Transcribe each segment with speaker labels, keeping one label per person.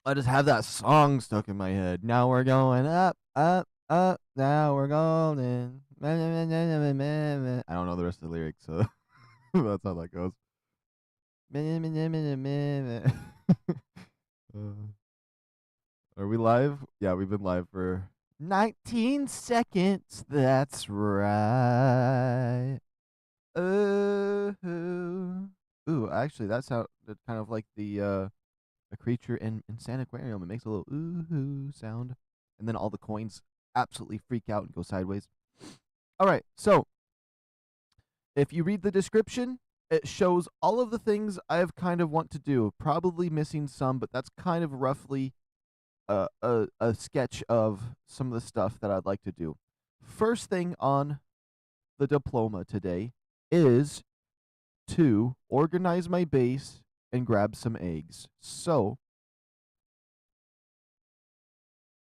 Speaker 1: I just have that song stuck in my head. Now we're going up, up, up. Now we're golden. I don't know the rest of the lyrics, so that's how that goes. Are we live? Yeah, we've been live for 19 seconds. That's right. Ooh, actually, that sounded kind of like the a creature in Aquarium. It makes a little ooh sound, and then all the coins absolutely freak out and go sideways. All right, so if you read the description, it shows all of the things I've kind of want to do. Probably missing some, but that's kind of roughly a sketch of some of the stuff that I'd like to do. First thing on the diploma today is to organize my base and grab some eggs. So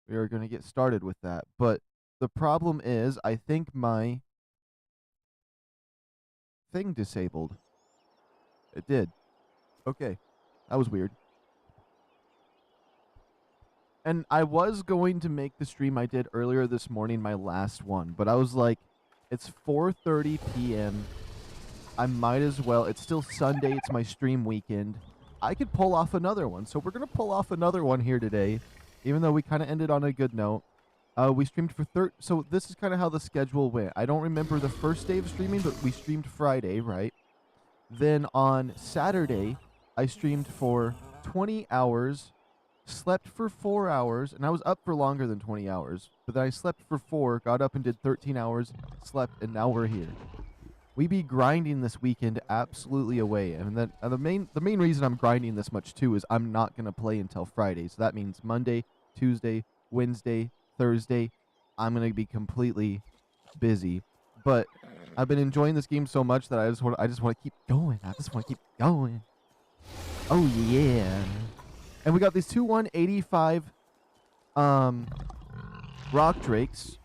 Speaker 1: we are going to get started with that. But the problem is, I think my thing disabled. It did. Okay. That was weird. And I was going to make the stream I did earlier this morning my last one, but I was like, it's 4:30 p.m. I might as well. It's still Sunday. It's my stream weekend. I could pull off another one. So we're going to pull off another one here today, even though we kind of ended on a good note. We streamed for so this is kind of how the schedule went. I don't remember the first day of streaming, but we streamed Friday, right? Then on Saturday, I streamed for 20 hours, slept for 4 hours, and I was up for longer than 20 hours. But then I slept for 4, got up and did 13 hours, slept, and now we're here. We be grinding this weekend absolutely away, and then the main reason I'm grinding this much too is I'm not gonna play until Friday. So that means Monday, Tuesday, Wednesday, Thursday, I'm gonna be completely busy. But I've been enjoying this game so much that I just want to keep going. I just want to keep going. Oh yeah! And we got these two 185 RockDrakes.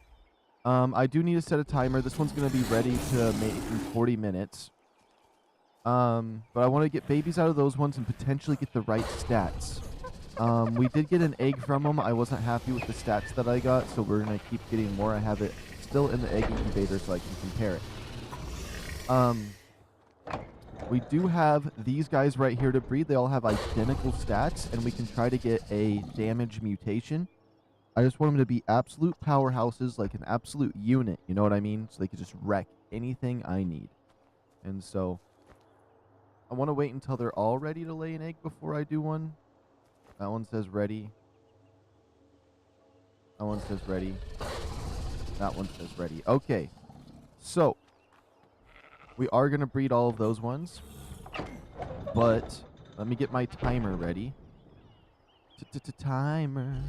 Speaker 1: I do need to set a timer. This one's going to be ready to make in 40 minutes. But I want to get babies out of those ones and potentially get the right stats. We did get an egg from them. I wasn't happy with the stats that I got, so we're going to keep getting more. I have it still in the egg incubator so I can compare it. We do have these guys right here to breed. They all have identical stats, and we can try to get a damage mutation. I just want them to be absolute powerhouses, like an absolute unit, you know what I mean? So they can just wreck anything I need. And so I want to wait until they're all ready to lay an egg before I do one. That one says ready. That one says ready. That one says ready. Okay. So we are going to breed all of those ones. But let me get my timer ready. Timer.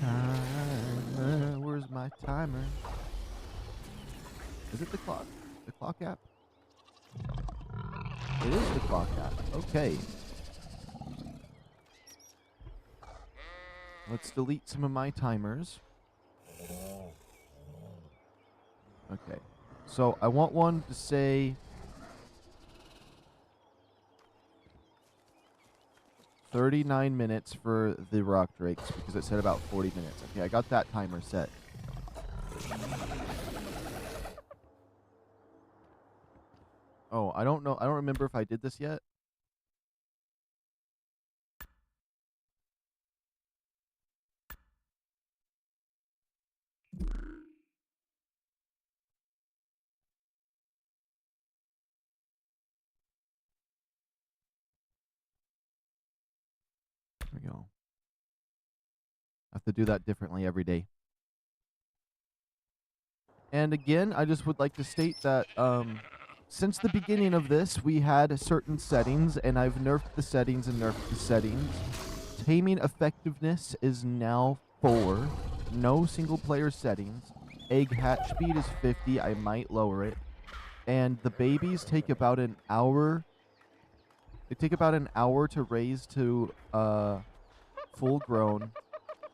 Speaker 1: Timer. Where's my timer? Is it the clock? The clock app? It is the clock app. Okay. Let's delete some of my timers. Okay. So I want one to say 39 minutes for the RockDrakes because it said about 40 minutes. Okay, I got that timer set. Oh, I don't know. I don't remember if I did this yet. There we go. I have to do that differently every day. And again, I just would like to state that since the beginning of this, we had certain settings, and I've nerfed the settings and nerfed the settings. Taming effectiveness is now 4. No single player settings. Egg hatch speed is 50. I might lower it. And the babies take about an hour. They take about an hour to raise to full grown.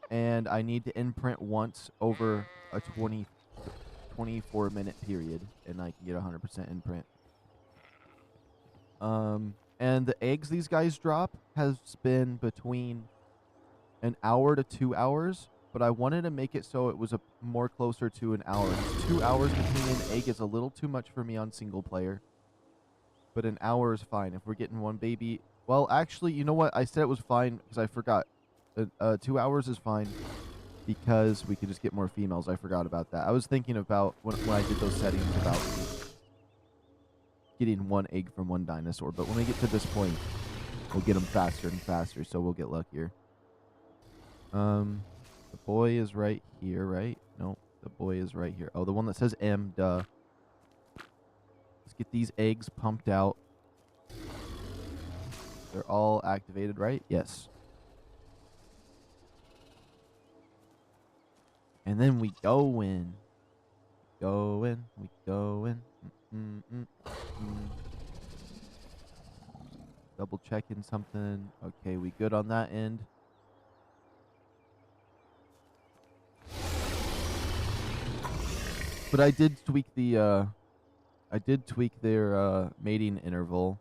Speaker 1: And I need to imprint once over a 24-minute period, and I can get 100% imprint. And the eggs these guys drop has been between an hour to 2 hours, but I wanted to make it so it was more closer to an hour. 2 hours between an egg is a little too much for me on single player, but an hour is fine. If we're getting one baby, well, actually, you know what? I said it was fine because I forgot. 2 hours is fine because we could just get more females. I forgot about that. I was thinking about when I did those settings about getting one egg from one dinosaur, but when we get to this point, we'll get them faster and faster, so we'll get luckier. The boy is right here, right? No, the boy is right here. Oh, the one that says M, duh. Let's get these eggs pumped out. They're all activated, right? Yes. And then we go in. Go in. We go in. Double checking something. Okay, we good on that end. But I did tweak the their mating interval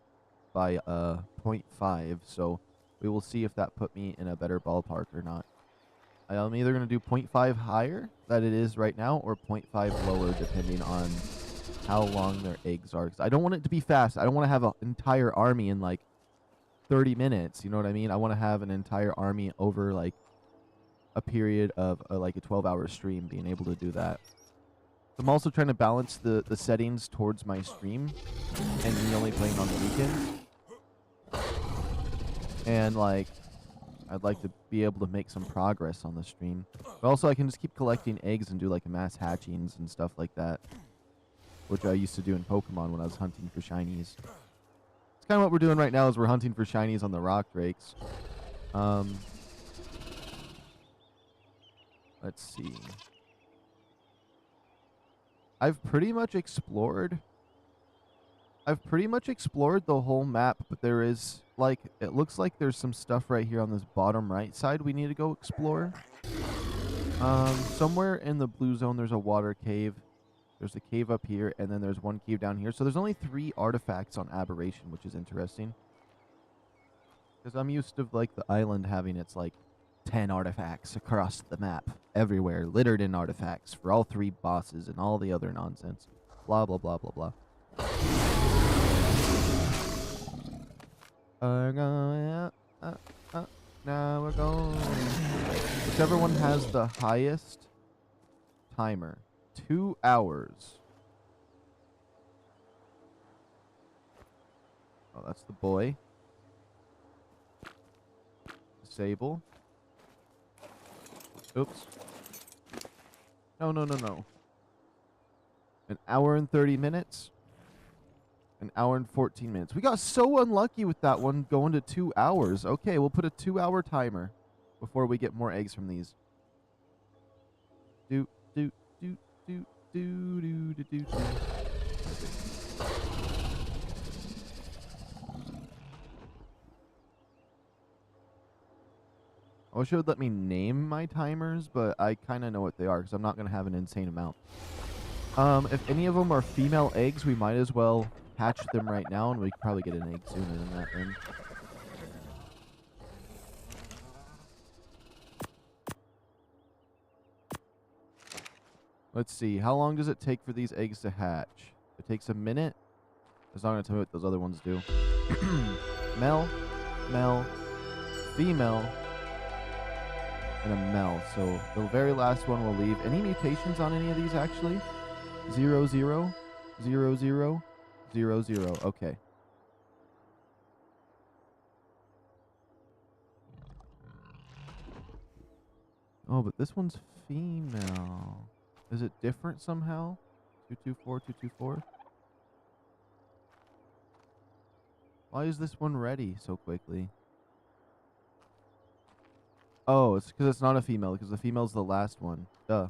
Speaker 1: by 0.5, so we will see if that put me in a better ballpark or not. I'm either going to do 0.5 higher that it is right now or 0.5 lower depending on how long their eggs are. 'Cause I don't want it to be fast. I don't want to have an entire army in like 30 minutes. You know what I mean? I want to have an entire army over like a period of like a 12-hour stream, being able to do that. I'm also trying to balance the settings towards my stream and me only playing on the weekends. And like, I'd like to be able to make some progress on the stream. But also I can just keep collecting eggs and do like mass hatchings and stuff like that, which I used to do in Pokemon when I was hunting for shinies. It's kind of what we're doing right now is we're hunting for shinies on the RockDrakes. Let's see. I've pretty much explored the whole map, but there is, like, it looks like there's some stuff right here on this bottom right side we need to go explore. Somewhere in the blue zone there's a water cave. There's a cave up here, and then there's one cave down here. So there's only 3 artifacts on Aberration, which is interesting. Because I'm used to, like, the island having its, like, 10 artifacts across the map, everywhere, littered in artifacts for all 3 bosses and all the other nonsense. Blah, blah, blah, blah, blah. Now we're going. Whichever one has the highest timer. 2 hours. Oh, that's the boy. Disable. Oops. No, no, no, no. 1 hour and 30 minutes. 1 hour and 14 minutes. We got so unlucky with that one going to 2 hours. Okay, we'll put a 2-hour timer before we get more eggs from these. Do, do, do, do, do, do, do, do, do. I wish it would let me name my timers, but I kind of know what they are because I'm not going to have an insane amount. If any of them are female eggs, we might as well hatch them right now, and we could probably get an egg sooner than that then. Let's see. How long does it take for these eggs to hatch? It takes a minute. It's not going to tell me what those other ones do. Male, male, female, and a male. So the very last one will leave. Any mutations on any of these, actually? 0, 0, 0, 0, 0, 0. Okay. Oh, but this one's female. Is it different somehow? 224, 224. Why is this one ready so quickly? Oh, it's because it's not a female, because the female's the last one. Duh.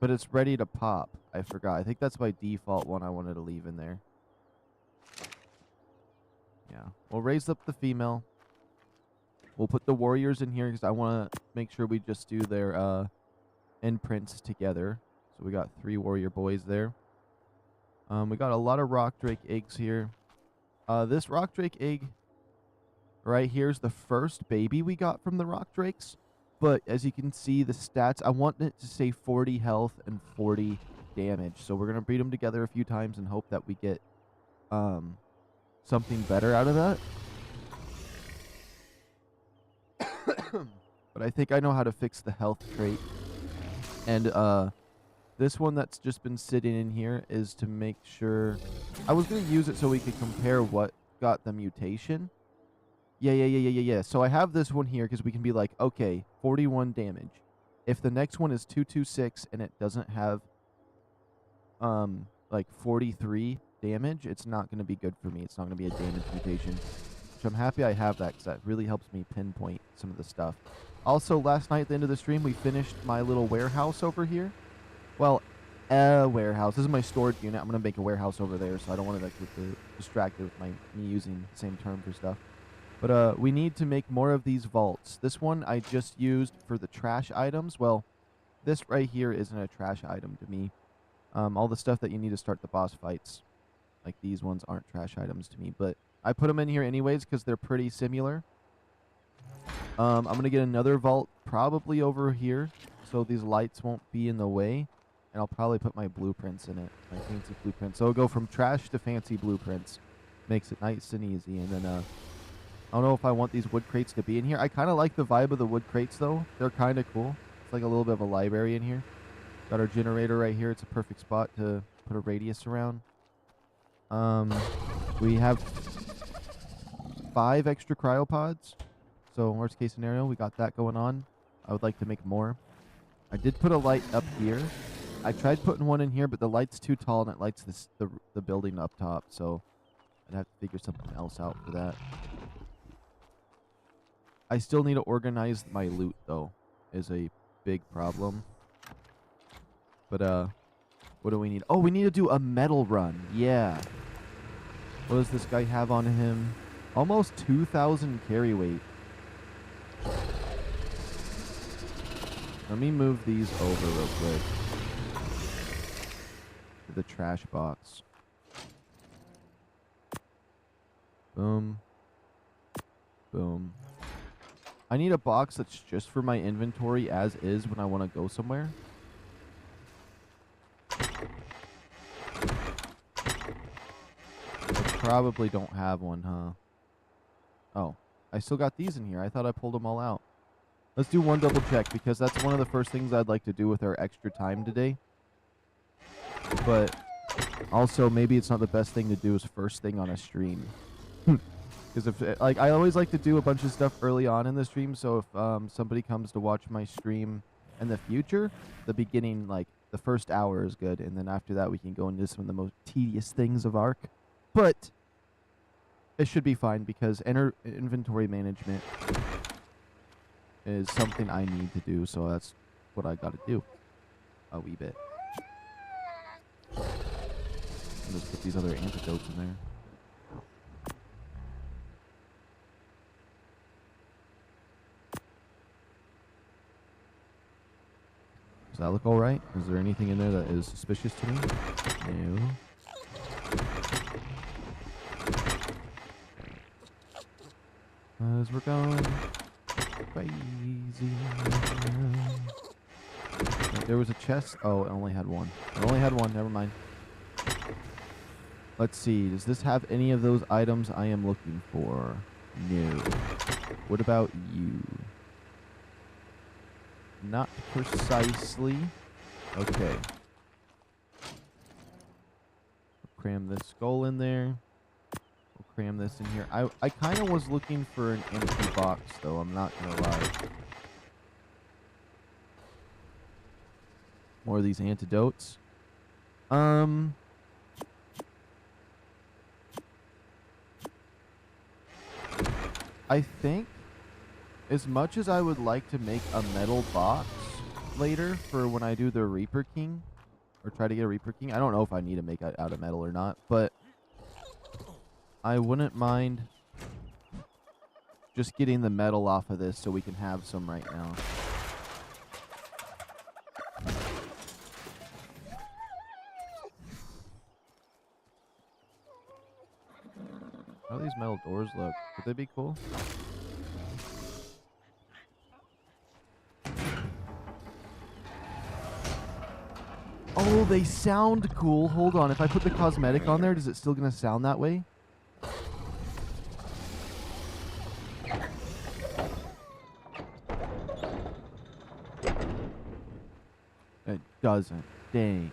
Speaker 1: But it's ready to pop. I forgot. I think that's by default one I wanted to leave in there. Yeah. We'll raise up the female. We'll put the warriors in here because I want to make sure we just do their imprints together. So we got 3 warrior boys there. We got a lot of RockDrake eggs here. This RockDrake egg Right here's the first baby we got from the RockDrakes. But as you can see, the stats, I want it to say 40 health and 40 damage. So we're going to breed them together a few times and hope that we get something better out of that. But I think I know how to fix the health trait. And this one that's just been sitting in here is to make sure... I was going to use it so we could compare what got the mutation. Yeah. So I have this one here because we can be like, okay, 41 damage. If the next one is 226 and it doesn't have like 43 damage, it's not going to be good for me. It's not going to be a damage mutation. Which I'm happy I have that because that really helps me pinpoint some of the stuff. Also, last night at the end of the stream, we finished my little warehouse over here. Well, a warehouse. This is my storage unit. I'm going to make a warehouse over there, so I don't want to like, get distracted with me using the same term for stuff. But we need to make more of these vaults. This one I just used for the trash items. Well, this right here isn't a trash item to me. All the stuff that you need to start the boss fights, like these ones, aren't trash items to me. But I put them in here anyways because they're pretty similar. I'm going to get another vault probably over here so these lights won't be in the way. And I'll probably put my blueprints in it, my fancy blueprints. So it'll go from trash to fancy blueprints. Makes it nice and easy. And then I don't know if I want these wood crates to be in here. I kind of like the vibe of the wood crates, though. They're kind of cool. It's like a little bit of a library in here. Got our generator right here. It's a perfect spot to put a radius around. We have 5 extra cryopods. So worst case scenario, we got that going on. I would like to make more. I did put a light up here. I tried putting one in here, but the light's too tall and it lights the building up top. So I'd have to figure something else out for that. I still need to organize my loot, though, is a big problem. But, what do we need? Oh, we need to do a metal run. Yeah. What does this guy have on him? Almost 2,000 carry weight. Let me move these over real quick. To the trash box. Boom. Boom. I need a box that's just for my inventory as is when I want to go somewhere. I probably don't have one, huh? Oh, I still got these in here. I thought I pulled them all out. Let's do one double check because that's one of the first things I'd like to do with our extra time today. But also maybe it's not the best thing to do as first thing on a stream. Because if like I always like to do a bunch of stuff early on in the stream, so if somebody comes to watch my stream in the future, the beginning, like the first hour is good, and then after that we can go into some of the most tedious things of ARK. But it should be fine because inventory management is something I need to do, so that's what I got to do a wee bit. I'll just put these other antidotes in there. Does that look alright? Is there anything in there that is suspicious to me? No. As we're going crazy. There was a chest. Oh, it only had one. It only had one. Never mind. Let's see. Does this have any of those items I am looking for? No. What about you? Not precisely. Okay. Cram this skull in there. We'll cram this in here. I kind of was looking for an empty box, though. I'm not going to lie. More of these antidotes. I think as much as I would like to make a metal box later for when I do the Reaper King, or try to get a Reaper King, I don't know if I need to make it out of metal or not, but I wouldn't mind just getting the metal off of this so we can have some right now. How do these metal doors look? Could they be cool? Oh, they sound cool. Hold on. If I put the cosmetic on there, is it still going to sound that way? It doesn't. Dang.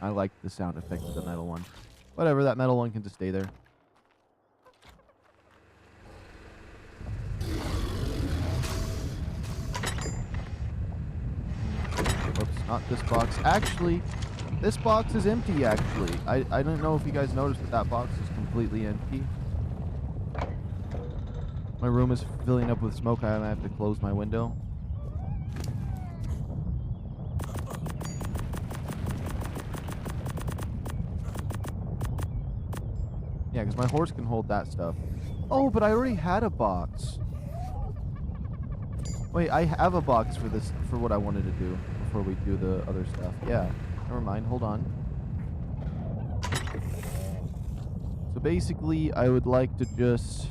Speaker 1: I like the sound effect of the metal one. Whatever, that metal one can just stay there. Oops, not this box. Actually, this box is empty, actually. I don't know if you guys noticed, but that box is completely empty. My room is filling up with smoke. I have to close my window. Yeah, because my horse can hold that stuff. Oh, but I already had a box. Wait, I have a box for this, for what I wanted to do before we do the other stuff. Yeah, never mind. Hold on. So basically, I would like to just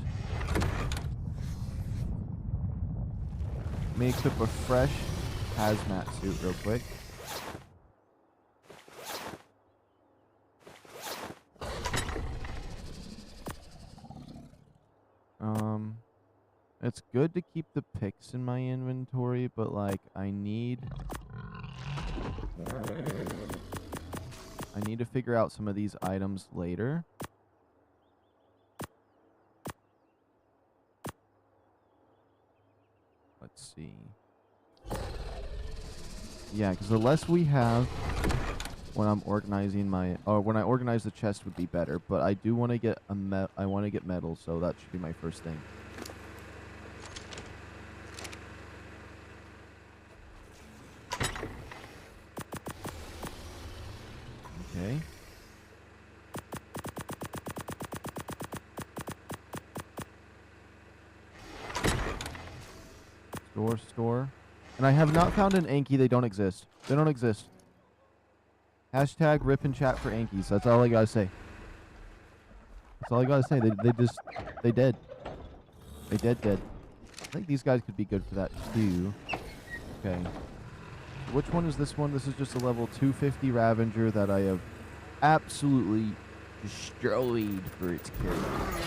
Speaker 1: make up a fresh hazmat suit real quick. It's good to keep the picks in my inventory, but like I need to figure out some of these items later. Let's see. Yeah, because the less we have when I'm organizing my, or when I organize the chest would be better. But I do want to get I want to get metal, so that should be my first thing. Okay. Store. And I have not found an ANKY. They don't exist. They don't exist. Hashtag rip and chat for ANKYs. That's all I gotta say. That's all I gotta say. They dead. They dead. I think these guys could be good for that too. Okay. Which one is this one? This is just a level 250 Ravager that I have absolutely destroyed for its character.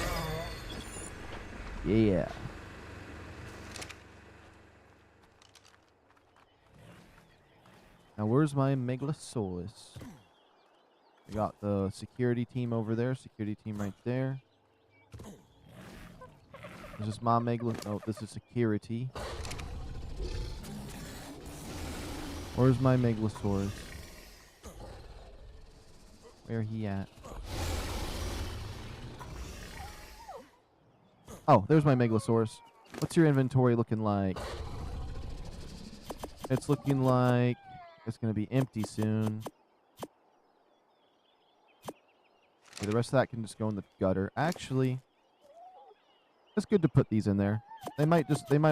Speaker 1: Yeah. Now, where's my Meglas? We got the security team over there. Security team right there. This is my Meglas. Oh, this is security. Where's my Meglasaurus? Where he at? Oh, there's my Meglasaurus. What's your inventory looking like? It's looking like it's going to be empty soon. Okay, the rest of that can just go in the gutter. Actually, it's good to put these in there. They might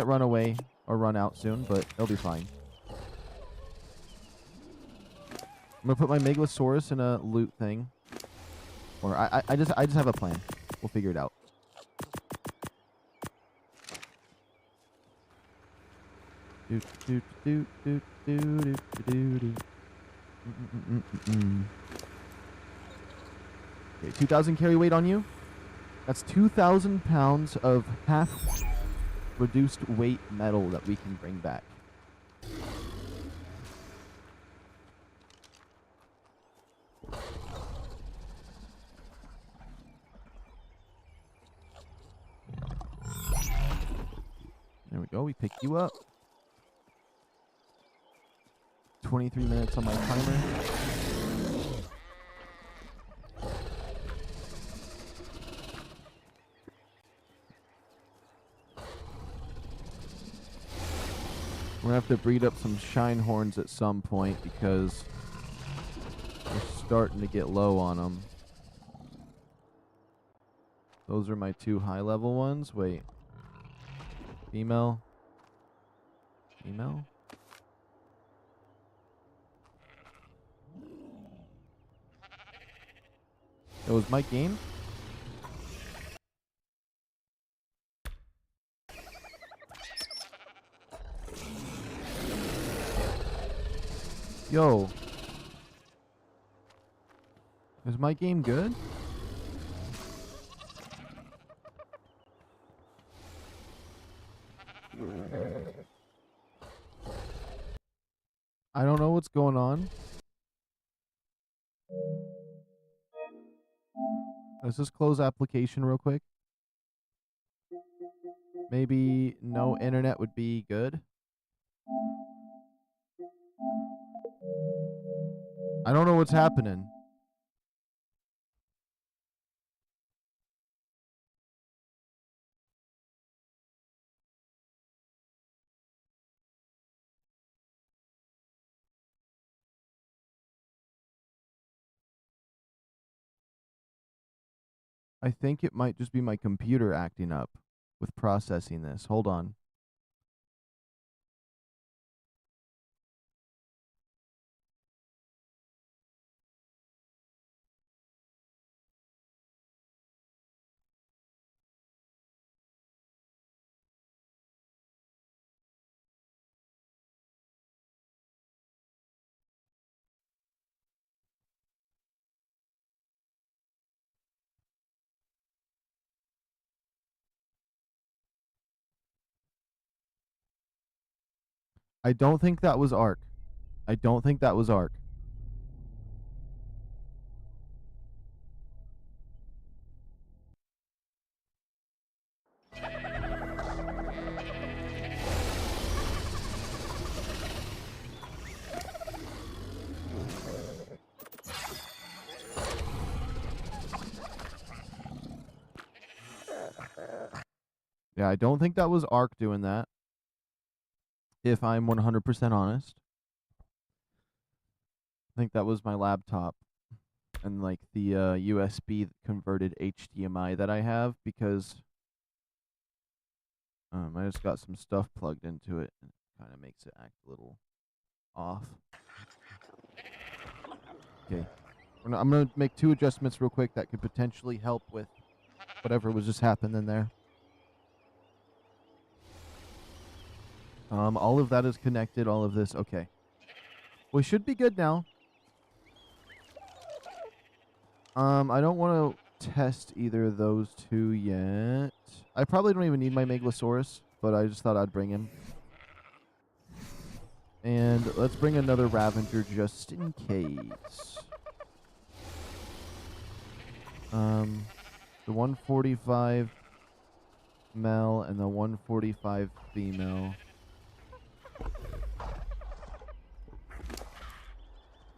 Speaker 1: run away or run out soon, but they'll be fine. I'm gonna put my Meglasaurus in a loot thing, or I just have a plan. We'll figure it out. Okay, 2,000 carry weight on you. That's 2,000 pounds of half reduced weight metal that we can bring back. There we go. We pick you up. 23 minutes on my timer. We're gonna have to breed up some shine horns at some point because we're starting to get low on them. Those are my 2 high level ones. Wait. Female. Female? It was my game? Yo. Is my game good? I don't know what's going on. Let's just close application real quick. Maybe no internet would be good. I don't know what's happening. I think it might just be my computer acting up with processing this. Hold on. I don't think that was ARK. I don't think that was ARK. Yeah, I don't think that was ARK doing that. If I'm 100% honest. I think that was my laptop and like the USB converted HDMI that I have, because I just got some stuff plugged into it and it kind of makes it act a little off. Okay. I'm going to make 2 adjustments real quick that could potentially help with whatever was just happening there. All of that is connected, all of this. Okay. We should be good now. I don't want to test either of those 2 yet. I probably don't even need my Meglasaurus, but I just thought I'd bring him. And let's bring another Ravager just in case. The 145 male and the 145 female.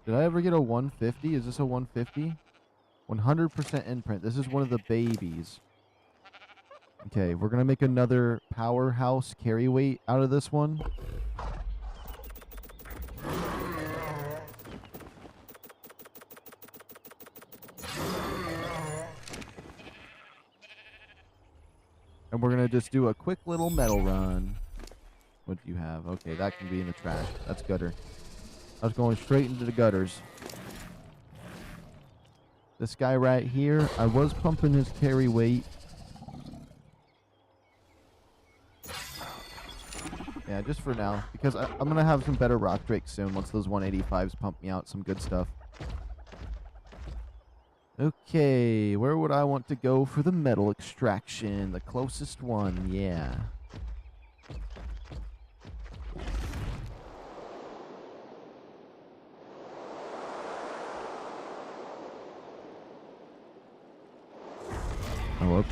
Speaker 1: Did I ever get a 150? Is this a 150? 100% imprint. This is one of the babies. Okay, we're going to make another powerhouse carry weight out of this one. And we're going to just do a quick little metal run. What do you have? Okay, that can be in the trash. That's gutter. I was going straight into the gutters. This guy right here, I was pumping his carry weight. Yeah, just for now. Because I'm going to have some better RockDrake soon once those 185s pump me out some good stuff. Okay, where would I want to go for the metal extraction? The closest one, yeah. Oh, whoops.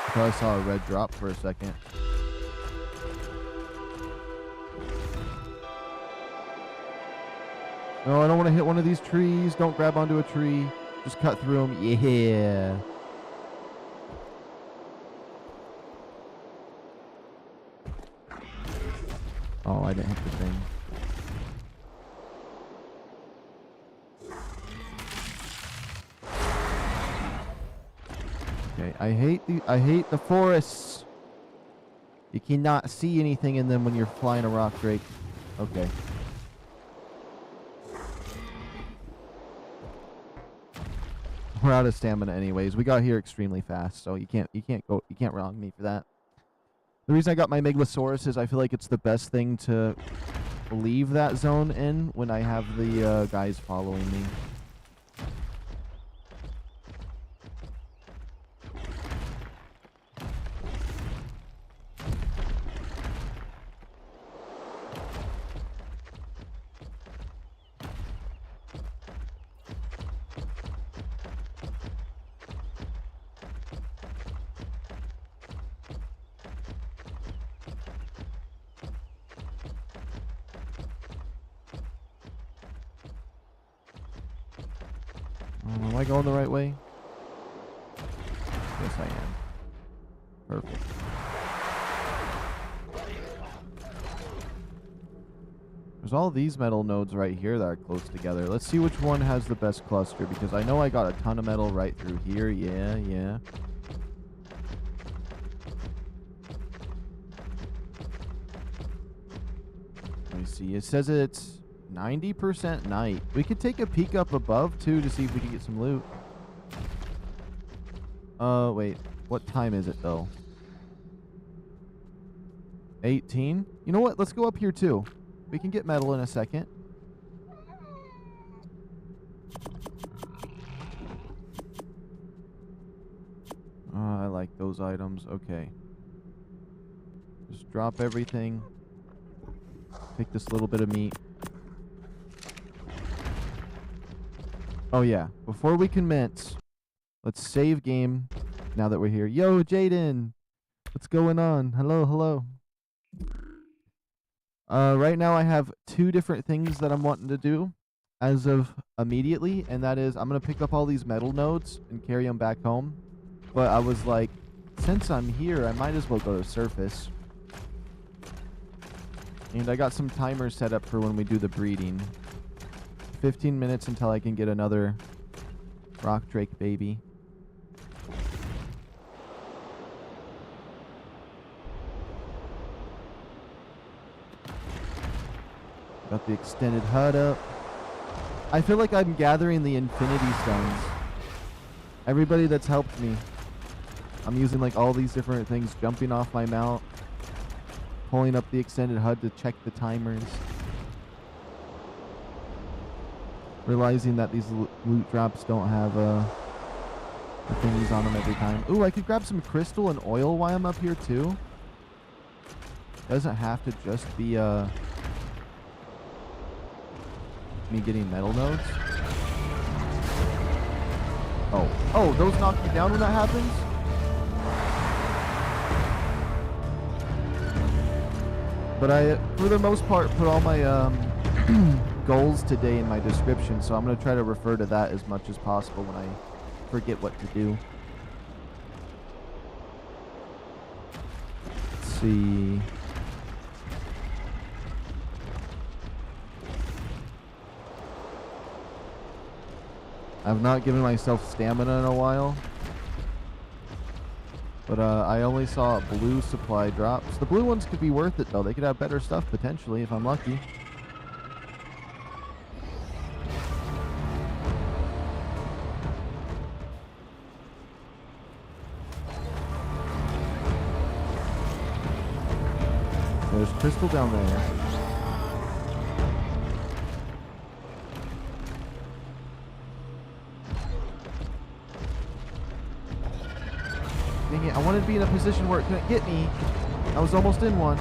Speaker 1: I thought I saw a red drop for a second. No, I don't want to hit one of these trees. Don't grab onto a tree. Just cut through them. Yeah. Oh, I didn't hit the thing. Okay, I hate the forests. You cannot see anything in them when you're flying a RockDrake. Okay. We're out of stamina anyways. We got here extremely fast, so you can't wrong me for that. The reason I got my Megalosaurus is I feel like it's the best thing to leave that zone in when I have the guys following me. Am I going the right way? Yes, I am. Perfect. There's all these metal nodes right here that are close together. Let's see which one has the best cluster, because I know I got a ton of metal right through here. Yeah, yeah. Let me see. It says it's 90% night. We could take a peek up above, too, to see if we can get some loot. Wait. What time is it, though? 18? You know what? Let's go up here, too. We can get metal in a second. I like those items. Okay. Just drop everything. Take this little bit of meat. Oh, yeah. Before we commence, let's save game now that we're here. Yo, Jaden! What's going on? Hello, hello. Right now I have 2 different things that I'm wanting to do as of immediately, and that is I'm going to pick up all these metal nodes and carry them back home. But I was like, since I'm here, I might as well go to surface. And I got some timers set up for when we do the breeding. 15 minutes until I can get another RockDrake baby. Got the extended HUD up. I feel like I'm gathering the infinity stones. Everybody that's helped me. I'm using like all these different things, jumping off my mount, pulling up the extended HUD to check the timers. Realizing that these loot drops don't have the thingies on them every time. Ooh, I could grab some crystal and oil while I'm up here too. Doesn't have to just be me getting metal nodes. Oh, those knock you down when that happens? But I, for the most part, put all my goals today in my description, so I'm going to try to refer to that as much as possible when I forget what to do. Let's see. I've not given myself stamina in a while. But I only saw blue supply drops. The blue ones could be worth it, though. They could have better stuff, potentially, if I'm lucky. There's crystal down there. Dang it, I wanted to be in a position where it couldn't get me. I was almost in one.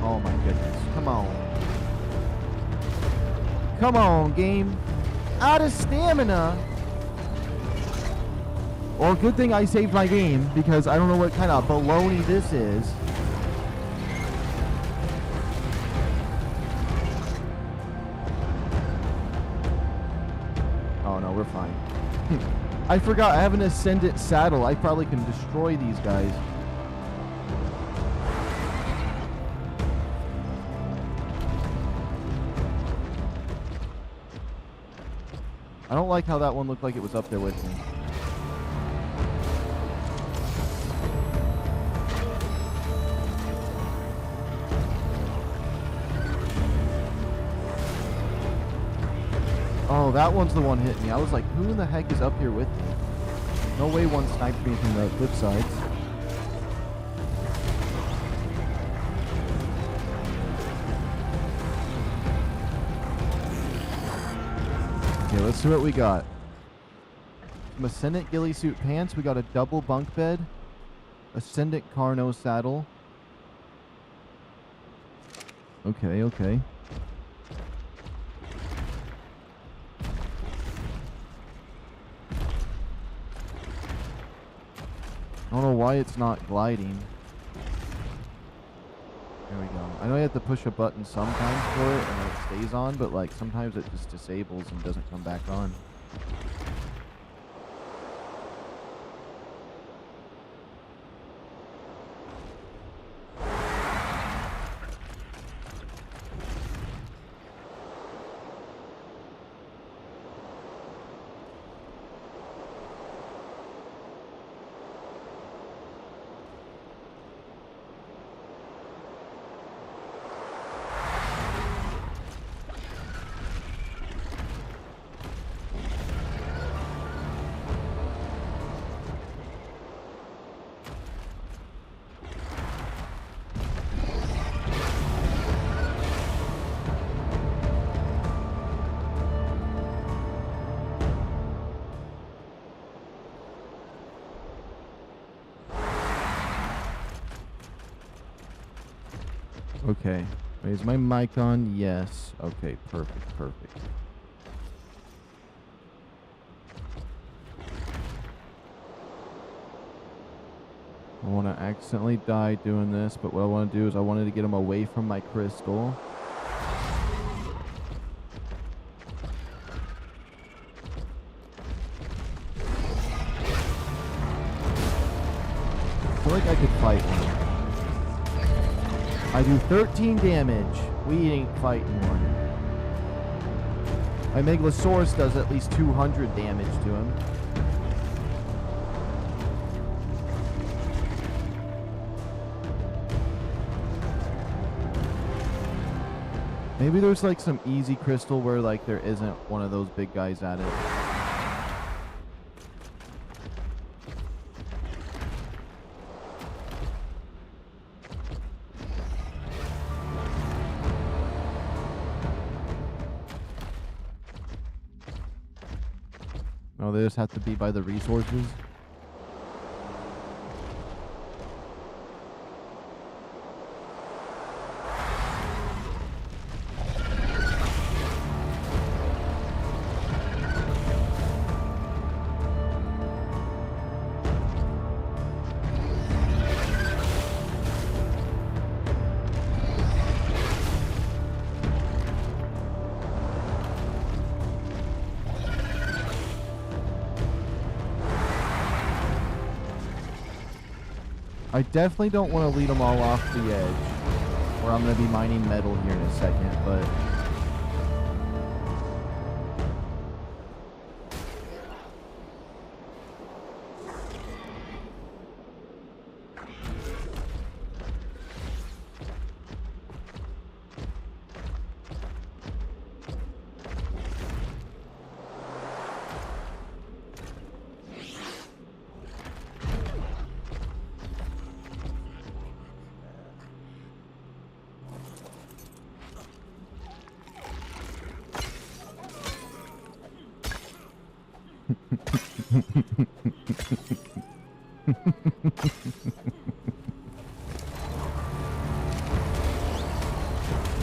Speaker 1: Oh my goodness. Come on. Come on, game. Out of stamina. Well, good thing I saved my game, because I don't know what kind of baloney this is. Oh no, we're fine. I forgot I have an Ascendant saddle. I probably can destroy these guys. I don't like how that one looked like it was up there with me. No, that one's the one hitting me. I was like, who in the heck is up here with me? No way one sniped me from the cliff sides. Okay, let's see what we got. Some Ascendant ghillie suit pants. We got a double bunk bed. Ascendant Carno saddle. Okay, okay. I don't know why it's not gliding. There we go. I know you have to push a button sometimes for it and then it stays on, but like sometimes it just disables and doesn't come back on. Okay. Wait, is my mic on? Yes. Okay, perfect, perfect. I want to accidentally die doing this, but what I want to do is I wanted to get him away from my crystal. I feel like I could fight one. I do 13 damage. We ain't fighting one. My Meglasaurus does at least 200 damage to him. Maybe there's like some easy crystal where like there isn't one of those big guys at it. No, they just have to be by the resources. I definitely don't want to lead them all off the edge, or I'm going to be mining metal here in a second, but...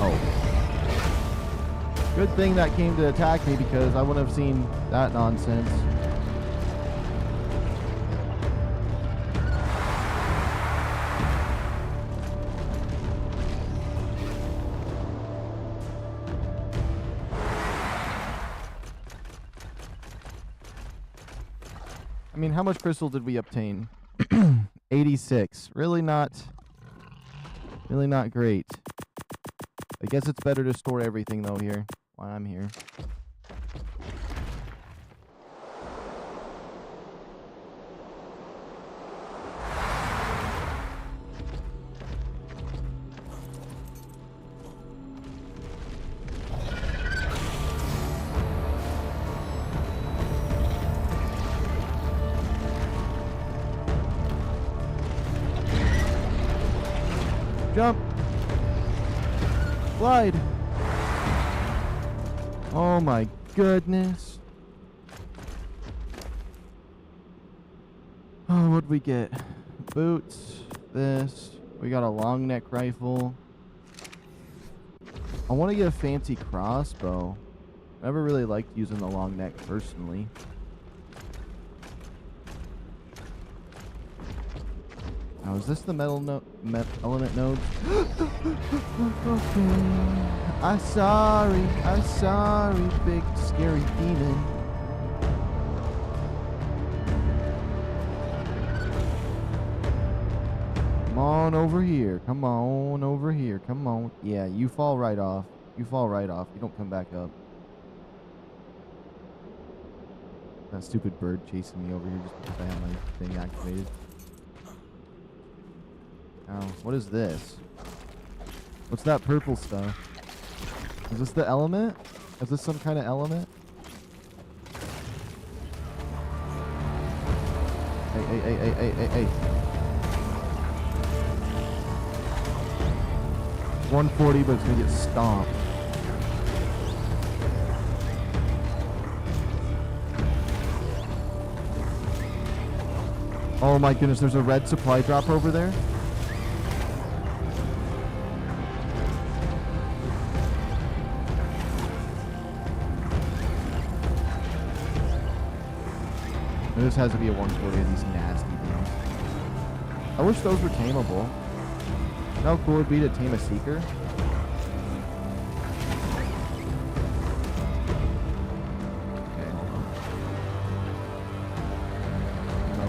Speaker 1: Oh. Good thing that came to attack me because I wouldn't have seen that nonsense. I mean, how much crystal did we obtain? 86. Really not great. I guess it's better to store everything though here while I'm here. Jump. Glide. Oh my goodness. Oh, what'd we get? Boots. This. We got a long neck rifle. I want to get a fancy crossbow. Never really liked using the long neck personally. Now, is this the element node? Okay. I'm sorry, big scary demon. Come on over here. Come on over here. Come on. Yeah, you fall right off. You fall right off. You don't come back up. That stupid bird chasing me over here just because I have my thing activated. Oh, what is this? What's that purple stuff? Is this the element? Is this some kind of element? Hey. 140, but it's gonna get stomped. Oh my goodness, there's a red supply drop over there. There just has to be a 140 of these nasty things. I wish those were tameable. You know how cool it would be to tame a seeker? Okay, hold on. No.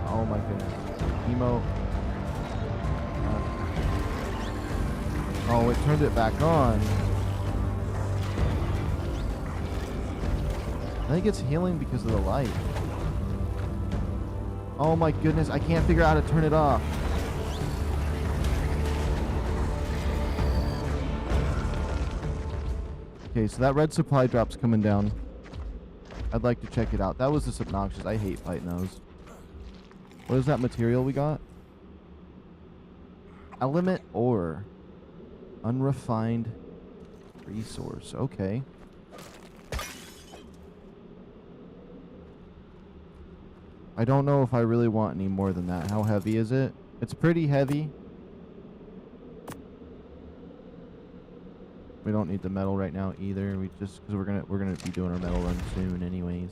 Speaker 1: Oh my goodness. Emo. Oh, it turned it back on. I think it's healing because of the light. Oh my goodness, I can't figure out how to turn it off. Okay, so that red supply drop's coming down. I'd like to check it out. That was just obnoxious. I hate fighting those. What is that material we got? Element ore. Unrefined resource. Okay. I don't know if I really want any more than that. How heavy is it? It's pretty heavy. We don't need the metal right now either. We just because we're gonna be doing our metal run soon anyways.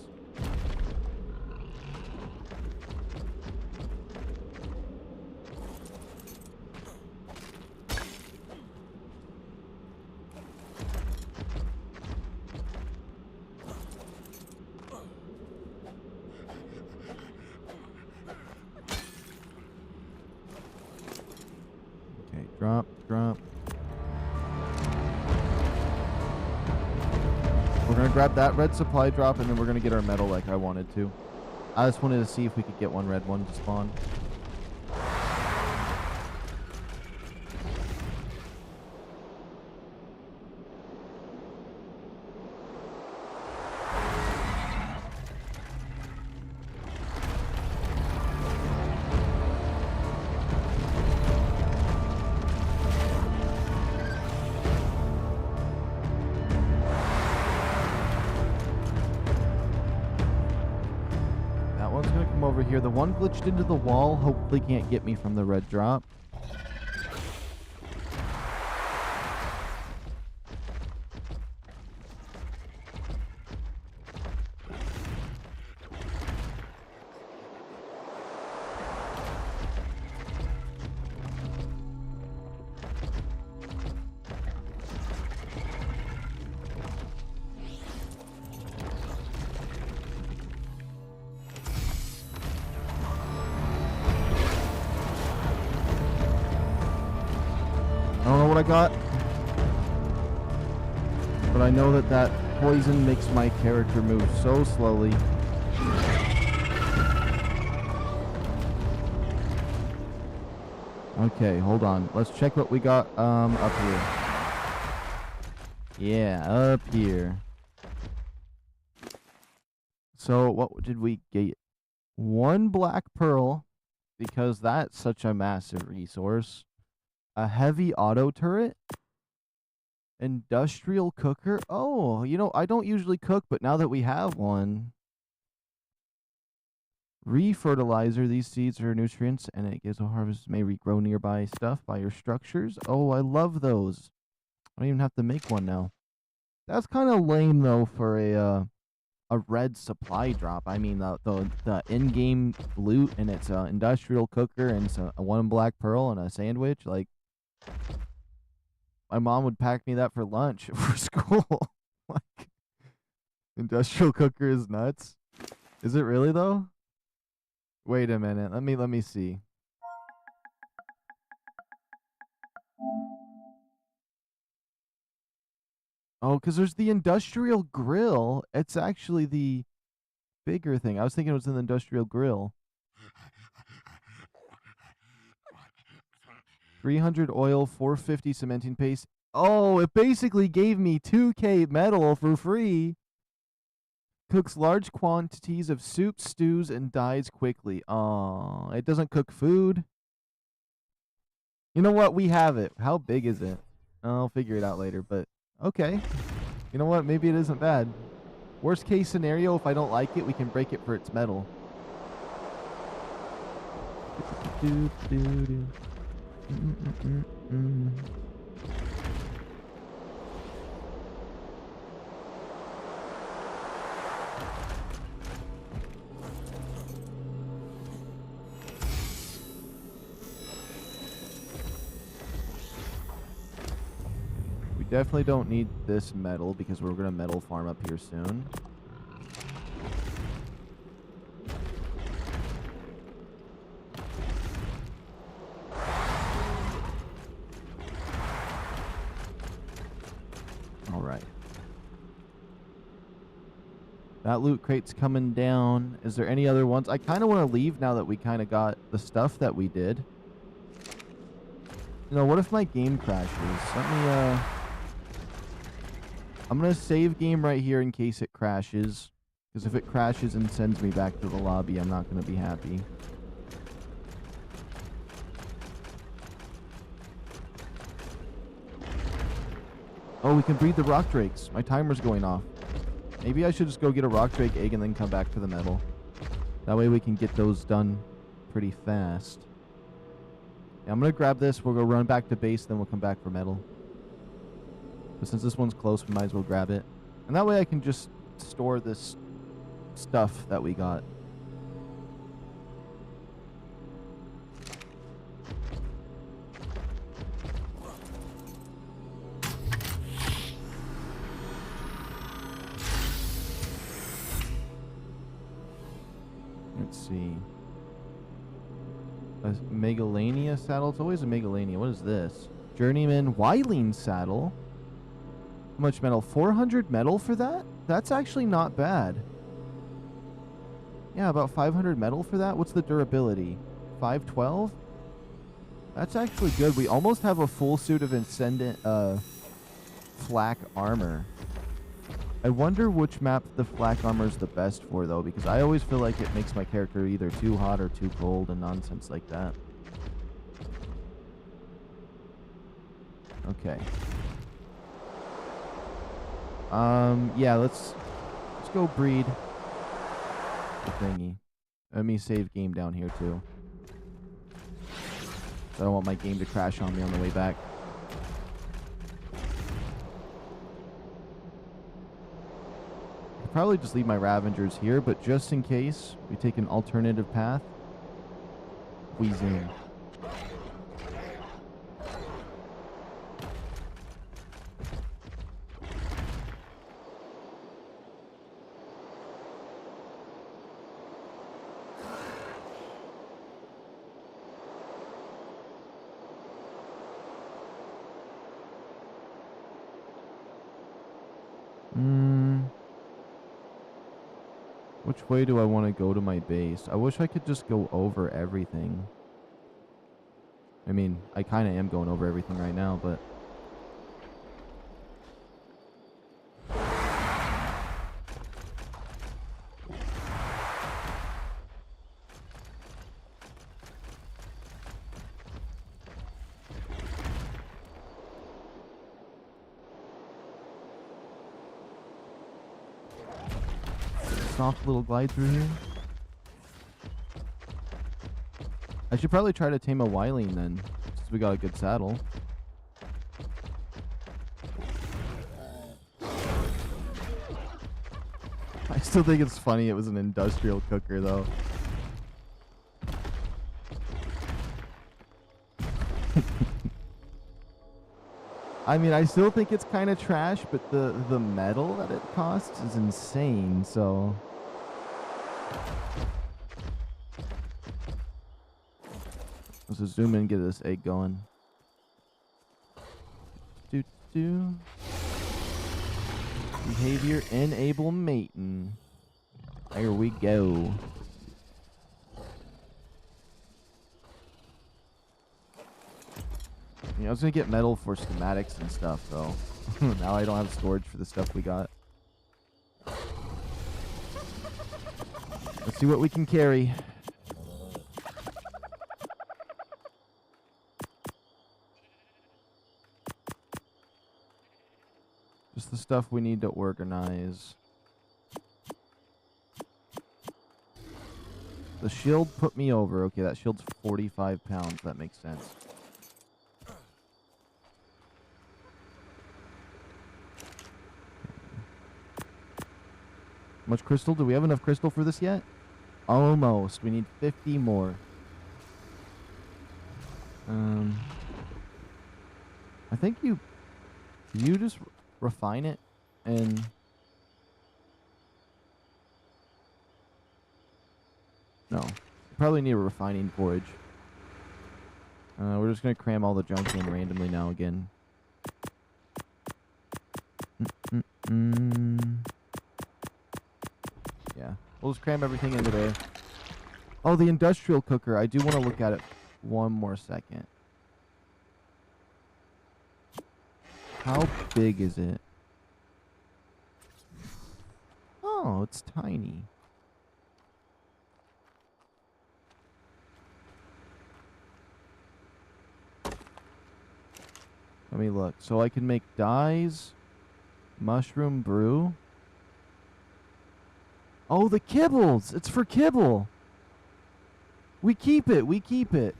Speaker 1: Drop. We're gonna grab that red supply drop and then we're gonna get our metal like I wanted to. I just wanted to see if we could get one red one to spawn. Over here. The one glitched into the wall. Hopefully can't get me from the red drop. I don't know what I got, but I know that that poison makes my character move so slowly. Okay, hold on. Let's check what we got up here. Yeah, up here. So what did we get? One black pearl, because that's such a massive resource. A heavy auto turret? Industrial cooker? Oh, you know, I don't usually cook, but now that we have one. Refertilizer. These seeds are nutrients, and it gives a harvest may regrow nearby stuff by your structures. Oh, I love those. I don't even have to make one now. That's kind of lame, though, for a red supply drop. I mean, the in-game loot, and it's an industrial cooker, and it's a one black pearl and a sandwich. Like, my mom would pack me that for lunch for school. Like, industrial cooker is nuts. Is it really though? Wait a minute. Let me see. Oh, because there's the industrial grill. It's actually the bigger thing. I was thinking it was an industrial grill. 300 oil, 450 cementing paste. Oh, it basically gave me 2K metal for free. Cooks large quantities of soups, stews, and dyes quickly. Oh, it doesn't cook food. You know what? We have it. How big is it? I'll figure it out later, but okay. You know what? Maybe it isn't bad. Worst case scenario, if I don't like it, we can break it for its metal. We definitely don't need this metal because we're going to metal farm up here soon. All right. That loot crate's coming down. Is there any other ones? I kind of want to leave now that we kind of got the stuff that we did. You know, what if my game crashes? Let me, I'm going to save game right here in case it crashes. Because if it crashes and sends me back to the lobby, I'm not going to be happy. Oh, we can breed the RockDrakes. My timer's going off. Maybe I should just go get a RockDrake egg and then come back to the metal. That way we can get those done pretty fast. Yeah, I'm going to grab this. We'll go run back to base, then we'll come back for metal. But since this one's close, we might as well grab it. And that way I can just store this stuff that we got. Let's see. A Megalania saddle? It's always a Megalania. What is this? Journeyman Wyling saddle? How much metal? 400 metal for that? That's actually not bad. Yeah, about 500 metal for that. What's the durability? 512? That's actually good. We almost have a full suit of Ascendant flak armor. I wonder which map the flak armor is the best for, though, because I always feel like it makes my character either too hot or too cold and nonsense like that. Okay. Yeah, let's go breed the thingy. Let me save game down here too. I don't want my game to crash on me on the way back. I'll probably just leave my Ravengers here, but just in case we take an alternative path, we zoom. Which way do I want to go to my base? I wish I could just go over everything. I mean, I kind of am going over everything right now, but... soft little glide through here. I should probably try to tame a Wyling then, since we got a good saddle. I still think it's funny it was an industrial cooker though. I mean, I still think it's kind of trash, but the metal that it costs is insane, so... Let's just zoom in and get this egg going. Behavior enable mating. There we go. I was gonna get metal for schematics and stuff, though. Now I don't have storage for the stuff we got. Let's see what we can carry. Just the stuff we need to organize. The shield put me over. Okay, that shield's 45 pounds. That makes sense. How much crystal? Do we have enough crystal for this yet? Almost. We need 50 more. I think you just refine it and no. Probably need a refining forge. We're just gonna cram all the junk in randomly now again. Yeah, we'll just cram everything into there. Oh, the industrial cooker. I do want to look at it one more second. How big is it? Oh, it's tiny. Let me look. So I can make dyes, mushroom brew. Oh, the kibbles. It's for kibble. We keep it. We keep it.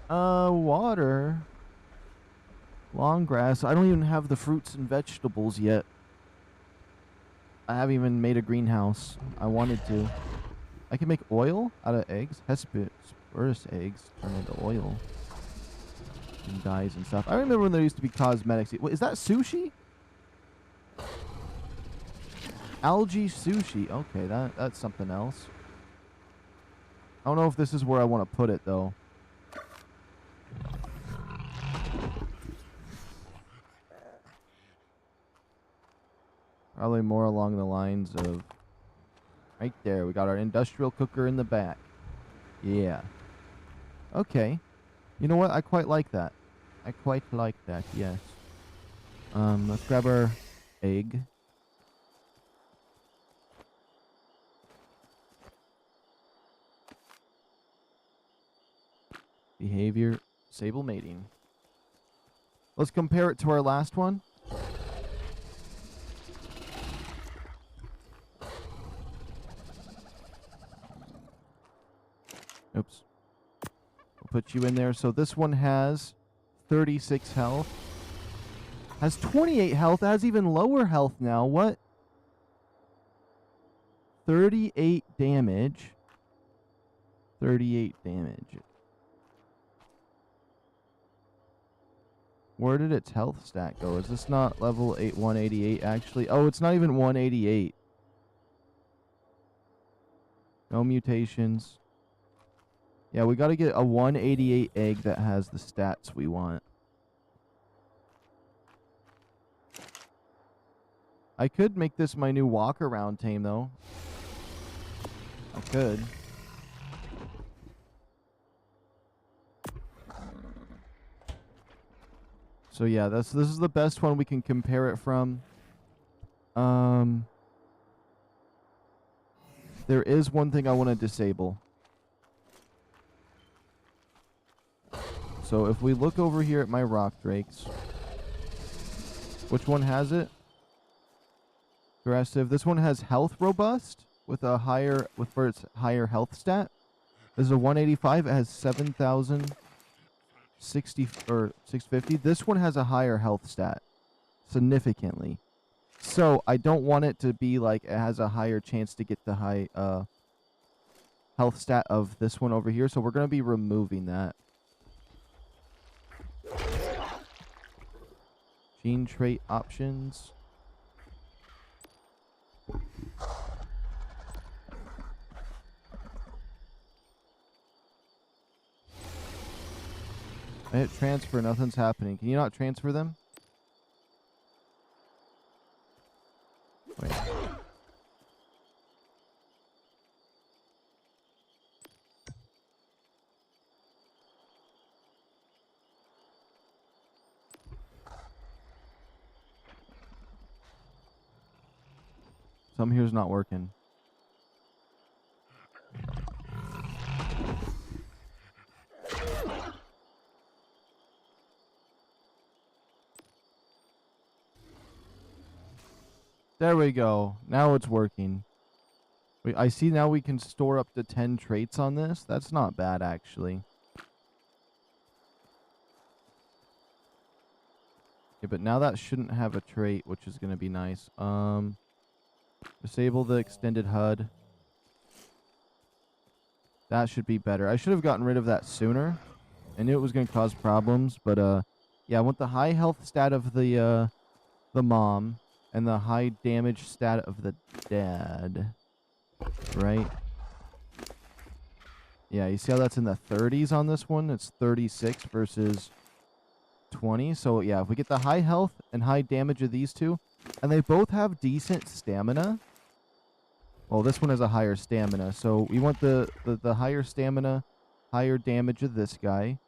Speaker 1: Water. Long grass. I don't even have the fruits and vegetables yet. I haven't even made a greenhouse. I wanted to. I can make oil out of eggs. Hesperus eggs turn into oil. And dyes and stuff. I remember when there used to be cosmetics. Wait, is that sushi? Algae sushi. Okay, that's something else. I don't know if this is where I want to put it, though. Probably more along the lines of... Right there. We got our industrial cooker in the back. Yeah. Okay. You know what? I quite like that. I quite like that, yes. Let's grab our egg. Behavior, sable mating. Let's compare it to our last one. Oops. We'll put you in there. So this one has 36 health. Has 28 health. Has even lower health now. What? 38 damage. 38 damage. Where did its health stat go? Is this not level 188 actually? Oh, it's not even 188. No mutations. Yeah, we got to get a 188 egg that has the stats we want. I could make this my new walk around tame though. I could. So yeah, this is the best one we can compare it from. There is one thing I want to disable. So if we look over here at my RockDrakes, which one has it? Aggressive. This one has health robust, with a higher, for its higher health stat. This is a 185. It has 7,060 or 650. This one has a higher health stat, significantly. So I don't want it to be like it has a higher chance to get the high health stat of this one over here. So we're going to be removing that. Gene trait options. I hit transfer, nothing's happening. Can you not transfer them? Wait. Some here's not working. There we go. Now it's working. I see now we can store up to 10 traits on this. That's not bad, actually. Okay, but now that shouldn't have a trait, which is going to be nice. Disable the extended HUD. That should be better. I should have gotten rid of that sooner. I knew it was going to cause problems, but yeah, I want the high health stat of the mom and the high damage stat of the dad. Right? Yeah, you see how that's in the 30s on this one? It's 36 versus 20. So yeah, if we get the high health and high damage of these two, and they both have decent stamina. Well, this one has a higher stamina, so we want the higher stamina, higher damage of this guy.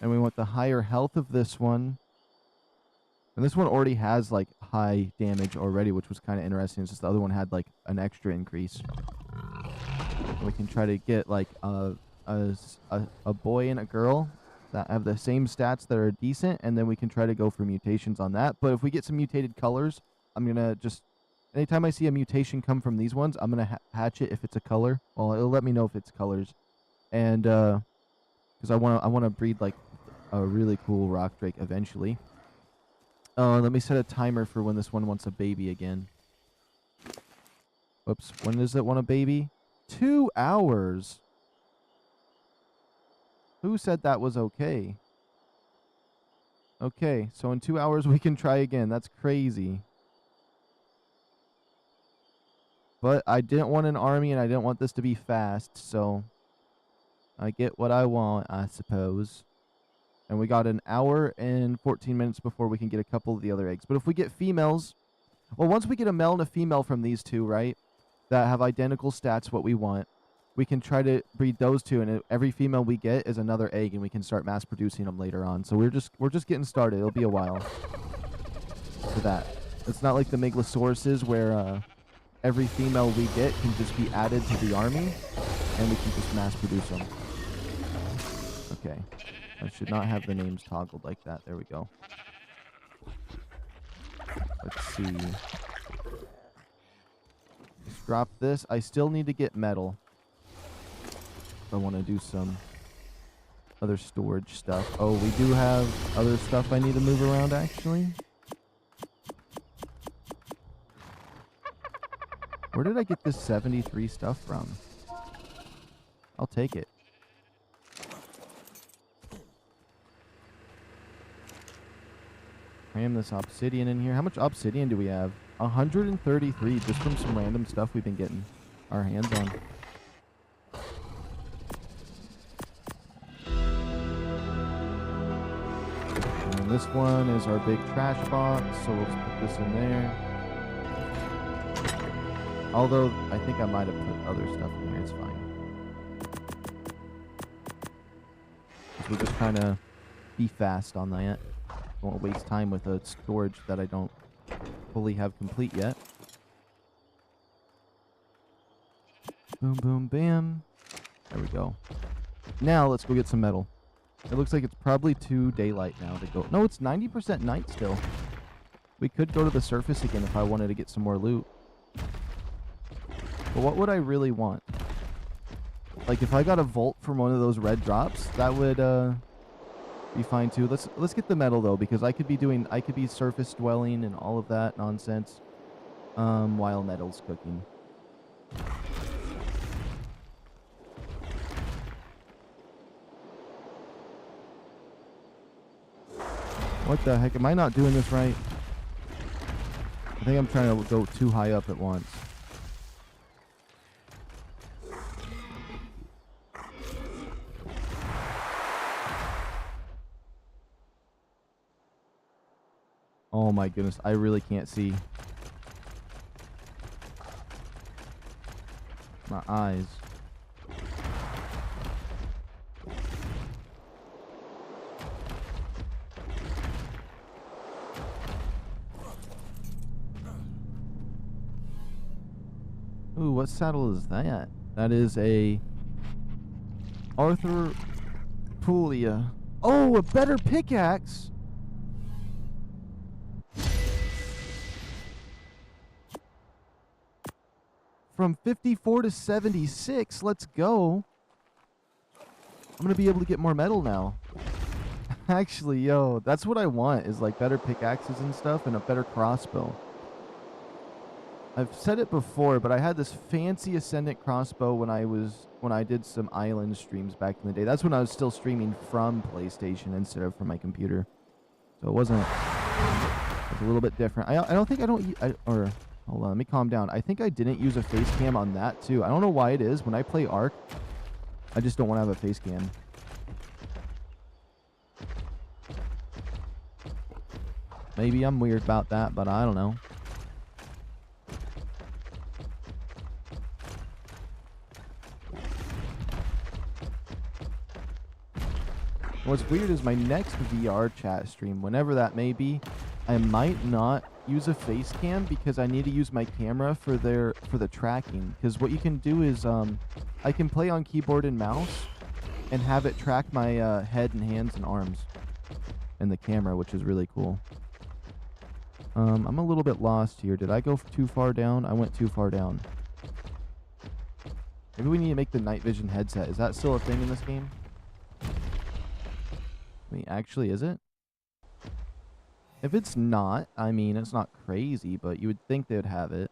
Speaker 1: And we want the higher health of this one. And this one already has, like, high damage already, which was kind of interesting. It's just the other one had, like, an extra increase. We can try to get, like, a boy and a girl that have the same stats that are decent, and then we can try to go for mutations on that. But if we get some mutated colors, I'm going to just... Anytime I see a mutation come from these ones, I'm going to hatch it if it's a color. Well, it'll let me know if it's colors. And, because I want to breed, like, a really cool RockDrake eventually. Let me set a timer for when this one wants a baby again. Whoops. When does it want a baby? 2 hours. Who said that was okay? Okay, so in 2 hours we can try again. That's crazy. But I didn't want an army and I didn't want this to be fast, so I get what I want, I suppose. And we got an hour and 14 minutes before we can get a couple of the other eggs. But if we get females... Well, once we get a male and a female from these two, right? That have identical stats, what we want. We can try to breed those two. And every female we get is another egg. And we can start mass producing them later on. So we're just getting started. It'll be a while for that. It's not like the Megalosauruses where every female we get can just be added to the army. And we can just mass produce them. Okay. I should not have the names toggled like that. There we go. Let's see. Let's drop this. I still need to get metal. I want to do some other storage stuff. Oh, we do have other stuff I need to move around, actually. Where did I get this 73 stuff from? I'll take it. Cram this obsidian in here. How much obsidian do we have? 133 just from some random stuff we've been getting our hands on. And this one is our big trash box, so we'll put this in there. Although, I think I might have put other stuff in here. It's fine. So we're just trying to be fast on that. I won't waste time with a storage that I don't fully have complete yet. Boom, boom, bam. There we go. Now, let's go get some metal. It looks like it's probably too daylight now to go. No, it's 90% night still. We could go to the surface again if I wanted to get some more loot. But what would I really want? Like, if I got a volt from one of those red drops, that would be fine too. Let's get the metal though, because I could be surface dwelling and all of that nonsense while metal's cooking. What the heck? Am I not doing this right? I think I'm trying to go too high up at once. Oh my goodness, I really can't see. My eyes. Ooh, what saddle is that? That is a Arthur Puglia. Oh, a better pickaxe. From 54 to 76. Let's go. I'm going to be able to get more metal now. Actually, yo, that's what I want, is like better pickaxes and stuff and a better crossbow. I've said it before, but I had this fancy Ascendant crossbow when I did some island streams back in the day. That's when I was still streaming from PlayStation instead of from my computer. So it was a little bit different. Hold on, let me calm down. I think I didn't use a face cam on that too. I don't know why it is. When I play ARK, I just don't want to have a face cam. Maybe I'm weird about that, but I don't know. What's weird is my next VR chat stream, whenever that may be, I might not use a face cam because I need to use my camera for the tracking. Because what you can do is I can play on keyboard and mouse and have it track my head and hands and arms and the camera, which is really cool. I'm a little bit lost here. Did I go too far down? I went too far down. Maybe we need to make the night vision headset. Is that still a thing in this game? I mean, actually, is it? If it's not, I mean, it's not crazy, but you would think they would have it.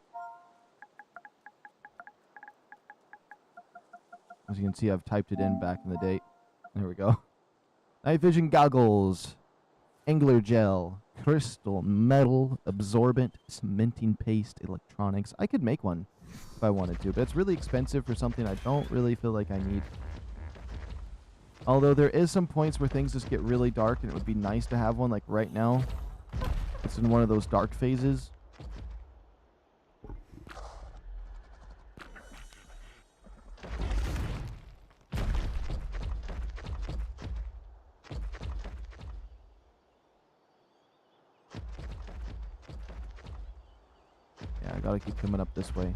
Speaker 1: As you can see, I've typed it in back in the day. There we go. Night vision goggles. Angler gel. Crystal. Metal. Absorbent. Cementing paste. Electronics. I could make one if I wanted to, but it's really expensive for something I don't really feel like I need. Although there is some points where things just get really dark and it would be nice to have one, like right now. It's in one of those dark phases. Yeah, I gotta keep coming up this way.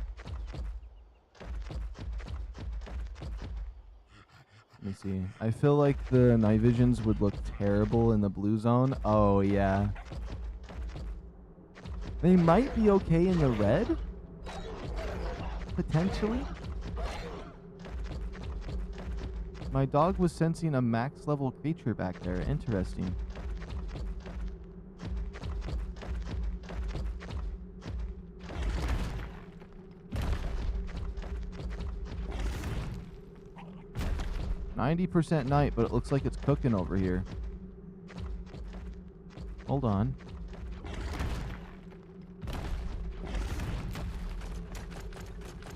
Speaker 1: Let me see. I feel like the night visions would look terrible in the blue zone. Oh, yeah. They might be okay in the red? Potentially? My dog was sensing a max level creature back there. Interesting. %90 night, but it looks like it's cooking over here. Hold on.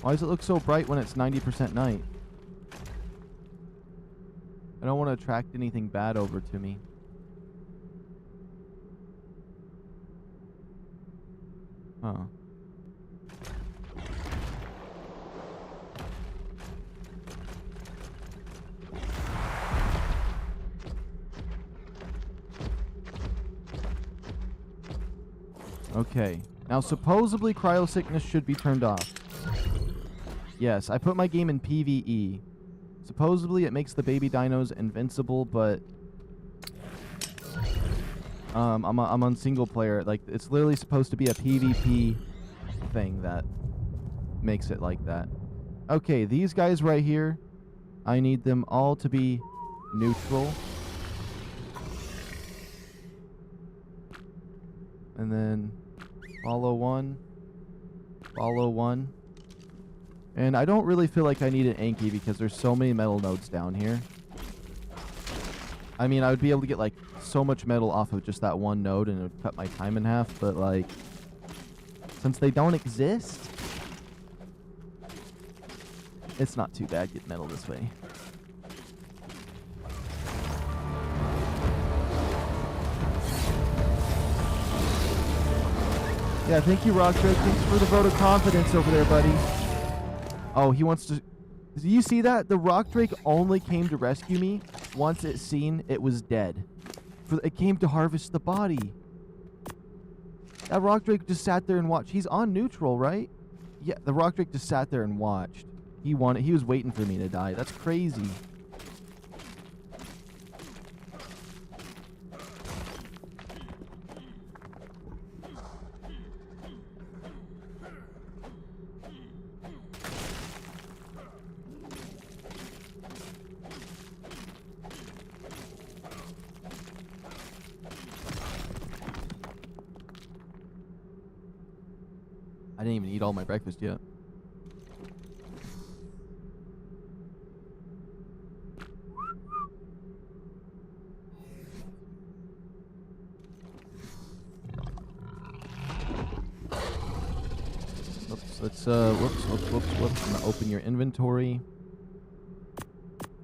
Speaker 1: Why does it look so bright when it's 90% night? I don't want to attract anything bad over to me. Huh. Okay. Now, supposedly, cryosickness should be turned off. Yes, I put my game in PvE. Supposedly, it makes the baby dinos invincible, but I'm on single player. Like, it's literally supposed to be a PvP thing that makes it like that. Okay, these guys right here, I need them all to be neutral. And then follow one. Follow one. And I don't really feel like I need an Anky because there's so many metal nodes down here. I mean, I would be able to get like so much metal off of just that one node and it would cut my time in half, but like, since they don't exist, it's not too bad getting metal this way. Yeah, thank you, RockDrake. Thanks for the vote of confidence over there, buddy. Oh, he wants to... Do you see that? The RockDrake only came to rescue me once it seen it was dead. It came to harvest the body. That RockDrake just sat there and watched. He's on neutral, right? Yeah, the RockDrake just sat there and watched. He wanted... He was waiting for me to die. That's crazy. I didn't even eat all my breakfast yet. Let's whoops. I'm gonna open your inventory.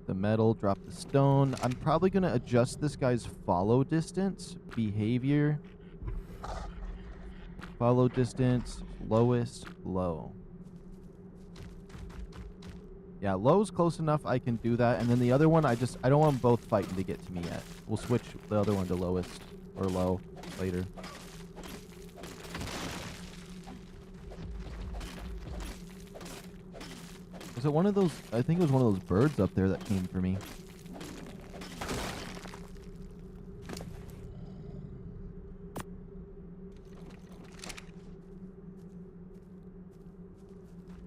Speaker 1: The metal, drop the stone. I'm probably gonna adjust this guy's follow distance, behavior. Follow distance, lowest, low. Yeah, low's close enough, I can do that. And then the other one, I don't want them both fighting to get to me yet. We'll switch the other one to lowest or low later. Was it one of those? I think it was one of those birds up there that came for me.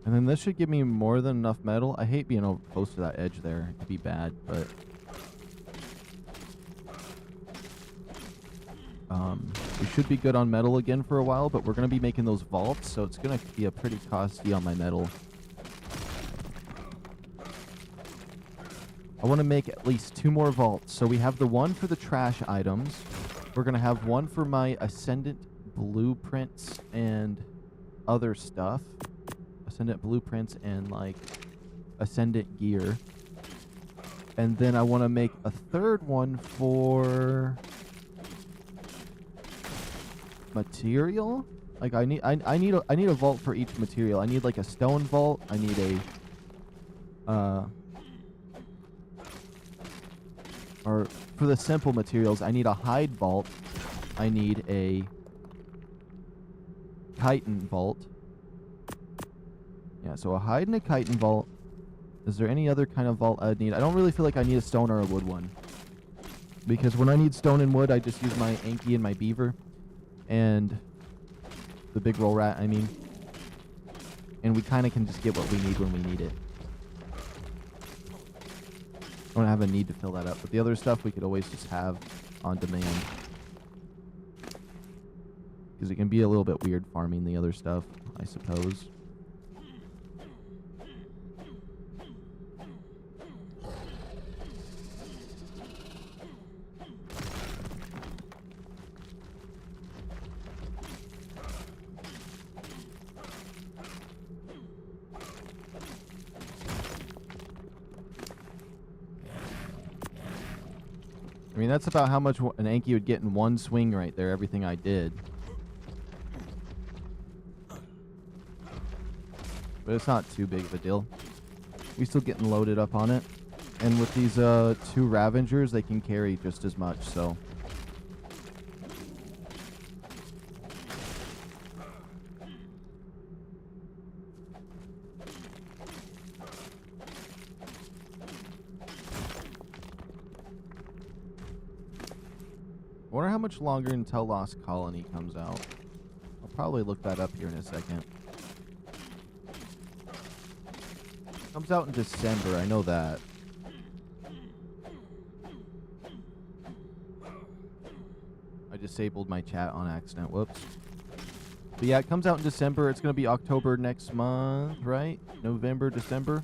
Speaker 1: And then this should give me more than enough metal. I hate being close to that edge there. It could be bad, but... we should be good on metal again for a while, but we're going to be making those vaults, so it's going to be a pretty costly on my metal. I want to make at least 2 more vaults. So we have the one for the trash items. We're going to have one for my Ascendant blueprints and other stuff. Ascendant blueprints and like Ascendant gear. And then I want to make a third one for material. Like I need a vault for each material. I need like a stone vault. I need a or for the simple materials, I need a hide vault. I need a chitin vault. Yeah, so a hide and a chitin vault. Is there any other kind of vault I'd need? I don't really feel like I need a stone or a wood one. Because when I need stone and wood, I just use my Anky and my beaver. And the big roll rat, I mean. And we kind of can just get what we need when we need it. I don't have a need to fill that up. But the other stuff we could always just have on demand. Because it can be a little bit weird farming the other stuff, I suppose. I mean, that's about how much an Anky would get in one swing right there, everything I did. But it's not too big of a deal. We still getting loaded up on it. And with these 2 Ravengers, they can carry just as much, so... I wonder how much longer until Lost Colony comes out. I'll probably look that up here in a second. Comes out in December, I know that. I disabled my chat on accident, whoops. But yeah, it comes out in December. It's going to be October next month, right? November, December.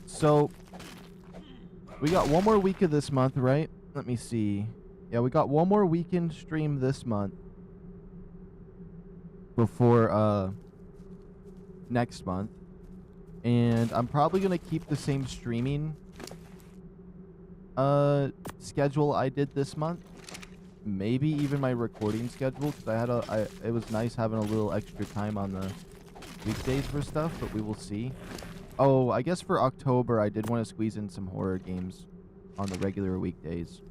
Speaker 1: So, we got one more week of this month, right? Let me see. Yeah, we got one more weekend stream this month. Before, next month. And I'm probably going to keep the same streaming schedule I did this month. Maybe even my recording schedule, because it was nice having a little extra time on the weekdays for stuff, but we will see. Oh, I guess for October I did want to squeeze in some horror games on the regular weekdays.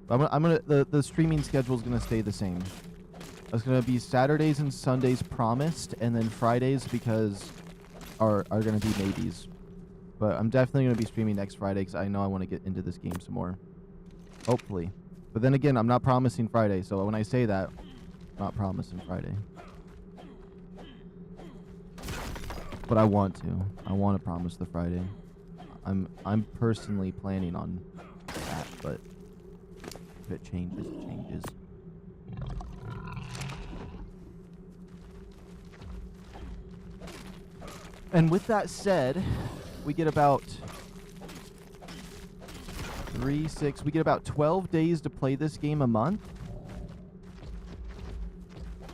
Speaker 1: But the streaming schedule is gonna stay the same. It's gonna be Saturdays and Sundays promised, and then Fridays because are gonna be maybes. But I'm definitely gonna be streaming next Friday because I know I want to get into this game some more. Hopefully. But then again, I'm not promising Friday, so when I say that, I'm not promising Friday. But I want to. I want to promise the Friday. I'm personally planning on that, but if it changes, it changes. And with that said, we get about 3, 6. We get about 12 days to play this game a month.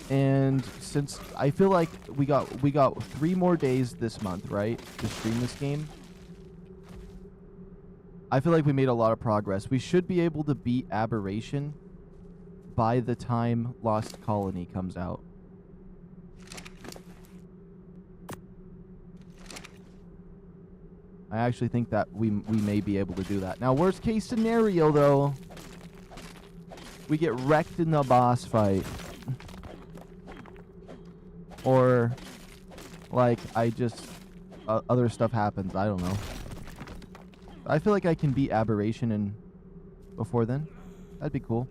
Speaker 1: And since I feel like we got 3 more days this month, right, to stream this game. I feel like we made a lot of progress. We should be able to beat Aberration by the time Lost Colony comes out. I actually think that we may be able to do that. Now, worst case scenario, though, we get wrecked in the boss fight. Or, like, other stuff happens. I don't know. I feel like I can beat Aberration before then. That'd be cool.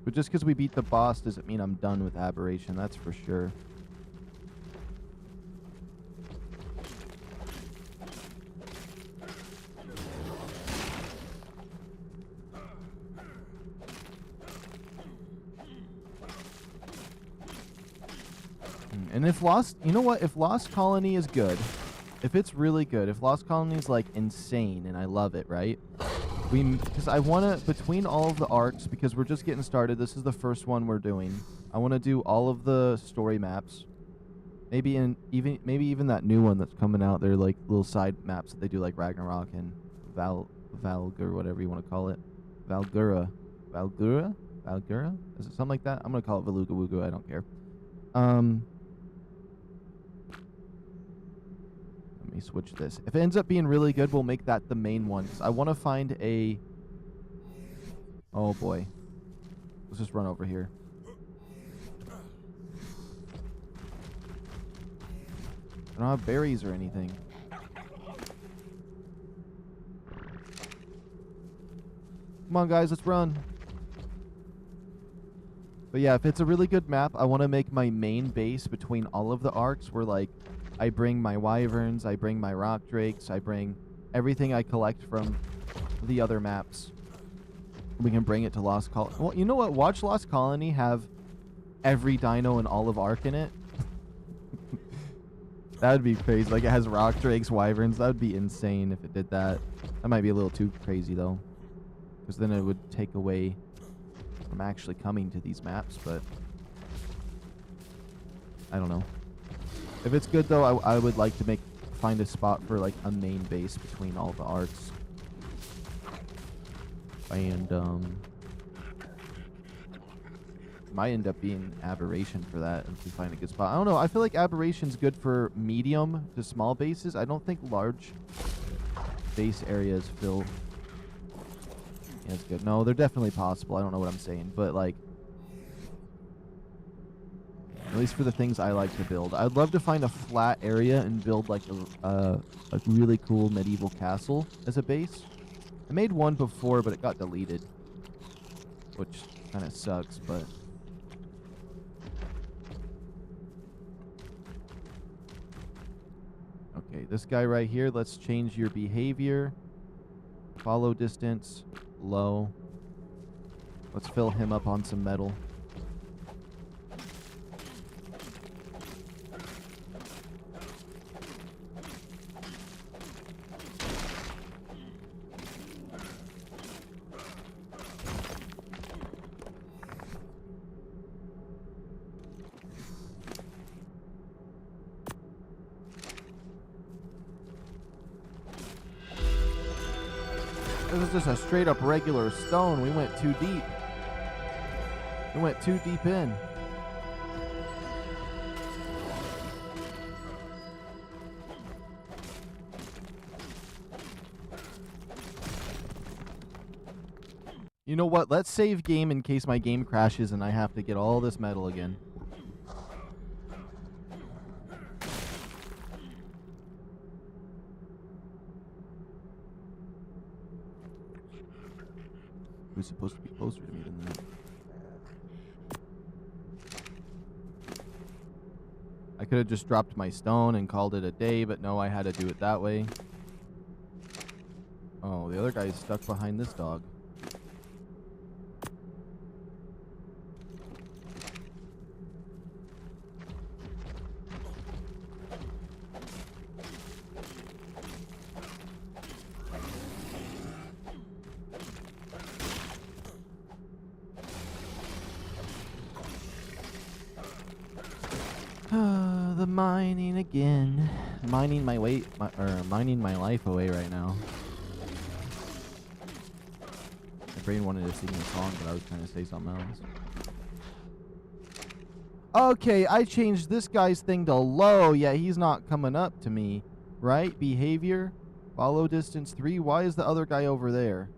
Speaker 1: But just because we beat the boss doesn't mean I'm done with Aberration, that's for sure. And if Lost, you know what? If Lost Colony is good, if it's really good, if Lost Colony is like insane and I love it, right? Because I want to, between all of the arcs, because we're just getting started, this is the first one we're doing. I want to do all of the story maps. Maybe even that new one that's coming out. They're like little side maps that they do, like Ragnarok and Valgur, whatever you want to call it. Valgura? Is it something like that? I'm gonna call it Valuga Wuga. I don't care. Let me switch this. If it ends up being really good, we'll make that the main one. I want to find a... Oh, boy. Let's just run over here. I don't have berries or anything. Come on, guys. Let's run. But yeah, if it's a really good map, I want to make my main base between all of the arcs where, like, I bring my wyverns, I bring my RockDrakes, I bring everything I collect from the other maps. We can bring it to Lost Colony. Well, you know what? Watch Lost Colony have every dino in all of ARK in it. That would be crazy. Like, it has RockDrakes, wyverns. That would be insane if it did that. That might be a little too crazy, though. Because then it would take away from actually coming to these maps, but I don't know. If it's good, though, I would like to find a spot for, like, a main base between all the arcs. And, might end up being Aberration for that if we find a good spot. I don't know. I feel like Aberration's good for medium to small bases. I don't think large base areas fill... Yeah, it's good. No, they're definitely possible. I don't know what I'm saying, but, like... At least for the things I like to build. I'd love to find a flat area and build like a really cool medieval castle as a base. I made one before, but it got deleted. Which kind of sucks, but... Okay, this guy right here, let's change your behavior. Follow distance, low. Let's fill him up on some metal. This is just a straight up regular stone. We went too deep. We went too deep in. You know what? Let's save game in case my game crashes and I have to get all this metal again. Who's supposed to be closer to me than that? I could have just dropped my stone and called it a day, but no, I had to do it that way. Oh, the other guy is stuck behind this dog. The mining again. Mining my mining my life away right now. My brain wanted to sing a song, but I was trying to say something else. Okay, I changed this guy's thing to low. Yeah, he's not coming up to me. Right? Behavior. Follow distance 3. Why is the other guy over there?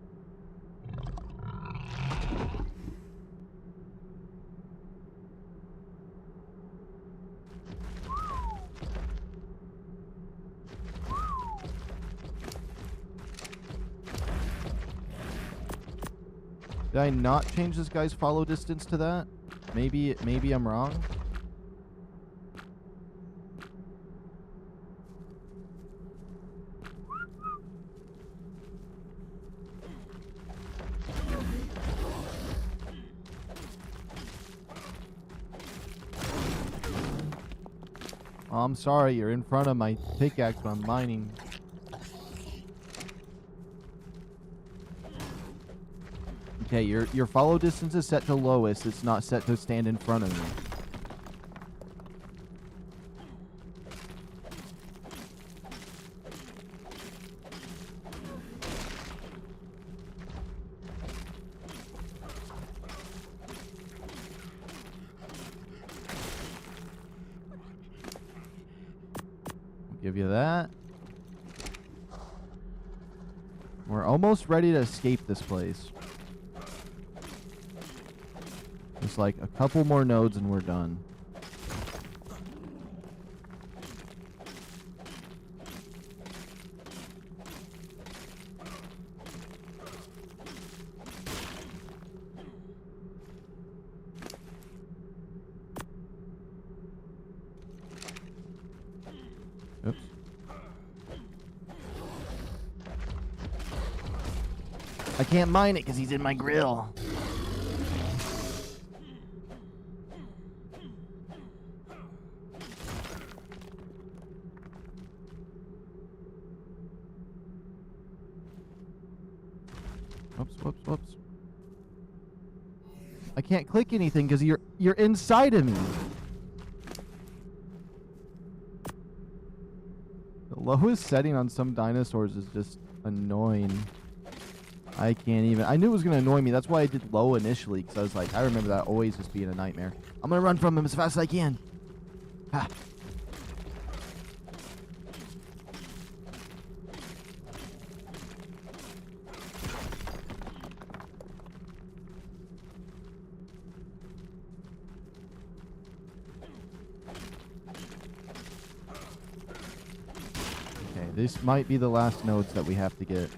Speaker 1: Did I not change this guy's follow distance to that? Maybe I'm wrong. Oh, I'm sorry, you're in front of my pickaxe when I'm mining. Okay, your follow distance is set to lowest. It's not set to stand in front of me. I'll give you that. We're almost ready to escape this place. Just like a couple more nodes and we're done. Oops. I can't mine it because he's in my grill. Whoops. I can't click anything because you're inside of me. The lowest setting on some dinosaurs is just annoying. I can't even. I knew it was going to annoy me. That's why I did low initially, because I was like, I remember that always just being a nightmare. I'm going to run from him as fast as I can. Ha. This might be the last nodes that we have to get.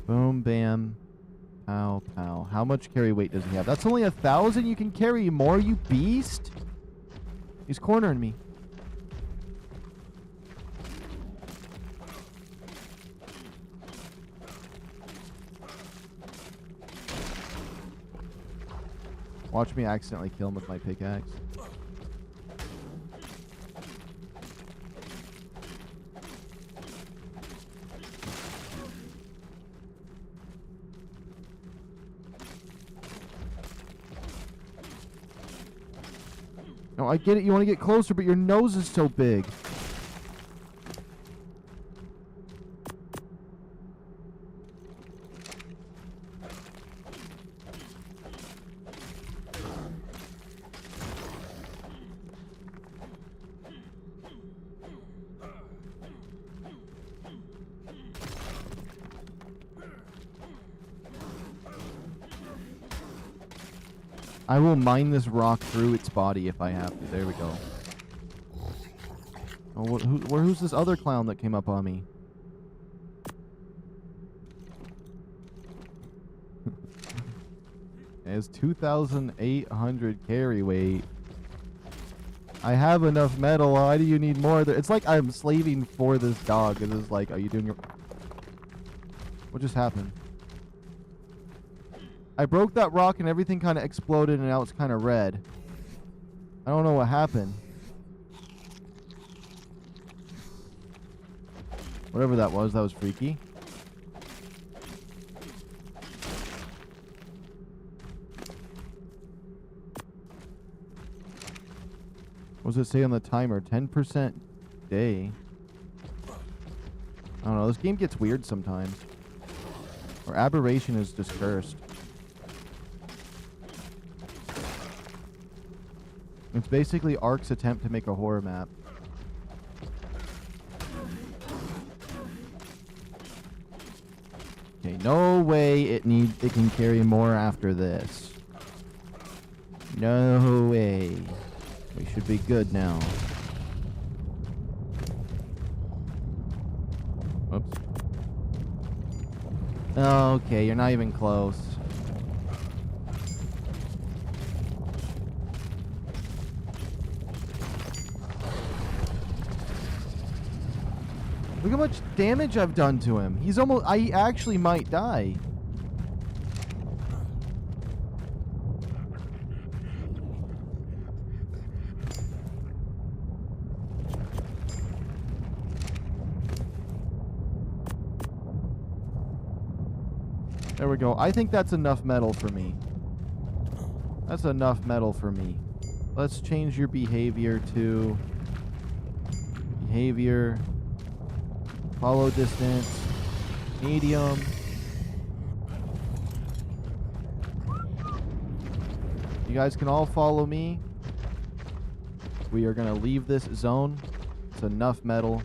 Speaker 1: Boom, bam. Pow, pow. How much carry weight does he have? That's only 1,000? You can carry more, you beast? He's cornering me. Watch me accidentally kill him with my pickaxe. No, I get it. You want to get closer, but your nose is so big. I will mine this rock through its body if I have to. There we go. Oh, who's this other clown that came up on me? It has 2,800 carry weight. I have enough metal. Why do you need more? It's like I'm slaving for this dog. It is like, are you doing your... What just happened? I broke that rock and everything kind of exploded and now it's kind of red. I don't know what happened. Whatever that was freaky. What does it say on the timer? 10% day. I don't know. This game gets weird sometimes. Or Aberration is just cursed. It's basically ARK's attempt to make a horror map. Okay, no way it can carry more after this. No way. We should be good now. Whoops. Okay, you're not even close. Look how much damage I've done to him. He's almost... I actually might die. There we go. I think that's enough metal for me. That's enough metal for me. Let's change your behavior to... Behavior... Follow distance, medium. You guys can all follow me. We are going to leave this zone. It's enough metal.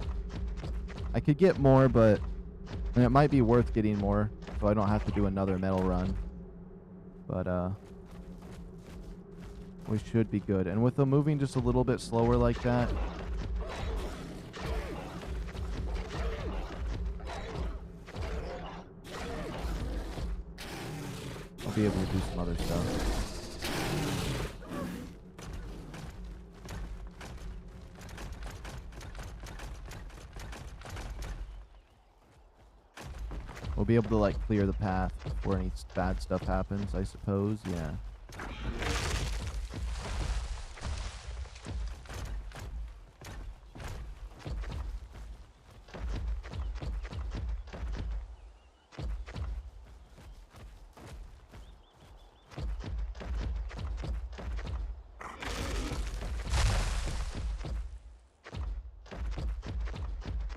Speaker 1: I could get more, but and it might be worth getting more, so I don't have to do another metal run. But, we should be good. And with them moving just a little bit slower like that, be able to do some other stuff. We'll be able to like clear the path before any bad stuff happens, I suppose. Yeah.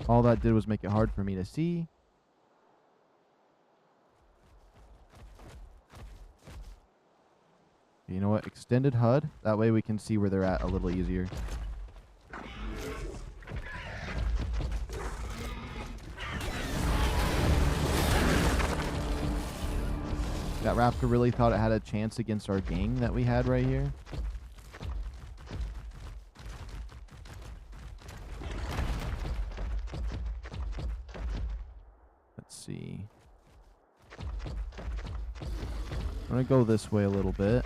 Speaker 1: All that did was make it hard for me to see. You know what? Extended HUD. That way we can see where they're at a little easier. That raptor really thought it had a chance against our gang that we had right here. I'm gonna go this way a little bit.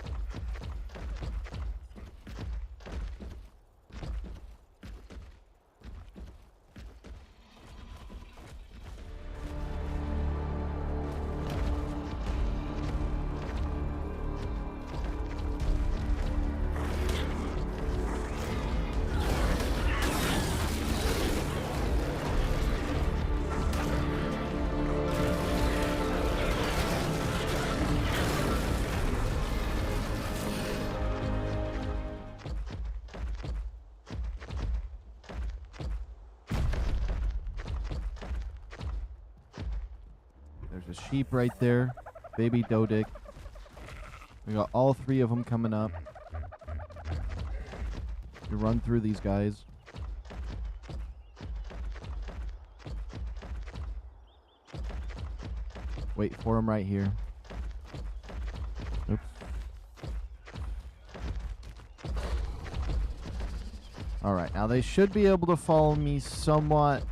Speaker 1: There's a sheep right there. Baby Dodick. We got all 3 of them coming up. You run through these guys. Wait for them right here. Oops. Alright, now they should be able to follow me somewhat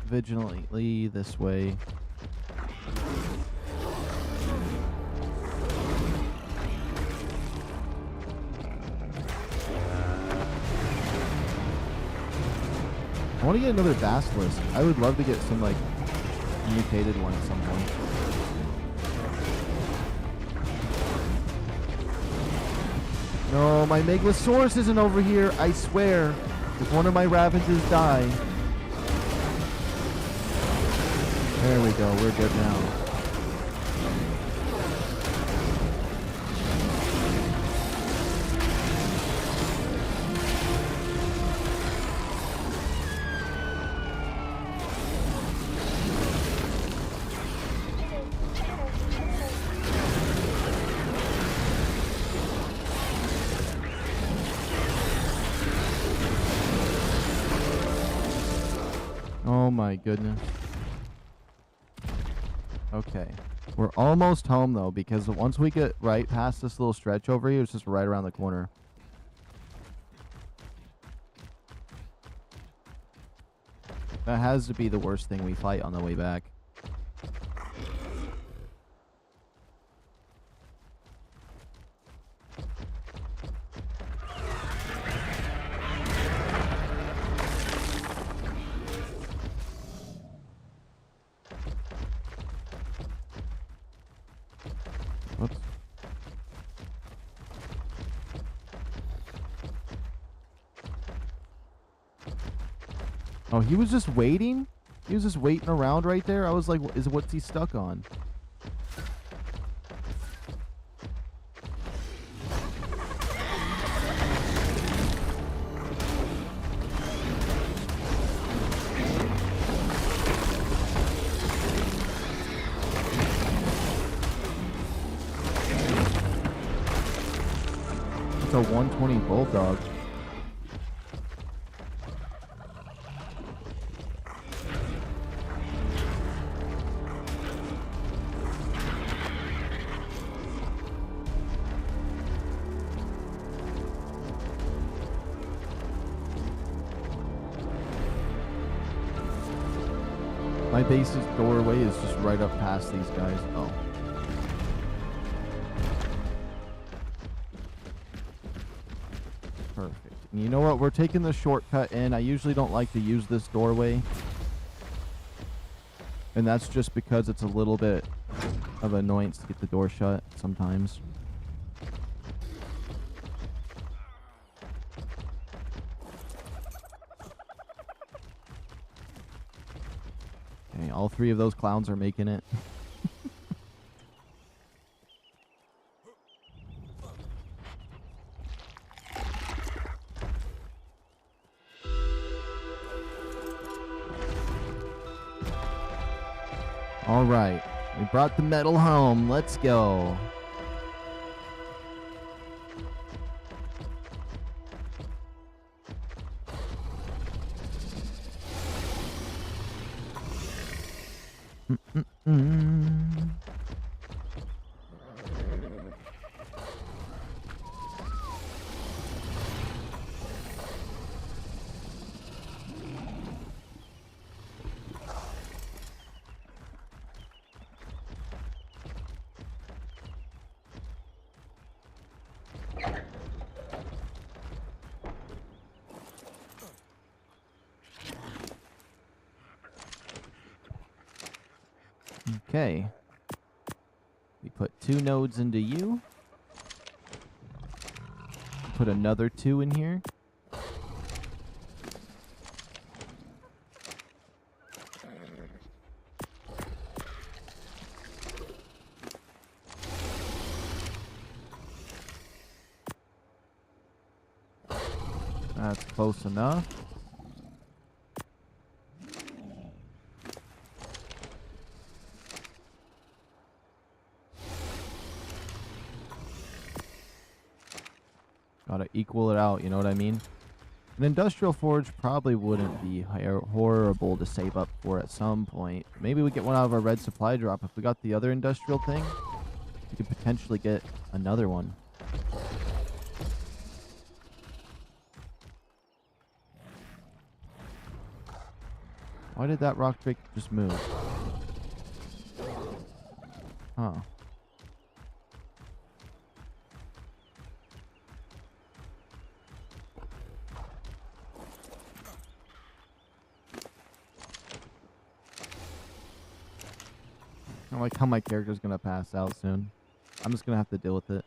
Speaker 1: vigilantly this way. I want to get another basilisk. I would love to get some, like, mutated one at some point. No, my Meglas isn't over here. I swear. If one of my Ravages die. There we go. We're good now. Oh my goodness. Okay. We're almost home though, because once we get right past this little stretch over here, it's just right around the corner. That has to be the worst thing we fight on the way back. Whoops. Oh, he was just waiting? He was just waiting around right there? I was like, what's he stuck on? It's a 120 bulldog. My base's doorway is just right up past these guys. Oh. Perfect. And you know what? We're taking the shortcut in. I usually don't like to use this doorway. And that's just because it's a little bit of annoyance to get the door shut sometimes. Okay, all 3 of those clowns are making it. All right, we brought the metal home. Let's go. Okay. We put 2 nodes into you. Put another 2 in here. That's close enough. Gotta equal it out, you know what I mean? An industrial forge probably wouldn't be horrible to save up for at some point. Maybe we get one out of our red supply drop. If we got the other industrial thing, we could potentially get another one. Why did that RockDrake just move? Huh. I like how my character's gonna pass out soon. I'm just gonna have to deal with it.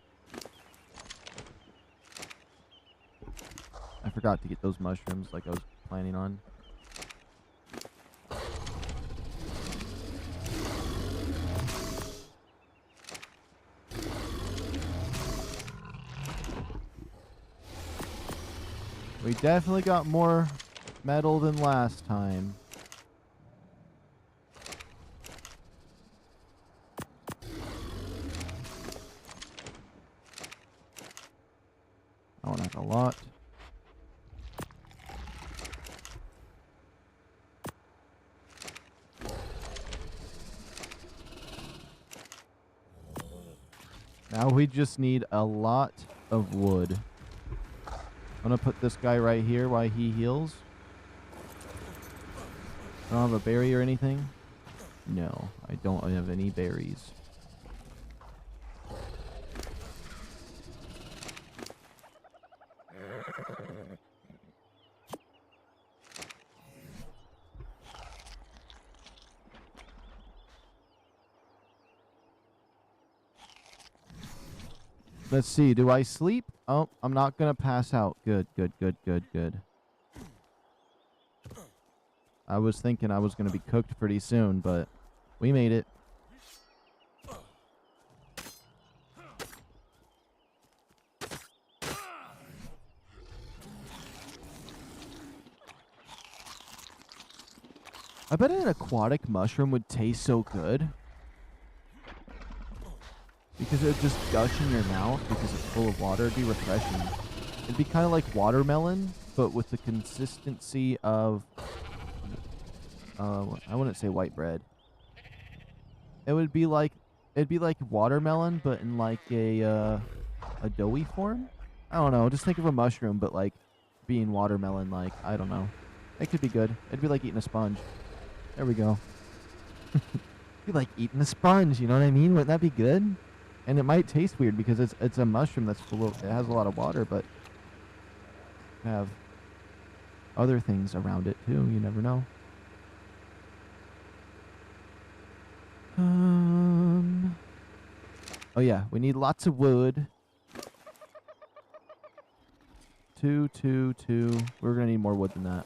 Speaker 1: I forgot to get those mushrooms like I was planning on. We definitely got more metal than last time. I don't have a lot. Now we just need a lot of wood. I'm gonna put this guy right here while he heals. I don't have a berry or anything. No, I don't have any berries. Let's see. Do I sleep? Oh, I'm not going to pass out. Good, good, good, good, good. I was thinking I was going to be cooked pretty soon, but we made it. I bet an aquatic mushroom would taste so good. Because it would just gush in your mouth because it's full of water. It'd be refreshing. It'd be kind of like watermelon, but with the consistency of... I wouldn't say white bread. It would be like... It'd be like watermelon, but in like a doughy form? I don't know. Just think of a mushroom, but like being watermelon-like. I don't know. It could be good. It'd be like eating a sponge. There we go. It'd be like eating a sponge, you know what I mean? Wouldn't that be good? And it might taste weird because it's a mushroom that's full of, it has a lot of water, but have other things around it too. You never know. Oh yeah, we need lots of wood. 2, 2, 2. We're gonna need more wood than that.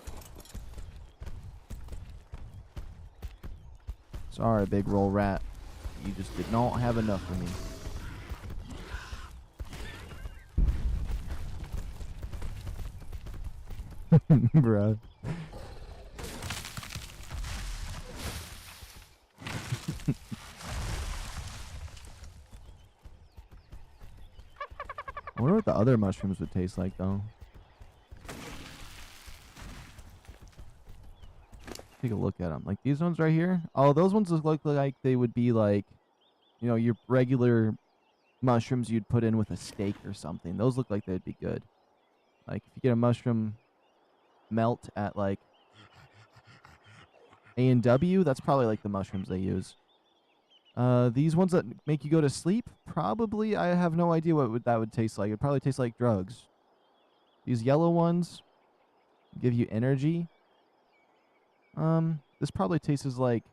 Speaker 1: Sorry, big roll rat. You just did not have enough for me. Bruh. I wonder what the other mushrooms would taste like, though. Take a look at them. Like these ones right here. Oh, those ones look like they would be like, you know, your regular mushrooms you'd put in with a steak or something. Those look like they'd be good. Like if you get a mushroom melt at like A&W, that's probably like the mushrooms they use. These ones that make you go to sleep, probably I have no idea what that would taste like. It'd probably taste like drugs. These yellow ones give you energy. This probably tastes like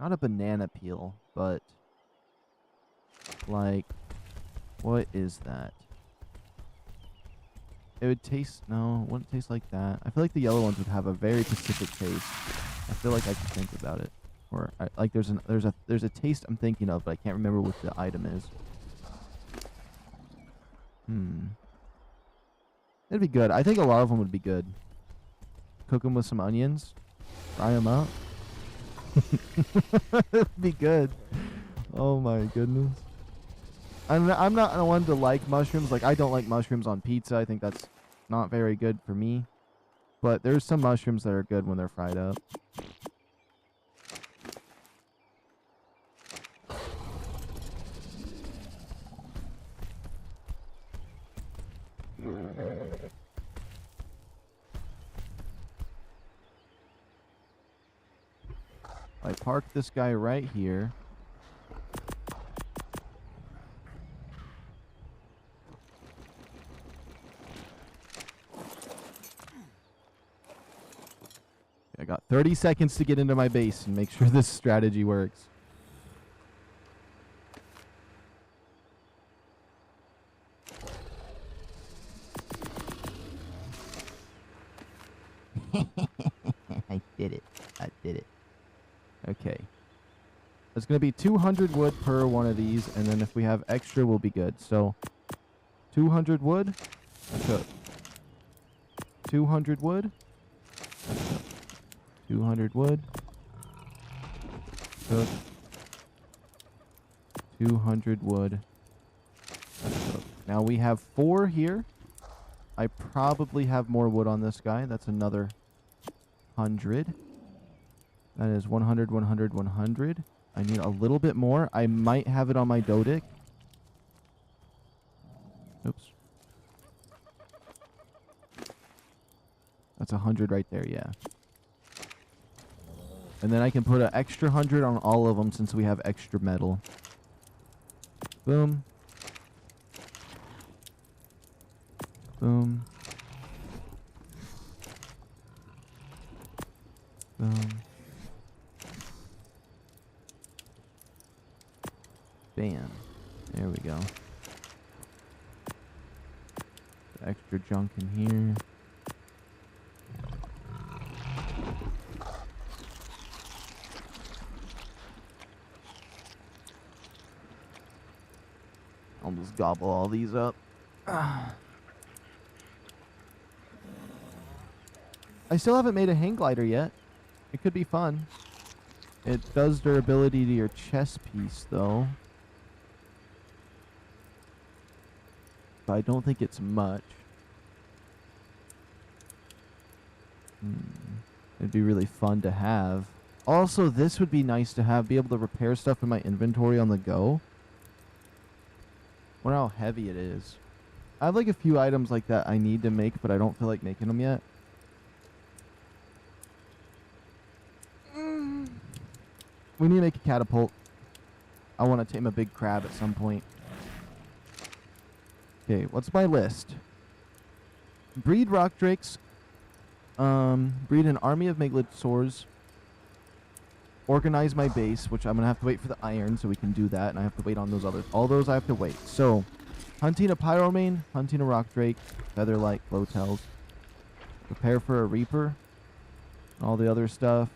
Speaker 1: Not a banana peel, but like, what is that? It would taste, no, it wouldn't taste like that. I feel like the yellow ones would have a very specific taste. I feel like I could think about it. Or like there's a taste I'm thinking of, but I can't remember what the item is. It'd be good. I think a lot of them would be good. Cook them with some onions, fry them up. It'd be good. Oh my goodness. I'm not the one to like mushrooms. Like, I don't like mushrooms on pizza. I think that's not very good for me. But there's some mushrooms that are good when they're fried up. I park this guy right here. I got 30 seconds to get into my base and make sure this strategy works. I did it. I did it. Okay. There's going to be 200 wood per one of these, and then if we have extra, we'll be good. So, 200 wood. Cook. 200 wood. 200 wood. Cook. 200 wood. Cook. Now we have 4 here. I probably have more wood on this guy. That's another 100. That is 100, 100, 100. I need a little bit more. I might have it on my Dodic. Oops. That's 100 right there, yeah. And then I can put an extra 100 on all of them since we have extra metal. Boom. Boom. Boom. Bam. There we go. Extra junk in here. I'll just gobble all these up. I still haven't made a hang glider yet. It could be fun. It does durability to your chest piece, though. But I don't think it's much. It'd be really fun to have. Also, this would be nice to have, be able to repair stuff in my inventory on the go. I wonder how heavy it is. I have like a few items like that I need to make, but I don't feel like making them yet. We need to make a catapult. I want to tame a big crab at some point. Okay, what's my list? Breed RockDrakes. Breed an army of Meglas. Organize my base, which I'm going to have to wait for the iron so we can do that. And I have to wait on those others. All those I have to wait. So, hunting a Pyromane, hunting a RockDrake, Featherlight, GlowTails. Prepare for a Reaper. All the other stuff.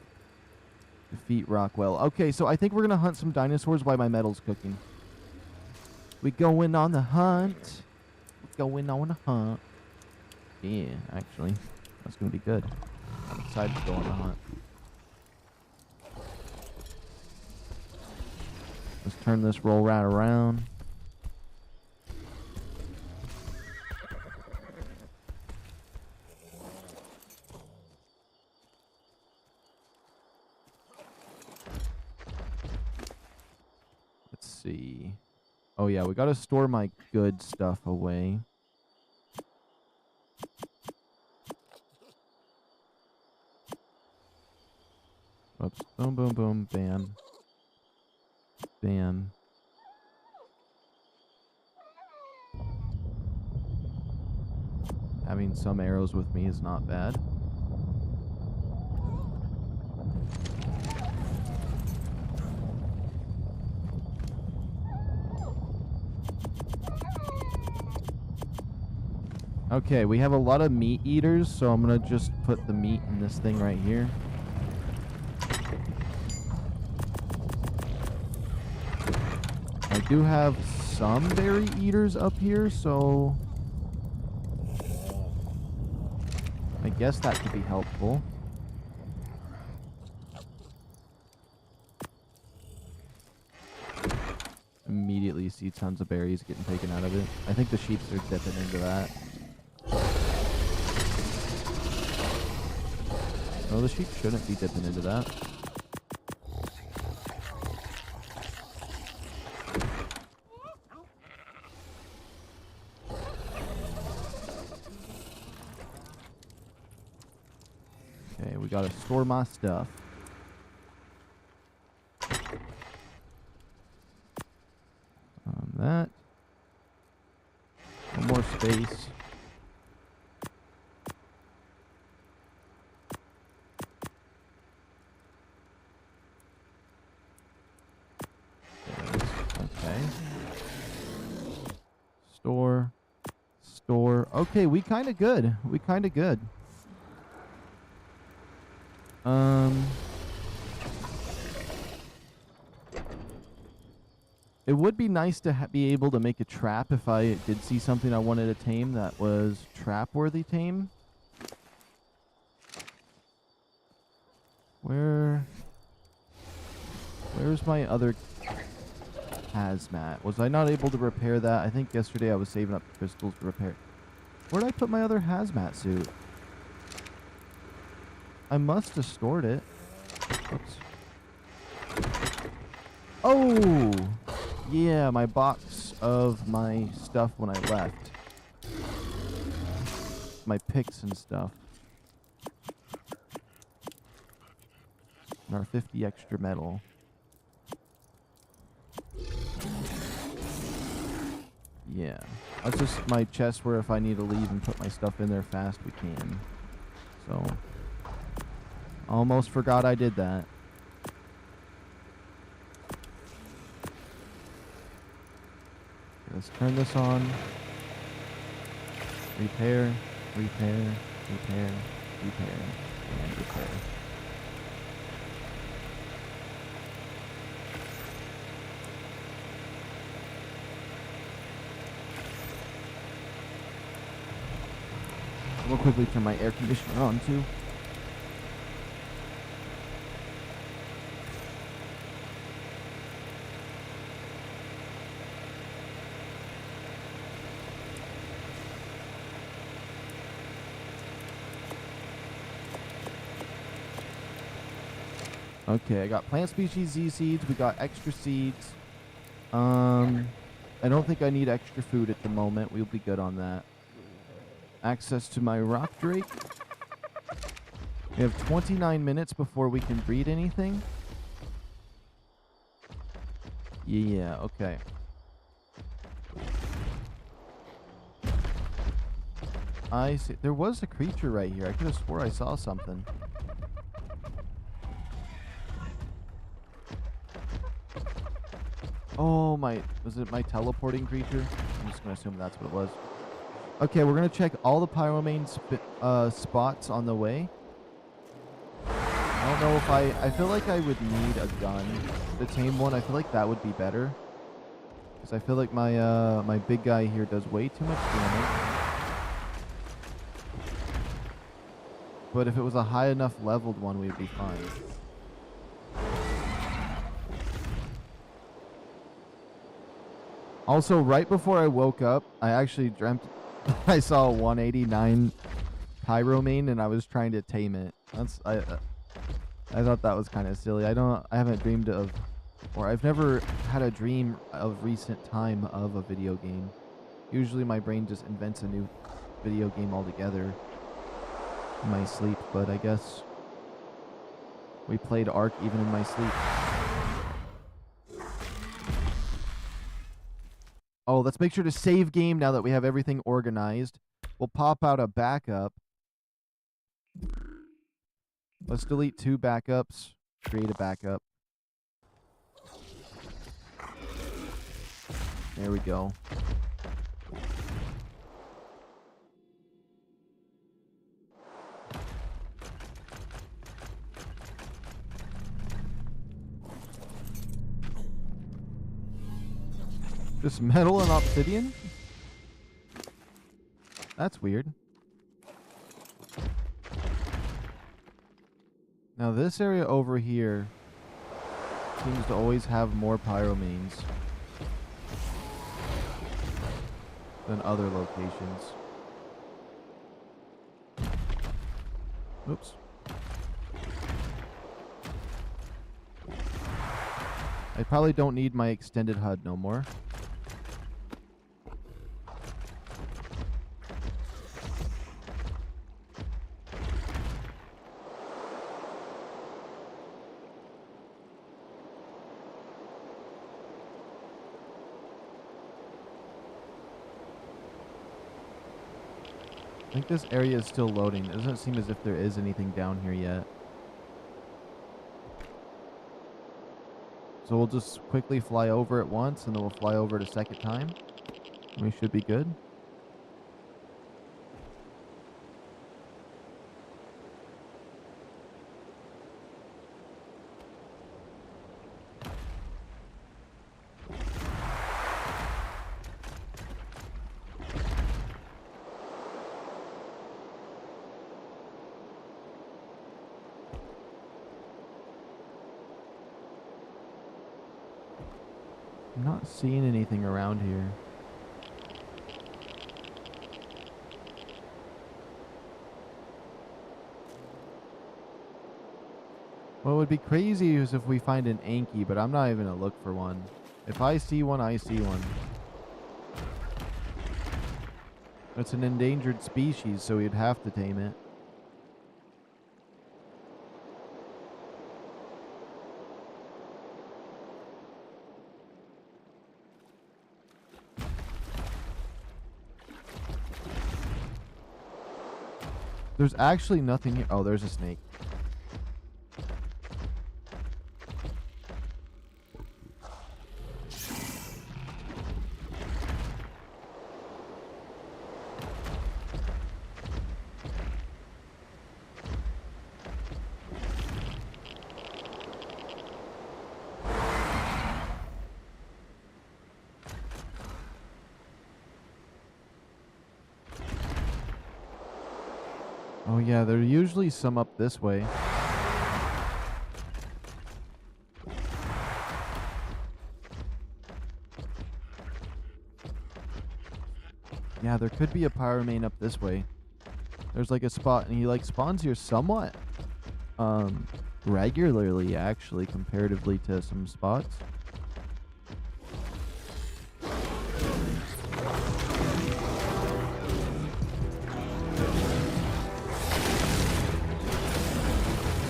Speaker 1: Defeat ROCKWELL. Okay, so I think we're going to hunt some dinosaurs while my metal's cooking. We going on the hunt. We going on the hunt. Yeah, actually. That's going to be good. I'm excited to go on the hunt. Let's turn this roll right around. Let's see. Oh yeah, we gotta store my good stuff away. Oops. Boom, boom, boom, bam. Bam. Having some arrows with me is not bad. Okay, we have a lot of meat eaters, so I'm gonna just put the meat in this thing right here. I do have some berry eaters up here, so I guess that could be helpful. Immediately see tons of berries getting taken out of it. I think the sheeps are dipping into that. No, the sheep shouldn't be dipping into that. Okay, we gotta store my stuff. That. One more space. Okay. Store. Store. Okay, we kind of good. We kind of good. It would be nice to be able to make a trap if I did see something I wanted to tame that was trap-worthy tame. Where's my other hazmat? Was I not able to repair that? I think yesterday I was saving up crystals to repair. Where'd I put my other hazmat suit? I must have stored it. Oops. Oh! Yeah, my box of my stuff when I left. My picks and stuff. And our 50 extra metal. Yeah. That's just my chest where if I need to leave and put my stuff in there fast, we can. So, almost forgot I did that. Let's turn this on. Repair, repair, repair, repair, and repair. I'm gonna quickly turn my air conditioner on too. Okay, I got plant species Z seeds. We got extra seeds. I don't think I need extra food at the moment. We'll be good on that. Access to my RockDrake. We have 29 minutes before we can breed anything. Yeah, okay. I see. There was a creature right here. I could have swore I saw something. Oh, was it my teleporting creature? I'm just going to assume that's what it was. Okay, we're going to check all the Pyromane spots on the way. I don't know if I feel like I would need a gun to tame one. I feel like that would be better. Because I feel like my my big guy here does way too much damage. But if it was a high enough leveled one, we'd be fine. Also, right before I woke up, I actually dreamt I saw a 189 Pyromane and I was trying to tame it. I thought that was kind of silly. I haven't dreamed of, or I've never had a dream of recent time of a video game. Usually my brain just invents a new video game altogether in my sleep, but I guess we played ARK even in my sleep. Oh, let's make sure to save game now that we have everything organized. We'll pop out a backup. Let's delete 2 backups. Create a backup. There we go. Just metal and obsidian? That's weird. Now this area over here seems to always have more pyromanes than other locations. Oops. I probably don't need my extended HUD no more. I think this area is still loading. It doesn't seem as if there is anything down here yet. So we'll just quickly fly over it once, and then we'll fly over it a second time. We should be good. I'm not seeing anything around here. What would be crazy is if we find an ANKY, but I'm not even gonna look for one. If I see one, I see one. It's an endangered species, so we'd have to tame it. There's actually nothing here. Oh, there's a snake. Oh yeah, there are usually some up this way. Yeah, there could be a pyromane up this way. There's like a spot, and he like spawns here somewhat regularly, actually, comparatively to some spots.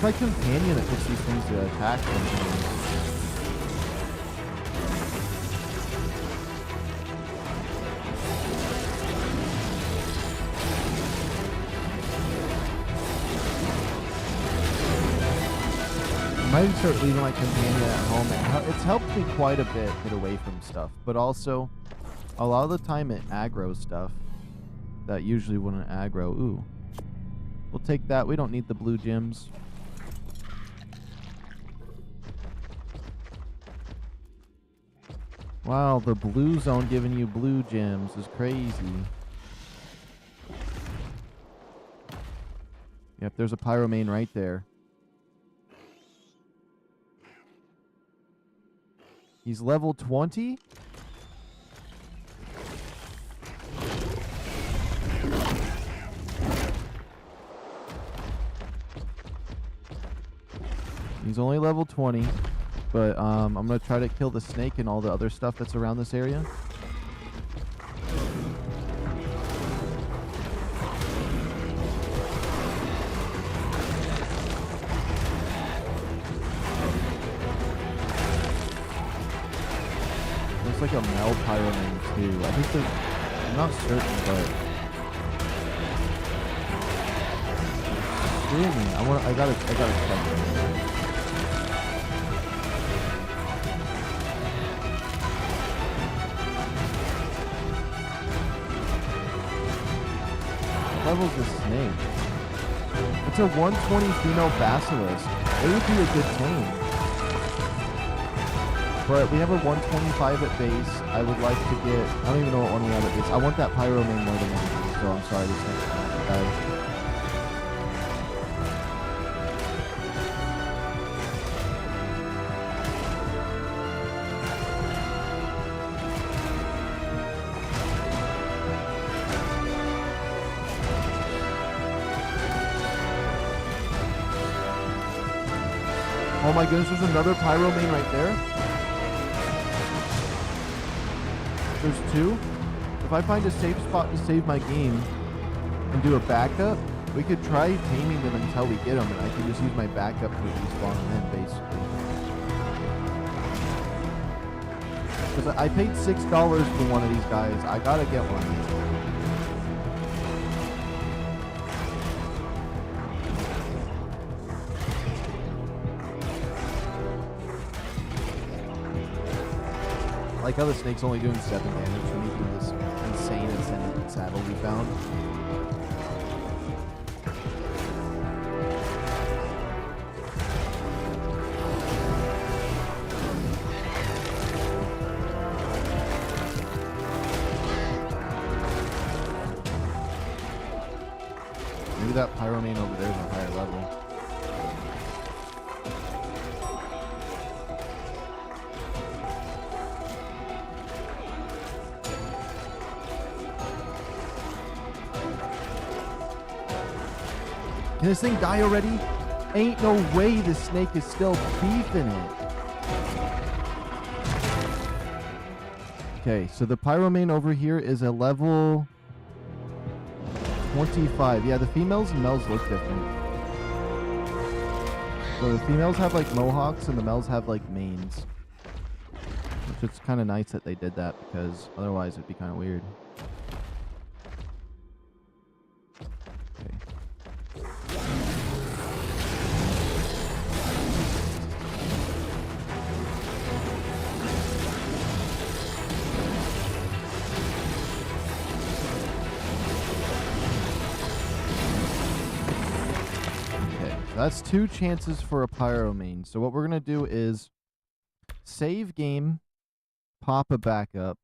Speaker 1: My companion that gets these things to attack sometimes. I might start leaving my companion at home. It's helped me quite a bit get away from stuff, but also a lot of the time it aggroes stuff that usually wouldn't aggro. Ooh, we'll take that. We don't need the blue gems. Wow, the blue zone giving you blue gems is crazy. Yep, there's a pyromane right there. He's level 20? He's only level 20. But I'm going to try to kill the snake and all the other stuff that's around this area. Looks like a Mel Pyromane too. I think there's... I'm not certain, but... Screw me. I gotta check it. Level's the snake. It's a 120 female basilisk. It would be a good tame. But we have a 125 at base. I would like to get... I don't even know what one we have at base. I want that Pyromane more than anything, so I'm sorry this next guy. Oh my goodness, there's another Pyromane right there. There's two. If I find a safe spot to save my game and do a backup, we could try taming them until we get them, and I can just use my backup to respawn them, basically. Because I paid $6 for one of these guys. I gotta get one. I like how the snake's only doing 7 damage when he do this insane ascendant saddle we found. Maybe that Pyromane over there is a higher level. Can this thing die already? Ain't no way this snake is still beefing it. Okay, so the Pyromane over here is a level 25. Yeah, the females and males look different. So the females have like mohawks and the males have like manes. Which it's kind of nice that they did that because otherwise it'd be kind of weird. That's 2 chances for a Pyromane. So what we're going to do is save game, pop a backup.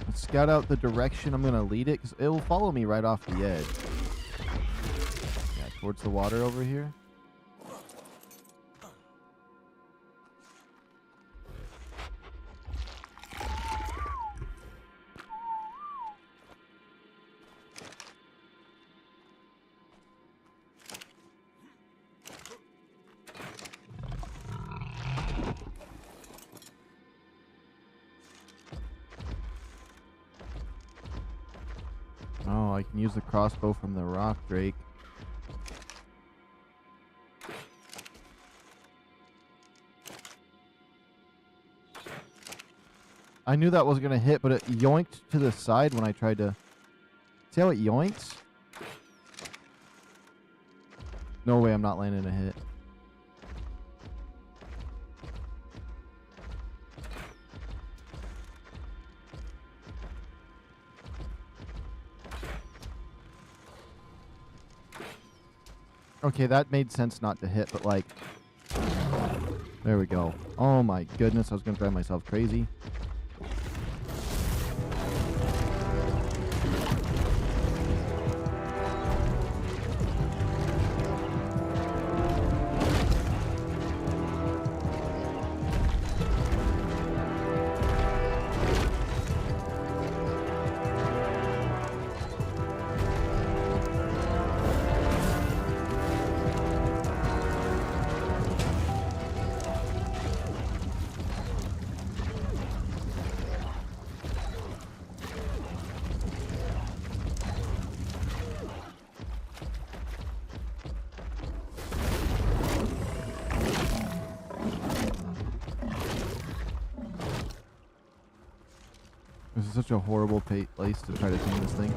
Speaker 1: Let's scout out the direction I'm going to lead it because it will follow me right off the edge. Yeah, towards the water over here. Oh, I can use the crossbow from the RockDrake. I knew that was going to hit, but it yoinked to the side when I tried to... See how it yoinks? No way I'm not landing a hit. Okay, that made sense not to hit, but like... There we go. Oh my goodness, I was going to drive myself crazy. This is such a horrible place to try to tame this thing.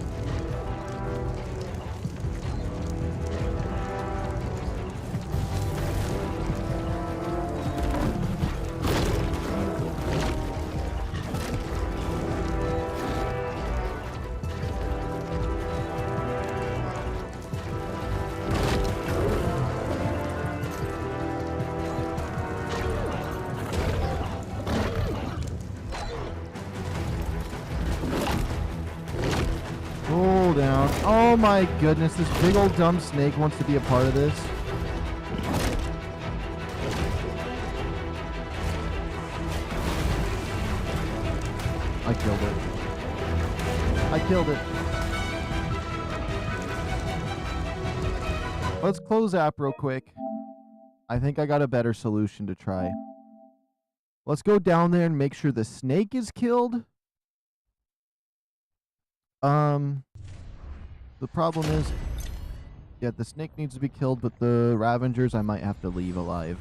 Speaker 1: down. Oh my goodness, this big old dumb snake wants to be a part of this. I killed it. I killed it. Let's close app real quick. I think I got a better solution to try. Let's go down there and make sure the snake is killed. The problem is, yeah, the snake needs to be killed, but the Ravengers I might have to leave alive.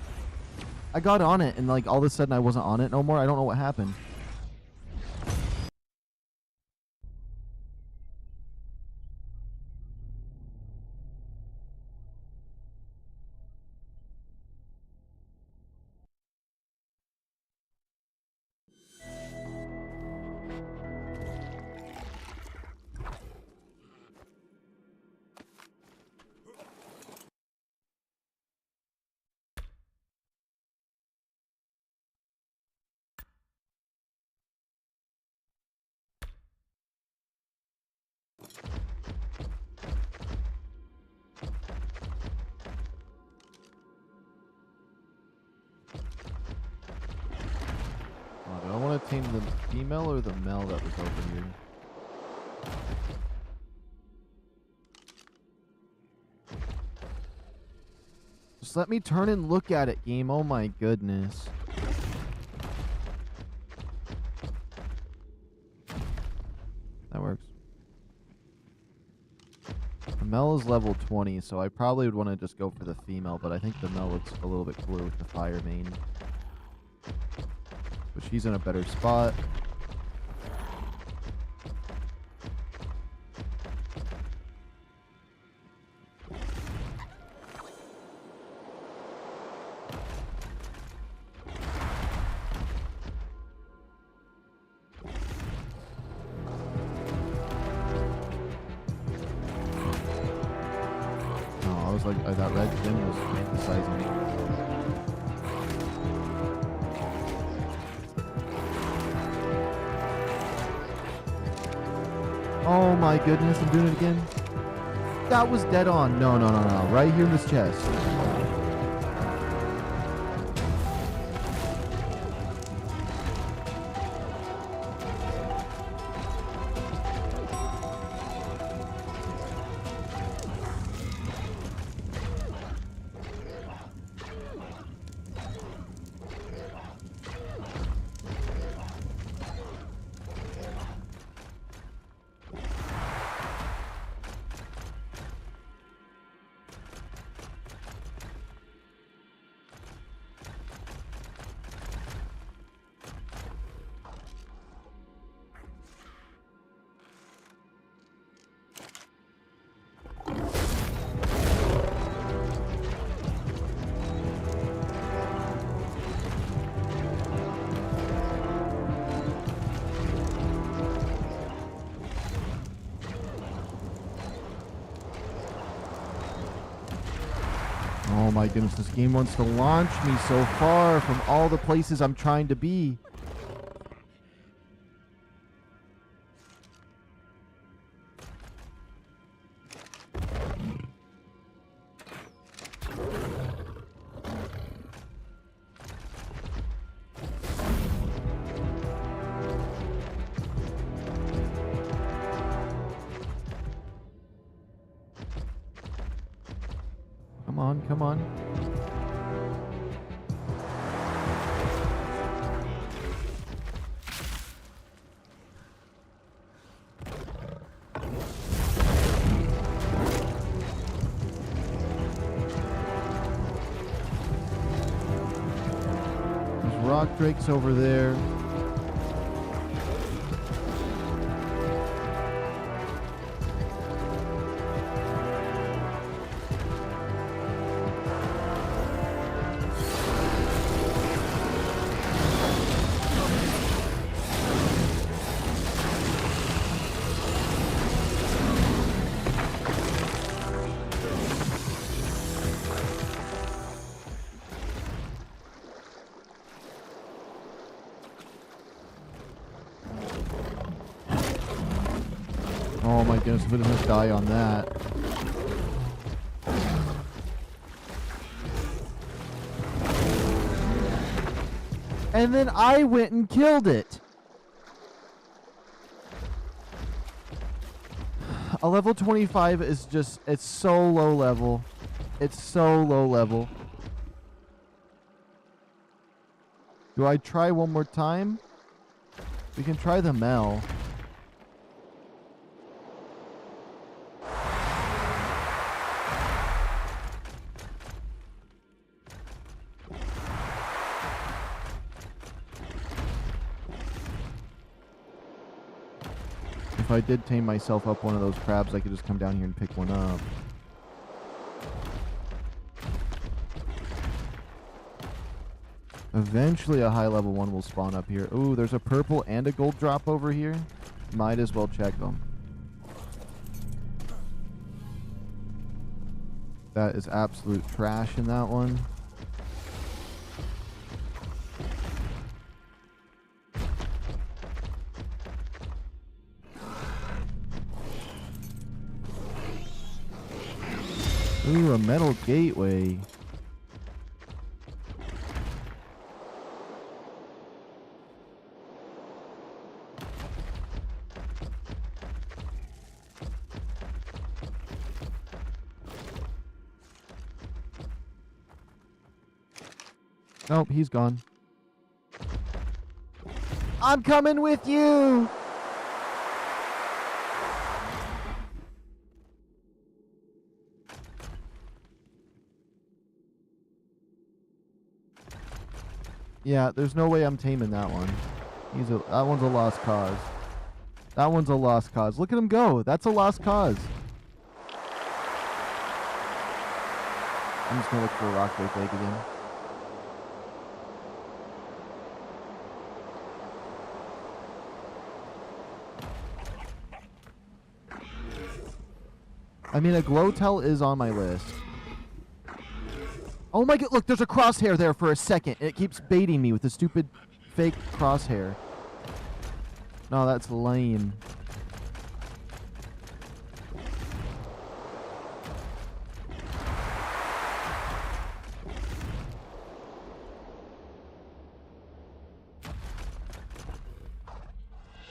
Speaker 1: I got on it, and like all of a sudden I wasn't on it no more. I don't know what happened. Do I want to tame the female or the male that was over here? Just let me turn and look at it, game. Oh my goodness. That works. The male is level 20, so I probably would want to just go for the female, but I think the male looks a little bit cooler with the fire mane. But she's in a better spot. Oh, I was like, I thought Red Jim was emphasizing me. Oh my goodness, I'm doing it again. That was dead on. No, no, no, no. Right here in this chest. Oh my goodness, this game wants to launch me so far from all the places I'm trying to be. Come on, come on. There's RockDrake's over there. my goodness, if it doesn't die on that. And then I went and killed it. A level 25 is just, it's so low level. It's so low level. Do I try one more time? We can try the Mel. If I did tame myself up one of those crabs, I could just come down here and pick one up. Eventually a high level one will spawn up here. Ooh, there's a purple and a gold drop over here. Might as well check them. That is absolute trash in that one. Ooh, a metal gateway. Nope, he's gone. I'm coming with you! Yeah, there's no way I'm taming that one. That one's a lost cause. That one's a lost cause. Look at him go. That's a lost cause. I'm just gonna look for a RockDrake leg again. I mean, a GlowTail is on my list. Oh my god, look, there's a crosshair there for a second. It keeps baiting me with the stupid fake crosshair. No, that's lame.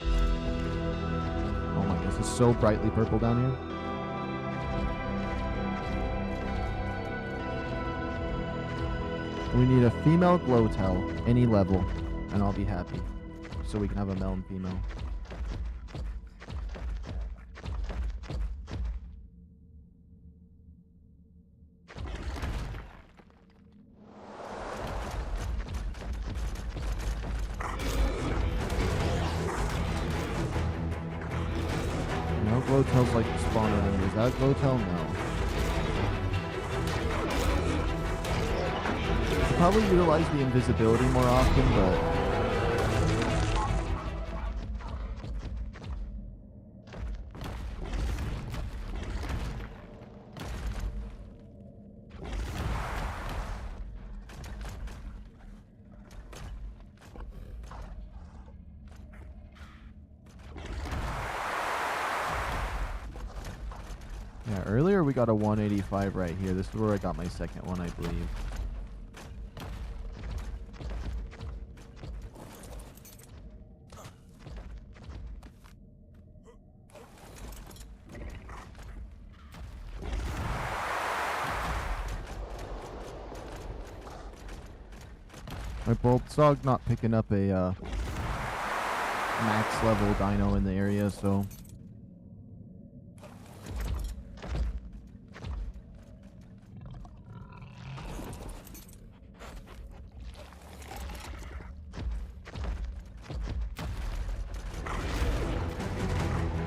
Speaker 1: Oh my goodness, it's so brightly purple down here. We need a female GlowTail, any level, and I'll be happy. So we can have a male and female. No GlowTails like to spawn enemies. Is that GlowTail? No. Probably utilize the invisibility more often, but yeah, earlier we got a 185 right here. This is where I got my second one, I believe. My Bulldog not picking up a max level dino in the area, so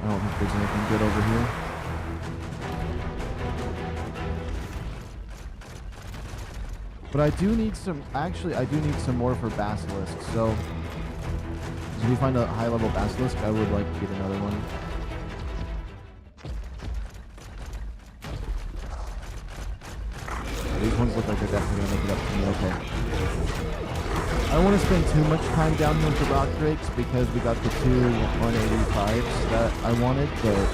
Speaker 1: I don't think there's anything good over here. But I do need some, actually, I do need some more for Basilisk, so if we find a high-level Basilisk, I would like to get another one. These ones look like they're definitely going to make it up to me, okay. I don't want to spend too much time down here with the RockDrakes because we got the two 185s that I wanted, but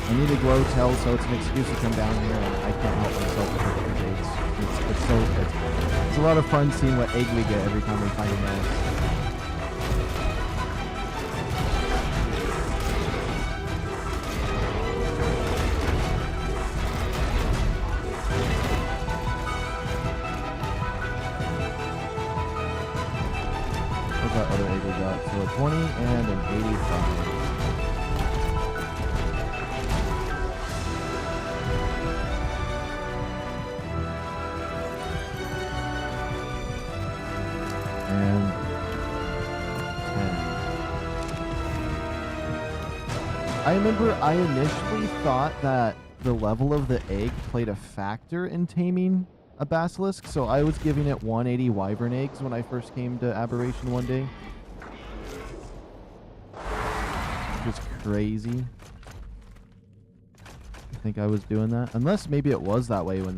Speaker 1: I need a GlowTail, so it's an excuse to come down here, and I can't help myself with the eggs. It's a lot of fun seeing what egg we get every time we find a nest. What's that other egg we got? So a 20 and an 85. And 10. I remember I initially thought that the level of the egg played a factor in taming a basilisk, so I was giving it 180 wyvern eggs when I first came to Aberration one day. Which is crazy. I think I was doing that. Unless maybe it was that way when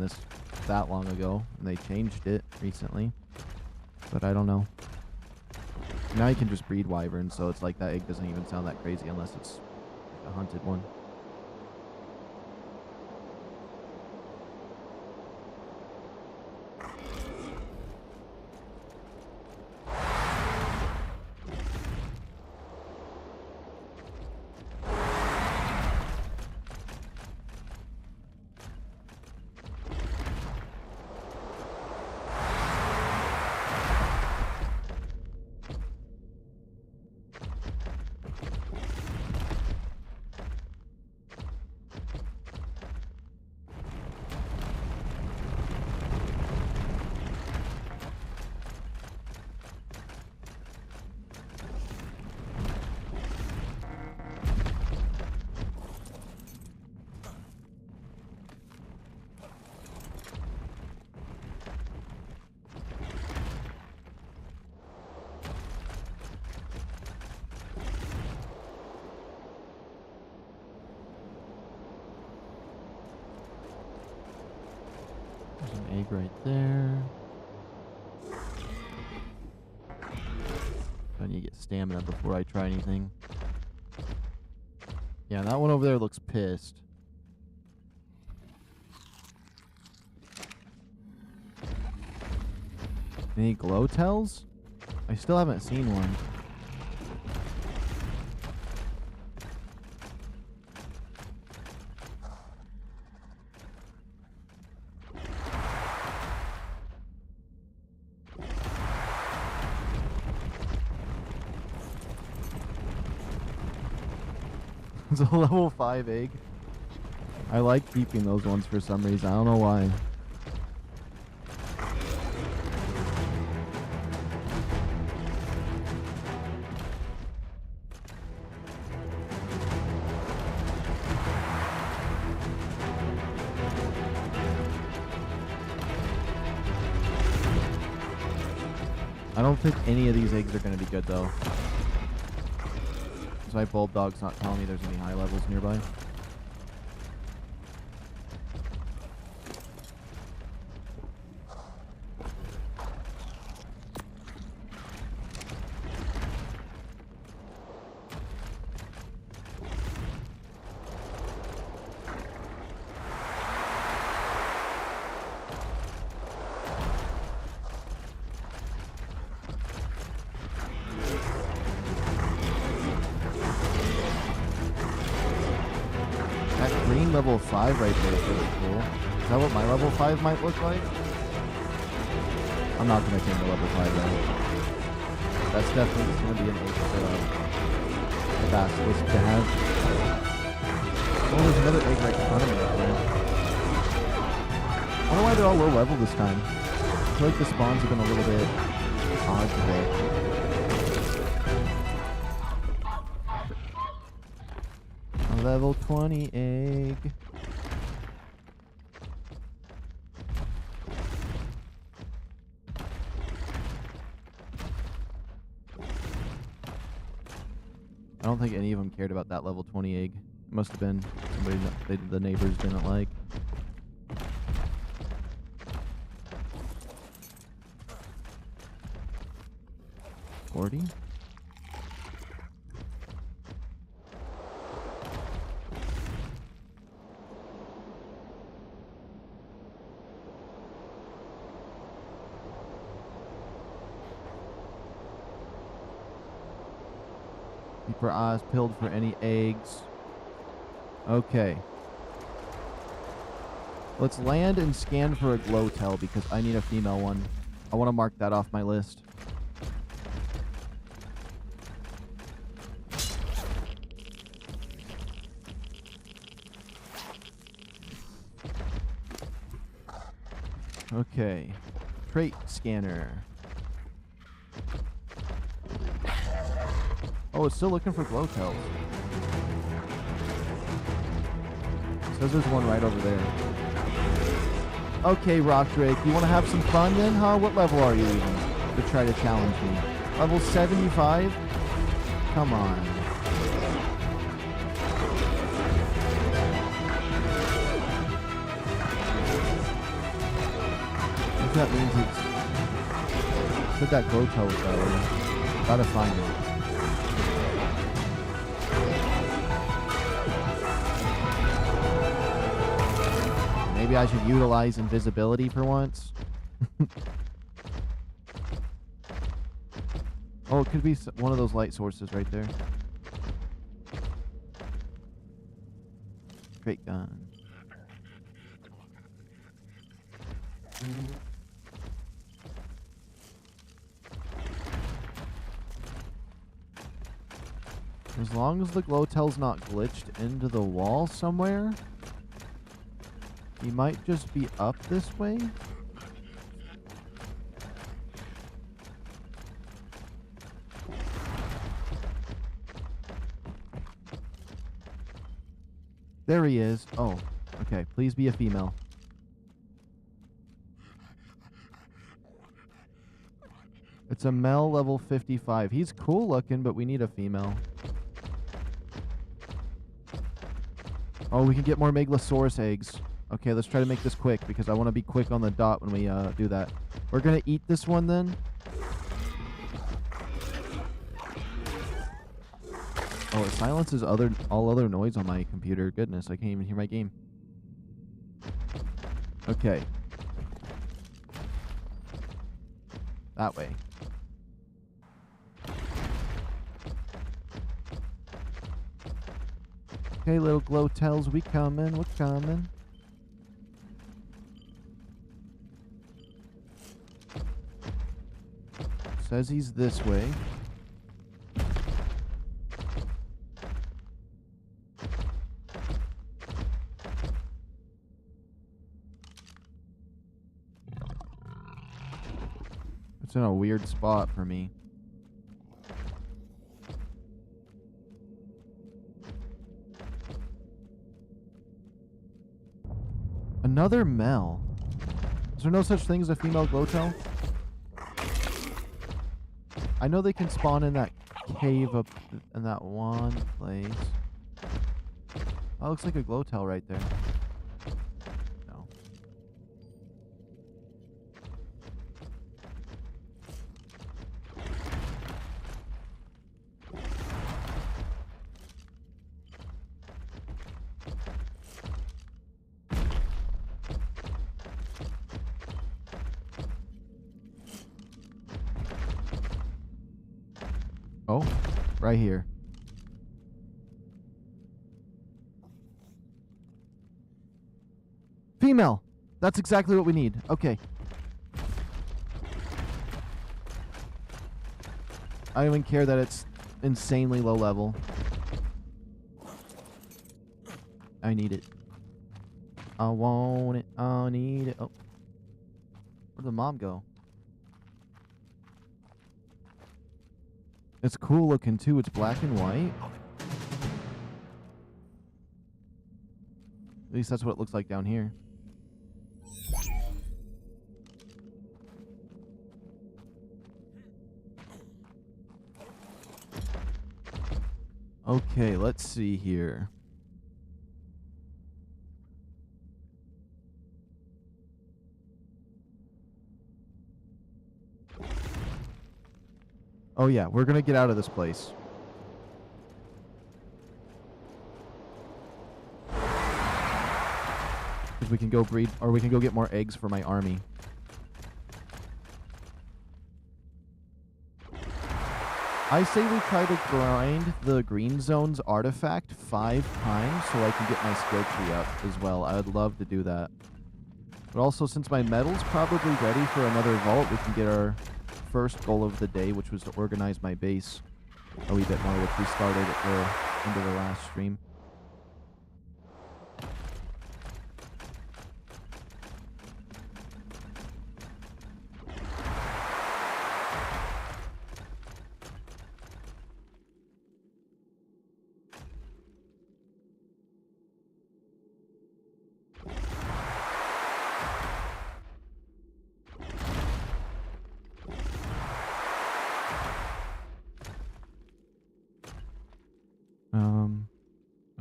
Speaker 1: that long ago, and they changed it recently. But I don't know. Now you can just breed wyverns, so it's like that egg doesn't even sound that crazy unless it's a hunted one. Egg right there. I need to get stamina before I try anything. Yeah, that one over there looks pissed. Any GlowTails? I still haven't seen one. It's a level 5 egg. I like keeping those ones for some reason. I don't know why. I don't think any of these eggs are going to be good though. My bulb dog's not telling me there's any high levels nearby. Level 5 right there is really cool. Is that what my level 5 might look like? I'm not going to take the level 5 though. That's definitely just going to be an egg for the basilisk to have. Oh, there's another egg right in front of me right there. I wonder why they're all low level this time. I feel like the spawns have been a little bit odd today. Level 20 egg. I don't think any of them cared about that level 20 egg. It must have been somebody the neighbors didn't like. $40? for eyes peeled for any eggs. Okay. Let's land and scan for a GlowTail because I need a female one. I want to mark that off my list. Okay. Trait scanner. Oh, it's still looking for GlowTails. Says there's one right over there. Okay, RockDrake, you want to have some fun then, huh? What level are you even to try to challenge me? Level 75? Come on. If that means it's... Said that GlowTail was that way. Gotta find it. Maybe I should utilize invisibility for once. Oh, it could be one of those light sources right there. Great gun. As long as the GlowTail's not glitched into the wall somewhere, he might just be up this way. There he is. Oh, okay. Please be a female. It's a male level 55. He's cool looking, but we need a female. Oh, we can get more Meglasaurus eggs. Okay, let's try to make this quick because I want to be quick on the dot when we do that. We're going to eat this one then. Oh, it silences all other noise on my computer. Goodness, I can't even hear my game. Okay. That way. Okay, little GlowTails, we coming, we're coming. Says he's this way. It's in a weird spot for me. Another Mel. Is there no such thing as a female GlowTail? I know they can spawn in that cave up in that one place. That looks like a GlowTail right there. No. Oh, right here. Female. That's exactly what we need. Okay. I don't even care that it's insanely low level. I need it. I want it. I need it. Oh. Where'd the mom go? It's cool looking too. It's black and white. At least that's what it looks like down here. Okay, let's see here. Oh yeah, we're gonna get out of this place. Because we can go breed, or we can go get more eggs for my army. I say we try to grind the green zone's artifact 5 times so I can get my skill tree up as well. I would love to do that. But also, since my metal's probably ready for another vault, we can get our first goal of the day, which was to organize my base a wee bit more, which we started at the end of the last stream.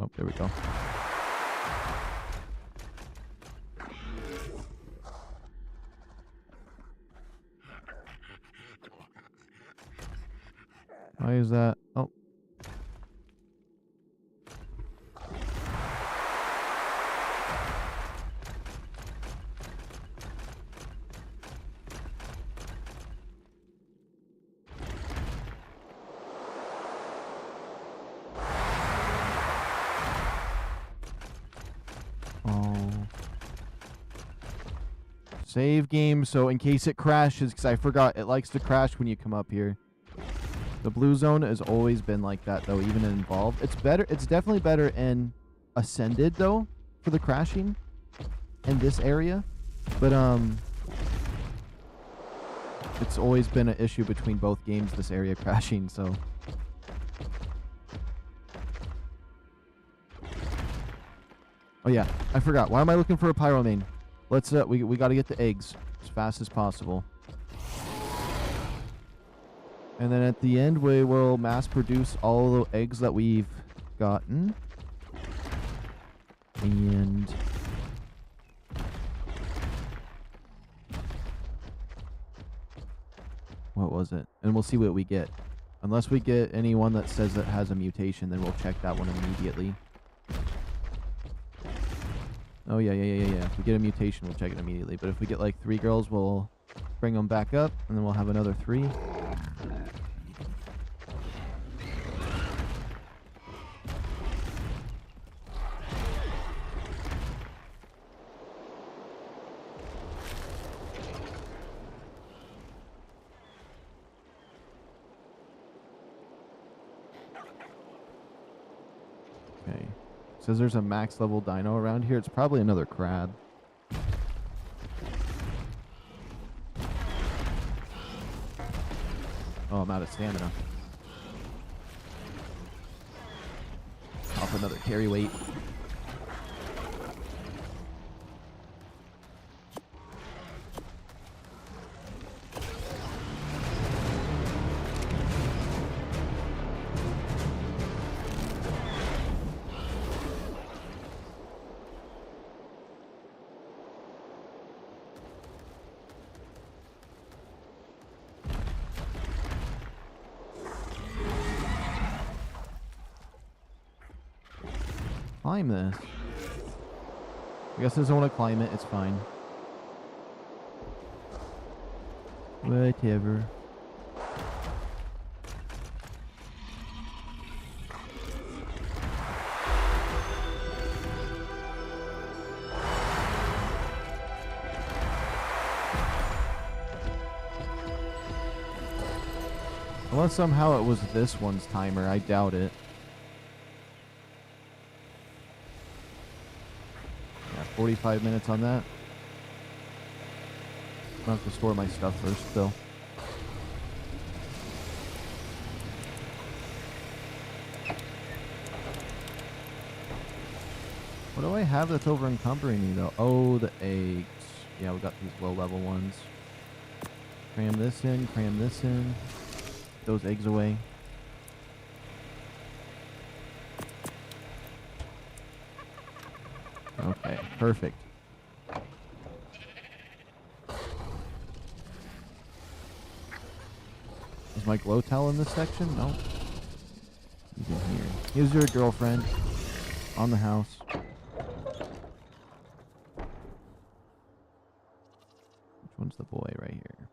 Speaker 1: Oh, there we go. Why is that? Oh. Save game, so in case it crashes, because I forgot, it likes to crash when you come up here. The blue zone has always been like that, though, even in Involved. It's better, it's definitely better in Ascended, though, for the crashing in this area. But, it's always been an issue between both games, this area crashing, so. Oh, yeah, I forgot. Why am I looking for a Pyromane? Let's, we gotta get the eggs as fast as possible. And then at the end, we will mass produce all the eggs that we've gotten. And what was it? And we'll see what we get. Unless we get anyone that says it has a mutation, then we'll check that one immediately. Oh, yeah. If we get a mutation, we'll check it immediately. But if we get like 3 girls, we'll bring them back up, and then we'll have another 3. Okay. Says there's a max level dino around here. It's probably another crab. Oh, I'm out of stamina. Off another carry weight. Climb this. I guess it doesn't want to climb it. It's fine. Whatever. Unless somehow it was this one's timer. I doubt it. 45 minutes on that. I'll have to store my stuff first, though. What do I have that's over encumbering me, though? Oh, the eggs. Yeah, we got these low-level ones. Cram this in, cram this in. Those eggs away. Okay, perfect. Is my GlowTail in this section? No. He's in here. Here's your girlfriend. On the house. Which one's the boy right here?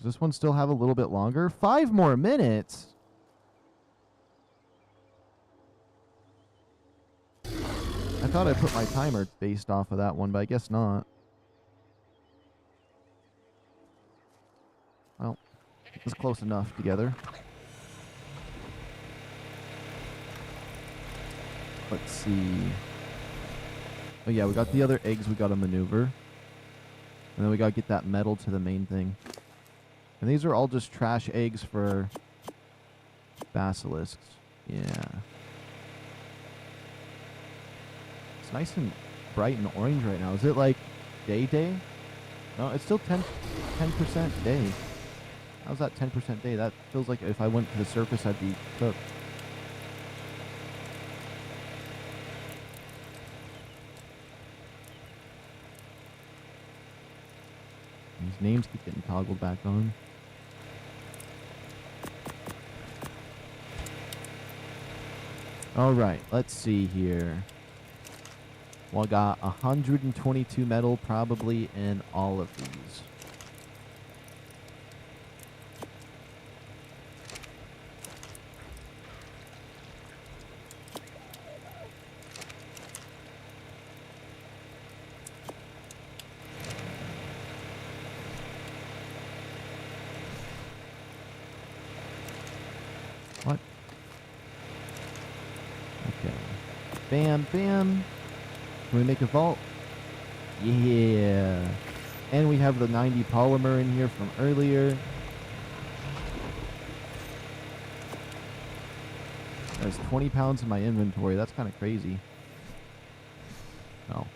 Speaker 1: Does this one still have a little bit longer? 5 more minutes? I thought I put my timer based off of that one, but I guess not. Well, it was close enough together. Let's see. Oh yeah, we got the other eggs we got to maneuver. And then we got to get that metal to the main thing. And these are all just trash eggs for basilisks. Yeah. It's nice and bright and orange right now. Is it like day? No, it's still 10% day. How's that 10% day? That feels like if I went to the surface, I'd be cooked. These names keep getting toggled back on. Alright, let's see here. Well, I got 122 metal probably in all of these. What? Okay. Bam, bam. Can we make a vault? Yeah. And we have the 90 polymer in here from earlier. There's 20 pounds in my inventory. That's kind of crazy. Oh.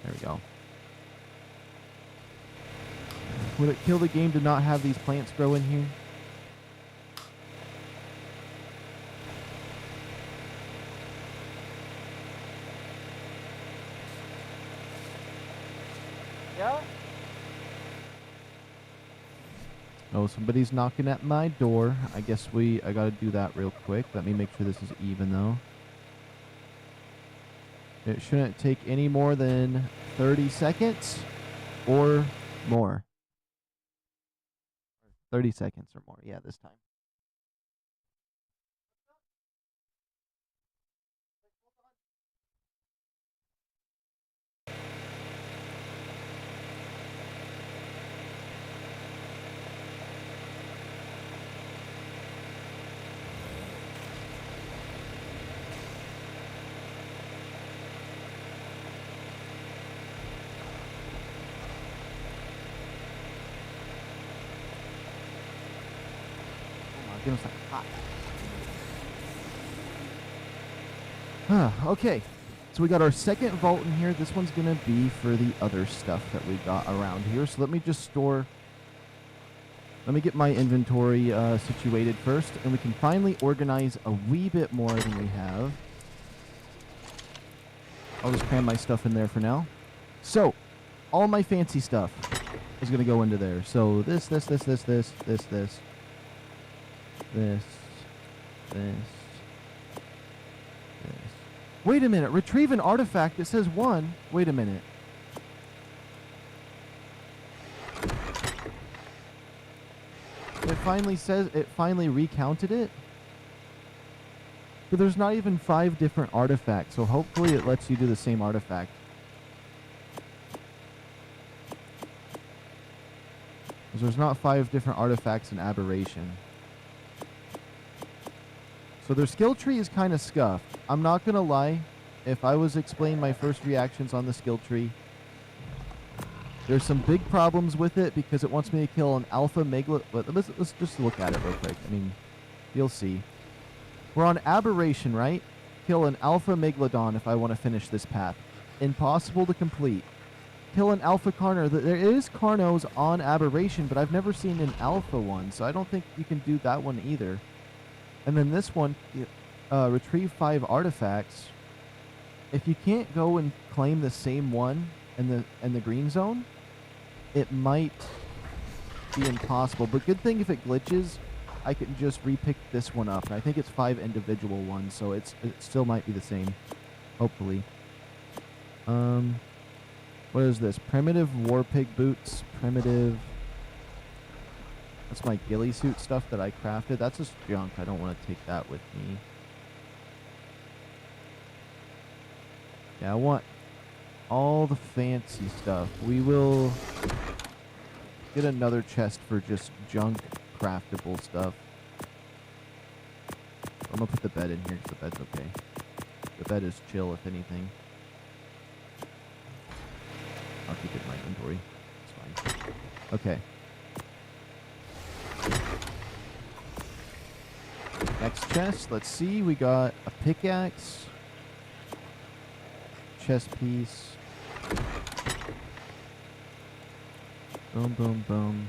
Speaker 1: There we go. Would it kill the game to not have these plants grow in here?
Speaker 2: Yeah?
Speaker 1: Oh, somebody's knocking at my door. I guess I gotta do that real quick. Let me make sure this is even, though. It shouldn't take any more than 30 seconds or more. 30 seconds or more. Yeah, this time. Give us a hot. Okay, so we got our second vault in here. This one's gonna be for the other stuff that we got around here. So let me just store. Let me get my inventory situated first, and we can finally organize a wee bit more than we have. I'll just cram my stuff in there for now. So, all my fancy stuff is gonna go into there. So this. This. Wait a minute. Retrieve an artifact. It says 1. Wait a minute. It finally recounted it. But there's not even 5 different artifacts, so hopefully it lets you do the same artifact. Because there's not 5 different artifacts in Aberration. So their skill tree is kind of scuffed. I'm not going to lie. If I was explaining my first reactions on the skill tree, there's some big problems with it because it wants me to kill an alpha Meglas. But let's just look at it real quick. I mean, you'll see. We're on Aberration, right? Kill an alpha Megalodon if I want to finish this path. Impossible to complete. Kill an alpha Carno. There is Carnos on Aberration, but I've never seen an alpha one, so I don't think you can do that one either. And then this one, retrieve 5 artifacts. If you can't go and claim the same one in the green zone, it might be impossible. But good thing if it glitches, I can just repick this one up. And I think it's 5 individual ones, so it still might be the same, hopefully. What is this? Primitive war pig boots. Primitive. That's my ghillie suit stuff that I crafted. That's just junk. I don't want to take that with me. Yeah, I want all the fancy stuff. We will get another chest for just junk craftable stuff. I'm gonna put the bed in here because the bed's okay. The bed is chill, if anything. I'll keep it in my inventory. It's fine. Okay. Next chest. Let's see. We got a pickaxe. Chest piece. Boom, boom, boom.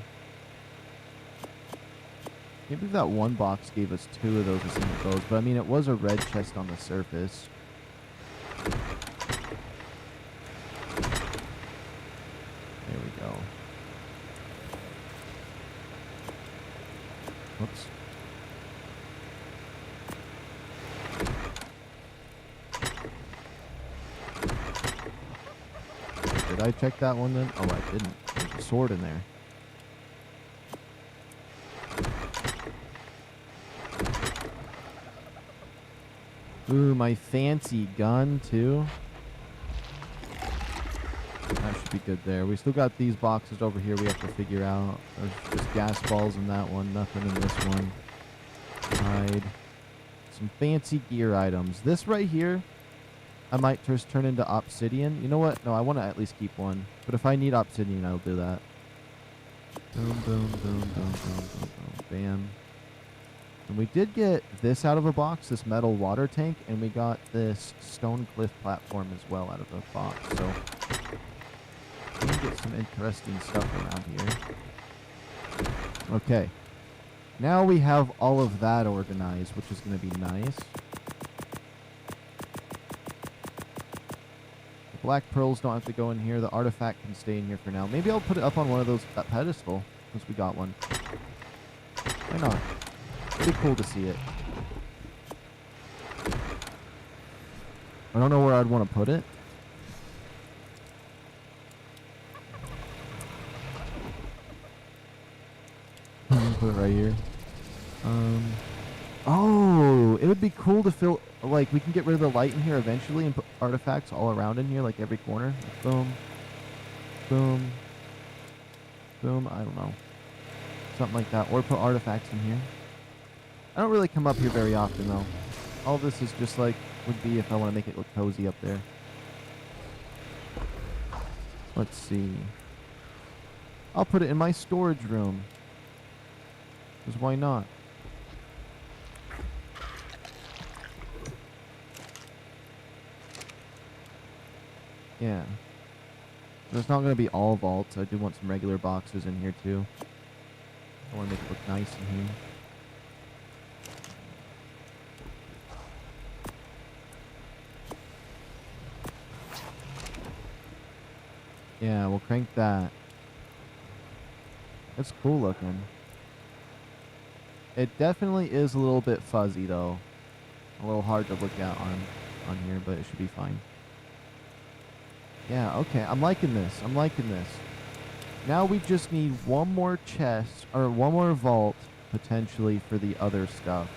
Speaker 1: Maybe that one box gave us 2 of those as single bows, but I mean, it was a red chest on the surface. There we go. Whoops. Did I check that one then? Oh, I didn't. There's a sword in there. Ooh, my fancy gun, too. That should be good there. We still got these boxes over here we have to figure out. There's just gas balls in that one. Nothing in this one. Hide. Some fancy gear items. This right here, I might just turn into obsidian. You know what? No, I want to at least keep one. But if I need obsidian, I'll do that. Boom, boom, boom, boom, boom, boom, boom. Bam. And we did get this out of a box, this metal water tank, and we got this stone cliff platform as well out of a box. So we can get some interesting stuff around here. Okay. Now we have all of that organized, which is going to be nice. The black pearls don't have to go in here. The artifact can stay in here for now. Maybe I'll put it up on one of that pedestal, since we got one. Why not? Pretty cool to see it. I don't know where I'd want to put it. Put it right here. Oh, it would be cool to fill, like, we can get rid of the light in here eventually and put artifacts all around in here, like every corner. Boom. Boom. Boom. I don't know. Something like that. Or put artifacts in here. I don't really come up here very often, though. All this is just like, would be if I want to make it look cozy up there. Let's see. I'll put it in my storage room. Because why not? Yeah. There's not going to be all vaults. I do want some regular boxes in here, too. I want to make it look nice in here. Yeah, we'll crank that. It's cool looking. It definitely is a little bit fuzzy, though. A little hard to look at on here, but it should be fine. Yeah, okay. I'm liking this. I'm liking this. Now we just need one more chest, or one more vault, potentially, for the other stuff.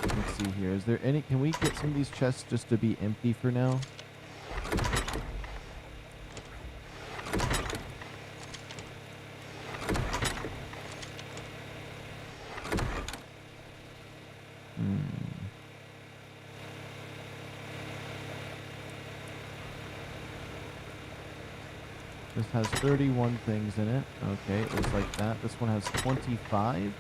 Speaker 1: Let's see here. Is there any... Can we get some of these chests just to be empty for now? This has 31 things in it. Okay, it looks like that. This one has 25.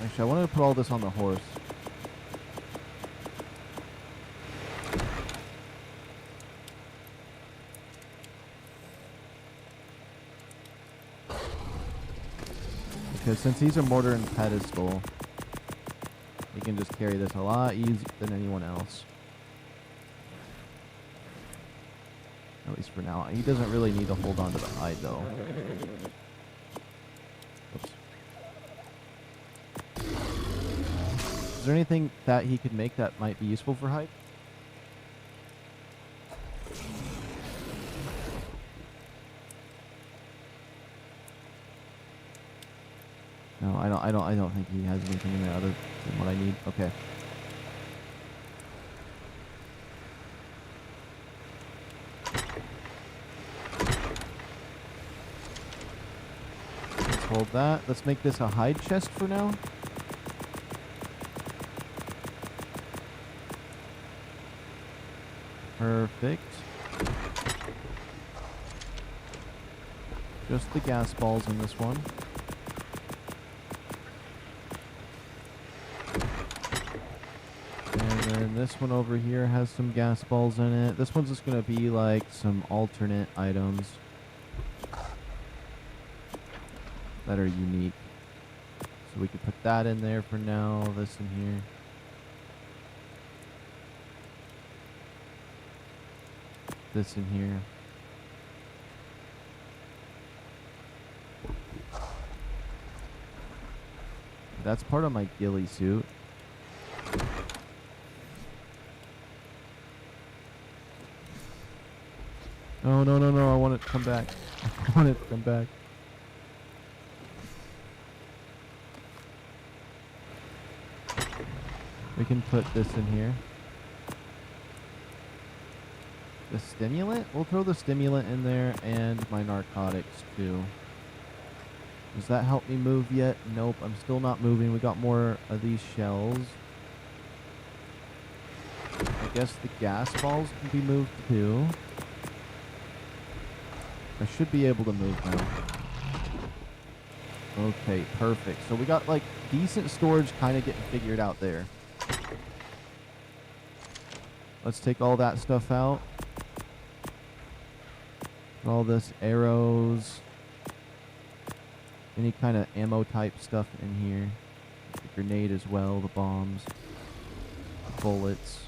Speaker 1: Actually, I wanted to put all this on the horse. Because since he's a mortar and pedestal, he can just carry this a lot easier than anyone else. At least for now. He doesn't really need to hold on to the hide, though. Oops. Is there anything that he could make that might be useful for hide? No, I don't think he has anything in there other than what I need. Okay. Let's hold that. Let's make this a hide chest for now. Perfect. Just the gas balls in this one. And then this one over here has some gas balls in it. This one's just going to be like some alternate items that are unique. So we could put that in there for now. This in here. This in here. That's part of my ghillie suit. No, no, no, no, I want it to come back. I want it to come back. We can put this in here. The stimulant? We'll throw the stimulant in there and my narcotics too. Does that help me move yet? Nope, I'm still not moving. We got more of these shells. I guess the gas balls can be moved too. I should be able to move now. Okay, perfect. So we got like decent storage kind of getting figured out there. Let's take all that stuff out. All this arrows. Any kind of ammo type stuff in here. The grenade as well, the bombs. The bullets.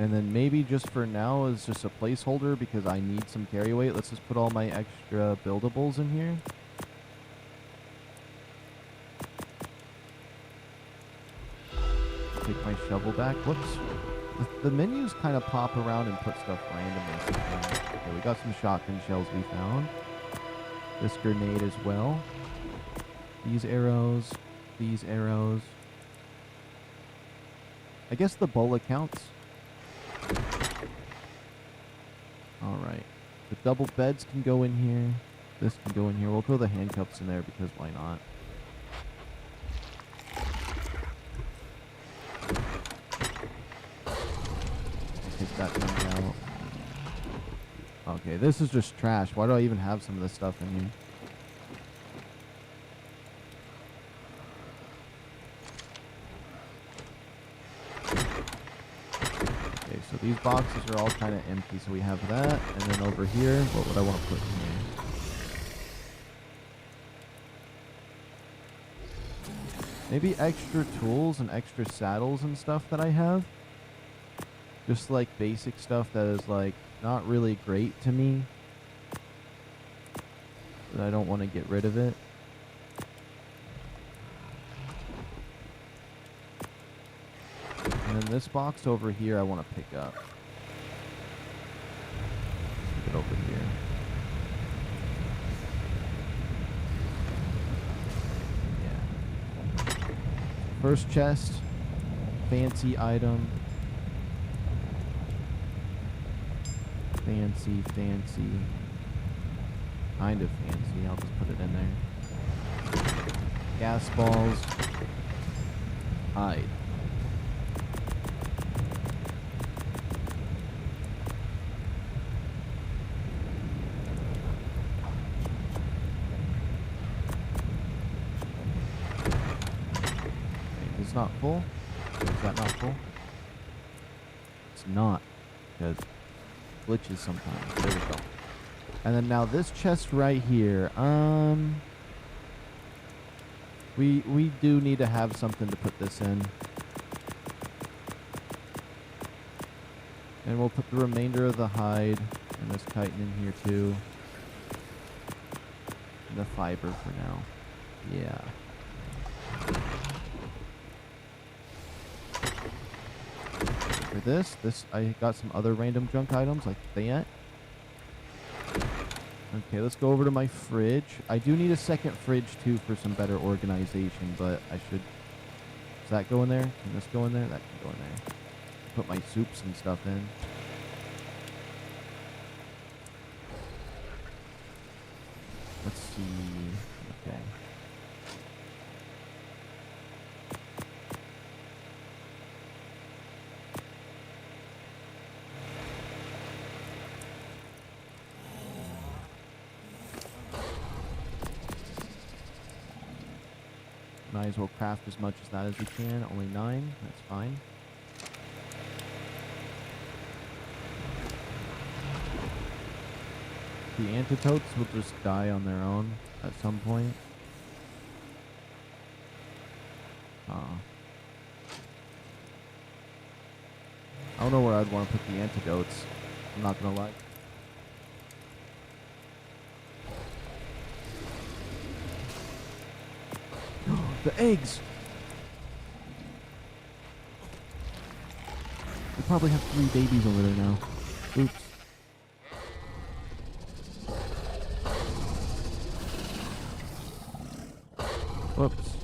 Speaker 1: And then maybe just for now is just a placeholder because I need some carry weight. Let's just put all my extra buildables in here. Take my shovel back. Whoops. The menus kind of pop around and put stuff randomly sometimes. Okay, we got some shotgun shells we found. This grenade as well. These arrows. These arrows. I guess the bola counts. Alright. The double beds can go in here. This can go in here. We'll throw the handcuffs in there because why not? Take that thing out. Okay, this is just trash. Why do I even have some of this stuff in here? Okay, so these boxes are all kind of empty, so we have that. And then over here, what would I want to put in here? Maybe extra tools and extra saddles and stuff that I have. Just like basic stuff that is like not really great to me. But I don't want to get rid of it. And then this box over here I want to pick up. Pick it over here. Yeah. First chest. Fancy item. Fancy, fancy. Kind of fancy. I'll just put it in there. Gas balls. Hide. Okay, it's not full. Is that not full? It's not. Because glitches sometimes. There we go. And then now this chest right here. We do need to have something to put this in. And we'll put the remainder of the hide and this chitin in here too. And the fiber for now. Yeah. For this, I got some other random junk items like that. Okay, let's go over to my fridge. I do need a second fridge too for some better organization, but I should... Does that go in there? Can this go in there? That can go in there. Put my soups and stuff in. Let's see. Okay. Might as well craft as much as that as we can. Only 9. That's fine. The antidotes will just die on their own at some point. I don't know where I'd want to put the antidotes. I'm not gonna lie. The eggs! We probably have 3 babies over there now. Oops. Whoops.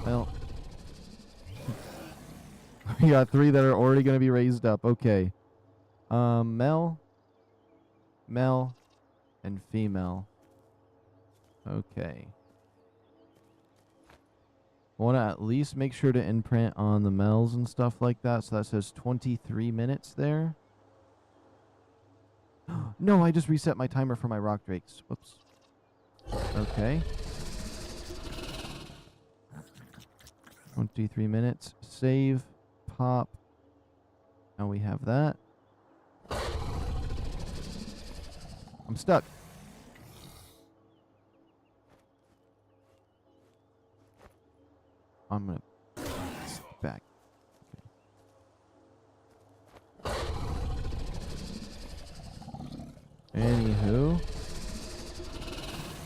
Speaker 1: Well. We got 3 that are already going to be raised up. Okay. Male, and female. Okay. I want to at least make sure to imprint on the males and stuff like that. So that says 23 minutes there. No, I just reset my timer for my RockDrakes. Whoops. Okay. 23 minutes. Save. Pop. Now we have that. I'm stuck. I'm gonna back. Anywho,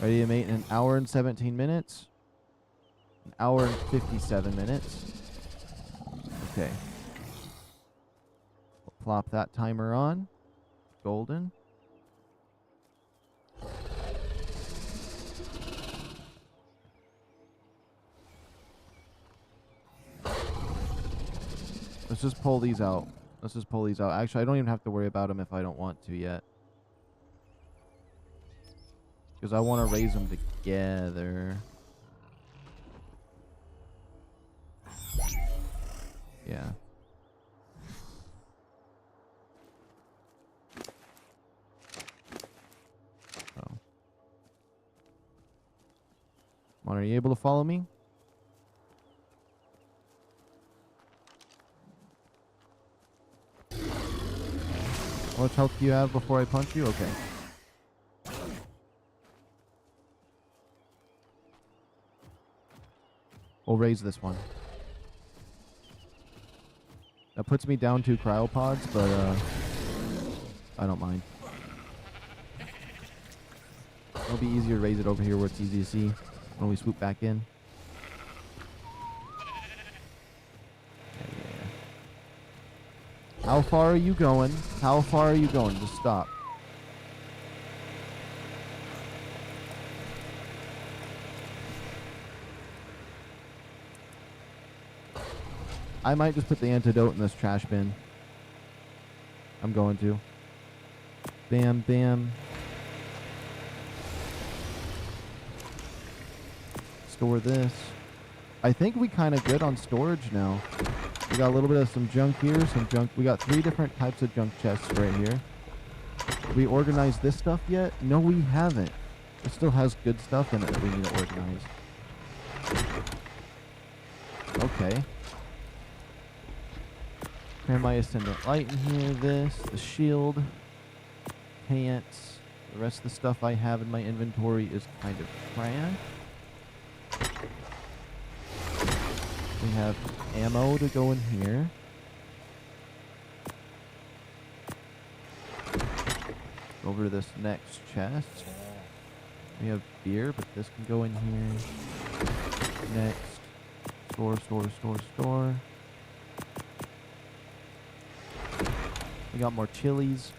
Speaker 1: ready to mate in an hour and 17 minutes. An hour and 57 minutes. Okay. We'll plop that timer on. Golden. Let's just pull these out. Let's just pull these out. Actually, I don't even have to worry about them if I don't want to yet. Because I want to raise them together. Yeah. Oh. Mon, are you able to follow me? How much health do you have before I punch you? Okay. We'll raise this one. That puts me down 2 cryopods, but I don't mind. It'll be easier to raise it over here where it's easy to see when we swoop back in. How far are you going? How far are you going? Just stop. I might just put the antidote in this trash bin. I'm going to. Bam, bam. Store this. I think we kind of good on storage now. We got a little bit of some junk here, some junk. We got 3 different types of junk chests right here. Have we organized this stuff yet? No, we haven't. It still has good stuff in it that we need to organize. Okay. Cram my ascendant light in here. This, the shield, pants. The rest of the stuff I have in my inventory is kind of trash. We have ammo to go in here. Over to this next chest. We have beer, but this can go in here. Next. Store. We got more chilies.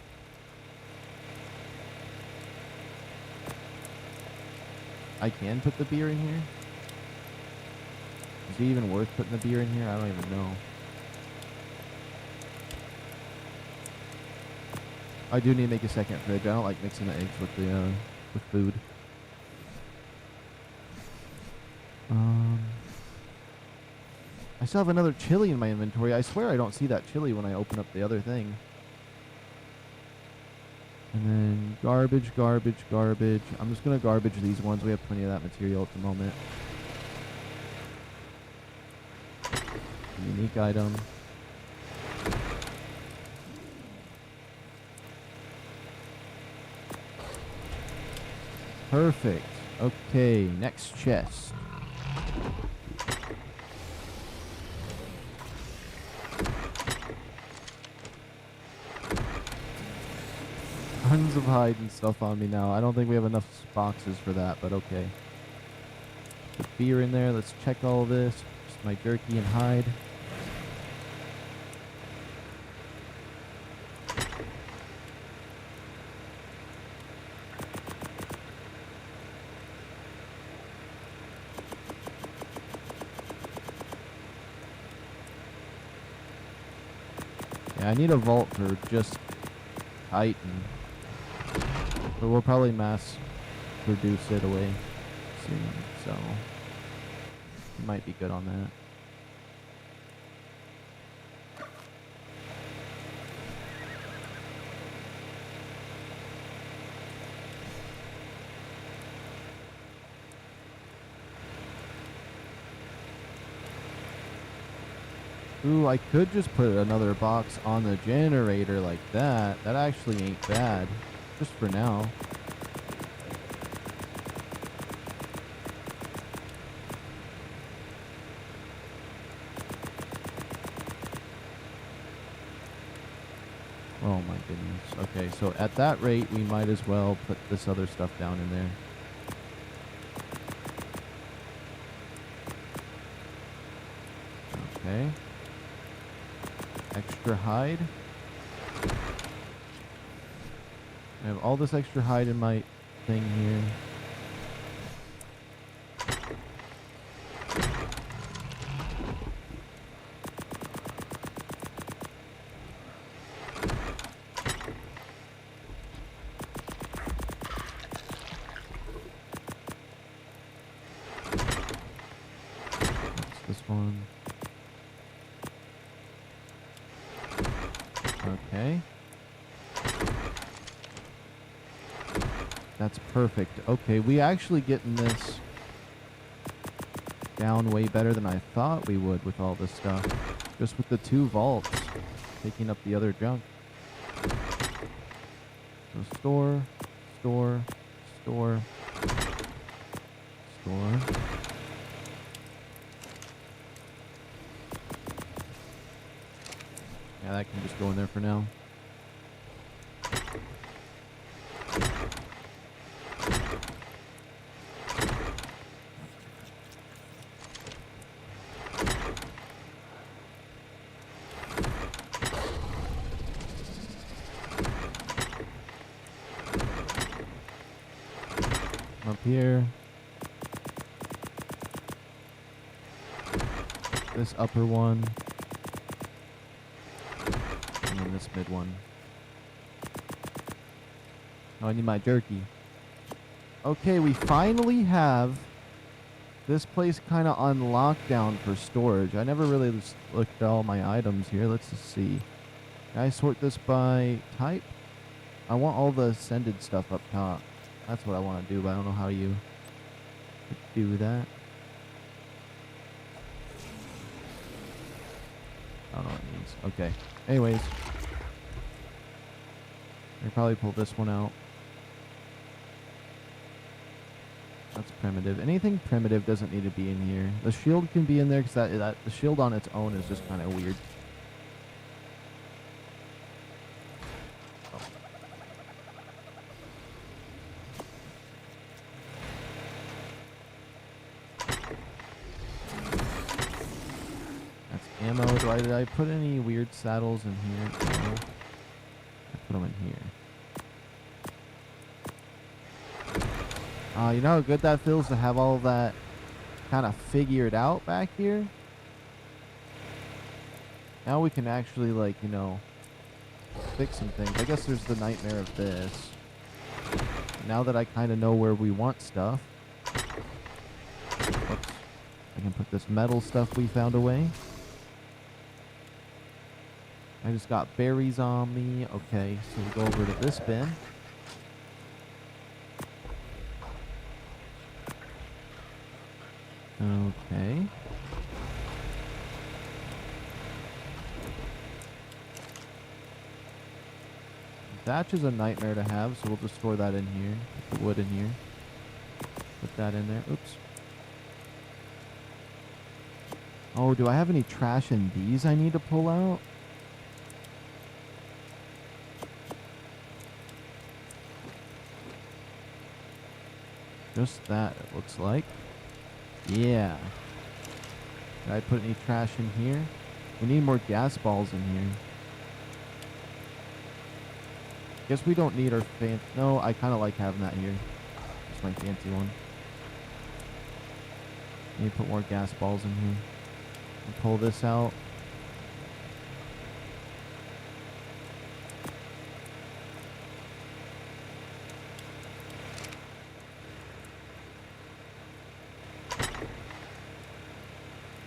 Speaker 1: I can put the beer in here. Is it even worth putting the beer in here? I don't even know. I do need to make a second fridge. I don't like mixing the eggs with the with food. I still have another chili in my inventory. I swear I don't see that chili when I open up the other thing. And then garbage. I'm just going to garbage these ones. We have plenty of that material at the moment. Unique item. Perfect. Okay, next chest. Tons of hide and stuff on me now. I don't think we have enough boxes for that, but okay. Put beer in there. Let's check all of this. Just my jerky and hide. Yeah, I need a vault for just Titan. But we'll probably mass produce it away soon, so we might be good on that. Ooh, I could just put another box on the generator like that. That actually ain't bad. Just for now. Oh my goodness. Okay, so at that rate, we might as well put this other stuff down in there. Okay. Extra hide. I have all this extra hide in my thing here. What's this one? Okay. That's perfect. Okay, we actually getting this down way better than I thought we would with all this stuff. Just with the 2 vaults taking up the other junk. So store. Yeah, that can just go in there for now. Up here. This upper one. And then this mid one. Oh, I need my jerky. Okay, we finally have this place kind of on lockdown for storage. I never really looked at all my items here. Let's just see. Can I sort this by type? I want all the ascended stuff up top. That's what I want to do, but I don't know how you do that. I don't know what it means. Okay. Anyways. I probably pull this one out. That's primitive. Anything primitive doesn't need to be in here. The shield can be in there because the shield on its own is just kind of weird. Oh. That's ammo. Did I put any weird saddles in here? No. I put them in here. You know how good that feels to have all that kind of figured out back here? Now we can actually, like, you know, fix some things. I guess there's the nightmare of this. Now that I kind of know where we want stuff. Whoops. I can put this metal stuff we found away. I just got berries on me. Okay, so we go over to this bin. Okay. Thatch is a nightmare to have, so we'll just store that in here. Put the wood in here. Put that in there. Oops. Oh, do I have any trash in these I need to pull out? Just that, it looks like. Yeah. Did I put any trash in here? We need more gas balls in here. Guess we don't need our no, I kind of like having that here. It's my fancy one. Need to put more gas balls in here. And pull this out.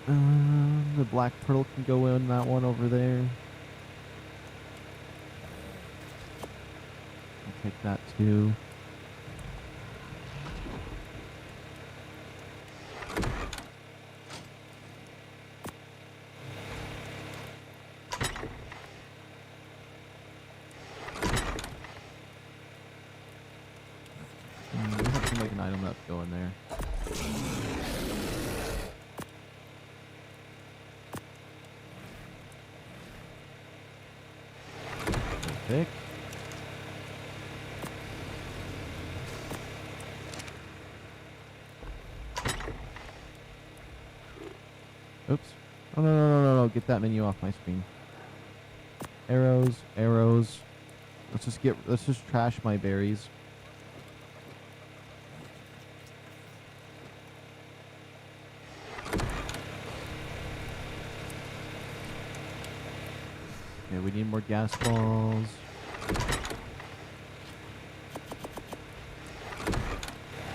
Speaker 1: The black pearl can go in that one over there. I'll take that too. We have to make an item that go in there. Pick. Oops. Oh, no. Get that menu off my screen. Arrows, arrows. Let's just trash my berries. Okay, we need more gas balls.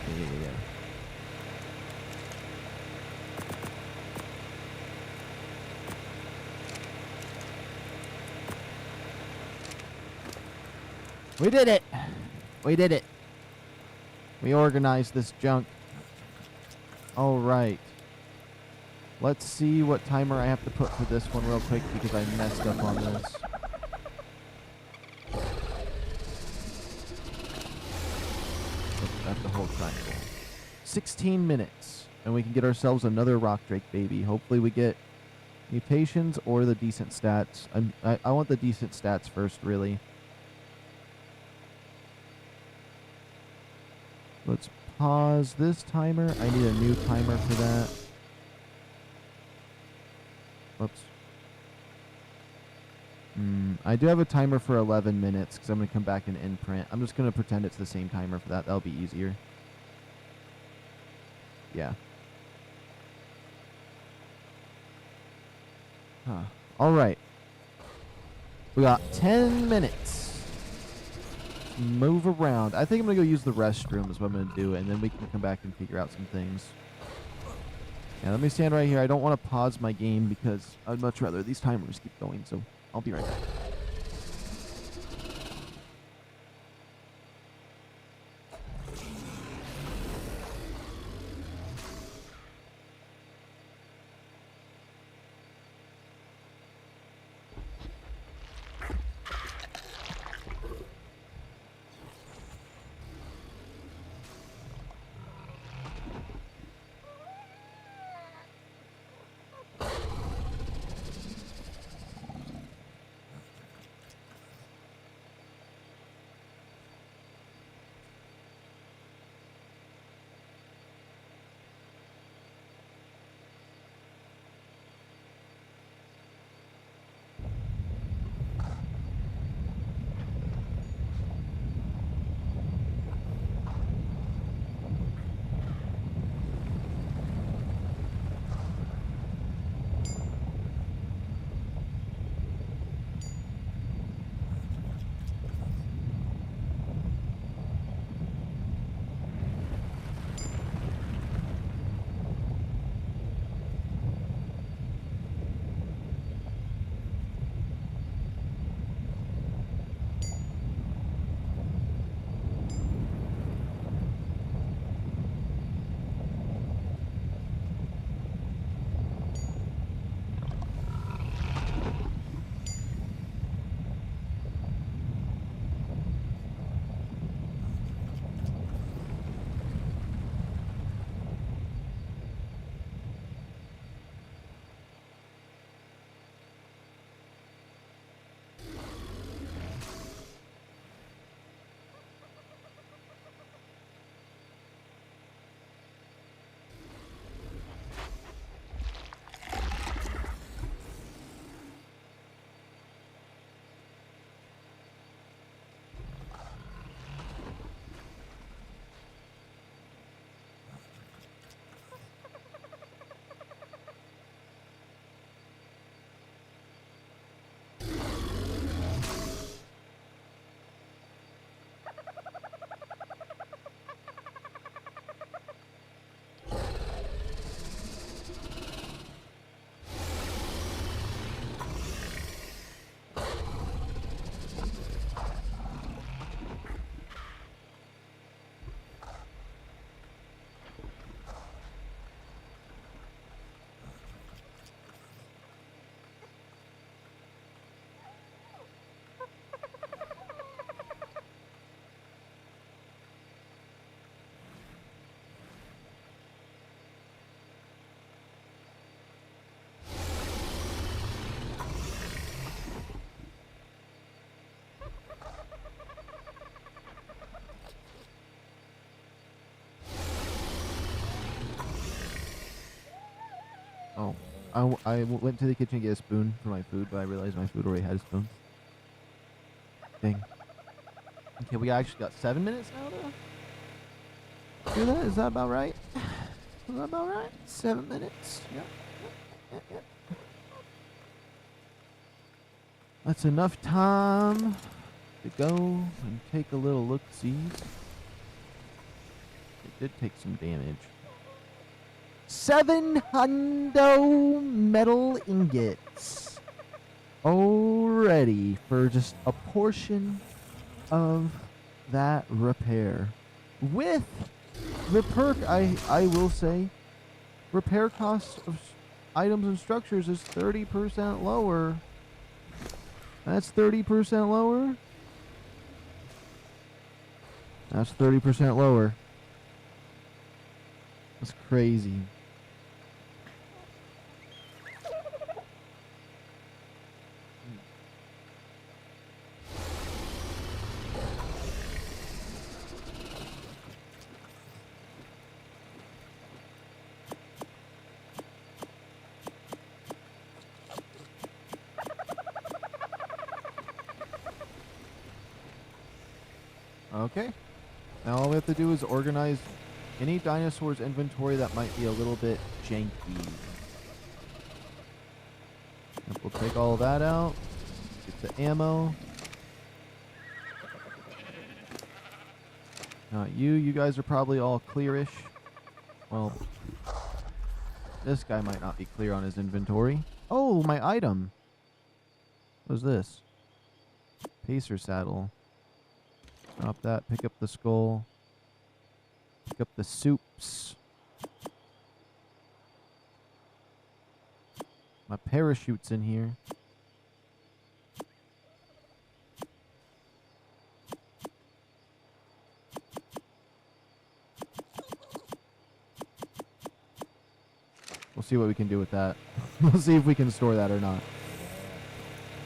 Speaker 1: Yeah. We did it! We did it! We organized this junk. Alright. Let's see what timer I have to put for this one real quick because I messed up on this. That's the whole triangle. 16 minutes. And we can get ourselves another RockDrake baby. Hopefully we get mutations or the decent stats. I want the decent stats first, really. Let's pause this timer. I need a new timer for that. Whoops. I do have a timer for 11 minutes because I'm going to come back and imprint. I'm just going to pretend it's the same timer for that. That'll be easier. Yeah. Huh. All right. We got 10 minutes. Move around. I think I'm going to go use the restroom is what I'm going to do, and then we can come back and figure out some things. Yeah, let me stand right here. I don't want to pause my game because I'd much rather these timers keep going, so I'll be right back. I went to the kitchen to get a spoon for my food, but I realized my food already had a spoon. Dang. Okay, we actually got 7 minutes now to do that. Is that about right? Is that about right? 7 minutes. Yep. That's enough time to go and take a little look-see. It did take some damage. 700 metal ingots. Already for just a portion of that repair. With the perk, I will say, repair costs of items and structures is 30% lower. That's 30% lower. That's 30% lower. That's crazy. Okay. Now all we have to do is organize any dinosaur's inventory that might be a little bit janky. And we'll take all that out. Get the ammo. Not you. You guys are probably all clearish. Well, this guy might not be clear on his inventory. Oh, my item. What's this? Pacer saddle. Drop that, pick up the skull. Pick up the soups. My parachute's in here. We'll see what we can do with that. We'll see if we can store that or not.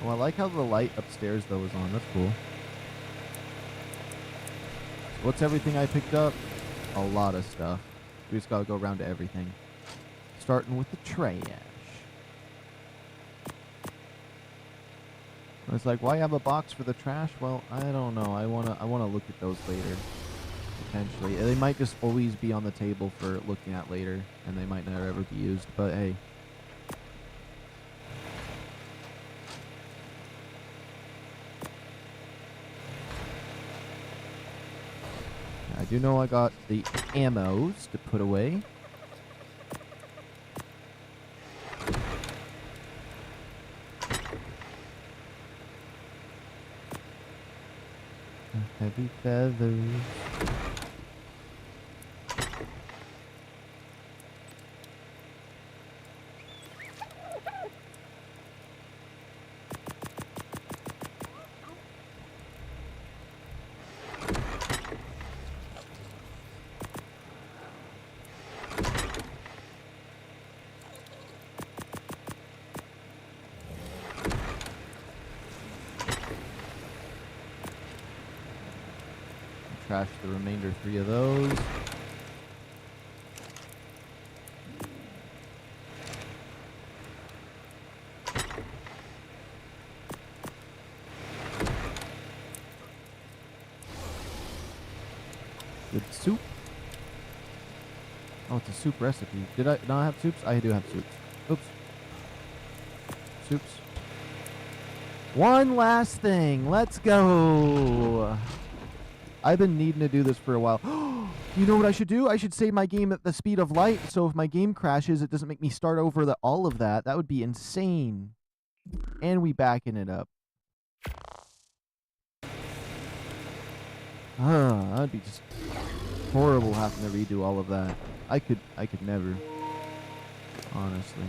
Speaker 1: Oh, I like how the light upstairs though is on. That's cool. What's everything I picked up? A lot of stuff. We just gotta go around to everything. Starting with the trash. It's like, why have a box for the trash? Well, I don't know. I wanna look at those later. Potentially. They might just always be on the table for looking at later, and they might never ever be used, but hey. I do know I got the ammos to put away. Heavy feathers. Trash the remainder 3 of those. Good soup. Oh, it's a soup recipe. Did I not have soups? I do have soups. Oops. Soups. One last thing. Let's go. I've been needing to do this for a while. You know what I should do? I should save my game at the speed of light, so if my game crashes, it doesn't make me start over all of that. That would be insane. And we backing it up. That would be just horrible having to redo all of that. I could never. Honestly.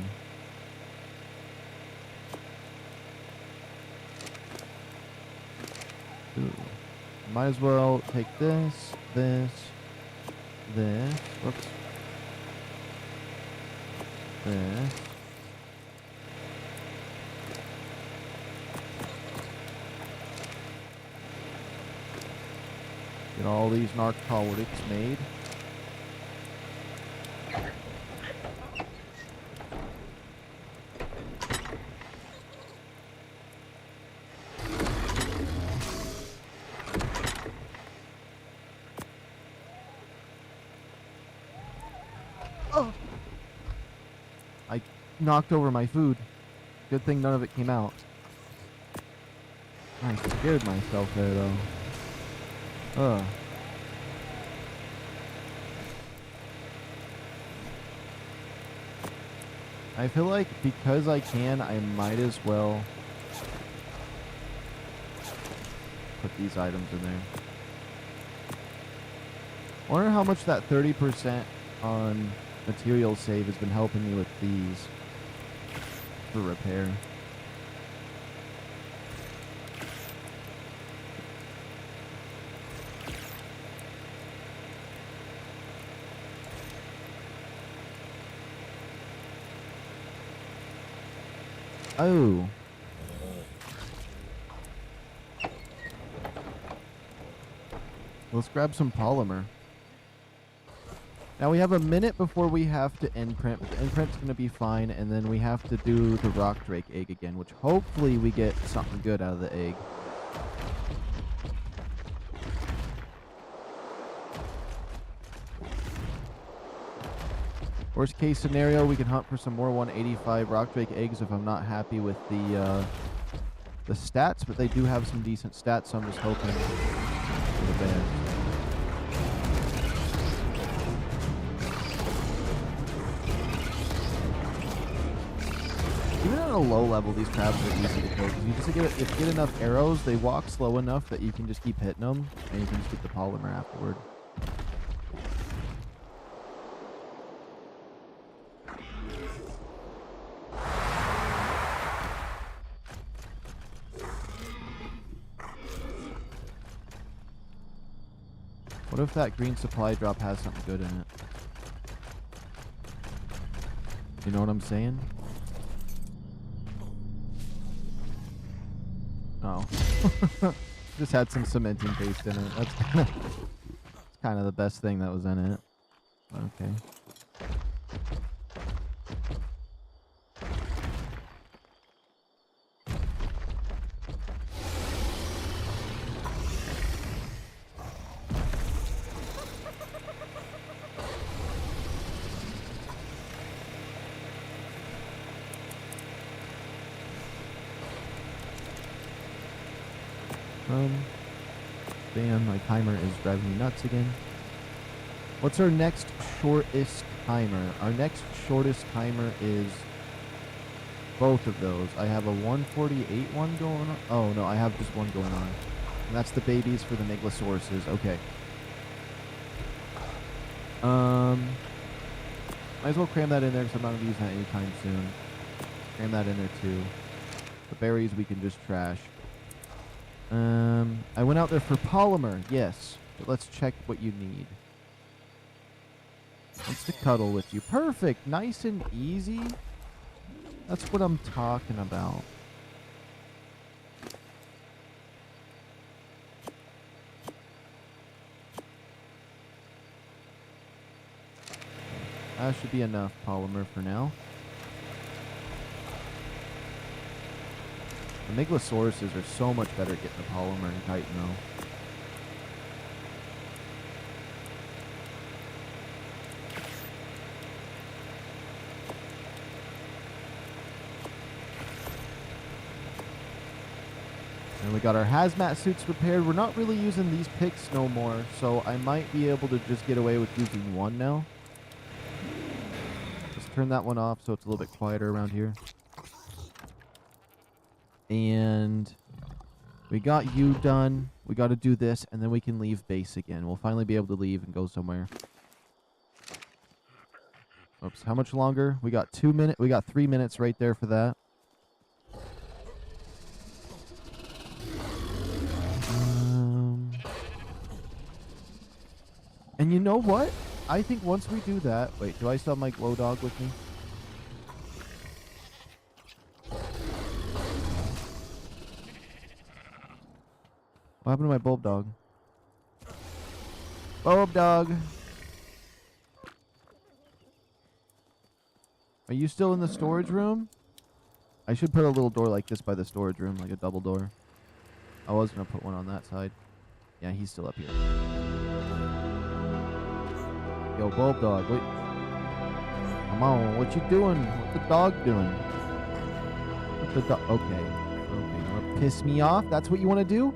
Speaker 1: Ooh. Might as well take this, this, whoops, this. Get all these narcotics made. knocked over my food. Good thing none of it came out. I scared myself there, though. Ugh. I feel like because I can, I might as well put these items in there. I wonder how much that 30% on material save has been helping me with these for repair. Oh. Let's grab some polymer. Now we have a minute before we have to imprint, but the imprint's going to be fine, and then we have to do the RockDrake egg again, which hopefully we get something good out of the egg. Worst case scenario, we can hunt for some more 185 RockDrake eggs if I'm not happy with the stats, but they do have some decent stats, so I'm just hoping for the best. Even at a low level, these crabs are easy to kill, because you just if you get enough arrows, they walk slow enough that you can just keep hitting them, and you can just get the polymer afterward. What if that green supply drop has something good in it? You know what I'm saying? Oh. Just had some cementing paste in it. That's kind of the best thing that was in it. Okay. Damn, my timer is driving me nuts again. What's our next shortest timer? Our next shortest timer is both of those. I have a 148 one going on. Oh, no, I have just one going on. And that's the babies for the Meglosauruses. Okay. Might as well cram that in there because I'm not going to be using that anytime soon. Cram that in there too. The berries we can just trash. I went out there for polymer, yes. But let's check what you need. Wants to cuddle with you. Perfect. Nice and easy. That's what I'm talking about. That should be enough polymer for now. The Meglosauruses are so much better at getting the polymer and chitin though. And we got our hazmat suits prepared. We're not really using these picks no more, so I might be able to just get away with using one now. Let's turn that one off so it's a little bit quieter around here. And we got you done. We got to do this, and then we can leave base again. We'll finally be able to leave and go somewhere. Oops, how much longer? We got 2 minutes. We got 3 minutes right there for that. And you know what? I think once we do that... Wait, do I still have my glow dog with me? What happened to my bulb dog? Bulb dog! Are you still in the storage room? I should put a little door like this by the storage room, like a double door. I was going to put one on that side. Yeah, he's still up here. Yo, bulb dog, wait. Come on, what you doing? What the dog doing? What the dog? Okay. Okay, you wanna piss me off? That's what you want to do?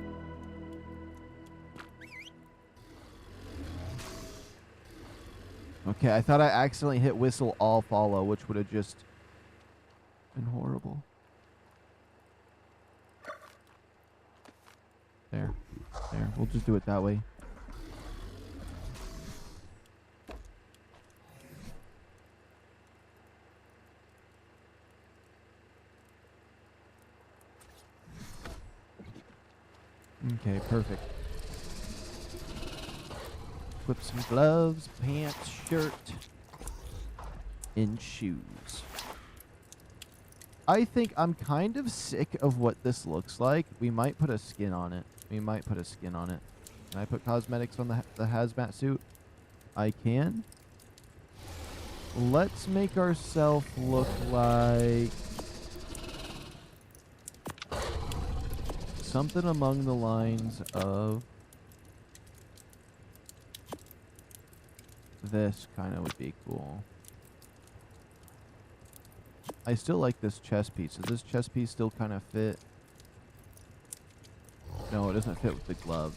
Speaker 1: Okay, I thought I accidentally hit whistle all follow, which would have just been horrible. There. There. We'll just do it that way. Okay, perfect. Equip some gloves, pants, shirt, and shoes. I think I'm kind of sick of what this looks like. We might put a skin on it. We might put a skin on it. Can I put cosmetics on the hazmat suit? I can. Let's make ourselves look like something among the lines of this kind of would be cool. I still like this chest piece. Does this chest piece still kind of fit? No, it doesn't fit with the gloves.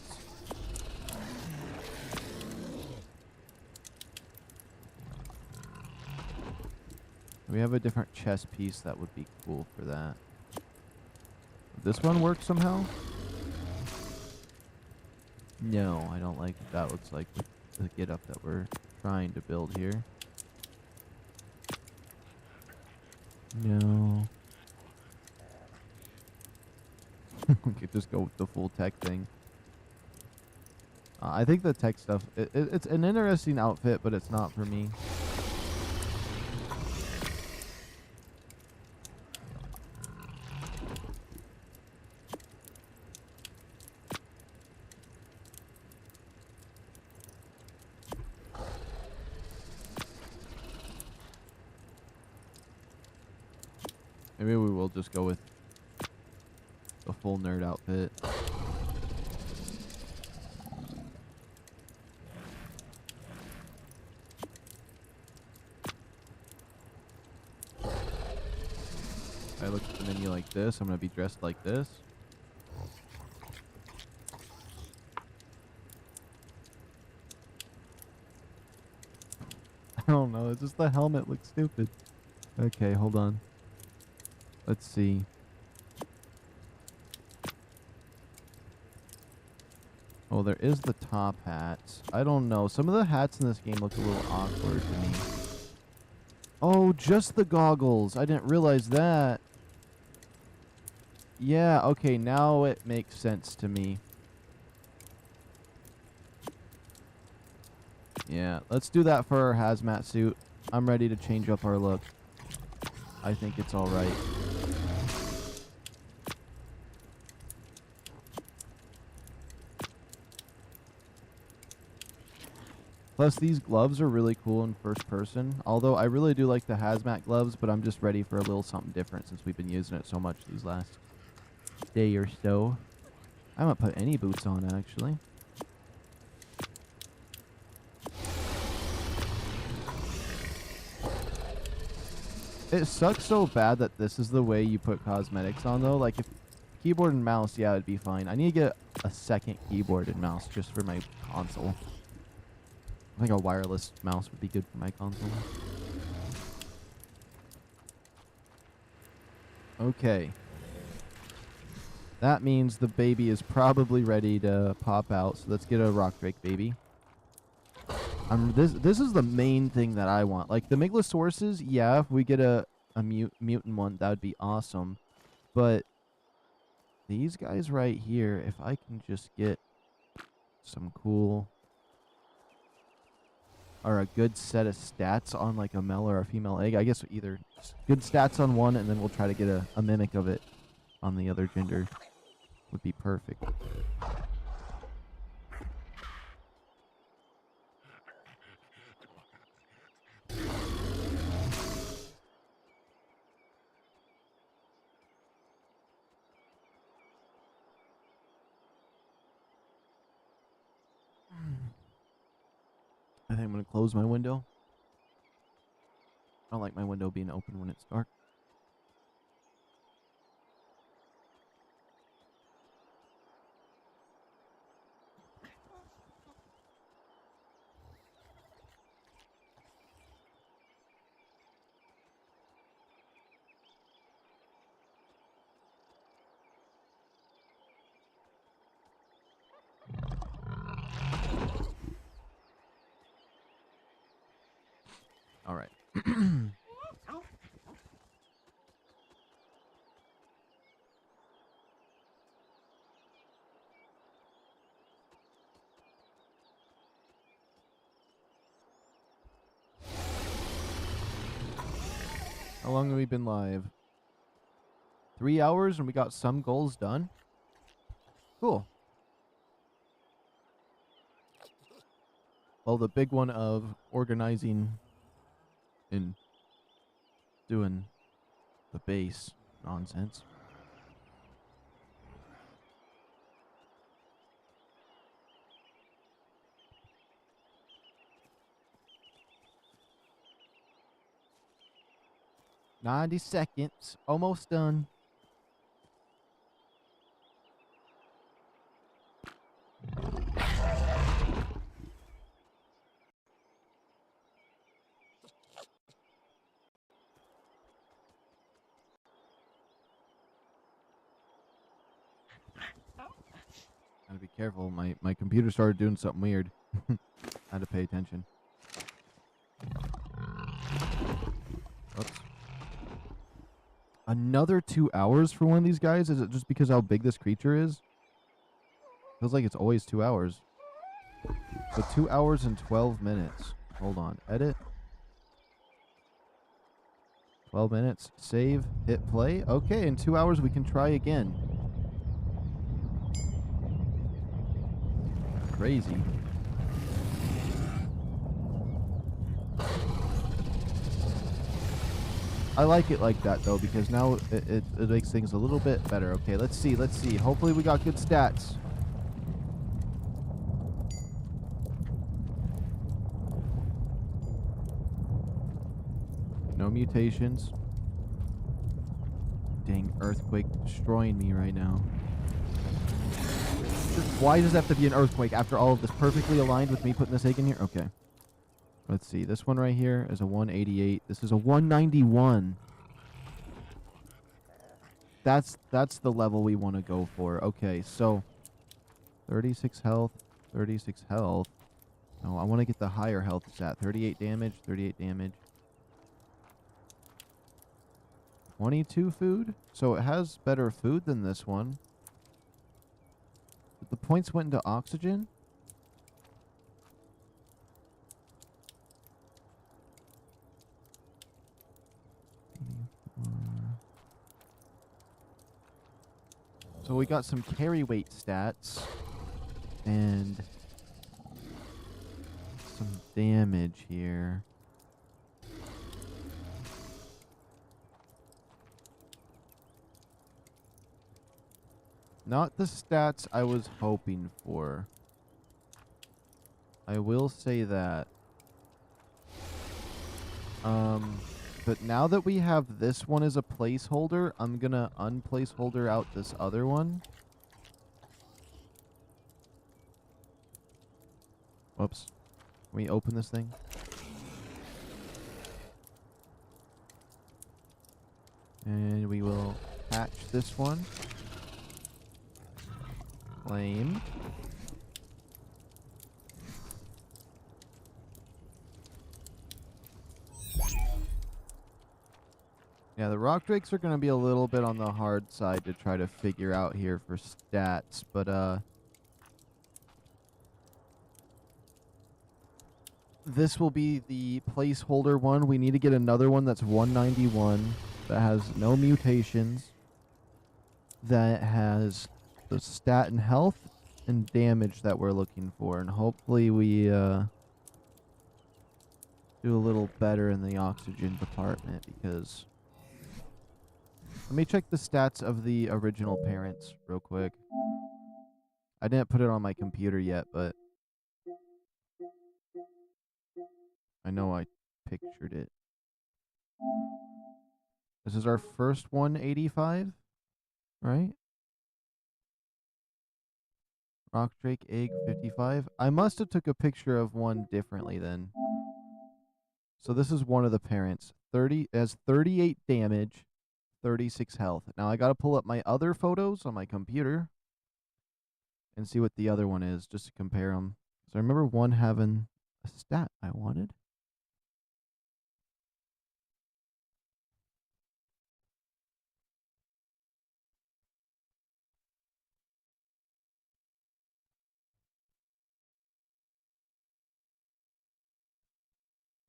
Speaker 1: We have a different chest piece that would be cool for that. Would this one work somehow? No, I don't like what that looks like with the getup that we're trying to build here. No. We could just go with the full tech thing. I think the tech stuff, it's an interesting outfit, but it's not for me. Maybe we will just go with the full nerd outfit. If I look at the menu like this, I'm going to be dressed like this. I don't know. It's just the helmet looks stupid. Okay, hold on. Let's see. Oh, there is the top hats. I don't know. Some of the hats in this game look a little awkward to me. Oh, just the goggles. I didn't realize that. Yeah, okay, now it makes sense to me. Yeah, let's do that for our hazmat suit. I'm ready to change up our look. I think it's alright. Plus, these gloves are really cool in first person. Although, I really do like the hazmat gloves, but I'm just ready for a little something different since we've been using it so much these last day or so. I haven't put any boots on, actually. It sucks so bad that this is the way you put cosmetics on, though. Like, if keyboard and mouse, yeah, it'd be fine. I need to get a second keyboard and mouse just for my console. I think a wireless mouse would be good for my console. Okay. That means the baby is probably ready to pop out. So let's get a RockDrake baby. This is the main thing that I want. Like the Meglas, yeah, if we get a mutant one, that would be awesome. But these guys right here, if I can just get some cool or a good set of stats on like a male or a female egg. I guess either good stats on one and then we'll try to get a mimic of it on the other gender would be perfect. I think I'm going to close my window. don't like my window being open when it's dark. All right. How long have we been live? 3 hours and we got some goals done? Cool. Well, the big one of organizing and doing the base nonsense. "90 seconds. Almost done." Gotta be careful. My computer started doing something weird. I had to pay attention. Oops. Another 2 hours for one of these guys? Is it just because how big this creature is? Feels like it's always 2 hours. So 2 hours and 12 minutes. Hold on. Edit. 12 minutes. Save. Hit play. Okay, in 2 hours we can try again. Crazy. I like it like that, though, because now it makes things a little bit better. Okay, let's see. Let's see. Hopefully we got good stats. No mutations. Dang, earthquake destroying me right now. Why does it have to be an earthquake after all of this perfectly aligned with me putting this egg in here? Okay. Let's see. This one right here is a 188. This is a 191. That's the level we want to go for. Okay, so 36 health, 36 health. No, I want to get the higher health stat. 38 damage, 38 damage. 22 food? So it has better food than this one. But the points went into oxygen? So we got some carry weight stats. And some damage here. Not the stats I was hoping for. I will say that. But now that we have this one as a placeholder, I'm gonna unplaceholder out this other one. Whoops. Can we open this thing? And we will hatch this one. Flame. Yeah, the RockDrakes are going to be a little bit on the hard side to try to figure out here for stats, but this will be the placeholder one. We need to get another one that's 191, that has no mutations, that has the stat and health and damage that we're looking for, and hopefully we do a little better in the oxygen department, because... Let me check the stats of the original parents real quick. I didn't put it on my computer yet, but I know I pictured it. This is our first 185, right? RockDrake egg 55. I must have took a picture of one differently then. So this is one of the parents. 30 has 38 damage, 36 health. Now I got to pull up my other photos on my computer and see what the other one is just to compare them. So I remember one having a stat I wanted.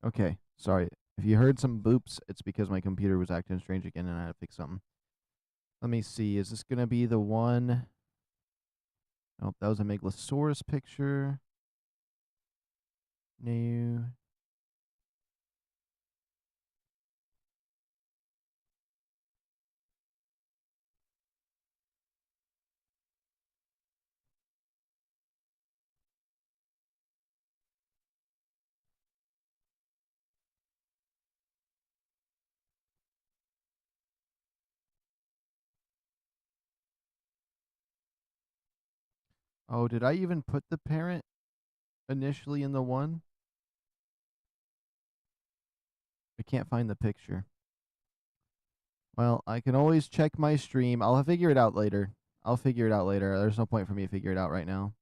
Speaker 1: Okay, sorry. If you heard some boops, it's because my computer was acting strange again and I had to fix something. Let me see. Is this going to be the one? Nope, that was a Meglasaurus picture. No. Oh, did I even put the parent initially in the one? I can't find the picture. Well, I can always check my stream. I'll figure it out later. I'll figure it out later. There's no point for me to figure it out right now.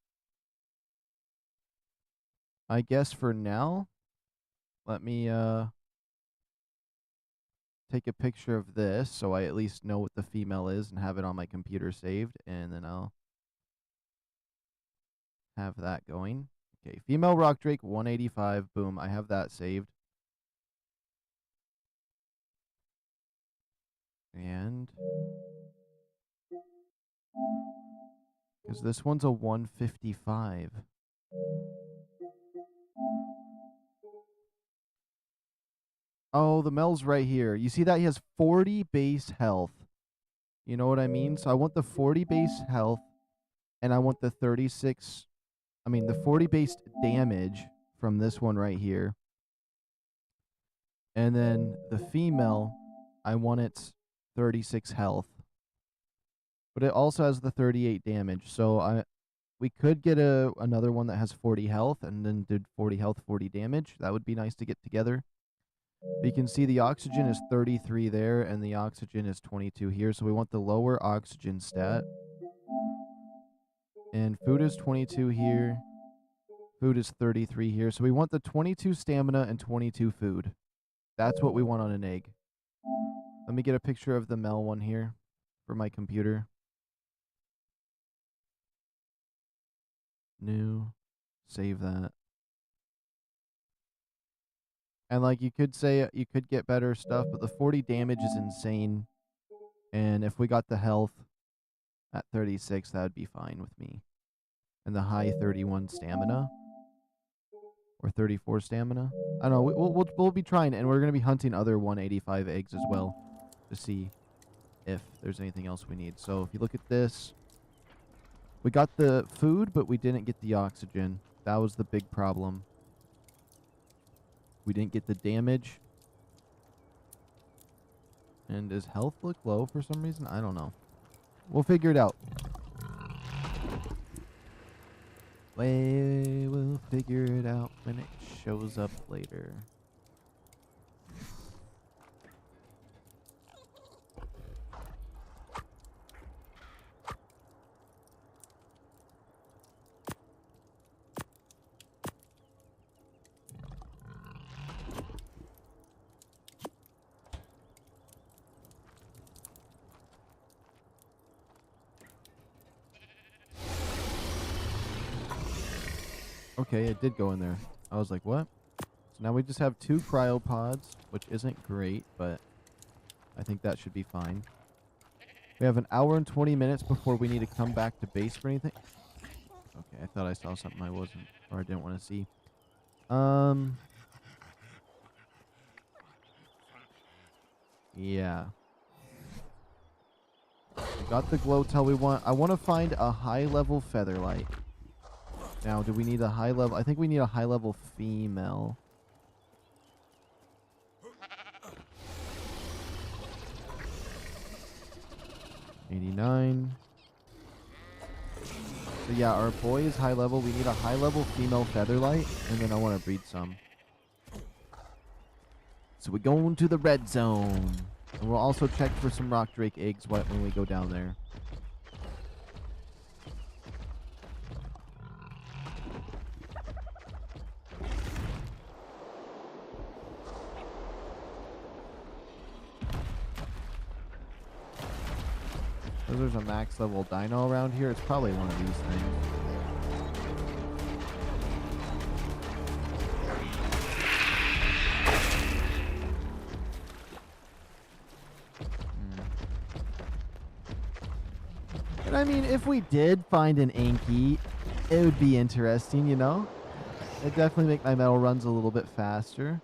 Speaker 1: I guess for now, let me take a picture of this so I at least know what the female is and have it on my computer saved, and then I'll have that going. Okay, female RockDrake 185. Boom, I have that saved. And because this one's a 155. Oh, the Mel's right here. You see that? He has 40 base health. You know what I mean? So I want the 40 base health, and I want the 36... I mean, the 40 base damage from this one right here. And then the female, I want its 36 health. But it also has the 38 damage. So we could get another one that has 40 health and then did 40 health, 40 damage. That would be nice to get together. But you can see the oxygen is 33 there, and the oxygen is 22 here. So we want the lower oxygen stat. And food is 22 here. Food is 33 here. So we want the 22 stamina and 22 food. That's what we want on an egg. Let me get a picture of the Mel one here for my computer. New. Save that. And like you could say you could get better stuff, but the 40 damage is insane. And if we got the health at 36, that would be fine with me. And the high 31 stamina. Or 34 stamina. I don't know. We'll be trying, and we're going to be hunting other 185 eggs as well to see if there's anything else we need. So if you look at this, we got the food, but we didn't get the oxygen. That was the big problem. We didn't get the damage. And does health look low for some reason? I don't know. We'll figure it out. We will figure it out when it shows up later. Okay, it did go in there. I was like, what? So now we just have 2 cryopods, which isn't great, but I think that should be fine. We have an hour and 20 minutes before we need to come back to base for anything. Okay, I thought I saw something I wasn't, or I didn't want to see. Yeah. We got the GlowTail we want. I want to find a high-level Featherlight. Now, do we need a high level? I think we need a high level female. 89. So yeah, our boy is high level. We need a high level female featherlight, and then I want to breed some. So we're going to the red zone. And we'll also check for some RockDrake eggs when we go down there. So there's a max level dino around here. It's probably one of these things. And I mean, if we did find an ANKY, it would be interesting, you know? It'd definitely make my metal runs a little bit faster.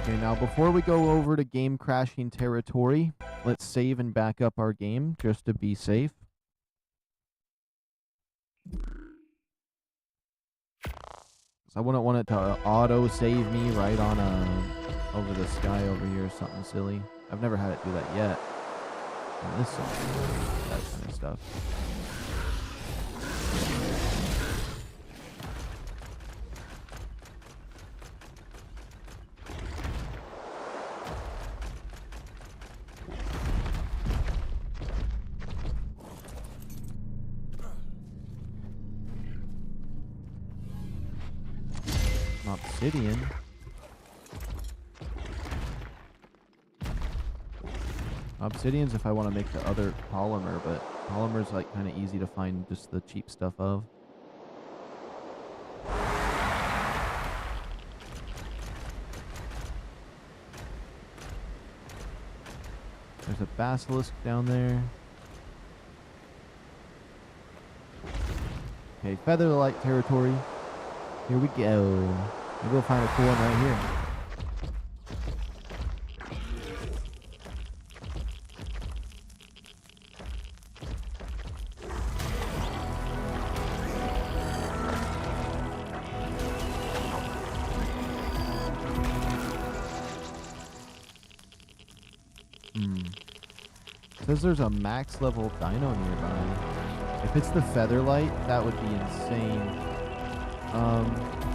Speaker 1: Okay, now before we go over to game crashing territory, let's save and back up our game just to be safe. So I wouldn't want it to auto save me right on over the sky over here or something silly. I've never had it do that yet. On this song, that kind of stuff. Obsidian. Obsidian's if I want to make the other polymer, but polymer's like kind of easy to find just the cheap stuff of. There's a basilisk down there. Okay, featherlight territory. Here we go. Maybe we'll find a cool one right here. Says there's a max level dino nearby. If it's the featherlight, that would be insane.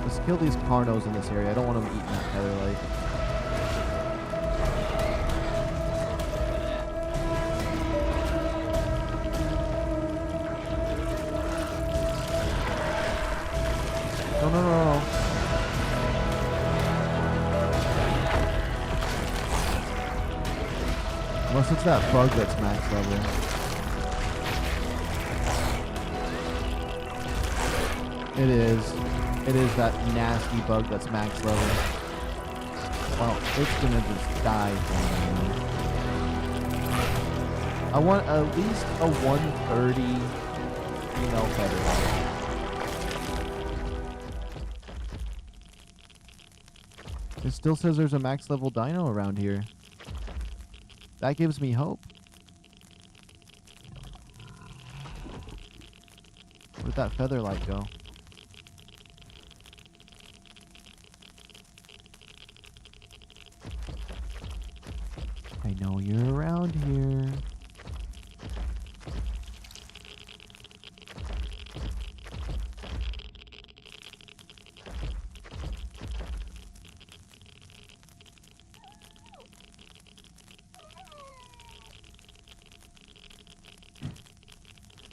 Speaker 1: Let's kill these carnos in this area. I don't want them eating that featherlight. No, no, no, no. Unless it's that bug that's max level. It is. It is that nasty bug that's max level. Well, it's gonna just die for me. I want at least a 130 female featherlight. It still says there's a max level dino around here. That gives me hope. Where'd that featherlight go? I know you're around here.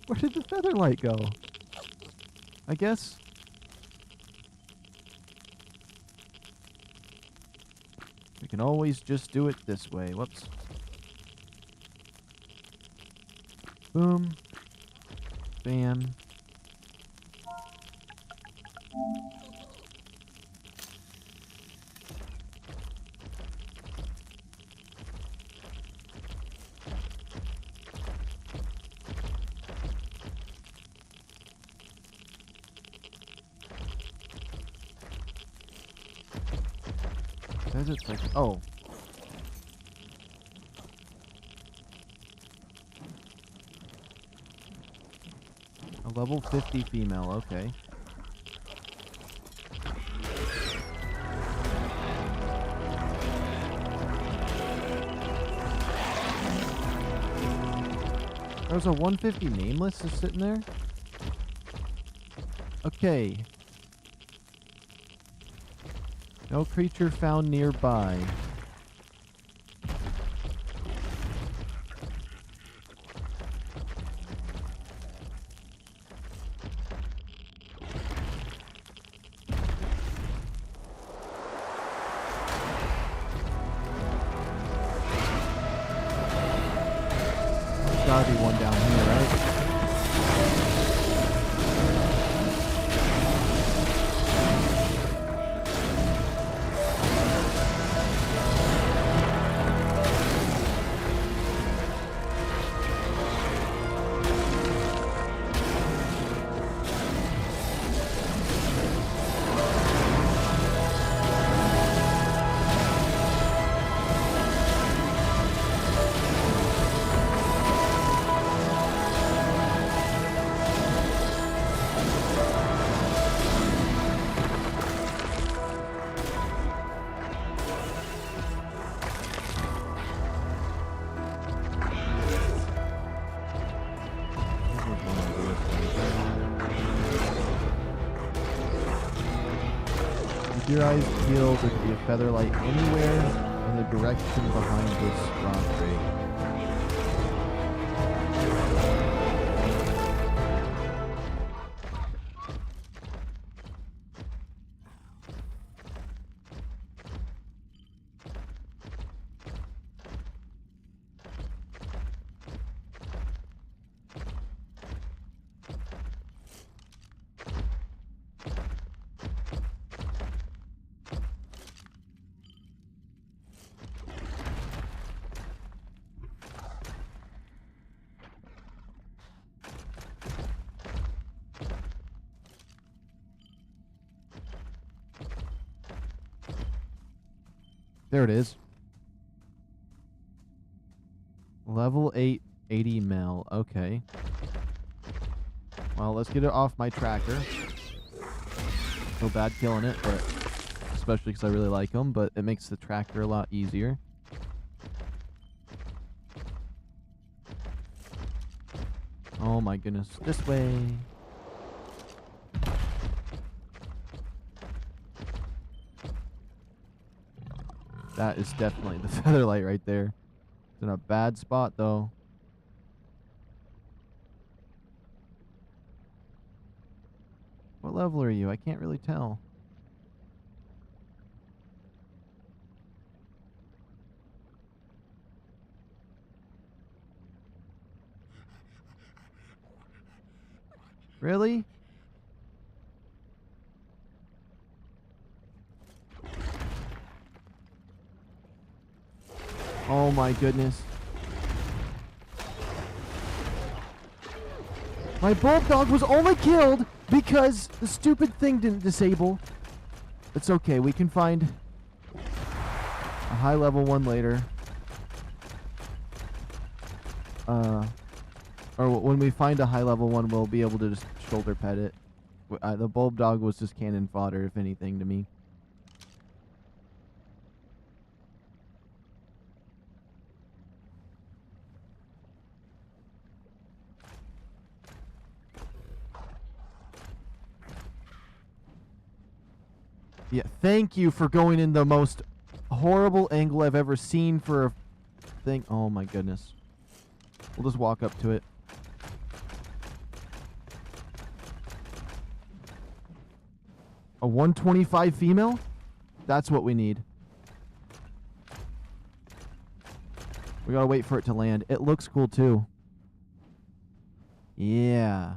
Speaker 1: Where did the featherlight go? I guess. We can always just do it this way. Whoops. Boom. Bam. Says it's like, oh. A level 50 female, okay. There's a 150 nameless just sitting there? Okay. No creature found nearby. Gotta be one down here, right? Your eyes peeled, there could be a feather light anywhere in the direction behind this RockDrake. There it is. Level 8, 80 mil. Okay. Well, let's get it off my tracker. Feel bad killing it, but especially because I really like them, but it makes the tracker a lot easier. Oh my goodness. This way. That is definitely the feather light right there. It's in a bad spot, though. What level are you? I can't really tell. Really? Oh my goodness. My bulldog was only killed because the stupid thing didn't disable. It's okay, we can find a high level one later. Or when we find a high level one, we'll be able to just shoulder pet it. The bulldog was just cannon fodder, if anything, to me. Yeah, thank you for going in the most horrible angle I've ever seen for a thing. Oh my goodness. We'll just walk up to it. A 125 female? That's what we need. We gotta wait for it to land. It looks cool too. Yeah.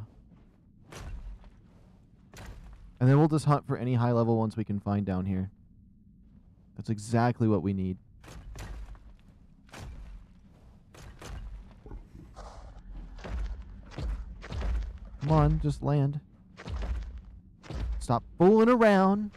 Speaker 1: And then we'll just hunt for any high level ones we can find down here. That's exactly what we need. Come on, just land. Stop fooling around.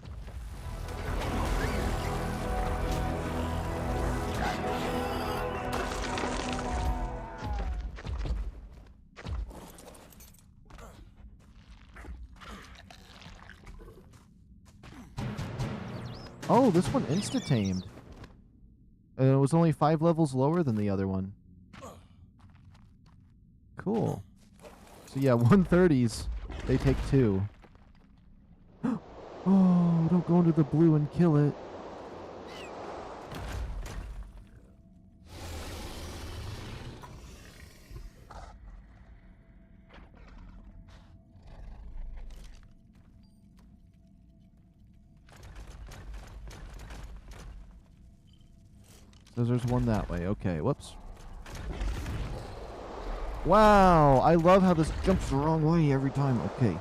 Speaker 1: Oh, this one insta-tamed. It was only 5 levels lower than the other one. Cool. So yeah, 130s, they take 2. Oh, don't go into the blue and kill it. So there's one that way. Okay, whoops. Wow, I love how this jumps the wrong way every time. Okay.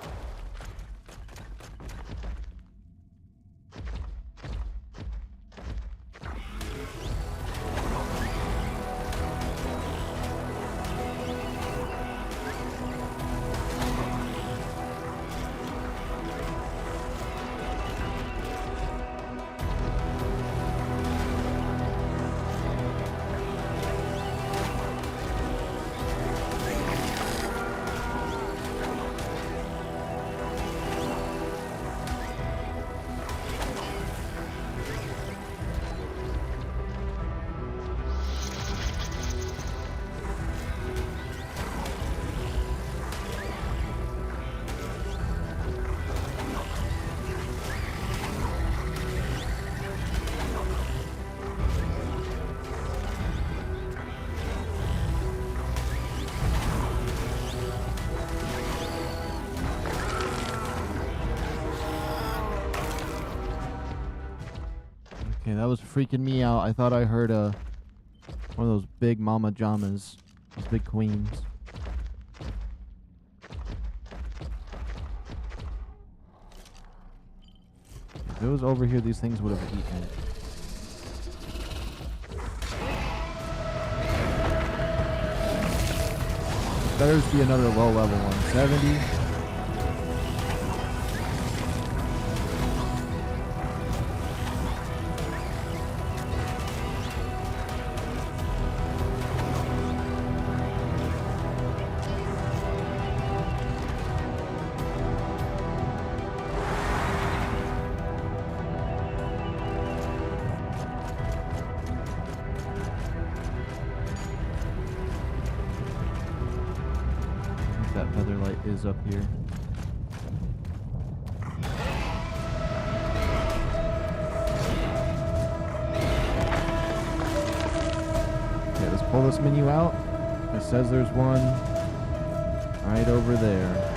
Speaker 1: Okay, that was freaking me out. I thought I heard one of those big mama jamas. Those big queens. If it was over here, these things would have eaten it. Better be another low level 170. That feather light is up here. Okay, let's pull this menu out. It says there's one right over there.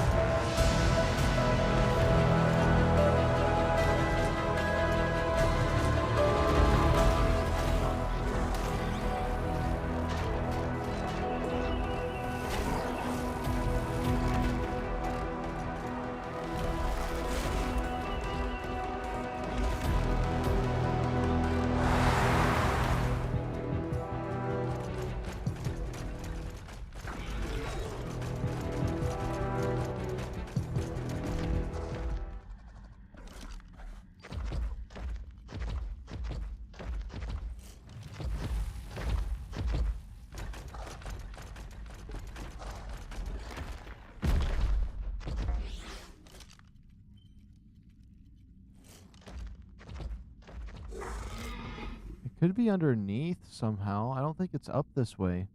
Speaker 1: Could be underneath somehow. I don't think it's up this way.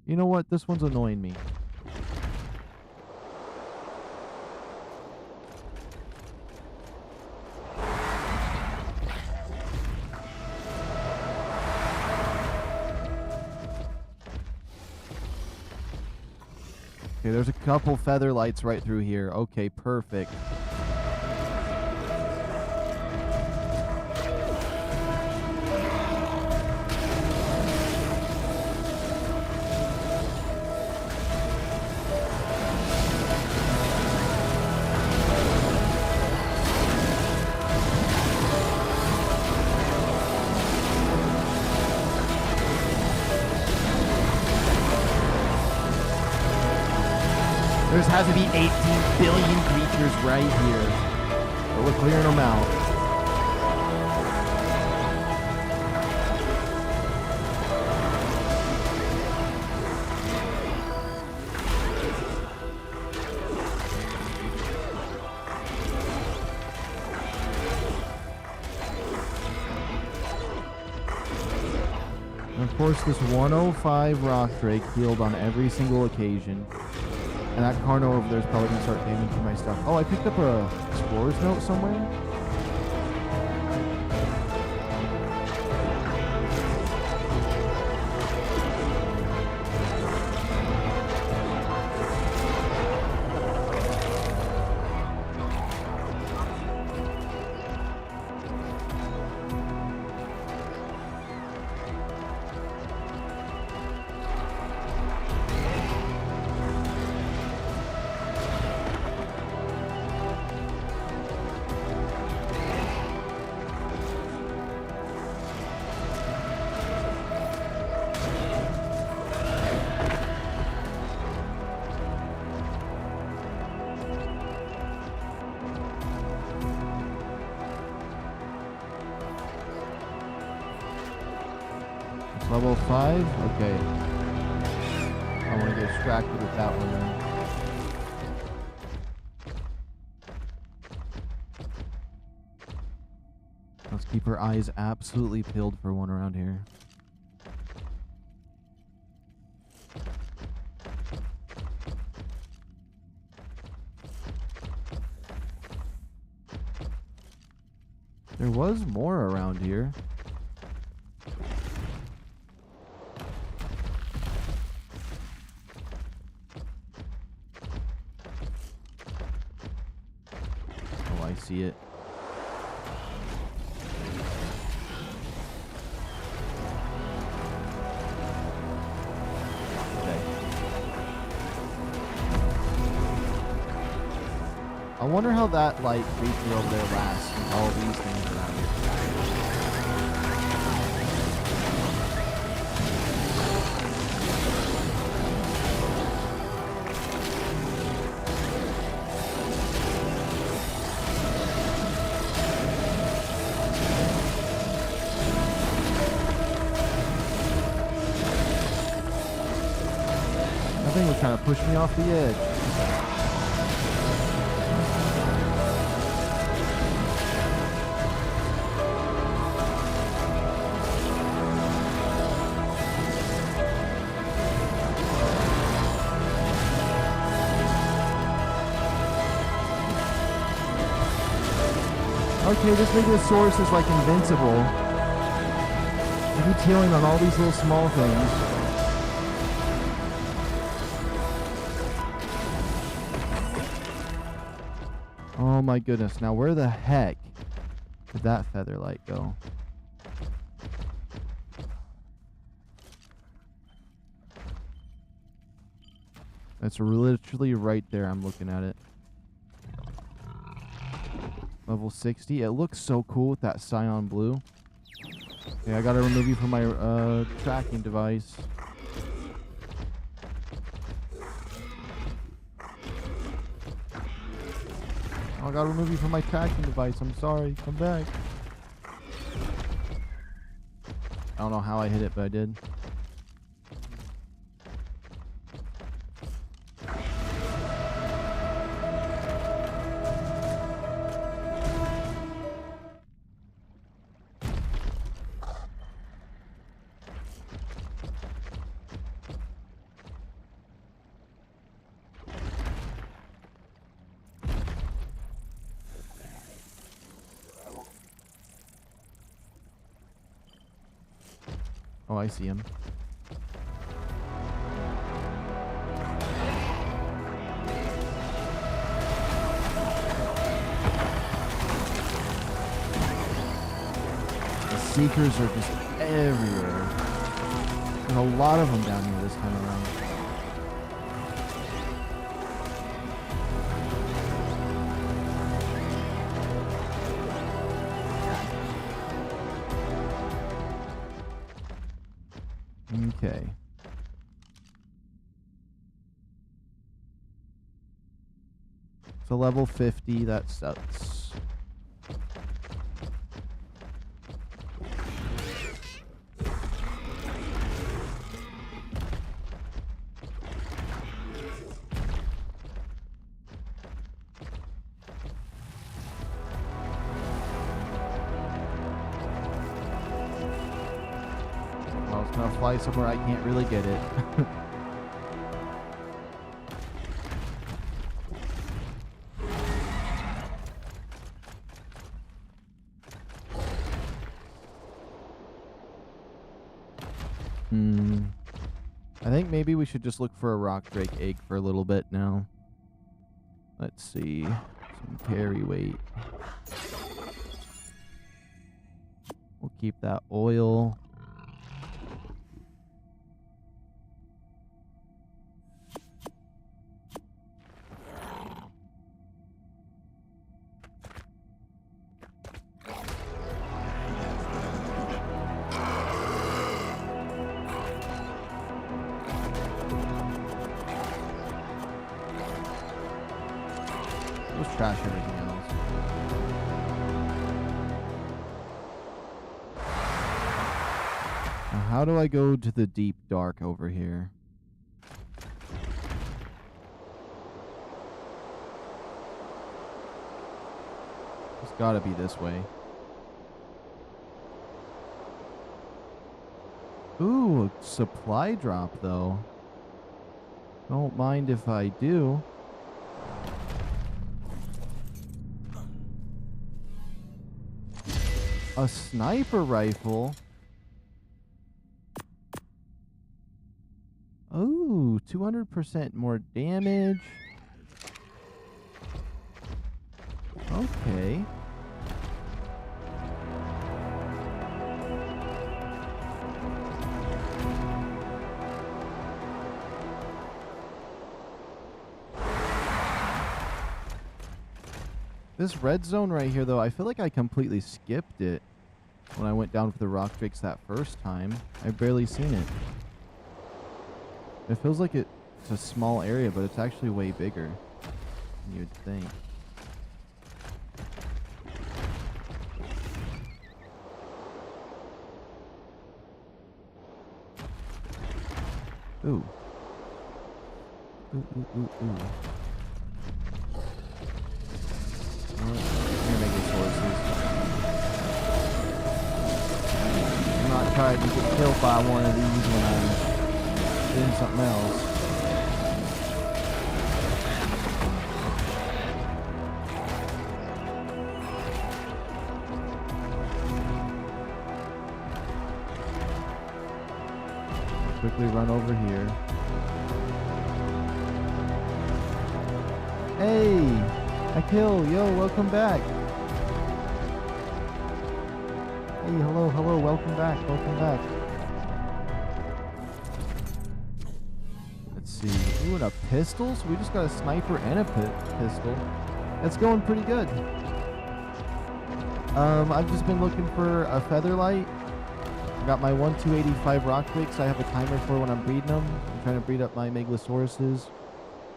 Speaker 1: You know what? This one's annoying me. Okay, there's a couple feather lights right through here. Okay, perfect. There has to be 18 billion creatures right here. But we're clearing them out. Of course, this 105 RockDrake healed on every single occasion. And that Carno over there is probably going to start aiming for my stuff. Oh, I picked up a Explorer's Note somewhere. Level 5? Okay. I want to get distracted with that one then. Let's keep our eyes absolutely peeled for one around here. There was more around here. See it. Okay. I wonder how that light creature over there lasts with all these things around here. That thing was trying to push me off the edge. Okay, this Meglas is like invincible. He keeps healing on all these little small things. Oh my goodness. Now where the heck did that feather light go? That's literally right there. I'm looking at it. Level 60. It looks so cool with that cyan blue. Okay, I gotta remove you from my tracking device. Oh, I gotta remove you from my tracking device. I'm sorry. Come back. I don't know how I hit it, but I did. Oh, I see him. The Seekers are just everywhere. There's a lot of them down here this time around. Okay. So level 50, that sucks. I'm gonna fly somewhere I can't really get it. I think maybe we should just look for a RockDrake egg for a little bit now. Let's see. Some carry weight. We'll keep that oil. Let's trash everything else. Now, how do I go to the deep dark over here? It's gotta be this way. Ooh, supply drop though. Don't mind if I do. A sniper rifle? Oh, 200% more damage. Okay. This red zone right here, though, I feel like I completely skipped it when I went down for the RockDrakes that first time. I've barely seen it. It feels like it's a small area, but it's actually way bigger than you'd think. Ooh. Ooh, ooh, ooh, ooh. I'm gonna make these horses. I'm not trying to get killed by one of these when I'm doing something else. Quickly run over here. Hey! I kill! Yo, welcome back! Hey, hello, hello, welcome back, welcome back. Let's see. Ooh, and a pistol? So we just got a sniper and a pistol. That's going pretty good. I've just been looking for a featherlight. I got my 1-285 RockDrakes. I have a timer for when I'm breeding them. I'm trying to breed up my Megalosauruses.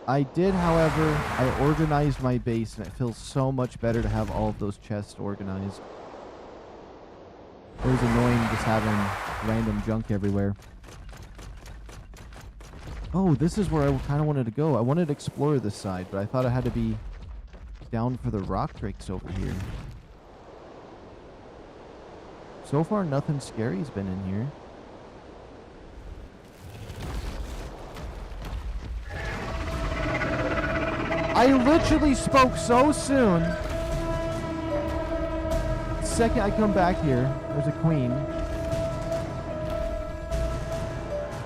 Speaker 1: I did, however, I organized my base, and it feels so much better to have all of those chests organized. It was annoying just having random junk everywhere. Oh, this is where I kind of wanted to go. I wanted to explore this side, but I thought I had to be down for the RockDrakes over here. So far, nothing scary's been in here. I literally spoke so soon. The second I come back here, there's a queen.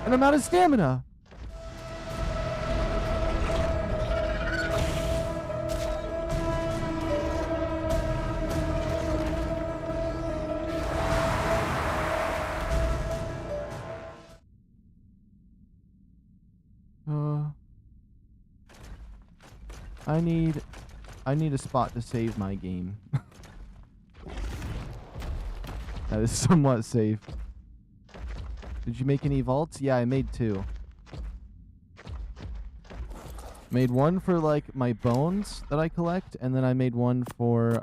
Speaker 1: And I'm out of stamina. I need a spot to save my game. That is somewhat safe. Did you make any vaults? Yeah, I made 2. Made one for like my bones that I collect, and then I made one for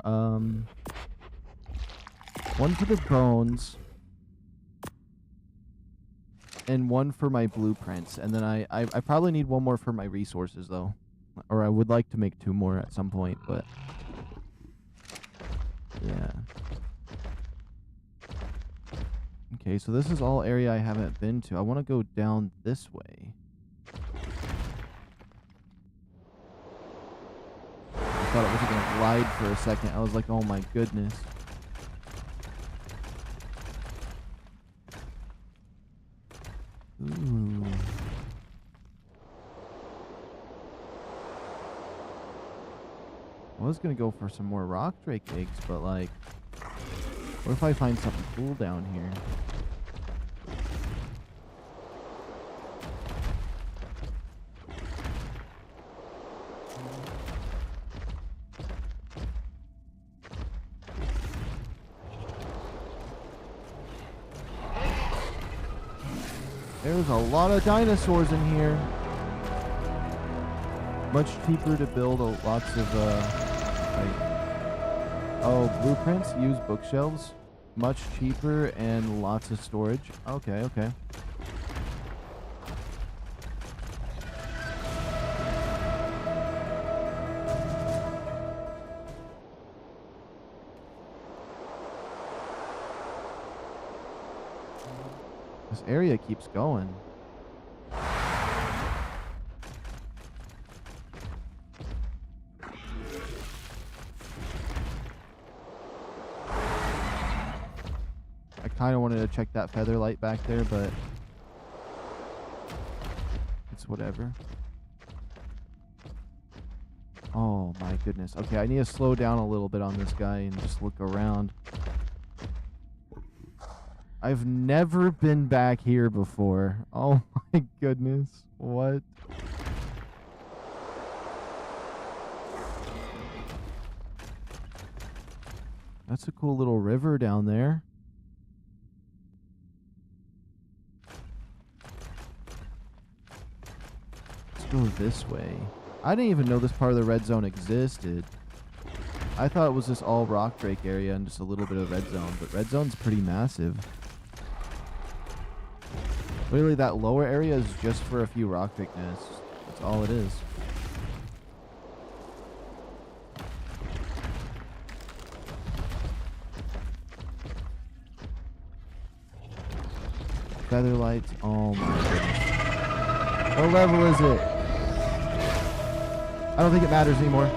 Speaker 1: the bones and one for my blueprints, and then I probably need one more for my resources though. Or I would like to make 2 more at some point, but yeah. Okay, so this is all area I haven't been to. I want to go down this way. I thought it was going to glide for a second. I was like, oh my goodness. Ooh. I was going to go for some more RockDrake eggs, but like, what if I find something cool down here? There's a lot of dinosaurs in here. Much cheaper to build lots of, blueprints, use bookshelves. Much cheaper and lots of storage. Okay, okay. This area keeps going. I kind of wanted to check that feather light back there, but it's whatever. Oh my goodness. Okay, I need to slow down a little bit on this guy and just look around. I've never been back here before. Oh my goodness. What? That's a cool little river down there. Let's go this way. I didn't even know this part of the red zone existed. I thought it was just all RockDrake area and just a little bit of red zone, but red zone's pretty massive. Literally, that lower area is just for a few RockDrake nests. That's all it is. Feather lights. Oh my goodness. What level is it? I don't think it matters anymore.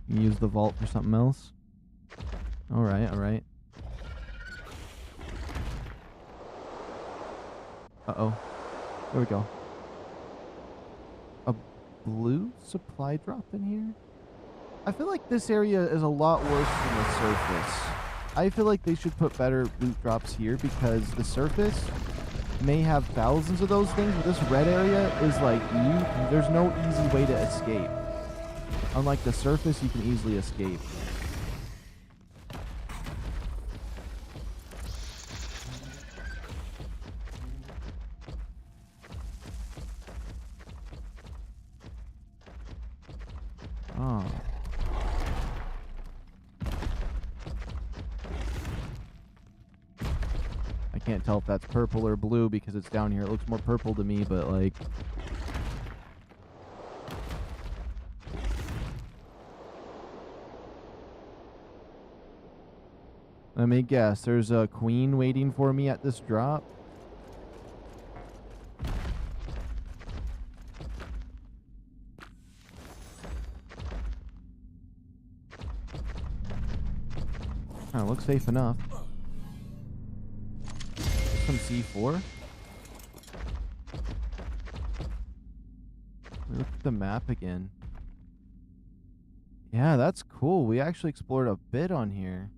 Speaker 1: You use the vault for something else. Alright, alright. Uh-oh. There we go. A blue supply drop in here? I feel like this area is a lot worse than the surface. I feel like they should put better loot drops here because the surface may have thousands of those things, but this red area is like, there's no easy way to escape. Unlike the surface, you can easily escape. Oh. I can't tell if that's purple or blue because it's down here. It looks more purple to me, but like... Let me guess. There's a queen waiting for me at this drop. Oh, looks safe enough. Some C4. Look at the map again. Yeah, that's cool. We actually explored a bit on here.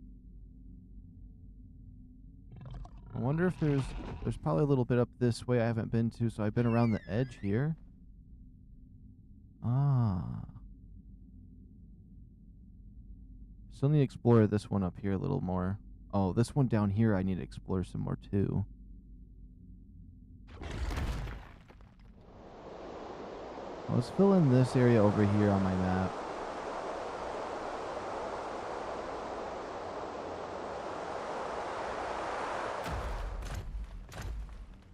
Speaker 1: I wonder if there's probably a little bit up this way I haven't been to, so I've been around the edge here. Ah. Still need to explore this one up here a little more. Oh, this one down here I need to explore some more too. Let's fill in this area over here on my map.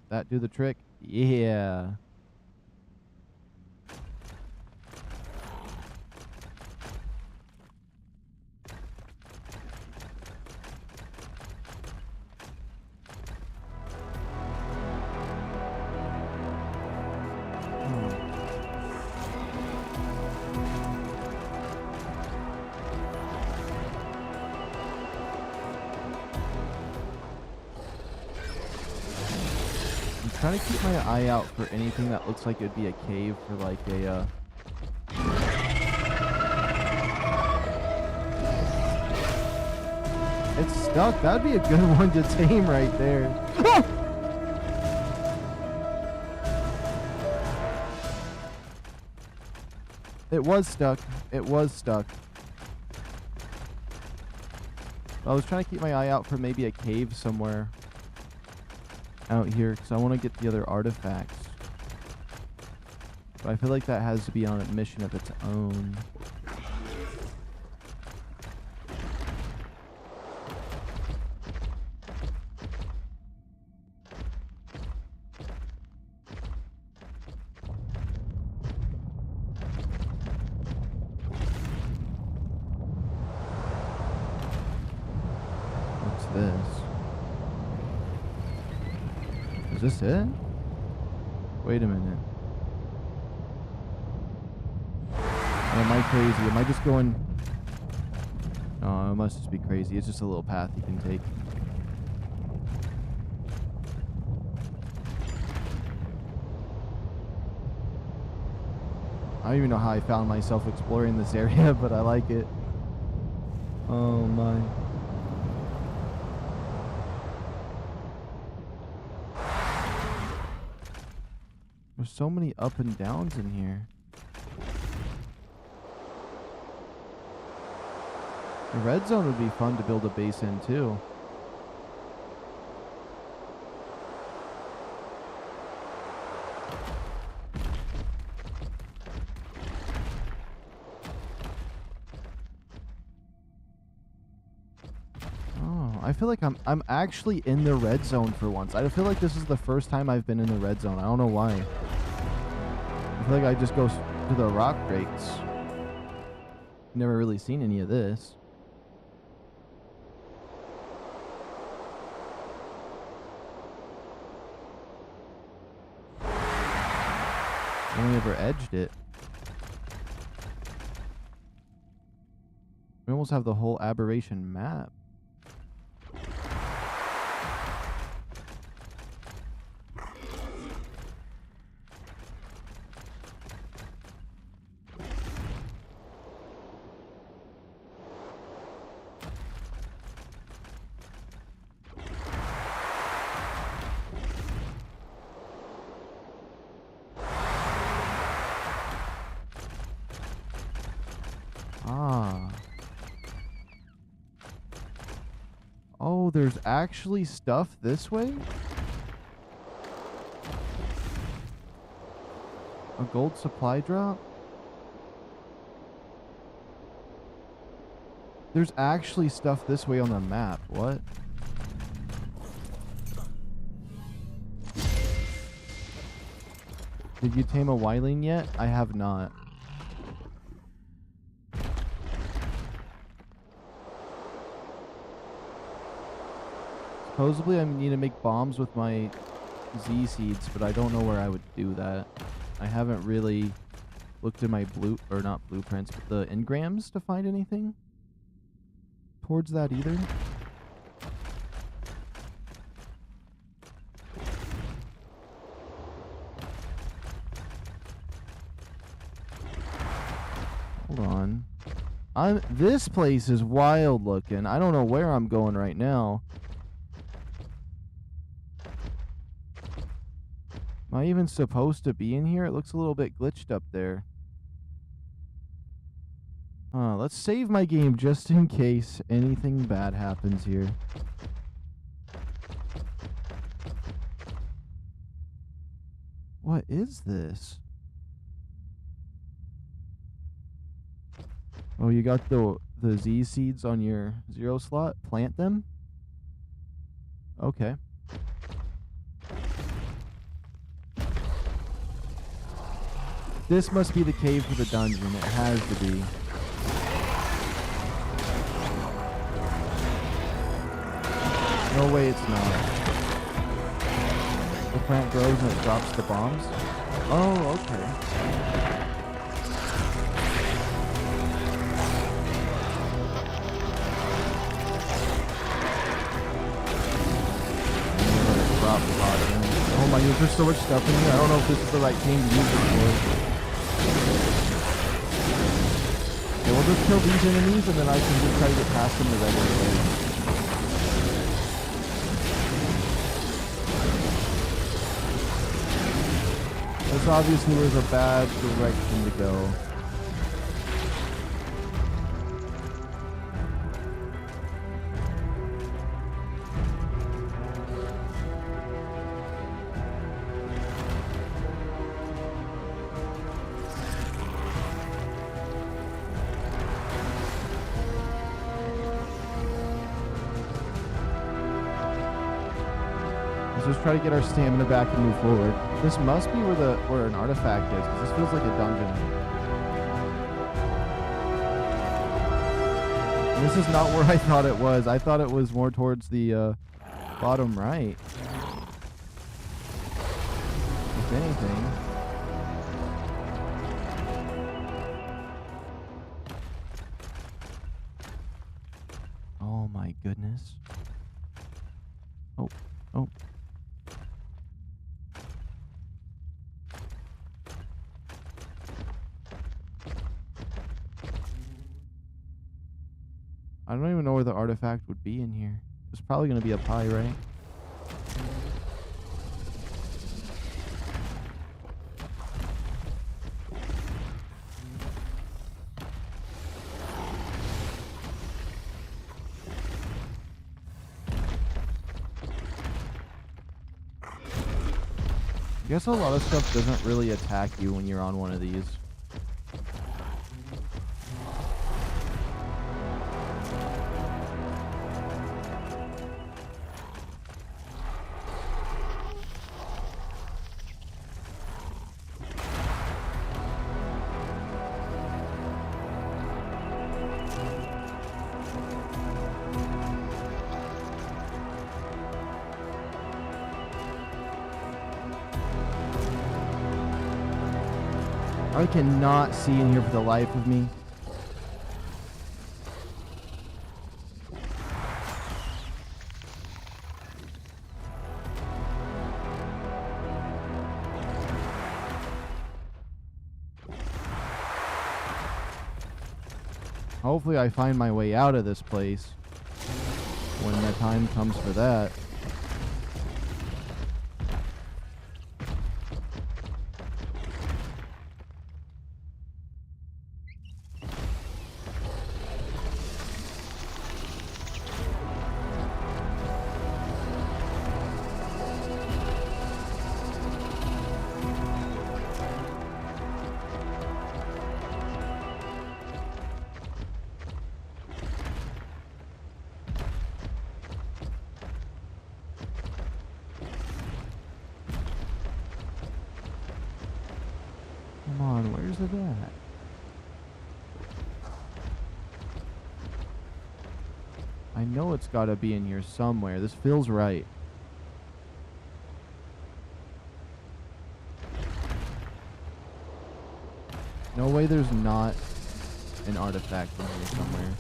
Speaker 1: That do the trick? Yeah. trying to keep my eye out for anything that looks like it'd be a cave for like a It's stuck. That'd be a good one to tame right there. It was stuck. It was stuck. I was trying to keep my eye out for maybe a cave somewhere out here because I want to get the other artifacts. But I feel like that has to be on a mission of its own. Is this it? Wait a minute. Am I crazy? Am I just going... Oh, it must just be crazy. It's just a little path you can take. I don't even know how I found myself exploring this area, but I like it. Oh my. There's so many up and downs in here. The red zone would be fun to build a base in too. I feel like I'm actually in the red zone for once. I feel like this is the first time I've been in the red zone. I don't know why. I feel like I just go to the RockDrakes. Never really seen any of this. Only ever edged it. We almost have the whole aberration map. Oh, there's actually stuff this way? A gold supply drop? There's actually stuff this way on the map. What? Did you tame a Wailing yet? I have not. Supposedly I need to make bombs with my Z seeds, but I don't know where I would do that. I haven't really looked at my not blueprints, but the engrams to find anything towards that either. Hold on. This place is wild looking. I don't know where I'm going right now. Am I even supposed to be in here? It looks a little bit glitched up there. Let's save my game just in case anything bad happens here. What is this? Oh, you got the Z seeds on your 0 slot? Plant them? Okay. This must be the cave for the dungeon. It has to be. No way it's not. The plant grows and it drops the bombs? Oh, okay. Oh my goodness, there's so much stuff in here. I don't know if this is the right game to use it for. Okay, we'll just kill these enemies and then I can just try to get past them the regular way. This obviously was a bad direction to go. Let's just try to get our stamina back and move forward. This must be where an artifact is, because this feels like a dungeon. And this is not where I thought it was. I thought it was more towards the bottom right. If anything. Oh my goodness. Oh, oh. I don't even know where the artifact would be in here. It's probably going to be up high, right? I guess a lot of stuff doesn't really attack you when you're on one of these. I cannot see in here for the life of me. Hopefully I find my way out of this place when the time comes for that. Come on, where's it at? I know it's got to be in here somewhere. This feels right. No way there's not an artifact in here somewhere.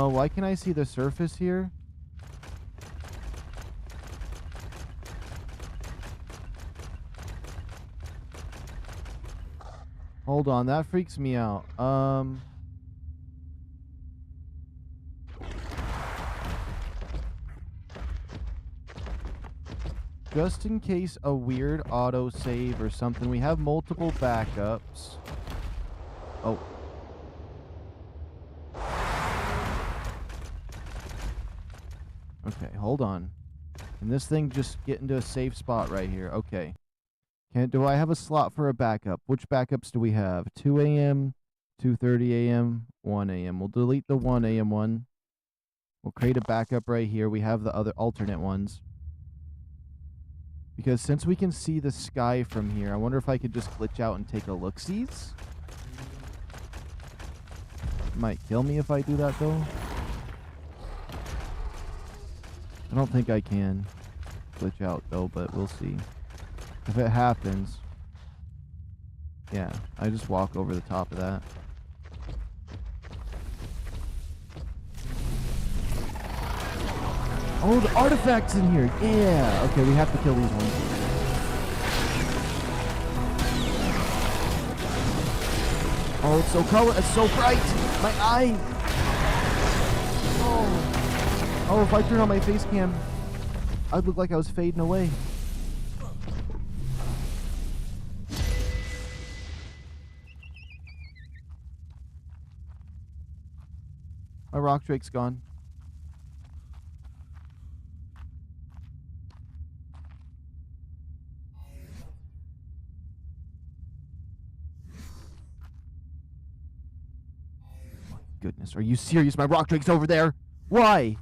Speaker 1: Why can I see the surface here? Hold on, that freaks me out. Just in case a weird auto save or something, we have multiple backups. Oh. Okay, hold on. Can this thing just get into a safe spot right here? Okay. Do I have a slot for a backup? Which backups do we have? 2 a.m., 2:30 a.m., 1 a.m. We'll delete the 1 a.m. one. We'll create a backup right here. We have the other alternate ones. Because since we can see the sky from here, I wonder if I could just glitch out and take a look-sees? Might kill me if I do that, though. I don't think I can glitch out, though, but we'll see. If it happens, yeah, I just walk over the top of that. Oh, the artifacts in here. Yeah. Okay, we have to kill these ones. Oh, it's so color. It's so bright. My eye. Oh. Oh, if I turn on my face cam, I'd look like I was fading away. My RockDrake's gone. My goodness, are you serious? My RockDrake's over there. Why?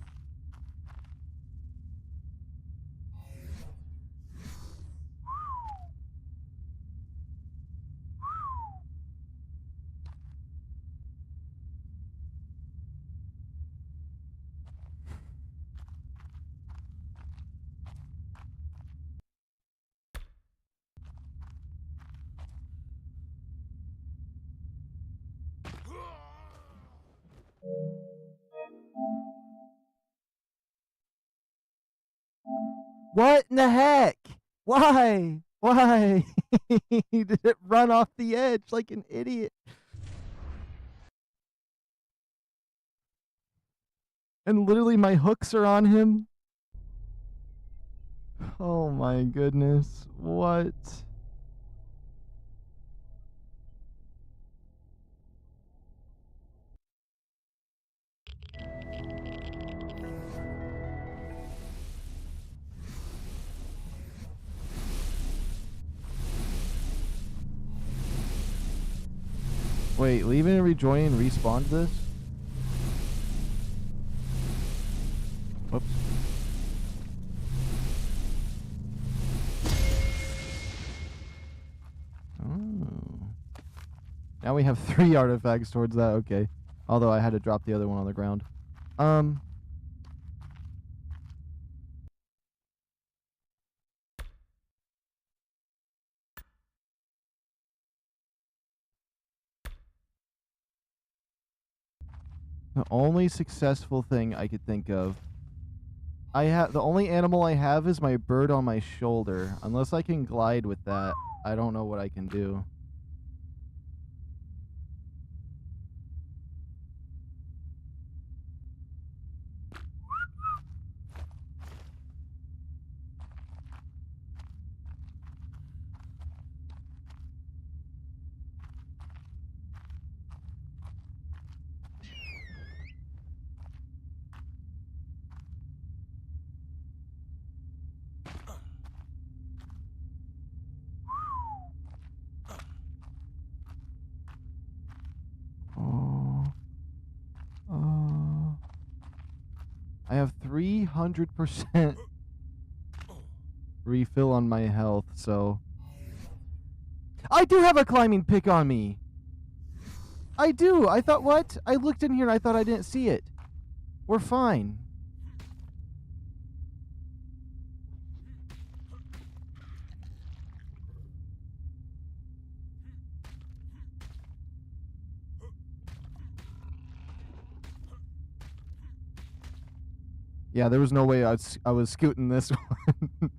Speaker 1: What in the heck? Why? Why? Did it run off the edge like an idiot? And literally my hooks are on him. Oh my goodness. What? Wait, leaving and rejoining respawned this? Whoops. Oh. Now we have 3 artifacts towards that, okay. Although I had to drop the other one on the ground. The only successful thing I could think of. The only animal I have is my bird on my shoulder. Unless I can glide with that, I don't know what I can do. I have 300% refill on my health, so... I do have a climbing pick on me! I do! I thought, what? I looked in here and I thought I didn't see it. We're fine. Yeah, there was no way I was scooting this one.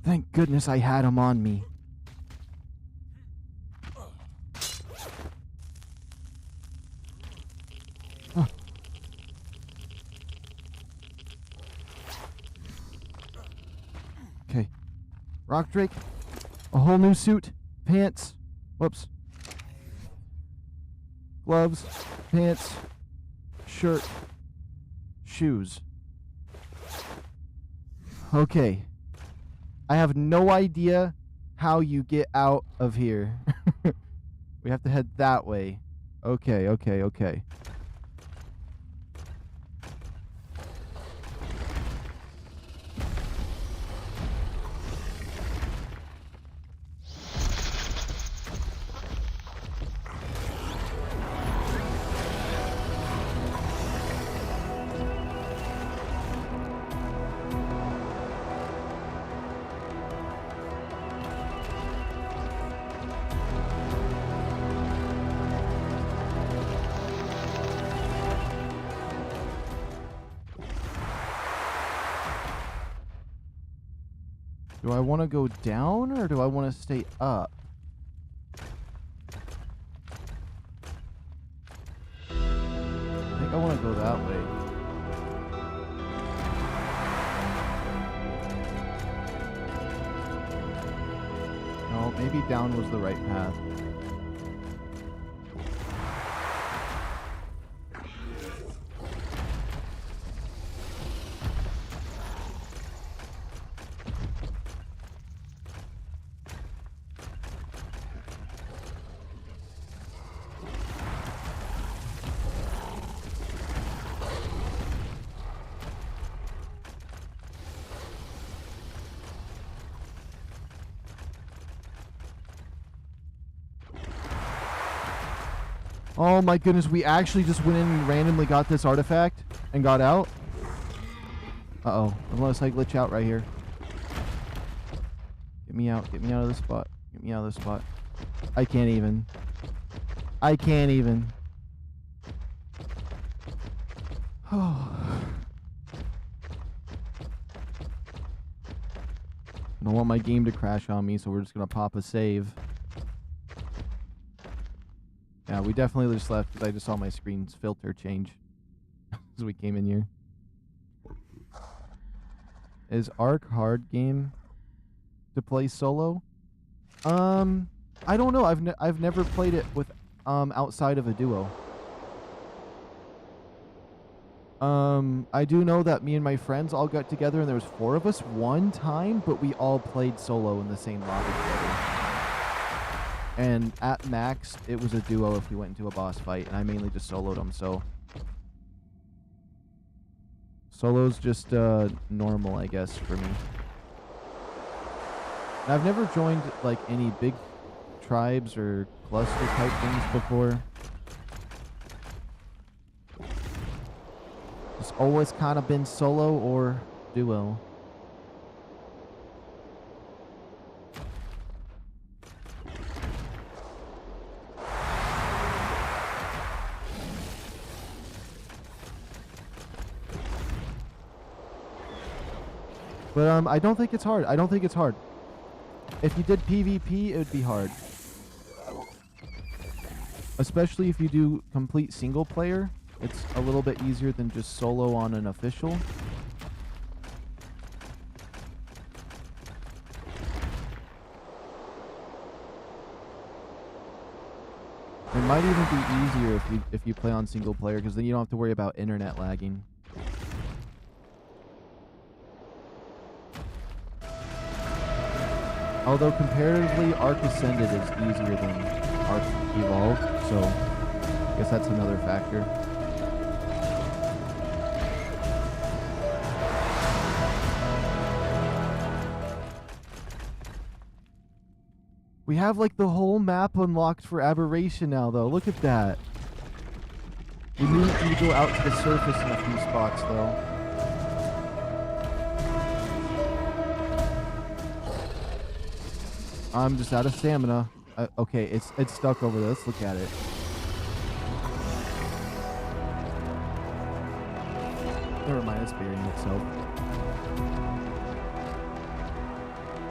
Speaker 1: Thank goodness I had him on me. Oh. Okay. RockDrake, a whole new suit, pants, whoops, gloves, pants, shirt, shoes. Okay. I have no idea how you get out of here. We have to head that way. Okay, okay, okay. Do I want to go down or do I want to stay up? I think I want to go that way. No, maybe down was the right path. Oh my goodness, we actually just went in and randomly got this artifact and got out? Uh-oh, unless I glitch out right here. Get me out of this spot. Get me out of this spot. I can't even. I can't even. Oh. I don't want my game to crash on me, so we're just gonna pop a save. Yeah, we definitely just left because I just saw my screen's filter change as we came in here. Is ARK hard game to play solo? I don't know. I've never played it with outside of a duo. I do know that me and my friends all got together and there was 4 of us one time, but we all played solo in the same lobby together. And at max, it was a duo if we went into a boss fight, and I mainly just soloed them, so... Solo's just, normal, I guess, for me. And I've never joined, like, any big tribes or cluster-type things before. It's always kind of been solo or duo. But I don't think it's hard. I don't think it's hard. If you did PvP, it would be hard. Especially if you do complete single player. It's a little bit easier than just solo on an official. It might even be easier if you play on single player, because then you don't have to worry about internet lagging. Although comparatively, ARK Ascended is easier than ARK Evolved, so I guess that's another factor. We have like the whole map unlocked for Aberration now, though. Look at that. We need to go out to the surface in a few spots, though. I'm just out of stamina. Okay, it's stuck over there. Let's look at it. Never mind, it's burying itself.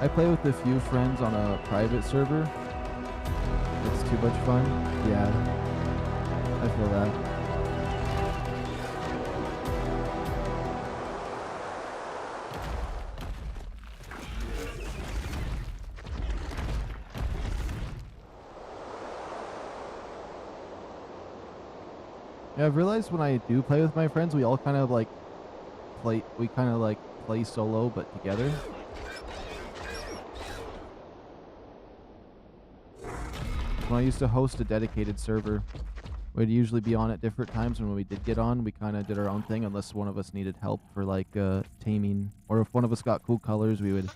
Speaker 1: I play with a few friends on a private server. It's too much fun. Yeah, I feel that. Yeah, I've realized when I do play with my friends, we all kind of like play solo but together. When I used to host a dedicated server, we'd usually be on at different times, and when we did get on, we kind of did our own thing unless one of us needed help for like taming, or if one of us got cool colors, we would,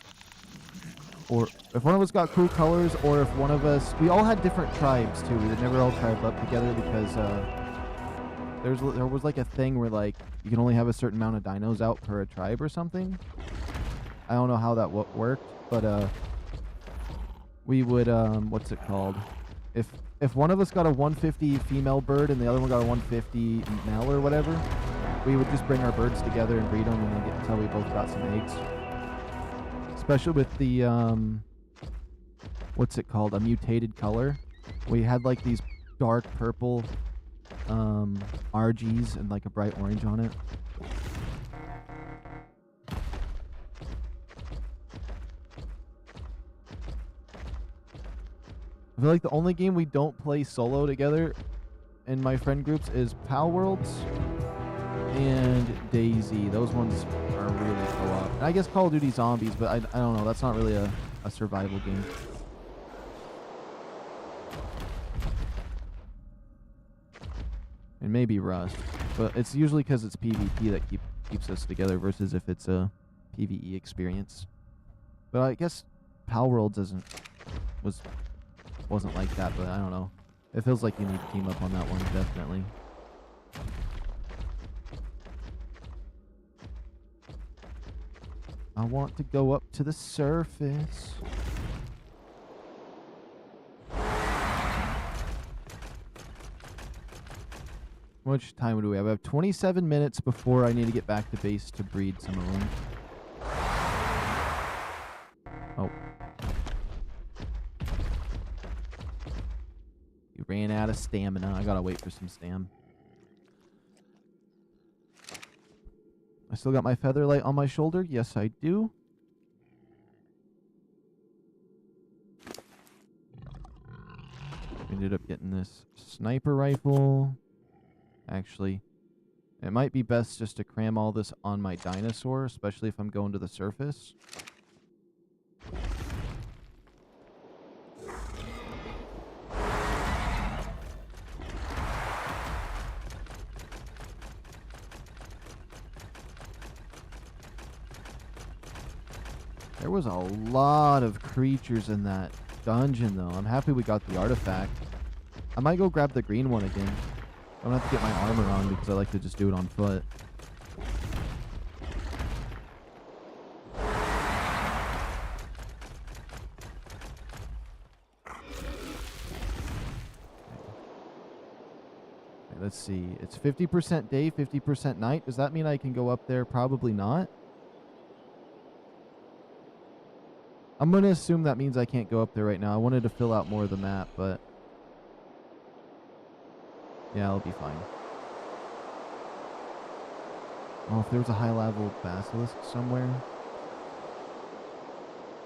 Speaker 1: or if one of us got cool colors, or if one of us, we all had different tribes too. We would never all tribe up together because there was like a thing where like you can only have a certain amount of dinos out per a tribe or something. I don't know how that worked, but we would what's it called? If one of us got a 150 female bird and the other one got a 150 male or whatever, we would just bring our birds together and breed them and then get until we both got some eggs. Especially with the, what's it called? A mutated color. We had like these dark purple RGs and like a bright orange on it. I feel like the only game we don't play solo together in my friend groups is Pal Worlds and DayZ. Those ones are really co-op. And I guess Call of Duty Zombies, but I don't know. That's not really a survival game. And maybe Rust. But it's usually because it's PvP that keeps us together versus if it's a PvE experience. But I guess Pal Worlds wasn't like that, but I don't know. It feels like you need to team up on that one, definitely. I want to go up to the surface. How much time do we have? I have 27 minutes before I need to get back to base to breed some of them. Oh. You ran out of stamina. I gotta wait for some stam. I still got my featherlight on my shoulder. Yes, I do. Ended up getting this sniper rifle. Actually, it might be best just to cram all this on my dinosaur, especially if I'm going to the surface. There was a lot of creatures in that dungeon, though. I'm happy we got the artifact. I might go grab the green one again. I don't have to get my armor on because I like to just do it on foot. Okay, let's see. It's 50% day, 50% night. Does that mean I can go up there? Probably not. I'm going to assume that means I can't go up there right now. I wanted to fill out more of the map, but yeah, I'll be fine. Oh, if there was a high-level basilisk somewhere,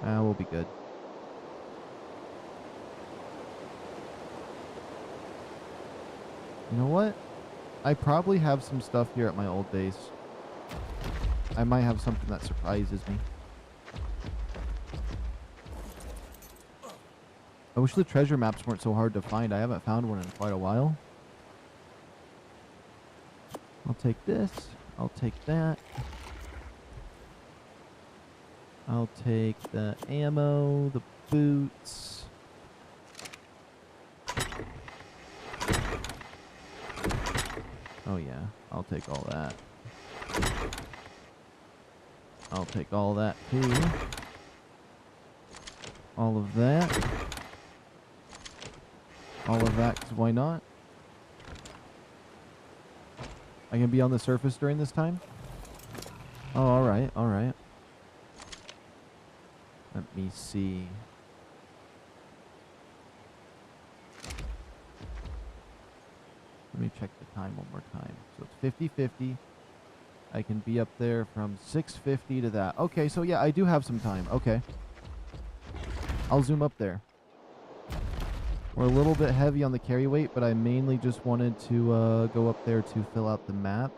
Speaker 1: we'll be good. You know what? I probably have some stuff here at my old base. I might have something that surprises me. I wish the treasure maps weren't so hard to find. I haven't found one in quite a while. I'll take this. I'll take that. I'll take the ammo, the boots. Oh yeah, I'll take all that. I'll take all that too. All of that. All of that, 'cause why not? I can be on the surface during this time? Oh, alright, alright. Let me see. Let me check the time one more time. So it's 50-50. I can be up there from 6:50 to that. Okay, so yeah, I do have some time. Okay. I'll zoom up there. We're a little bit heavy on the carry weight, but I mainly just wanted to go up there to fill out the map.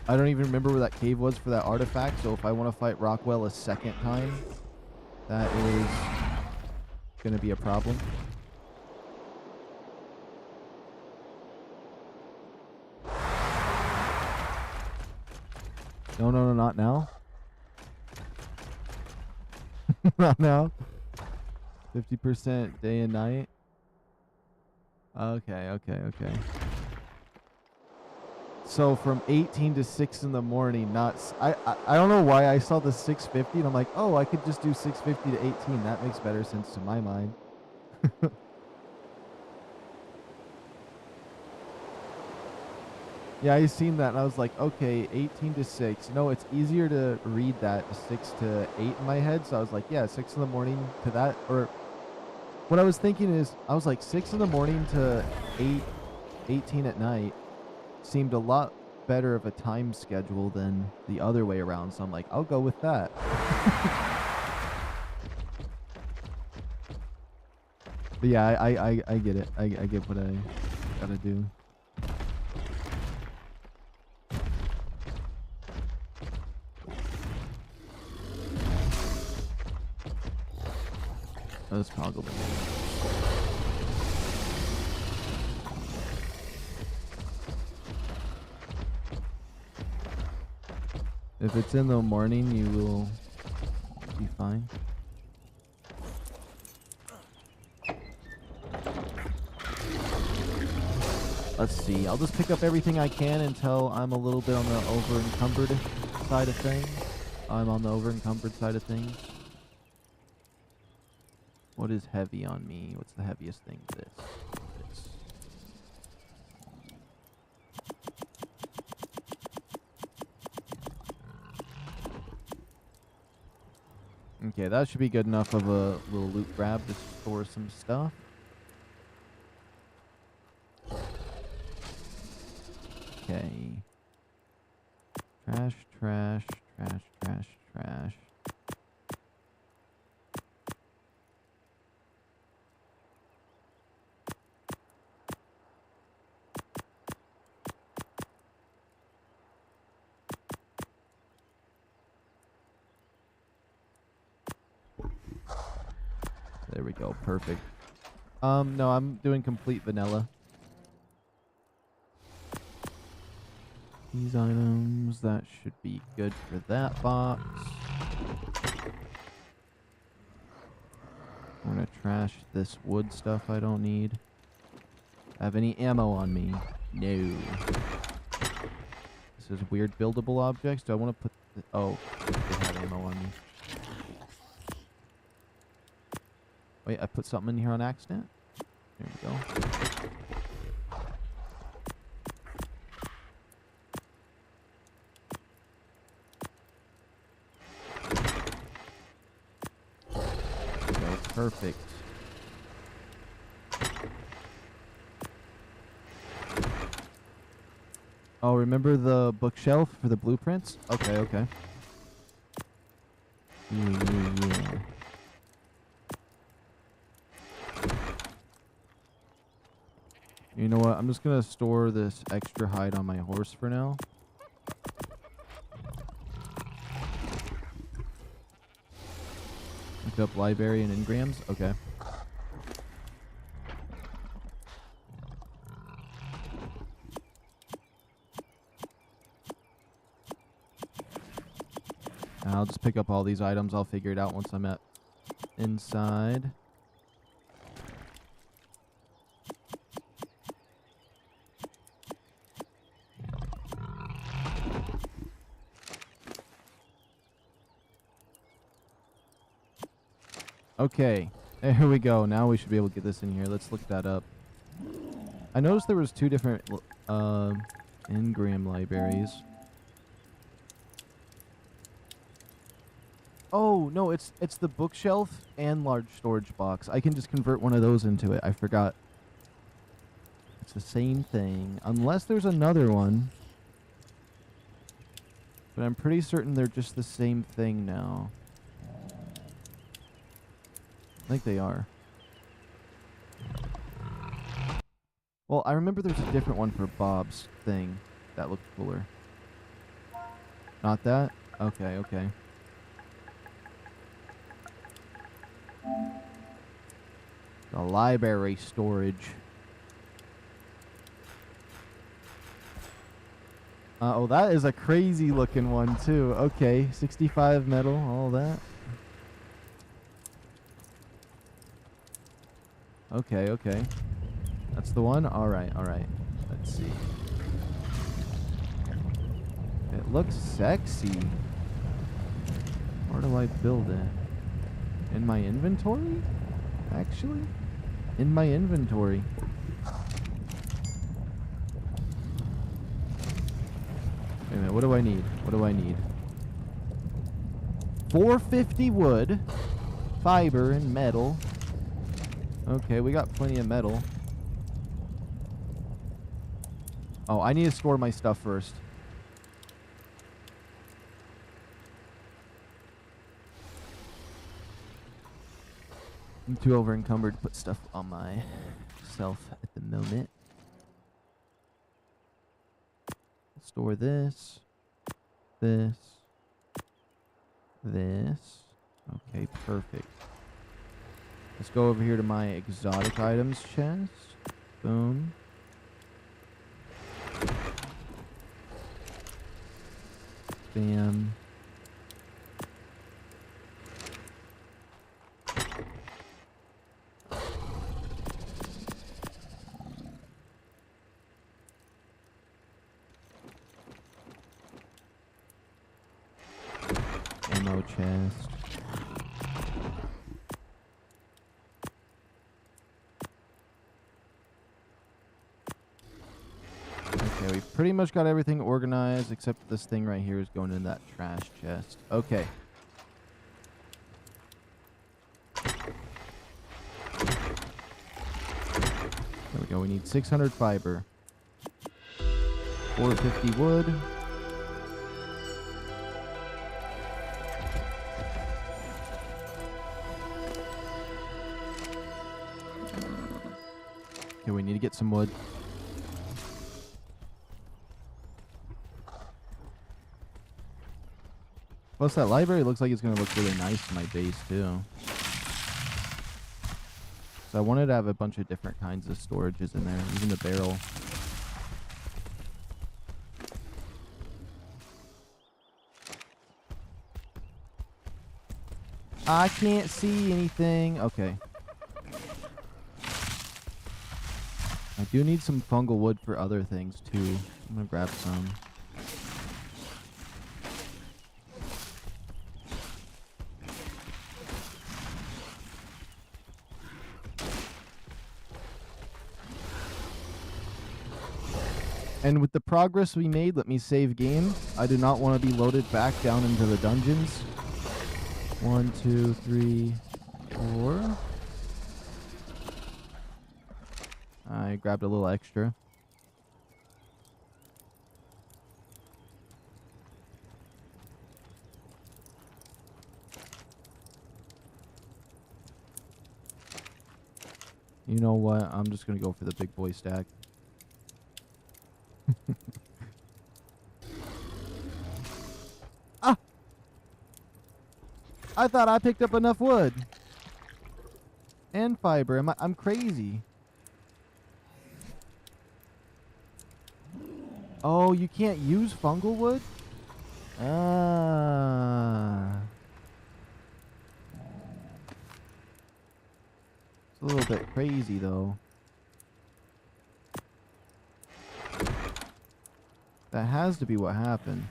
Speaker 1: I don't even remember where that cave was for that artifact, so if I want to fight ROCKWELL a second time, that is going to be a problem. No, no, no, not now. Not now. 50% day and night. Okay, okay, okay. So from 18 to 6 in the morning, not... I don't know why I saw the 6:50 and I'm like, oh, I could just do 6:50 to 18. That makes better sense to my mind. Yeah, I seen that and I was like, okay, 18 to 6. No, it's easier to read that 6 to 8 in my head. So I was like, yeah, 6 in the morning to that. Or what I was thinking is, I was like 6 in the morning to 18 at night seemed a lot better of a time schedule than the other way around. So I'm like, I'll go with that. But yeah, I get it. I get what I gotta do. Let's toggle the name. If it's in the morning, you will be fine. Let's see. I'll just pick up everything I can until I'm a little bit on the over-encumbered side of things. I'm on the over-encumbered side of things. What is heavy on me? What's the heaviest thing? This. Okay, that should be good enough of a little loot grab to store some stuff. Okay. Trash, trash, trash, trash, trash. There we go. Perfect. No, I'm doing complete vanilla. These items, that should be good for that box. I'm gonna trash this wood stuff I don't need. Have any ammo on me? No. This is weird buildable objects. Do I want to put... Oh, they have ammo on me. Wait, I put something in here on accident? There we go. Perfect. Oh, remember the bookshelf for the blueprints? Okay, okay. Yeah. You know what? I'm just gonna store this extra hide on my horse for now. Look up library and engrams. Okay. I'll just pick up all these items. I'll figure it out once I'm at inside. Okay, there we go. Now we should be able to get this in here. Let's look that up. I noticed there was 2 different engram libraries. Oh, no, it's the bookshelf and large storage box. I can just convert one of those into it. I forgot. It's the same thing. Unless there's another one. But I'm pretty certain they're just the same thing now. I think they are. Well, I remember there's a different one for Bob's thing that looked cooler. Not that? Okay, okay. The library storage. Oh, that is a crazy looking one too. Okay, 65 metal, all that. Okay, okay. That's the one? Alright, alright. Let's see. It looks sexy. Where do I build it? In my inventory? Actually? In my inventory. Wait a minute, what do I need? What do I need? 450 wood, fiber, and metal. Okay, we got plenty of metal. Oh, I need to store my stuff first. I'm too over encumbered to put stuff on myself at the moment. Store this. This. Okay, perfect. Let's go over here to my exotic items chest. Boom. Bam. Ammo chest. Okay, we pretty much got everything organized except this thing right here is going in that trash chest. Okay. There we go. We need 600 fiber. 450 wood. Okay, we need to get some wood. Plus, that library looks like it's going to look really nice to my base, too. So I wanted to have a bunch of different kinds of storages in there, even the barrel. I can't see anything. Okay. I do need some fungal wood for other things, too. I'm going to grab some. And with the progress we made, let me save game. I do not want to be loaded back down into the dungeons. 1, 2, 3, 4. I grabbed a little extra. You know what? I'm just going to go for the big boy stack. Ah! I thought I picked up enough wood. And fiber. I'm crazy. Oh, you can't use fungal wood? Ah. It's a little bit crazy, though. That has to be what happened.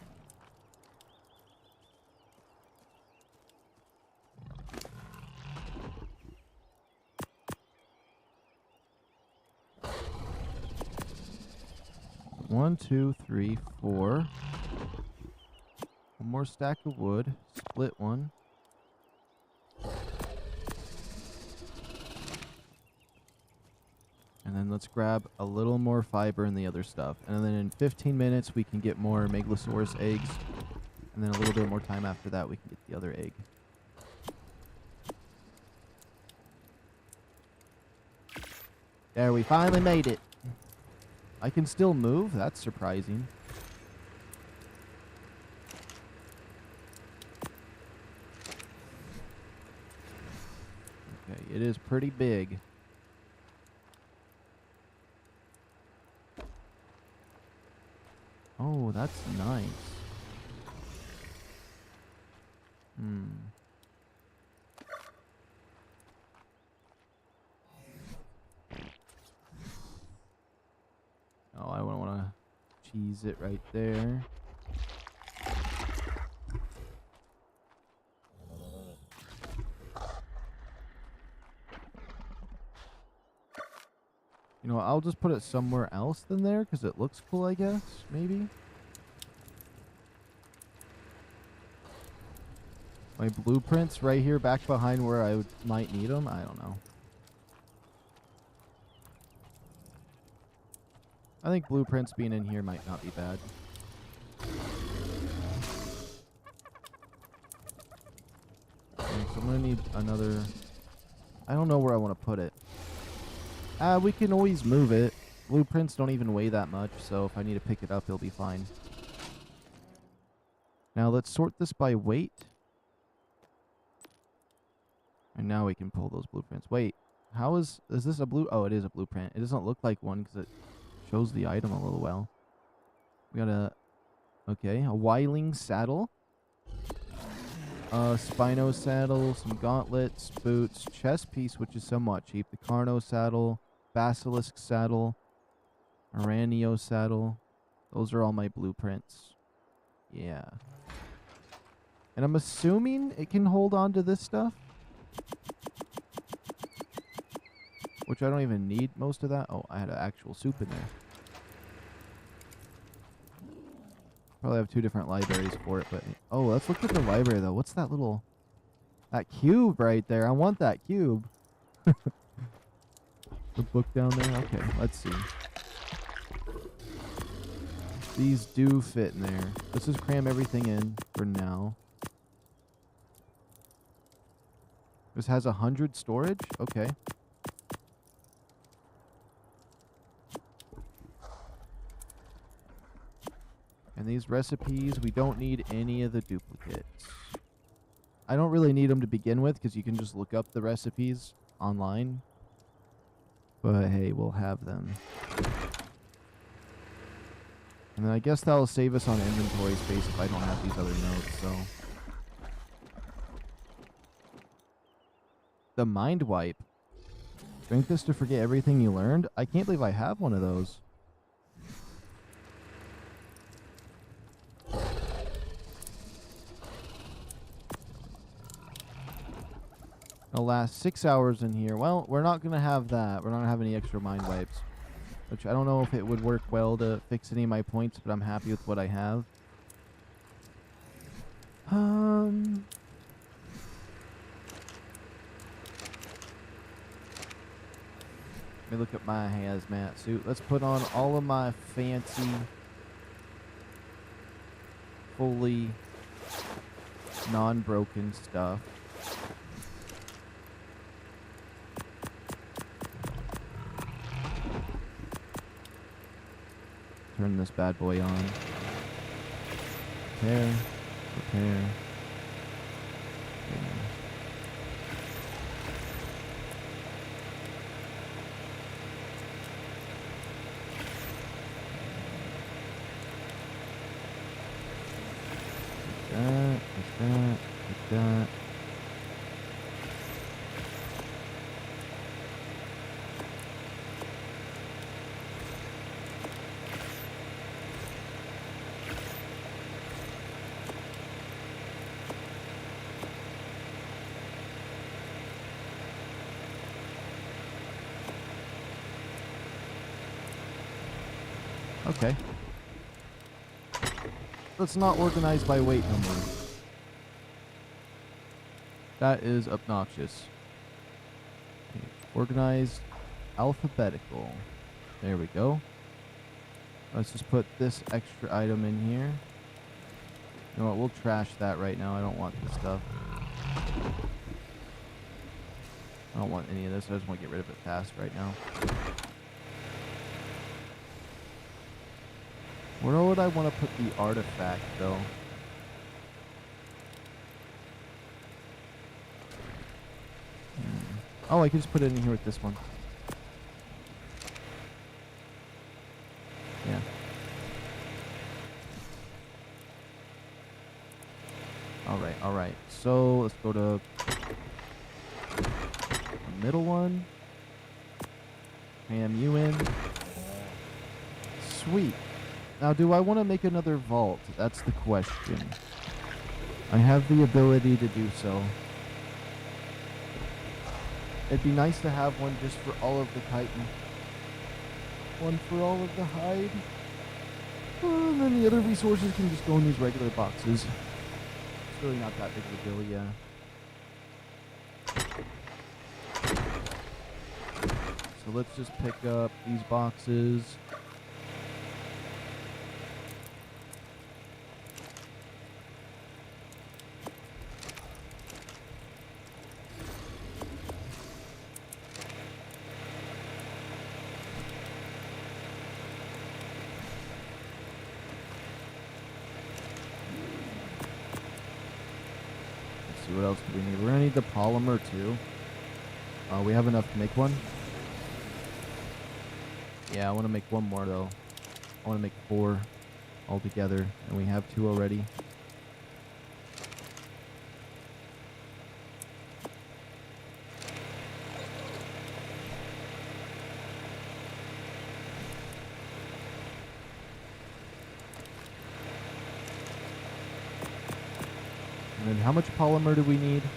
Speaker 1: One, 2, 3, 4. One more stack of wood. Split one. And then let's grab a little more fiber in the other stuff. And then in 15 minutes, we can get more Meglasaurus eggs. And then a little bit more time after that, we can get the other egg. There, we finally made it. I can still move? That's surprising. Okay, it is pretty big. Oh, that's nice. Oh, I don't want to cheese it right there. You know, I'll just put it somewhere else than there because it looks cool, I guess. Maybe. My blueprints right here back behind where I might need them? I don't know. I think blueprints being in here might not be bad. Okay, so I'm going to need another... I don't know where I want to put it. We can always move it. Blueprints don't even weigh that much, so if I need to pick it up, it'll be fine. Now let's sort this by weight. And now we can pull those blueprints. Wait, how is this a blue? Oh, it is a blueprint. It doesn't look like one because it shows the item a little well. We got a Wiling saddle. Spino saddle, some gauntlets, boots, chest piece, which is somewhat cheap. The Carno saddle, Basilisk saddle, Aranio saddle. Those are all my blueprints. Yeah. And I'm assuming it can hold on to this stuff. Which I don't even need most of that. Oh, I had an actual soup in there. Probably have 2 different libraries for it, but... Oh, let's look at the library, though. What's that little... That cube right there. I want that cube. The book down there? Okay, let's see. These do fit in there. Let's just cram everything in for now. This has 100 storage? Okay. And these recipes, we don't need any of the duplicates. I don't really need them to begin with because you can just look up the recipes online. But hey, we'll have them. And then I guess that'll save us on inventory space if I don't have these other notes, so... The mind wipe. Drink this to forget everything you learned? I can't believe I have one of those. It'll last 6 hours in here. Well, we're not going to have that. We're not going to have any extra mind wipes. Which I don't know if it would work well to fix any of my points, but I'm happy with what I have. Let me look at my hazmat suit. Let's put on all of my fancy, fully non-broken stuff. Turn this bad boy on. Repair. Repair. Like that. Okay. Let's not organize by weight no more. That is obnoxious. Okay. Organized alphabetical. There we go. Let's just put this extra item in here. You know what? We'll trash that right now. I don't want this stuff. I don't want any of this. I just want to get rid of it fast right now. Where would I want to put the artifact, though? Oh, I can just put it in here with this one. Yeah. Alright, alright. So, let's go to the middle one. Cram you in. Sweet. Now, do I want to make another vault? That's the question. I have the ability to do so. It'd be nice to have one just for all of the chitin. One for all of the hide. And then the other resources can just go in these regular boxes. It's really not that big of a deal, yeah. So let's just pick up these boxes. What else do we need? We're gonna need the polymer too. We have enough to make one. Yeah, I want to make one more though. I want to make 4 altogether, and we have 2 already. And then how much polymer do we need? Do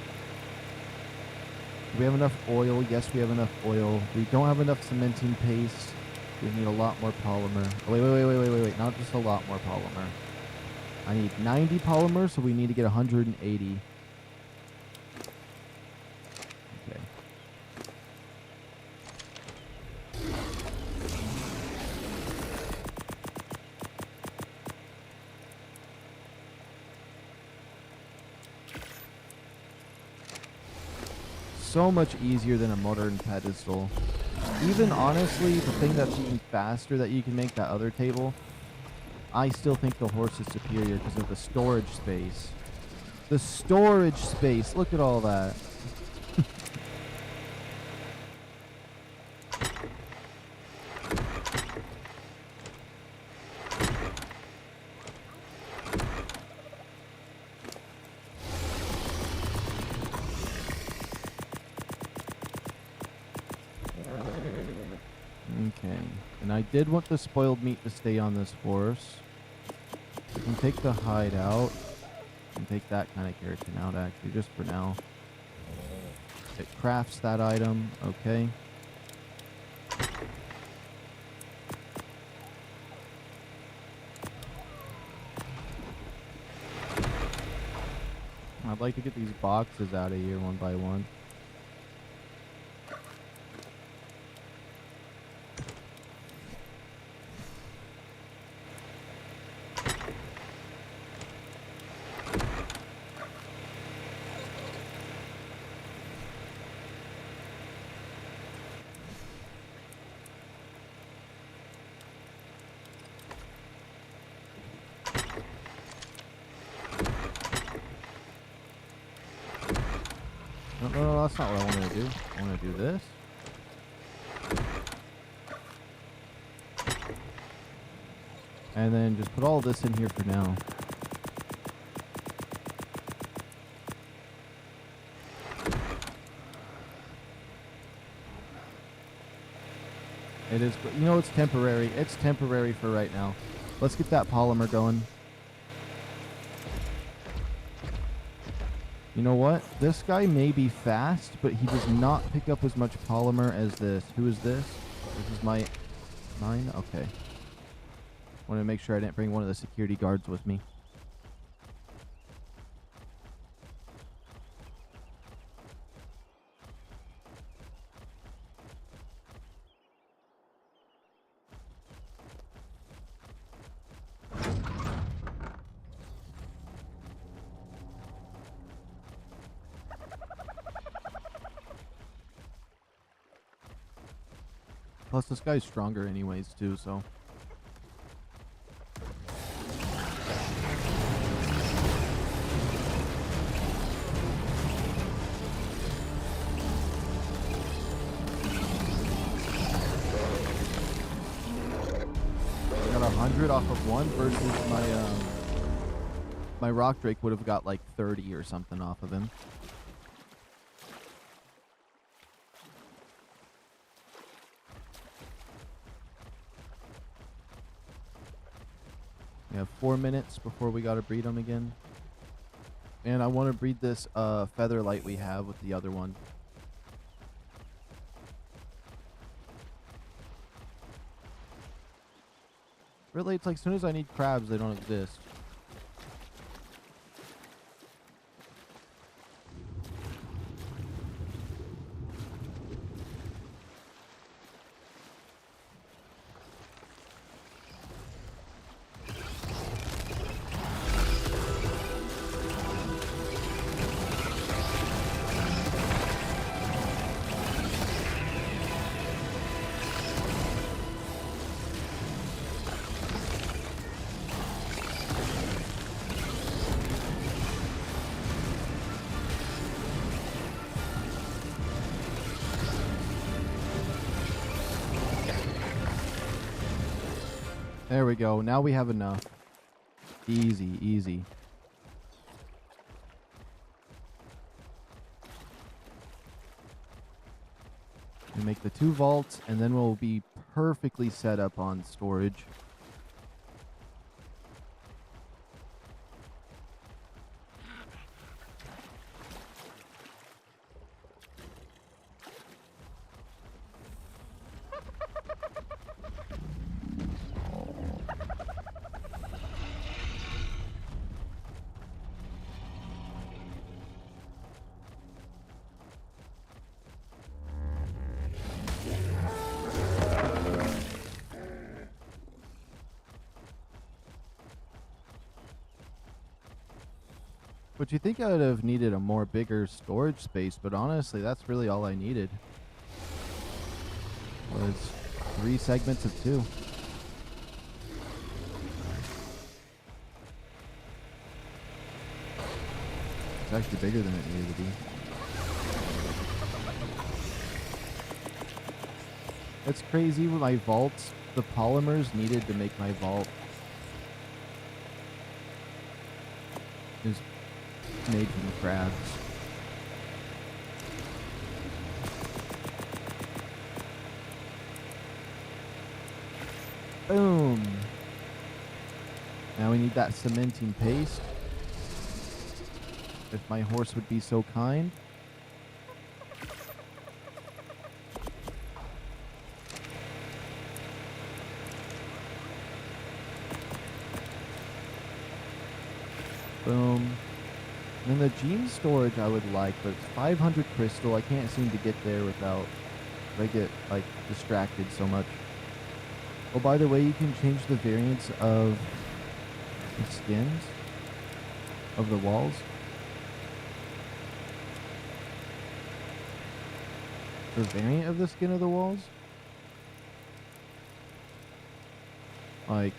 Speaker 1: we have enough oil? Yes, we have enough oil. We don't have enough cementing paste. We need a lot more polymer. Oh, wait. Not just a lot more polymer. I need 90 polymer, so we need to get 180. Okay. So much easier than a modern pedestal. Even honestly, the thing that's even faster that you can make, that other table, I still think the horse is superior because of the storage space. The storage space, look at all that. Okay, and I did want the spoiled meat to stay on this horse. We can take the hide out and take that kind of keratin out actually, just for now. It crafts that item, okay. I'd like to get these boxes out of here one by one. No, that's not what I wanted to do. I want to do this. And then just put all this in here for now. It is, you know, it's temporary. It's temporary for right now. Let's get that polymer going. You know what? This guy may be fast, but he does not pick up as much polymer as this. Who is this? This is mine? Okay. Want to make sure I didn't bring one of the security guards with me. Plus, this guy's stronger anyways, too, so. I got 100 off of one versus my RockDrake would have got like 30 or something off of him. We have 4 minutes before we gotta breed them again. And I want to breed this featherlight we have with the other one. Really, it's like as soon as I need crabs, they don't exist. There we go. Now we have enough. Easy, easy. We make the 2 vaults, and then we'll be perfectly set up on storage. But you think I would have needed a more bigger storage space, but honestly, that's really all I needed. Was 3 segments of 2. It's actually bigger than it needed to be. It's crazy with my vaults. The polymers needed to make my vault is made from the crabs. Boom. Now we need that cementing paste. If my horse would be so kind. Boom. And then the gene storage I would like, but it's 500 crystal. I can't seem to get there without, I get like distracted so much. Oh, by the way, you can change the variants of the skins of the walls. The variant of the skin of the walls? Like,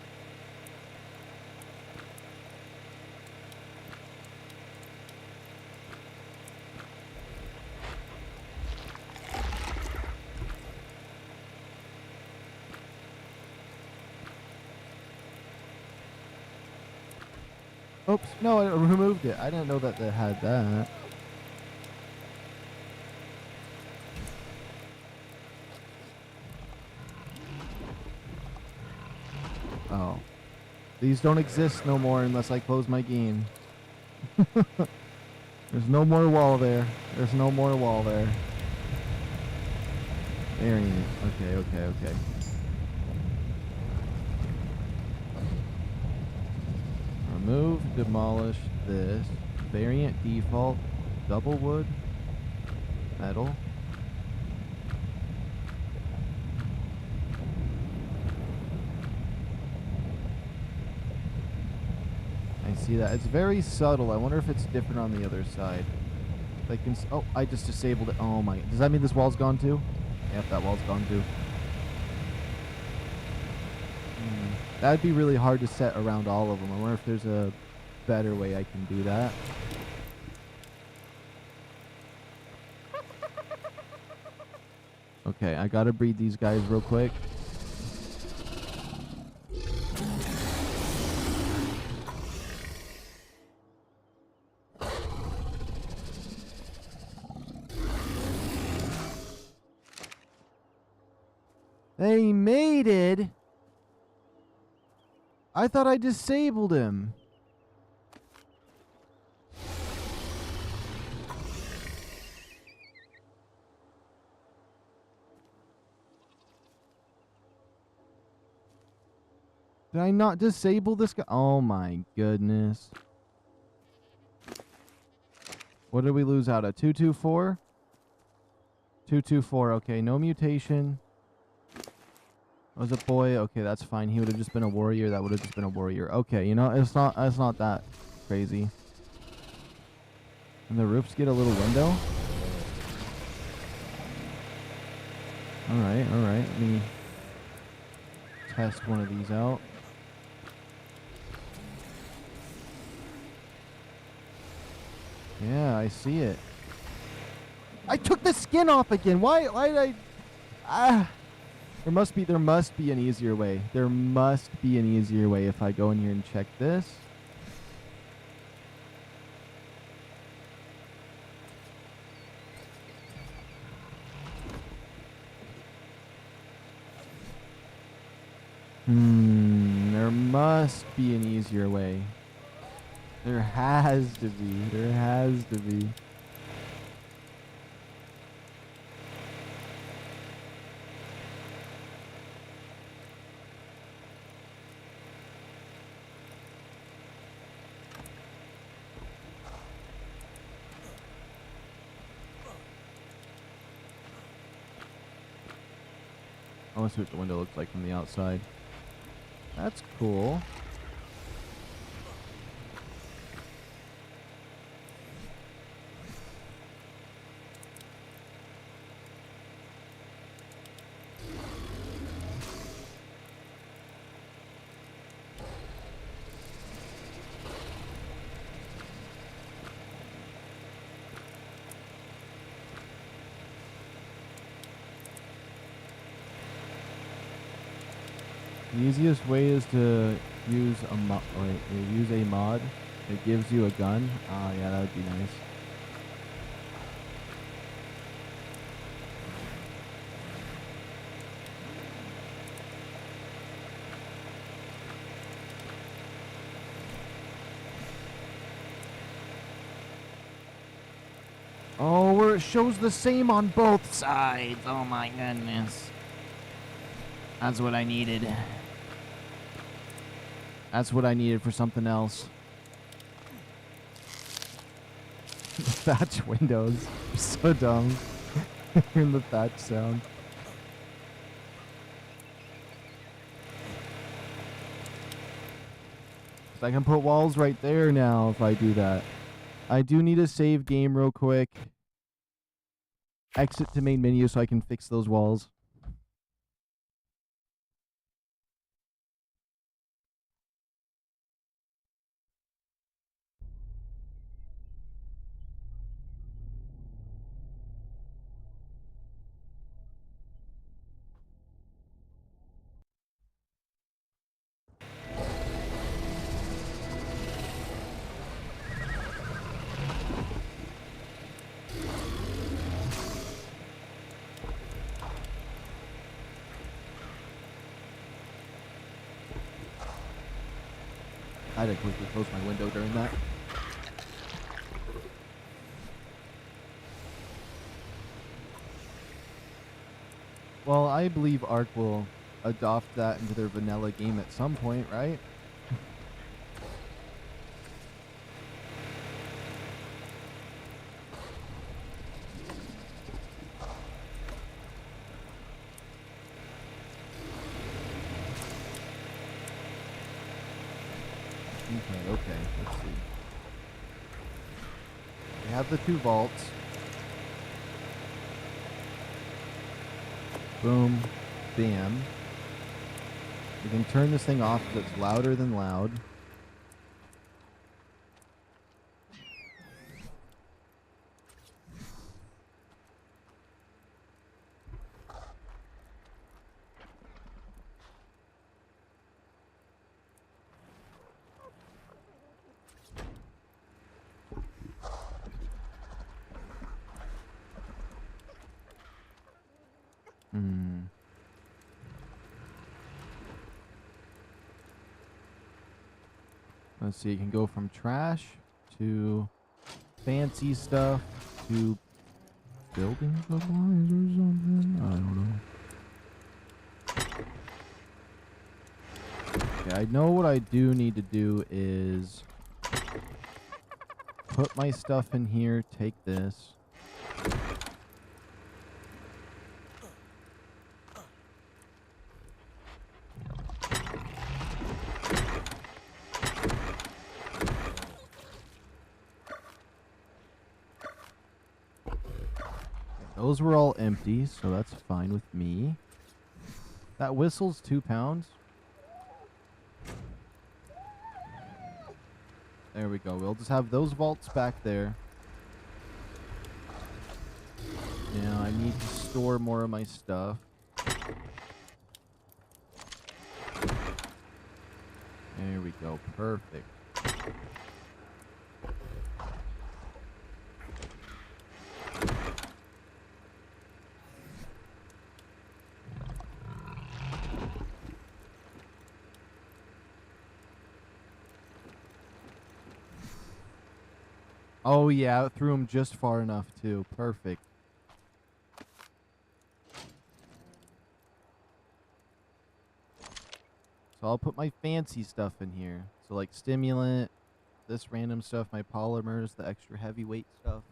Speaker 1: oops, no, I removed it. I didn't know that they had that. Oh. These don't exist no more unless I close my game. There's no more wall there. There's no more wall there. Variant. Okay, okay, okay. Remove, demolish this. Variant default. Double wood. Metal. I see that. It's very subtle. I wonder if it's different on the other side. Like, oh, I just disabled it. Oh my. Does that mean this wall's gone too? Yep, that wall's gone too. That'd be really hard to set around all of them. I wonder if there's a better way I can do that. Okay, I gotta breed these guys real quick. They mated? I thought I disabled him. Did I not disable this guy? Oh my goodness. What did we lose out of? 224? 224, okay, no mutation. Was a boy? Okay, that's fine. He would have just been a warrior. That would have just been a warrior. Okay, you know, it's not that crazy. And the roofs get a little window. Alright, alright. Let me test one of these out. Yeah, I see it. I took the skin off again. Why did I... There must be an easier way. There must be an easier way if I go in here and check this. There must be an easier way. There has to be. There has to be. I want to see what the window looks like from the outside. That's cool. The easiest way is to use a mod that gives you a gun. Ah, yeah, that would be nice. Oh, where it shows the same on both sides. Oh my goodness. That's what I needed. That's what I needed for something else. Thatch windows. So dumb. Hearing the thatch sound. So I can put walls right there now if I do that. I do need to save game real quick. Exit to main menu so I can fix those walls. I had to quickly close my window during that. Well, I believe ARK will adopt that into their vanilla game at some point, right? Okay, let's see. We have the two vaults. Boom. Bam. We can turn this thing off because it's louder than loud. Let's see, you can go from trash to fancy stuff to building supplies or something. I don't know. Okay, I know what I do need to do is put my stuff in here, take this. Those were all empty, so that's fine with me. That whistle's 2 pounds. There we go. We'll just have those vaults back there. Now I need to store more of my stuff. There we go. Perfect. Oh, yeah, it threw him just far enough, too. Perfect. So I'll put my fancy stuff in here. So, like, stimulant, this random stuff, my polymers, the extra heavyweight stuff.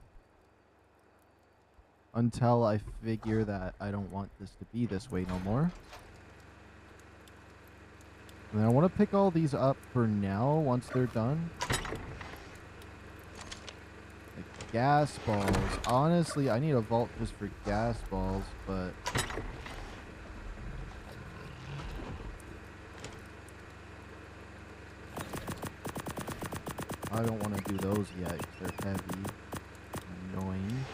Speaker 1: Until I figure that I don't want this to be this way no more. And then I want to pick all these up for now once they're done. Like gas balls. Honestly, I need a vault just for gas balls, but... I don't want to do those yet because they're heavy. Annoying.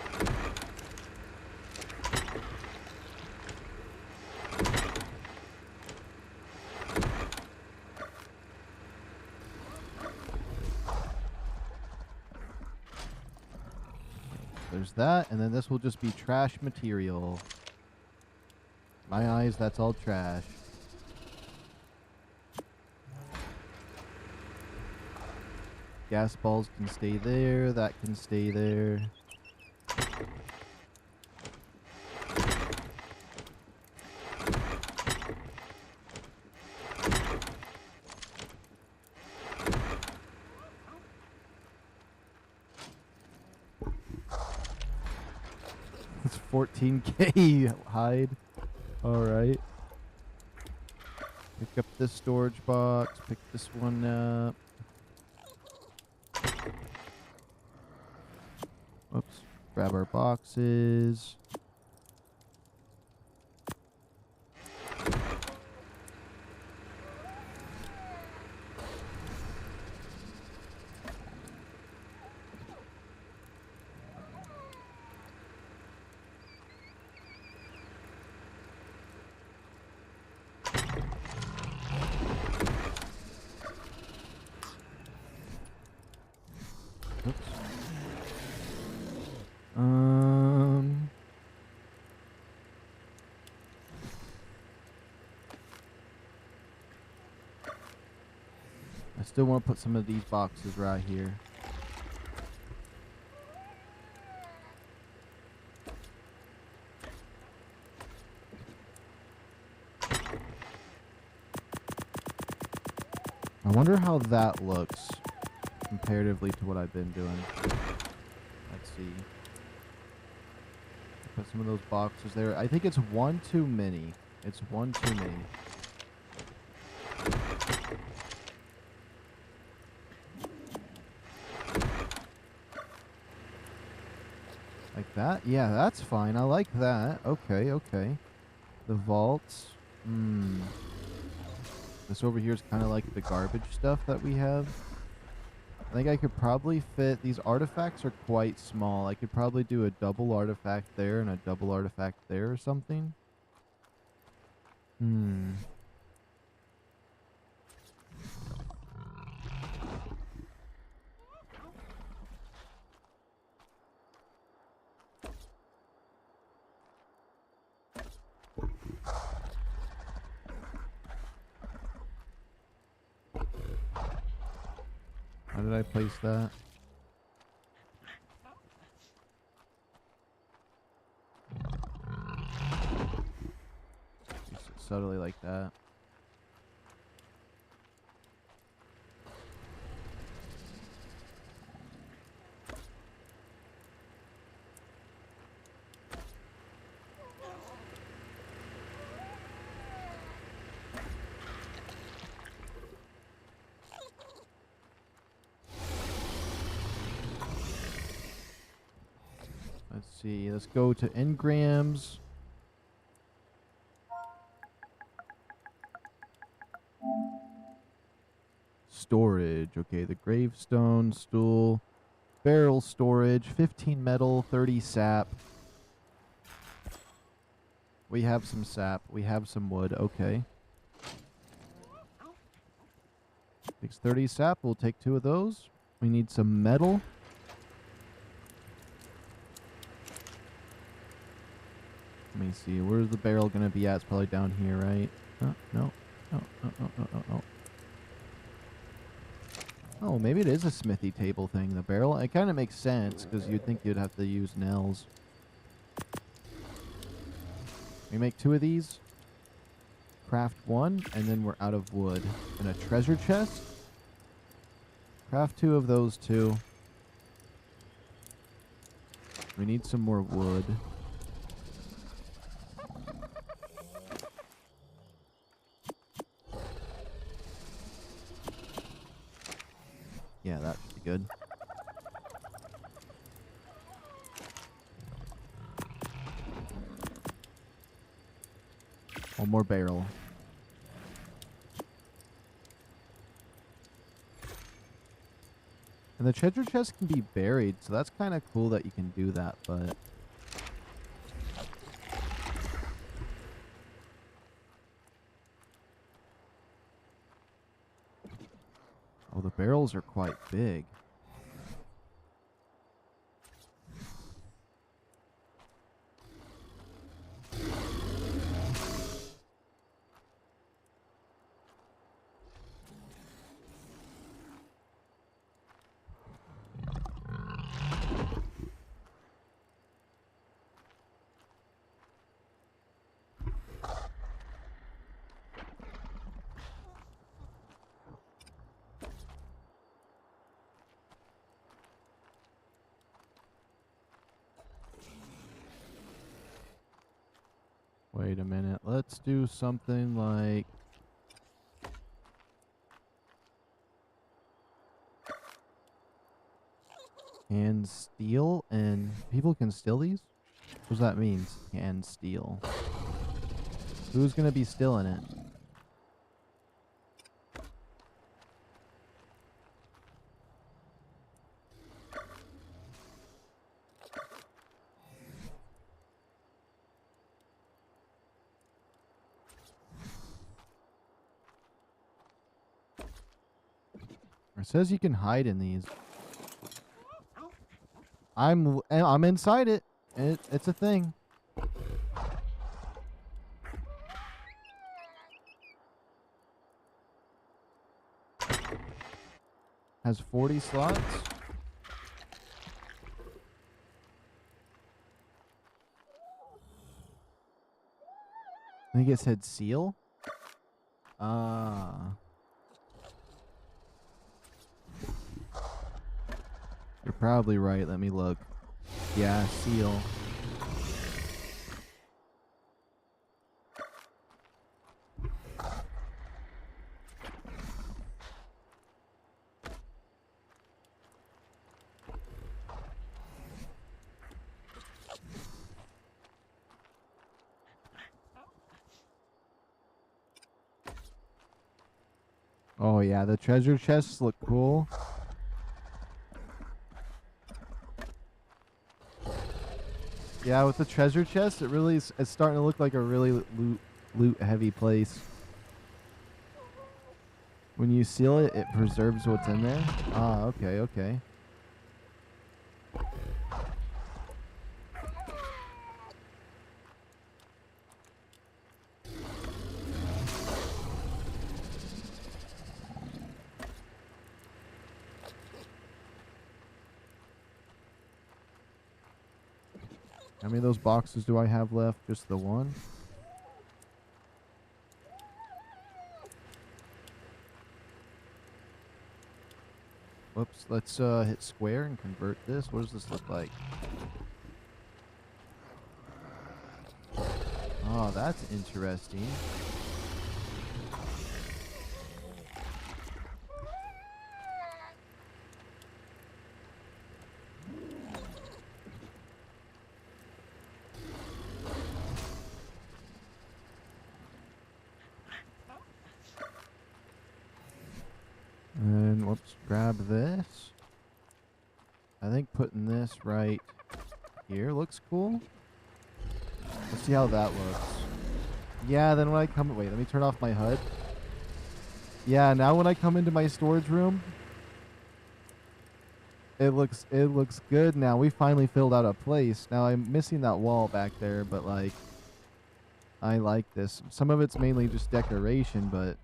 Speaker 1: There's that, and then this will just be trash material. My eyes, that's all trash. Gas balls can stay there, that can stay there. It's 14K hide. Alright. Pick up this storage box, pick this one up. Whoops. Grab our boxes. Oops. I still want to put some of these boxes right here. I wonder how that looks comparatively to what I've been doing. Let's see. Put some of those boxes there. I think it's one too many. It's one too many. Like that? Yeah, that's fine. I like that. Okay, okay. The vaults. This over here is kind of like the garbage stuff that we have. I think I could probably fit... These artifacts are quite small. I could probably do a double artifact there and a double artifact there or something. How did I place that? Just subtly like that. Let's see. Let's go to engrams. Storage. Okay, the gravestone, stool, barrel storage, 15 metal, 30 sap. We have some sap. We have some wood. Okay. Takes 30 sap. We'll take 2 of those. We need some metal. Let me see. Where's the barrel going to be at? It's probably down here, right? No, no, no, no, no, no, no, no. Oh, maybe it is a smithy table thing. The barrel. It kind of makes sense because you'd think you'd have to use nails. We make 2 of these. Craft 1, and then we're out of wood. And a treasure chest. Craft 2 of those too. We need some more wood. Yeah, that should be good. One more barrel. And the treasure chest can be buried, so that's kind of cool that you can do that, but... Oh, the barrels are quite big. Wait a minute. Let's do something like... Can steal, and people can steal these? What does that mean? Can steal. Who's gonna be stealing it? It says you can hide in these. I'm inside it. It's a thing. Has 40 slots. I think it said seal. Ah. You're probably right. Let me look. Yeah, seal. Oh yeah, the treasure chests look cool. Yeah, with the treasure chest, it really is, it's starting to look like a really loot heavy place. When you seal it, it preserves what's in there. Ah, okay, okay. How many of those boxes do I have left? Just the one? Whoops, let's hit square and convert this. What does this look like? Oh, that's interesting. And let's grab this. I think putting this right here looks cool. Let's see how that looks. Yeah, then when I come... Wait, let me turn off my HUD. Yeah, now when I come into my storage room, it looks good now. We finally filled out a place. Now I'm missing that wall back there, but like I like this. Some of it's mainly just decoration, but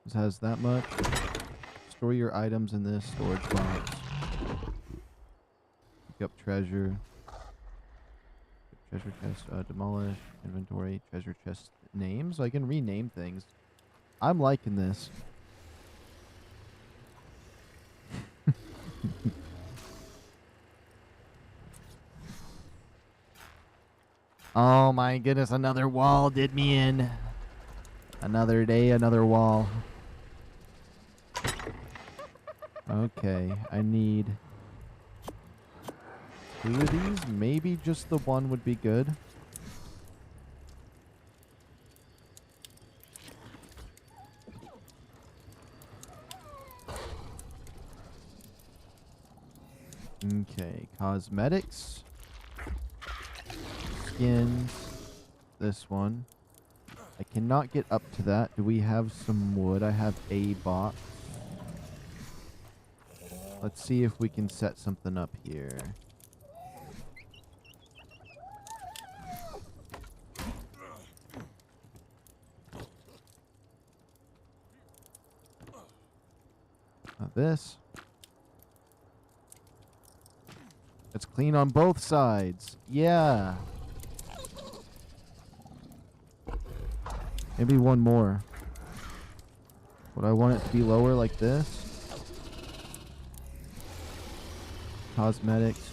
Speaker 1: this has that much. Store your items in this storage box. Pick up treasure. Treasure chest, demolish, inventory, treasure chest name. So I can rename things. I'm liking this. Oh my goodness, another wall did me in. Another day, another wall. Okay, I need 2 of these. Maybe just the one would be good. Okay, cosmetics. Skins. This one. I cannot get up to that. Do we have some wood? I have a box. Let's see if we can set something up here. Not this. It's clean on both sides. Yeah. Maybe one more. Would I want it to be lower like this? Cosmetics.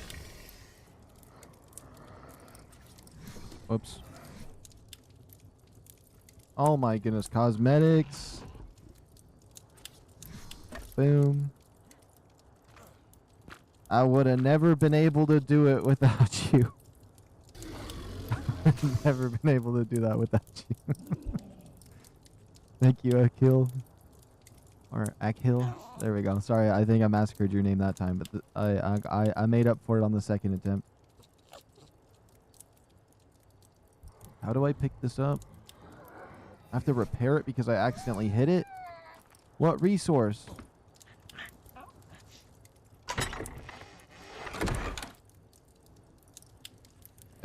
Speaker 1: Whoops. Oh my goodness. Cosmetics. Boom. I would have never been able to do it without you. Never been able to do that without you. Thank you, Akil. Or Akhil. There we go. Sorry, I think I massacred your name that time, but I made up for it on the second attempt. How do I pick this up? I have to repair it because I accidentally hit it? What resource?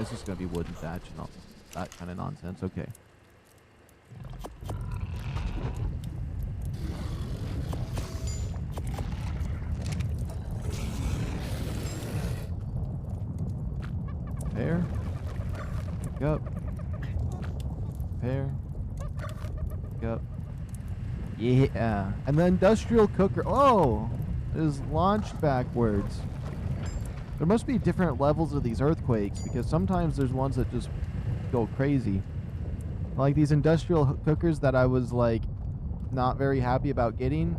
Speaker 1: It's just gonna be wooden thatch and all that kind of nonsense. Okay. Repair. Pick up. Repair. Pick up. Yeah. And the industrial cooker. Oh! It is launched backwards. There must be different levels of these earthquakes, because sometimes there's ones that just go crazy. Like these industrial cookers that I was like not very happy about getting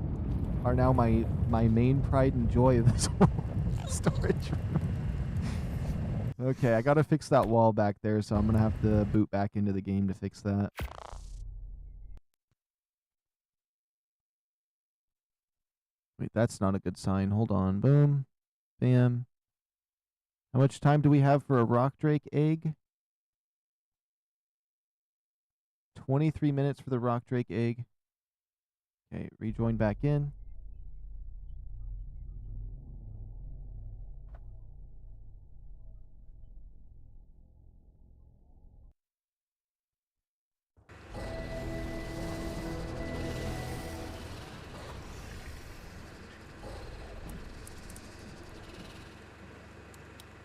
Speaker 1: are now my main pride and joy of this whole storage room. Okay, I gotta fix that wall back there, so I'm gonna have to boot back into the game to fix that. Wait, that's not a good sign. Hold on. Boom. Bam. How much time do we have for a RockDrake egg? 23 minutes for the RockDrake egg. Okay, rejoin back in.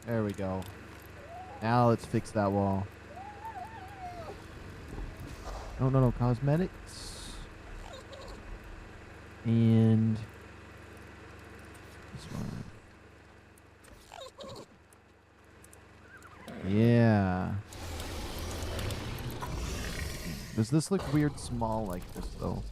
Speaker 1: There we go. Now let's fix that wall. No, cosmetics. And this one. Yeah. Does this look weird small like this though?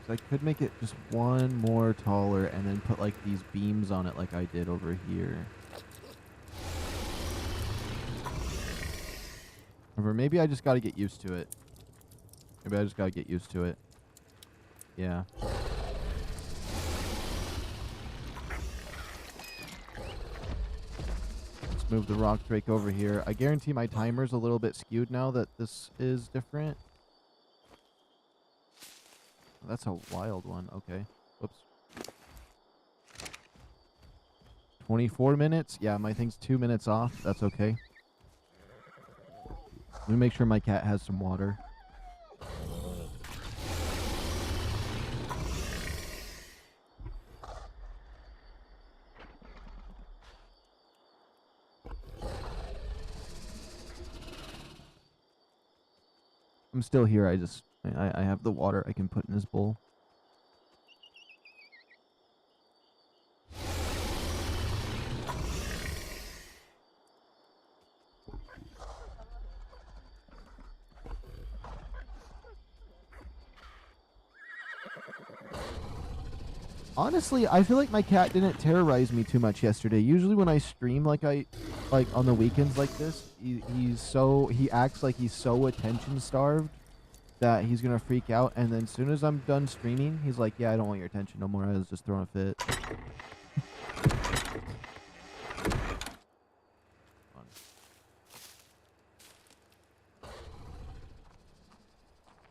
Speaker 1: I could make it just one more taller and then put like these beams on it like I did over here. Or maybe I just got to get used to it. Maybe I just got to get used to it. Yeah. Move the RockDrake over here. I guarantee my timer's a little bit skewed now that this is different. That's a wild one. Okay. Whoops. 24 minutes? Yeah, my thing's 2 minutes off. That's okay. Let me make sure my cat has some water. I'm still here. I have the water I can put in his bowl. Honestly, I feel like my cat didn't terrorize me too much yesterday. Usually when I stream like on the weekends like this, he acts like he's so attention starved that he's gonna freak out, and then as soon as I'm done streaming, he's like, yeah, I don't want your attention no more. I was just throwing a fit.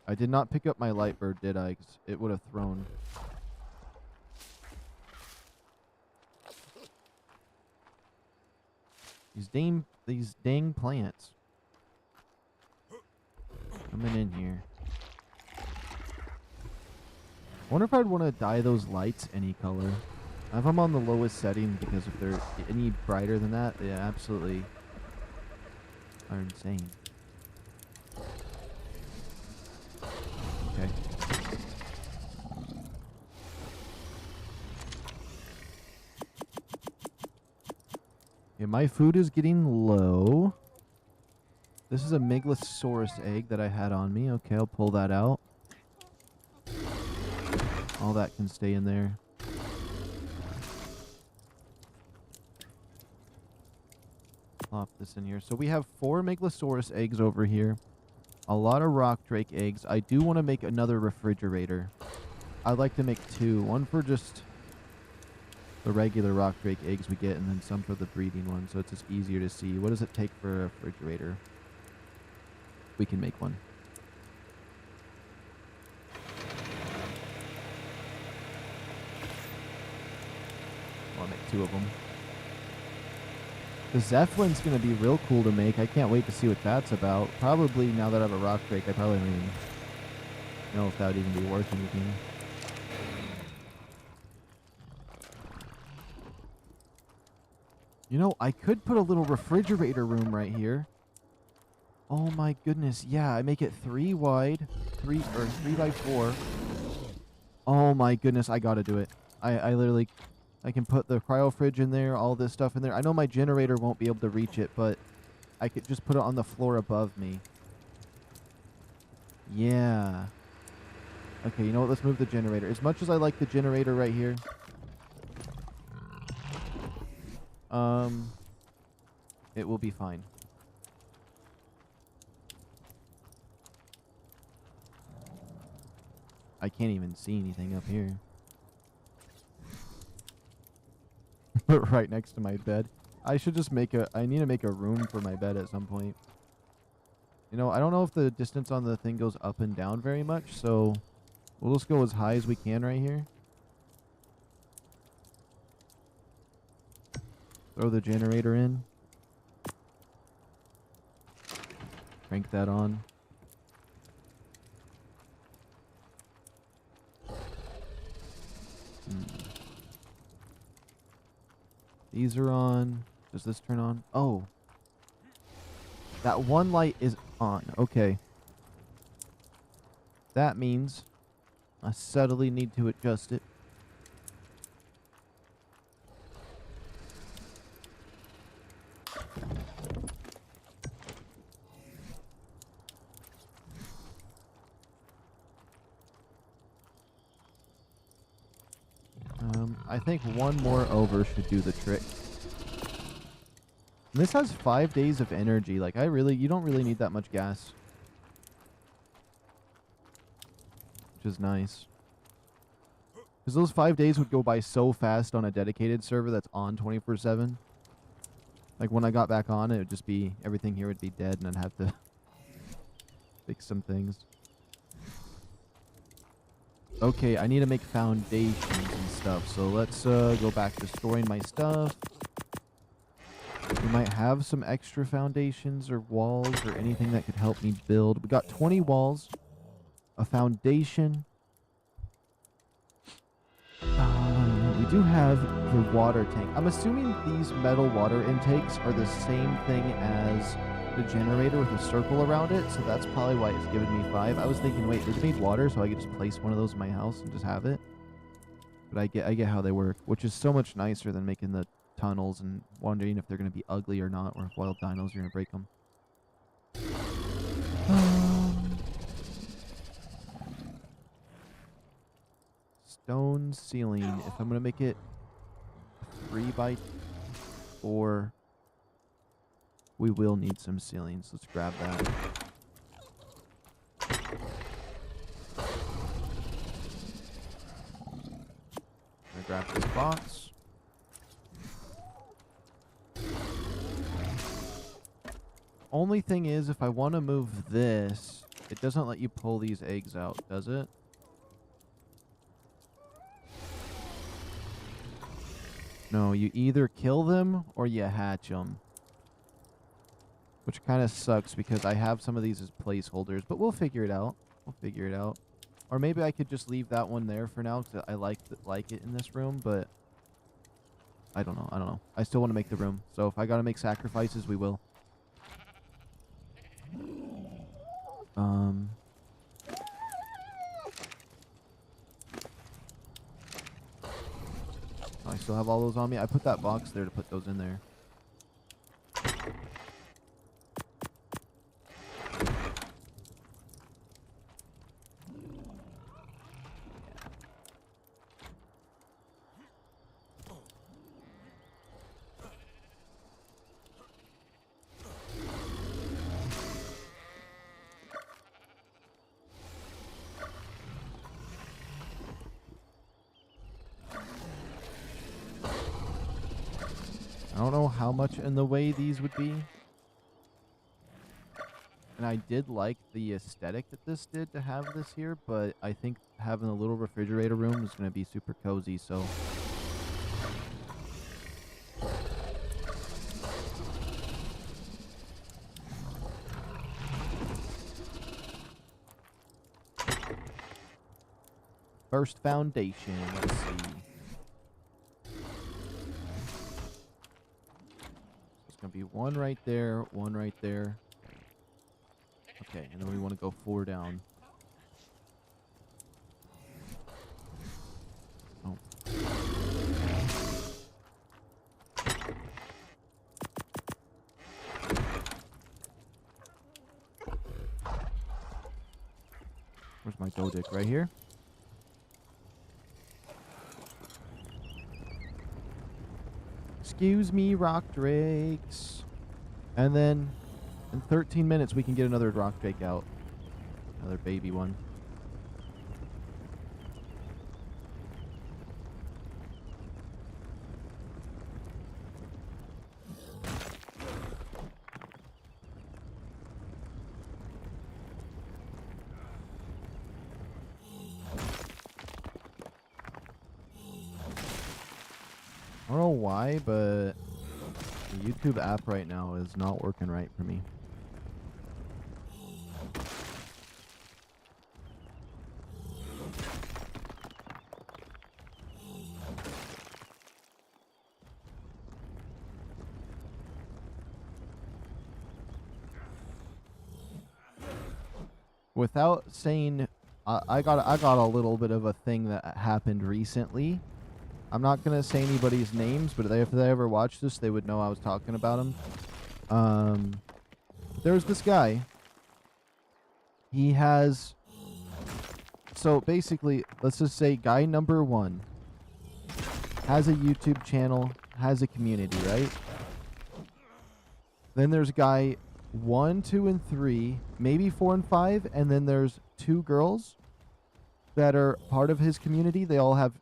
Speaker 1: I did not pick up my light bird, did I? 'Cause it would have thrown. These dang plants. Coming in here. I wonder if I'd want to dye those lights any color. I have them on the lowest setting because if they're any brighter than that, they absolutely are insane. Okay. Okay, my food is getting low. This is a Meglas egg that I had on me. Okay, I'll pull that out. All that can stay in there. Plop this in here. So we have 4 Meglas eggs over here. A lot of RockDrake eggs. I do want to make another refrigerator. I'd like to make 2. One for just the regular RockDrake eggs we get, and then some for the breeding one, so it's just easier to see. What does it take for a refrigerator? We can make one. I'll make 2 of them. The Zephelin's going to be real cool to make. I can't wait to see what that's about. Probably now that I have a RockDrake, I probably don't even know if that would even be worth anything. You know, I could put a little refrigerator room right here. Oh my goodness, yeah, I make it 3 wide, 3 by 4. Oh my goodness, I gotta do it. I literally, I can put the cryo fridge in there, all this stuff in there. I know my generator won't be able to reach it, but I could just put it on the floor above me. Yeah. Okay, you know what, let's move the generator. As much as I like the generator right here, it will be fine. I can't even see anything up here. Right next to my bed. I should just make I need to make a room for my bed at some point. You know, I don't know if the distance on the thing goes up and down very much, so we'll just go as high as we can right here. Throw the generator in. Crank that on. These are on. Does this turn on? Oh. That one light is on. Okay. That means I subtly need to adjust it. I think one more over should do the trick. And this has 5 days of energy. Like, you don't really need that much gas. Which is nice. Because those 5 days would go by so fast on a dedicated server that's on 24/7. Like when I got back on, it would just be, everything here would be dead and I'd have to fix some things. Okay, I need to make foundations and stuff. So let's go back to storing my stuff. We might have some extra foundations or walls or anything that could help me build. We got 20 walls, a foundation. We do have the water tank. I'm assuming these metal water intakes are the same thing as the generator with a circle around it, so that's probably why it's giving me 5. I was thinking, wait, does it need water so I could just place one of those in my house and just have it? But I get how they work, which is so much nicer than making the tunnels and wondering if they're going to be ugly or not, or if wild dinos are going to break them. Stone ceiling. If I'm going to make it 3x4, we will need some ceilings. Let's grab that. I'm going to grab this box. Only thing is, if I want to move this, it doesn't let you pull these eggs out, does it? No, you either kill them or you hatch them. Which kind of sucks because I have some of these as placeholders, but we'll figure it out. We'll figure it out. Or maybe I could just leave that one there for now because I like it in this room, but I don't know. I don't know. I still want to make the room. So if I got to make sacrifices, we will. I still have all those on me. I put that box there to put those in there. I don't know how much in the way these would be. And I did like the aesthetic that this did to have this here, but I think having a little refrigerator room is going to be super cozy, so... First foundation, let's see. There's going to be one right there, one right there. Okay, and then we want to go 4 down. Oh. Where's my dough dick? Right here? Excuse me, RockDrakes. And then in 13 minutes we can get another RockDrake out. Another baby one. I don't know why, but the YouTube app right now is not working right for me. Without saying, I got a little bit of a thing that happened recently. I'm not gonna say anybody's names, but if they ever watch this, they would know I was talking about them. There's this guy. He has... So basically, let's just say guy number 1 has a YouTube channel, has a community, right? Then there's guy 1, 2, and 3, maybe 4 and 5, and then there's 2 girls that are part of his community. They all have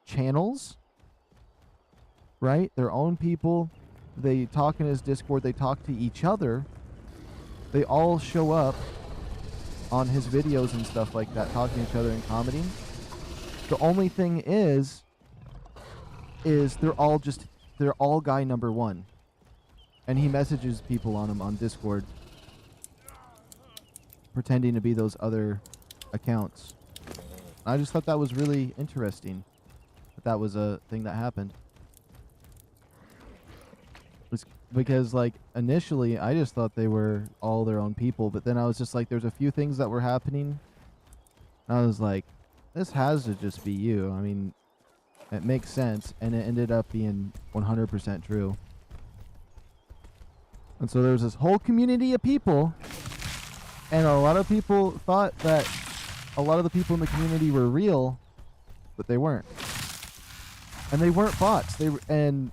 Speaker 1: channels, right? Their own people. They talk in his Discord. They talk to each other. They all show up on his videos and stuff like that, talking to each other and commenting. The only thing is they're all guy number one. And he messages people on him on Discord, pretending to be those other accounts. I just thought that was really interesting, that was a thing that happened. It's because, like, initially I just thought they were all their own people, but then I was just like, there's a few things that were happening. And I was like, this has to just be you. I mean, it makes sense, and it ended up being 100% true. And so there was this whole community of people, and a lot of people thought that a lot of the people in the community were real, but they weren't. And they weren't bots. They were, and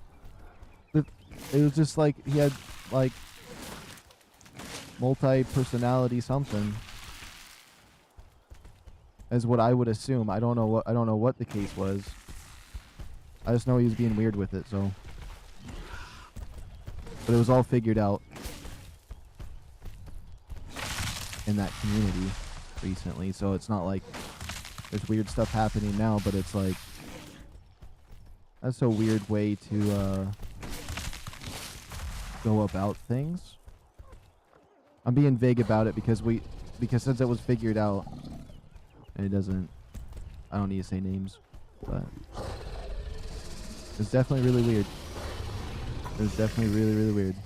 Speaker 1: it was just like he had like multi-personality something, is what I would assume. I don't know what the case was. I just know he was being weird with it, so. But it was all figured out in that community recently, so it's not like there's weird stuff happening now, but it's like, that's a weird way to go about things. I'm being vague about it because since it was figured out, and it doesn't, I don't need to say names, but it's definitely really weird. It was definitely really, really weird.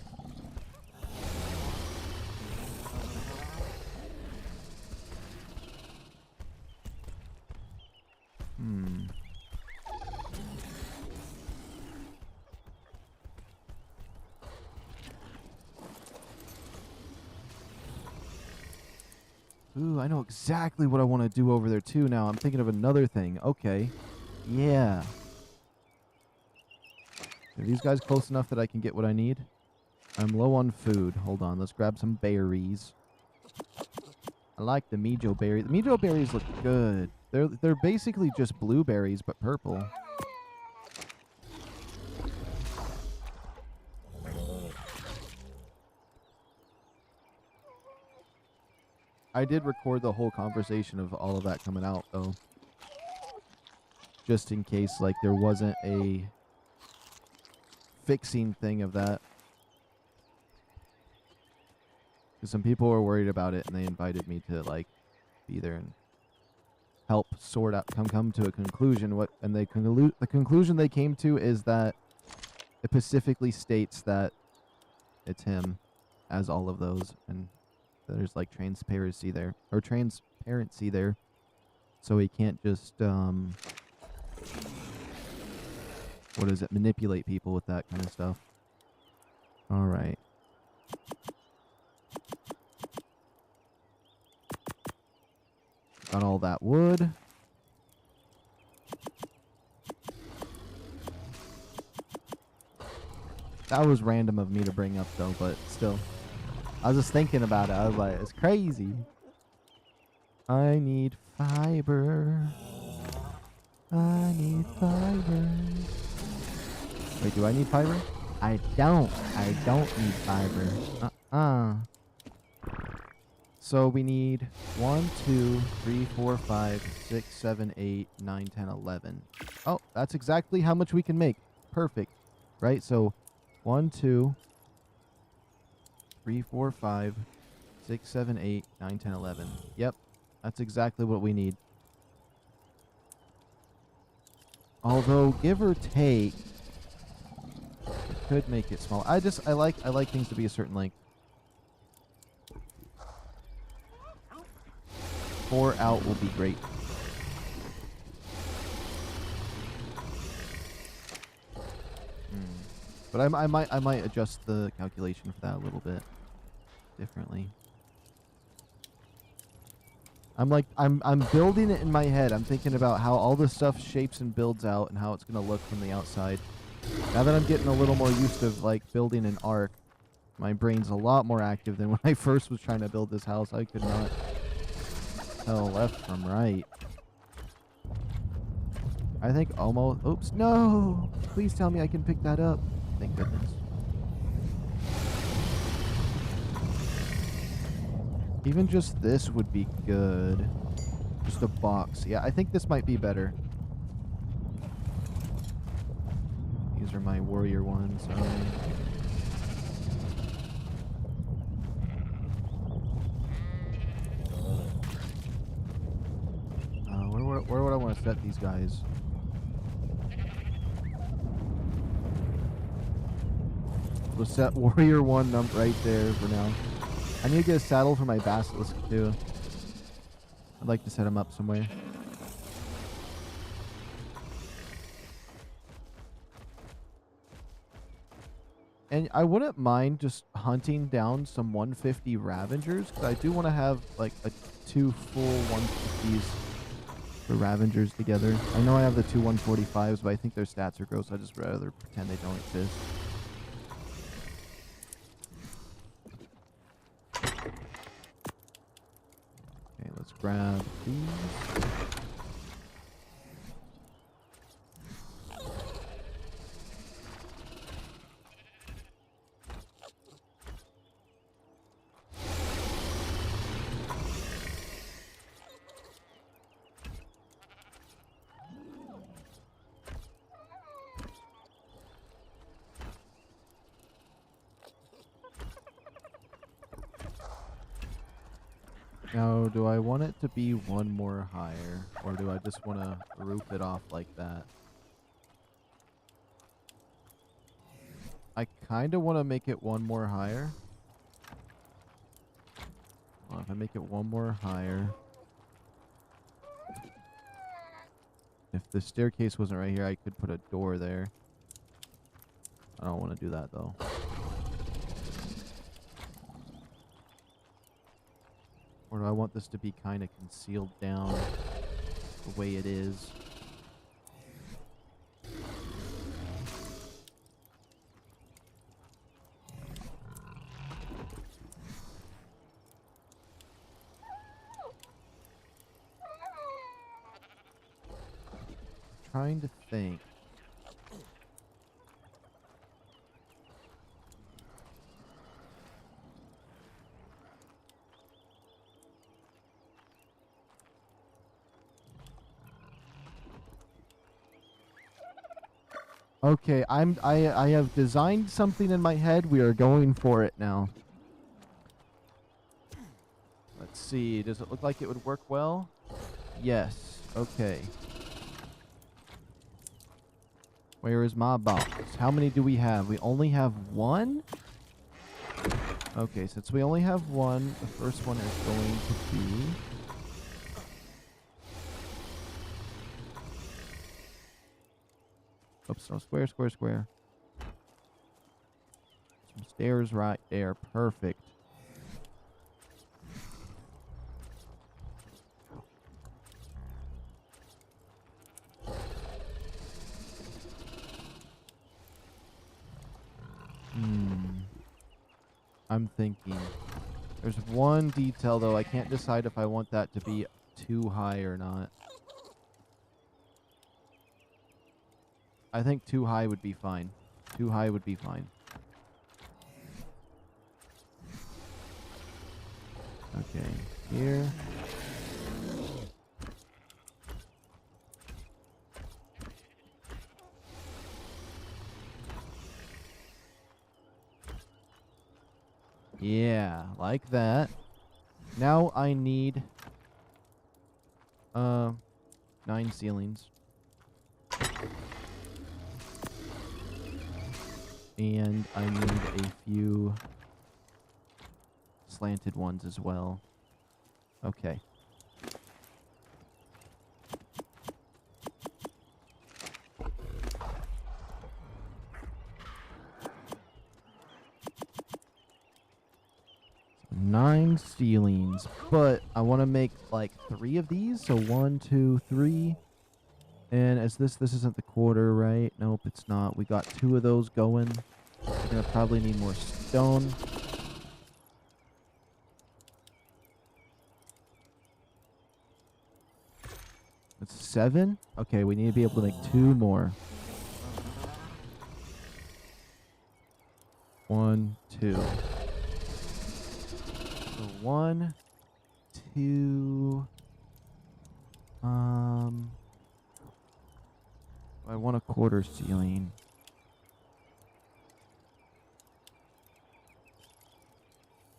Speaker 1: Ooh, I know exactly what I want to do over there too now. I'm thinking of another thing. Okay. Yeah. Are these guys close enough that I can get what I need? I'm low on food. Hold on, let's grab some berries. I like the Mijo berries. The Mijo berries look good. They're basically just blueberries, but purple. I did record the whole conversation of all of that coming out, though. Just in case, like, there wasn't a fixing thing of that. Because some people were worried about it, and they invited me to, like, be there and help sort out, come to a conclusion. And the conclusion they came to is that it specifically states that it's him as all of those, and there's like transparency there, so he can't just manipulate people with that kind of stuff. All right. Got all that wood. That was random of me to bring up, though, but still. I was just thinking about it. I was like, it's crazy. I need fiber. I need fiber. Wait, do I need fiber? I don't. I don't need fiber. So we need 1, 2, 3, 4, 5, 6, 7, 8, 9, 10, 11. Oh, that's exactly how much we can make. Perfect. Right? So 1, 2, 3, 4, 5, 6, 7, 8, 9, 10, 11. Yep. That's exactly what we need. Although, give or take, it could make it small. I like things to be a certain length. 4 out will be great. But I might adjust the calculation for that a little bit differently. I'm building it in my head. I'm thinking about how all this stuff shapes and builds out and how it's gonna look from the outside. Now that I'm getting a little more used to like building an ARK, my brain's a lot more active than when I first was trying to build this house. I could not tell left from right. I think almost. Oops, no! Please tell me I can pick that up. Thank goodness. Even just this would be good. Just a box. Yeah, I think this might be better. These are my warrior ones. Where would I want to set these guys? We'll set warrior 1 right there for now. I need to get a saddle for my basilisk too. I'd like to set him up somewhere. And I wouldn't mind just hunting down some 150 Ravengers, because I do want to have like 2 full 150s for Ravengers together. I know I have the 2 145s, but I think their stats are gross. I'd just rather pretend they don't exist. Okay, let's grab these. Now, do I want it to be 1 more higher, or do I just want to roof it off like that? I kind of want to make it 1 more higher. Well, if I make it 1 more higher. If the staircase wasn't right here, I could put a door there. I don't want to do that, though. Or do I want this to be kind of concealed down the way it is? Trying to think. Okay, I have designed something in my head. We are going for it now. Let's see. Does it look like it would work well? Yes. Okay. Where is my box? How many do we have? We only have 1? Okay, since we only have 1, the first one is going to be... Oops, no, square, square, square. Some stairs right there. Perfect. I'm thinking. There's one detail, though. I can't decide if I want that to be too high or not. I think too high would be fine. Too high would be fine. Okay, here. Yeah, like that. Now I need 9 ceilings. And I need a few slanted ones as well. Okay. So 9 ceilings, but I want to make like 3 of these. So 1, 2, 3. And as this isn't the quarter, right? Nope, it's not. We got 2 of those going. We're gonna probably need more stone. It's 7? Okay, we need to be able to make 2 more. 1, 2. So 1, to... I want a quarter ceiling.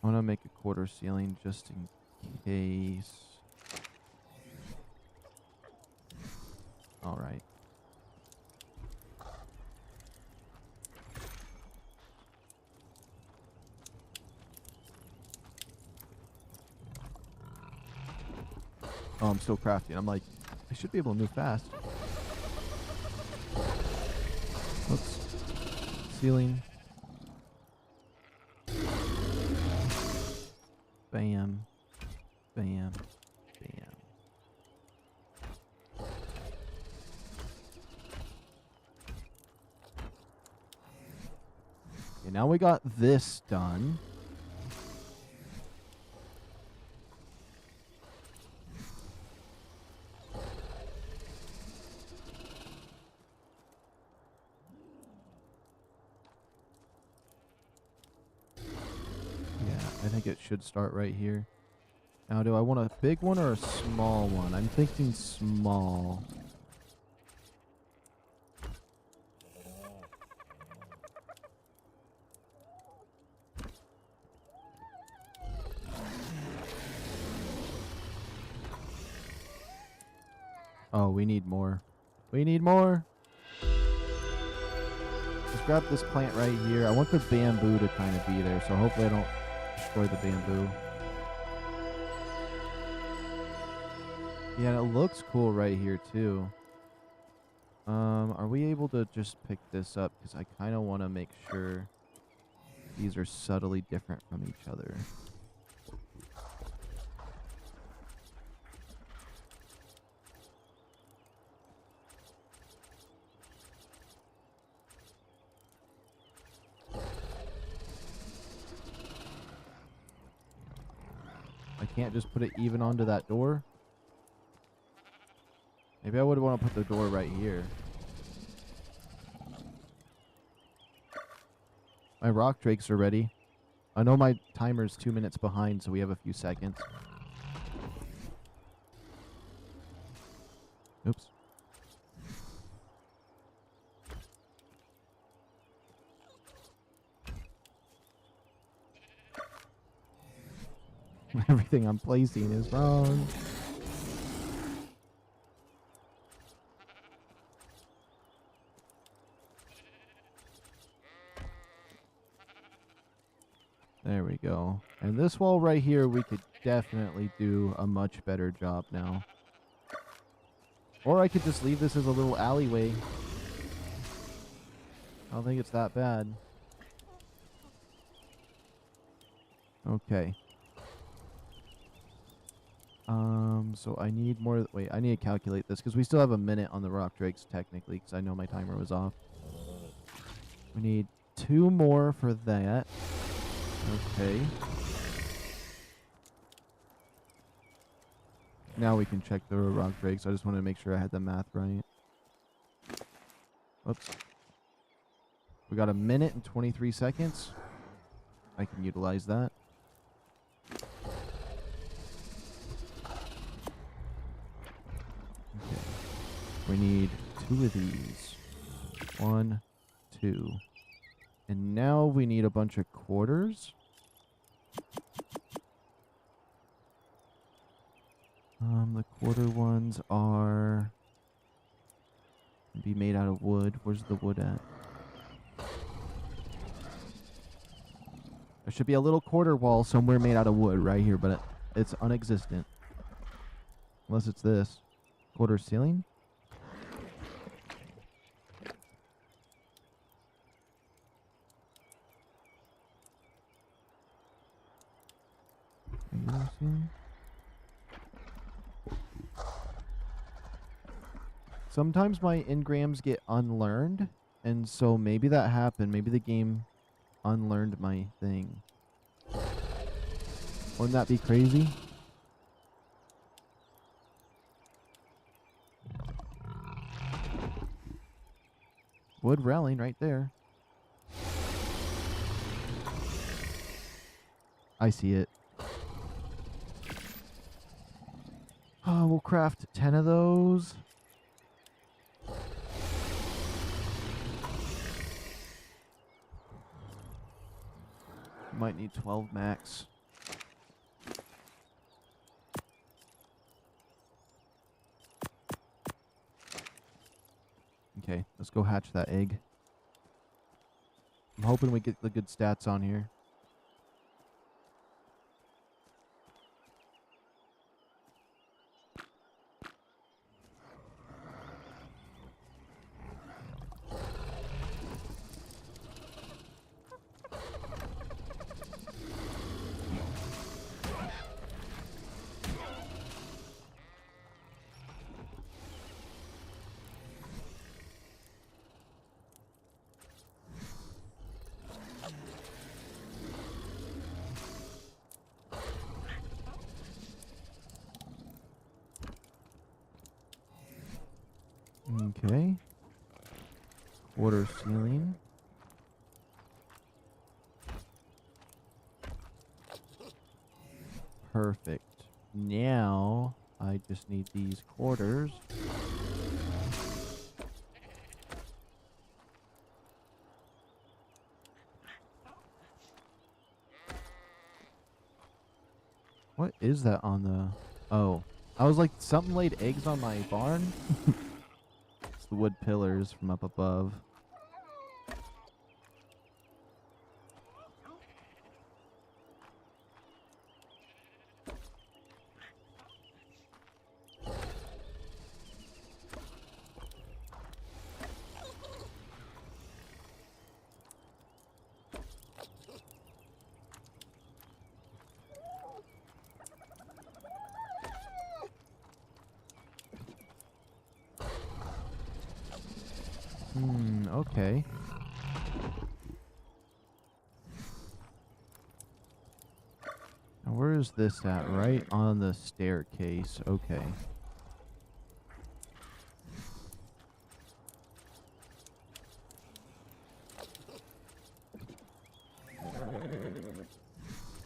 Speaker 1: I want to make a quarter ceiling just in case. All right. Oh, I'm still crafting. I'm like, I should be able to move fast. Oops. Ceiling. Bam. Bam. Bam. Okay, now we got this done. I think it should start right here. Now, do I want a big one or a small one? I'm thinking small. Oh, we need more. We need more. Let's grab this plant right here. I want the bamboo to kind of be there, so hopefully I don't destroy the bamboo. Yeah, and it looks cool right here too. Are we able to just pick this up? Because I kind of want to make sure these are subtly different from each other. I can't just put it even onto that door. Maybe I would want to put the door right here. My RockDrakes are ready. I know my timer's 2 minutes behind, so we have a few seconds. Oops. Everything I'm placing is wrong. There we go. And this wall right here, we could definitely do a much better job now. Or I could just leave this as a little alleyway. I don't think it's that bad. Okay. So I need more... Wait, I need to calculate this, because we still have a minute on the RockDrakes, technically, because I know my timer was off. We need 2 more for that. Okay. Now we can check the RockDrakes. I just wanted to make sure I had the math right. Oops. We got a minute and 23 seconds. I can utilize that. Okay. We need 2 of these. 1, 2. And now we need a bunch of quarters. The quarter ones are... be made out of wood. Where's the wood at? There should be a little quarter wall somewhere made out of wood right here, but it's unexistent. Unless it's this. Quarter ceiling? Sometimes my engrams get unlearned, and so maybe that happened. Maybe the game unlearned my thing. Wouldn't that be crazy? Wood railing right there. I see it. Oh, we'll craft 10 of those. Might need 12 max. Okay, let's go hatch that egg. I'm hoping we get the good stats on here. Okay. Quarter ceiling. Perfect. Now, I just need these quarters. What is that on the... Oh. I was like, something laid eggs on my barn? It's the wood pillars from up above. Okay. Now where is this at? Right on the staircase. Okay.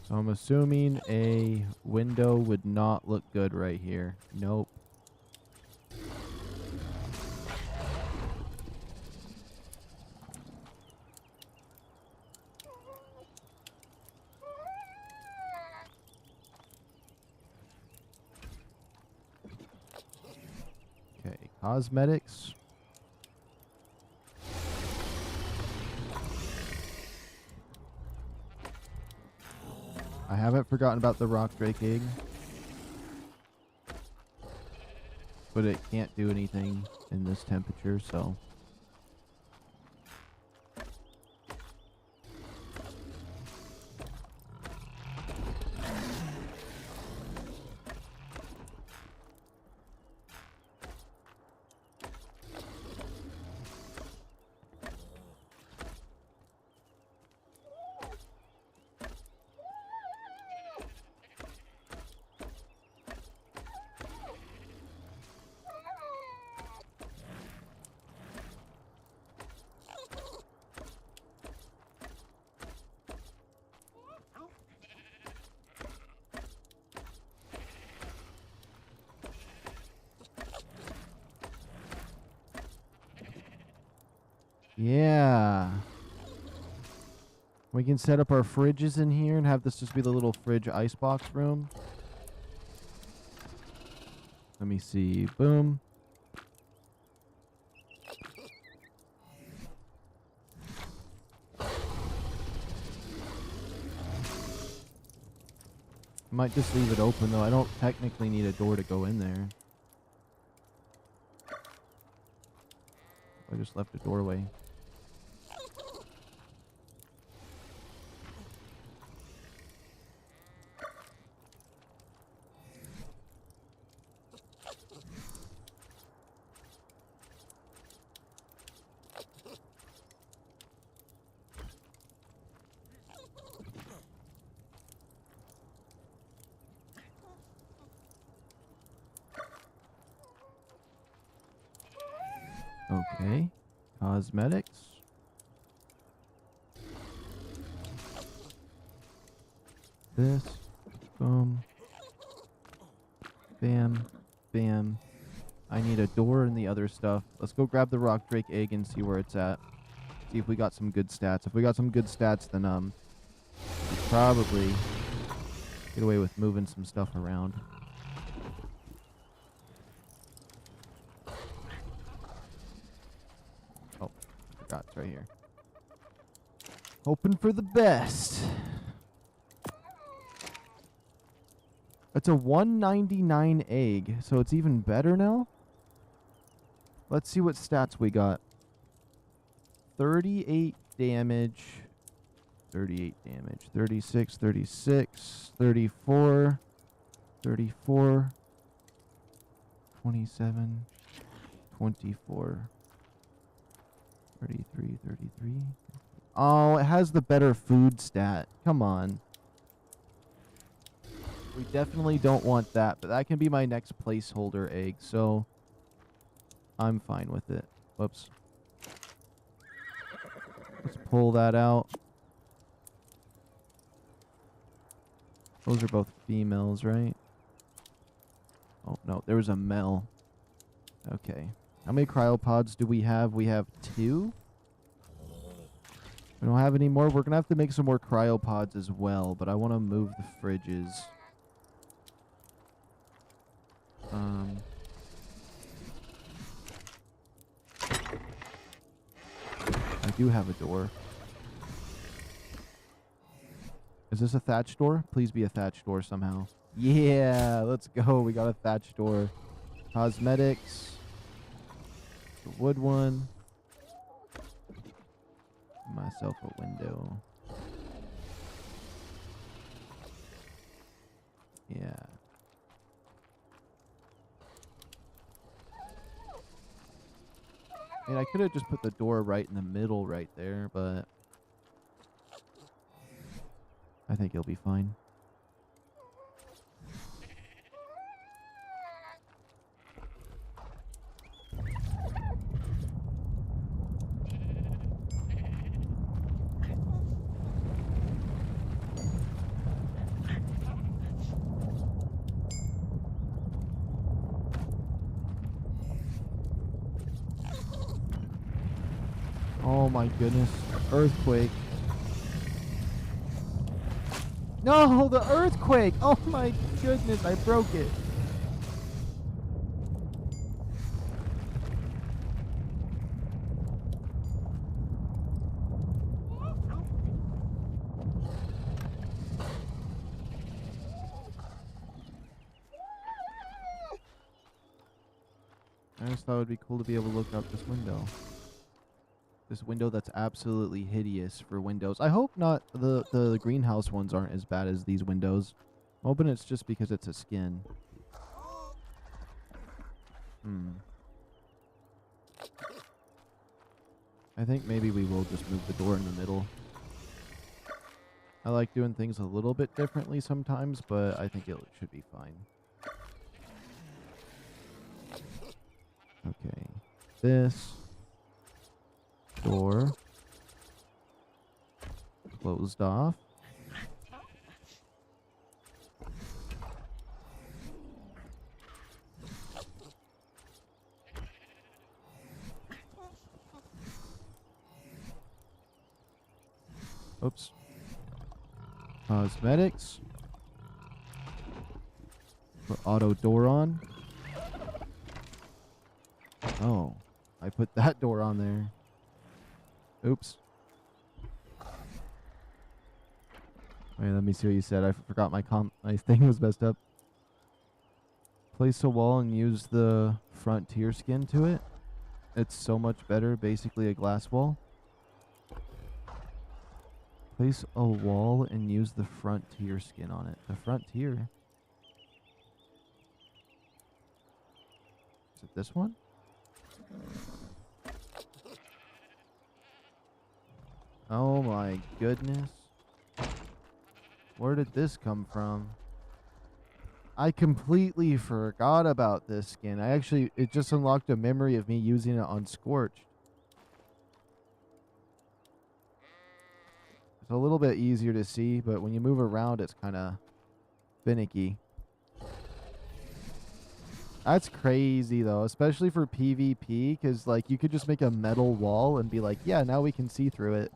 Speaker 1: So I'm assuming a window would not look good right here. Nope. Okay, cosmetics. I haven't forgotten about the RockDrake egg. But it can't do anything in this temperature, so... Yeah. We can set up our fridges in here and have this just be the little fridge icebox room. Let me see. Boom. Might just leave it open though. I don't technically need a door to go in there. I just left a doorway. Okay. Cosmetics. This. Boom. Bam. Bam. I need a door and the other stuff. Let's go grab the RockDrake egg and see where it's at. See if we got some good stats. If we got some good stats, then we probably get away with moving some stuff around. Oh, forgot it's right here. Hoping for the best. It's a 199 egg, so it's even better now. Let's see what stats we got. 38 damage. 38 damage. 36, 36, 34, 34, 27, 24, 33, 33. Oh, it has the better food stat. Come on. We definitely don't want that, but that can be my next placeholder egg, so I'm fine with it. Whoops. Let's pull that out. Those are both females, right? Oh, no, there was a male. Okay. How many cryopods do we have? We have 2. We don't have any more. We're going to have to make some more cryopods as well, but I want to move the fridges. I do have a door. Is this a thatch door? Please be a thatch door somehow. Yeah, let's go. We got a thatch door. Cosmetics. The wood one. Myself a window. Yeah. I mean, I could have just put the door right in the middle right there, but I think it'll be fine. Oh my goodness. Earthquake. No, the earthquake! Oh my goodness, I broke it. I just thought it would be cool to be able to look out this window. This window that's absolutely hideous for windows. I hope not the greenhouse ones aren't as bad as these windows. I'm hoping it's just because it's a skin. I think maybe we will just move the door in the middle. I like doing things a little bit differently sometimes, but I think it should be fine. Okay. This door closed off. Oops. Cosmetics. Put auto door on. Oh, I put that door on there. Oops. Wait, let me see what you said. I forgot my thing was messed up. Place a wall and use the frontier skin to it. It's so much better. Basically a glass wall. Place a wall and use the frontier skin on it. The frontier? Is it this one? Oh my goodness. Where did this come from? I completely forgot about this skin. It just unlocked a memory of me using it on Scorched. It's a little bit easier to see, but when you move around, it's kind of finicky. That's crazy, though, especially for PvP, because, like, you could just make a metal wall and be like, yeah, now we can see through it.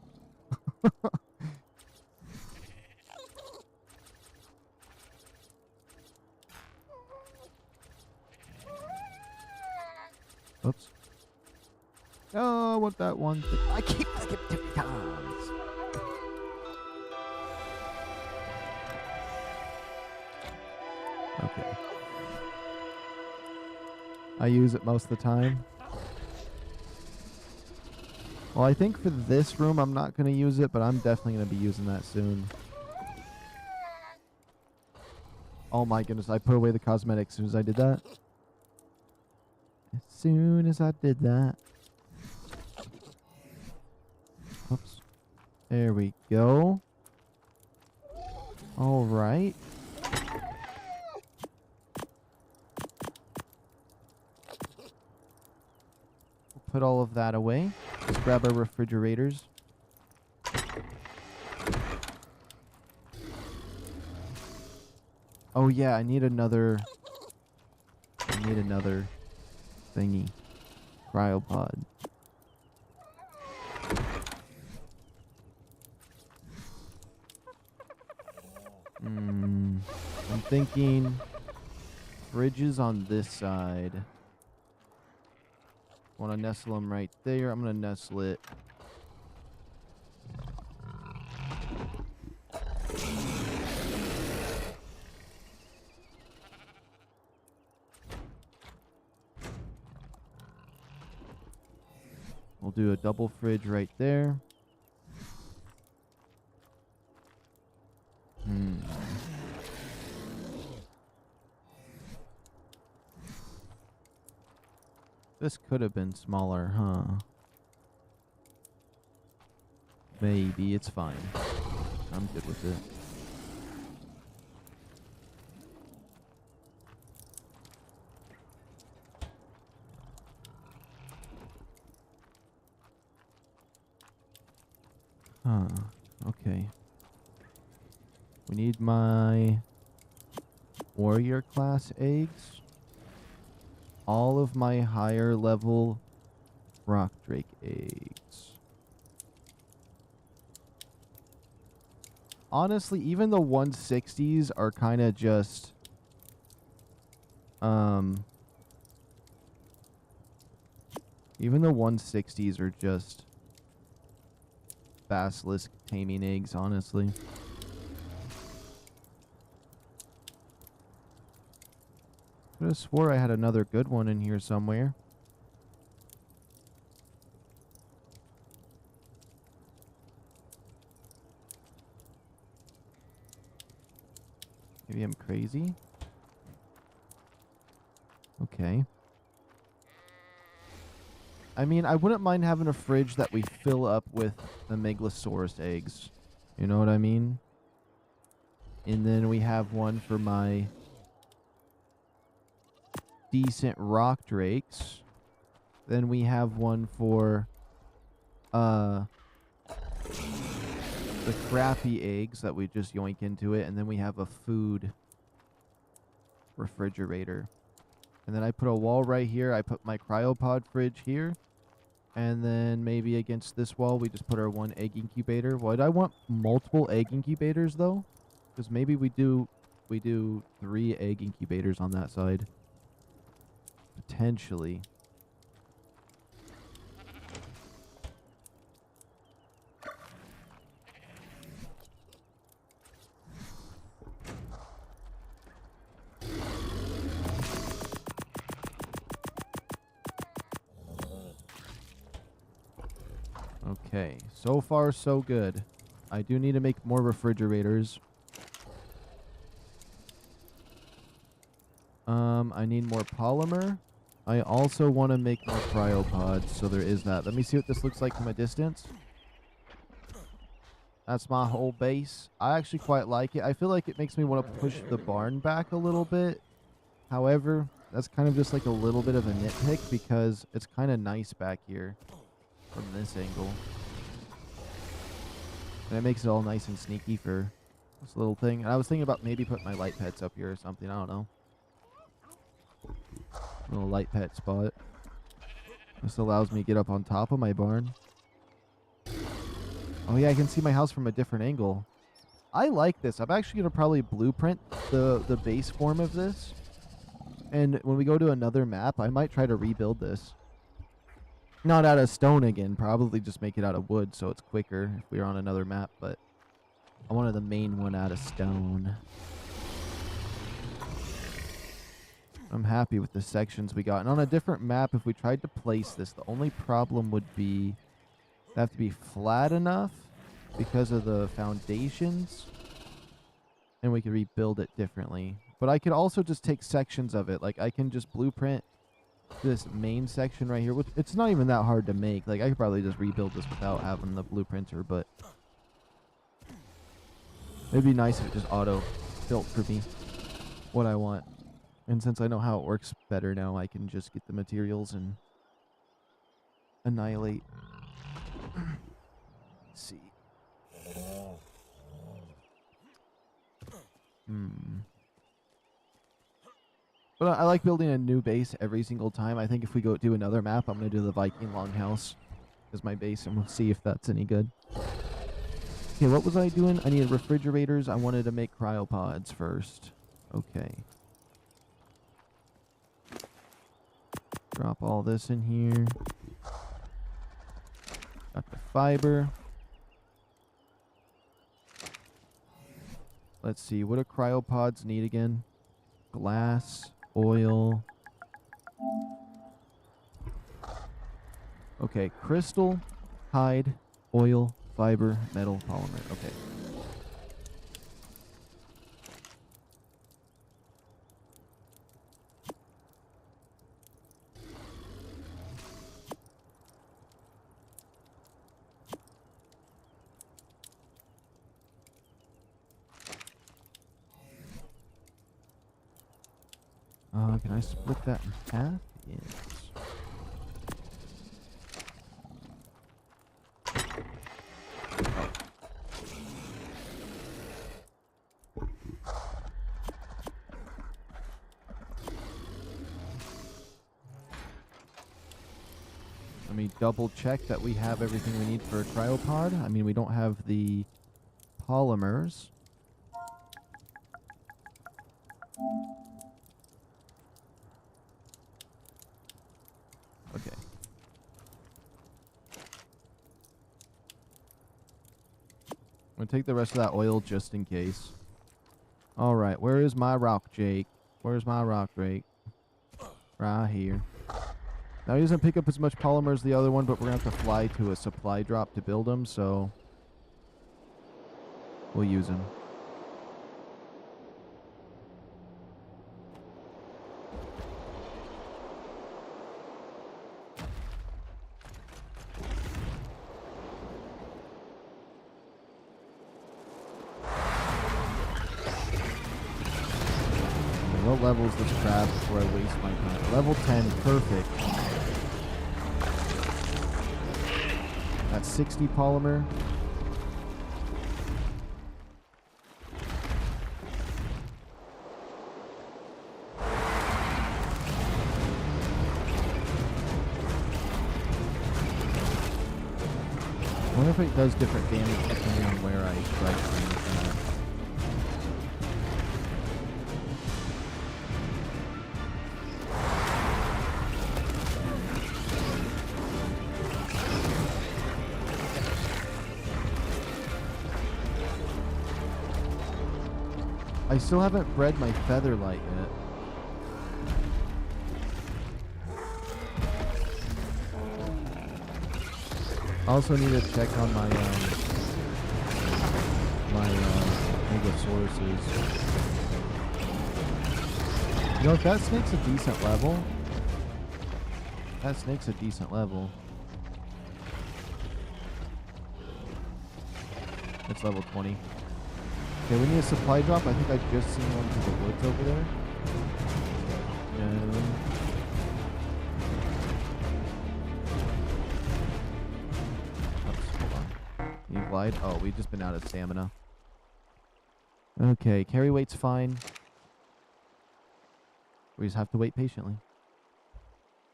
Speaker 1: Oops. Oh, I want that one. I keep skipping 2 times. Okay. I use it most of the time. Well, I think for this room, I'm not going to use it, but I'm definitely going to be using that soon. Oh my goodness, I put away the cosmetics as soon as I did that. As soon as I did that. Oops. There we go. All right. We'll put all of that away. Let's grab our refrigerators. Oh yeah, I need another thingy. Cryopod. I'm thinking fridges on this side. Want to nestle them right there. I'm going to nestle it. We'll do a double fridge right there. This could have been smaller, huh? Maybe. It's fine. I'm good with it. Huh. Okay. We need my warrior class eggs. All of my higher level RockDrake eggs. Honestly, even the 160s are kind of just even the 160s are just basilisk taming eggs, honestly. I could have swore I had another good one in here somewhere. Maybe I'm crazy. Okay. I mean, I wouldn't mind having a fridge that we fill up with the Meglas eggs. You know what I mean? And then we have one for my decent RockDrakes. Then we have one for the crappy eggs that we just yoink into it. And then we have a food refrigerator. And then I put a wall right here. I put my cryopod fridge here. And then maybe against this wall, we just put our one egg incubator. Would I want multiple egg incubators, though? Because maybe we do 3 egg incubators on that side. Potentially. Okay, so far so good. I do need to make more refrigerators. I need more polymer. I also want to make more cryopods, so there is that. Let me see what this looks like from a distance. That's my whole base. I actually quite like it. I feel like it makes me want to push the barn back a little bit. However, that's kind of just like a little bit of a nitpick because it's kind of nice back here from this angle. And it makes it all nice and sneaky for this little thing. And I was thinking about maybe putting my light pets up here or something. I don't know. Little light pet spot. This allows me to get up on top of my barn. Oh yeah, I can see my house from a different angle. I like this. I'm actually going to probably blueprint the base form of this. And when we go to another map, I might try to rebuild this. Not out of stone again. Probably just make it out of wood so it's quicker if we were on another map. But I wanted the main one out of stone. I'm happy with the sections we got. And on a different map, if we tried to place this, the only problem would be they have to be flat enough because of the foundations. And we could rebuild it differently. But I could also just take sections of it. Like, I can just blueprint this main section right here. Which it's not even that hard to make. Like, I could probably just rebuild this without having the blueprinter. But it'd be nice if it just auto-built for me what I want. And since I know how it works better now, I can just get the materials and annihilate. Let's see. But I like building a new base every single time. I think if we go do another map, I'm going to do the Viking Longhouse as my base, and we'll see if that's any good. Okay, what was I doing? I needed refrigerators. I wanted to make cryopods first. Okay. Drop all this in here. Got the fiber. Let's see, what do cryopods need again? Glass, oil. Okay, crystal, hide, oil, fiber, metal, polymer. Okay. Can I split that in half? Yes. Let me double check that we have everything we need for a cryopod. I mean, we don't have the polymers. Okay. I'm going to take the rest of that oil just in case. Alright, where is my RockDrake? Where's my RockDrake? Right here. Now, he doesn't pick up as much polymer as the other one, but we're going to have to fly to a supply drop to build him, so we'll use him. What level is this crab before I waste my time? Level 10, perfect. That's 60 polymer. I wonder if it does different damage depending on where I strike things at. I still haven't bred my featherlight yet. I also need to check on my Megasauruses. You know, if that snake's a decent level, It's level 20. Okay, we need a supply drop. I think I just seen one to the woods over there. And oops, hold on. Can you glide? Oh, we've just been out of stamina. Okay, carry weight's fine. We just have to wait patiently.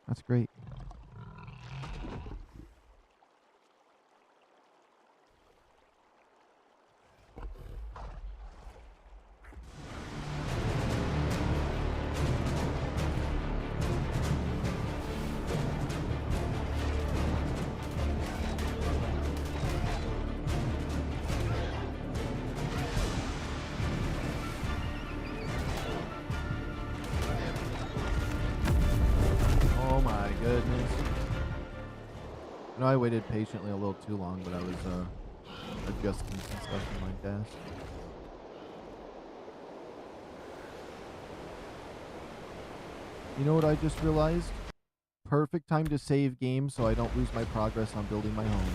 Speaker 1: That's great. Oh my goodness. I know I waited patiently a little too long, but I was adjusting some stuff in my desk. You know what I just realized? Perfect time to save game so I don't lose my progress on building my home.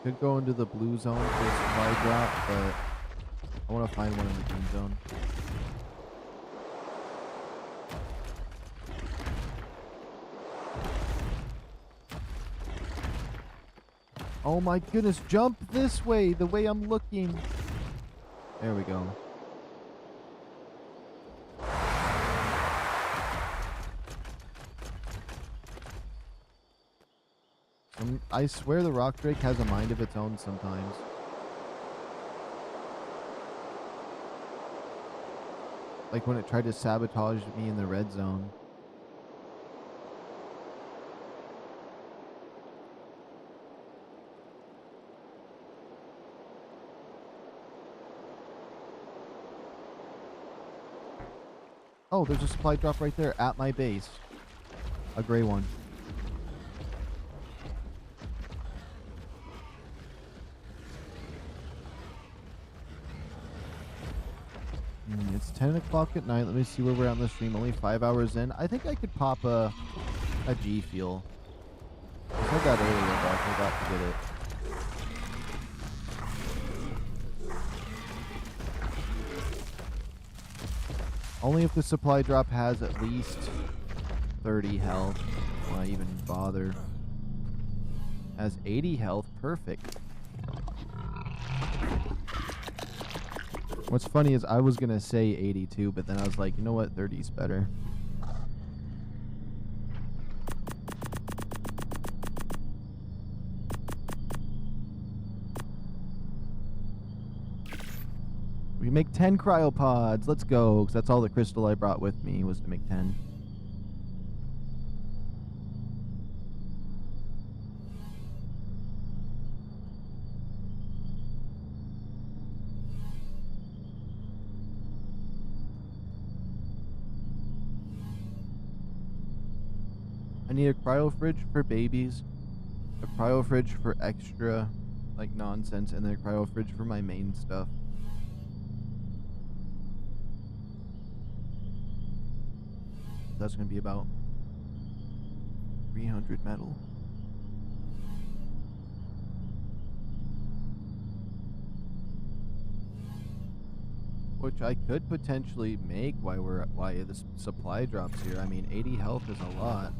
Speaker 1: Could go into the blue zone for a supply drop, but I want to find one in the green zone. Oh my goodness, jump this way, the way I'm looking. There we go. I swear the RockDrake has a mind of its own sometimes. Like when it tried to sabotage me in the red zone. Oh, there's a supply drop right there at my base. A gray one. It's 10 o'clock at night. Let me see where we're at in the stream. Only 5 hours in. I think I could pop a G fuel. I said that earlier, but I forgot to get it. Only if the supply drop has at least 30 health. Why even bother? Has 80 health. Perfect. What's funny is I was going to say 82, but then I was like, you know what? 30's better. We make 10 cryopods. Let's go. Because that's all the crystal I brought with me was to make 10. I need a cryo fridge for babies, a cryo fridge for extra, like, nonsense, and then a cryo fridge for my main stuff. That's going to be about 300 metal. Which I could potentially make why the supply drops here. I mean, 80 health is a lot.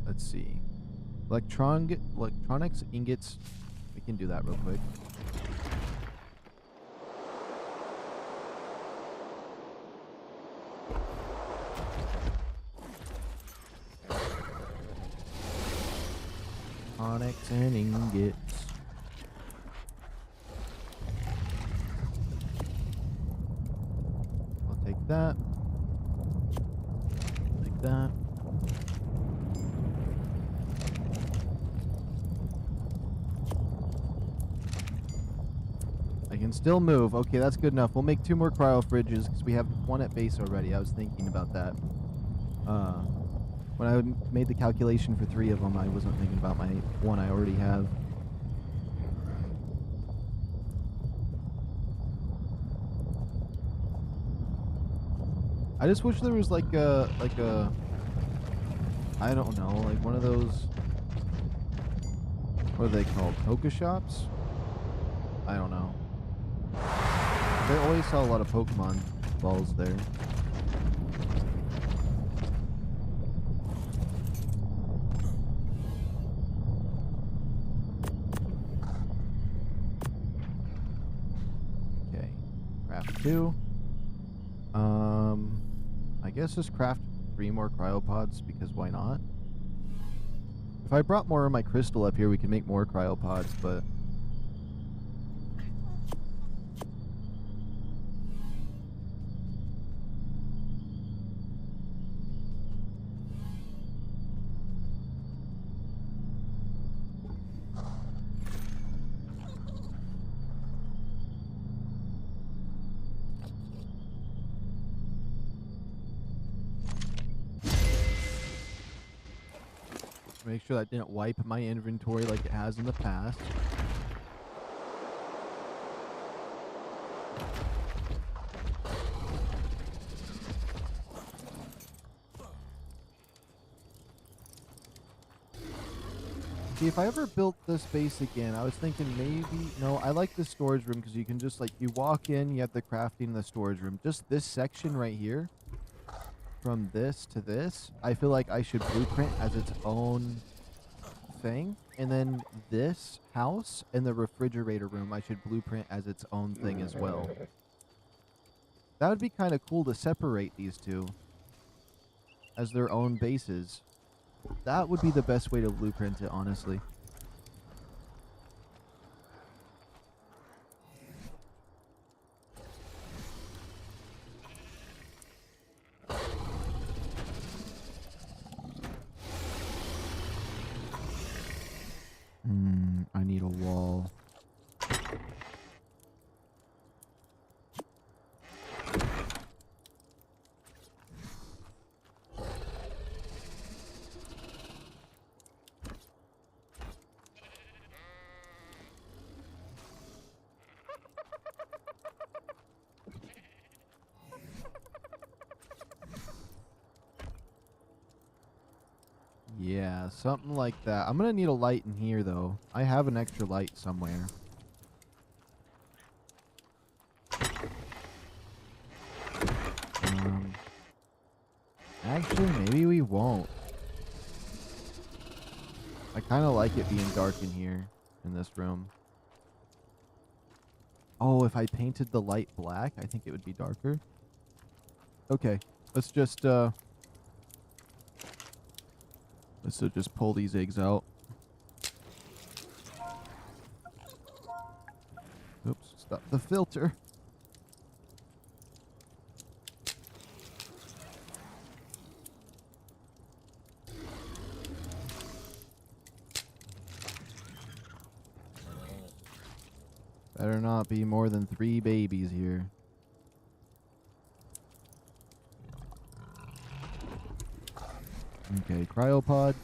Speaker 1: Let's see. Electronics ingots. We can do that real quick. Electronics and ingots. I'll take that. Take that. I can still move. Okay, that's good enough. We'll make 2 more cryo fridges because we have one at base already. I was thinking about that. When I made the calculation for 3 of them, I wasn't thinking about my one I already have. I just wish there was like a I don't know, like one of those, what are they called? Poke shops? I don't know. They always sell a lot of Pokemon balls there. craft 2. I guess just craft 3 more cryopods, because why not? If I brought more of my crystal up here, we could make more cryopods, but... make sure that didn't wipe my inventory like it has in the past. See, if I ever built this base again, I was thinking maybe... No, I like the storage room because you can just, like, you walk in, you have the crafting in the storage room. Just this section right here, from this to this, I feel like I should blueprint as its own thing. And then this house and the refrigerator room, I should blueprint as its own thing as well. That would be kind of cool to separate these two as their own bases. That would be the best way to blueprint it, honestly. I need a wall. Yeah, something like that. I'm gonna need a light in here, though. I have an extra light somewhere. Actually, maybe we won't. I kind of like it being dark in here, in this room. Oh, if I painted the light black, I think it would be darker. Okay, let's just pull these eggs out. Oops, stop the filter. Better not be more than 3 babies here. Okay, cryopod.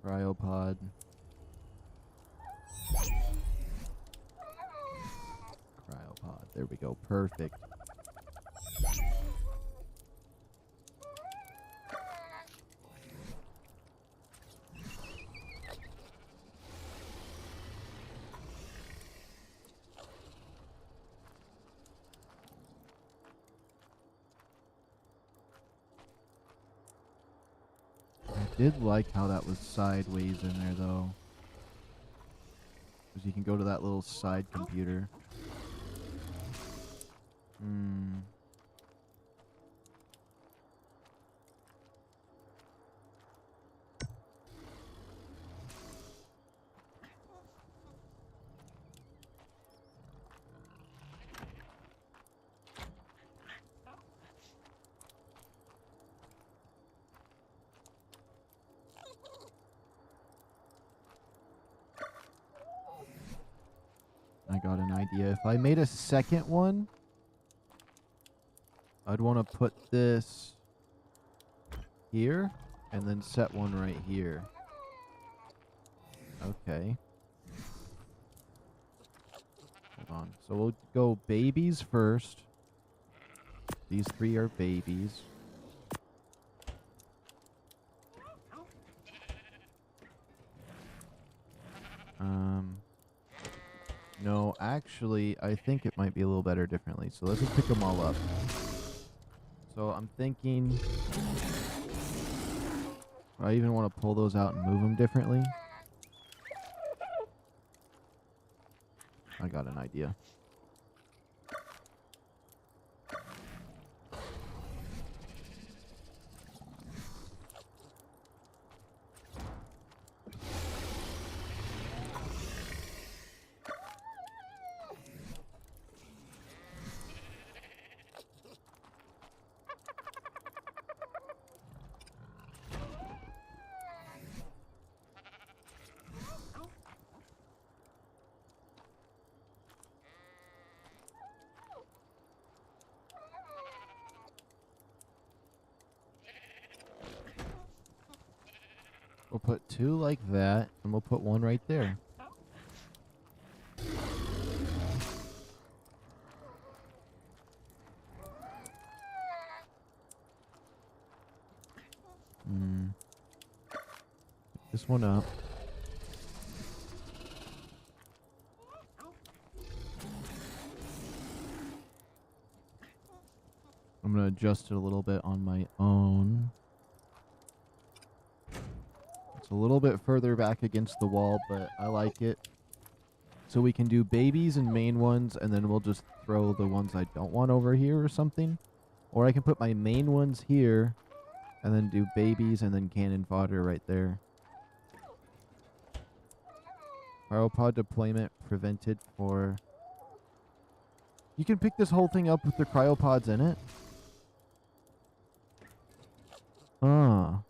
Speaker 1: Cryopod. Cryopod. There we go. Perfect. I did like how that was sideways in there, though. Because you can go to that little side computer. I got an idea. If I made a second one, I'd want to put this here and then set one right here. Okay. Hold on. So we'll go babies first. These 3 are babies. No, actually, I think it might be a little better differently. So let's just pick them all up. So I'm thinking, I even want to pull those out and move them differently. I got an idea. We'll put 2 like that, and we'll put 1 right there. Pick this one up. I'm going to adjust it a little bit on my own. It's a little bit further back against the wall, but I like it. So we can do babies and main ones, and then we'll just throw the ones I don't want over here or something. Or I can put my main ones here, and then do babies and then cannon fodder right there. Cryopod deployment prevented for... You can pick this whole thing up with the cryopods in it? Ah,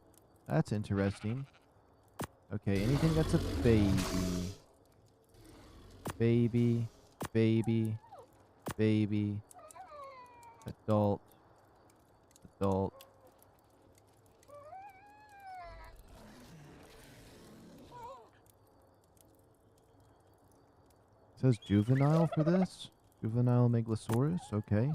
Speaker 1: that's interesting. Okay, anything that's a baby. Baby, baby, baby, adult, adult. It says juvenile for this? Juvenile Meglasaurus, okay.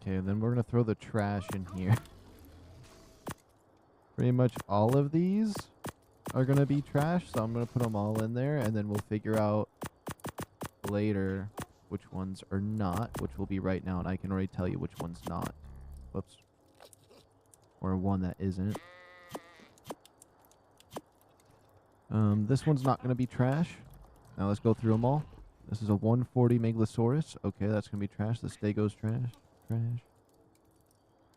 Speaker 1: Okay, then we're going to throw the trash in here. Pretty much all of these are going to be trash, so I'm going to put them all in there, and then we'll figure out later which ones are not, which will be right now, and I can already tell you which one's not. Whoops. Or one that isn't. This one's not going to be trash. Now let's go through them all. This is a 140 Meglasaurus. Okay, that's going to be trash. The Stego's trash. Trash.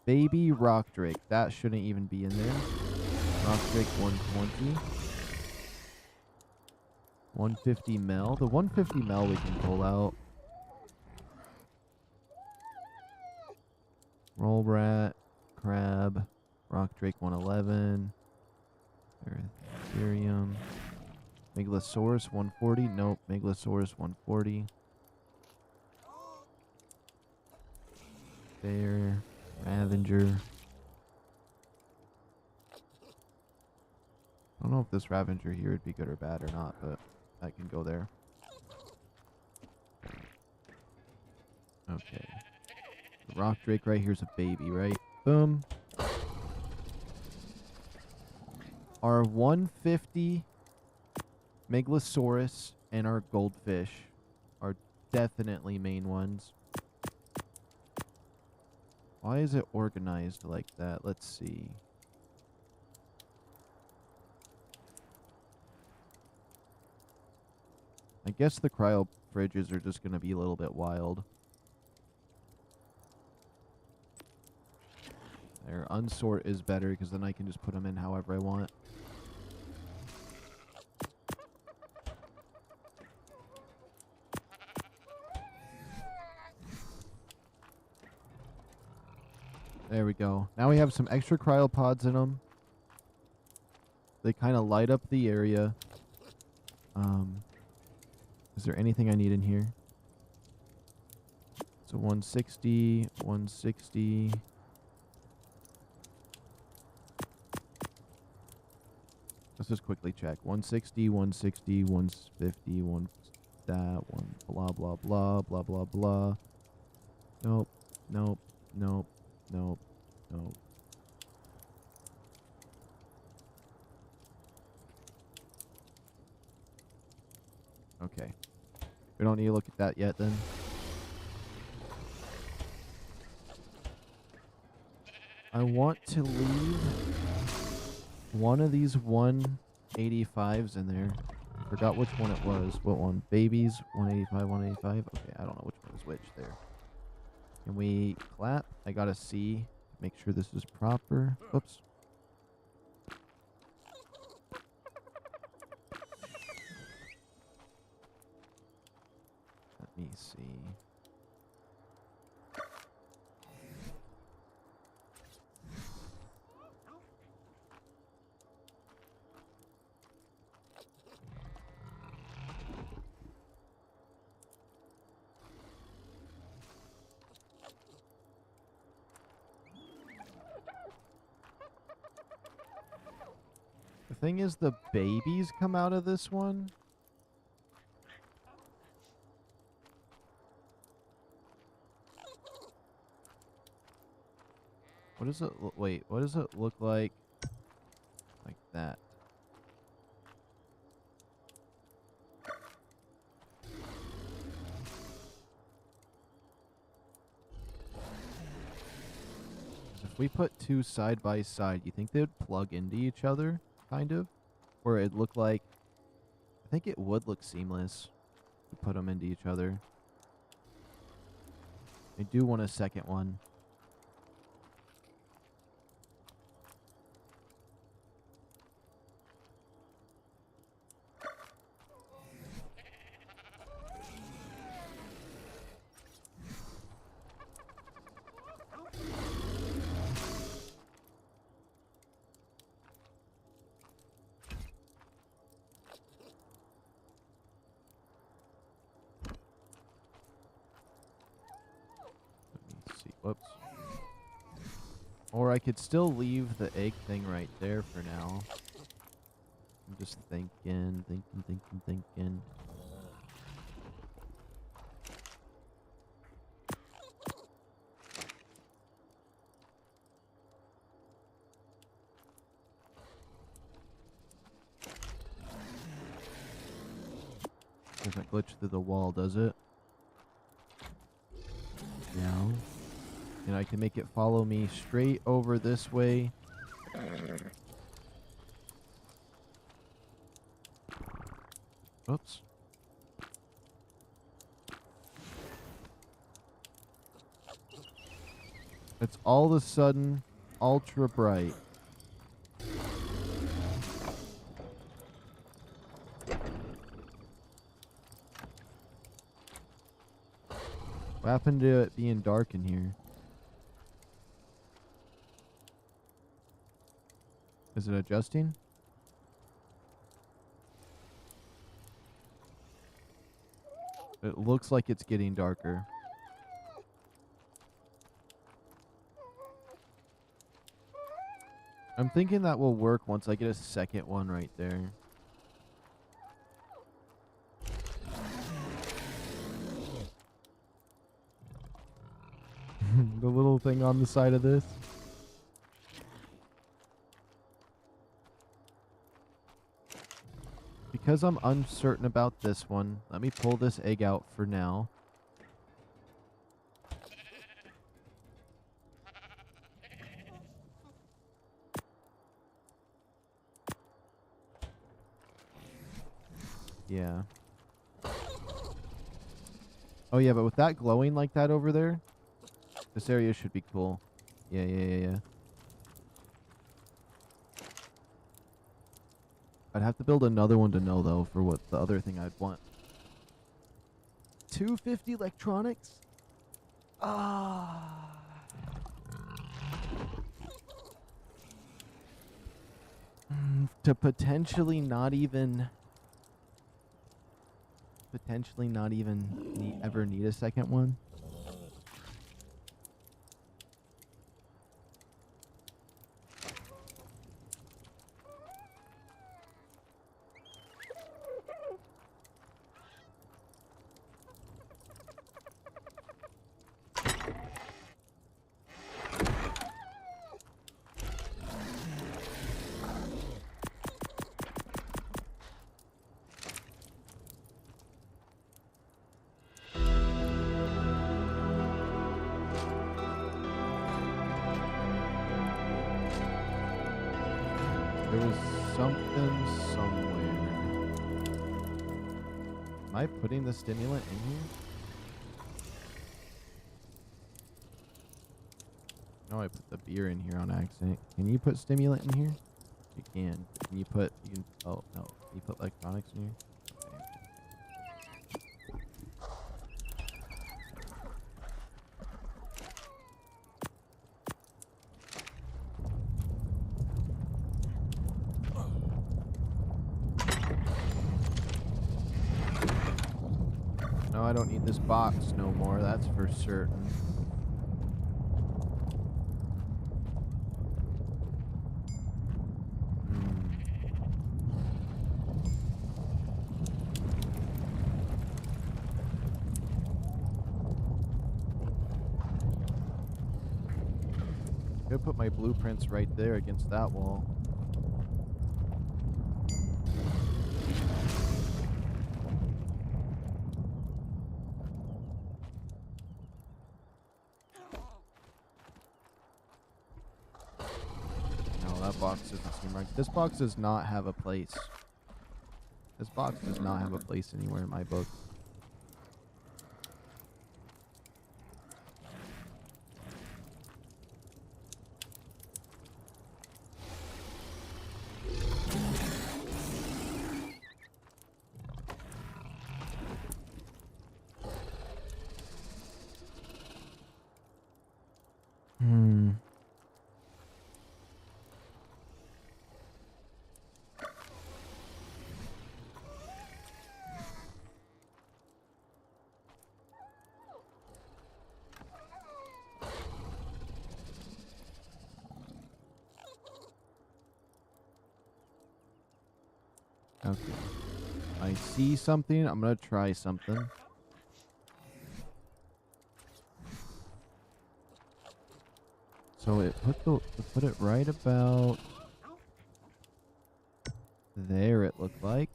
Speaker 1: Baby RockDrake. That shouldn't even be in there. RockDrake 120. 150 Mel. The 150 Mel we can pull out. Roll Rat. Crab. RockDrake 111. Ethereum. Meglasaurus 140. Nope. Meglasaurus 140. There. Ravager. I don't know if this Ravager here would be good or bad or not, but that can go there. Okay. The RockDrake right here's a baby, right? Boom. Our 150 Meglasaurus and our goldfish are definitely main ones. Why is it organized like that? Let's see. I guess the cryo fridges are just going to be a little bit wild. There, unsort is better because then I can just put them in however I want. There we go. Now we have some extra cryopods in them. They kind of light up the area. Is there anything I need in here? So 160, 160. Let's just quickly check. 160, 160, 150, 1... that one. Blah, blah, blah, blah, blah, blah. Nope, nope, nope, nope, nope. Okay. We don't need to look at that yet then. I want to leave one of these 185s in there. Forgot which one it was. What one? Babies, 185, 185. Okay, I don't know which one is which there. Can we clap? I gotta see. Make sure this is proper. Oops. Let me see. The thing is, the babies come out of this one. What does it look? Wait, what does it look like? Like that. If we put two side by side, you think they would plug into each other, kind of? Or it'd look like... I think it would look seamless to put them into each other. I do want a second one. Whoops. Or I could still leave the egg thing right there for now. I'm just thinking. Doesn't glitch through the wall, does it? No. And I can make it follow me straight over this way. Oops. It's all of a sudden ultra bright. What happened to it being dark in here? Is it adjusting? It looks like it's getting darker. I'm thinking that will work once I get a second one right there. The little thing on the side of this. Because I'm uncertain about this one, let me pull this egg out for now. Yeah. Oh yeah, but with that glowing like that over there, this area should be cool. Yeah. I'd have to build another one to know, though, for what the other thing I'd want. 250 electronics? Ah. To potentially not even ever need a second one. There was something somewhere. Am I putting the stimulant in here? No, I put the beer in here on accident. Can you put stimulant in here? You can. Can you put... You can, oh, no. Can you put electronics in here? Okay. No, I don't need this box no more. That's for certain. Could put my blueprints right there against that wall. No, that box doesn't seem right. This box does not have a place. This box does not have a place anywhere in my book. Okay. I see something. I'm gonna try something. So it put it right about there, it looked like.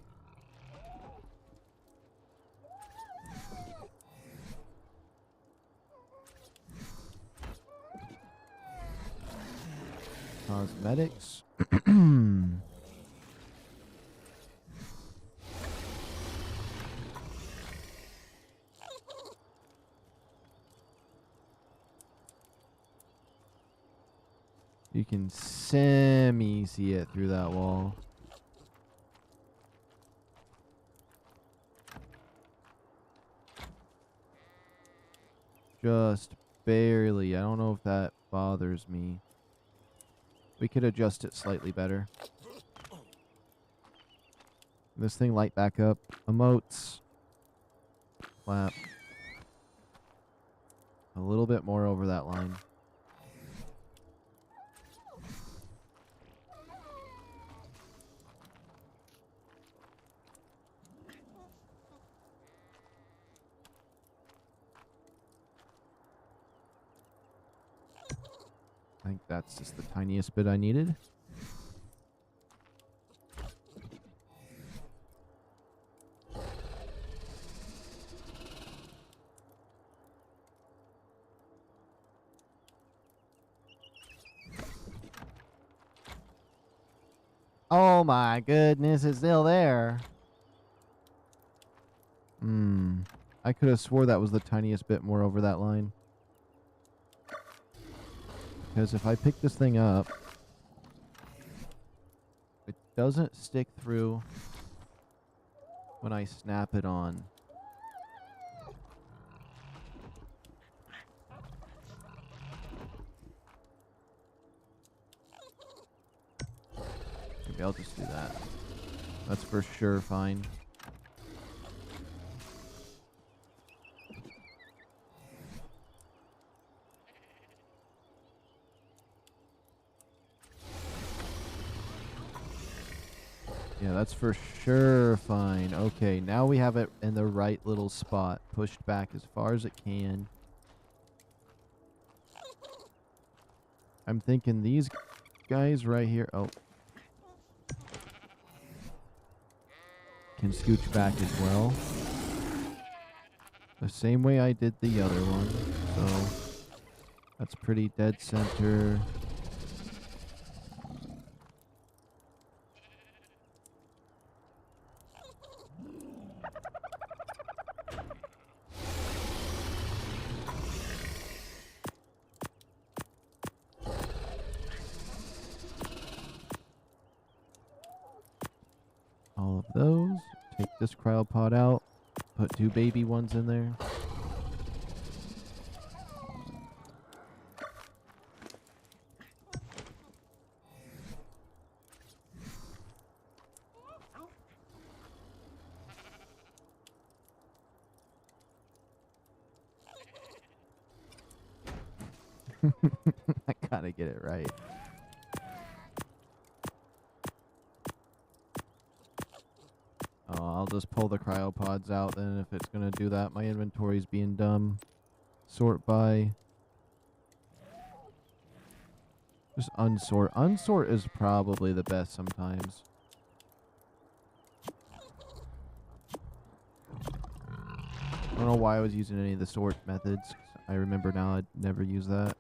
Speaker 1: Cosmetics. You can semi see it through that wall. Just barely. I don't know if that bothers me. We could adjust it slightly better. This thing light back up. Emotes. Clap. A little bit more over that line. I think that's just the tiniest bit I needed. Oh my goodness, it's still there. I could have swore that was the tiniest bit more over that line. Because if I pick this thing up, it doesn't stick through when I snap it on. Maybe I'll just do that. That's for sure fine. Yeah, that's for sure fine. Okay, now we have it in the right little spot. Pushed back as far as it can. I'm thinking these guys right here. Oh. Can scooch back as well. The same way I did the other one. So that's pretty dead center. this cryopod out. Put 2 baby ones in there. I gotta get it right. Oh, I'll just pull the cryopods out then if it's gonna do that. My inventory's being dumb. Sort by. Just unsort. Unsort is probably the best sometimes. I don't know why I was using any of the sort methods. I remember now I'd never use that.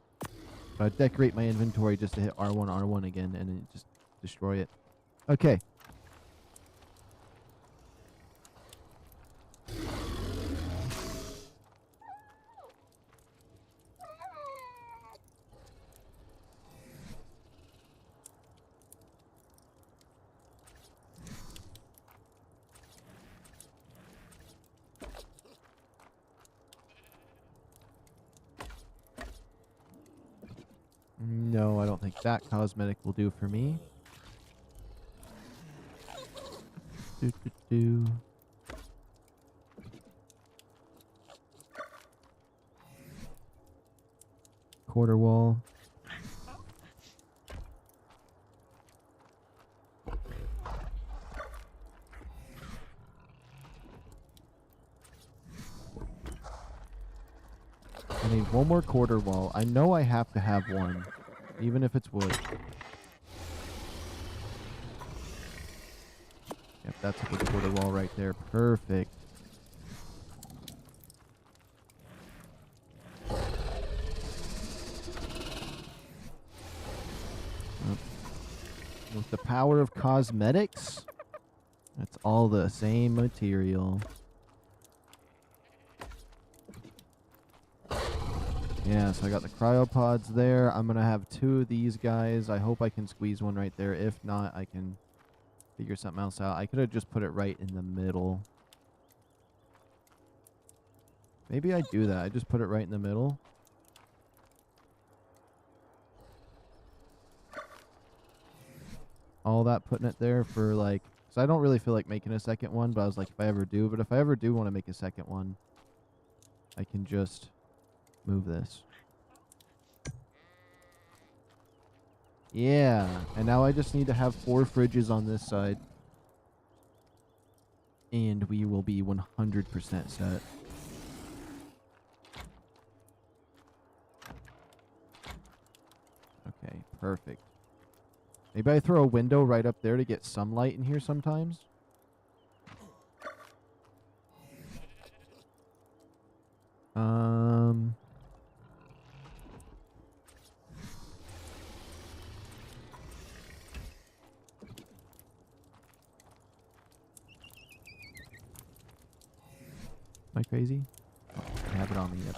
Speaker 1: But I'd decorate my inventory just to hit R1, R1 again and then just destroy it. Okay. No, I don't think that cosmetic will do for me. Quarter wall. I need one more quarter wall. I know I have to have one, even if it's wood. Yep, that's a good quarter wall right there. Perfect. With the power of cosmetics, it's all the same material. Yeah, so I got the cryopods there. I'm going to have 2 of these guys. I hope I can squeeze one right there. If not, I can figure something else out. I could have just put it right in the middle. Maybe I do that. I just put it right in the middle. All that putting it there for like... So I don't really feel like making a second one, but I was like, if I ever do. But if I ever do want to make a second one, I can just... move this. Yeah, and now I just need to have 4 fridges on this side. And we will be 100% set. Okay, perfect. Maybe I throw a window right up there to get some light in here sometimes. Am I crazy? Oh, I have it on me, yep.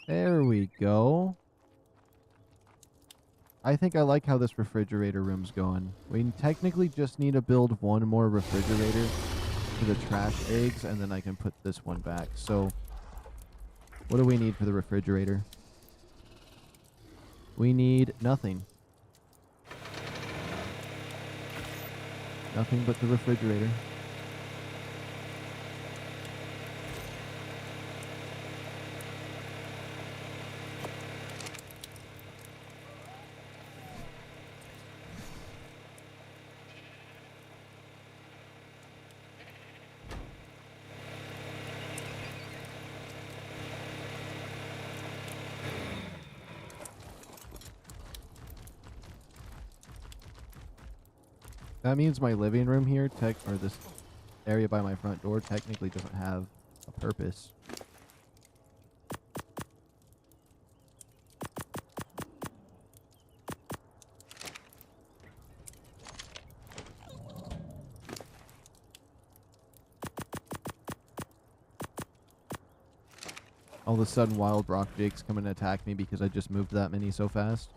Speaker 1: There we go. I think I like how this refrigerator room's going. We technically just need to build 1 more refrigerator for the trash eggs, and then I can put this one back. So, what do we need for the refrigerator? We need nothing. Nothing but the refrigerator. That means my living room here, or this area by my front door, technically doesn't have a purpose. All of a sudden, wild RockDrake's coming to attack me because I just moved that many so fast.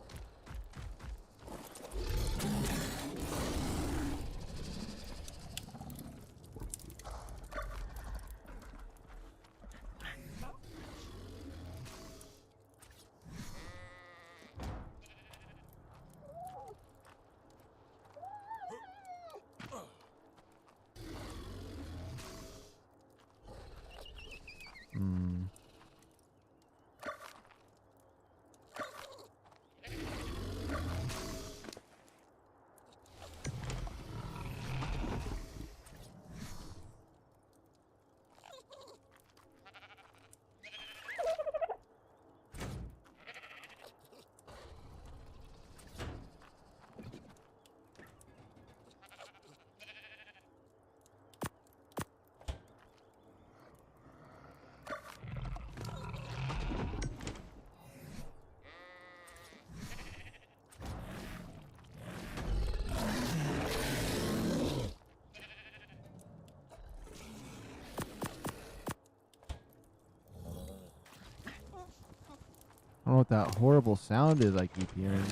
Speaker 1: I don't know what that horrible sound is I keep hearing.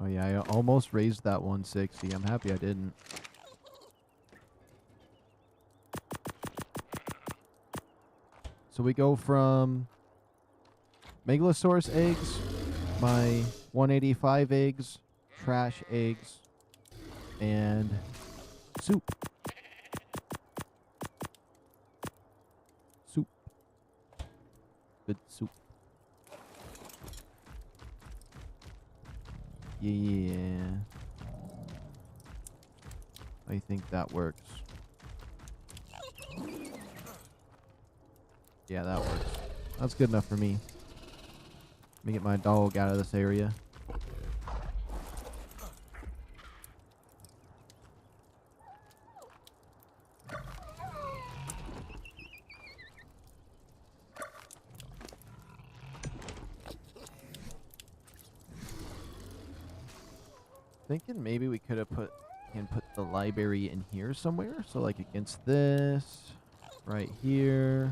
Speaker 1: Oh yeah, I almost raised that 160. I'm happy I didn't. So we go from Megalosaurus eggs, my 185 eggs, trash eggs, and soup. Soup. Good soup. Yeah. I think that works. Yeah, that works. That's good enough for me. Let me get my dog out of this area. Thinking maybe we could have put the library in here somewhere. So like against this, right here.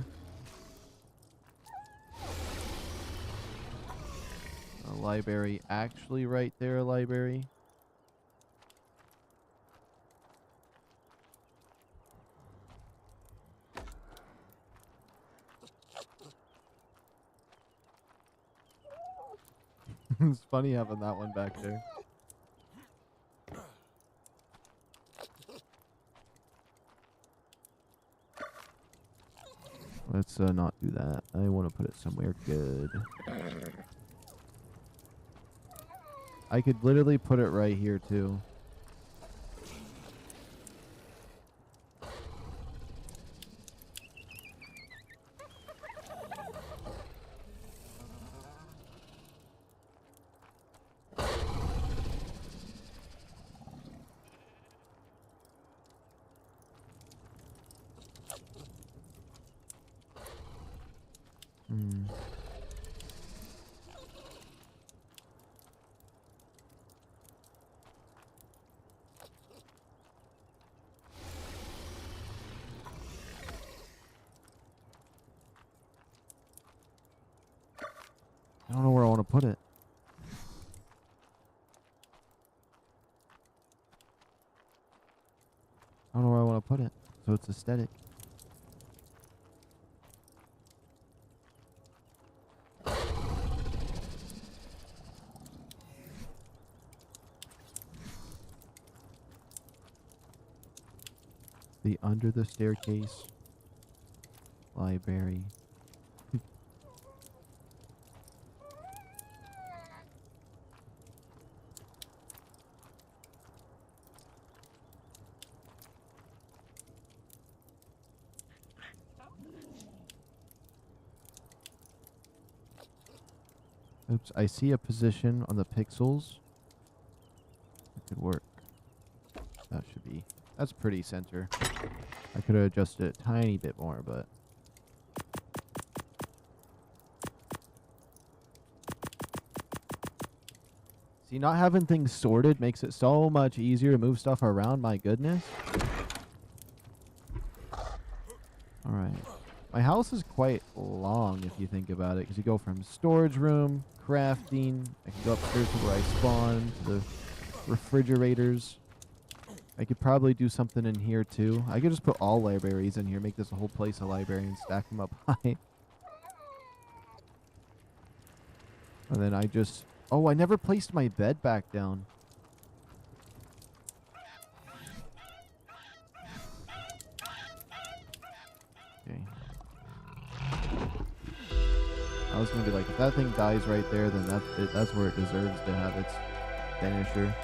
Speaker 1: A library actually right there, a library. It's funny having that one back there. Let's not do that. I want to put it somewhere good. I could literally put it right here too. I don't know where I want to put it. I don't know where I want to put it, so it's aesthetic. The under the staircase library. Oops, I see a position on the pixels. It could work. That should be. That's pretty center. I could have adjusted it a tiny bit more, but. See, not having things sorted makes it so much easier to move stuff around. My goodness. All right. My house is quite long if you think about it, because you go from storage room, crafting. I can go upstairs to where I spawn, to the refrigerators. I could probably do something in here too. I could just put all libraries in here, make this a whole place a library, and stack them up high. And then I just... Oh, I never placed my bed back down. Okay. I was going to be like, if that thing dies right there, then that's where it deserves to have its finisher.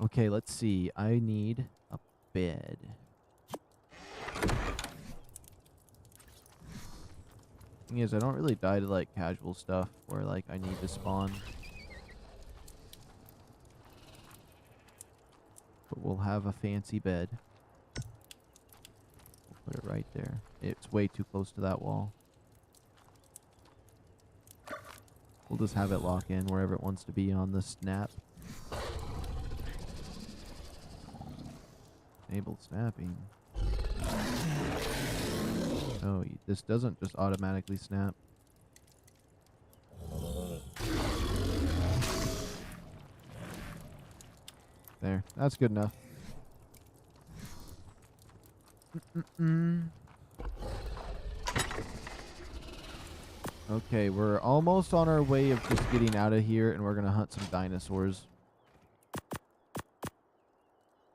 Speaker 1: Okay, let's see. I need a bed. Thing is, I don't really die to like casual stuff where like I need to spawn. But we'll have a fancy bed. We'll put it right there. It's way too close to that wall. We'll just have it lock in wherever it wants to be on the snap. Enable snapping. Oh, this doesn't just automatically snap. There, that's good enough. Okay, we're almost on our way of just getting out of here, and we're gonna hunt some dinosaurs.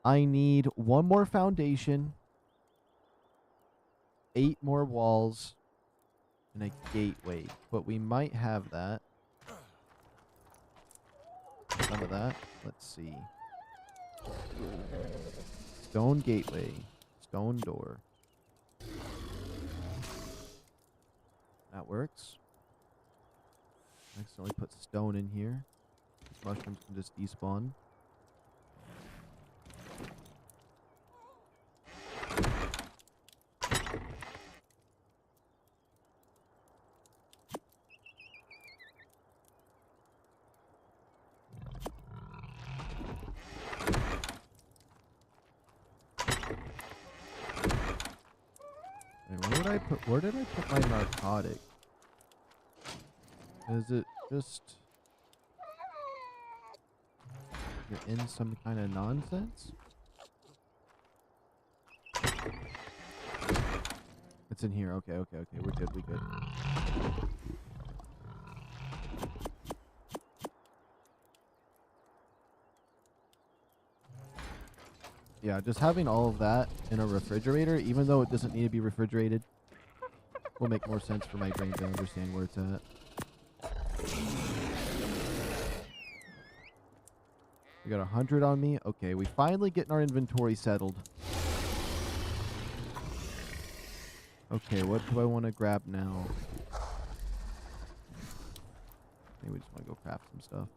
Speaker 1: I need 1 more foundation, 8 more walls, and a gateway. But we might have that. Some of that. Let's see. Stone gateway. Stone door. That works. Accidentally put stone in here. These mushrooms can just despawn. Where did I put my narcotic? Is it just you're in some kind of nonsense? It's in here. Okay. We're good. Yeah, just having all of that in a refrigerator, even though it doesn't need to be refrigerated, will make more sense for my brain to understand where it's at. We got 100 on me. Okay, we finally getting our inventory settled. Okay, what do I want to grab now? Maybe we just want to go craft some stuff.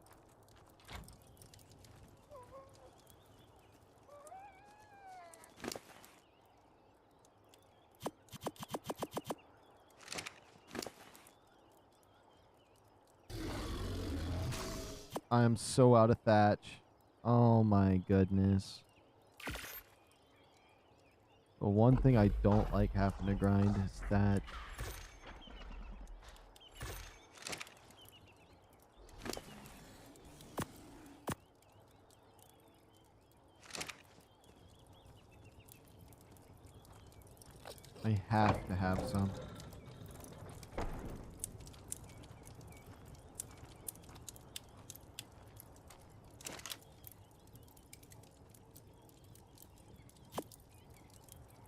Speaker 1: I am so out of thatch. Oh my goodness. The one thing I don't like having to grind is that. I have to have some.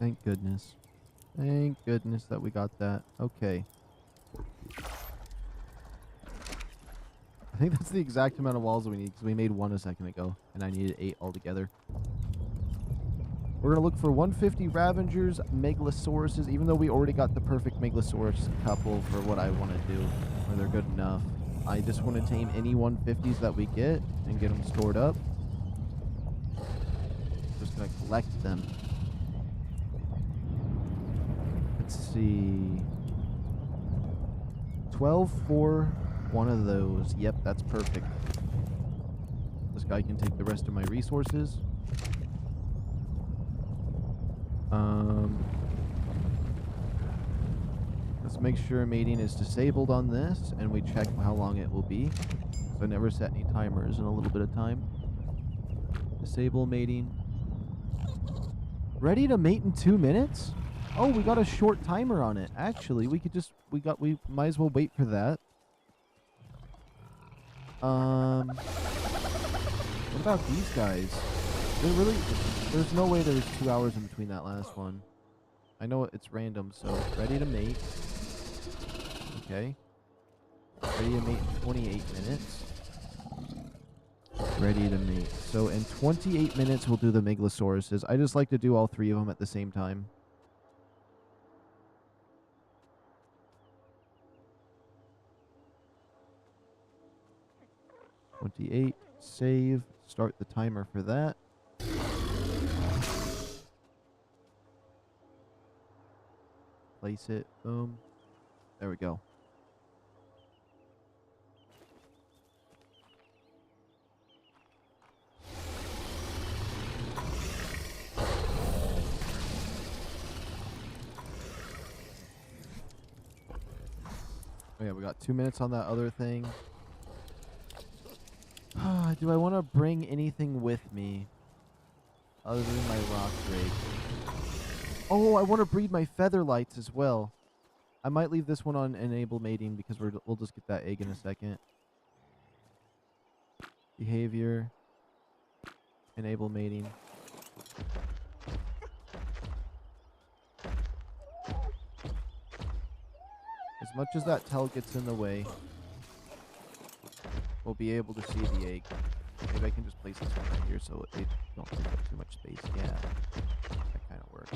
Speaker 1: Thank goodness. Thank goodness that we got that. Okay. I think that's the exact amount of walls that we need, because we made 1 a second ago, and I needed 8 altogether. We're going to look for 150 Ravengers, Megalosauruses, even though we already got the perfect Megalosaurus couple for what I want to do, or they're good enough. I just want to tame any 150s that we get and get them stored up. Just going to collect them. Let's see. 12 for one of those. Yep, that's perfect. This guy can take the rest of my resources. Let's make sure mating is disabled on this, and we check how long it will be. So I never set any timers in a little bit of time. Disable mating. Ready to mate in 2 minutes? Oh, we got a short timer on it. Actually, we could just we might as well wait for that. What about these guys? There's no way there's 2 hours in between that last one. I know it's random, so ready to mate. Okay. Ready to mate in 28 minutes. Ready to mate. So in 28 minutes, we'll do the Megalosauruses. I just like to do all 3 of them at the same time. $28. Save. Start the timer for that. Place it. Boom. There we go. Oh yeah, we got 2 minutes on that other thing. Do I want to bring anything with me other than my RockDrake? Oh, I want to breed my Featherlights as well. I might leave this one on enable mating because we'll just get that egg in a second. Behavior. Enable mating. As much as that tail gets in the way, we'll be able to see the egg. Maybe I can just place this one right here so they don't take up too much space. Yeah, that kind of works.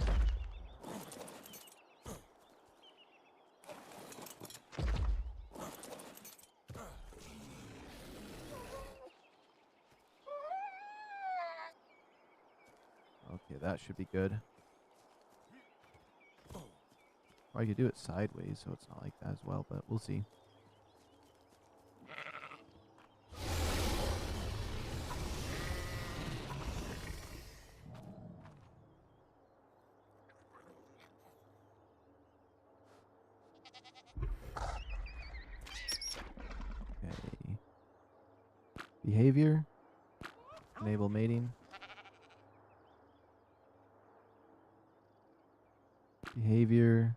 Speaker 1: Okay, that should be good. Or I could do it sideways so it's not like that as well, but we'll see. Okay. Behavior. Enable mating. Behavior.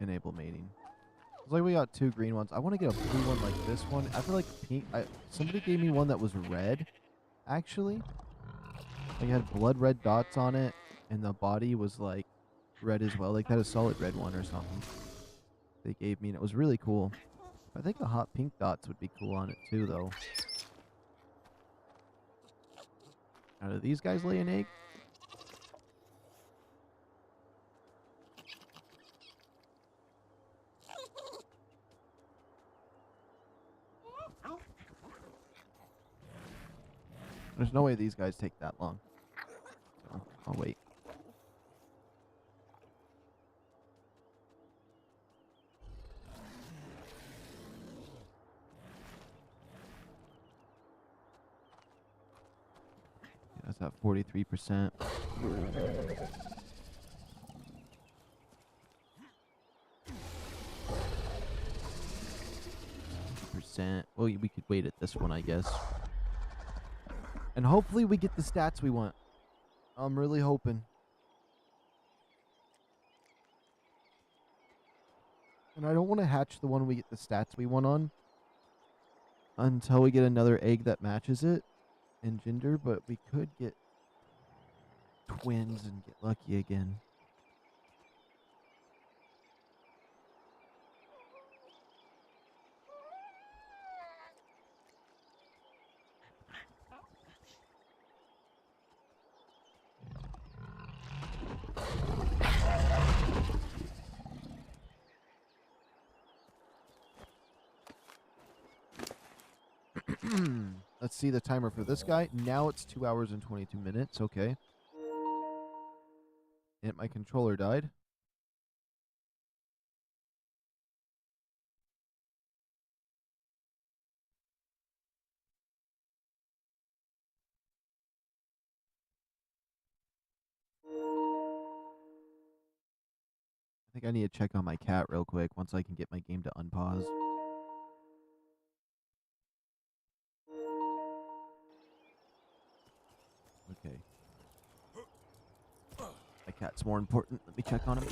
Speaker 1: Enable mating. It's like we got 2 green ones. I want to get a blue one like this one. I feel like pink. Somebody gave me one that was red, actually. Like it had blood red dots on it, and the body was like red as well. Like that a solid red one or something. They gave me, and it was really cool. I think the hot pink dots would be cool on it too, though. Now, do these guys lay an egg? There's no way these guys take that long. So, I'll wait. Yeah, that's at 43%. Well, we could wait at this one, I guess. And hopefully we get the stats we want. I'm really hoping. And I don't want to hatch the one we get the stats we want on until we get another egg that matches it in gender, but we could get twins and get lucky again. Let's see the timer for this guy. Now it's 2 hours and 22 minutes. Okay. And my controller died. think I need to check on my cat real quick once I can get my game to unpause. Okay. My cat's more important. Let me check on him.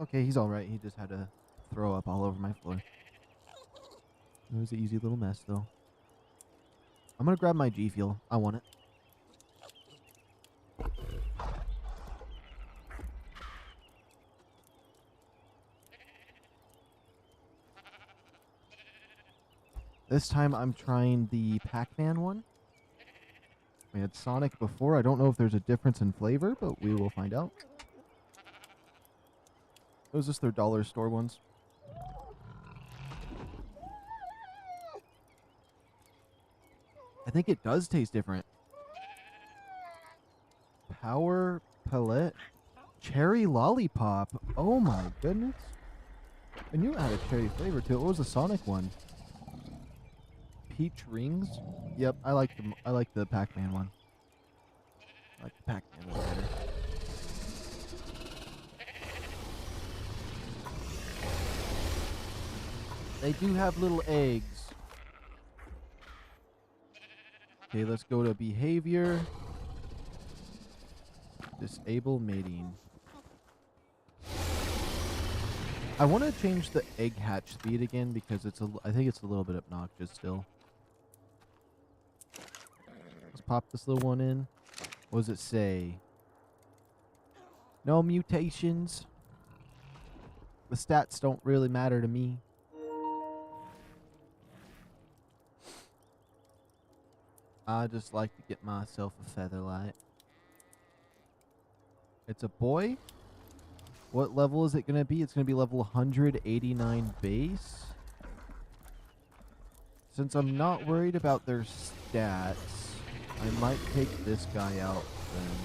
Speaker 1: Okay, he's alright. He just had to throw up all over my floor. It was an easy little mess, though. I'm gonna grab my G Fuel. I want it. This time I'm trying the Pac-Man one. We had Sonic before. I don't know if there's a difference in flavor, but we will find out. Those are just their dollar store ones. I think it does taste different. Power Palette Cherry Lollipop. Oh my goodness. I knew it had a cherry flavor to it. What was the Sonic one? Peach Rings? Yep, I like the Pac-Man one. I like the Pac-Man one better. They do have little eggs. Okay, let's go to behavior. Disable mating. I want to change the egg hatch speed again because I think it's a little bit obnoxious still. Let's pop this little one in. What does it say? No mutations. The stats don't really matter to me. I just like to get myself a featherlight. It's a boy. What level is it going to be? It's going to be level 189 base. Since I'm not worried about their stats, I might take this guy out then.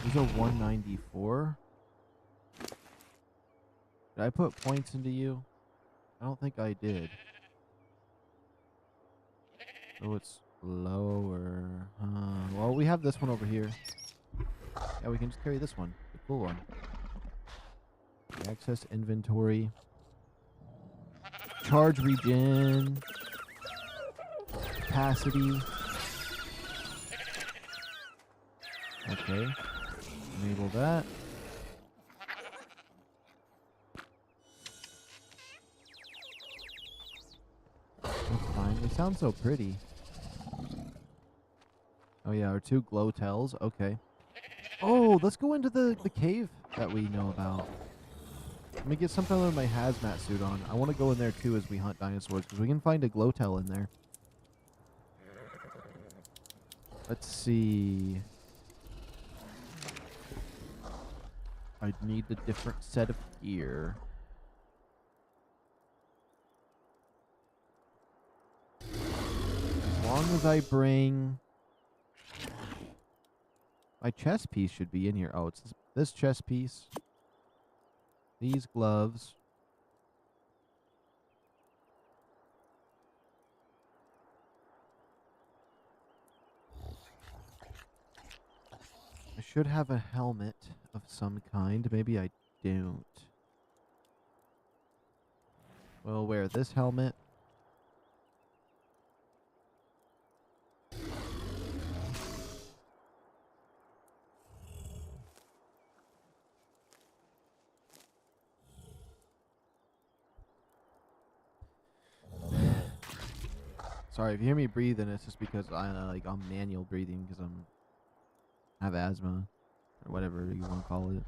Speaker 1: He's a 194. Did I put points into you? I don't think I did. Oh, it's lower. Well, we have this one over here. Yeah, we can just carry this one. The cool one. Access inventory. Charge regen. Capacity. Okay. Enable that. That's fine. They sound so pretty. Oh yeah, our 2 GlowTails. Okay. Oh, let's go into the cave that we know about. Let me get something with my hazmat suit on. I want to go in there too as we hunt dinosaurs because we can find a GlowTail in there. Let's see. I'd need a different set of gear. As long as I bring... My chest piece should be in here. Oh, it's this chest piece. These gloves. I should have a helmet of some kind. Maybe I don't. We'll wear this helmet. Sorry, if you hear me breathing, it's just because I'm manual breathing because I have asthma or whatever you want to call it.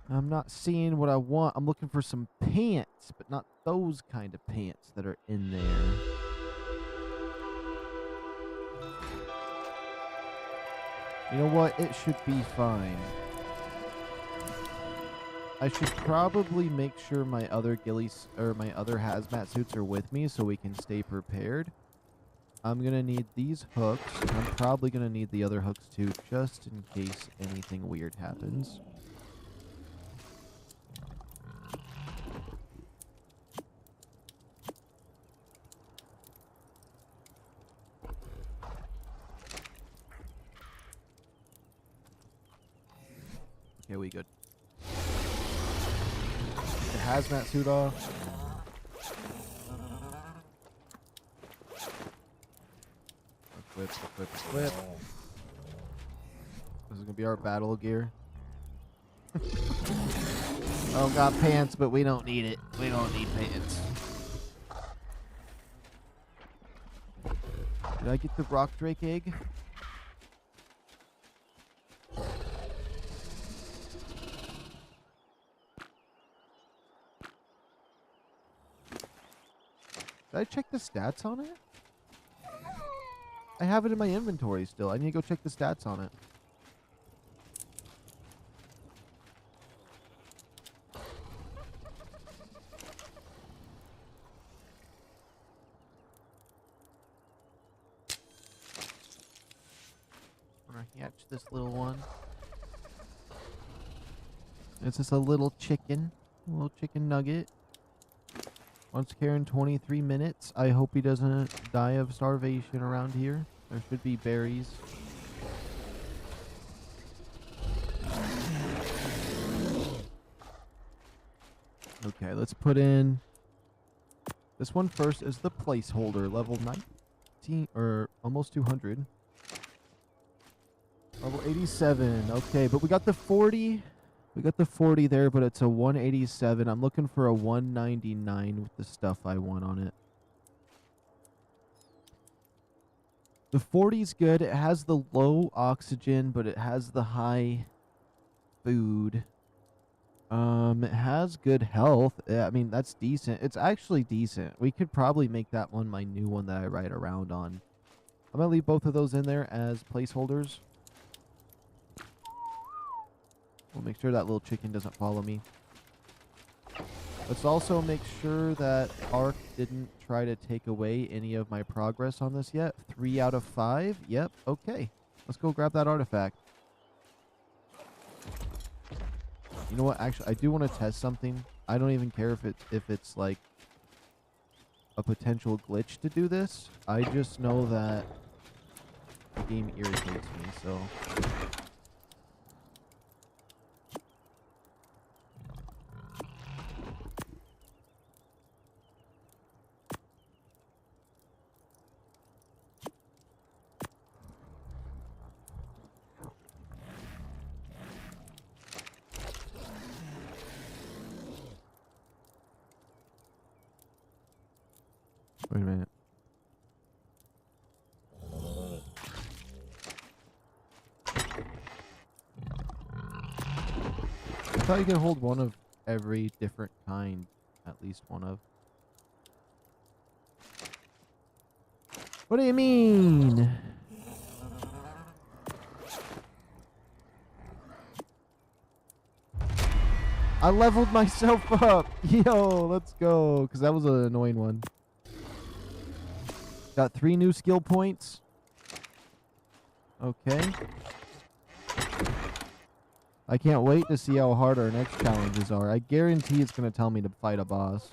Speaker 1: I'm not seeing what I want. I'm looking for some pants, but not those kind of pants that are in there. You know what? It should be fine. I should probably make sure my other my other hazmat suits are with me so we can stay prepared. I'm gonna need these hooks. I'm probably gonna need the other hooks too, just in case anything weird happens. Okay, we good. The hazmat suit off. Equip, equip, equip. This is gonna be our battle gear. Oh, got pants, but we don't need it. We don't need pants. Did I get the RockDrake egg? Did I check the stats on it? I have it in my inventory still. I need to go check the stats on it. I'm gonna hatch this little one. It's just a little chicken nugget. Once carrying 23 minutes. I hope he doesn't die of starvation around here. There should be berries. Okay, let's put in... This one first is the placeholder. Level 19, or almost 200. Level 87. Okay, but we got the 40... We got the 40 there, but it's a 187. I'm looking for a 199 with the stuff I want on it. The 40's good. It has the low oxygen, but it has the high food. It has good health. I mean, that's decent. It's actually decent. We could probably make that one my new one that I ride around on. I'm going to leave both of those in there as placeholders. We'll make sure that little chicken doesn't follow me. Let's also make sure that ARK didn't try to take away any of my progress on this yet. 3 out of 5. Yep, okay. Let's go grab that artifact. You know what? Actually, I do want to test something. I don't even care if it's like a potential glitch to do this. I just know that the game irritates me, so... Wait a minute. I thought you could hold one of every different kind. At least one of. What do you mean? I leveled myself up. Yo, let's go. Because that was an annoying one. Got 3 new skill points. Okay. I can't wait to see how hard our next challenges are. I guarantee it's going to tell me to fight a boss.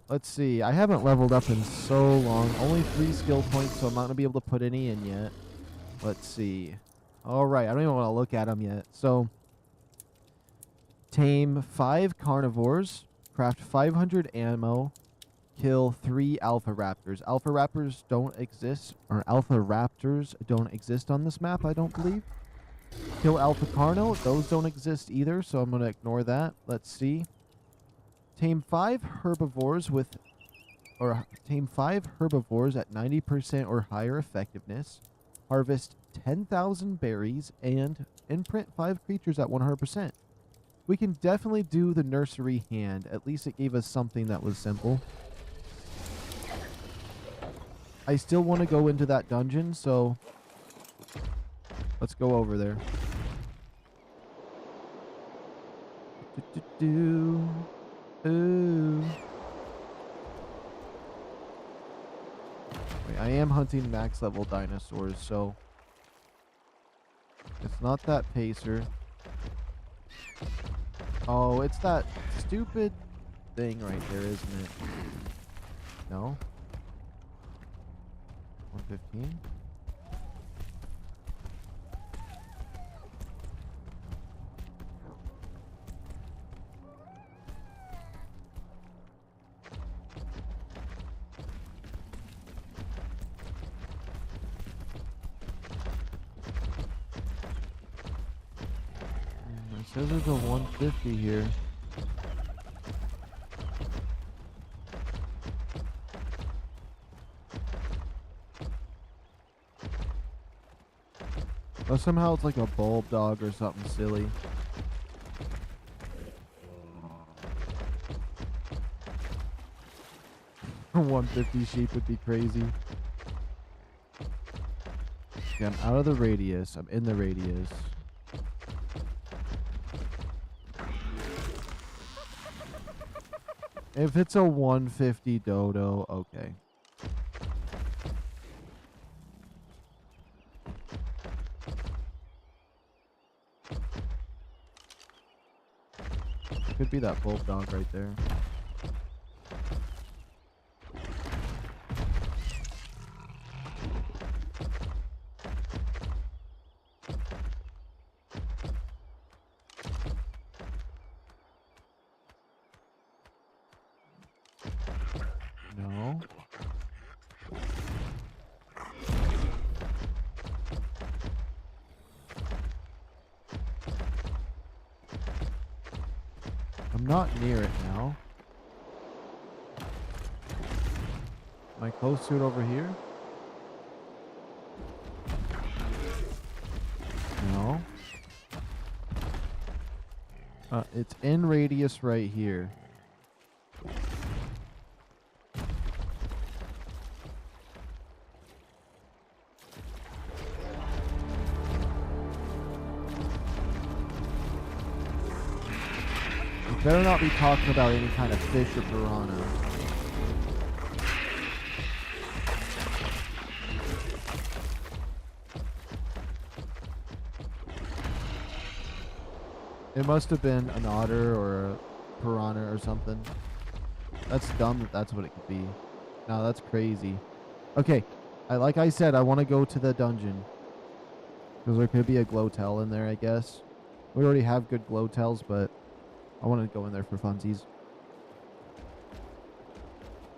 Speaker 1: Let's see. I haven't leveled up in so long. Only 3 skill points, so I'm not going to be able to put any in yet. Let's see. Alright, I don't even want to look at them yet. So, tame 5 carnivores. Craft 500 ammo, kill 3 alpha raptors. Alpha raptors don't exist on this map, I don't believe. Kill alpha carno, those don't exist either, so I'm going to ignore that. Let's see. Tame 5 herbivores tame 5 herbivores at 90% or higher effectiveness. Harvest 10,000 berries and imprint 5 creatures at 100%. We can definitely do the nursery hand. At least it gave us something that was simple. I still want to go into that dungeon, so let's go over there. Ooh. Wait, I am hunting max level dinosaurs, so it's not that pacer. Oh, it's that stupid thing right there, isn't it? No? 115? says there's a 150 here. But somehow it's like a bulb dog or something silly. A 150 sheep would be crazy. Okay, I'm out of the radius. I'm in the radius. If it's a 150 dodo, okay. Could be that bulldog right there. No. I'm not near it now. Am I close to it over here? No. It's in radius right here. Better not be talking about any kind of fish or piranha. It must have been an otter or a piranha or something. That's dumb that that's what it could be. No, that's crazy. Okay, like I said, I want to go to the dungeon. Because there could be a GlowTail in there, I guess. We already have good GlowTails, but I want to go in there for funsies.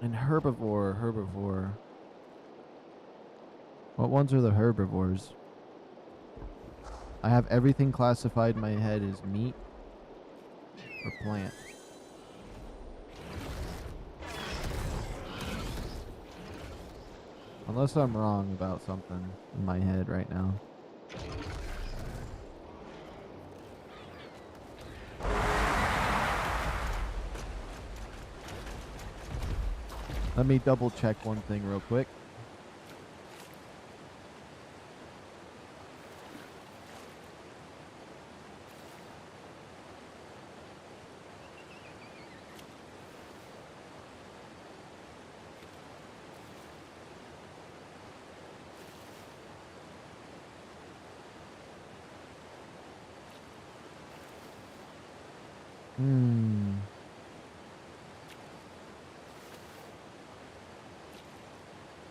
Speaker 1: And herbivore. What ones are the herbivores? I have everything classified in my head as meat or plant. Unless I'm wrong about something in my head right now. Let me double check one thing real quick.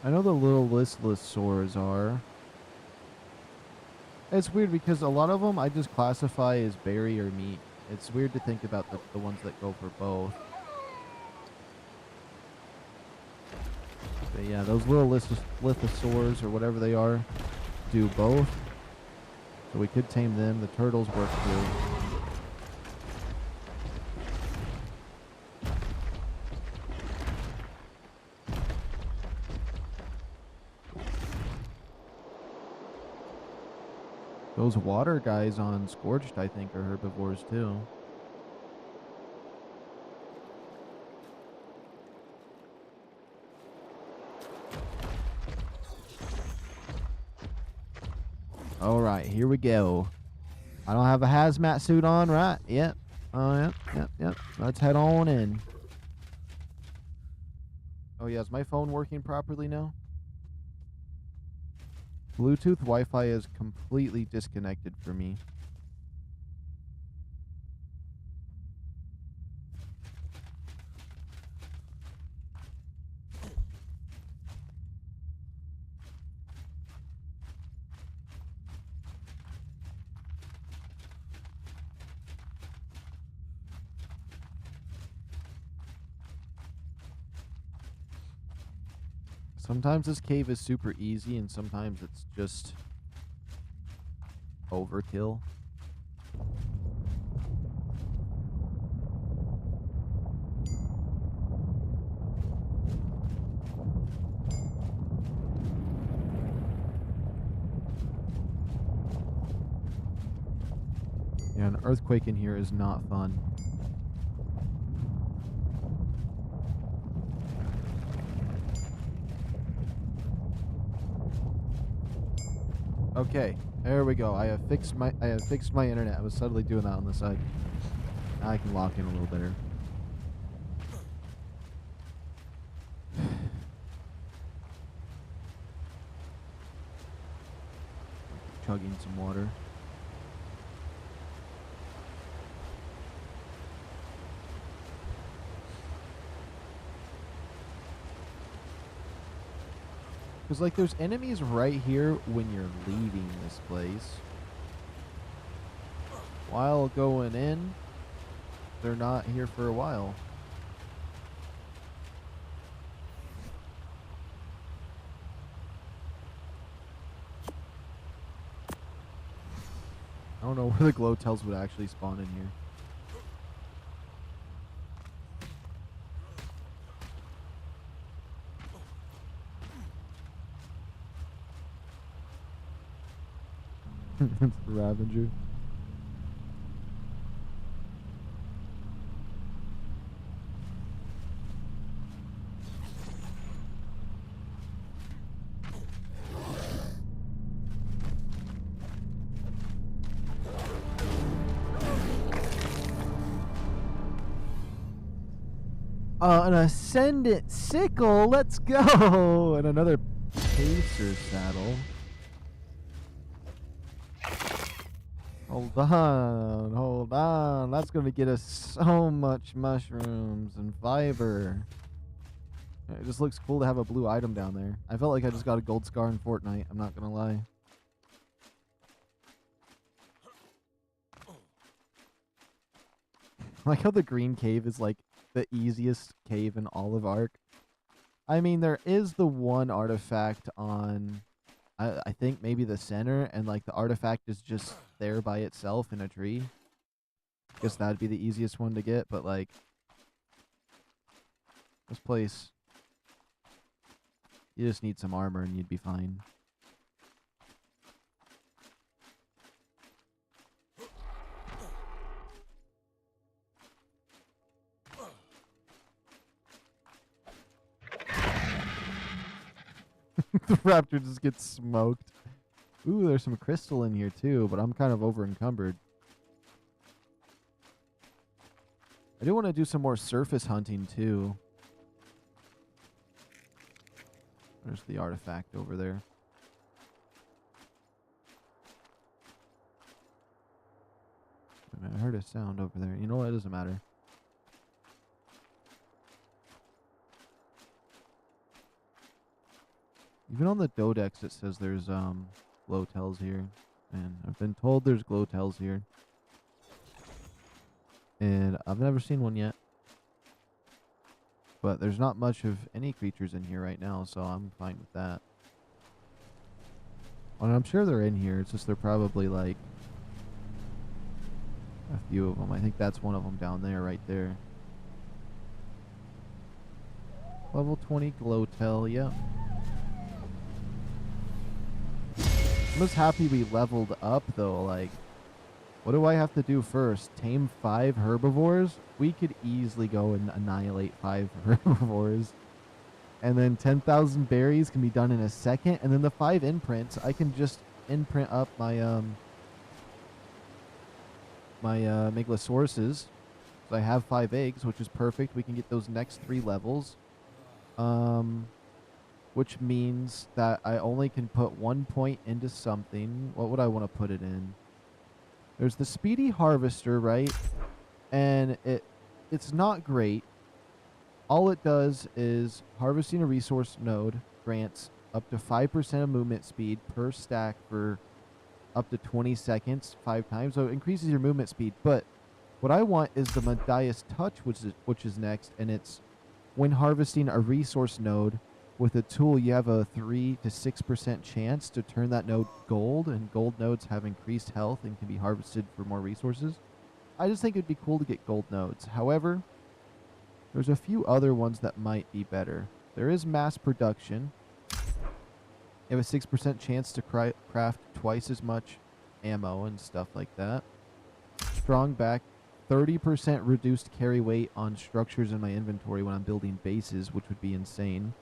Speaker 1: I know the little listless sores are. It's weird because a lot of them I just classify as berry or meat. It's weird to think about the ones that go for both. But yeah, those little lithosaurs or whatever they are do both. So we could tame them. The turtles work too. Those water guys on Scorched, I think, are herbivores too. Alright, here we go. I don't have a hazmat suit on, right? Yep. Oh, yep. Let's head on in. Oh, yeah, is my phone working properly now? Bluetooth Wi-Fi is completely disconnected for me. Sometimes this cave is super easy and sometimes it's just overkill. Yeah, an earthquake in here is not fun. Okay, there we go. I have fixed my internet. I was subtly doing that on the side. Now I can lock in a little better. Chugging some water. Because, like, there's enemies right here when you're leaving this place. While going in, they're not here for a while. I don't know where the GlowTails would actually spawn in here. It's the Ravager. An Ascendant Sickle, let's go! And another Pacer Saddle. Hold on. That's going to get us so much mushrooms and fiber. It just looks cool to have a blue item down there. I felt like I just got a gold scar in Fortnite, I'm not going to lie. I like how the green cave is like the easiest cave in all of ARK. I mean, there is the one artifact on, I think maybe the center, and like the artifact is just there by itself in a tree. Guess that'd be the easiest one to get, but like this place, you just need some armor and you'd be fine. The raptor just gets smoked. Ooh, there's some crystal in here too, but I'm kind of over encumbered. I do want to do some more surface hunting too. There's the artifact over there. I heard a sound over there. You know what? It doesn't matter. Even on the Dodex, it says there's GlowTails here, and I've been told there's GlowTails here, and I've never seen one yet. But there's not much of any creatures in here right now, so I'm fine with that. And I'm sure they're in here. It's just they're probably like a few of them. I think that's one of them down there, right there. Level 20 GlowTail, yep. I'm just happy we leveled up though. Like, what do I have to do first? Tame 5 herbivores? We could easily go and annihilate 5 herbivores. And then 10,000 berries can be done in a second. And then the 5 imprints, I can just imprint up my Megalosauruses. So I have 5 eggs, which is perfect. We can get those next 3 levels. Which means that I only can put 1 point into something. What would I want to put it in? There's the Speedy Harvester, right? And it's not great. All it does is harvesting a resource node grants up to 5% of movement speed per stack for up to 20 seconds 5 times. So it increases your movement speed. But what I want is the Midas Touch, which is next. And it's when harvesting a resource node with a tool, you have a 3 to 6% chance to turn that node gold, and gold nodes have increased health and can be harvested for more resources. I just think it'd be cool to get gold nodes. However, there's a few other ones that might be better. There is mass production. You have a 6% chance to craft twice as much ammo and stuff like that. strong back, 30% reduced carry weight on structures in my inventory when I'm building bases, which would be insane.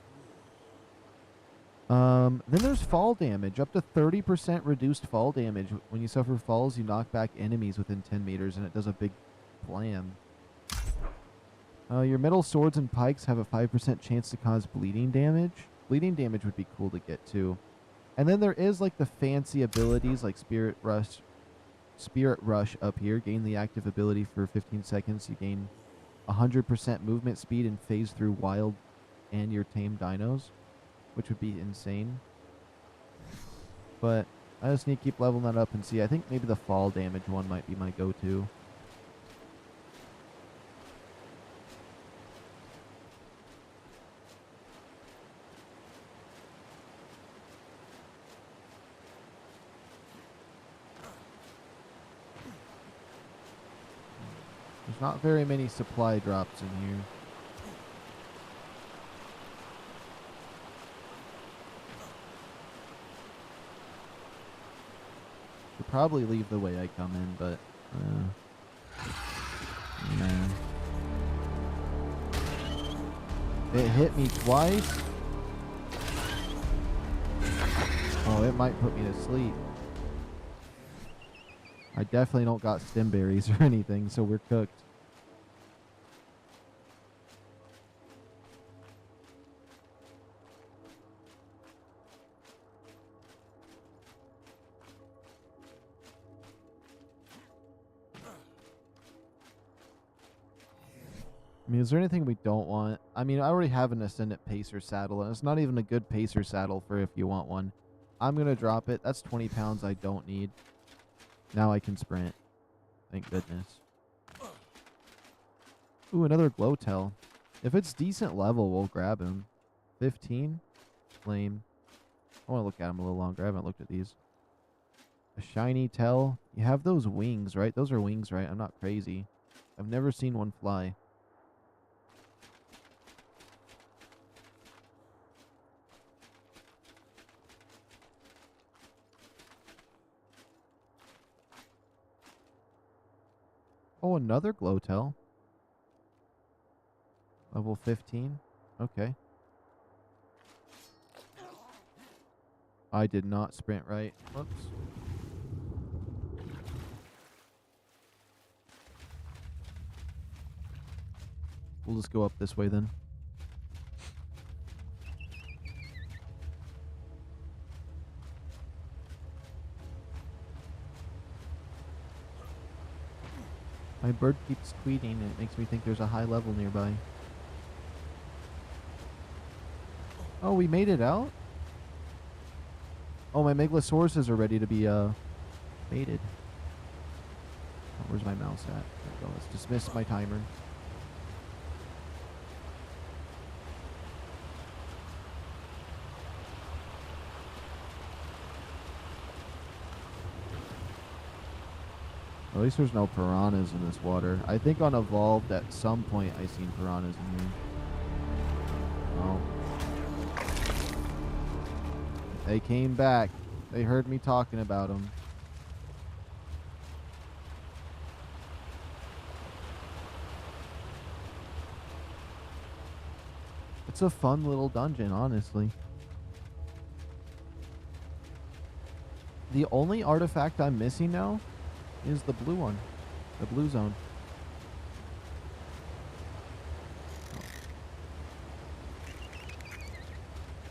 Speaker 1: Then there's fall damage, up to 30% reduced fall damage. When you suffer falls, you knock back enemies within 10 meters, and it does a big blam. Your metal swords and pikes have a 5% chance to cause bleeding damage. Bleeding damage would be cool to get too. And then there is like the fancy abilities like Spirit Rush up here. Gain the active ability for 15 seconds. You gain 100% movement speed and phase through wild and your tame dinos, which would be insane. But I just need to keep leveling that up and see. I think maybe the fall damage one might be my go-to. There's not very many supply drops in here. Should probably leave the way I come in, but nah. It hit me twice. Oh, it might put me to sleep. I definitely don't got stem berries or anything, so we're cooked. I mean, is there anything we don't want? I mean, I already have an Ascendant Pacer saddle, and it's not even a good Pacer saddle for if you want one. I'm going to drop it. That's 20 pounds I don't need. Now I can sprint. Thank goodness. Ooh, another GlowTail. If it's decent level, we'll grab him. 15? Lame. I want to look at him a little longer. I haven't looked at these. A shiny tail. You have those wings, right? Those are wings, right? I'm not crazy. I've never seen one fly. Oh, another GlowTail. Level 15. Okay. I did not sprint right. Whoops. We'll just go up this way then. My bird keeps tweeting and it makes me think there's a high level nearby. Oh, we made it out? Oh, my Meglas horses are ready to be mated. Oh, where's my mouse at? There we go. Let's dismiss my timer. At least there's no piranhas in this water. I think on Evolved at some point I seen piranhas in here. Oh. They came back. They heard me talking about them. It's a fun little dungeon, honestly. The only artifact I'm missing now is the blue one. The blue zone.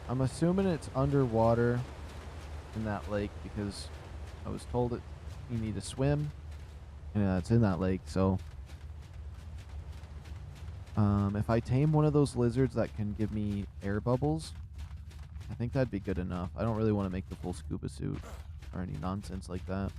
Speaker 1: I'm assuming it's underwater in that lake because I was told that you need to swim. And it's in that lake, so if I tame one of those lizards that can give me air bubbles, I think that'd be good enough. I don't really want to make the full scuba suit or any nonsense like that.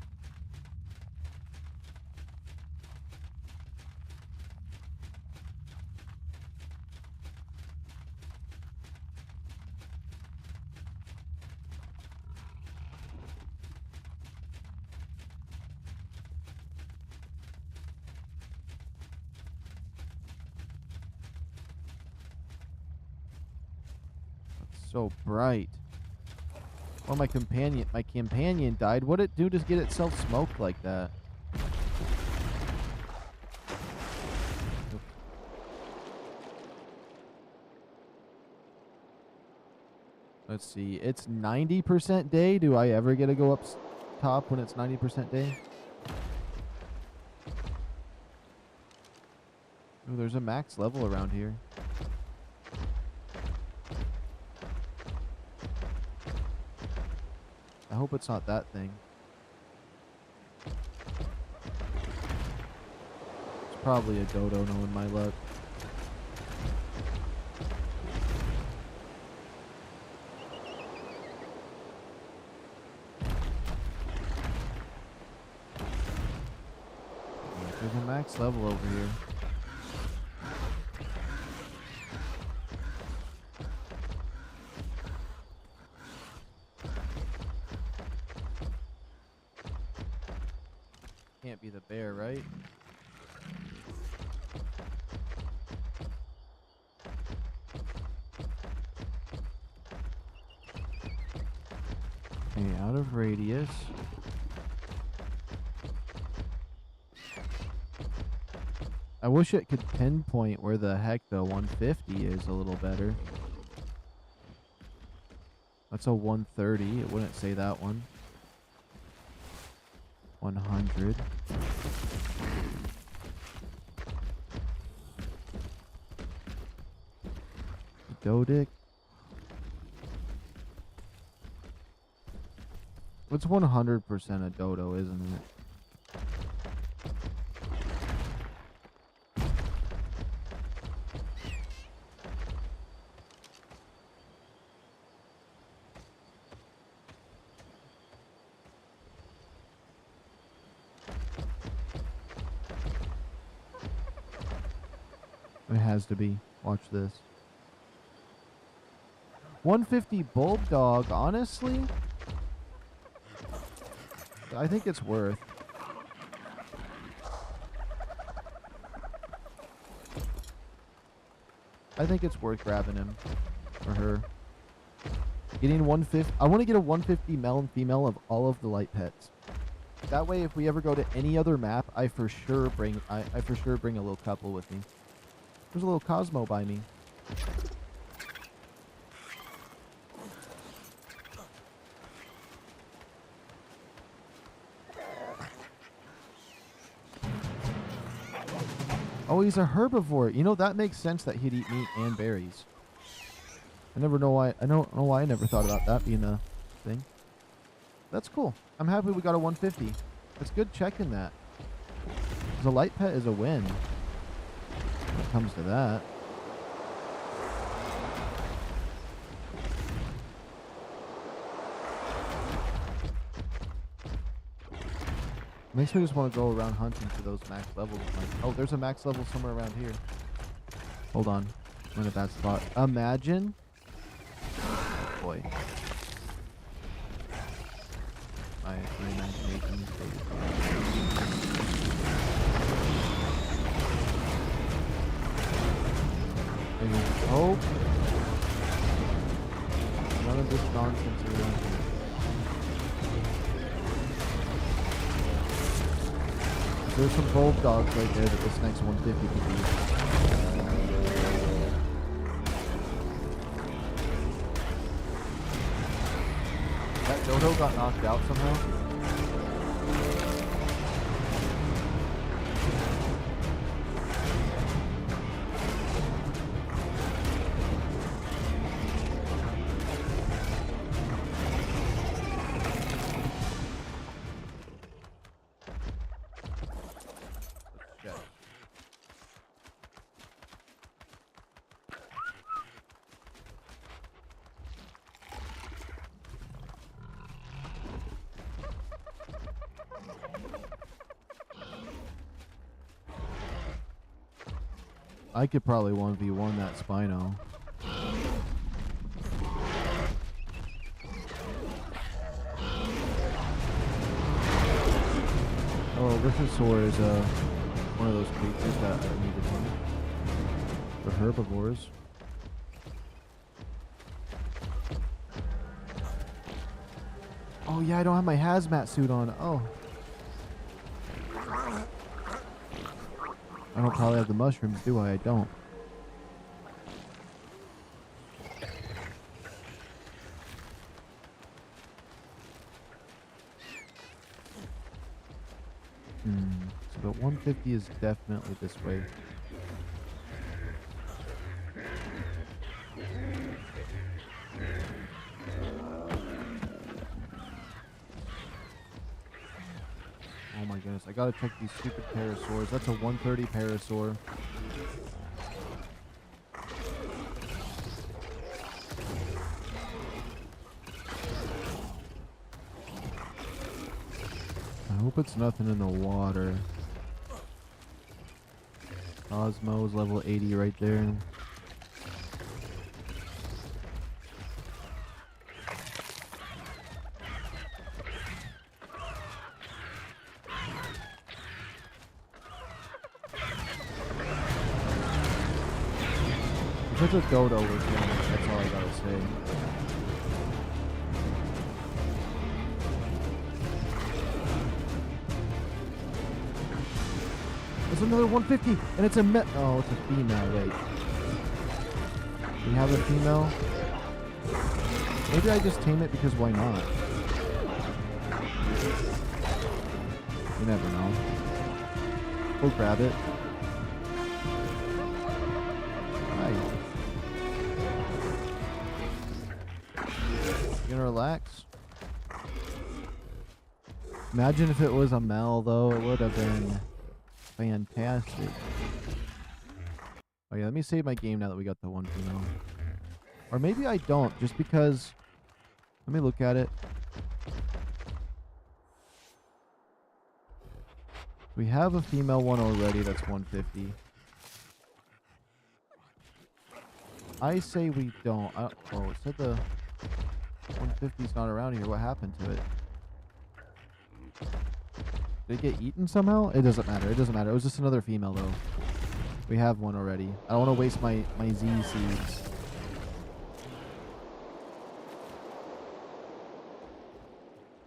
Speaker 1: So bright. Oh, my companion died. What'd it do to get itself smoked like that? Let's see. It's 90% day. Do I ever get to go up top when it's 90% day? Ooh, there's a max level around here. I hope it's not that thing. It's probably a dodo knowing my luck. There's a max level over here. Can't be the bear, right? Okay, out of radius. I wish it could pinpoint where the heck the 150 is a little better. That's a 130. It wouldn't say that one. 100. Dodic. It's 100% a dodo, isn't it? It has to be. Watch this. 150 bulldog, honestly? I think it's worth. I think it's worth grabbing him. Or her. Getting 150. I want to get a 150 male and female of all of the light pets. That way, if we ever go to any other map, I for sure bring a little couple with me. There's a little Cosmo by me. Oh, he's a herbivore. You know, that makes sense that he'd eat meat and berries. I never know why. I don't know why I never thought about that being a thing. That's cool. I'm happy we got a 150. It's good checking that. 'Cause a light pet is a win. When it comes to that. Makes me just want to go around hunting for those max levels. Like, oh, there's a max level somewhere around here. Hold on. I'm in a bad spot. Imagine. Oh, boy. My imagination is crazy. I hope none of this nonsense around here. There's some bulldogs right there that this next 150 could be. That dodo got knocked out somehow. I could probably 1v1 that Spino. Oh, Riphosaur is one of those creatures that I need to hunt. The herbivores. Oh yeah, I don't have my hazmat suit on. Oh. I don't probably have the mushrooms, do I? I don't. But 150 is definitely this way. Oh my goodness, I gotta check these stupid parasaurs. That's a 130 parasaur. I hope it's nothing in the water. Cosmo's level 80 right there. Such a dodo with him, that's all I gotta say. There's another 150, and it's a oh, it's a female, wait. We have a female? Maybe I just tame it because why not? You never know. We'll grab it. You gonna relax? Imagine if it was a Mel, though. It would have been fantastic. Oh yeah, let me save my game now that we got the one female. Or maybe I don't, just because... Let me look at it. We have a female one already that's 150. I say we don't. Oh, it said the 150's not around here. What happened to it? Did it get eaten somehow? It doesn't matter. It doesn't matter. It was just another female, though. We have one already. I don't want to waste my Z seeds.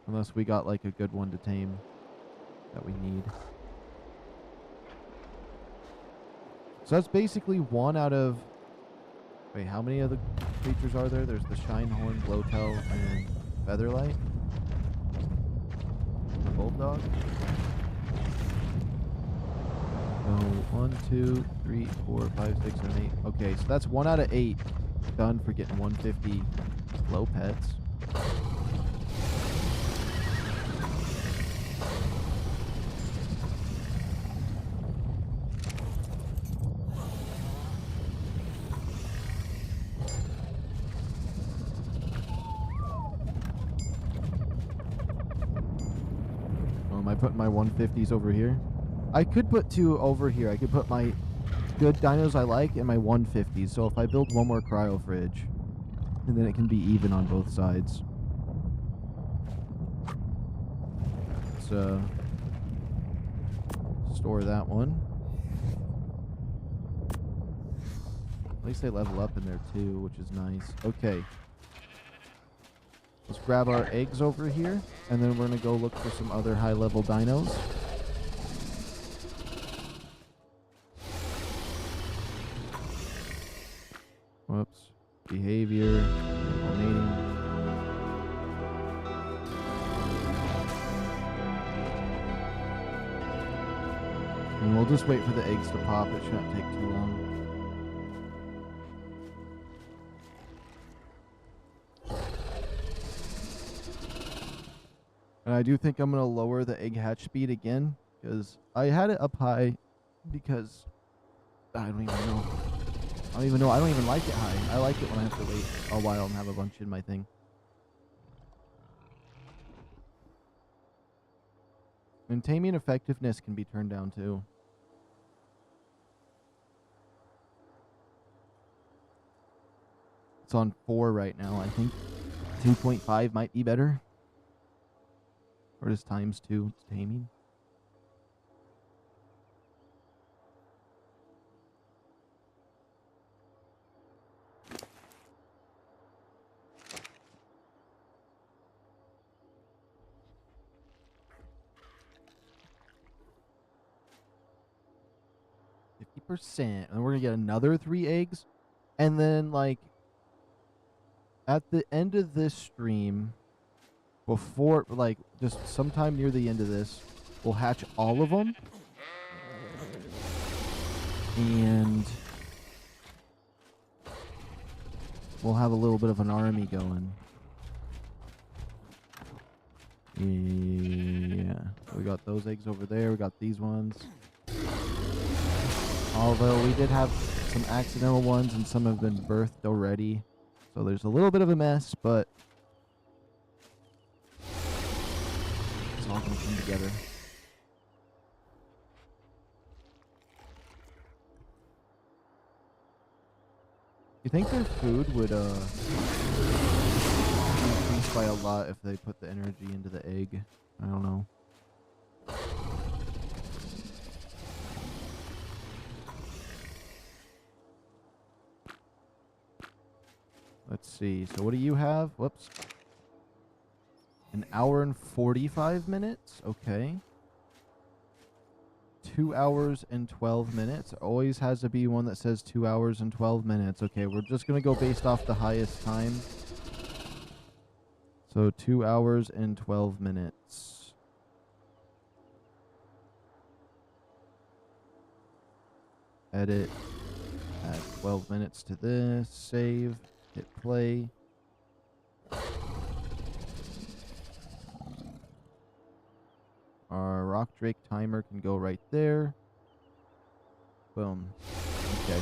Speaker 1: Unless we got, like, a good one to tame that we need. So that's basically one out of... Wait, how many other creatures are there? There's the Shinehorn, GlowTail, and Featherlight. The Bulldog. So 1, 2, 3, 4, 5, 6, 7, 8. Okay, so that's 1 out of 8 done for getting 150 glow pets. Am I putting my 150s over here? I could put 2 over here. I could put my good dinos I like and my 150s. So if I build one more cryo fridge, and then it can be even on both sides. Let's store that one. At least they level up in there too, which is nice. Okay. Let's grab our eggs over here, and then we're going to go look for some other high-level dinos. Whoops. Behavior. Mating. And we'll just wait for the eggs to pop. It shouldn't take too long. And I do think I'm going to lower the egg hatch speed again, because I had it up high because I don't even know. I don't even know. I don't even like it high. I like it when I have to wait a while and have a bunch in my thing. And taming effectiveness can be turned down too. It's on 4 right now. I think 2.5 might be better. Or just times 2 taming. %, and we're gonna get another 3 eggs, and then like at the end of this stream, before like just sometime near the end of this, we'll hatch all of them, And we'll have a little bit of an army going. Yeah. We got those eggs over there. We got these ones. Although we did have some accidental ones and some have been birthed already. So there's a little bit of a mess, but it's all going to come together. You think their food would increase by a lot if they put the energy into the egg? I don't know. Let's see. So what do you have? Whoops. An hour and 45 minutes? Okay. 2 hours and 12 minutes. Always has to be one that says 2 hours and 12 minutes. Okay, we're just going to go based off the highest time. So 2 hours and 12 minutes. Edit. Add 12 minutes to this. Save. Hit play. Our RockDrake timer can go right there. Boom. Okay.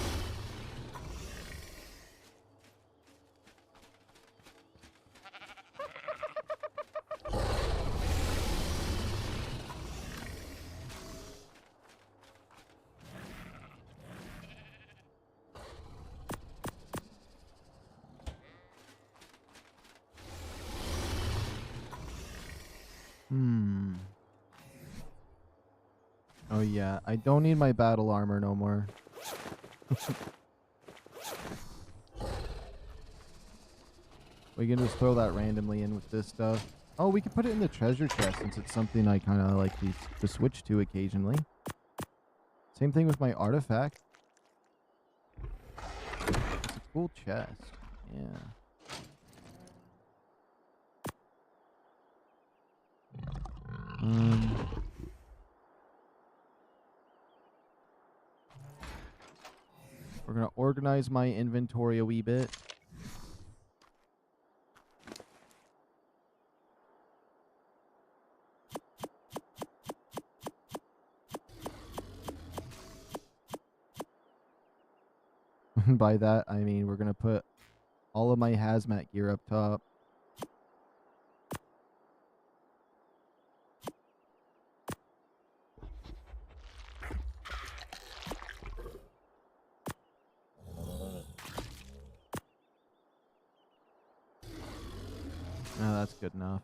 Speaker 1: Oh yeah, I don't need my battle armor no more. We can just throw that randomly in with this stuff. Oh, we can put it in the treasure chest since it's something I kind of like to switch to occasionally. Same thing with my artifact. It's a cool chest. Yeah. We're going to organize my inventory a wee bit. By that, I mean we're going to put all of my hazmat gear up top. No, that's good enough.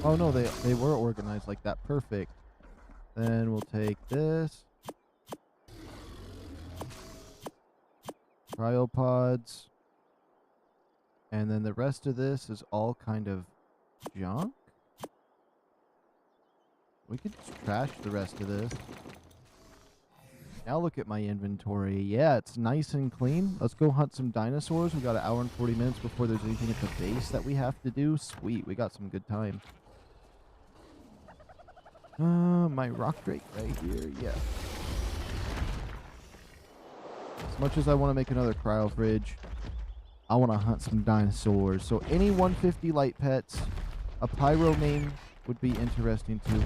Speaker 1: Oh no, they were organized like that. Perfect. Then we'll take this. Cryopods. And then the rest of this is all kind of junk. We could just trash the rest of this. Now look at my inventory. Yeah, it's nice and clean. Let's go hunt some dinosaurs. We got an hour and 40 minutes before there's anything at the base that we have to do. Sweet, we got some good time. My RockDrake right here, yeah. As much as I want to make another cryo fridge, I want to hunt some dinosaurs. So any 150 light pets, a Pyromane would be interesting too.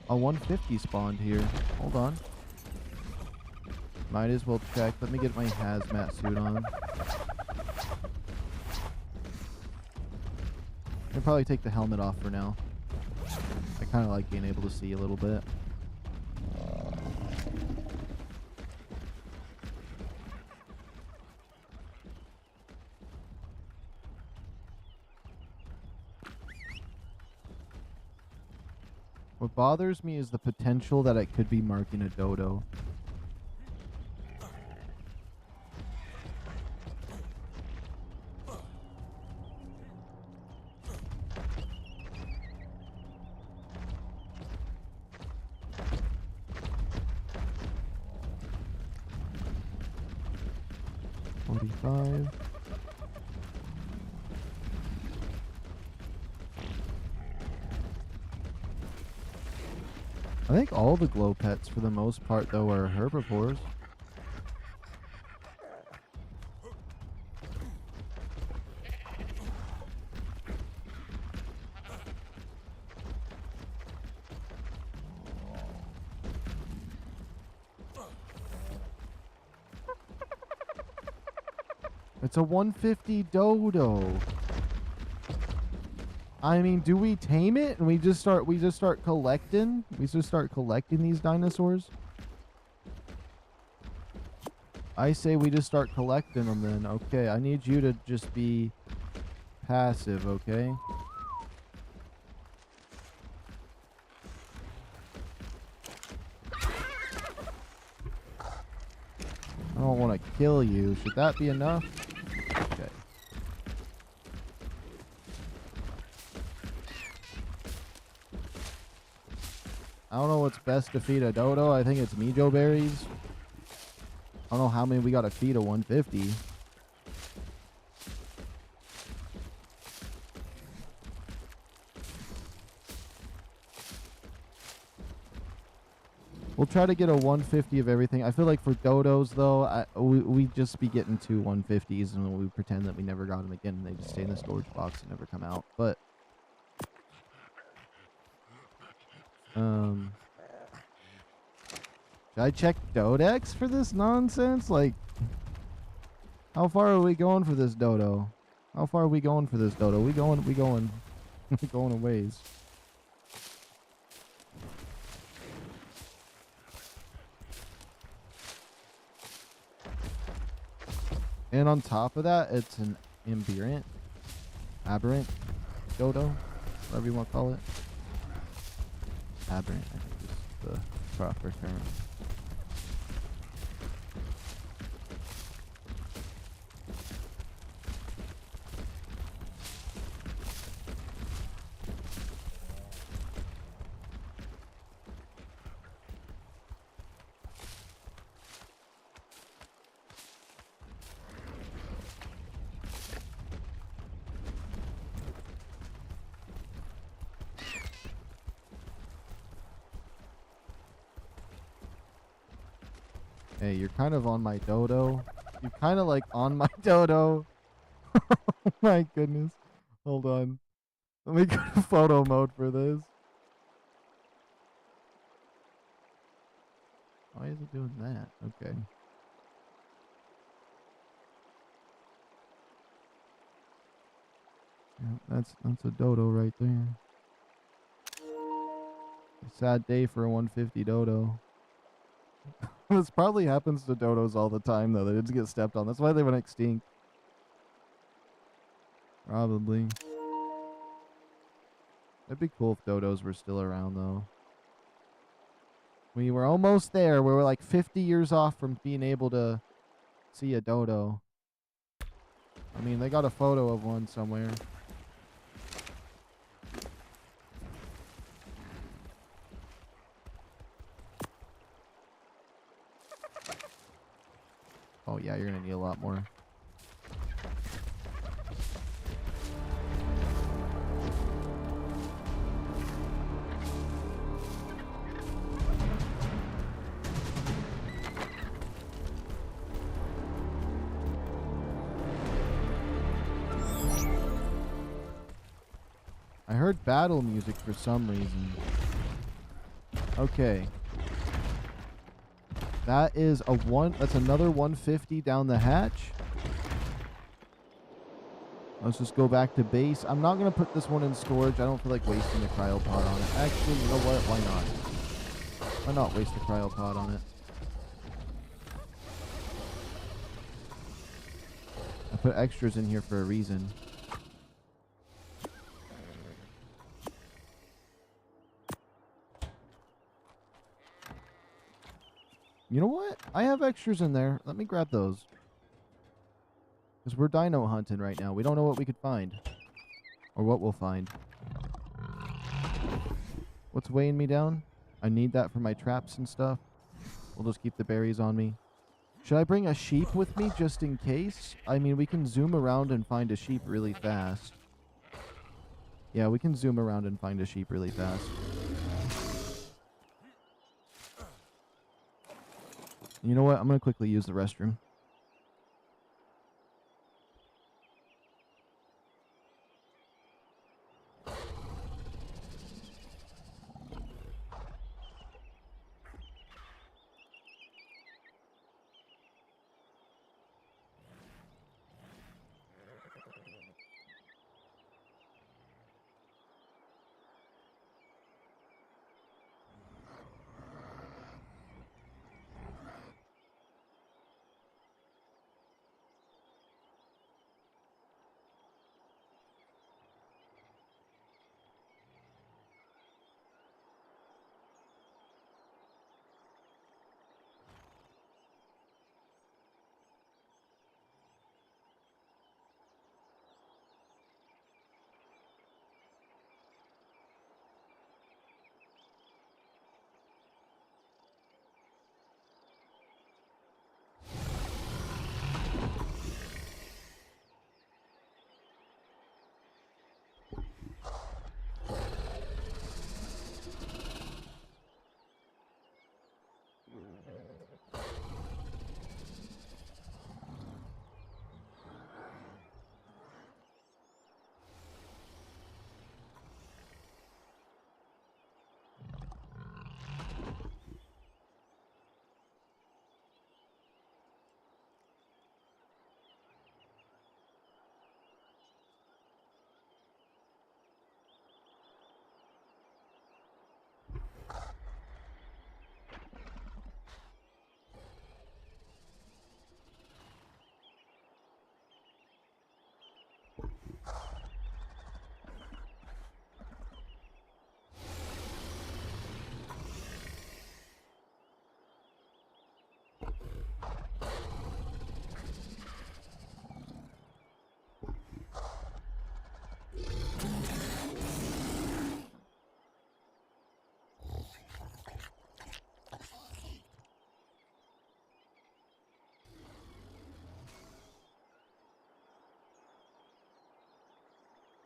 Speaker 1: A 150 spawned here. Hold on. Might as well check. Let me get my hazmat suit on. I'll probably take the helmet off for now. I kind of like being able to see a little bit. What bothers me is the potential that it could be marking a dodo. 45. I think all the glow pets, for the most part, though, are herbivores. It's a 150 dodo. I mean, do we tame it and we just start collecting? We just start collecting these dinosaurs? I say we just start collecting them then. Okay, I need you to just be passive, okay? I don't want to kill you. Should that be enough? Okay. I don't know what's best to feed a dodo. I think it's Mijo berries. I don't know how many we gotta feed a 150. We'll try to get a 150 of everything. I feel like for dodos, though, we just be getting two 150s and we pretend that we never got them again and they just stay in the storage box and never come out. But, should I check Dodex for this nonsense? Like, how far are we going for this dodo? How far are we going for this dodo? We going a ways. And on top of that, it's an aberrant dodo, whatever you want to call it. Aberrant, I think is the proper term. Hey, you're kind of on my dodo. You're kind of like on my dodo. Oh my goodness. Hold on. Let me go to photo mode for this. Why is it doing that? Okay. Yeah, that's a dodo right there. A sad day for a 150 dodo. This probably happens to dodos all the time, though. They just get stepped on. That's why they went extinct. Probably. It'd be cool if dodos were still around, though. We were almost there. We were like 50 years off from being able to see a dodo. I mean, they got a photo of one somewhere. Oh yeah, you're gonna need a lot more. I heard battle music for some reason. Okay. That is that's another 150 down the hatch. Let's just go back to base. I'm not going to put this one in storage. I don't feel like wasting the cryopod on it. Actually, you know what? Why not? Why not waste the cryopod on it? I put extras in here for a reason. You know what? I have extras in there. Let me grab those. Because we're dino hunting right now. We don't know what we could find. Or what we'll find. What's weighing me down? I need that for my traps and stuff. We'll just keep the berries on me. Should I bring a sheep with me just in case? I mean, we can zoom around and find a sheep really fast. Yeah, we can zoom around and find a sheep really fast. You know what? I'm going to quickly use the restroom.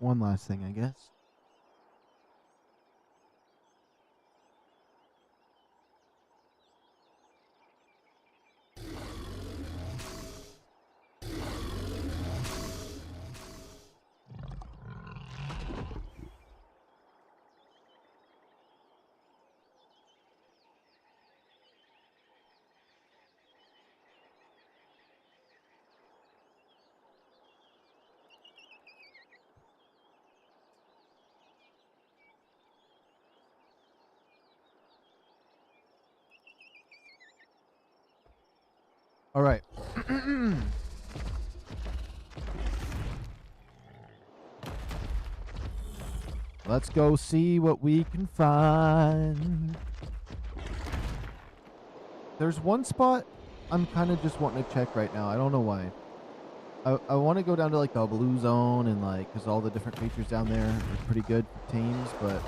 Speaker 1: One last thing, I guess. All right. Let's go see what we can find. There's one spot I'm kind of just wanting to check right now. I don't know why. I want to go down to like the blue zone and like, because all the different creatures down there are pretty good for tames, but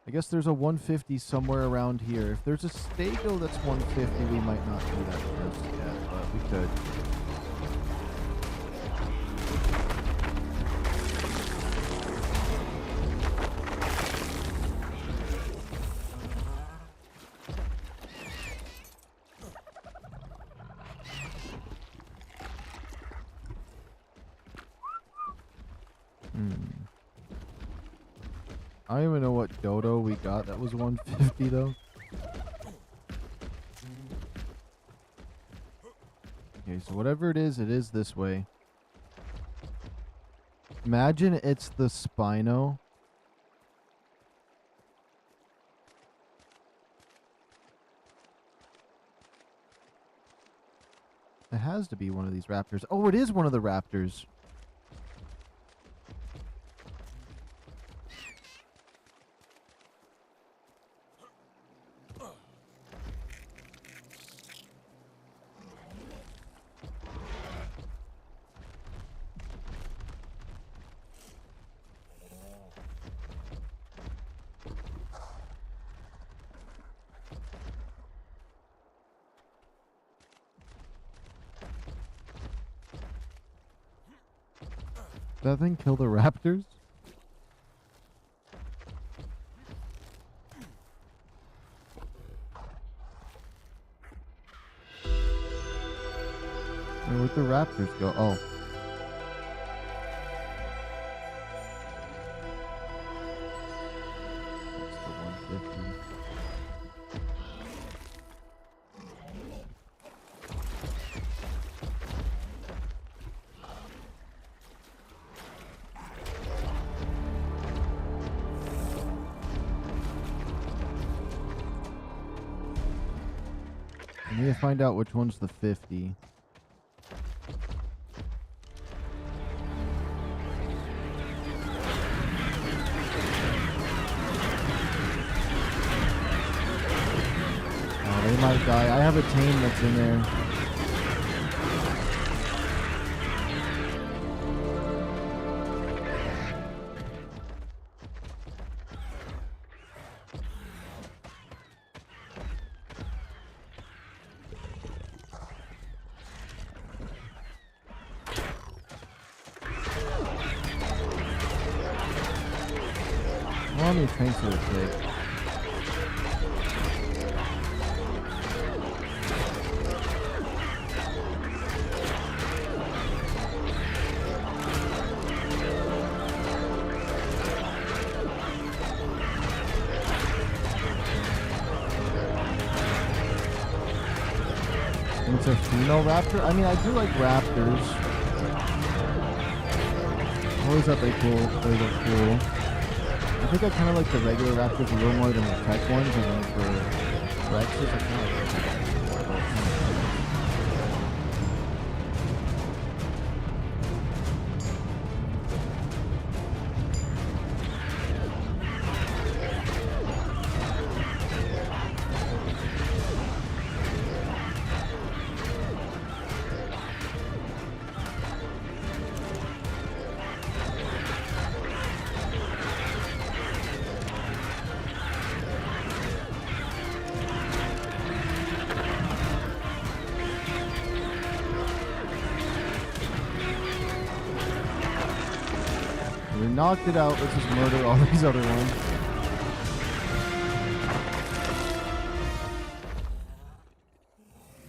Speaker 1: I guess there's a 150 somewhere around here. If there's a stego that's 150, we might not do that just yet, but we could. I don't even know what dodo we got. That was 150 though. Okay, so whatever it is this way. Imagine it's the Spino. It has to be one of these raptors. Oh, it is one of the raptors. Did that thing kill the raptors? Where'd the raptors go? Oh. That's the 150. I need to find out which one's the 50. Oh, they might die. I have a tame that's in there. How many trains will it take? It's a female raptor? I mean, I do like raptors. I always thought they look cool. I think I kind of like the regular raptors a little more than the tech ones, and then for Rexes, I kind of like the We knocked it out. Let's just murder all these other ones.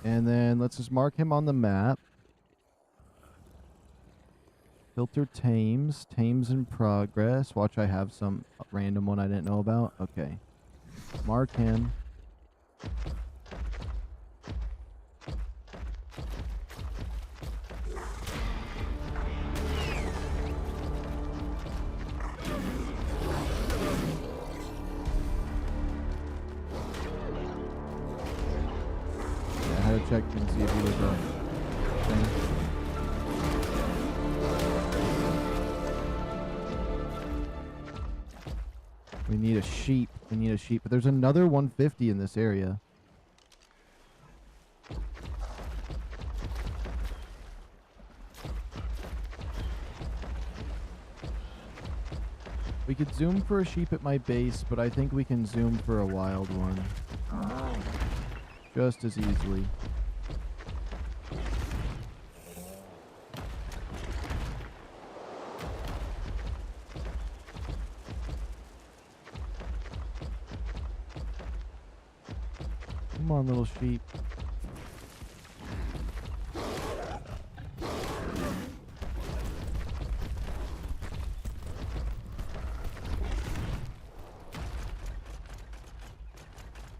Speaker 1: And then let's just mark him on the map. Filter tames. Tames in progress. Watch, I have some random one I didn't know about. Okay. Mark him. Check and see if he was a thing. We need a sheep. We need a sheep. But there's another 150 in this area. We could zoom for a sheep at my base, but I think we can zoom for a wild one. Just as easily. Come on, little sheep.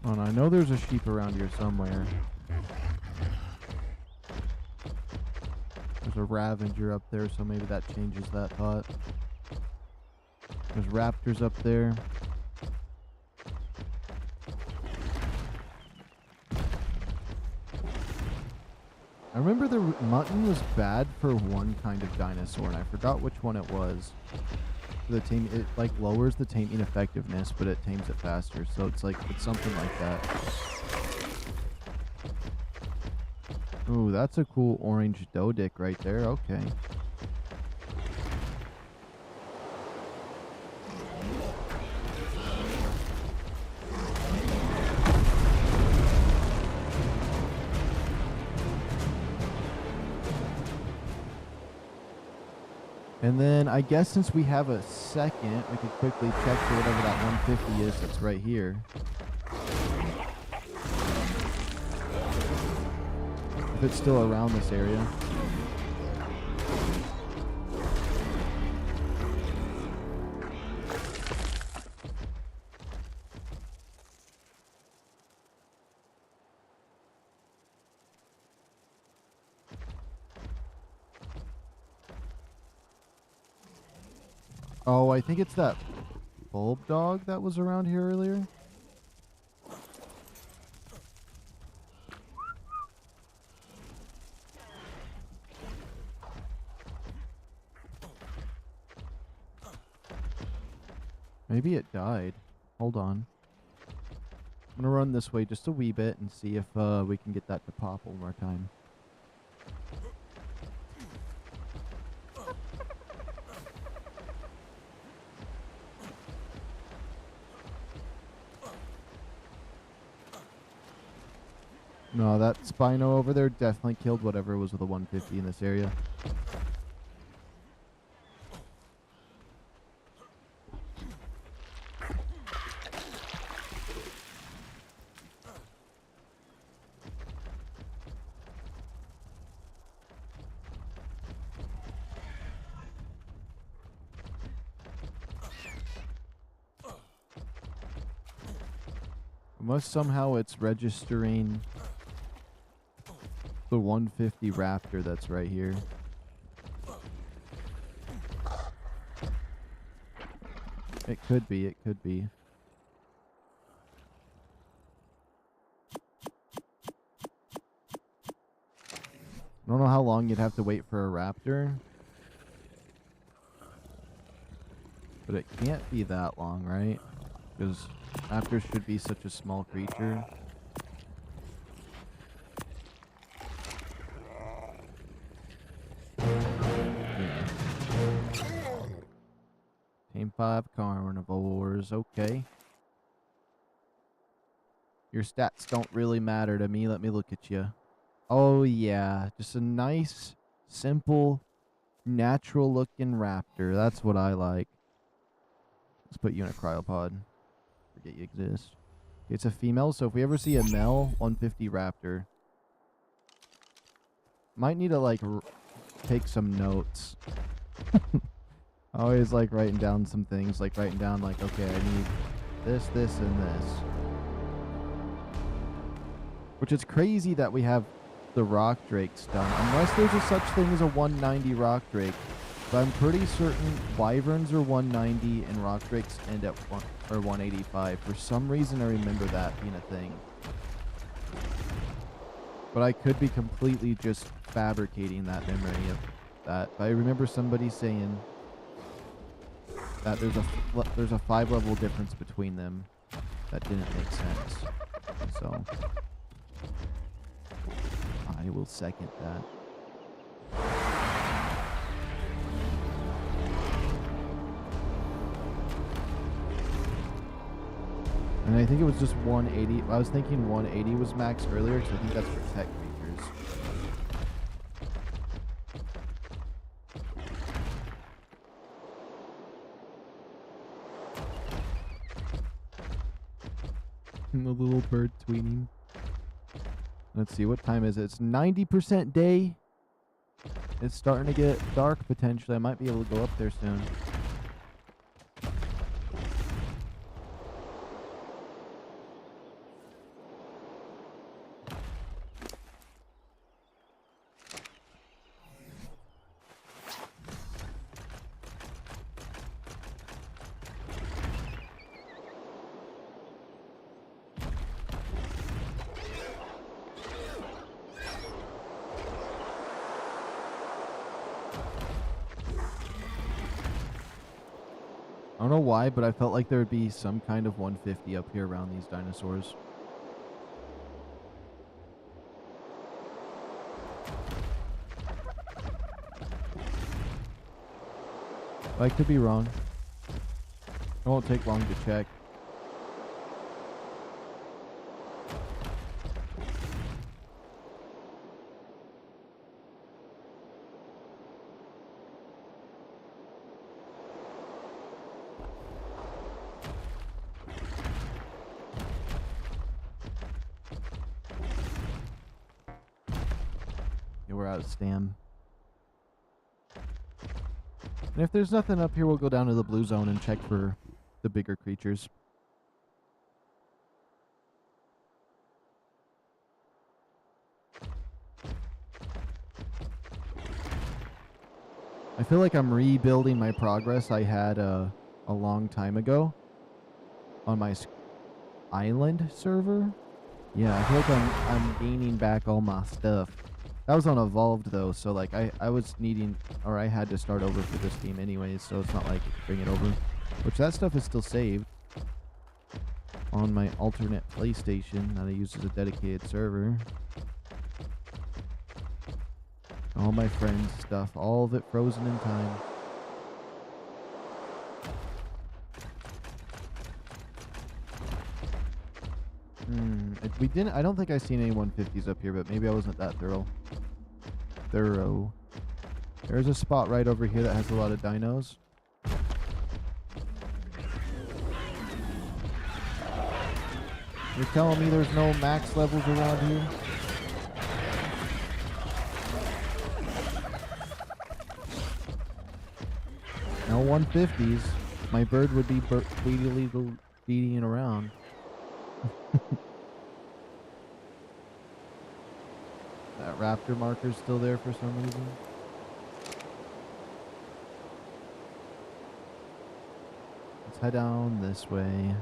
Speaker 1: Oh, I know there's a sheep around here somewhere. There's a Ravager up there, so maybe that changes that thought. There's raptors up there. I remember the mutton was bad for one kind of dinosaur, and I forgot which one it was. The tame, it like lowers the taming effectiveness, but it tames it faster. So it's like, it's something like that. Ooh, that's a cool orange Dodic right there. Okay. And then I guess since we have a second, we could quickly check for whatever that 150 is that's right here. If it's still around this area. Oh, I think it's that bulb dog that was around here earlier. Maybe it died. Hold on. I'm gonna run this way just a wee bit and see if we can get that to pop one more time. No, that Spino over there definitely killed whatever was with a 150 in this area. Unless somehow it's registering the 150 Raptor that's right here. It could be, it could be. I don't know how long you'd have to wait for a Raptor. But it can't be that long, right? Because Raptors should be such a small creature. Yeah. Team 5 carnivores, okay. Your stats don't really matter to me. Let me look at you. Oh yeah, just a nice, simple, natural looking raptor. That's what I like. Let's put you in a cryopod. Forget you exist. It's a female, so if we ever see a male 150 raptor, might need to like take some notes. I always like writing down some things, like writing down like, okay, I need this, this, and this. Which is crazy that we have the RockDrake stun, unless there's a such thing as a 190 RockDrake. But I'm pretty certain Wyverns are 190 and RockDrakes end at 185. For some reason, I remember that being a thing. But I could be completely just fabricating that memory of that. But I remember somebody saying that there's a 5-level difference between them. That didn't make sense. So I will second that. And I think it was just 180. I was thinking 180 was max earlier, because I think that's for tech creatures. And the little bird tweeting. Let's see, what time is it? It's 90% day. It's starting to get dark, potentially. I might be able to go up there soon. I don't know why, but I felt like there would be some kind of 150 up here around these dinosaurs. I could be wrong. It won't take long to check. we're out of stam. And if there's nothing up here, we'll go down to the blue zone and check for the bigger creatures. I feel like I'm rebuilding my progress I had a long time ago on my island server. Yeah, I feel like I'm gaining back all my stuff. That was on Evolved though, so like I was needing, or I had to start over for this game anyways, so it's not like I could bring it over. Which that stuff is still saved on my alternate PlayStation that I use as a dedicated server. All my friends' stuff, all of it frozen in time. We didn't. I don't think I've seen any 150s up here, but maybe I wasn't that thorough. There's a spot right over here that has a lot of dinos. You're telling me there's no max levels around here? No 150s. My bird would be beating around. That raptor marker's still there for some reason. Let's head down this way.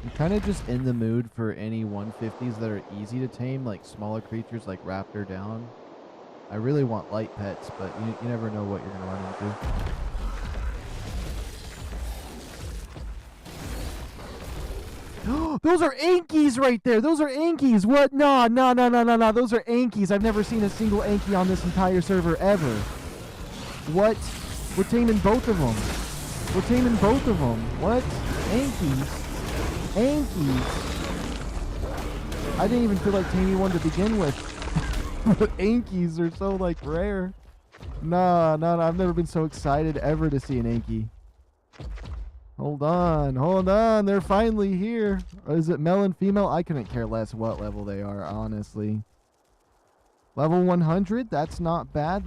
Speaker 1: I'm kind of just in the mood for any 150s that are easy to tame, like smaller creatures like raptor down. I really want light pets, but you never know what you're going to run into. Those are ANKYS right there. Those are ANKYS. What? No. Those are ANKYS. I've never seen a single ANKY on this entire server ever. What? We're taming both of them. We're taming both of them. What? ANKYS. ANKYs. I didn't even feel like taming one to begin with. But ANKYs are so like rare. No. I've never been so excited ever to see an ANKY. Hold on. They're finally here. Is it male and female? I couldn't care less what level they are, honestly. Level 100? That's not bad.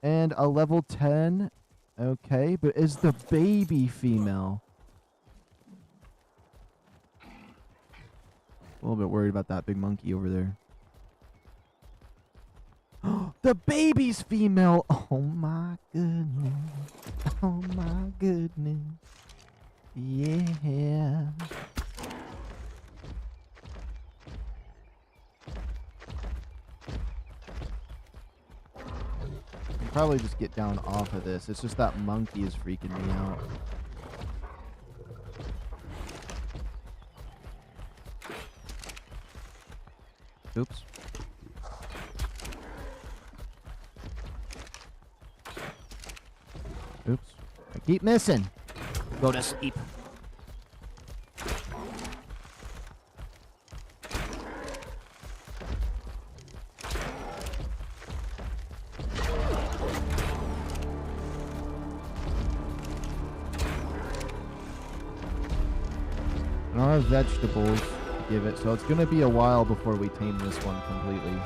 Speaker 1: And a level 10. Okay, but is the baby female? A little bit worried about that big monkey over there. The baby's female. Oh my goodness. Oh my goodness. Yeah. I'll probably just get down off of this. It's just that monkey is freaking me out. Oops. Oops. I keep missing. Go to sleep. I don't have vegetables to give it, so it's going to be a while before we tame this one completely.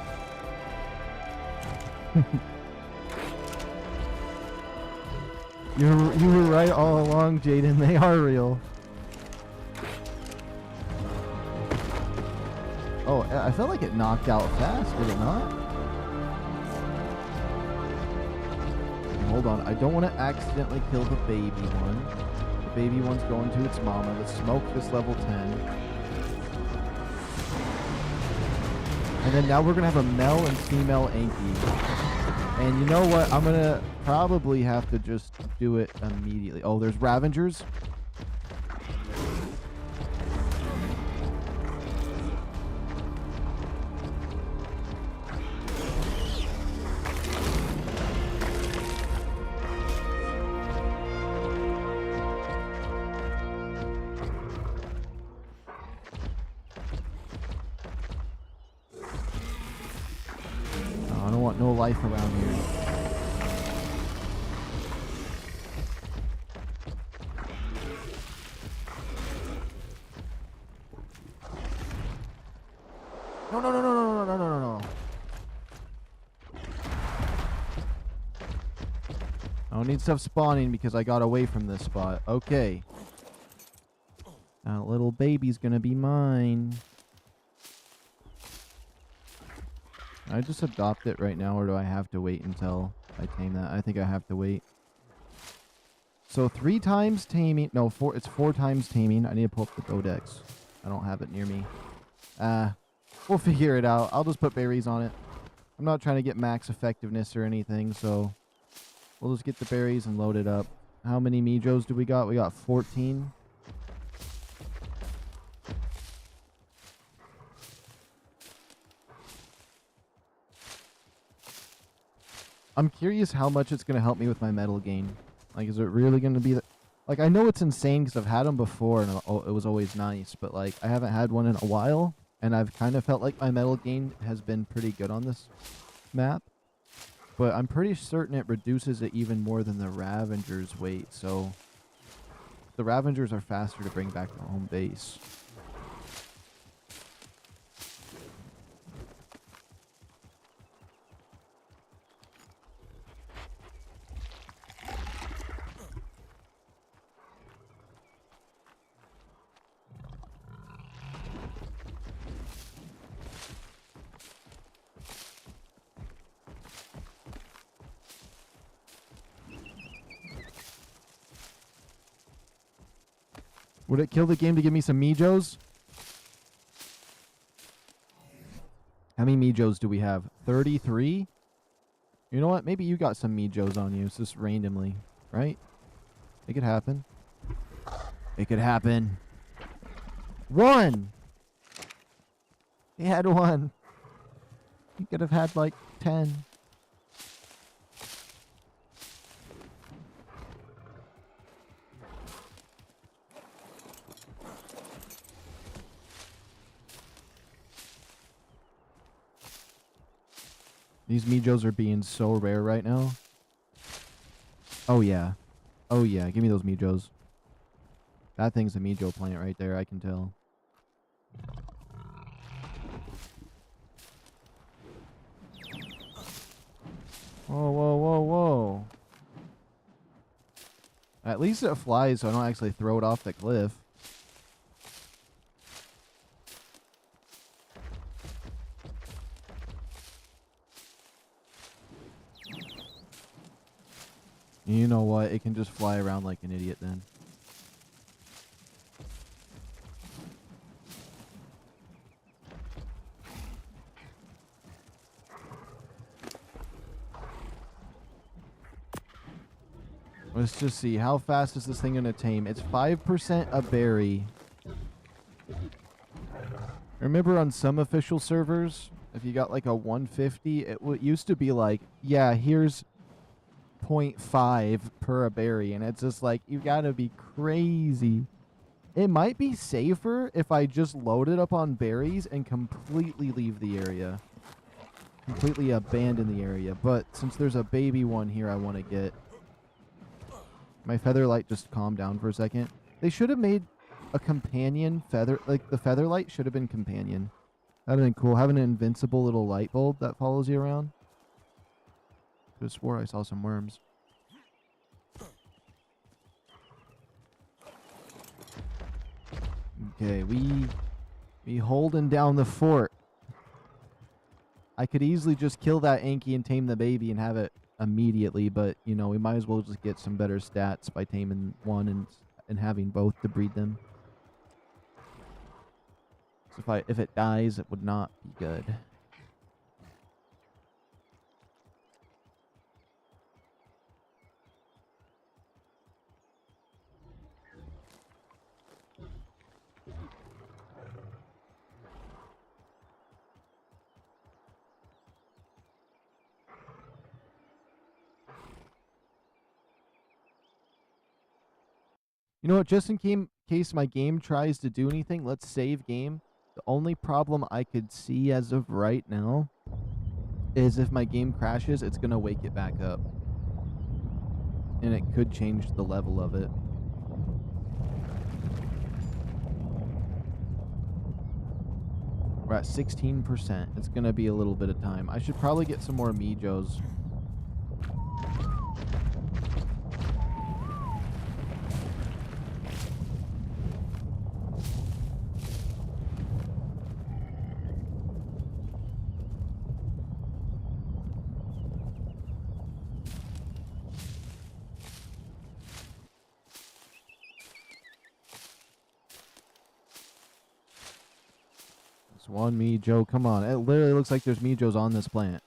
Speaker 1: You were right all along, Jaden. They are real. Oh, I felt like it knocked out fast, did it not? Hold on. I don't want to accidentally kill the baby one. The baby one's going to its mama. Let's smoke this level 10. And then now we're going to have a male and female ANKY. And you know what? I'm going to probably have to just do it immediately. Oh, there's Ravengers. I don't want no life around here. No, no, no, no, no, no, no, no, no. I don't need stuff spawning because I got away from this spot. Okay. That little baby's gonna be mine. Can I just adopt it right now, or do I have to wait until I tame that? I think I have to wait. So 3 times taming. No, 4. It's 4 times taming. I need to pull up the codex. I don't have it near me. We'll figure it out. I'll just put berries on it. I'm not trying to get max effectiveness or anything, so we'll just get the berries and load it up. How many Mijos do we got? We got 14. I'm curious how much it's going to help me with my metal gain. Like, is it really going to be... Like, I know it's insane because I've had them before and it was always nice. But, like, I haven't had one in a while. And I've kind of felt like my metal gain has been pretty good on this map. But I'm pretty certain it reduces it even more than the Ravenger's weight. So, the Ravengers are faster to bring back to home base. Would it kill the game to give me some Mijos? How many Mijos do we have? 33? You know what? Maybe you got some Mijos on you. It's just randomly, right? It could happen. It could happen. 1! He had 1. He could have had like 10. These Mijos are being so rare right now. Oh, yeah. Oh, yeah. Give me those Mijos. That thing's a Mijo plant right there. I can tell. Whoa, whoa, whoa, whoa. At least it flies so I don't actually throw it off the cliff. You know what? It can just fly around like an idiot then. Let's just see. How fast is this thing going to tame? It's 5% a berry. Remember on some official servers, if you got like a 150, it used to be like, yeah, here's 0.5 per a berry. And it's just like, you got to be crazy. It might be safer if I just load it up on berries and completely leave the area. Completely abandon the area. But since there's a baby one here I want to get. My featherlight just calmed down for a second. They should have made a companion feather. Like, the featherlight should have been companion. That would have been cool. Having an invincible little light bulb that follows you around. I swore I saw some worms. Okay, we holding down the fort. I could easily just kill that Anky and tame the baby and have it immediately, but you know, we might as well just get some better stats by taming one and having both to breed them. So if it dies, it would not be good. You know what, just in case my game tries to do anything, let's save game. The only problem I could see as of right now is if my game crashes, it's going to wake it back up. And it could change the level of it. We're at 16%. It's going to be a little bit of time. I should probably get some more Mijos. One Mijo, come on. It literally looks like there's Mijos on this plant.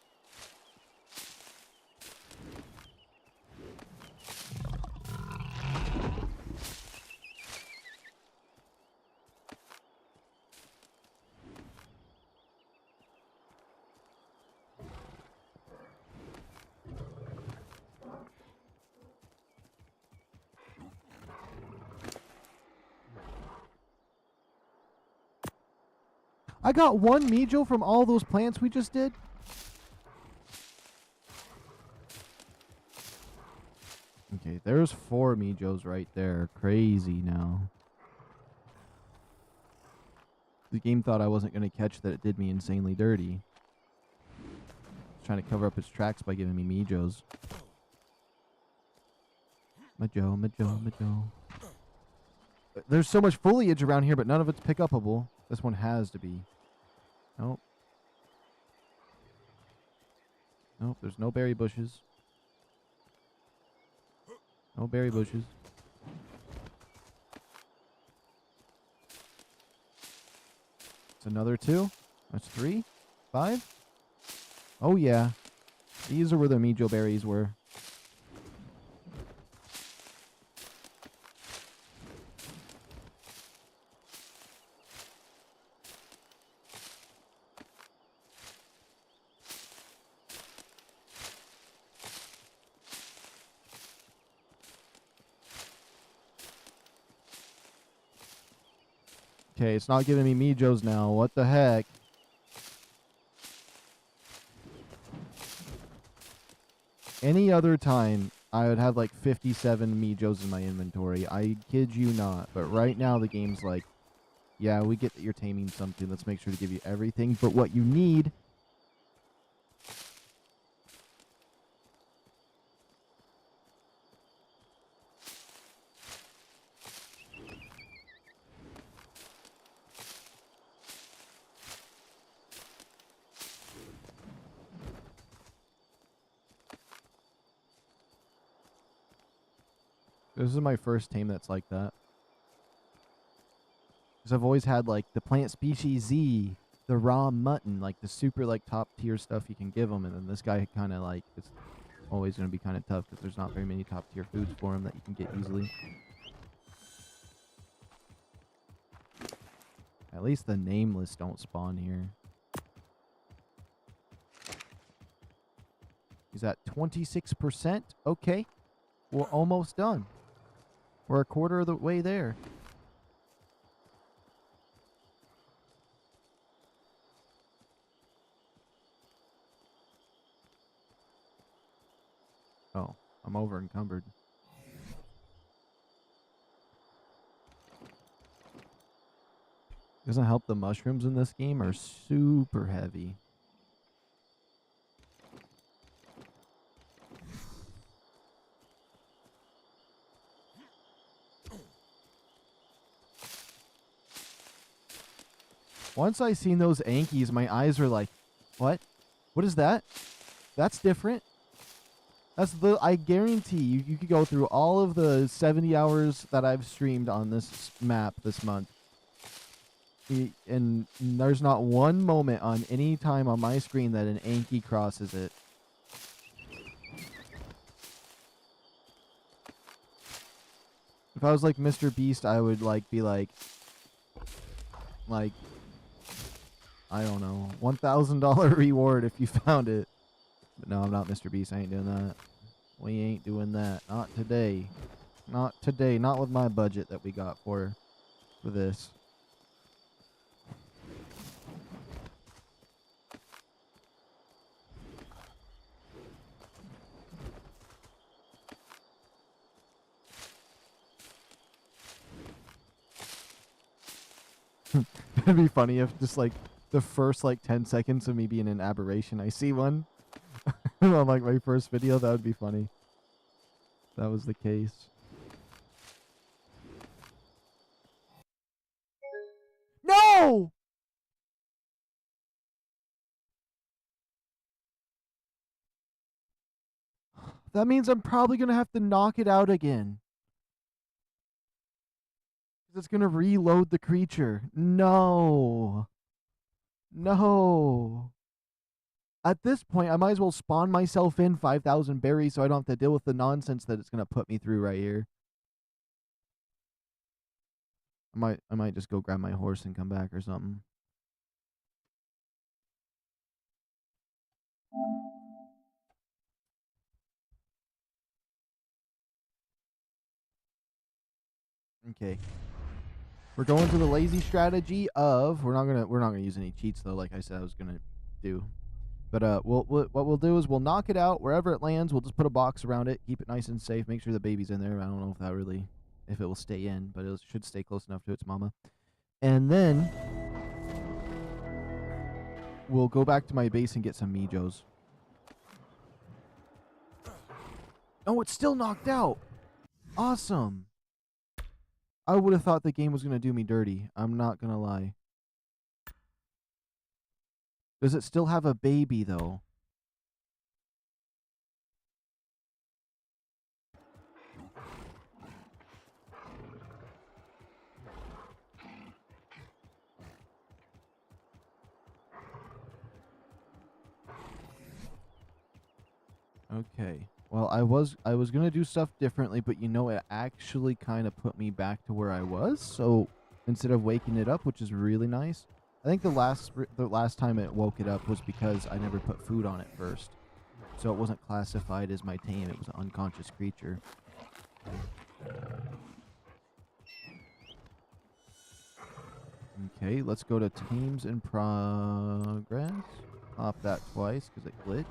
Speaker 1: I got one Mijo from all those plants we just did. Okay, there's 4 Mijos right there. Crazy now. The game thought I wasn't going to catch that it did me insanely dirty. It's trying to cover up its tracks by giving me Mijos. Mijo, Mijo, Mijo. There's so much foliage around here, but none of it's pick-upable. This one has to be. Nope. Nope, there's no berry bushes. No berry bushes. It's another 2. That's 3. 5. Oh, yeah. These are where the Mijo berries were. Okay, it's not giving me Mijos now. What the heck? Any other time, I would have like 57 Mijos in my inventory. I kid you not. But right now, the game's like, yeah, we get that you're taming something. Let's make sure to give you everything but what you need. This is my first tame that's like that. Because I've always had like the plant species Z, the raw mutton, like the super like top tier stuff you can give them. And then this guy kind of like, it's always going to be kind of tough because there's not very many top tier foods for him that you can get easily. At least the nameless don't spawn here. He's at 26%. Okay. We're almost done. We're a quarter of the way there. Oh, I'm over encumbered. Doesn't help the mushrooms in this game are super heavy. Once I seen those ANKYS, my eyes were like, what? What is that? That's different. That's the, I guarantee you could go through all of the 70 hours that I've streamed on this map this month. And there's not one moment on any time on my screen that an ANKY crosses it. If I was like Mr. Beast, I would like be like, I don't know, $1,000 reward if you found it. But no, I'm not Mr. Beast. I ain't doing that. We ain't doing that. Not today. Not today. Not with my budget that we got for this. It'd be funny if just like the first like 10 seconds of me being an aberration, I see one on like my first video. That would be funny. That was the case. No! That means I'm probably going to have to knock it out again. It's going to reload the creature. No. No. At this point, I might as well spawn myself in 5,000 berries so I don't have to deal with the nonsense that it's going to put me through right here. I might just go grab my horse and come back or something. Okay. We're going to the lazy strategy of we're not gonna use any cheats though, like I said I was gonna do. But what we'll do is we'll knock it out wherever it lands. We'll just put a box around it, keep it nice and safe, make sure the baby's in there. I don't know if it will stay in, but it should stay close enough to its mama. And then we'll go back to my base and get some Mijos. Oh, it's still knocked out. Awesome. I would have thought the game was going to do me dirty. I'm not going to lie. Does it still have a baby, though? Okay. Well, I was going to do stuff differently, but you know, it actually kind of put me back to where I was. So instead of waking it up, which is really nice. I think the last time it woke it up was because I never put food on it first. So it wasn't classified as my tame. It was an unconscious creature. Okay, let's go to Tames in Progress. Pop that twice because it glitched.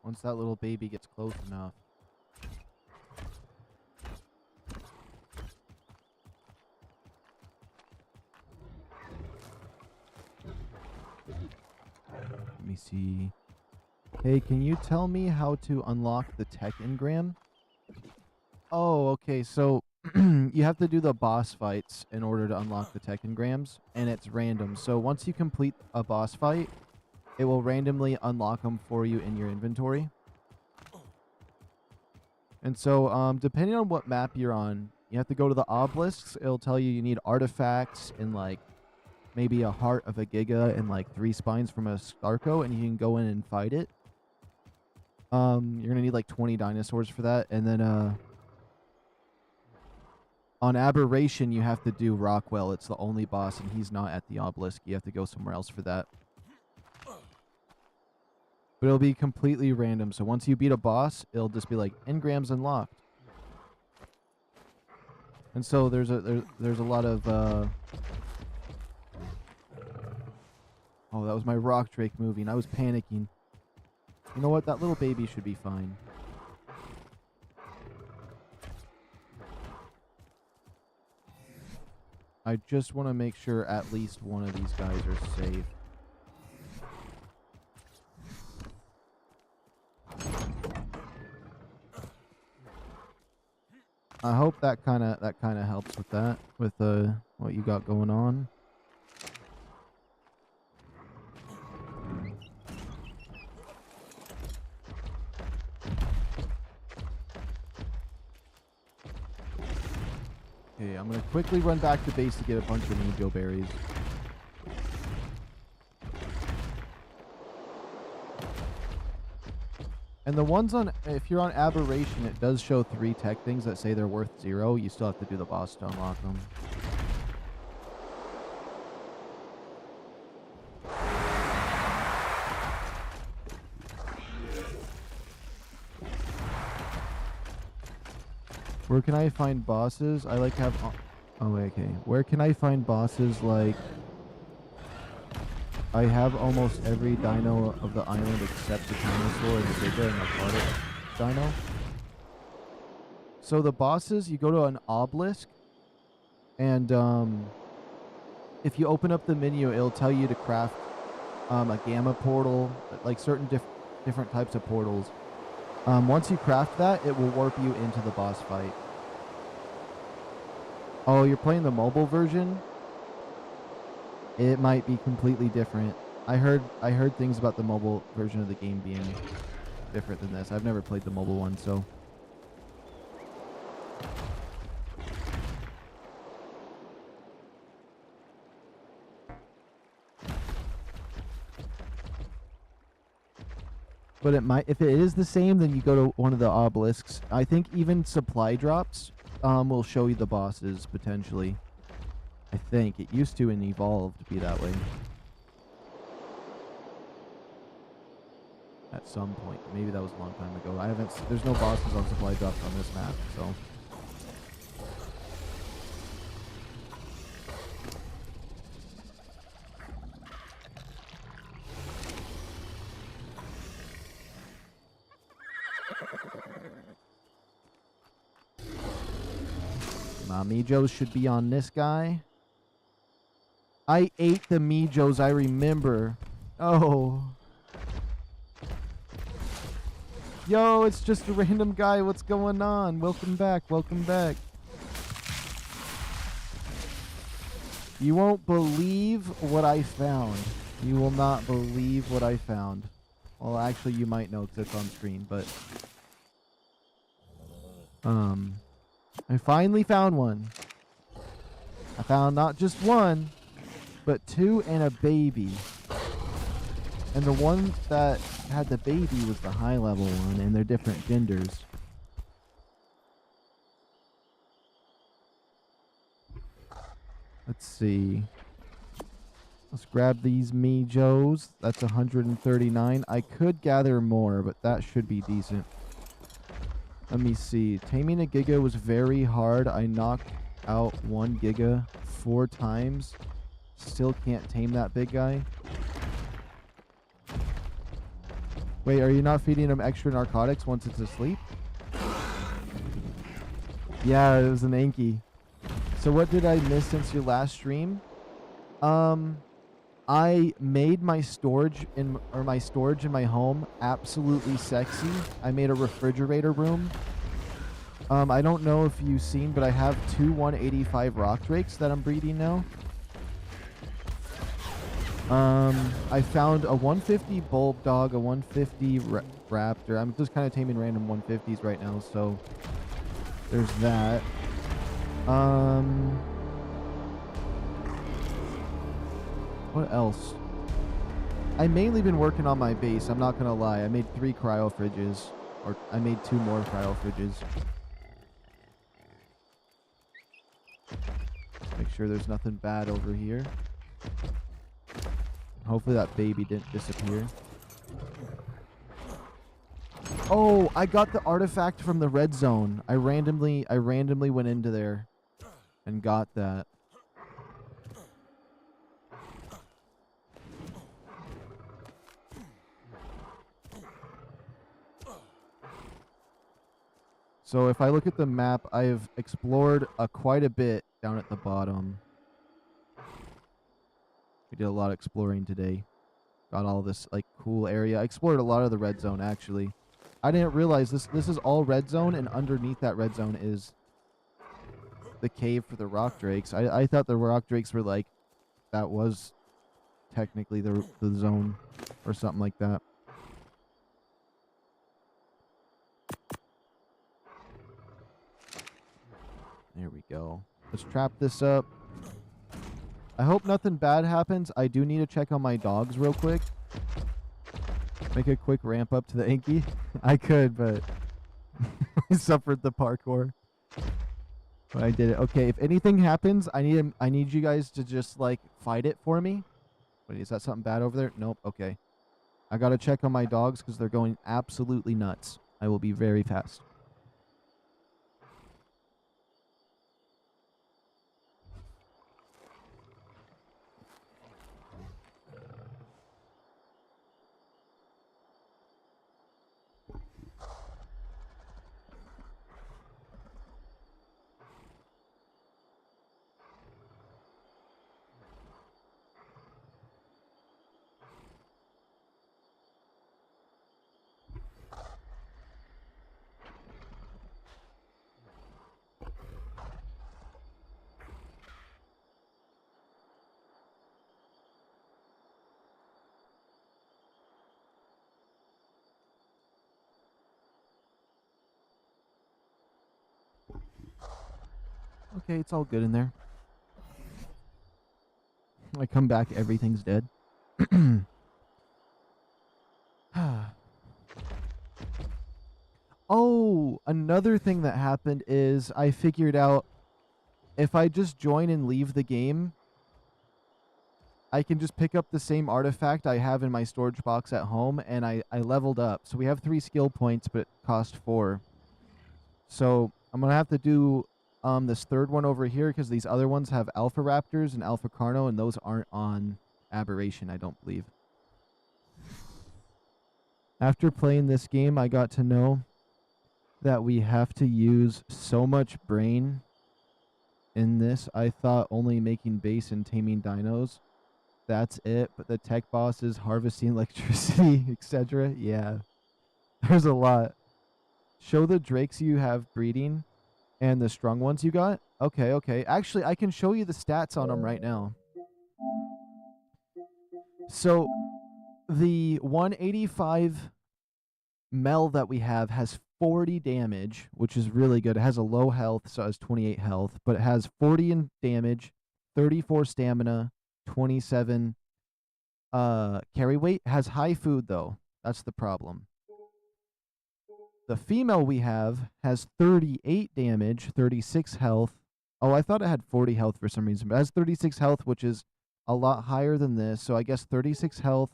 Speaker 1: Once that little baby gets close enough. Let me see. Hey, can you tell me how to unlock the tech engram? Oh, okay. So you have to do the boss fights in order to unlock the tech engrams, and it's random. So once you complete a boss fight, it will randomly unlock them for you in your inventory. And so, depending on what map you're on, you have to go to the obelisks. It'll tell you need artifacts and, like, maybe a heart of a Giga and, like, 3 spines from a Starko, and you can go in and fight it. You're gonna need, like, 20 dinosaurs for that. And then, on Aberration, you have to do Rockwell. It's the only boss, and he's not at the obelisk. You have to go somewhere else for that. But it'll be completely random. So once you beat a boss, it'll just be like engrams unlocked. And so there's a lot of oh, that was my RockDrake moving. I was panicking. You know what? That little baby should be fine. I just want to make sure at least one of these guys are safe. I hope that kind of helps with that, with what you got going on. Okay, I'm gonna quickly run back to base to get a bunch of Nejo berries. And the ones on, if you're on Aberration, it does show 3 tech things that say they're worth 0. You still have to do the boss to unlock them. Where can I find bosses? I like have... Oh, okay. Where can I find bosses like... I have almost every dino of the island except the dinosaur and the Giga and the Aquatic dino. So the bosses, you go to an obelisk, and if you open up the menu, it'll tell you to craft a gamma portal, like certain different types of portals. Once you craft that, it will warp you into the boss fight. Oh, you're playing the mobile version? It might be completely different. I heard things about the mobile version of the game being different than this. I've never played the mobile one, so. But it might, if it is the same, then you go to one of the obelisks. I think even supply drops will show you the bosses potentially. I think it used to in Evolve to be that way. At some point, maybe that was a long time ago. I haven't. There's no bosses on supply drops on this map, so. Mijos should be on this guy. I ate the Mijos, I remember. Oh. Yo, it's just a random guy. What's going on? Welcome back. Welcome back. You won't believe what I found. You will not believe what I found. Well, actually, you might know because it's on screen, but... I finally found one. I found not just one, but two and a baby. And the one that had the baby was the high level one, and they're different genders. Let's see. Let's grab these Mijos. That's 139. I could gather more, but that should be decent. Let me see. Taming a Giga was very hard. I knocked out one Giga 4 times. Still can't tame that big guy. Wait, are you not feeding him extra narcotics once it's asleep? Yeah, it was an ANKY. So what did I miss since your last stream? I made my storage in my home absolutely sexy. I made a refrigerator room. I don't know if you've seen, but I have 2 185 RockDrakes that I'm breeding now. I found a 150 Bulb Dog, a 150 Raptor. I'm just kind of taming random 150s right now, so there's that. What else? I mainly been working on my base. I'm not gonna lie. I made 3 cryo fridges, or I made 2 more cryo fridges. Make sure there's nothing bad over here. Hopefully that baby didn't disappear. Oh, I got the artifact from the red zone. I randomly went into there and got that. So if I look at the map, I've explored quite a bit down at the bottom. We did a lot of exploring today. Got all this like cool area. I explored a lot of the red zone actually. I didn't realize this is all red zone, and underneath that red zone is the cave for the RockDrakes. I thought the RockDrakes were like, that was technically the zone or something like that. There we go. Let's trap this up. I hope nothing bad happens. I do need to check on my dogs real quick. Make a quick ramp up to the ANKY. I could, but I suffered the parkour. But I did it. Okay, if anything happens, I need you guys to just like fight it for me. Wait, is that something bad over there? Nope. Okay. I gotta check on my dogs because they're going absolutely nuts. I will be very fast. Okay, it's all good in there. I come back, everything's dead. Oh, another thing that happened is I figured out if I just join and leave the game, I can just pick up the same artifact I have in my storage box at home, and I leveled up. So we have 3 skill points, but it cost 4. So I'm going to have to do this third one over here because these other ones have Alpha Raptors and Alpha Carno, and those aren't on Aberration, I don't believe. After playing this game, I got to know that we have to use so much brain in this. I thought only making base and taming dinos, that's it, but the tech bosses, harvesting electricity, etc. Yeah, there's a lot. Show the drakes you have breeding and the strong ones you got. Okay, okay. Actually, I can show you the stats on them right now. So the 185 Mel that we have has 40 damage, which is really good. It has a low health, so it has 28 health, but it has 40 in damage, 34 stamina, 27 carry weight. It has high food though. That's the problem. The female we have has 38 damage, 36 health. Oh, I thought it had 40 health for some reason, but it has 36 health, which is a lot higher than this. So I guess 36 health,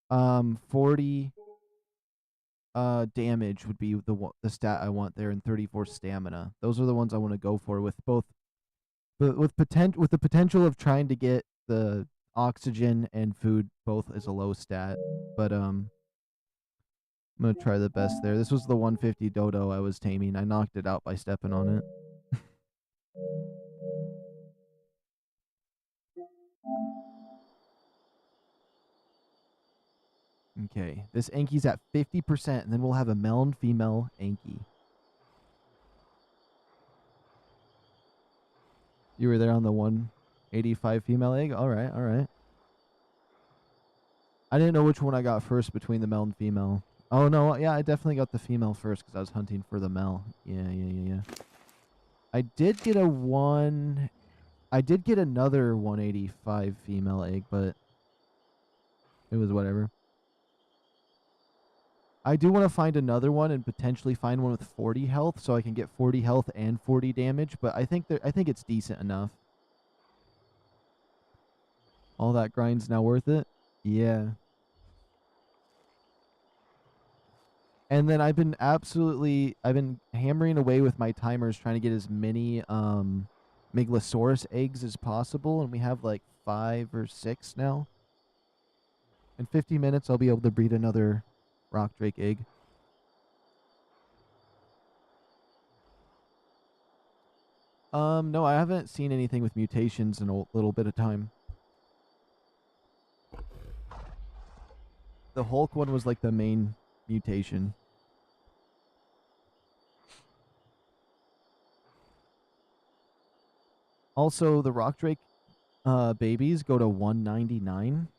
Speaker 1: 40 damage would be the stat I want there, and 34 stamina. Those are the ones I want to go for with both, but with the potential of trying to get the oxygen and food both as a low stat. But I'm gonna try the best there. This was the 150 dodo I was taming. I knocked it out by stepping on it. Okay, this Anky's at 50%, and then we'll have a male and female Anky. You were there on the 185 female egg? Alright, alright. I didn't know which one I got first between the male and female. Oh, no, yeah, I definitely got the female first because I was hunting for the male. Yeah. I did get another 185 female egg, but it was whatever. I do want to find another one and potentially find one with 40 health so I can get 40 health and 40 damage, but I think it's decent enough. All that grind's now worth it? Yeah. And then I've been hammering away with my timers trying to get as many Meglasaurus eggs as possible, and we have like 5 or 6 now. In 50 minutes I'll be able to breed another RockDrake egg. No, I haven't seen anything with mutations in a little bit of time. The Hulk one was like the main mutation. Also, the RockDrake babies go to 199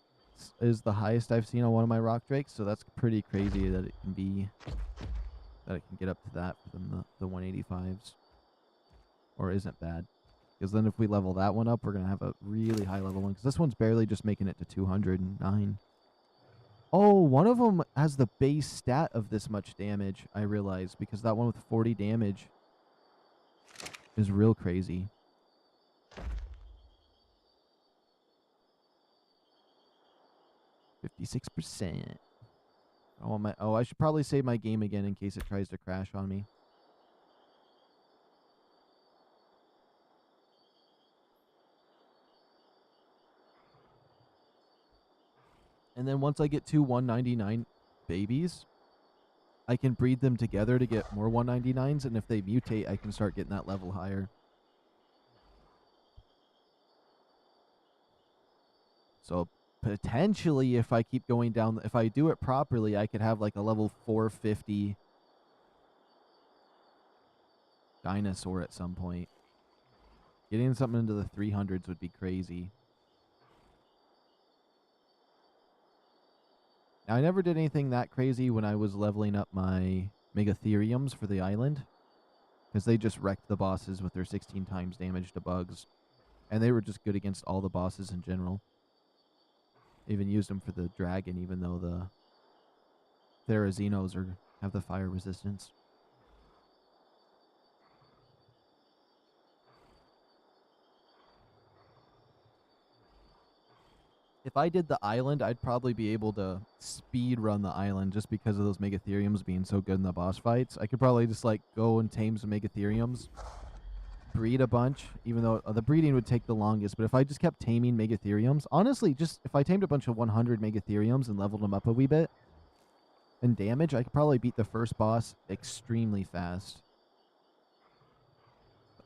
Speaker 1: is the highest I've seen on one of my RockDrakes, so that's pretty crazy that it can get up to that from the 185s. Or isn't bad. Because then if we level that one up, we're going to have a really high level one. Because this one's barely just making it to 209. Oh, one of them has the base stat of this much damage, I realize. Because that one with 40 damage is real crazy. %. I should probably save my game again in case it tries to crash on me. And then once I get 2 199 babies, I can breed them together to get more 199s, and if they mutate, I can start getting that level higher. So potentially, if I keep going down, if I do it properly, I could have like a level 450 dinosaur at some point. Getting something into the 300s would be crazy. Now, I never did anything that crazy when I was leveling up my Megatheriums for the island. because they just wrecked the bosses with their 16 times damage to bugs. And they were just good against all the bosses in general. Even used them for the dragon, even though the Therazinos have the fire resistance. If I did the island, I'd probably be able to speed run the island just because of those Megatheriums being so good in the boss fights. I could probably just like go and tame some Megatheriums, breed a bunch, even though the breeding would take the longest. But if I just kept taming Megatheriums, honestly, just if I tamed a bunch of 100 Megatheriums and leveled them up a wee bit in damage, I could probably beat the first boss extremely fast.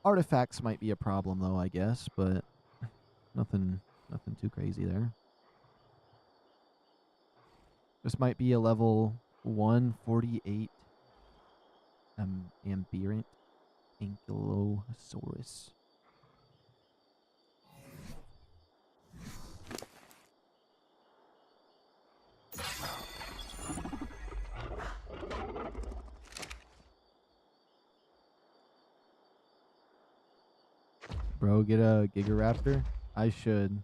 Speaker 1: Artifacts might be a problem though, I guess, but nothing too crazy there. This might be a level 148 aberrant ankylosaurus. Bro, get a GiagaRaptor? I should.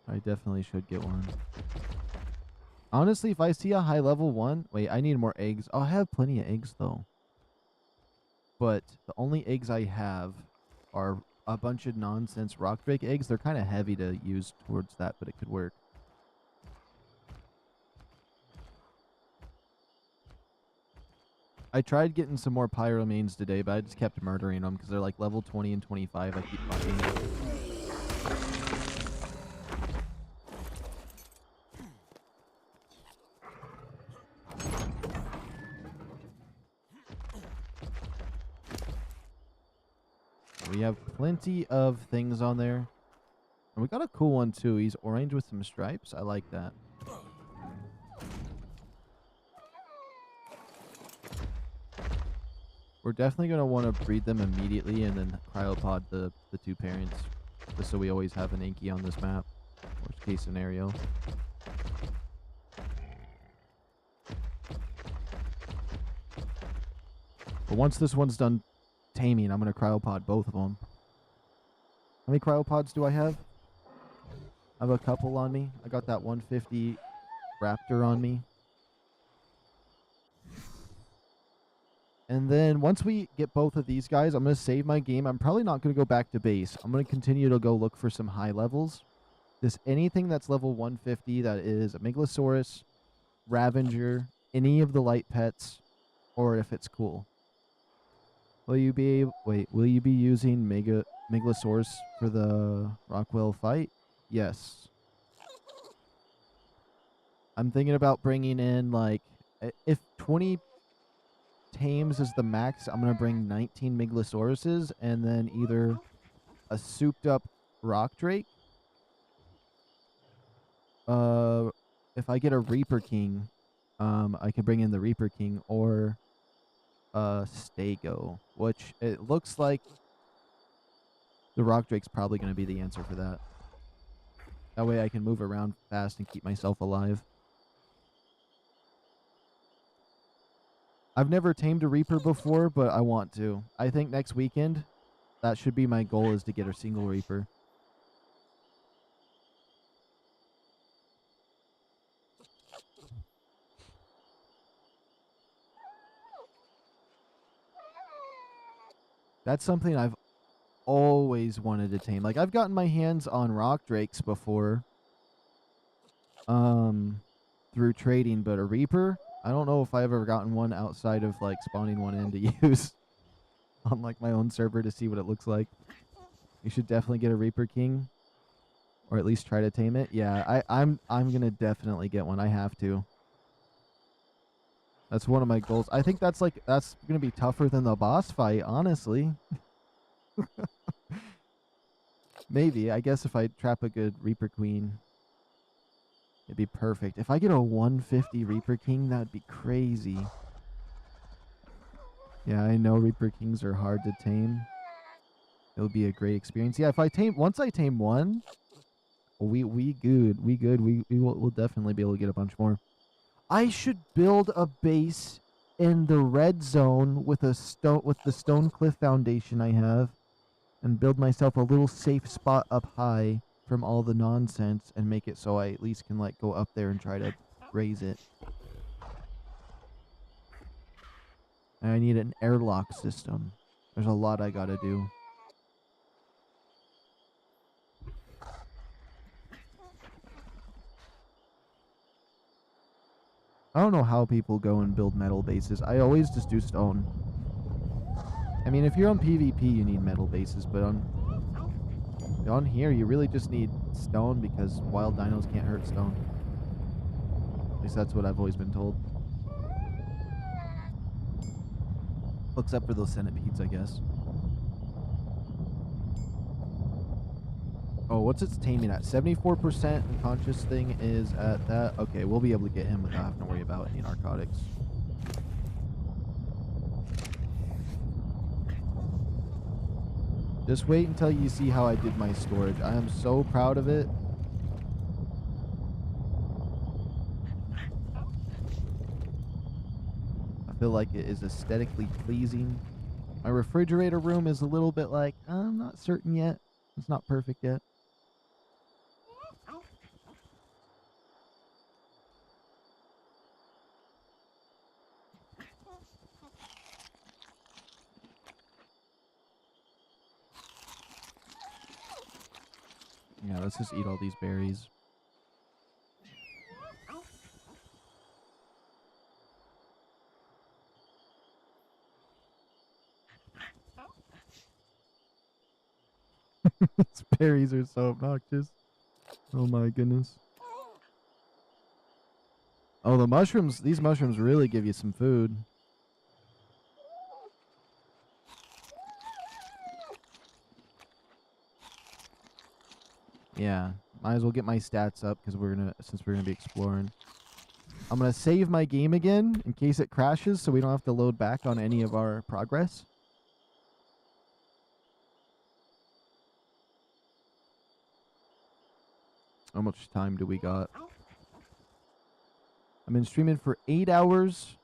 Speaker 1: I definitely should get one. Honestly, if I see a high level one... Wait, I need more eggs. I'll have plenty of eggs, though. But the only eggs I have are a bunch of nonsense RockDrake eggs. They're kind of heavy to use towards that, but it could work. I tried getting some more Pyromanes today, but I just kept murdering them because they're like level 20 and 25. I keep finding them. We have plenty of things on there. And we got a cool one too. He's orange with some stripes. I like that. We're definitely going to want to breed them immediately and then cryopod the two parents. Just so we always have an Anky on this map. Worst case scenario. But once this one's done taming, I'm going to cryopod both of them. How many cryopods do I have? I have a couple on me. I got that 150 raptor on me. And then once we get both of these guys, I'm going to save my game. I'm probably not going to go back to base. I'm going to continue to go look for some high levels. Just anything that's level 150 that is a Megalosaurus, Ravager, any of the light pets, or if it's cool. Will you be using Megalosaurus for the ROCKWELL fight? Yes. I'm thinking about bringing in like if 20 tames is the max, I'm going to bring 19 Megalosauruses and then either a souped up RockDrake. If I get a Reaper King, I can bring in the Reaper King or Stego, which it looks like the RockDrake's probably going to be the answer for that. That way I can move around fast and keep myself alive. I've never tamed a Reaper before, but I want to. I think next weekend, that should be my goal, is to get a single Reaper. That's something I've always wanted to tame. Like, I've gotten my hands on RockDrakes before, through trading, but a Reaper, I don't know if I've ever gotten one outside of like spawning one in to use on like my own server to see what it looks like. You should definitely get a Reaper King, or at least try to tame it. Yeah, I'm gonna definitely get one. I have to. That's one of my goals. I think that's gonna be tougher than the boss fight, honestly. Maybe. I guess if I trap a good Reaper Queen, it'd be perfect. If I get a 150 Reaper King, that'd be crazy. Yeah, I know Reaper Kings are hard to tame. It'll be a great experience. Yeah, once I tame one, we'll definitely be able to get a bunch more. I should build a base in the red zone with the stone cliff foundation I have, and build myself a little safe spot up high from all the nonsense, and make it so I at least can like go up there and try to raise it. And I need an airlock system. There's a lot I gotta do. I don't know how people go and build metal bases. I always just do stone. I mean, if you're on PvP, you need metal bases, but on here, you really just need stone because wild dinos can't hurt stone. At least that's what I've always been told. Except for those centipedes, I guess. Oh, what's its taming at? 74% unconscious thing is at that. Okay, we'll be able to get him without having to worry about any narcotics. Just wait until you see how I did my storage. I am so proud of it. I feel like it is aesthetically pleasing. My refrigerator room is a little bit like, I'm not certain yet. It's not perfect yet. Yeah, let's just eat all these berries. These berries are so obnoxious. Oh my goodness. Oh, the mushrooms. These mushrooms really give you some food. Yeah, might as well get my stats up because since we're gonna be exploring. I'm gonna save my game again in case it crashes, so we don't have to load back on any of our progress. How much time do we got? I've been streaming for 8 hours.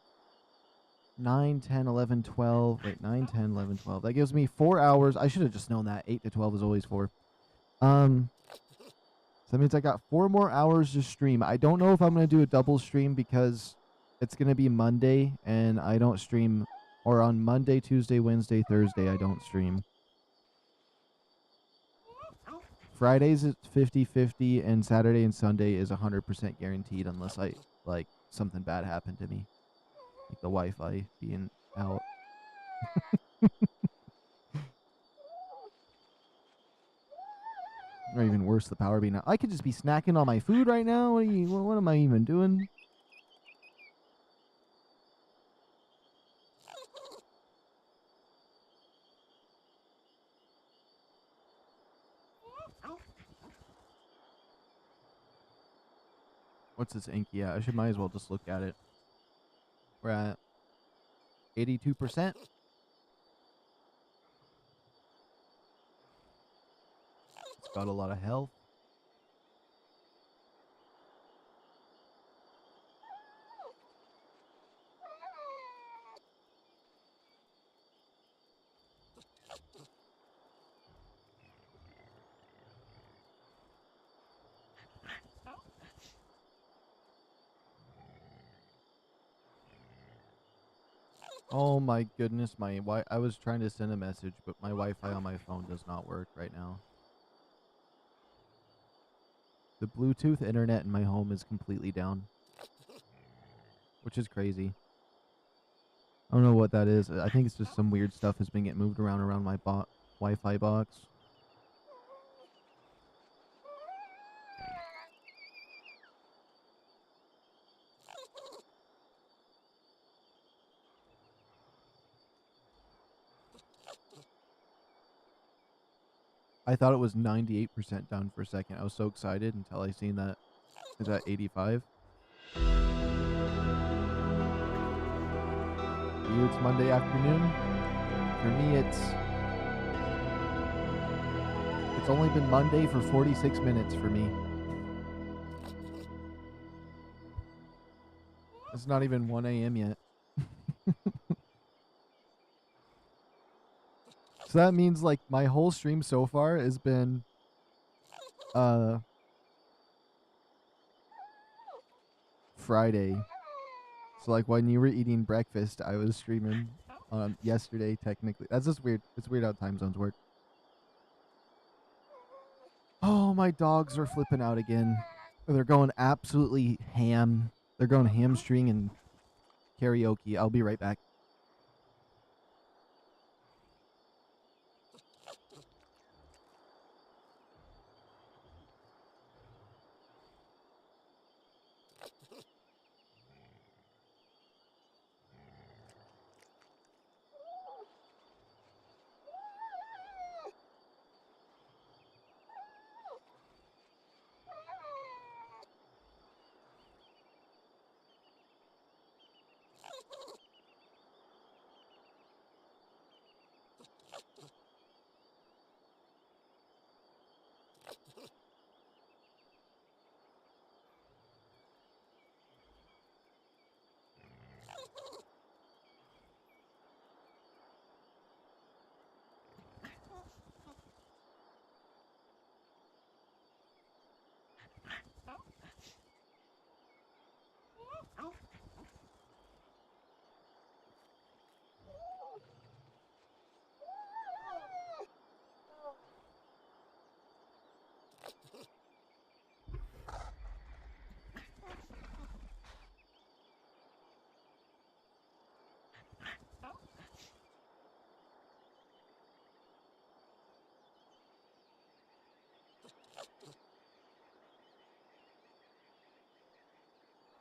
Speaker 1: 9, 10, 11, 12. Wait, 9, 10, 11, 12. That gives me 4 hours. I should have just known that. 8 to 12 is always 4. So that means I got 4 more hours to stream. I don't know if I'm going to do a double stream because it's going to be Monday and I don't stream, or on Monday, Tuesday, Wednesday, Thursday, I don't stream. Fridays it's 50-50 and Saturday and Sunday is 100% guaranteed unless like something bad happened to me. Like the Wi-Fi being out. Or even worse, the power being out. I could just be snacking on my food right now. What am I even doing? What's this Anky at? I might as well just look at it. We're at 82%. It's got a lot of health. Oh my goodness, I was trying to send a message, but my Wi-Fi on my phone does not work right now. The Bluetooth internet in my home is completely down, which is crazy. I don't know what that is. I think it's just some weird stuff has been getting moved around my Wi-Fi box. I thought it was 98% done for a second. I was so excited until I seen that it's at 85. For you, it's Monday afternoon. For me, it's only been Monday for 46 minutes for me. It's not even 1 a.m. yet. So that means like my whole stream so far has been Friday. So like when you were eating breakfast, I was streaming yesterday technically. That's just weird. It's weird how time zones work. Oh, my dogs are flipping out again. They're going absolutely ham. They're going hamstring and karaoke. I'll be right back.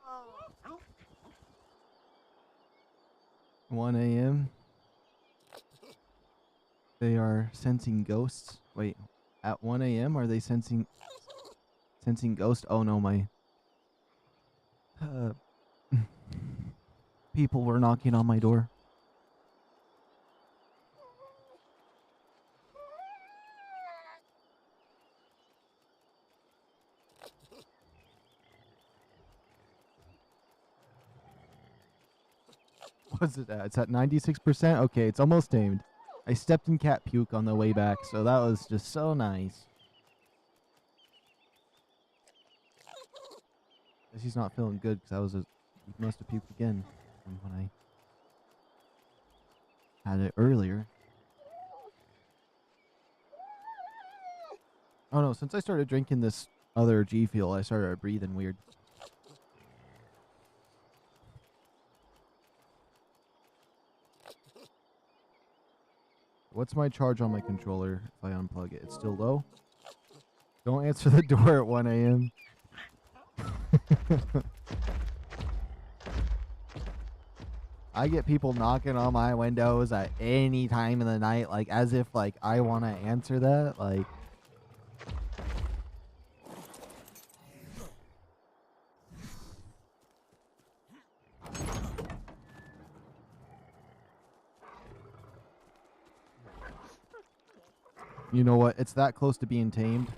Speaker 1: Oh. 1 a.m. They are sensing ghosts. Wait, at 1 a.m. are they sensing ghosts? Oh no, my people were knocking on my door. What's it at? It's at 96%? Okay, it's almost tamed. I stepped in cat puke on the way back, so that was just so nice. Guess he's not feeling good because he must have puked again from when I had it earlier. Oh no, since I started drinking this other G Fuel, I started breathing weird. What's my charge on my controller if I unplug it? It's still low? Don't answer the door at 1 a.m. I get people knocking on my windows at any time in the night, like as if like I want to answer that, like. You know what? It's that close to being tamed.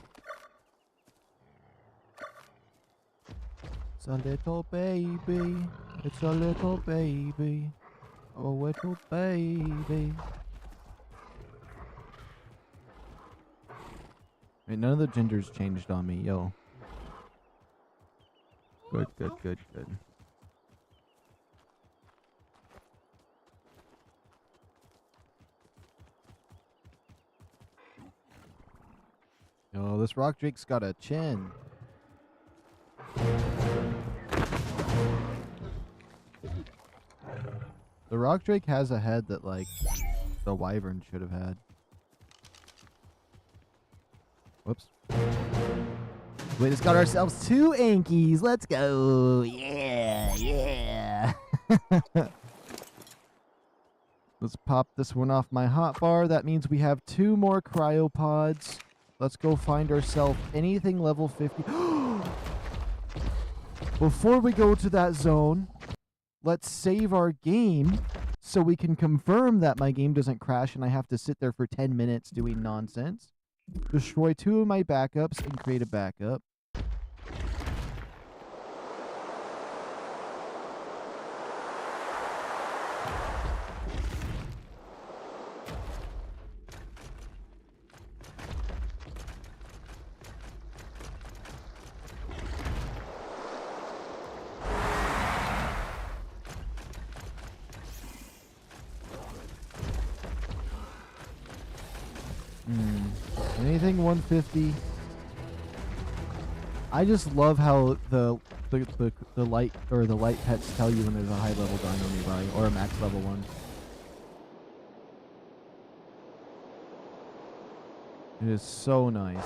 Speaker 1: It's a little baby. It's a little baby. Oh, little baby. Wait, none of the genders changed on me, yo. Good, good, good, good. Oh, this RockDrake's got a chin. The RockDrake has a head that, like, the Wyvern should have had. Whoops. We just got ourselves 2 ANKYS. Let's go. Yeah, yeah. Let's pop this one off my hotbar. That means we have 2 more cryopods. Let's go find ourselves anything level 50. Before we go to that zone, let's save our game so we can confirm that my game doesn't crash and I have to sit there for 10 minutes doing nonsense. Destroy 2 of my backups and create a backup. Anything 150. I just love how the light or the light pets tell you when there's a high level dino nearby or a max level one. It is so nice.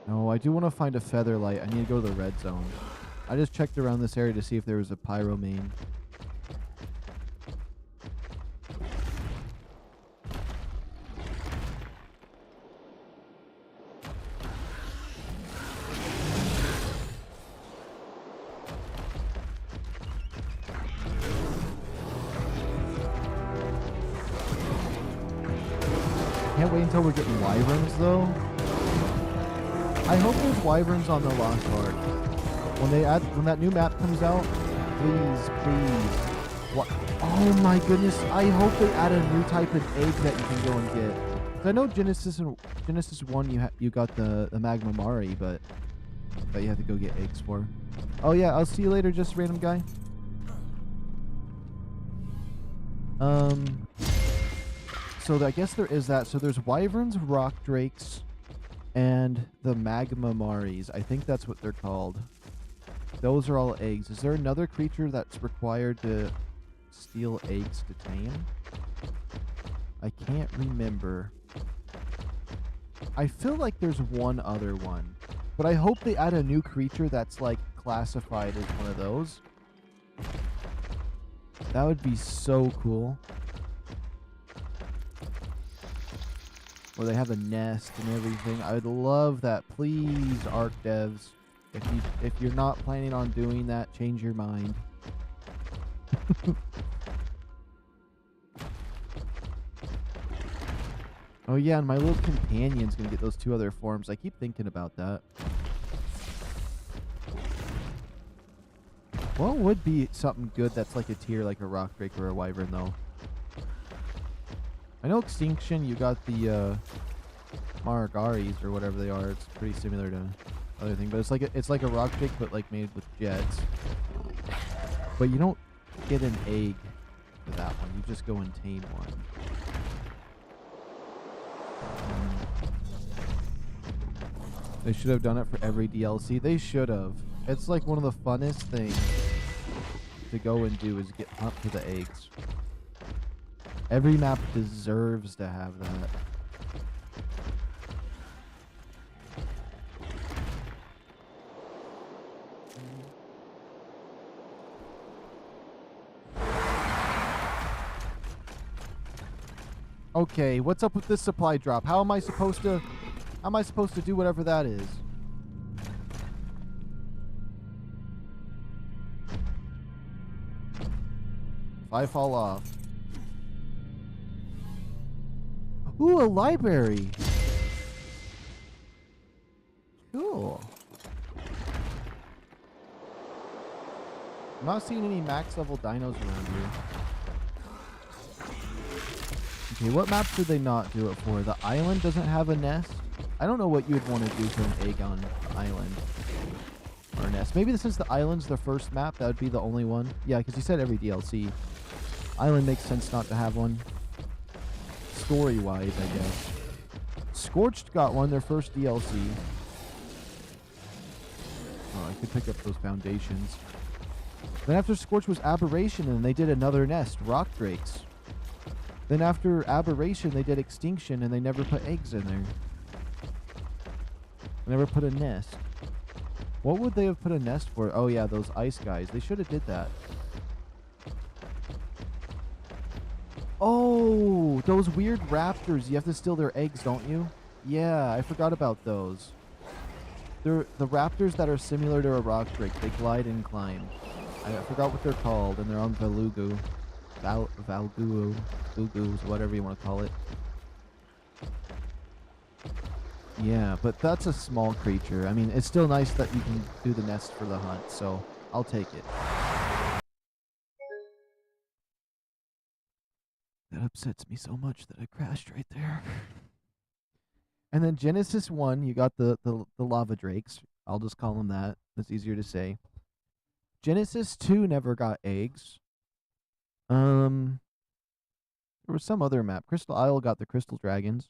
Speaker 1: No, I do want to find a feather light. I need to go to the red zone. I just checked around this area to see if there was a Pyromane. Can't wait until we're getting wyverns, though. I hope there's wyverns on the Lost Ark. When that new map comes out, please. What? Oh my goodness! I hope they add a new type of egg that you can go and get. 'Cause I know Genesis 1 you got the Magma Mari, but you have to go get eggs for. Oh yeah, I'll see you later, just random guy. So I guess there is that. So there's wyverns, rockdrakes, and the magma maris. I think that's what they're called. Those are all eggs. Is there another creature that's required to steal eggs to tame? I can't remember. I feel like there's one other one, but I hope they add a new creature that's like classified as one of those. That would be so cool. Where they have a nest and everything. I would love that. Please, ARK devs. If you're not planning on doing that, change your mind. Oh yeah, and my little companion's gonna get those 2 other forms. I keep thinking about that. What would be something good that's like a tier, like a rockdrake or a wyvern, though? I know Extinction, you got the Maragaris or whatever they are. It's pretty similar to other thing, but it's like a rockdrake, but like made with jets. But you don't get an egg for that one. You just go and tame one. They should have done it for every DLC. They should have. It's like one of the funnest things to go and do is get hunt for the eggs. Every map deserves to have that. Okay, what's up with this supply drop? How am I supposed to do whatever that is? If I fall off. Ooh, a library. Cool. I'm not seeing any max level dinos around here. Okay, what maps did they not do it for? The island doesn't have a nest. I don't know what you would want to do for an egg on the island. Or a nest. Maybe since the island's the first map, that would be the only one. Yeah, because you said every DLC. Island makes sense not to have one. Story-wise, I guess. Scorched got one, their first DLC. Oh, I could pick up those foundations. Then after Scorched was Aberration, and they did another nest, Rockdrakes. Then after Aberration, they did Extinction, and they never put eggs in there. They never put a nest. What would they have put a nest for? Oh yeah, those ice guys. They should have did that. Oh, those weird raptors. You have to steal their eggs, don't you? Yeah, I forgot about those. They're the raptors that are similar to a rock drake. They glide and climb. I forgot what they're called, and they're on Valugu. Valguus, whatever you want to call it. Yeah, but that's a small creature. I mean, it's still nice that you can do the nest for the hunt, so I'll take it. That upsets me so much that I crashed right there. And then Genesis 1, you got the lava drakes. I'll just call them that. That's easier to say. Genesis 2 never got eggs. There was some other map. Crystal Isle got the crystal dragons.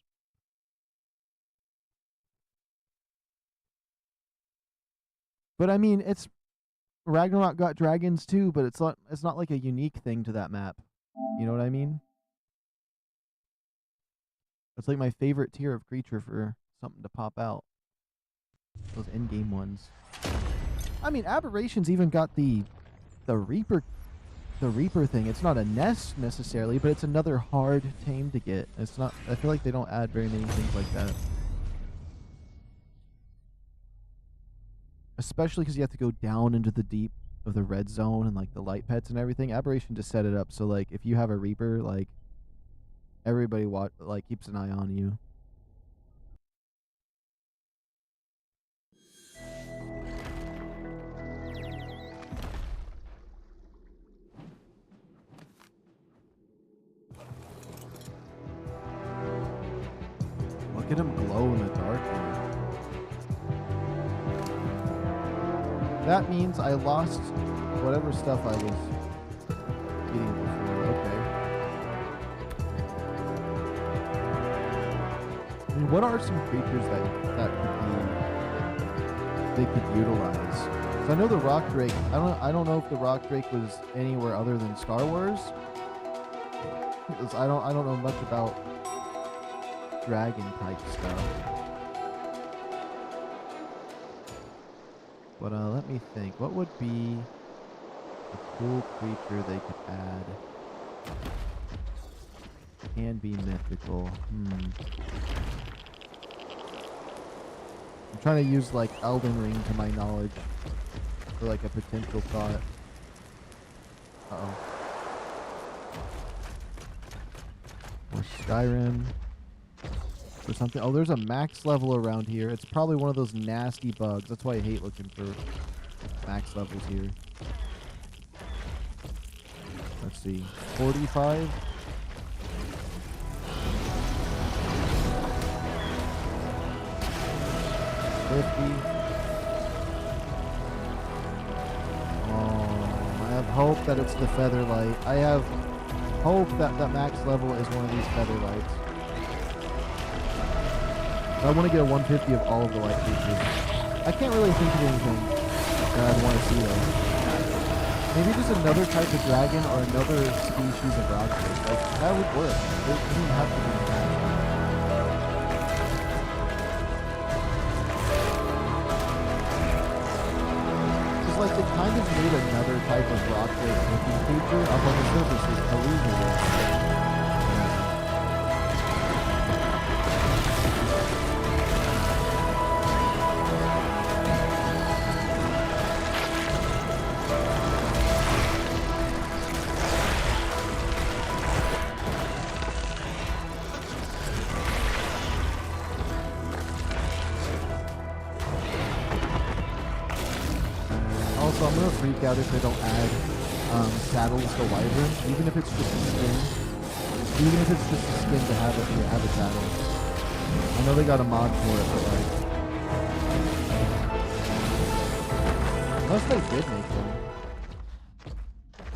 Speaker 1: But I mean, it's Ragnarok got dragons too, but it's not like a unique thing to that map. You know what I mean? It's like my favorite tier of creature for something to pop out. Those in-game ones. I mean, Aberration's even got the Reaper thing. It's not a nest necessarily, but it's another hard tame to get. It's not. I feel like they don't add very many things like that. Especially because you have to go down into the deep of the red zone and like the light pets and everything. Aberration just set it up so like if you have a Reaper, like everybody keeps an eye on you. Look at him glow in the dark here. That means I lost whatever stuff I was getting before. Okay. I mean, what are some creatures that they could utilize? So I know the RockDrake. I don't know if the RockDrake was anywhere other than Star Wars. Because I don't know much about dragon type stuff. But let me think. What would be a cool creature they could add? Can be mythical. I'm trying to use like Elden Ring to my knowledge for like a potential thought. Uh-oh. Or Skyrim. Or something. Oh, there's a max level around here. It's probably one of those nasty bugs. That's why I hate looking for max levels here. Let's see. 45? I have hope that it's the Featherlight. I have hope that that max level is one of these Featherlights. I want to get a 150 of all of the light creatures. I can't really think of anything that I'd want to see though. Maybe just another type of dragon or another species of RockDrake. Like, that would work. It doesn't have to be bad. It's like they kind of made another type of RockDrake looking creature up on the surface with illusion. Also, I'm gonna freak out if they don't add saddles to Wyvern, even if it's just a skin. Even if it's just a skin to have a saddle. I know they got a mod for it, but like, unless they did make them,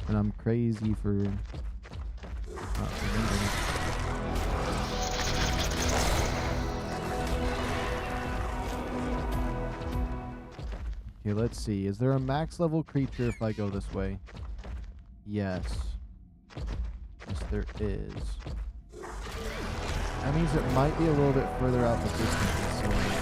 Speaker 1: and I'm crazy for not remembering. Okay, let's see. Is there a max level creature if I go this way? Yes. Yes, there is. That means it might be a little bit further out in the distance than so many go.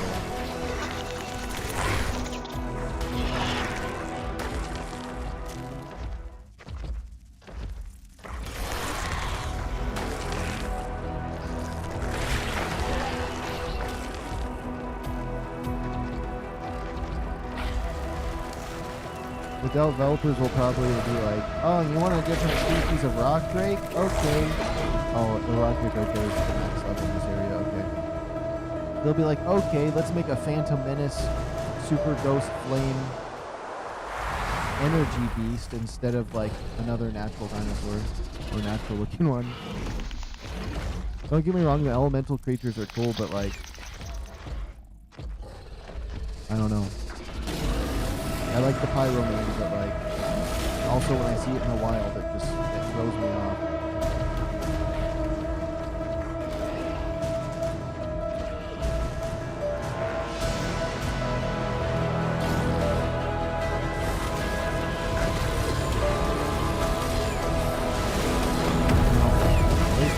Speaker 1: The developers will probably be like, oh, you want a different species of RockDrake? Okay. Oh, the RockDrake right there is the max level in this area, okay. They'll be like, okay, let's make a Phantom Menace Super Ghost Flame Energy Beast instead of like another natural dinosaur or natural looking one. Don't get me wrong, the elemental creatures are cool, but like, I don't know. I like the Pyromane, but like, also when I see it in the wild, it throws me off.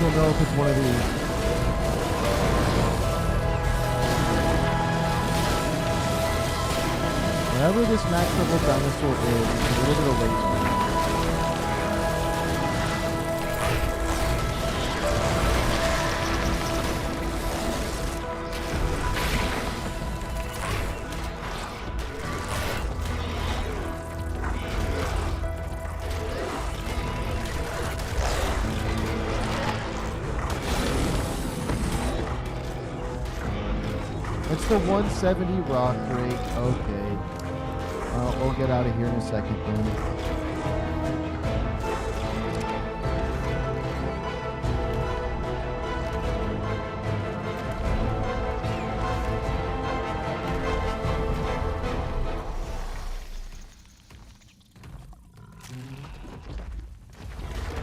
Speaker 1: least we'll know if it's one of these. Wherever this max level dinosaur is, it's a little bit of laser. It's the 170 RockDrake. Okay. We'll get out of here in a second then.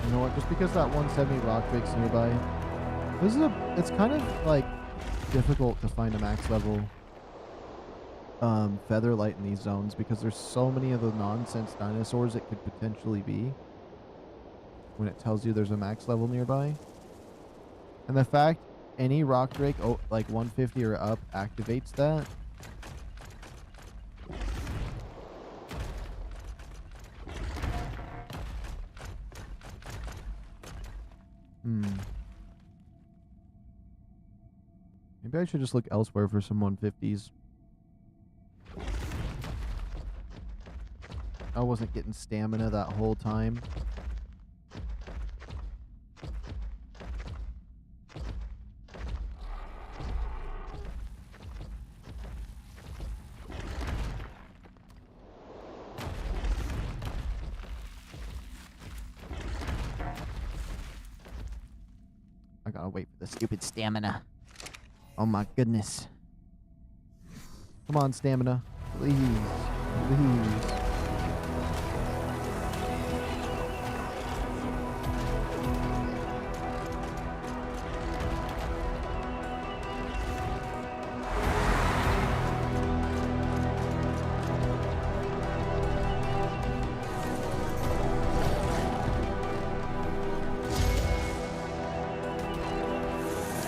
Speaker 1: You know what? Just because that 170 RockDrake's nearby, it's kind of like difficult to find a max level featherlight in these zones because there's so many of the nonsense dinosaurs it could potentially be when it tells you there's a max level nearby. And the fact any RockDrake like 150 or up activates that. Maybe I should just look elsewhere for some 150s. I wasn't getting stamina that whole time. I gotta wait for the stupid stamina. Oh my goodness. Come on, stamina. Please. Please.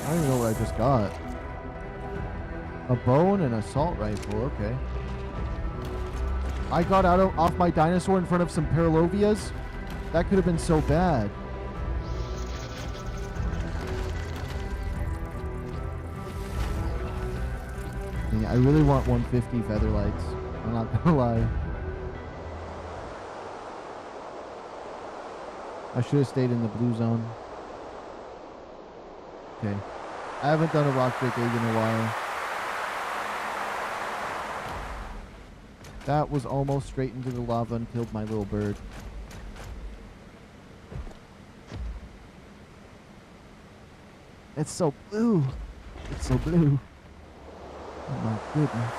Speaker 1: I don't even know what I just got. A bow and an assault rifle, okay. I got off my dinosaur in front of some Paralovias? That could have been so bad. Yeah, I really want 150 featherlights. I'm not gonna lie. I should have stayed in the blue zone. Okay. I haven't done a RockDrake egg in a while. That was almost straight into the lava and killed my little bird. It's so blue. It's so blue. Oh my goodness.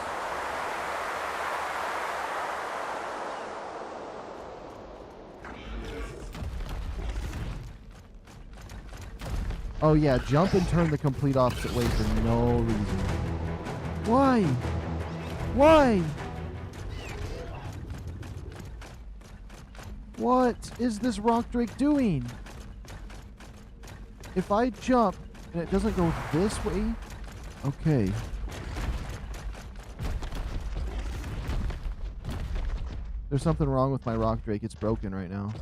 Speaker 1: Oh yeah, jump and turn the complete opposite way for no reason. Why? Why? What is this RockDrake doing? If I jump and it doesn't go this way, okay. There's something wrong with my RockDrake. It's broken right now.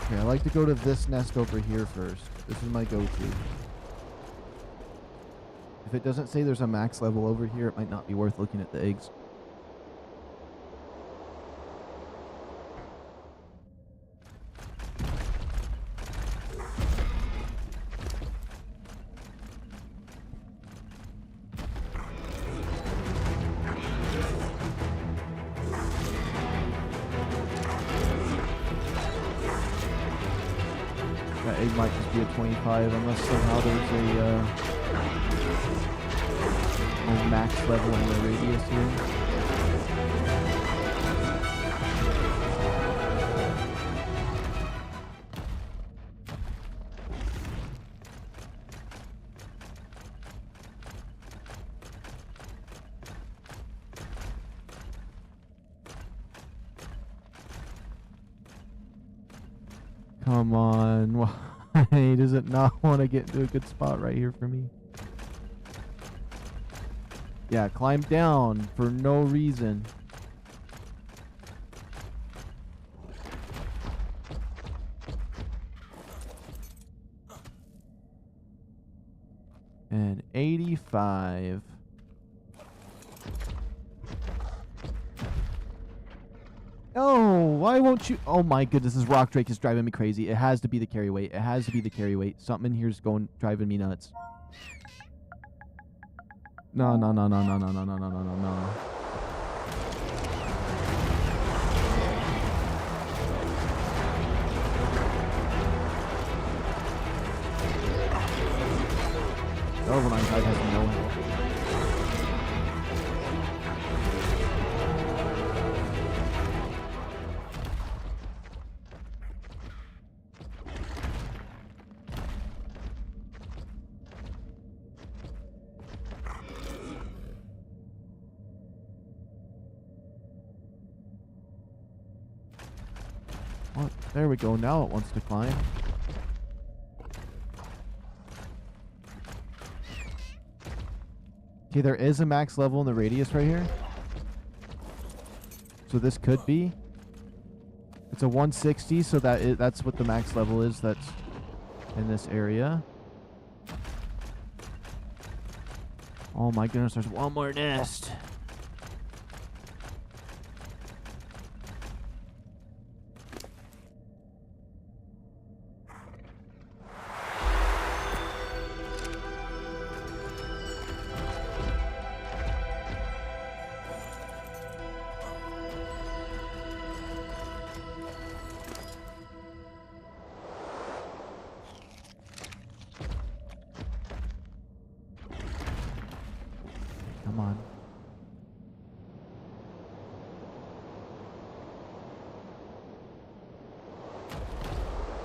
Speaker 1: Okay, I like to go to this nest over here first. This is my go-to. If it doesn't say there's a max level over here, it might not be worth looking at the eggs. That egg might just be a 25 unless somehow there's a max level in the radius here. Come on. Why does it not want to get into a good spot right here for me? Yeah, climb down for no reason. And 85. Oh, why won't you? Oh my goodness, this RockDrake is driving me crazy. It has to be the carry weight. It has to be the carry weight. Something in here is driving me nuts. No, no, no, no, no, no, no, no, no, no, no, no. Overnight Tide has no help. What? There we go. Now it wants to climb. Okay, there is a max level in the radius right here. So this could be. It's a 160, so that's what the max level is that's in this area. Oh my goodness, there's one more nest. Come on.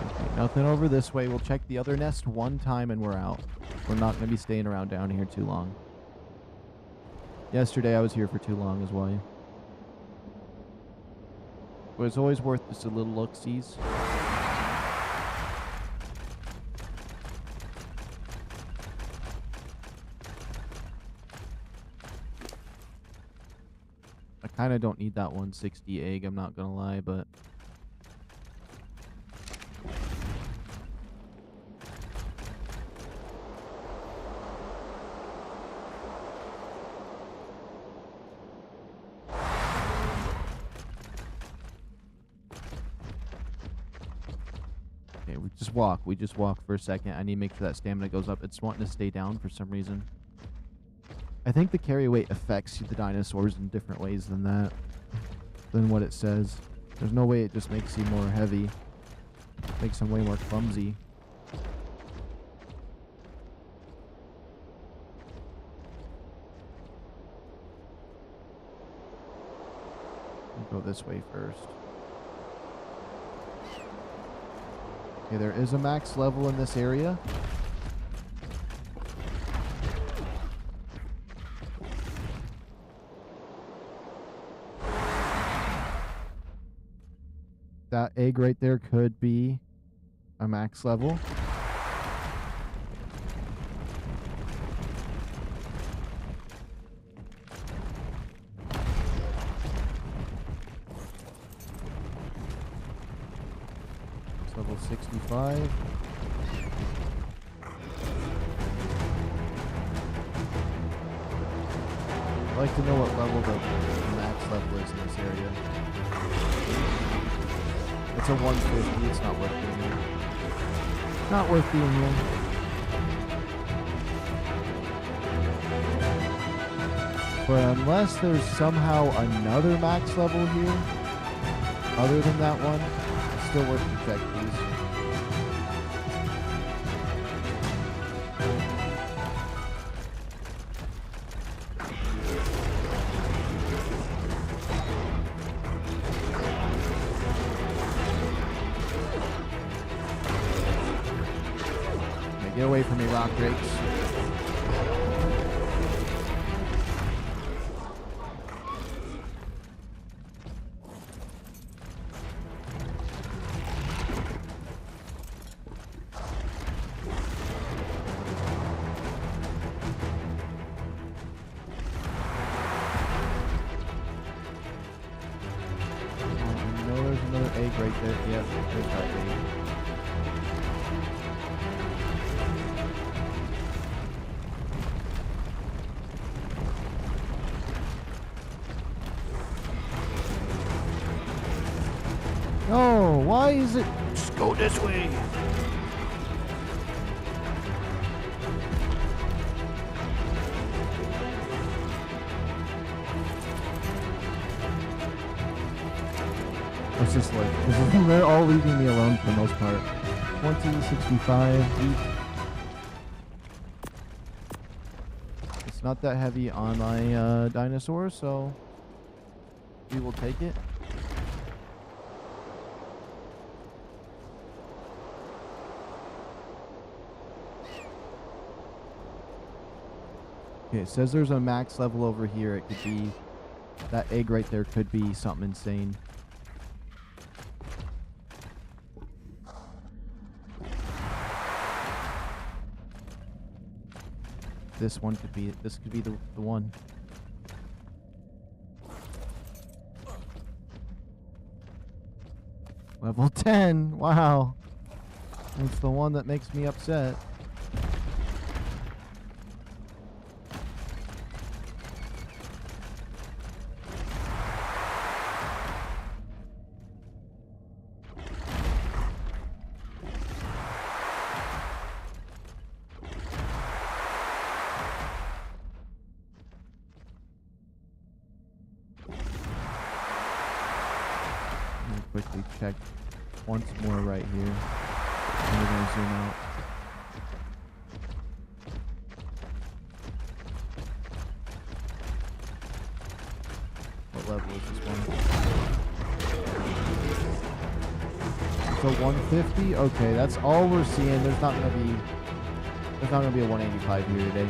Speaker 1: Okay, nothing over this way. We'll check the other nest one time and we're out. We're not going to be staying around down here too long. Yesterday I was here for too long is why. But it's always worth just a little look-sees. I kind of don't need that 160 egg, I'm not gonna lie, but okay, we just walk for a second. I need to make sure that stamina goes up. It's wanting to stay down for some reason. I think the carry weight affects the dinosaurs in different ways than what it says. There's no way it just makes you more heavy. Makes them way more clumsy. I'll go this way first. Okay, there is a max level in this area. That egg right there could be a max level. It's level 65. I'd like to know what level the max level is in this area. It's a 150. It's not worth being here. Not worth being here. But unless there's somehow another max level here, other than that one, it's still worth the check, please. Get away from me, RockDrakes. right there. Yep, there's that egg. No, why is it? Just go this way. What's this like? They're all leaving me alone for the most part. 20, 65, eat. It's not that heavy on my dinosaur, so we will take it. Okay, it says there's a max level over here. It could be... That egg right there could be something insane. This could be the one. Level 10. Wow. It's the one that makes me upset. Quickly check once more right here. And we're going to zoom out. What level is this one? So 150? Okay, that's all we're seeing. There's not going to be a 185 here today.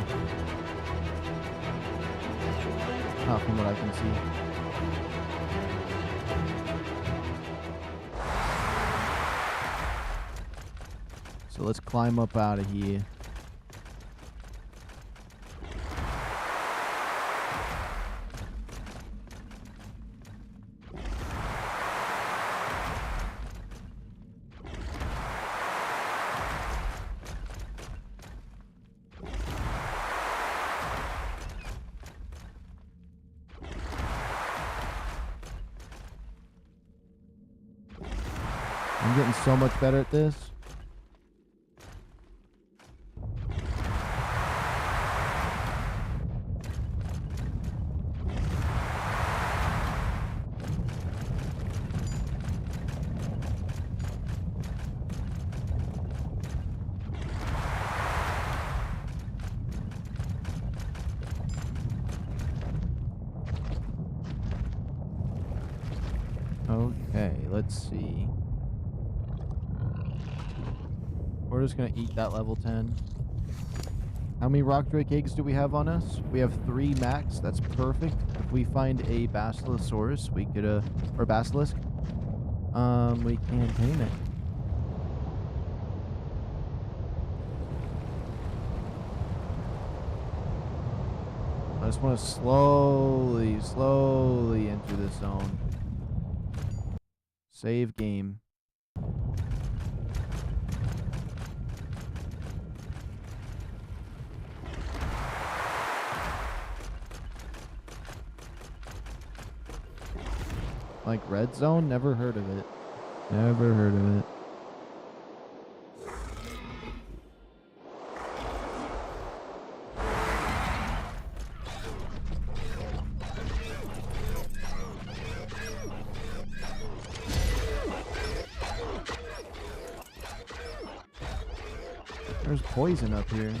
Speaker 1: Not from what I can see. So let's climb up out of here. I'm getting so much better at this. Okay, let's see. We're just gonna eat that level 10. How many RockDrake eggs do we have on us? We have 3 max. That's perfect. If we find a Basilosaurus, we could or basilisk, we can tame it. I just want to slowly enter this zone. Save game. Like red zone? Never heard of it. Never heard of it. There's poison up here.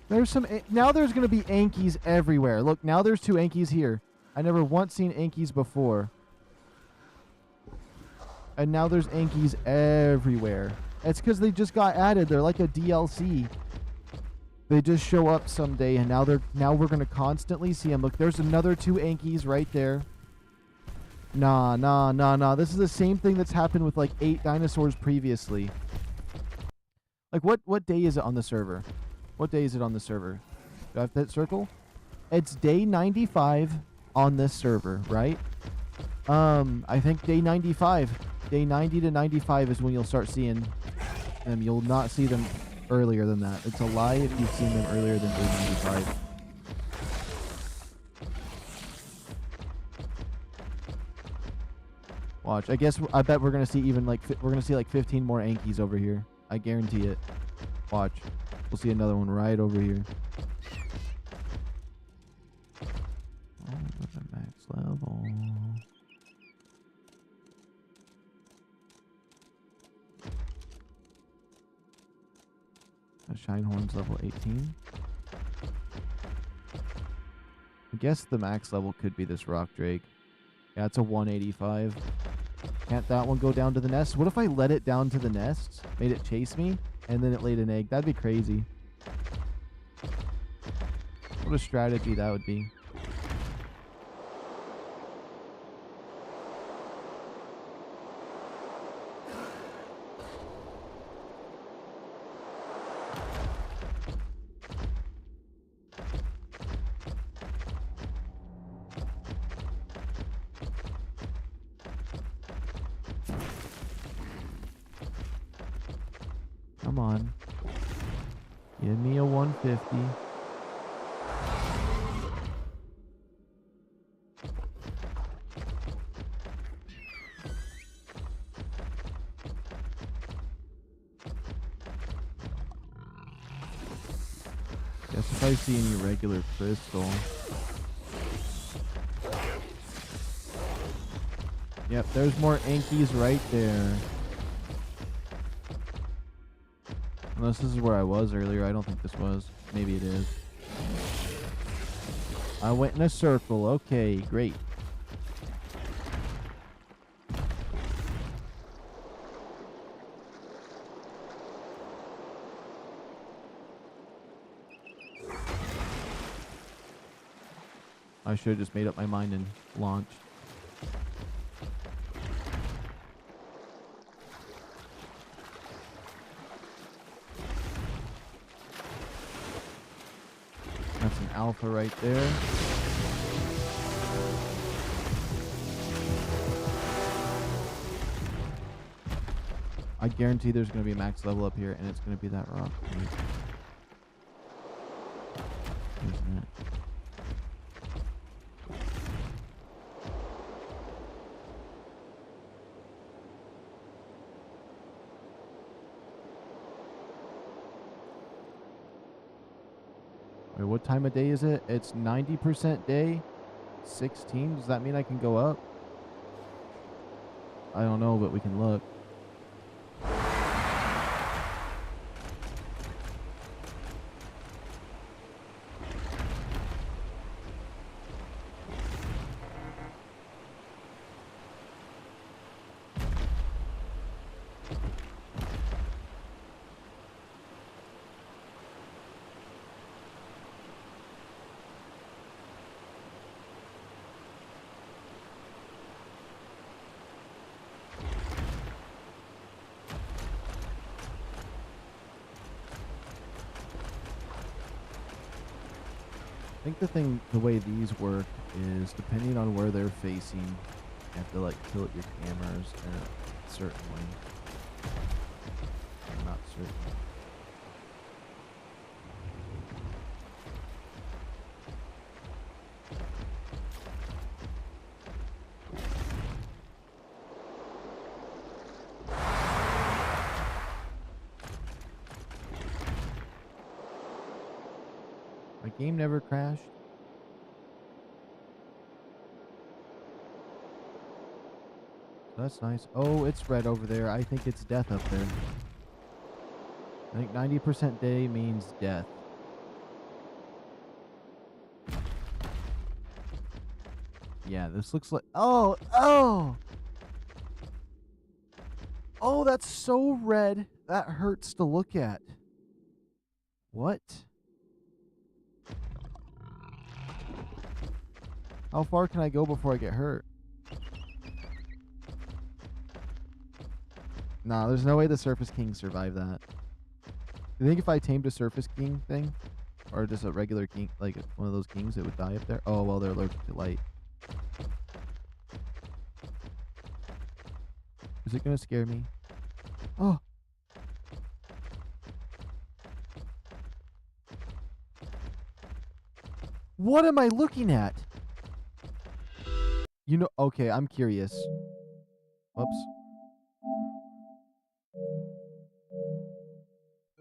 Speaker 1: There's some... Now there's going to be ANKYS everywhere. Look, now there's 2 ANKYS here. I never once seen ANKYS before. And now there's ANKYS everywhere. It's because they just got added. They're like a DLC. They just show up someday, and now we're going to constantly see them. Look, there's another 2 ANKYS right there. Nah. This is the same thing that's happened with like 8 dinosaurs previously. Like, what day is it on the server? What day is it on the server? Do I have that circle? It's day 95 on this server, right? I think day 95. Day 90 to 95 is when you'll start seeing them. You'll not see them earlier than that. It's a lie if you've seen them earlier than day 95. Watch. I bet we're gonna see even like we're gonna see like 15 more ANKYS over here. I guarantee it. Watch. We'll see another one right over here. Oh, look at max level. A Shinehorn's level 18. I guess the max level could be this RockDrake. Yeah, it's a 185. Can't that one go down to the nest? What if I let it down to the nest, made it chase me, and then it laid an egg? That'd be crazy. What a strategy that would be. Come on. Give me a 150. Guess if I see any regular crystal. Yep, there's more ANKYS right there. Unless this is where I was earlier. I don't think this was. Maybe it is. I went in a circle. Okay, great. I should have just made up my mind and launched. That's an alpha right there. I guarantee there's going to be a max level up here, and it's going to be that rock. Isn't it? Wait, what time of day is it? It's 90% day. 16. Does that mean I can go up? I don't know, but we can look. I think the way these work is depending on where they're facing, you have to like tilt your cameras a certain way. I'm not certain. My game never crashed. That's nice. Oh, it's red over there. I think it's death up there. I think 90% day means death. Yeah, this looks like... Oh! Oh, that's so red. That hurts to look at. What? How far can I go before I get hurt? Nah, there's no way the Surface King survived that. You think if I tamed a surface king thing, or just a regular king, like one of those kings, it would die up there? Oh, well, they're allergic to light. Is it gonna scare me? Oh. What am I looking at? You know, okay, I'm curious. Whoops.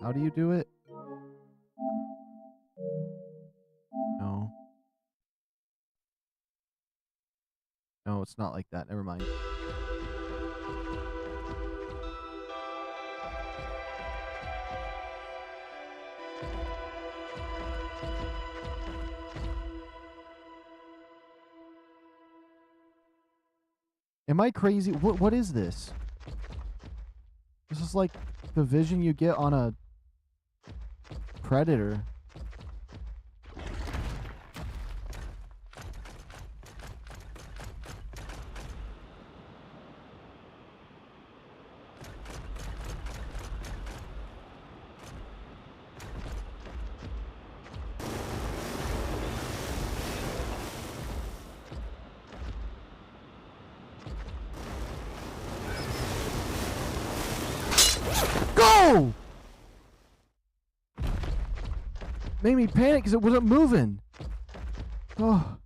Speaker 1: How do you do it? No. No, it's not like that. Never mind. Am I crazy? What is this? This is like the vision you get on a predator. Go! Made me panic because it wasn't moving. Oh.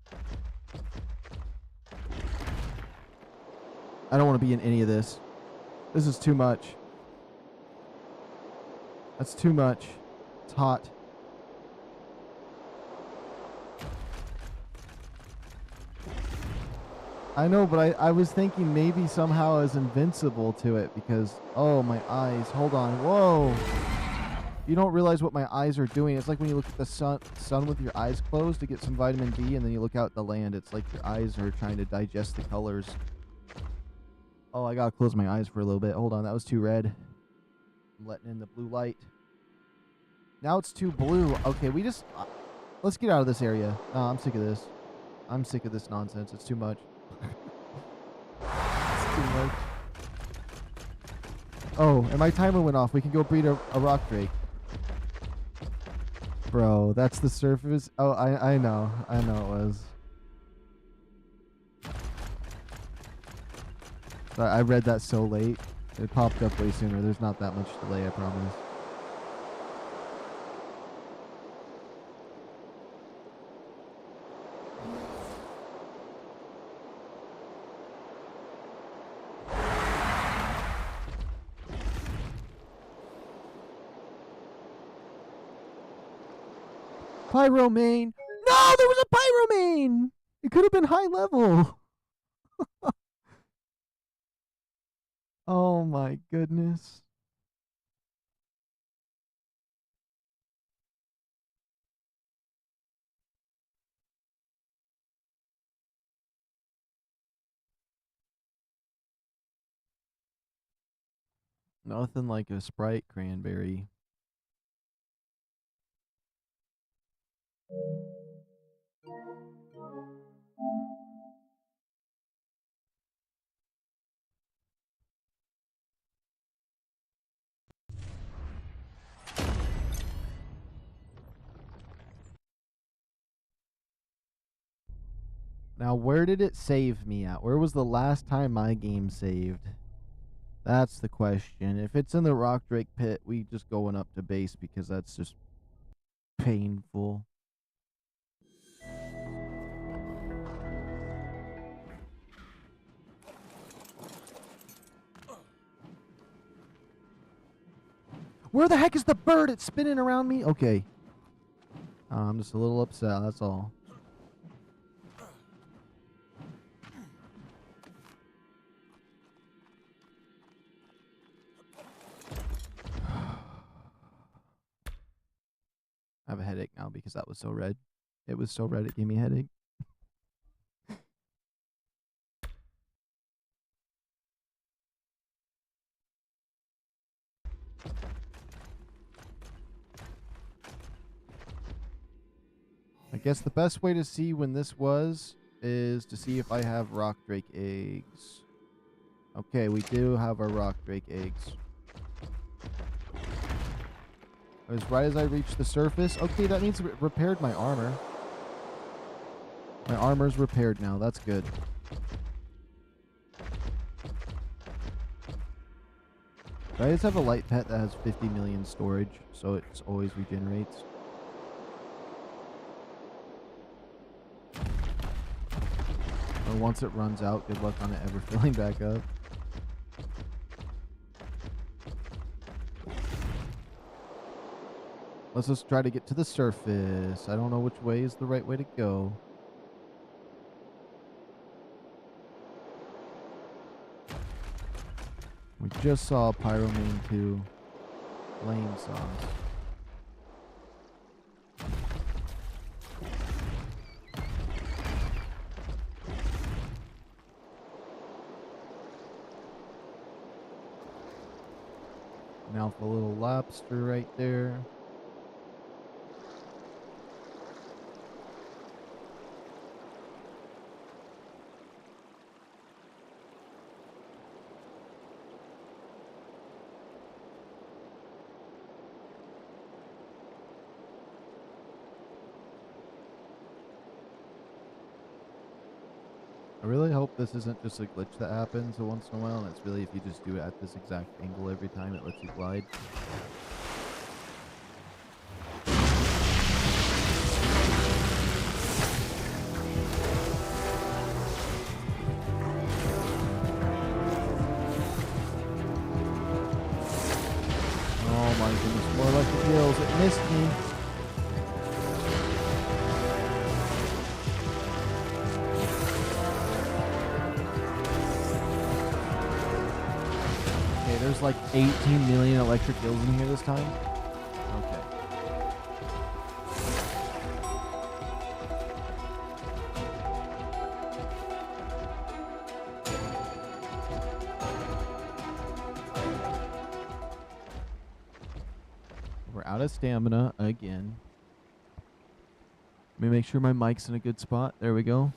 Speaker 1: I don't want to be in any of this. This is too much. That's too much. It's hot. I know, but I was thinking maybe somehow I was invincible to it because, oh, my eyes. Hold on. Whoa. You don't realize what my eyes are doing. It's like when you look at the sun with your eyes closed to get some vitamin D, and then you look out at the land. It's like your eyes are trying to digest the colors. Oh, I gotta close my eyes for a little bit. Hold on, that was too red. I'm letting in the blue light. Now it's too blue. Okay, we just... let's get out of this area. No, I'm sick of this. I'm sick of this nonsense. It's too much. It's too much. Oh, and my timer went off. We can go breed a RockDrake. Bro, that's the surface. Oh, I know. I know it was. Sorry, I read that so late. It popped up way sooner. There's not that much delay, I promise. Pyromane! No, there was a Pyromane! It could have been high level. Oh my goodness. Nothing like a Sprite cranberry. Now, where did it save me at? Where was the last time my game saved? That's the question. If it's in the RockDrake pit, we just going up to base because that's just painful. Where the heck is the bird? It's spinning around me? Okay. I'm just a little upset, that's all. I have a headache now because that was so red. It was so red it gave me a headache. I guess the best way to see when this was is to see if I have RockDrake eggs. Okay, we do have our RockDrake eggs. As right as I reach the surface. Okay, that means it repaired my armor. My armor's repaired now. That's good. I just have a light pet that has 50 million storage, so it always regenerates. Or once it runs out, good luck on it ever filling back up. Let's just try to get to the surface. I don't know which way is the right way to go. We just saw Pyromane 2 flame sauce. Now for a little lobster right there. I really hope this isn't just a glitch that happens once in a while, and it's really if you just do it at this exact angle every time, it lets you glide. Oh my goodness, more electric hills, it missed me. There's like 18 million electric hills in here this time. Okay. We're out of stamina again. Let me make sure my mic's in a good spot. There we go.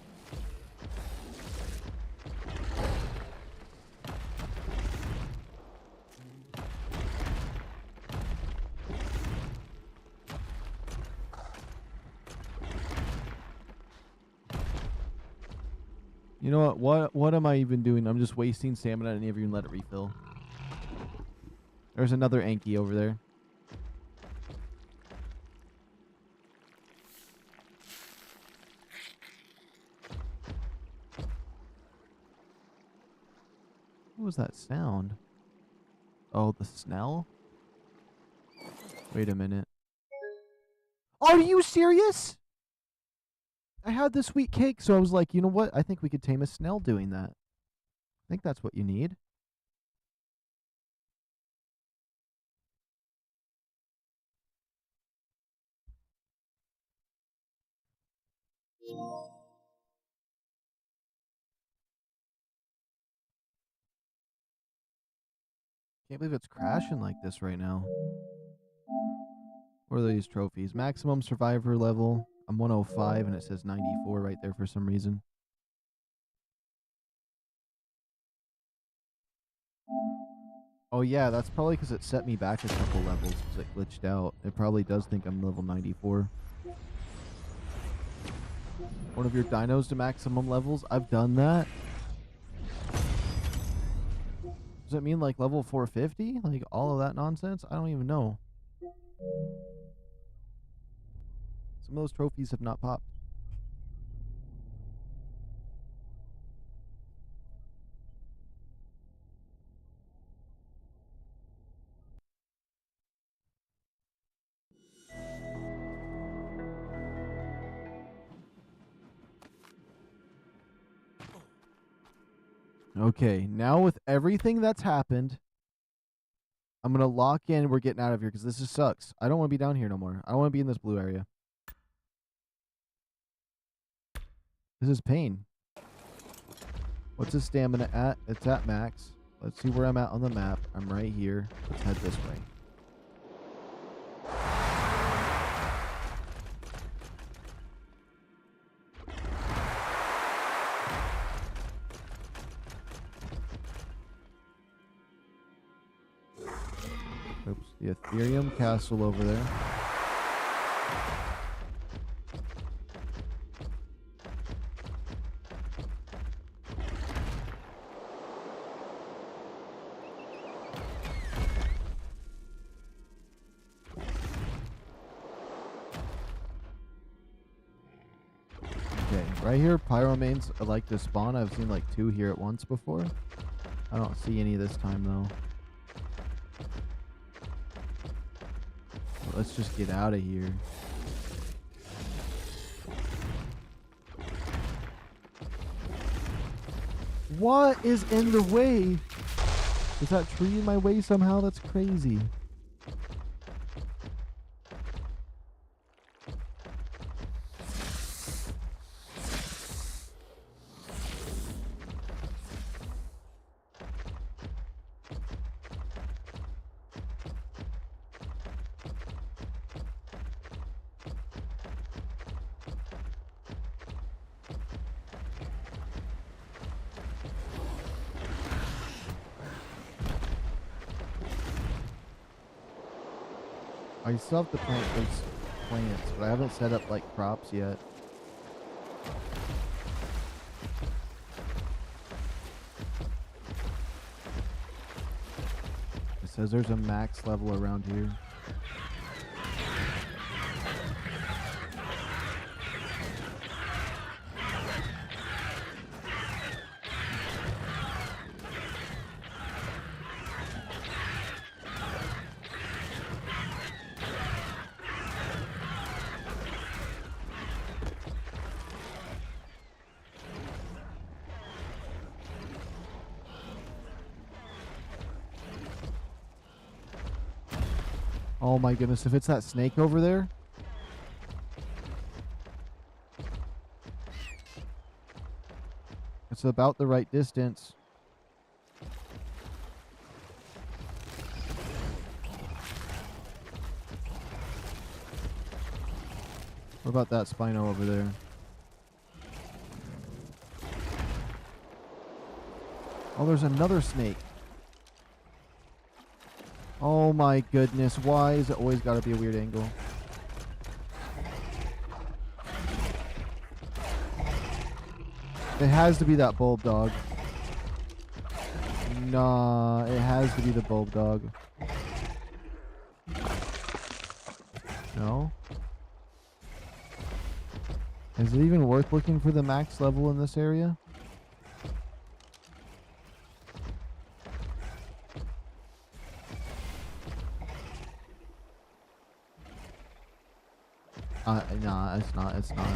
Speaker 1: You know what am I even doing? I'm just wasting stamina and never even let it refill. There's another ANKY over there. What was that sound? Oh, the smell? Wait a minute. Are you serious? I had this sweet cake, so I was like, you know what? I think we could tame a snail doing that. I think that's what you need. Can't believe it's crashing like this right now. What are these trophies? Maximum survivor level. I'm 105 and it says 94 right there for some reason. Oh yeah, that's probably because it set me back a couple levels because it glitched out. It probably does think I'm level 94. One of your dinos to maximum levels? I've done that. Does it mean like level 450? Like all of that nonsense? I don't even know. Some of those trophies have not popped. Okay, now with everything that's happened, I'm going to lock in. We're getting out of here because this just sucks. I don't want to be down here no more. I don't want to be in this blue area. This is pain. What's his stamina at? It's at max. Let's see where I'm at on the map. I'm right here. Let's head this way. Oops. The Ethereum castle over there. Okay, right here, pyromanes like to spawn. I've seen like 2 here at once before. I don't see any this time though. Let's just get out of here. What is in the way? Is that tree in my way somehow? That's crazy. I still have to plant those plants, but I haven't set up like crops yet. It says there's a max level around here. Oh my goodness, if it's that snake over there. It's about the right distance. What about that Spino over there? Oh, there's another snake. Oh my goodness, why is it always got to be a weird angle? It has to be that bulb dog. Nah, it has to be the bulb dog. No? Is it even worth looking for the max level in this area? Nah, it's not. It's not.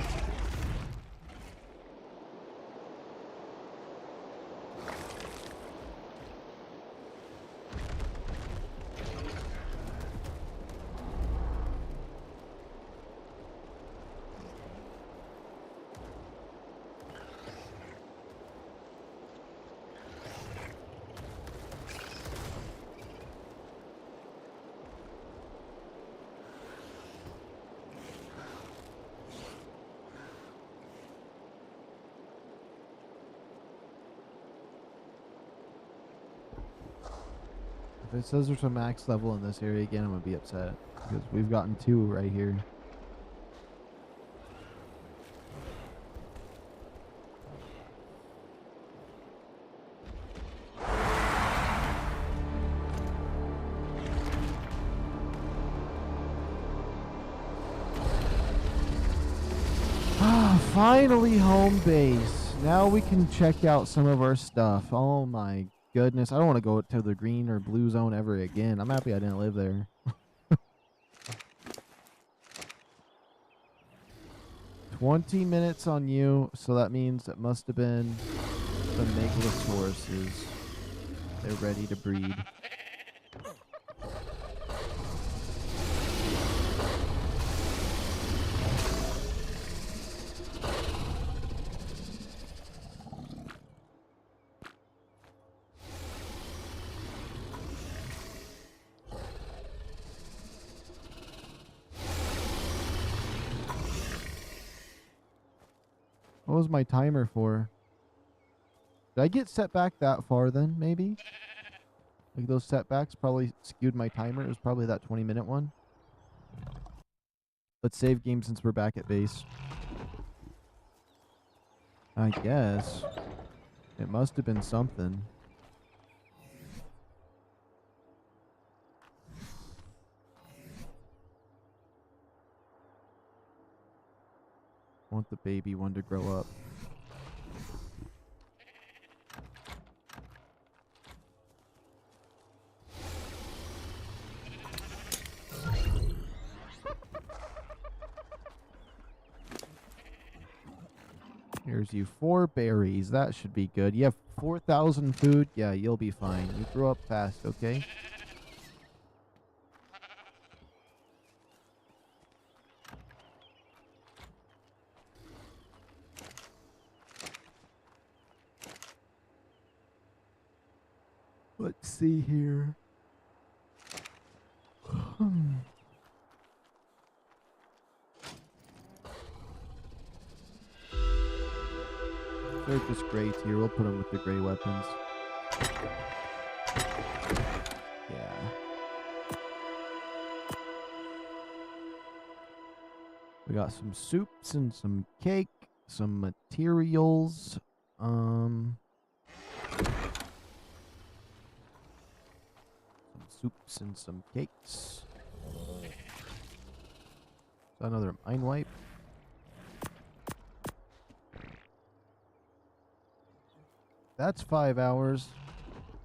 Speaker 1: If it says there's a max level in this area again, I'm going to be upset. Because we've gotten 2 right here. Finally home base. Now we can check out some of our stuff. Oh my goodness. I don't want to go to the green or blue zone ever again. I'm happy I didn't live there. 20 minutes on you, so that means it must have been the Meglas horses. They're ready to breed. What was my timer for? Did I get set back that far then, maybe? Like those setbacks probably skewed my timer. It was probably that 20-minute one. Let's save game since we're back at base. I guess. It must have been something. I want the baby one to grow up. Here's you 4 berries. That should be good. You have 4,000 food. Yeah, you'll be fine. You grow up fast, okay? Let's see here. They're just gray tier. We'll put them with the gray weapons. Yeah. We got some soups and some cake, some materials. Some soups and some cakes. Another mine wipe. That's 5 hours.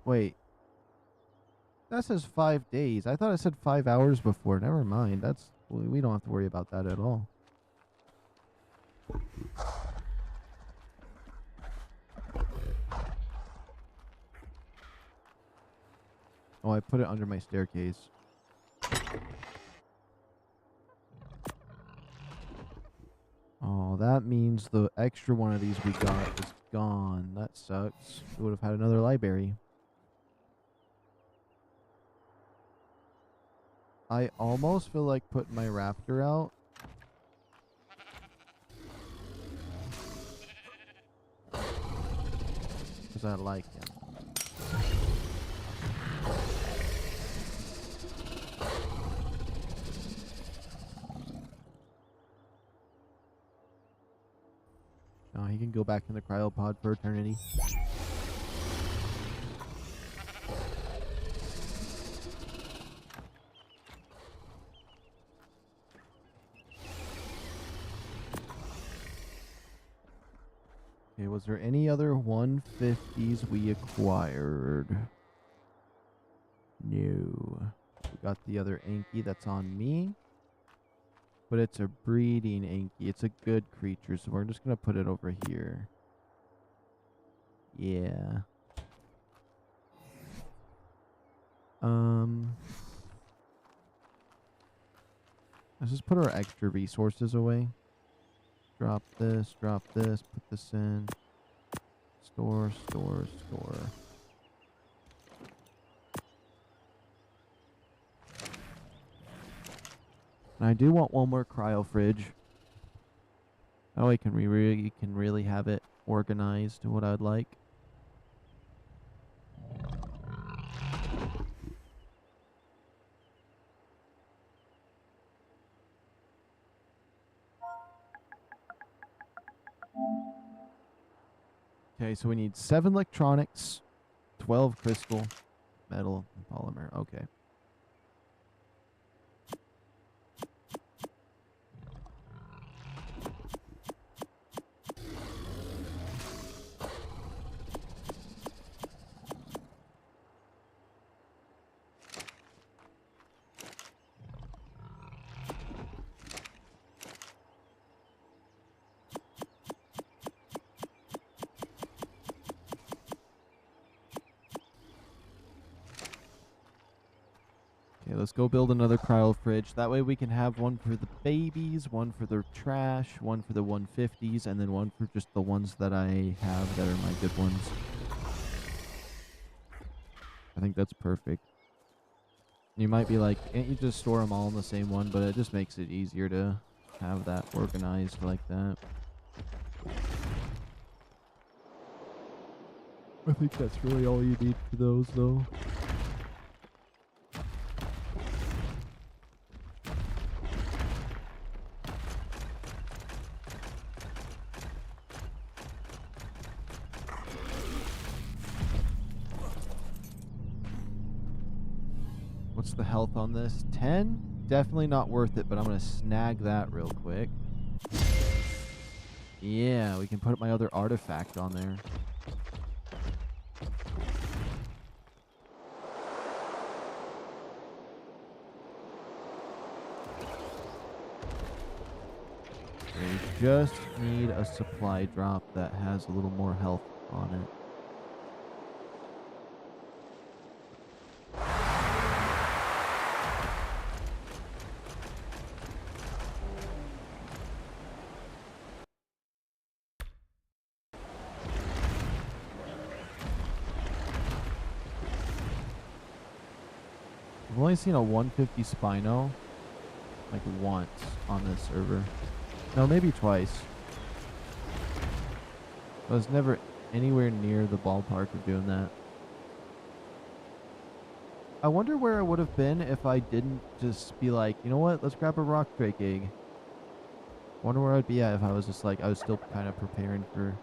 Speaker 1: Wait. That says 5 days. I thought it said 5 hours before. Never mind. We don't have to worry about that at all. Oh, I put it under my staircase. Oh, that means the extra one of these we got is gone. That sucks. We would have had another library. I almost feel like putting my raptor out. Because I like him. Oh, he can go back in the cryopod for eternity. Okay, was there any other 150s we acquired? No. We got the other Anky that's on me. But it's a breeding Anky. It's a good creature, so we're just going to put it over here. Yeah. Let's just put our extra resources away. Drop this, put this in. Store. And I do want one more cryo fridge. That way we can really have it organized to what I'd like. Okay, so we need 7 electronics, 12 crystal, metal, and polymer. Okay. Okay, let's go build another cryo fridge. That way we can have one for the babies, one for the trash, one for the 150s, and then one for just the ones that I have that are my good ones. I think that's perfect. You might be like, can't you just store them all in the same one? But it just makes it easier to have that organized like that. I think that's really all you need for those, though. What's the health on this? 10? Definitely not worth it, but I'm going to snag that real quick. Yeah, we can put my other artifact on there. We just need a supply drop that has a little more health on it. I've only seen a 150 Spino like once on this server. No, maybe twice. I was never anywhere near the ballpark of doing that. I wonder where I would have been if I didn't just be like, you know what, let's grab a RockDrake egg. I wonder where I'd be at if I was just like, I was still kind of preparing for...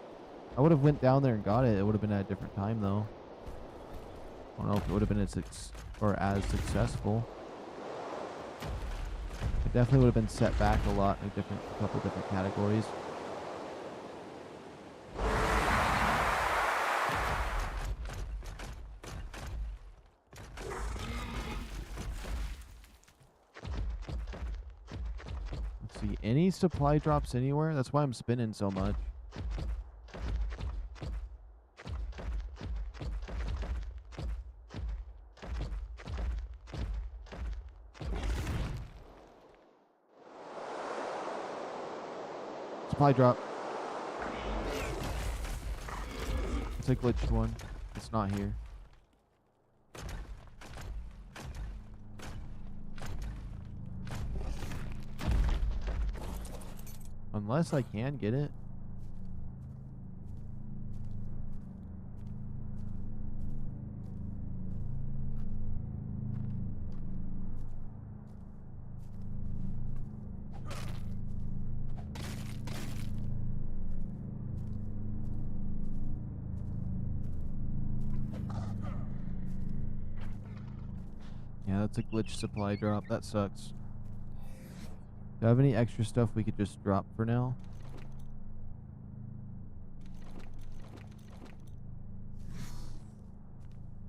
Speaker 1: I would have went down there and got it. It would have been at a different time though. I don't know if it would have been as successful. It definitely would have been set back a lot in a couple different categories. Let's see, any supply drops anywhere? That's why I'm spinning so much. Supply drop. It's a glitched one. It's not here. Unless I can get it. Yeah, that's a glitch supply drop. That sucks. Do I have any extra stuff we could just drop for now?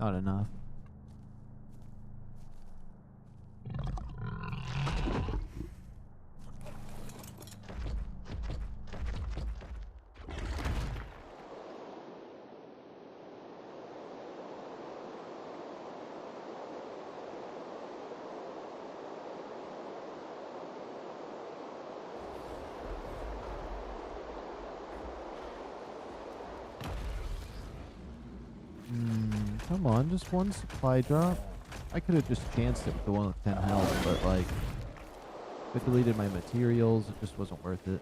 Speaker 1: Not enough. Come on, just one supply drop. I could have just chanced it with the one with 10 health, but like, if it deleted my materials, it just wasn't worth it.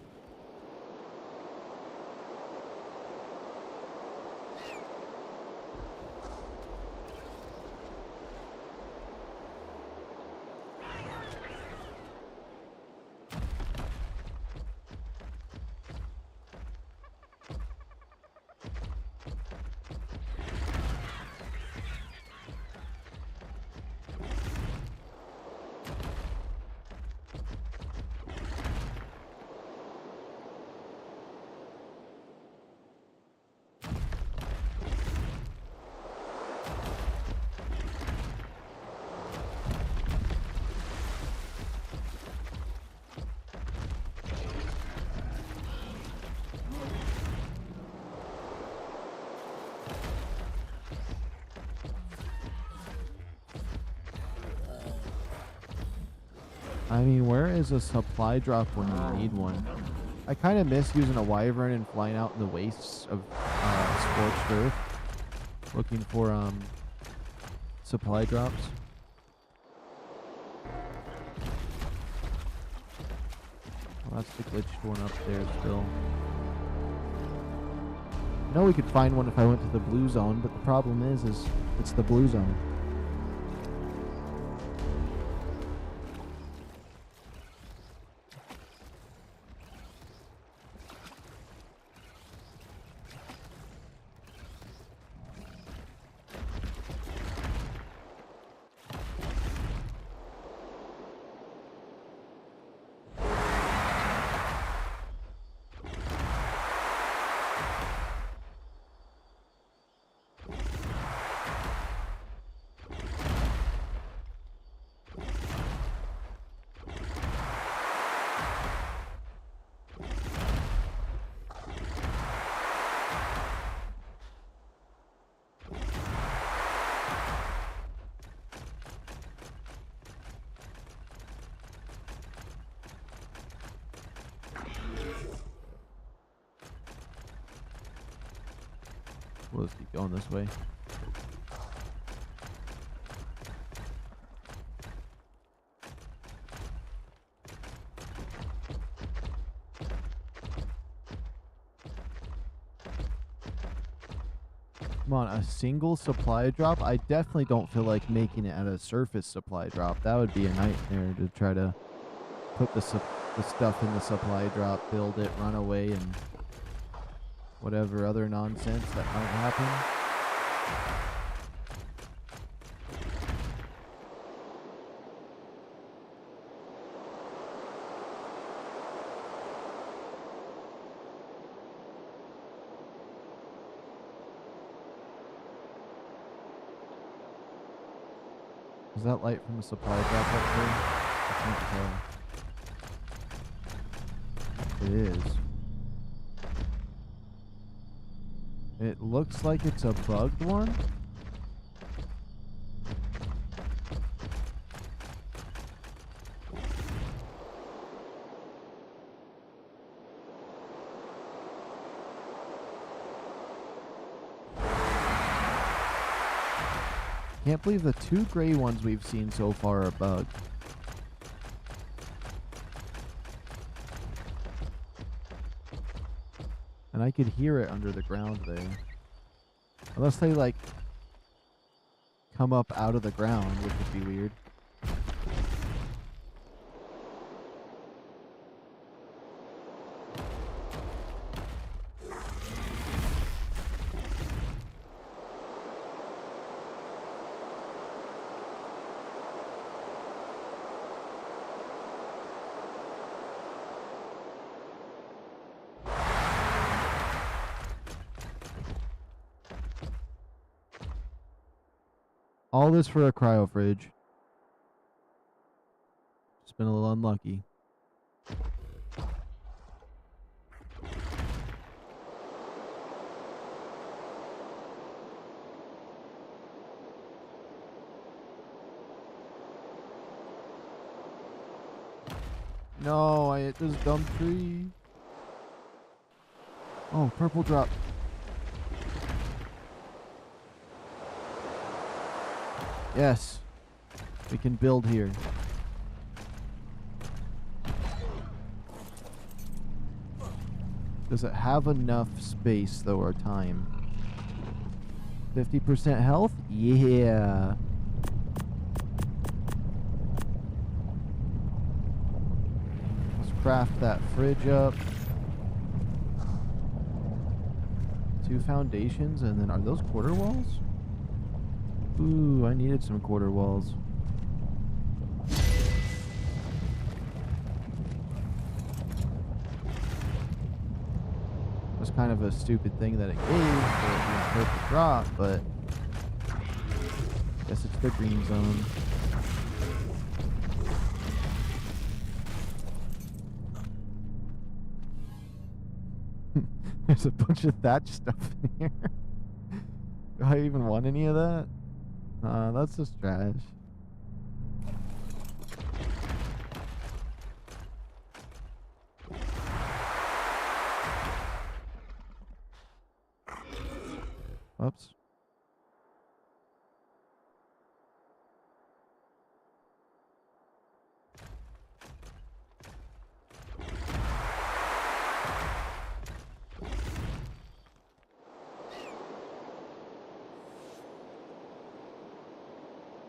Speaker 1: I mean, where is a supply drop when you need one? I kind of miss using a wyvern and flying out in the wastes of scorched earth, looking for supply drops. Well, that's the glitched one up there still. I know we could find one if I went to the blue zone, but the problem is it's the blue zone. We'll just keep going this way. Come on, a single supply drop? I definitely don't feel like making it at a surface supply drop. That would be a nightmare to try to put the stuff in the supply drop, build it, run away, and whatever other nonsense that might happen. Is that light from the supply drop up there? I think so. It is. It looks like it's a bugged one. Can't believe the 2 gray ones we've seen so far are bugged. And I could hear it under the ground there. Unless they, like, come up out of the ground, which would be weird. All this for a cryo fridge. Just been a little unlucky. No, I hit this dumb tree. Oh, purple drop. Yes. We can build here. Does it have enough space, though, or time? 50% health? Yeah. Let's craft that fridge up. 2 foundations, and then are those quarter walls? Ooh, I needed some quarter walls. It was kind of a stupid thing that it gave for it being a perfect drop, but I guess it's the green zone. There's a bunch of thatch stuff in here. Do I even want any of that? That's just trash. Oops.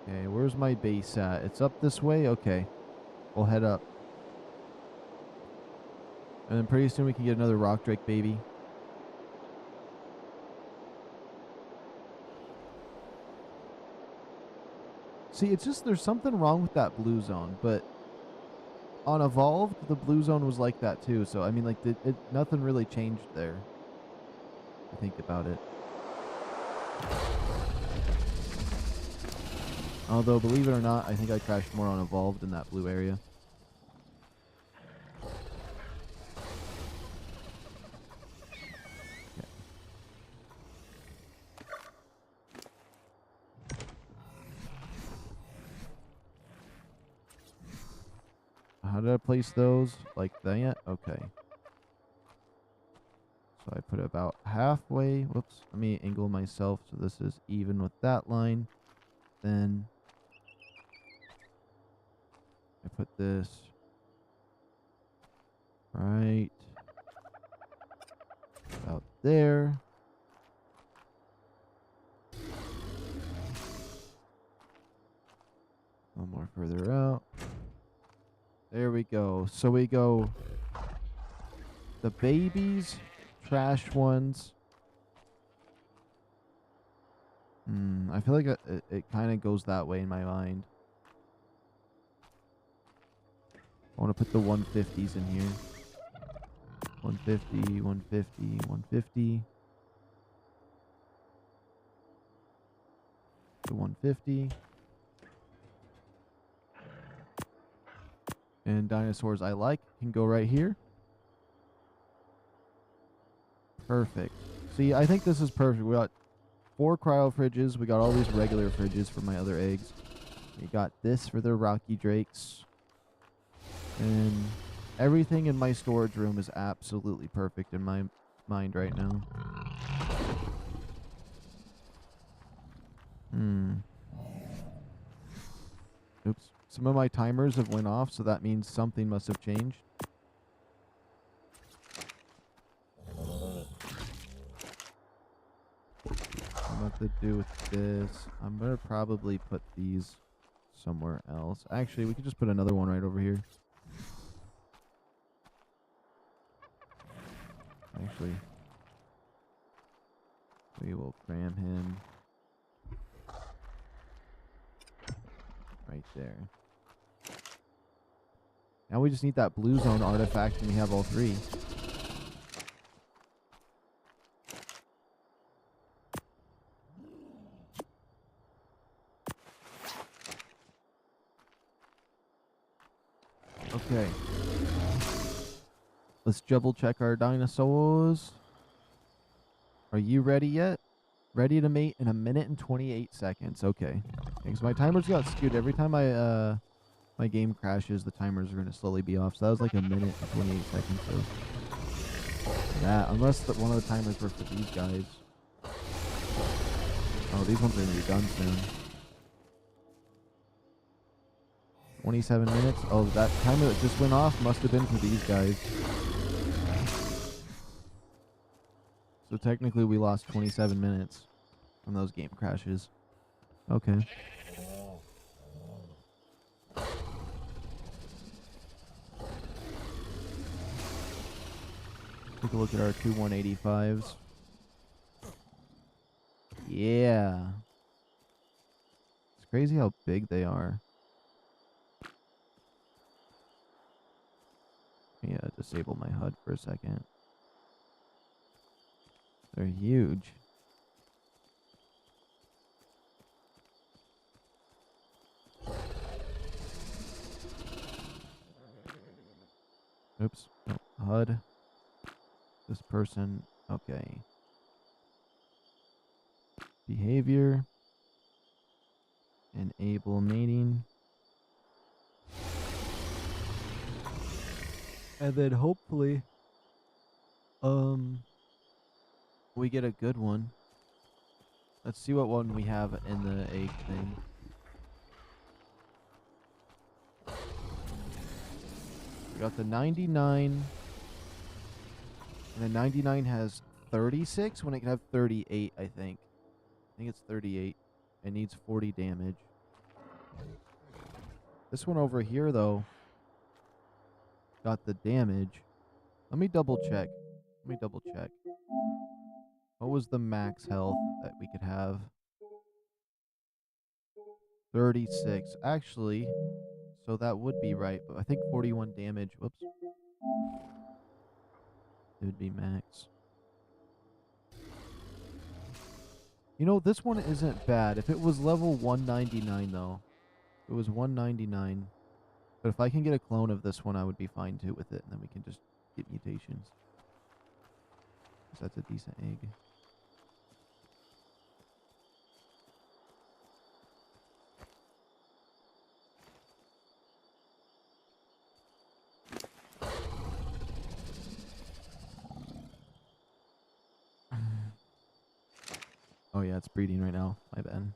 Speaker 1: Okay, where's my base at? It's up this way? Okay. We'll head up. And then pretty soon we can get another RockDrake baby. See, it's just there's something wrong with that blue zone, but on Evolved, the blue zone was like that too. So, I mean, like, nothing really changed there. I think about it. Although, believe it or not, I think I crashed more on Evolved in that blue area. Okay. How did I place those? Like that? Okay. So So I put it about halfway. Whoops. Let me angle myself so this is even with that line. Then I put this right about there. One more further out. There we go. So we go the babies, trash ones. I feel like it kind of goes that way in my mind. I want to put the 150s in here. 150, 150, 150. The 150. And dinosaurs I like can go right here. Perfect. See, I think this is perfect. We got 4 cryo fridges. We got all these regular fridges for my other eggs. We got this for the Rocky Drakes. And everything in my storage room is absolutely perfect in my mind right now. Oops. Some of my timers have went off, so that means something must have changed. What to do with this? I'm gonna probably put these somewhere else. Actually, we could just put another one right over here. Actually, we will cram him right there. Now we just need that blue zone artifact, and we have all 3. Okay. Let's double check our dinosaurs. Are you ready yet? Ready to mate in 1 minute and 28 seconds. Okay. Because my timers got skewed. Every time my game crashes, the timers are going to slowly be off. So that was like 1 minute and 28 seconds. So that, unless one of the timers were for these guys. Oh, these ones are going to be done soon. 27 minutes. Oh, that timer that just went off must have been for these guys. So technically we lost 27 minutes from those game crashes. Okay. Take a look at our 2 185s. Yeah. It's crazy how big they are. Yeah, disable my HUD for a second. They're huge. Oops. No, HUD. This person. Okay. Behavior. Enable mating. And then hopefully, we get a good one. Let's see what one we have in the egg thing. We got the 99. And the 99 has 36 when it can have 38, I think. I think it's 38. It needs 40 damage. This one over here, though, got the damage. Let me double check. What was the max health that we could have? 36. Actually, so that would be right, but I think 41 damage. Whoops. It would be max. You know, this one isn't bad. If it was level 199, though. It was 199. But if I can get a clone of this one, I would be fine, too, with it. And then we can just get mutations. That's a decent egg. Oh yeah, it's breeding right now. My bad.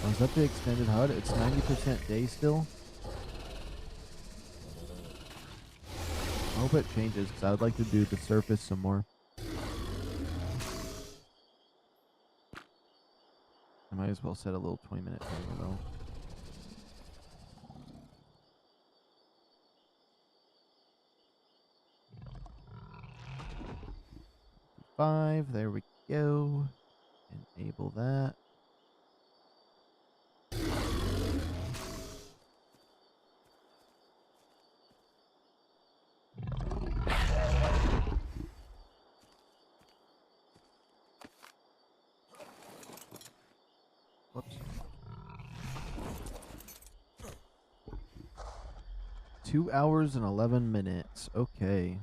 Speaker 1: Oh, is that the extended HUD? It's 90% day still. I hope it changes because I would like to do the surface some more. I might as well set a little 20-minute timer though. There we go. Enable that. Whoops. 2 hours and 11 minutes. Okay.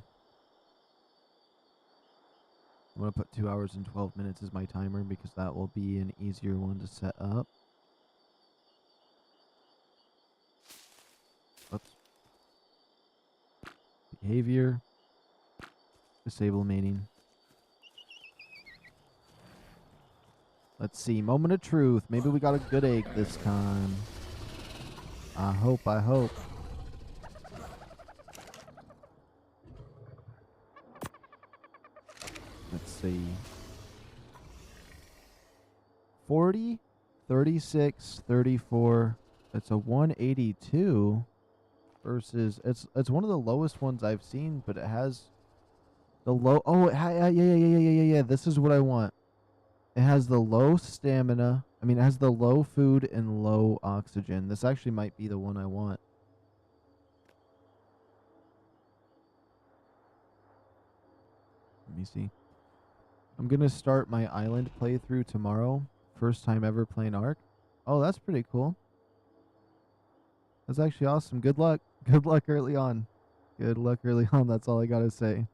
Speaker 1: I'm going to put 2 hours and 12 minutes as my timer because that will be an easier one to set up. Oops. Behavior. Disable mating. Let's see. Moment of truth. Maybe we got a good egg this time. I hope. Let's see. 40, 36, 34. It's a 182 versus it's one of the lowest ones I've seen, but it has the low. Oh, yeah. This is what I want. It has the low stamina. I mean, it has the low food and low oxygen. This actually might be the one I want. Let me see. I'm going to start my island playthrough tomorrow. First time ever playing ARK. Oh, that's pretty cool. That's actually awesome. Good luck. Good luck early on. Good luck early on. That's all I got to say.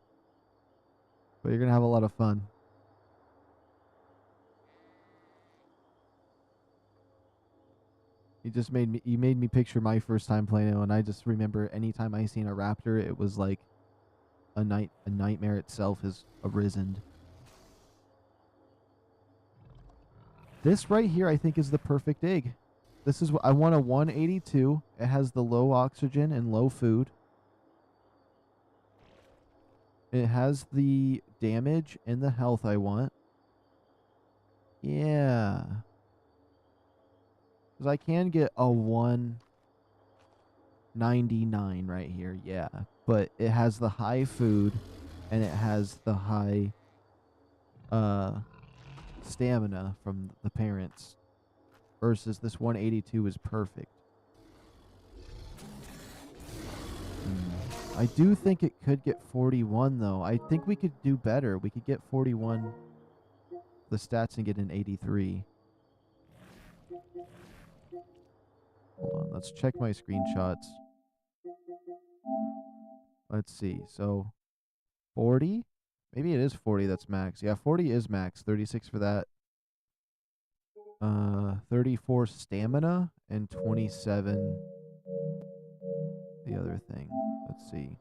Speaker 1: But you're going to have a lot of fun. You made me picture my first time playing it, and I just remember anytime I seen a raptor, it was like a nightmare itself has arisen. This right here, I think, is the perfect egg. This is what I want, a 182. It has the low oxygen and low food. It has the damage and the health I want. Yeah. Because I can get a 199 right here. Yeah. But it has the high food and it has the high stamina from the parents. Versus this 182 is perfect. I do think it could get 41 though. I think we could do better. We could get 41 the stats and get an 83. Hold on, let's check my screenshots. Let's see. So 40? Maybe it is 40 that's max. Yeah, 40 is max. 36 for that. 34 stamina and 27 the other thing. Let's see.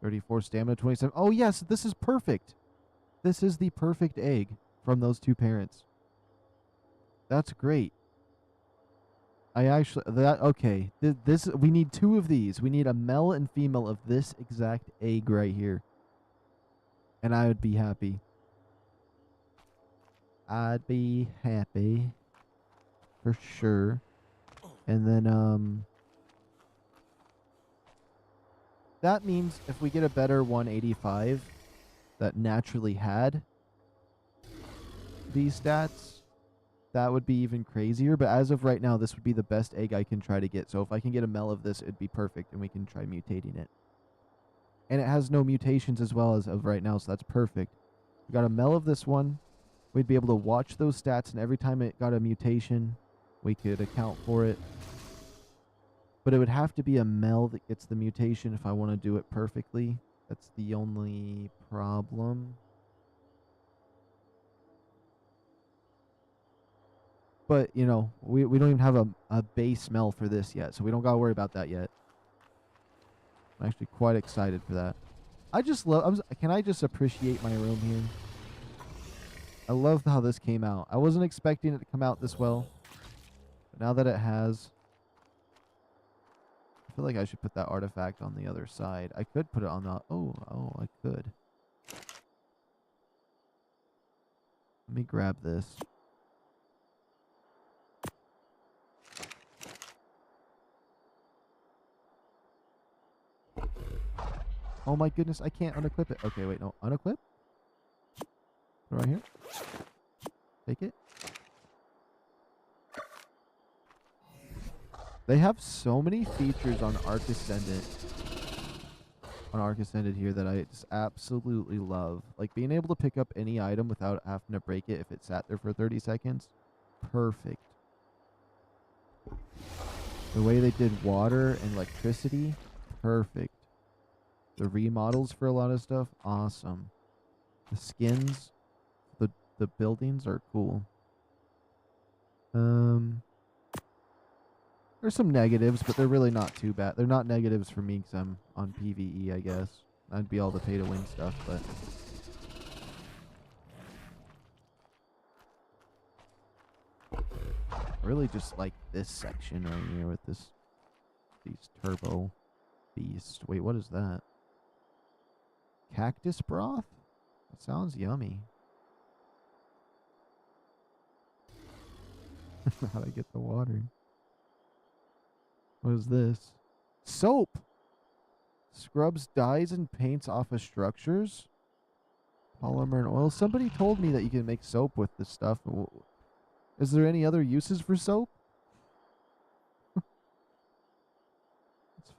Speaker 1: 34 stamina, 27. Oh, yes, this is perfect. This is the perfect egg from those two parents. That's great. Okay. We need two of these. We need a male and female of this exact egg right here. And I would be happy. I'd be happy. For sure. And then, that means if we get a better 185 that naturally had these stats, that would be even crazier. But as of right now, this would be the best egg I can try to get. So if I can get a male of this, it'd be perfect, and we can try mutating it. And it has no mutations as well as of right now, so that's perfect. We got a male of this one. We'd be able to watch those stats, and every time it got a mutation, we could account for it. But it would have to be a male that gets the mutation if I want to do it perfectly. That's the only problem. But, you know, we don't even have a base smell for this yet, so we don't got to worry about that yet. I'm actually quite excited for that. I just love. Can I just appreciate my room here? I love how this came out. I wasn't expecting it to come out this well, but now that it has, I feel like I should put that artifact on the other side. I could put it on the. Oh, I could. Let me grab this. Oh my goodness, I can't unequip it. Okay, wait, no. Unequip? Put it right here. Take it. They have so many features on Ark Ascendant. On Ark Ascendant here that I just absolutely love. Like being able to pick up any item without having to break it if it sat there for 30 seconds. Perfect. The way they did water and electricity. Perfect. The remodels for a lot of stuff, awesome. The skins, the buildings are cool. There's some negatives, but they're really not too bad. They're not negatives for me because I'm on PvE, I guess. That'd be all the pay-to-win stuff, but... I really just like this section right here with these turbo beasts. Wait, what is that? Cactus broth? That sounds yummy. How'd I get the water? What is this? Soap! Scrubs dyes and paints off of structures? Polymer and oil. Somebody told me that you can make soap with this stuff. Is there any other uses for soap? It's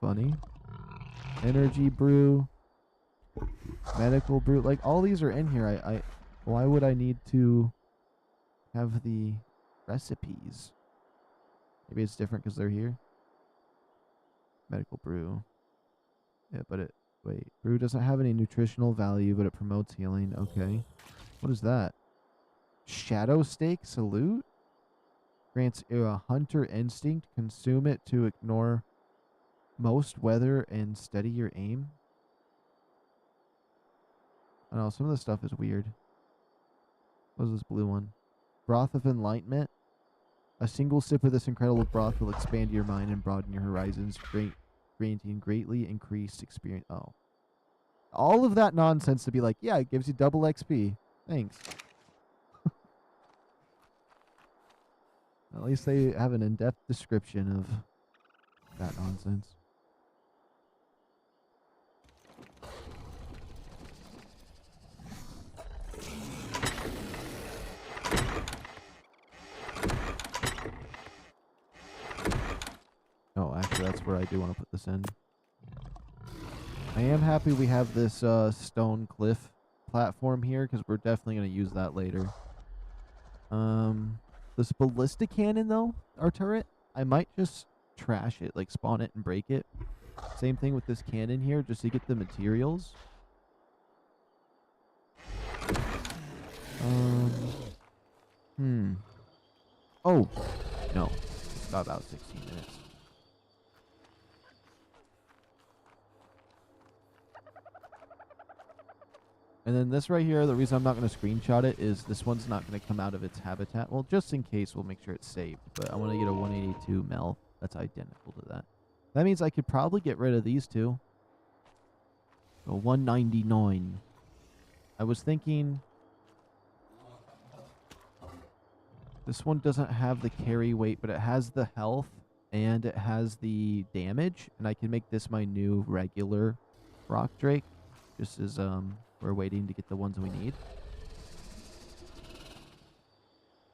Speaker 1: funny. Energy brew. Medical brew. Like, all these are in here. Why would I need to have the recipes? Maybe it's different because they're here. Medical brew. Yeah, but wait. Brew doesn't have any nutritional value, but it promotes healing. Okay. What is that? Shadow Stake Salute? Grants you a hunter instinct. Consume it to ignore most weather and steady your aim. I don't know, some of this stuff is weird. What is this blue one? Broth of Enlightenment. A single sip of this incredible broth will expand your mind and broaden your horizons, granting greatly increased experience. Oh. All of that nonsense to be like, yeah, it gives you double XP. Thanks. At least they have an in-depth description of that nonsense. Oh, actually, that's where I do want to put this in. I am happy we have this stone cliff platform here, because we're definitely going to use that later. This ballista cannon, though, our turret, I might just trash it, like spawn it and break it. Same thing with this cannon here, just to get the materials. Oh, no. It's got about 16 minutes. And then this right here, the reason I'm not going to screenshot it is this one's not going to come out of its habitat. Well, just in case, we'll make sure it's saved. But I want to get a 182 mel that's identical to that. That means I could probably get rid of these two. So 199. I was thinking... This one doesn't have the carry weight, but it has the health and it has the damage. And I can make this my new regular RockDrake. Just as we're waiting to get the ones we need.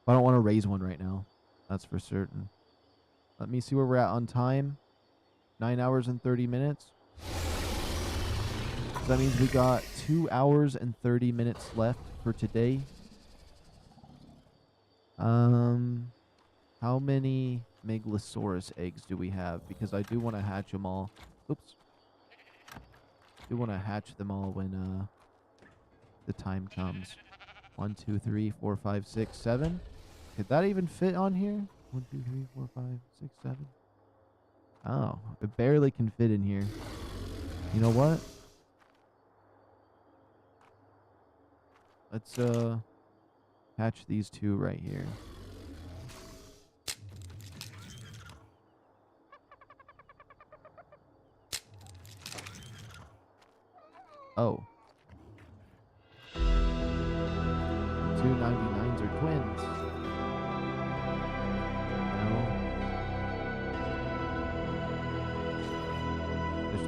Speaker 1: I don't want to raise one right now. That's for certain. Let me see where we're at on time. 9 hours and 30 minutes. So that means we got 2 hours and 30 minutes left for today. How many Meglosaurus eggs do we have? Because I do want to hatch them all. Oops. I do want to hatch them all when the time comes. 1, 2, 3, 4, 5, 6, 7. Could that even fit on here? 1, 2, 3, 4, 5, 6, 7. Oh, it barely can fit in here. You know what? Let's hatch these two right here. Oh. The 299s are twins. No.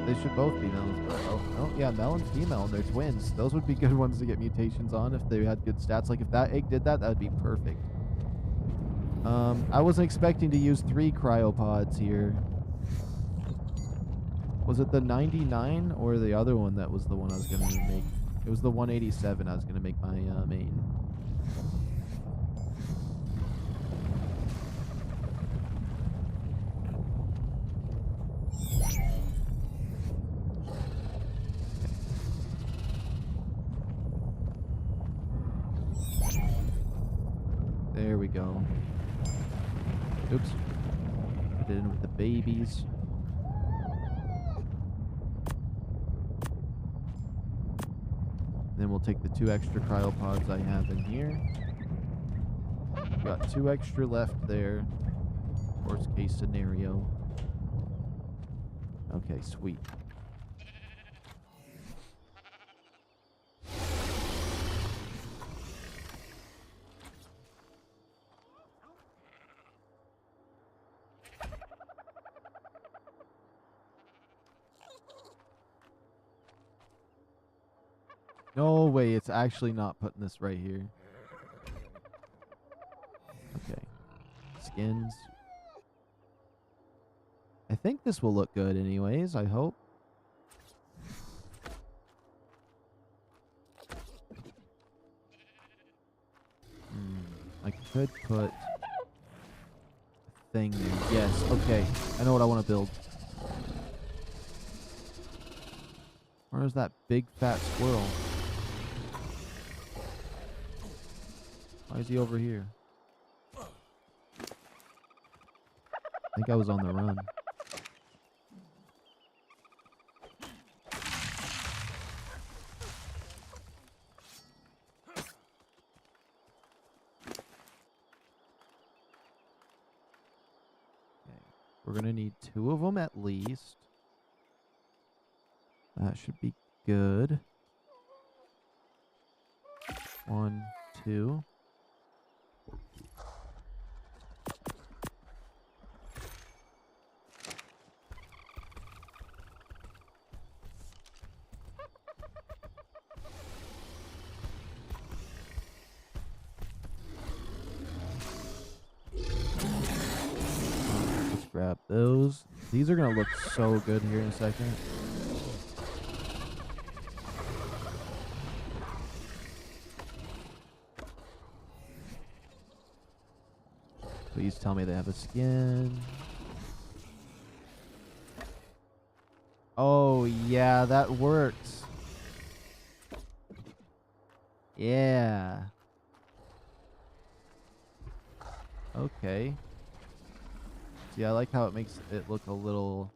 Speaker 1: They should both be melons, but oh, yeah, melon's female and they're twins. Those would be good ones to get mutations on if they had good stats. Like if that egg did that, that would be perfect. I wasn't expecting to use 3 cryopods here. Was it the 99 or the other one that was the one I was going to make? It was the 187 I was going to make my main. There we go. Oops. Put it in with the babies. Then we'll take the 2 extra cryopods I have in here. Got 2 extra left there. Worst case scenario. Okay, sweet. No way, it's actually not putting this right here. Okay. Skins. I think this will look good anyways, I hope. I could put a thing there. Yes, okay. I know what I want to build. Where's that big fat squirrel? Why is he over here? I think I was on the run. Okay. We're going to need 2 of them at least. That should be good. 1, 2. Let's grab those. These are going to look so good here in a second. Please tell me they have a skin. Oh, yeah, that works. Yeah. Okay. See, I like how it makes it look a little...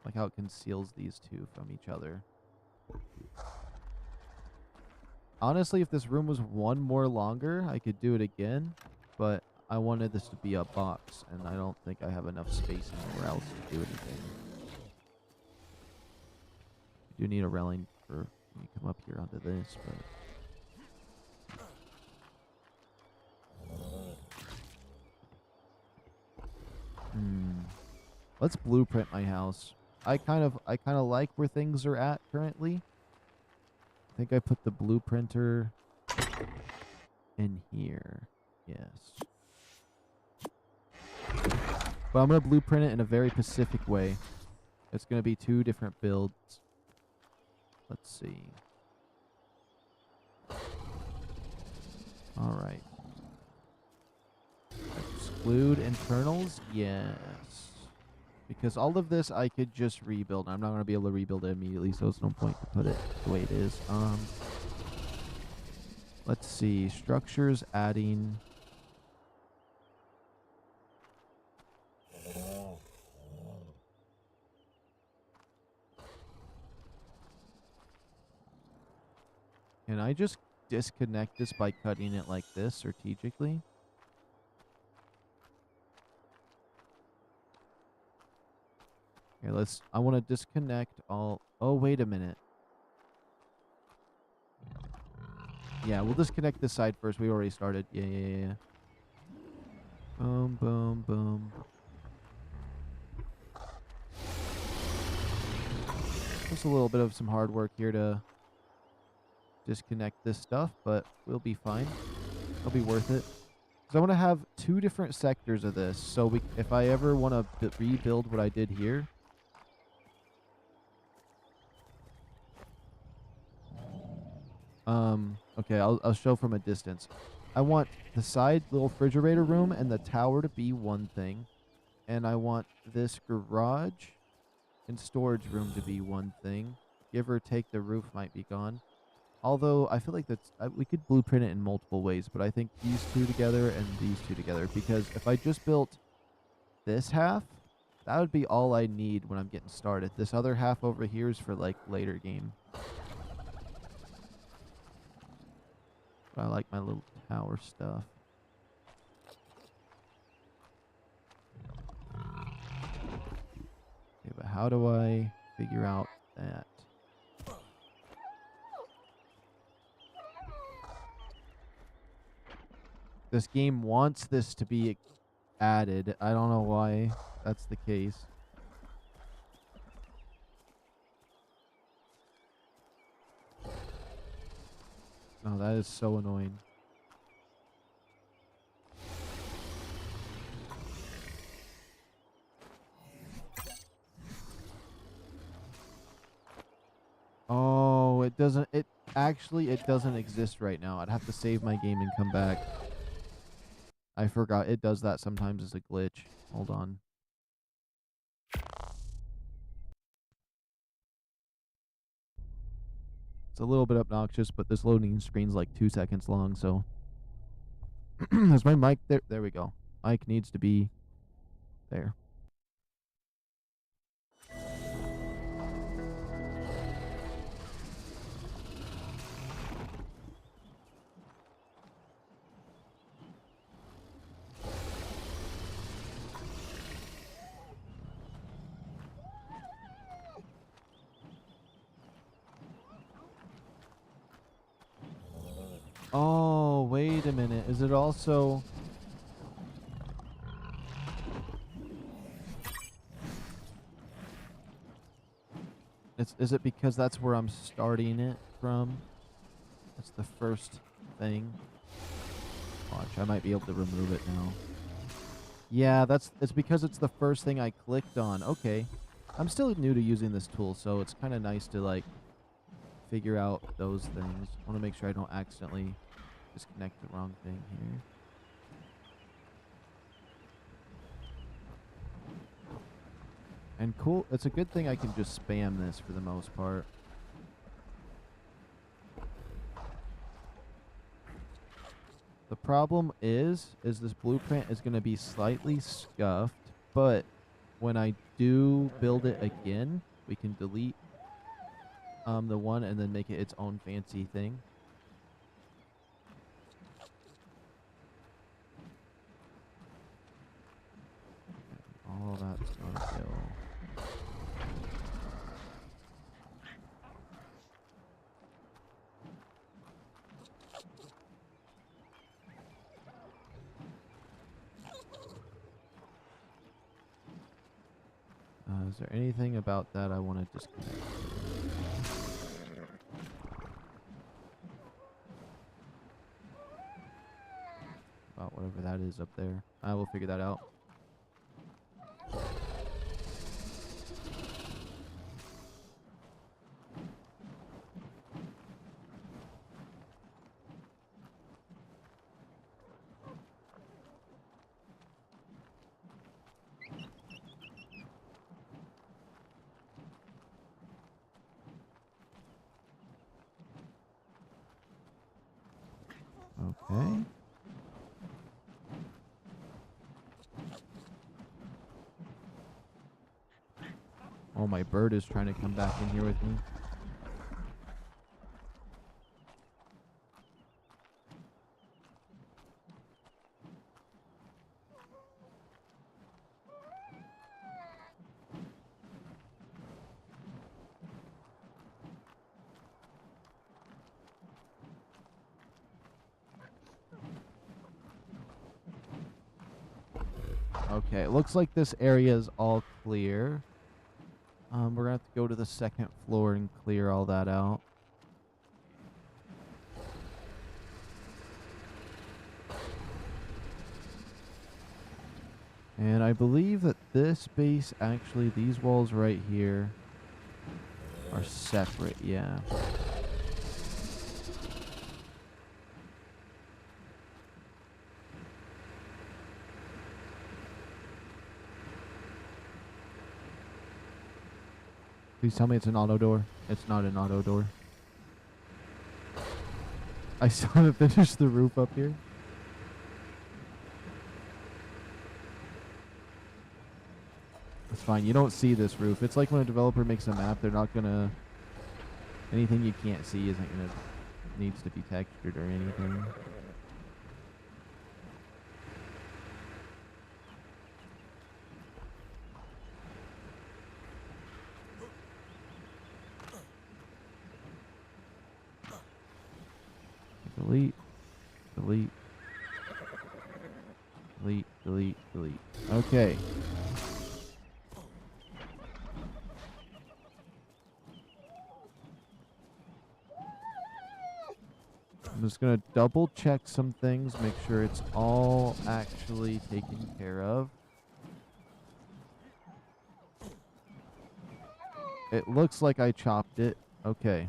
Speaker 1: like how it conceals these 2 from each other. Honestly, if this room was 1 more longer, I could do it again. But I wanted this to be a box, and I don't think I have enough space anywhere else to do anything. I do need a railing for when you come up here onto this, but... Let's blueprint my house. I kind of like where things are at currently. I think I put the blueprinter in here. Yes. But I'm going to blueprint it in a very specific way. It's going to be 2 different builds. Let's see. Alright. Exclude internals? Yes. Because all of this I could just rebuild. I'm not going to be able to rebuild it immediately, so there's no point to put it the way it is. Let's see. Structures, adding... Can I just disconnect this by cutting it like this strategically. Here, I want to disconnect all... Oh, wait a minute. Yeah, we'll disconnect this side first. We already started. Yeah. Boom, boom, boom. Just a little bit of some hard work here to disconnect this stuff, but we'll be fine. It'll be worth it. Because I want to have 2 different sectors of this, so if I ever want to rebuild what I did here... Okay, I'll show from a distance. I want the side little refrigerator room and the tower to be one thing. And I want this garage and storage room to be one thing. Give or take, the roof might be gone. Although, I feel like we could blueprint it in multiple ways, but I think these 2 together and these 2 together. Because if I just built this half, that would be all I need when I'm getting started. This other half over here is for, like, later game. I like my little tower stuff. Okay, but how do I figure out that? This game wants this to be added. I don't know why that's the case. Oh, that is so annoying. Oh, it doesn't exist right now. I'd have to save my game and come back. I forgot it does that sometimes as a glitch. Hold on. It's a little bit obnoxious, but this loading screen's like 2 seconds long, so... Is my mic there? There we go. Mic needs to be there. Oh, wait a minute. Is it also... Is it because that's where I'm starting it from? That's the first thing. Watch, I might be able to remove it now. Yeah, it's because it's the first thing I clicked on. Okay. I'm still new to using this tool, so it's kind of nice to, like, figure out those things. I want to make sure I don't accidentally disconnect the wrong thing here. And cool, it's a good thing I can just spam this for the most part. The problem is this blueprint is going to be slightly scuffed, but when I do build it again, we can delete the one and then make it its own fancy thing. All that's gonna go. Is there anything about that I want to disconnect? About whatever that is up there. I will figure that out. Okay. Oh, my bird is trying to come back in here with me. Okay, it looks like this area is all clear. We're gonna have to go to the second floor and clear all that out. And I believe that this base, actually, these walls right here are separate, yeah. Please tell me it's an auto door. It's not an auto door. I still haven't finished the roof up here. It's fine. You don't see this roof. It's like when a developer makes a map, they're not gonna... Anything you can't see isn't gonna... needs to be textured or anything. Delete. Delete. Delete, delete, delete. Okay. I'm just going to double check some things, make sure it's all actually taken care of. It looks like I chopped it. Okay.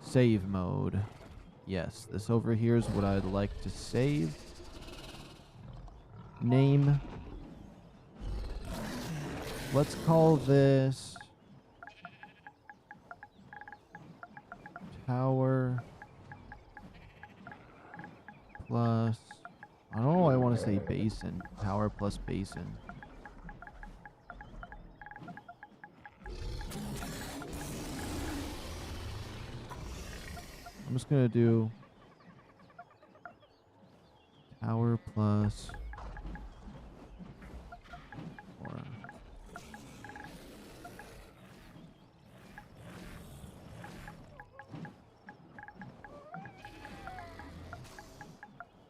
Speaker 1: Save mode. Yes, this over here is what I'd like to save. Name. Let's call this Tower plus, I don't know why I want to say basin. Tower plus basin. I'm just going to do tower plus 4.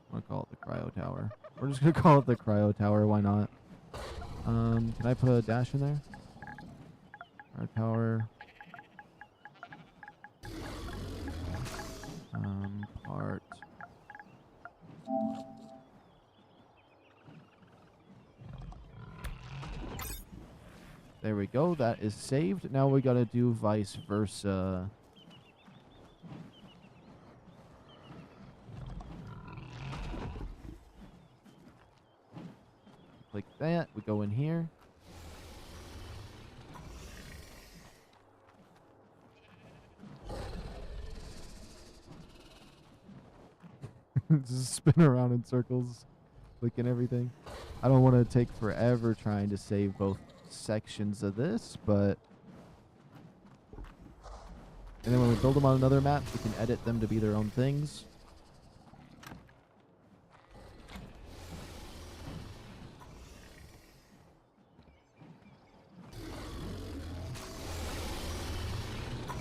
Speaker 1: I'm going to call it the cryo tower. We're just going to call it the cryo tower. Why not? Can I put a dash in there? Our tower. Part. There we go. That is saved. Now we gotta do vice versa. Click that. We go in here. Just spin around in circles, clicking everything. I don't want to take forever trying to save both sections of this, but... And then when we build them on another map, we can edit them to be their own things.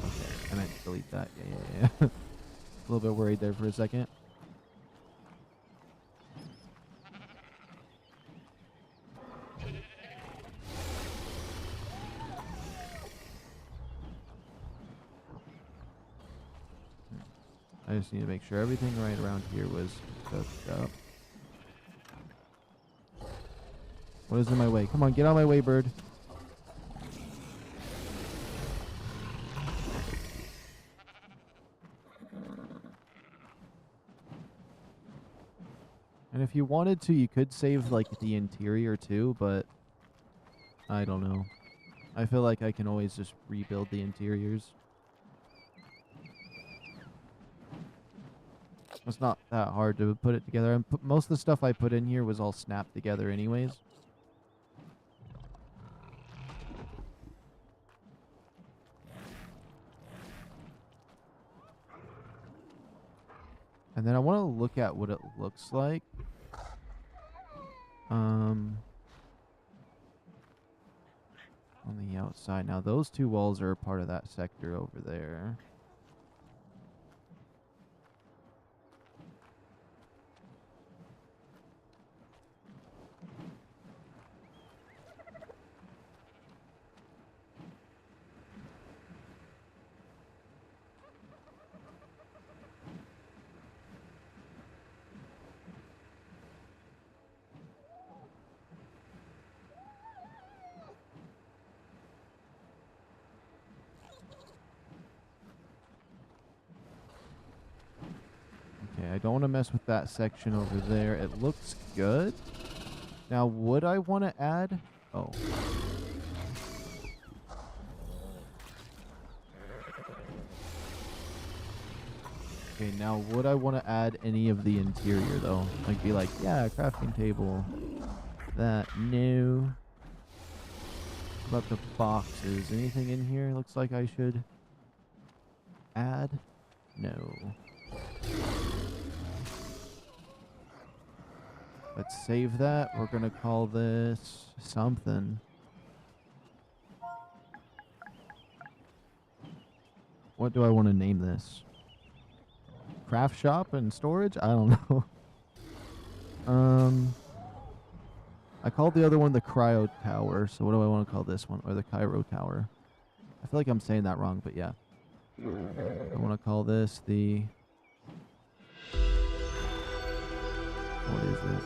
Speaker 1: Okay, I meant to delete that. Yeah. A little bit worried there for a second. I just need to make sure everything right around here was hooked up. What is in my way? Come on, get out of my way, bird. And if you wanted to, you could save, like, the interior too, but I don't know. I feel like I can always just rebuild the interiors. It's not that hard to put it together. And most of the stuff I put in here was all snapped together anyways. And then I want to look at what it looks like. On the outside. Now, those two walls are a part of that sector over there. Okay, I don't want to mess with that section over there. It looks good. Now, would I want to add? Oh. Okay, now would I want to add any of the interior, though? Like, be like, yeah, crafting table. That, no. What about the boxes? Anything in here looks like I should add? No. Let's save that. We're going to call this something. What do I want to name this? Craft shop and storage? I don't know. I called the other one the cryo tower, so what do I want to call this one? Or the Cairo tower. I feel like I'm saying that wrong, but yeah. I want to call this the... What is it?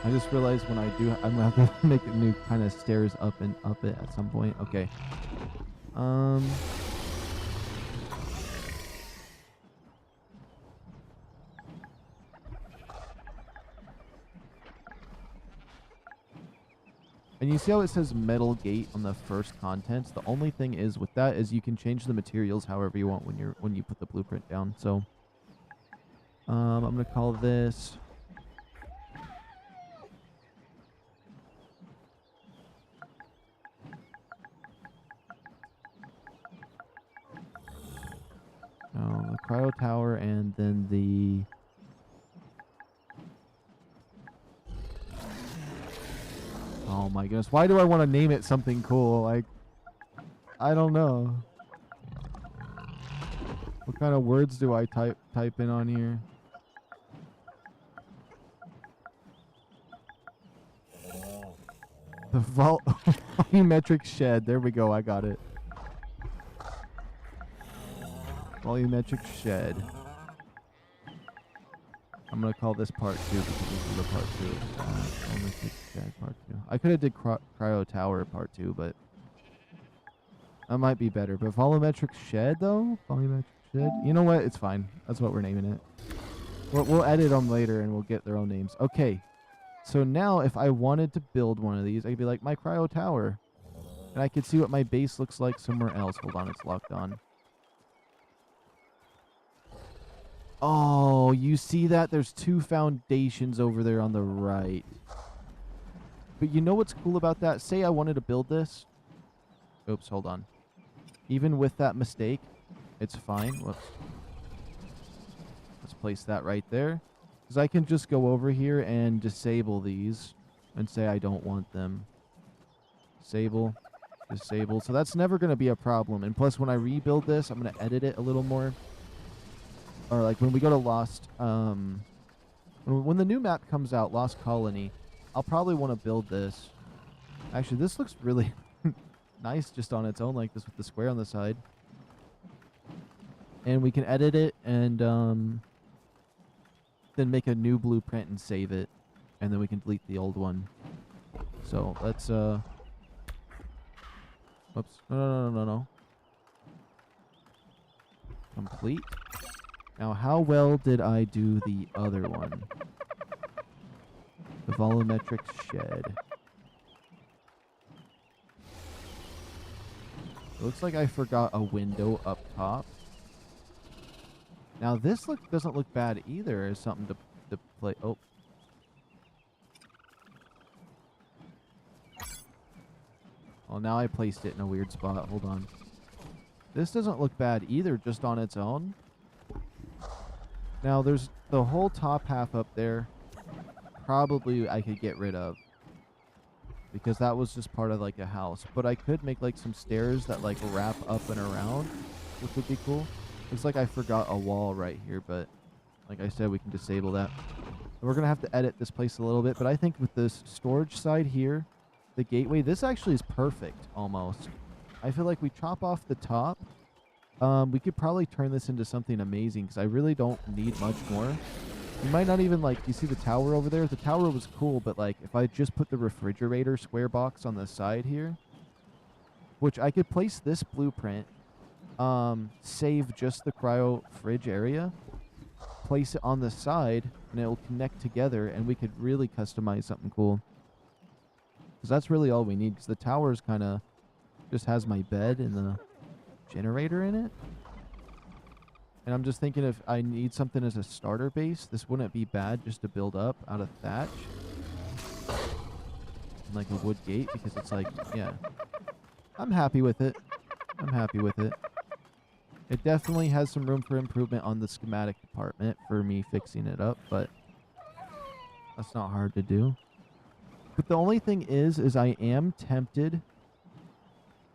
Speaker 1: I just realized when I do, I'm gonna have to make a new kind of stairs up and up it at some point. Okay. And you see how it says metal gate on the first contents? The only thing is with that is you can change the materials however you want when you put the blueprint down. So I'm gonna call this the cryo tower, and then the oh my goodness, why do I want to name it something cool? Like, I don't know. What kind of words do I type in on here? The volumetric shed. There we go. I got it. Volumetric shed. I'm gonna call this part 2 because this is the part 2. Volumetric shed part 2. I could have did cryo tower part 2, but that might be better. But volumetric shed though, volumetric shed. You know what? It's fine. That's what we're naming it. We'll edit them later and we'll get their own names. Okay. So now if I wanted to build one of these, I could be like my cryo tower, and I could see what my base looks like somewhere else. Hold on, it's locked on. Oh, you see that? There's 2 foundations over there on the right. But you know what's cool about that? Say I wanted to build this. Oops, hold on. Even with that mistake, it's fine. Whoops. Let's place that right there. Because I can just go over here and disable these and say I don't want them. Disable. Disable. So that's never going to be a problem. And plus, when I rebuild this, I'm going to edit it a little more. Or like when we go to Lost, when the new map comes out, Lost Colony, I'll probably want to build this. Actually, this looks really nice just on its own, like this with the square on the side. And we can edit it and then make a new blueprint and save it. And then we can delete the old one. So let's, whoops, no. Complete. Now, how well did I do the other one? The volumetric shed. It looks like I forgot a window up top. Now, this doesn't look bad either as something to play. Oh. Well, now I placed it in a weird spot. Hold on. This doesn't look bad either just on its own. Now, there's the whole top half up there. Probably I could get rid of. Because that was just part of, like, a house. But I could make, like, some stairs that, like, wrap up and around. Which would be cool. Looks like I forgot a wall right here. But, like I said, we can disable that. We're going to have to edit this place a little bit. But I think with this storage side here, the gateway, this actually is perfect, almost. I feel like we chop off the top. We could probably turn this into something amazing because I really don't need much more. You might not even, like, you see the tower over there? The tower was cool, but, like, if I just put the refrigerator square box on the side here, which I could place this blueprint save just the cryo fridge area, place it on the side, and it will connect together, and we could really customize something cool. Because that's really all we need, because the tower's kind of just has my bed and the generator in it. And I'm just thinking if I need something as a starter base, this wouldn't be bad just to build up out of thatch. And like a wood gate, because it's like, yeah. I'm happy with it. I'm happy with it. It definitely has some room for improvement on the schematic department for me fixing it up, but that's not hard to do. But the only thing is I am tempted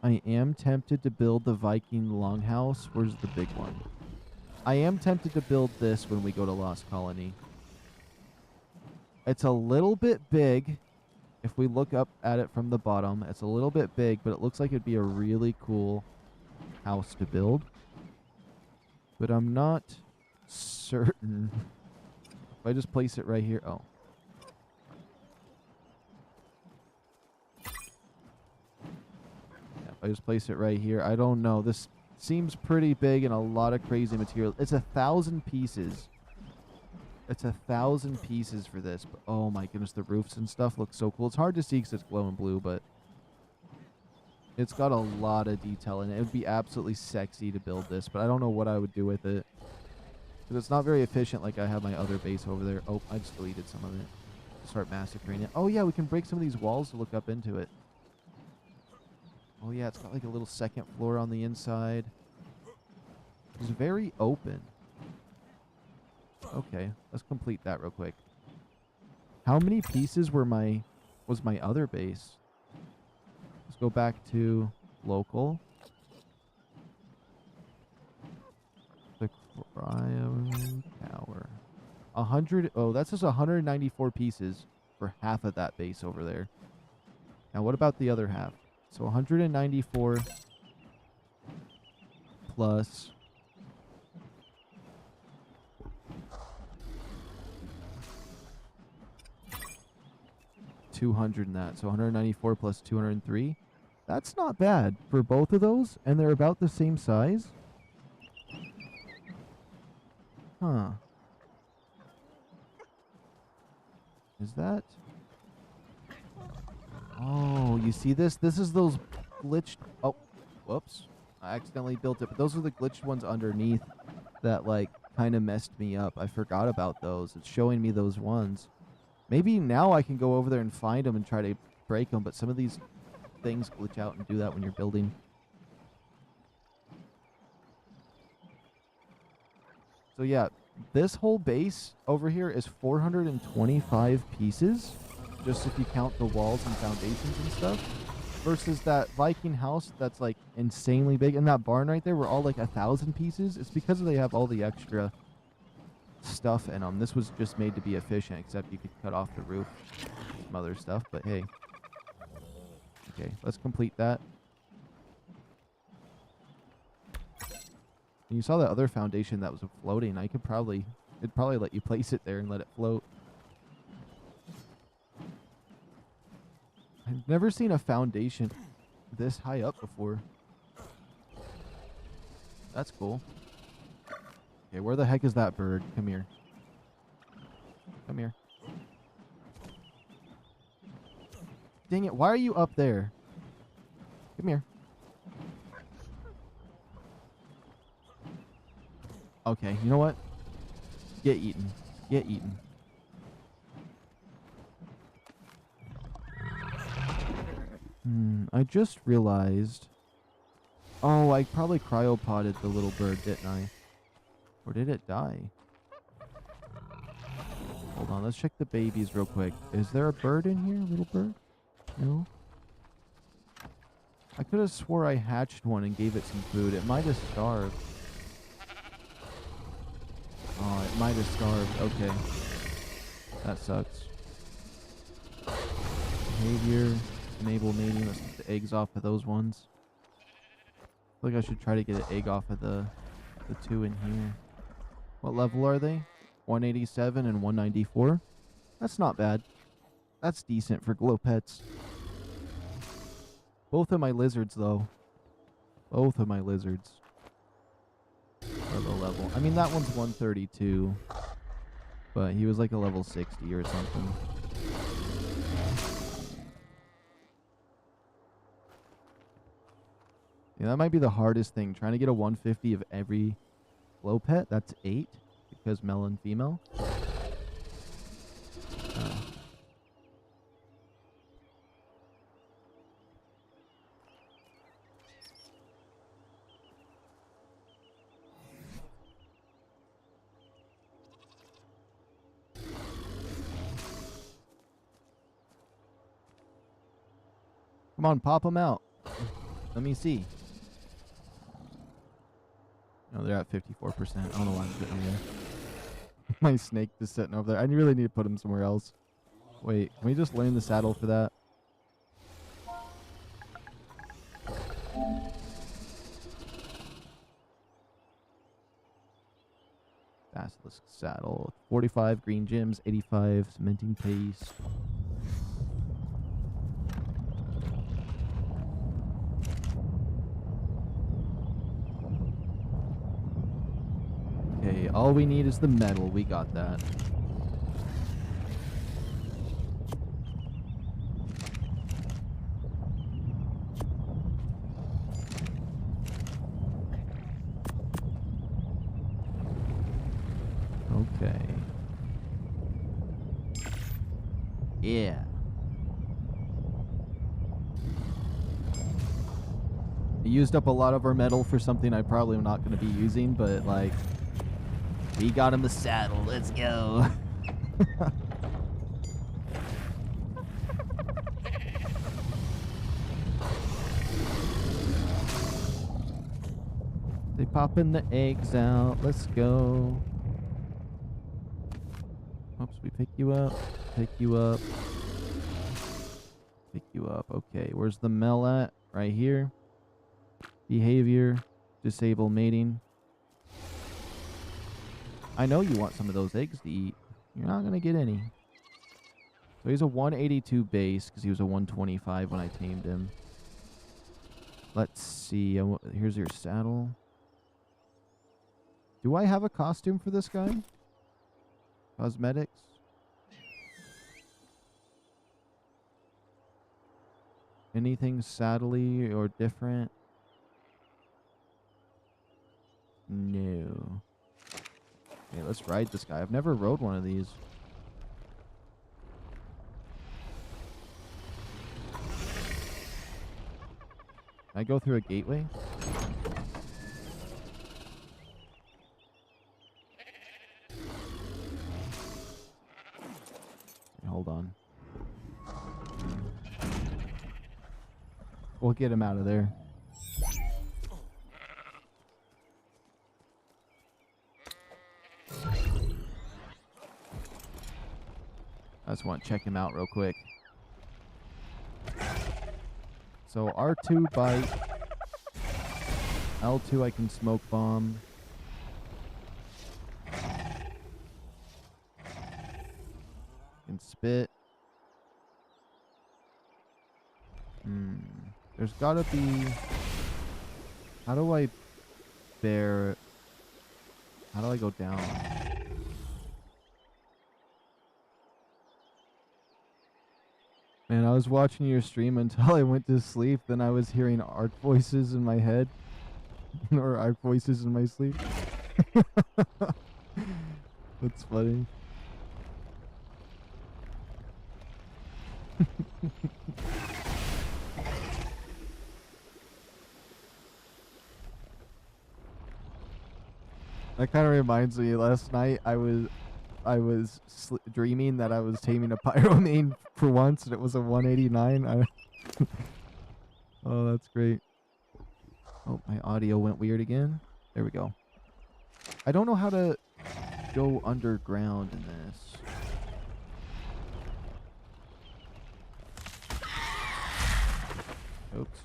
Speaker 1: to build the Viking longhouse. Where's the big one? I am tempted to build this when we go to Lost Colony. It's a little bit big. If we look up at it from the bottom, it's a little bit big, but it looks like it'd be a really cool house to build. But I'm not certain. If I just place it right here. Oh. Yeah, if I just place it right here. I don't know. This seems pretty big and a lot of crazy material. It's 1,000 pieces. It's 1,000 pieces for this. But oh my goodness, the roofs and stuff look so cool. It's hard to see because it's glowing blue, but it's got a lot of detail in it. It would be absolutely sexy to build this, but I don't know what I would do with it. Because it's not very efficient like I have my other base over there. Oh, I just deleted some of it. Start massacring it. Oh yeah, we can break some of these walls to look up into it. Oh yeah, it's got like a little second floor on the inside. It's very open. Okay, let's complete that real quick. How many pieces was my other base? Let's go back to local. The cryo tower. 100. Oh, that's just 194 pieces for half of that base over there. Now, what about the other half? So 194 plus 200 in that. So 194 plus 203. That's not bad for both of those, and they're about the same size. Huh. Is that? Oh, you see this? This is those glitched... Oh, whoops. I accidentally built it. But those are the glitched ones underneath that, like, kind of messed me up. I forgot about those. It's showing me those ones. Maybe now I can go over there and find them and try to break them. But some of these things glitch out and do that when you're building. So, yeah. This whole base over here is 425 pieces. Just if you count the walls and foundations and stuff. Versus that Viking house that's like insanely big. And that barn right there were all like 1,000 pieces. It's because they have all the extra stuff in them. This was just made to be efficient, except you could cut off the roof. Some other stuff, but hey. Okay, let's complete that. And you saw that other foundation that was floating. It'd probably let you place it there and let it float. I've never seen a foundation this high up before. That's cool. Okay, where the heck is that bird? Come here. Come here. Dang it, why are you up there? Come here. Okay, you know what? Get eaten. Get eaten. I just realized... Oh, I probably cryopotted the little bird, didn't I? Or did it die? Hold on, let's check the babies real quick. Is there a bird in here? A little bird? No? I could have swore I hatched one and gave it some food. It might have starved. Oh, it might have starved. Okay. That sucks. Behavior. Enable mating. Let's get the eggs off of those ones. I feel like I should try to get an egg off of the two in here. What level are they? 187 and 194. That's not bad. That's decent for glow pets. Both of my lizards, though. Both of my lizards. Or low level. I mean, that one's 132. But he was like a level 60 or something. Yeah, that might be the hardest thing. Trying to get a 150 of every glow pet. That's 8. Because male and female. Come on, pop them out. Let me see. No, they're at 54%. I don't know why I'm sitting here. My snake just sitting over there. I really need to put him somewhere else. Wait, can we just learn the saddle for that? Basilisk saddle. 45 green gems, 85 cementing paste. Okay, all we need is the metal. We got that. Okay. Yeah. I used up a lot of our metal for something I probably am not going to be using, but like, we got him the saddle. Let's go. They popping the eggs out. Let's go. Oops, we pick you up. Pick you up. Pick you up. Okay, where's the male at? Right here. Behavior. Disable mating. I know you want some of those eggs to eat. You're not going to get any. So he's a 182 base because he was a 125 when I tamed him. Let's see. Here's your saddle. Do I have a costume for this guy? Cosmetics? Anything saddly or different? No. Okay, let's ride this guy. I've never rode one of these. Can I go through a gateway? Okay, hold on. We'll get him out of there. I just want to check him out real quick. So R2 bite. L2 I can smoke bomb. Can spit. There's gotta be... How do I bear... How do I go down? Man, I was watching your stream until I went to sleep. Then I was hearing ARK voices in my head. Or ARK voices in my sleep. That's funny. That kind of reminds me, last night I was dreaming that I was taming a Pyromane for once, and it was a 189. Oh, that's great. Oh, my audio went weird again. There we go. I don't know how to go underground in this. Oops.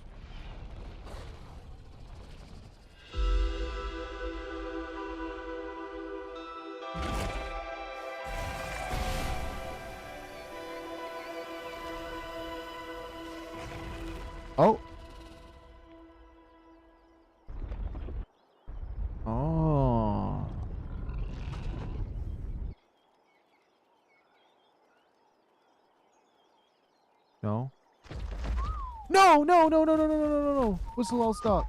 Speaker 1: Oh. Oh. No. No, no, no, no, no, no, no, no, no, no. Whistle, I'll stop.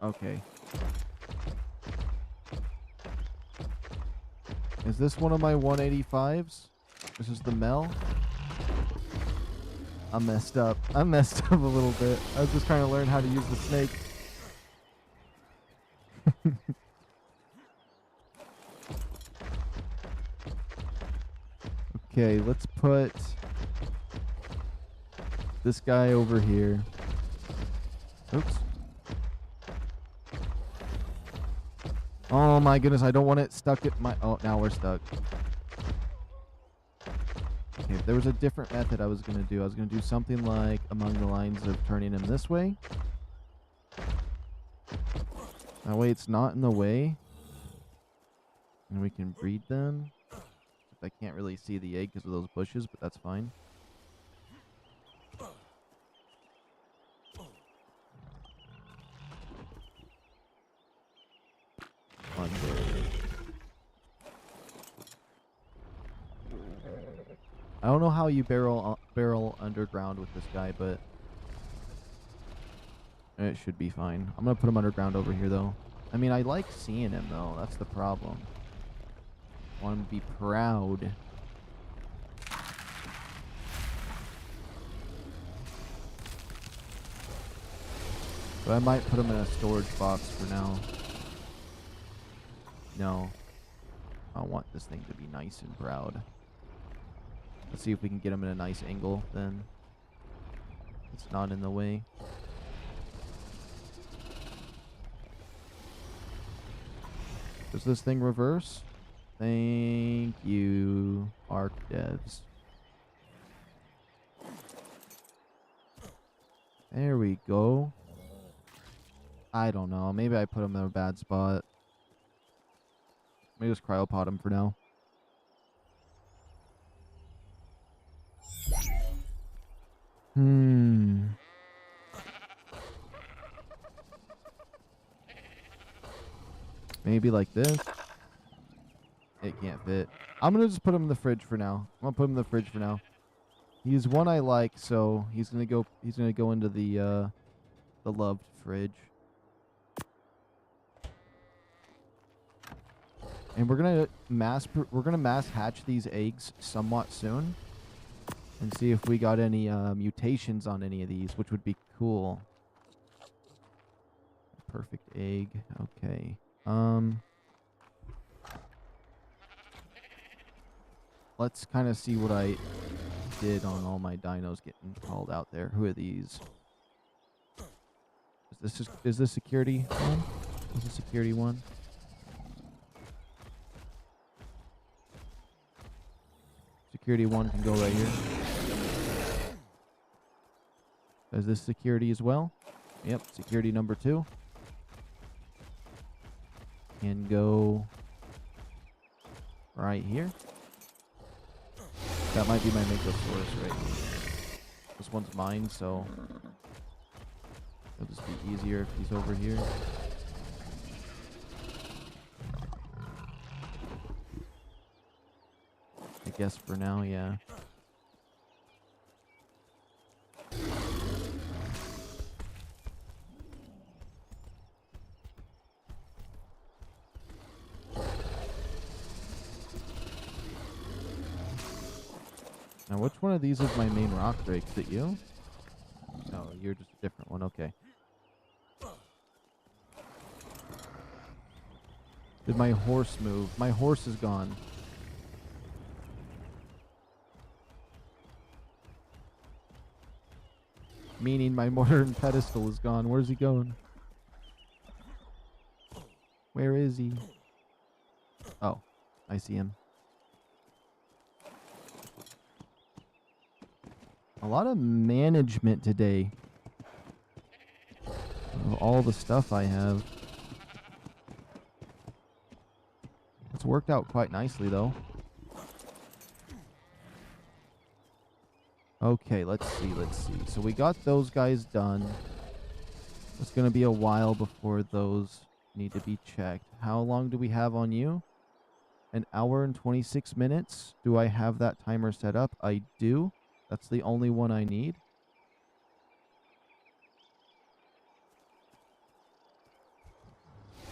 Speaker 1: Okay. Is this one of my 185s? This is the Mel. I messed up. I messed up a little bit. I was just trying to learn how to use the snake. Okay, let's put this guy over here. Oops. Oh my goodness, I don't want it stuck at my... Oh, now we're stuck. Okay, if there was a different method I was going to do, I was going to do something like along the lines of turning him this way. That way it's not in the way. And we can breed them. I can't really see the egg because of those bushes, but that's fine. I don't know how you barrel underground with this guy, but it should be fine. I'm gonna put him underground over here, though. I mean, I like seeing him, though. That's the problem. I want him to be proud. But I might put him in a storage box for now. No. I want this thing to be nice and proud. Let's see if we can get him in a nice angle, then. It's not in the way. Does this thing reverse? Thank you, ARK devs. There we go. I don't know. Maybe I put him in a bad spot. Maybe just cryopod him for now. Maybe like this. It can't fit. I'm gonna just put him in the fridge for now. I'm gonna put him in the fridge for now. He's one I like, so he's gonna go into the loved fridge. And we're gonna mass hatch these eggs somewhat soon, and see if we got any mutations on any of these, which would be cool. Perfect egg. Okay. Let's kind of see what I did on all my dinos getting called out there. Who are these? Is this security one? Is this security one? Security one can go right here. Is this security as well? Yep, security number 2. Can go right here. That might be my Meglas right here. This one's mine, so it'll just be easier if he's over here. I guess for now, yeah. Now, which one of these is my main RockDrake? Is it you? No, you're just a different one. Okay. Did my horse move? My horse is gone. Meaning my modern pedestal is gone. Where's he going? Where is he? Oh, I see him. A lot of management today. All the stuff I have. It's worked out quite nicely, though. Okay, let's see. So we got those guys done. It's going to be a while before those need to be checked. How long do we have on you? an hour and 26 minutes. Do I have that timer set up? I do. That's the only one I need.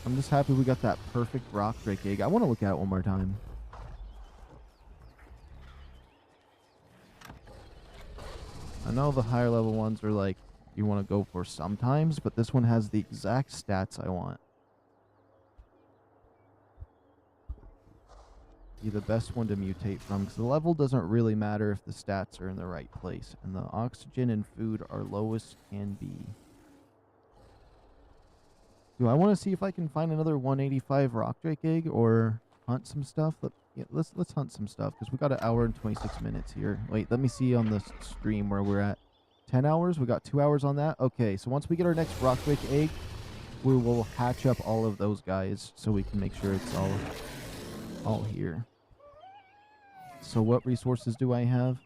Speaker 1: I'm just happy we got that perfect RockDrake egg. I want to look at it one more time. I know the higher level ones are like you want to go for sometimes, but this one has the exact stats I want. Be the best one to mutate from, because the level doesn't really matter if the stats are in the right place, and the oxygen and food are lowest can be. Do I want to see if I can find another 185 RockDrake egg or hunt some stuff? Let's hunt some stuff, because we got an hour and 26 minutes here. Wait, let me see on the stream where we're at. 10 hours? We got 2 hours on that? Okay, so once we get our next RockDrake egg, we will hatch up all of those guys so we can make sure it's all here. So what resources do I have?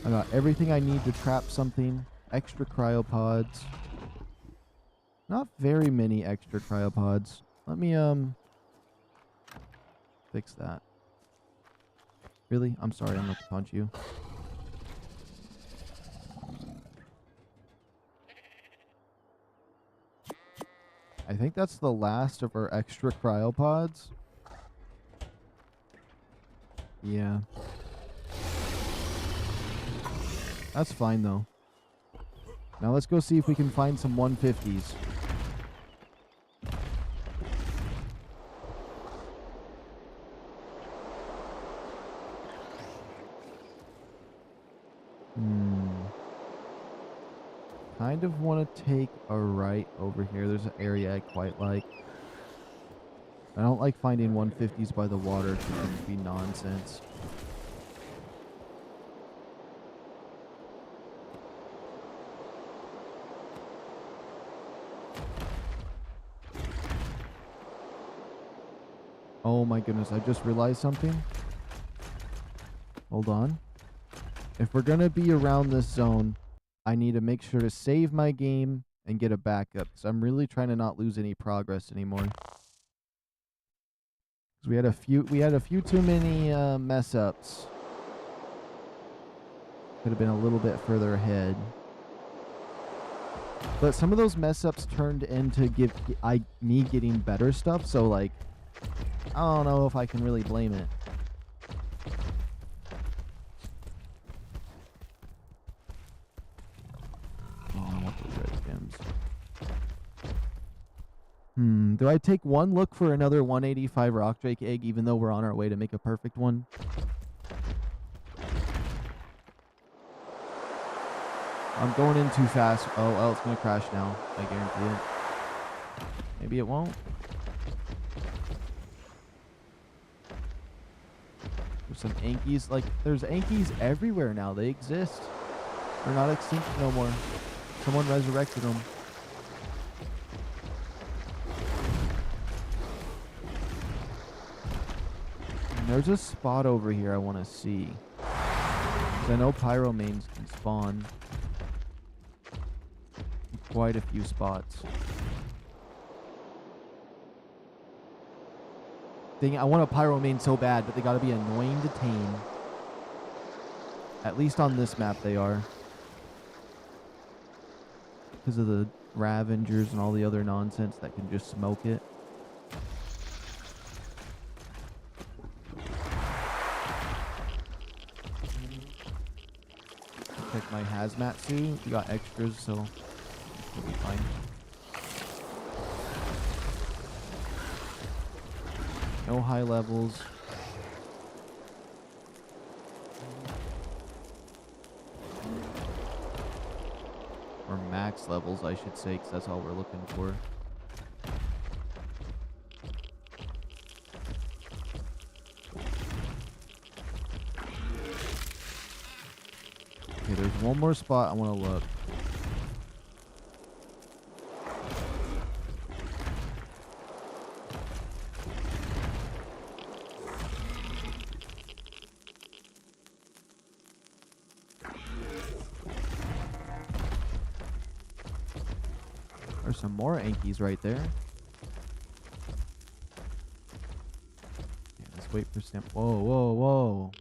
Speaker 1: I got everything I need to trap something. Extra cryopods. Not very many extra cryopods. Let me fix that. Really? I'm sorry, I'm going to punch you. I think that's the last of our extra cryopods. Yeah. That's fine, though. Now let's go see if we can find some 150s. Kind of want to take a right over here. There's an area I quite like. I don't like finding 150s by the water. It can be nonsense. Oh my goodness, I just realized something. Hold on. If we're going to be around this zone, I need to make sure to save my game and get a backup, because I'm really trying to not lose any progress anymore. Because we had a few too many mess ups. Could have been a little bit further ahead. But some of those mess ups turned into me getting better stuff, so like I don't know if I can really blame it. Do I take one look for another 185 RockDrake egg, even though we're on our way to make a perfect one? I'm going in too fast. Oh, well, it's going to crash now. I guarantee it. Maybe it won't. There's some ANKYS. Like, there's ANKYS everywhere now. They exist. They're not extinct no more. Someone resurrected them. There's a spot over here I want to see. Because I know pyromanes can spawn in quite a few spots. Dang it, I want a pyromane so bad, but they gotta be annoying to tame. At least on this map they are. Because of the Ravengers and all the other nonsense that can just smoke it. Check my hazmat suit. We got extras, so we'll be fine. No high levels. Or max levels, I should say, because that's all we're looking for. Okay, there's one more spot I want to look. There's some more ANKYS right there. Wait for stamp. Whoa, whoa, whoa.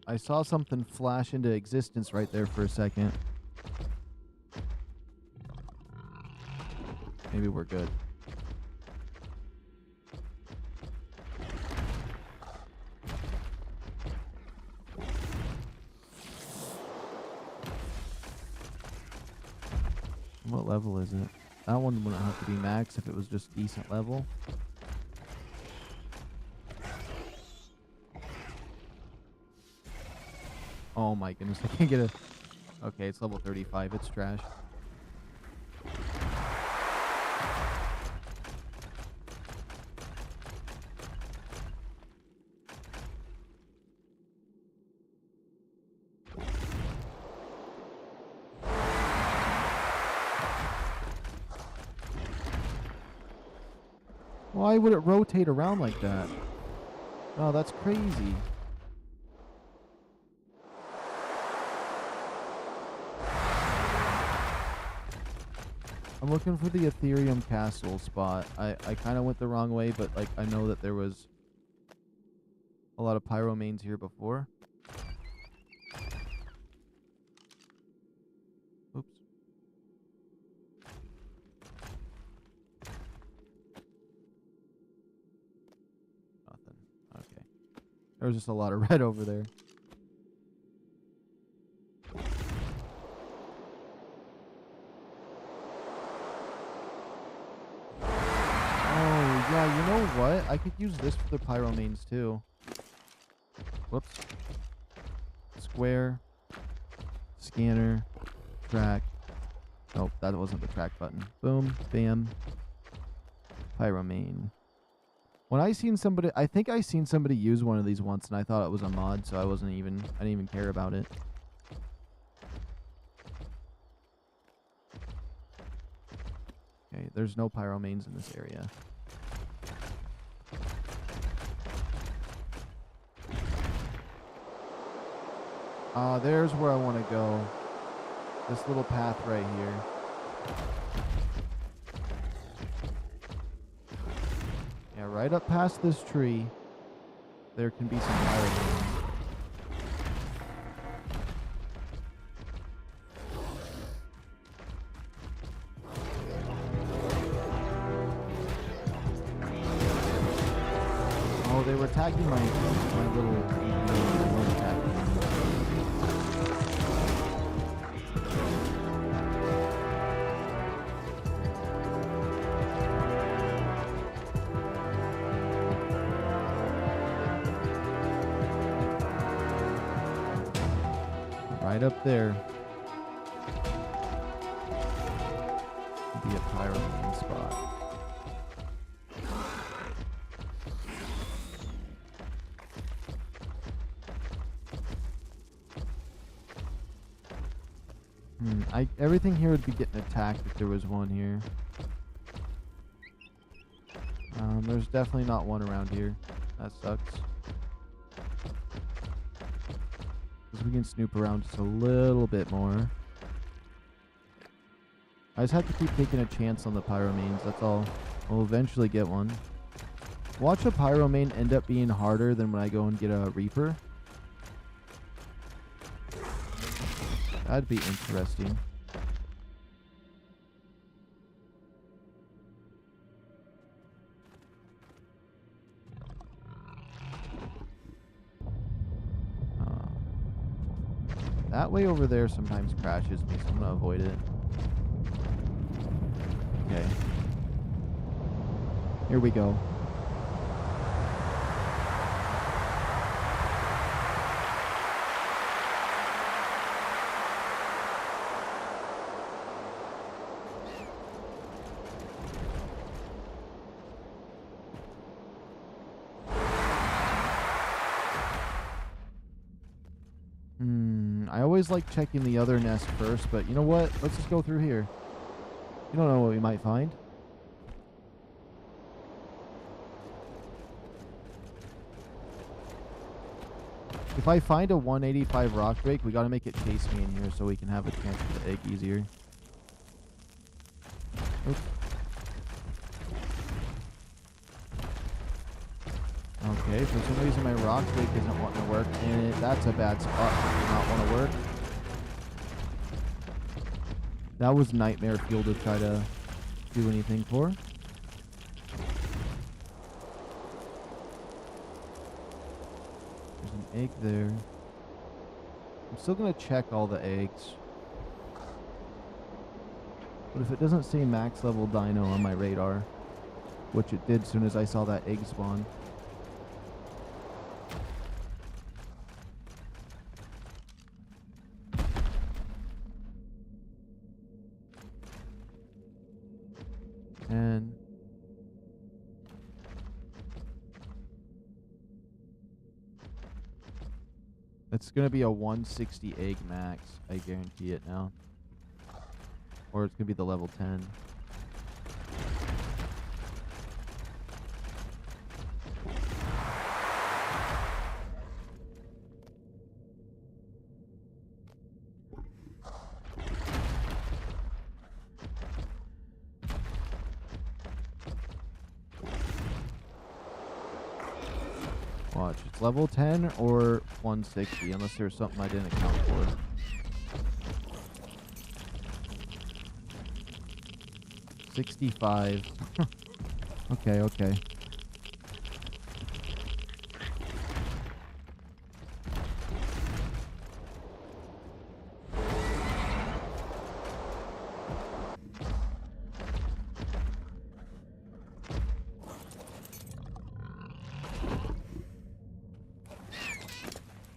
Speaker 1: I saw something flash into existence right there for a second. Maybe we're good. What level is it? That one wouldn't have to be max if it was just decent level. Oh my goodness, I can't get a... Okay, it's level 35. It's trash. Why would it rotate around like that? Oh, that's crazy. I'm looking for the Ethereum Castle spot. I kind of went the wrong way, but like I know that there was a lot of pyromanes here before. Oops. Nothing. Okay. There was just a lot of red over there. Yeah, you know what? I could use this for the pyromanes too. Whoops. Square. Scanner. Track. Nope, that wasn't the track button. Boom. Bam. Pyromane. When I seen somebody, I think I seen somebody use one of these once and I thought it was a mod, so I didn't even care about it. Okay, there's no pyromanes in this area. There's where I want to go. This little path right here. Yeah, right up past this tree, there can be some pyromanes. Oh, they were attacking my little... Right up there. Be a pyromane spot. Everything here would be getting attacked if there was one here. There's definitely not one around here. That sucks. Because we can snoop around just a little bit more. I just have to keep taking a chance on the pyromanes, that's all. We'll eventually get one. Watch a pyromane end up being harder than when I go and get a reaper. That'd be interesting. That way over there sometimes crashes me, so I'm gonna avoid it. Okay. Here we go. I always like checking the other nest first, but you know what? Let's just go through here. You don't know what we might find. If I find a 185 RockDrake, we gotta make it chase me in here so we can have a chance for the egg easier. Oops. Okay, for some reason my RockDrake isn't wanting to work, and that's a bad spot for it to not want to work. That was nightmare fuel to try to do anything for. There's an egg there. I'm still going to check all the eggs. But if it doesn't say max level dino on my radar, which it did as soon as I saw that egg spawn. And it's going to be a 160 egg max. I guarantee it now. Or it's going to be the level 10. Watch, it's level 10 or 160, unless there's something I didn't account for. $65. Okay.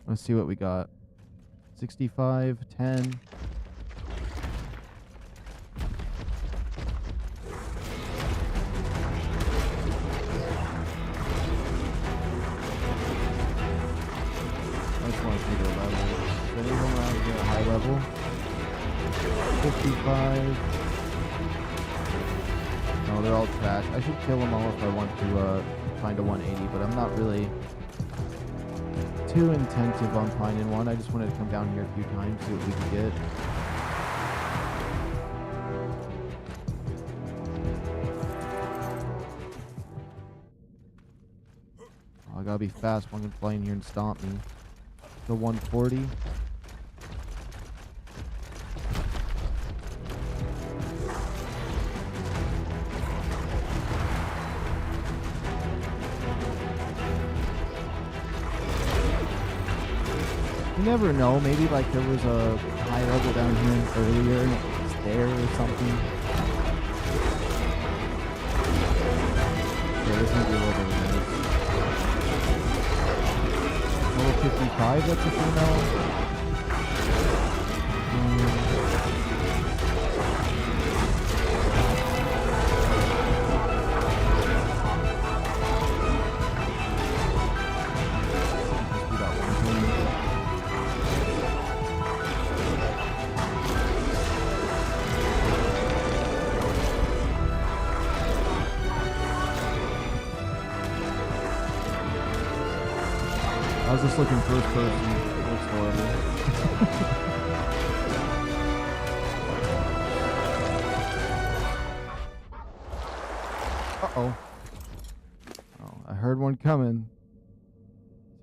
Speaker 1: Let's see what we got. 65, 10. I just want to see their level. Is anyone around here at high level? 55. No, they're all trash. I should kill them all if I want to find a 180, but I'm not really too intensive on finding one. I just wanted to come down here a few times, see what we can get. Oh, I gotta be fast. One can fly in here and stomp me. The 140. You never know. Maybe like there was a high level down here earlier and it was there or something. Yeah, this might be a little bit of a mess. Level 55, that's a female. I was just looking first person. It looks horrible. Uh-oh. Oh, I heard one coming.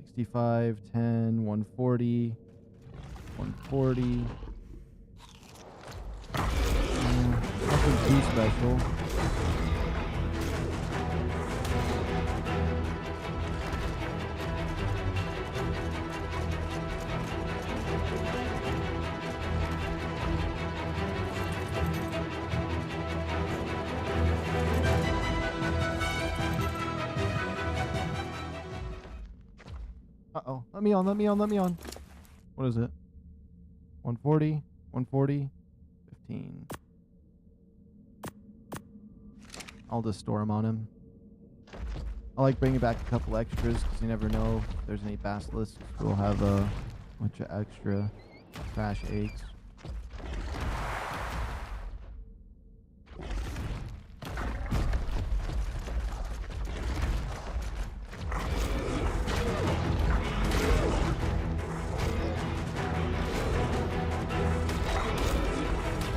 Speaker 1: 65, 10, 140. 140. Nothing too special. Uh-oh. Let me on. What is it? 140, 140, 15. I'll just store him on him. I like bringing back a couple extras because you never know if there's any basilisks. We'll have a bunch of extra trash eggs.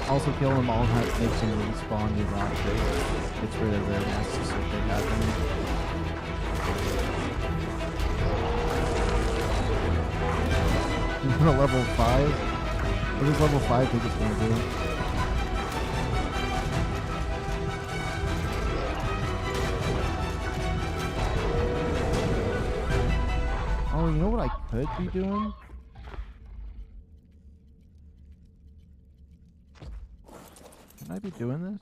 Speaker 1: Also kill them all, makes them respawn new RockDrake. Gets rid of their nests if they have them. Even a level 5? What does level 5 think it's gonna do? Oh, you know what I could be doing? Can I be doing this?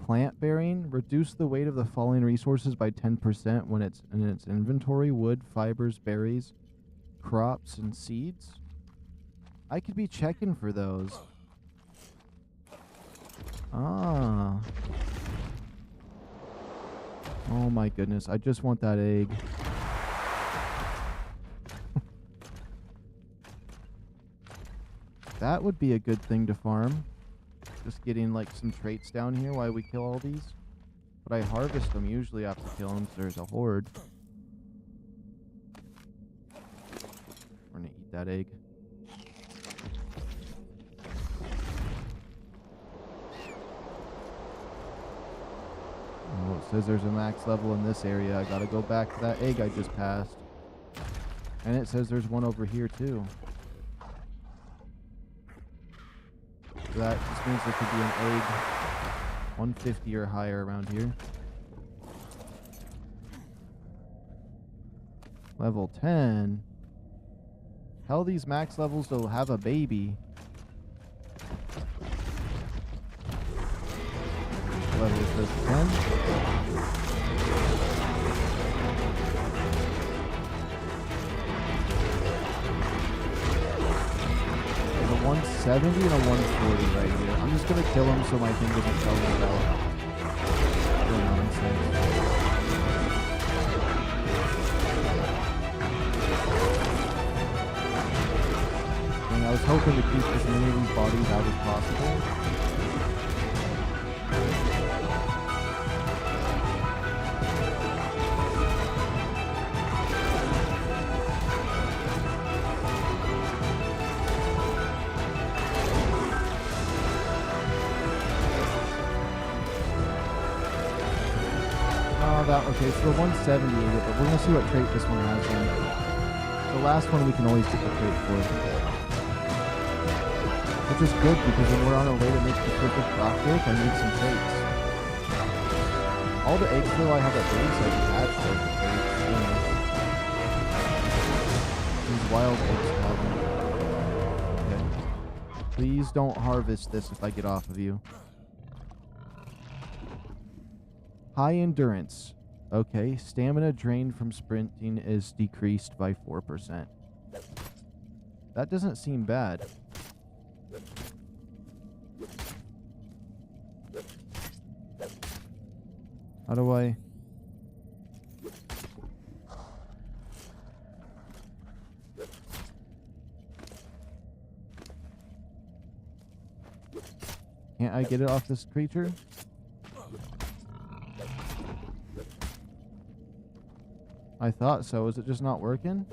Speaker 1: Plant bearing. Reduce the weight of the following resources by 10% when it's in its inventory. Wood, fibers, berries, crops, and seeds. I could be checking for those. Ah. Oh my goodness. I just want that egg. That would be a good thing to farm. Just getting like some traits down here while we kill all these. But I harvest them usually after killing them, so there's a horde. We're gonna eat that egg. Oh, it says there's a max level in this area. I gotta go back to that egg I just passed. And it says there's one over here too. So that just means there could be an egg 150 or higher around here. Level 10. Tell these max levels to have a baby. Level says 10. There's a 170 and a 140 right here. I'm just gonna kill him so my thing doesn't tell me about the nonsense. And I was hoping to keep as many of these bodies out as possible. Okay, so the 178, but we're gonna see what trait this one has in. The last one we can always get the trait for. Which is good because when we're on our way to make the perfect RockDrake, I need some traits. All the eggs though I have at base, I can hatch like the traits. These wild eggs have them. Okay. Please don't harvest this if I get off of you. High endurance. Okay, stamina drained from sprinting is decreased by 4%. That doesn't seem bad. How do I... Can't I get it off this creature? I thought so. Is it just not working?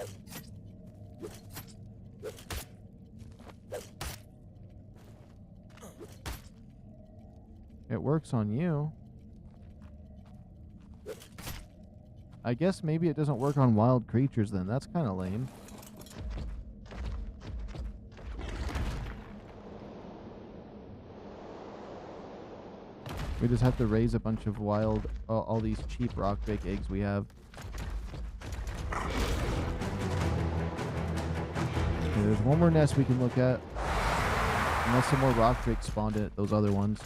Speaker 1: It works on you. I guess maybe it doesn't work on wild creatures then. That's kind of lame. We just have to raise a bunch of wild, all these cheap RockDrake eggs we have. Okay, there's one more nest we can look at. Unless some more RockDrake spawned at those other ones.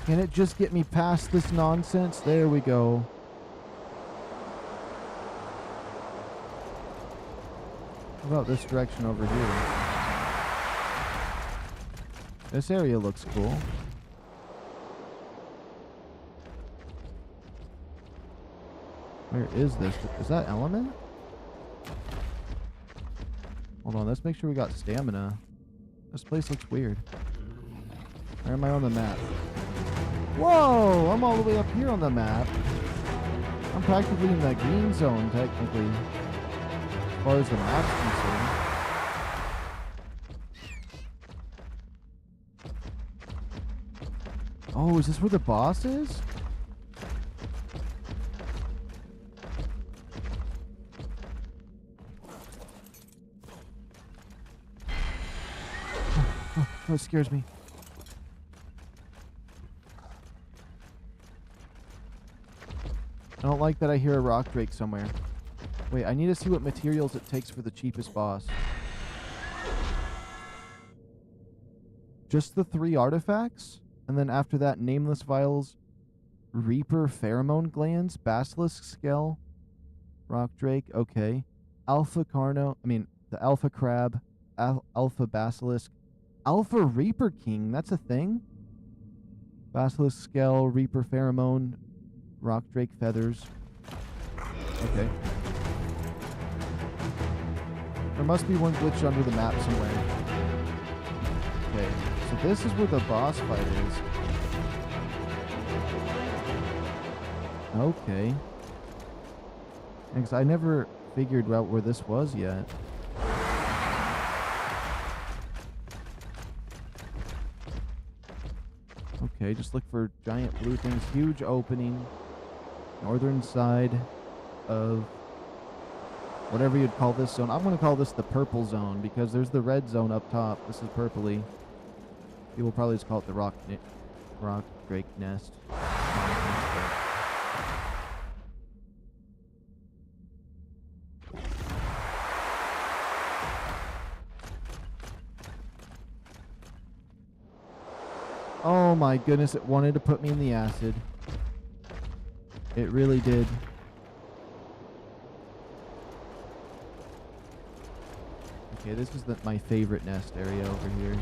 Speaker 1: Can it just get me past this nonsense? There we go. What about this direction over here? This area looks cool. Where is this? Is that element? Hold on, let's make sure we got stamina. This place looks weird. Where am I on the map? Whoa! I'm all the way up here on the map. I'm practically in that green zone, technically. As far as the map's concerned. Oh, is this where the boss is? Oh, it scares me. I don't like that I hear a RockDrake somewhere. Wait, I need to see what materials it takes for the cheapest boss. Just the 3 artifacts? And then after that, Nameless Vials, Reaper Pheromone Glands, Basilisk Scale, RockDrake, okay. Alpha Carno, the Alpha Crab, Alpha Basilisk, Alpha Reaper King, that's a thing? Basilisk Scale, Reaper Pheromone, RockDrake Feathers. Okay. There must be one glitch under the map somewhere. Okay, so this is where the boss fight is. Okay. Because I never figured out where this was yet. Okay, just look for giant blue things. Huge opening. Northern side of whatever you'd call this zone. I'm going to call this the purple zone because there's the red zone up top. This is purpley. People probably just call it the RockDrake nest. Oh my goodness, it wanted to put me in the acid. It really did. Okay, this is my favorite nest area over here.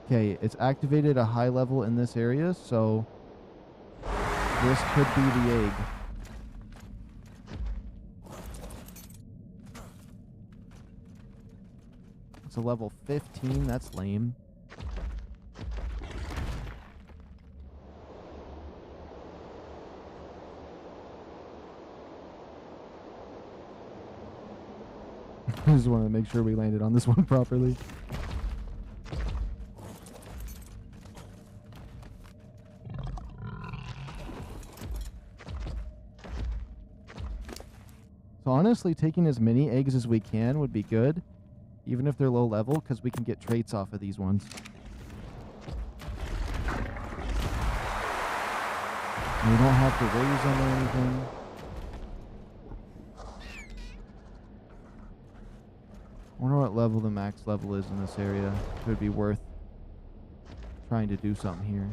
Speaker 1: Okay, it's activated a high level in this area, so this could be the egg. It's a level 15, that's lame. I just wanted to make sure we landed on this one properly. So honestly, taking as many eggs as we can would be good, even if they're low level, because we can get traits off of these ones. And we don't have to raise them or anything. I wonder what level the max level is in this area. It would be worth trying to do something here.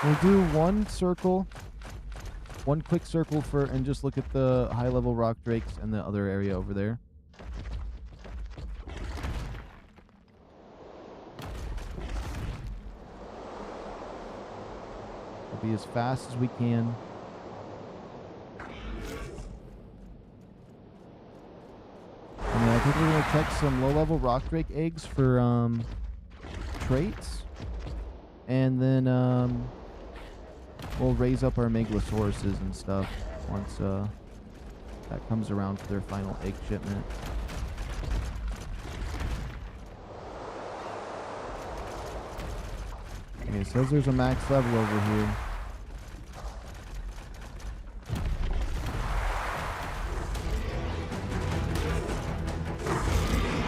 Speaker 1: We'll do one circle, one quick circle and just look at the high level RockDrakes and the other area over there. We'll be as fast as we can. And I think we're gonna check some low level RockDrake eggs for traits. And then we'll raise up our Megalosauruses and stuff once that comes around for their final egg shipment. Okay, it says there's a max level over here.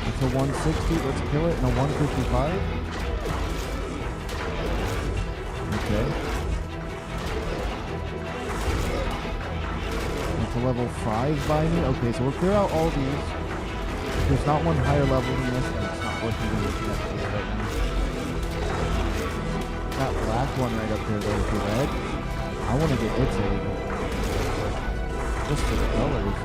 Speaker 1: It's a 160, let's kill it, and a 155. Okay. It's a level 5 by me. Okay, so we'll clear out all these. If there's not one higher level than this, then it's not worth even looking at this right now. That black one right up there, though, the red. I want to get its egg. Just for the colors.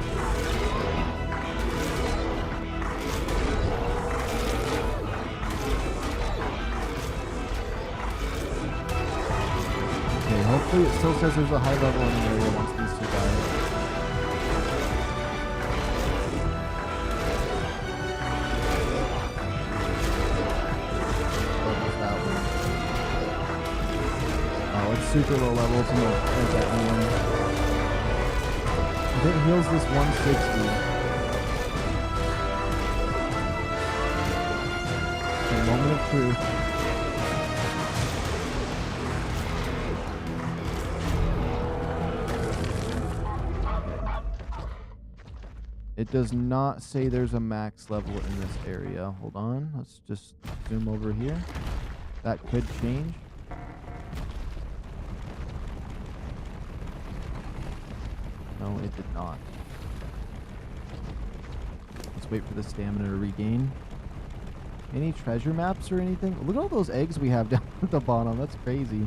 Speaker 1: Luckily, it still says there's a high level in the area once these two die. What was that one? Oh, it's super low level. It's gonna get me one. If it heals this 160. A moment of truth. It does not say there's a max level in this area. Hold on. Let's just zoom over here. That could change. No, it did not. Let's wait for the stamina to regain. Any treasure maps or anything? Look at all those eggs we have down at the bottom. That's crazy.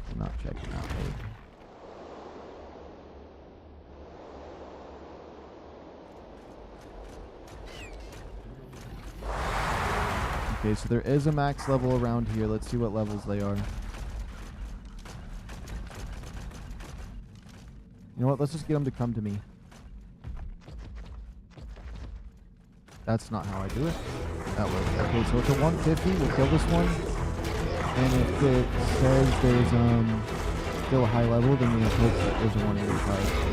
Speaker 1: I'm not checking out egg. Okay, so there is a max level around here. Let's see what levels they are. You know what? Let's just get them to come to me. That's not how I do it. That way. Okay, so it's a 150. We'll kill this one. And if it says there's still a high level, then we have hope that there's a 185.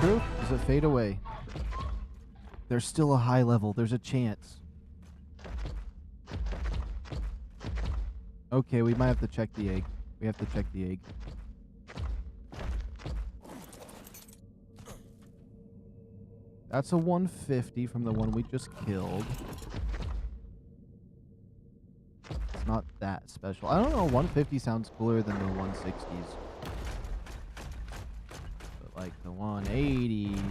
Speaker 1: True? Does it fade away? There's still a high level. There's a chance. Okay, we might have to check the egg. We have to check the egg. That's a 150 from the one we just killed. It's not that special. I don't know, 150 sounds cooler than the 160s. Like the 180s.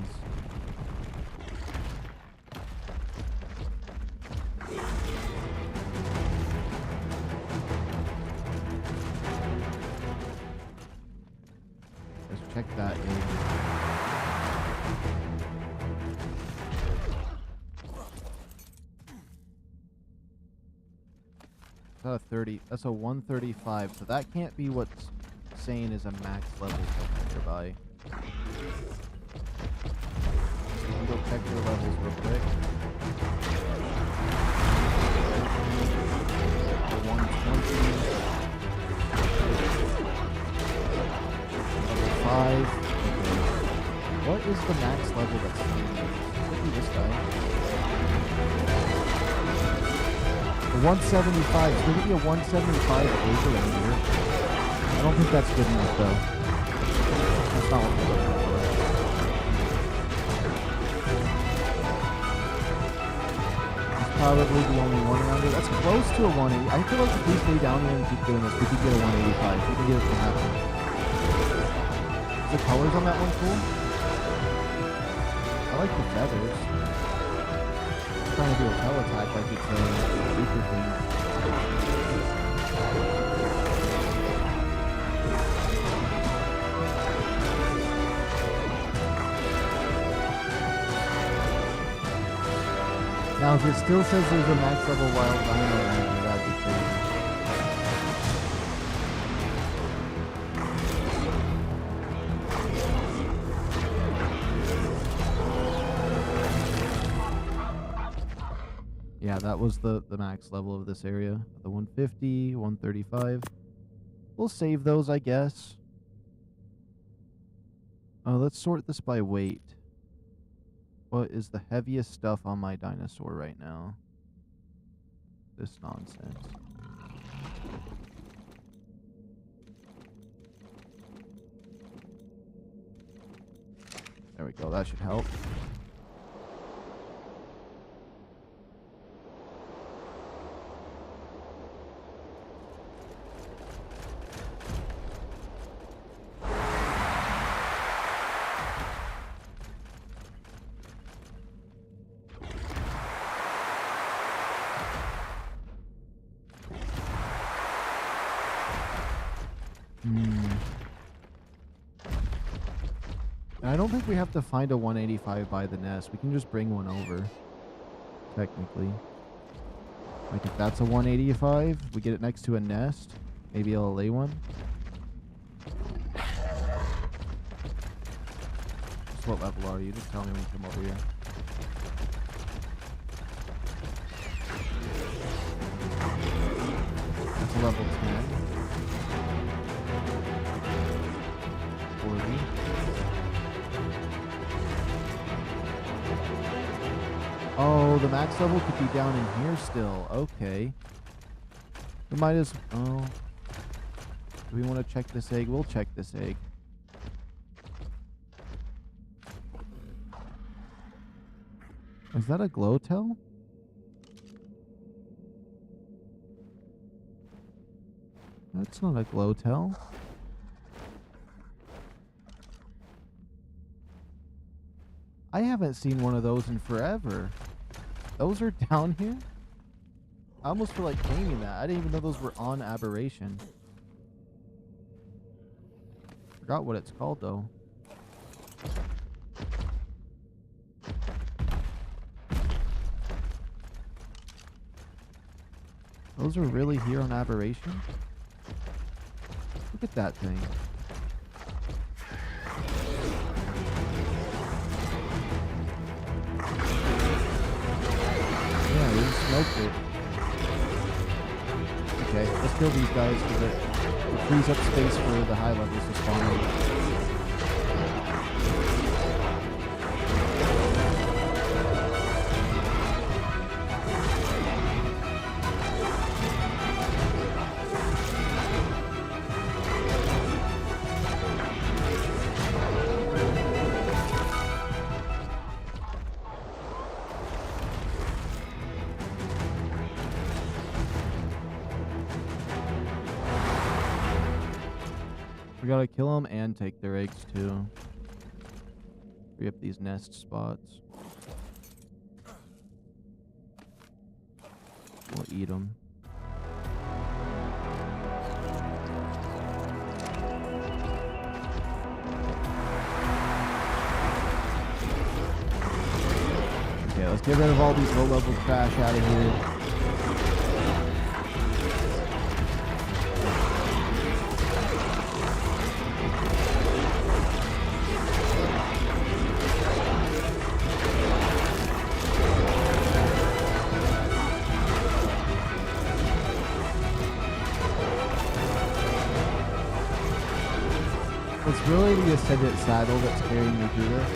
Speaker 1: Let's check that in. Is that a 30? That's a 135. So that can't be what's saying is a max level nearby. Go check your levels real quick. The 120. Level 5. Okay. What is the max level that's coming? Could be this guy. The 175. It's going to be a 175 acre in here. I don't think that's good enough though. That's not what we're looking for. Probably the only one around here. That's close to a 180. I feel like if we stay down here and keep doing this, we could get a 185. We can get it to happen. Is the colors on that one cool? I like the feathers. I'm trying to do a tail attack like it's a super thing. Now, if it still says there's a max level wild dino around here, that'd be crazy. Yeah, that was the max level of this area. The 150, 135. We'll save those, I guess. Let's sort this by weight. What is the heaviest stuff on my dinosaur right now? This nonsense. There we go. That should help. I don't think we have to find a 185 by the nest. We can just bring one over, technically. Like, if that's a 185, we get it next to a nest. Maybe I'll lay one. Just what level are you? Just tell me when you come over here. That's a level 10. 40. Oh, the max level could be down in here still. Okay. We might as... Oh. Do we want to check this egg? We'll check this egg. Is that a GlowTail? That's not a GlowTail. I haven't seen one of those in forever. Those are down here? I almost feel like claiming that. I didn't even know those were on Aberration. Forgot what it's called though. Those are really here on Aberration? Look at that thing. Yeah, we just smoked it. Okay, let's kill these guys because it frees up space for the high levels to spawn in. We gotta kill them and take their eggs too. Free up these nest spots. We'll eat them. Okay, let's get rid of all these low-level trash out of here. It's really the Ascendant saddle that's carrying me through this.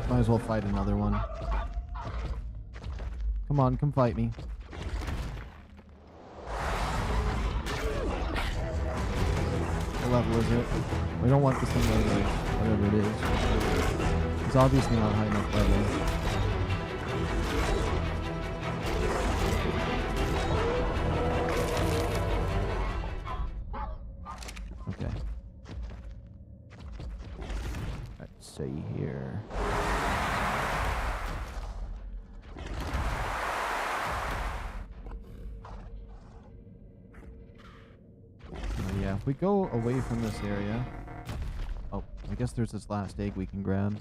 Speaker 1: Might as well fight another one. Come on, come fight me. What level is it? We don't want this thing anyway, whatever it is. It's obviously not high enough level. Okay. Let's see here. Yeah, if we go away from this area... Oh, I guess there's this last egg we can grab.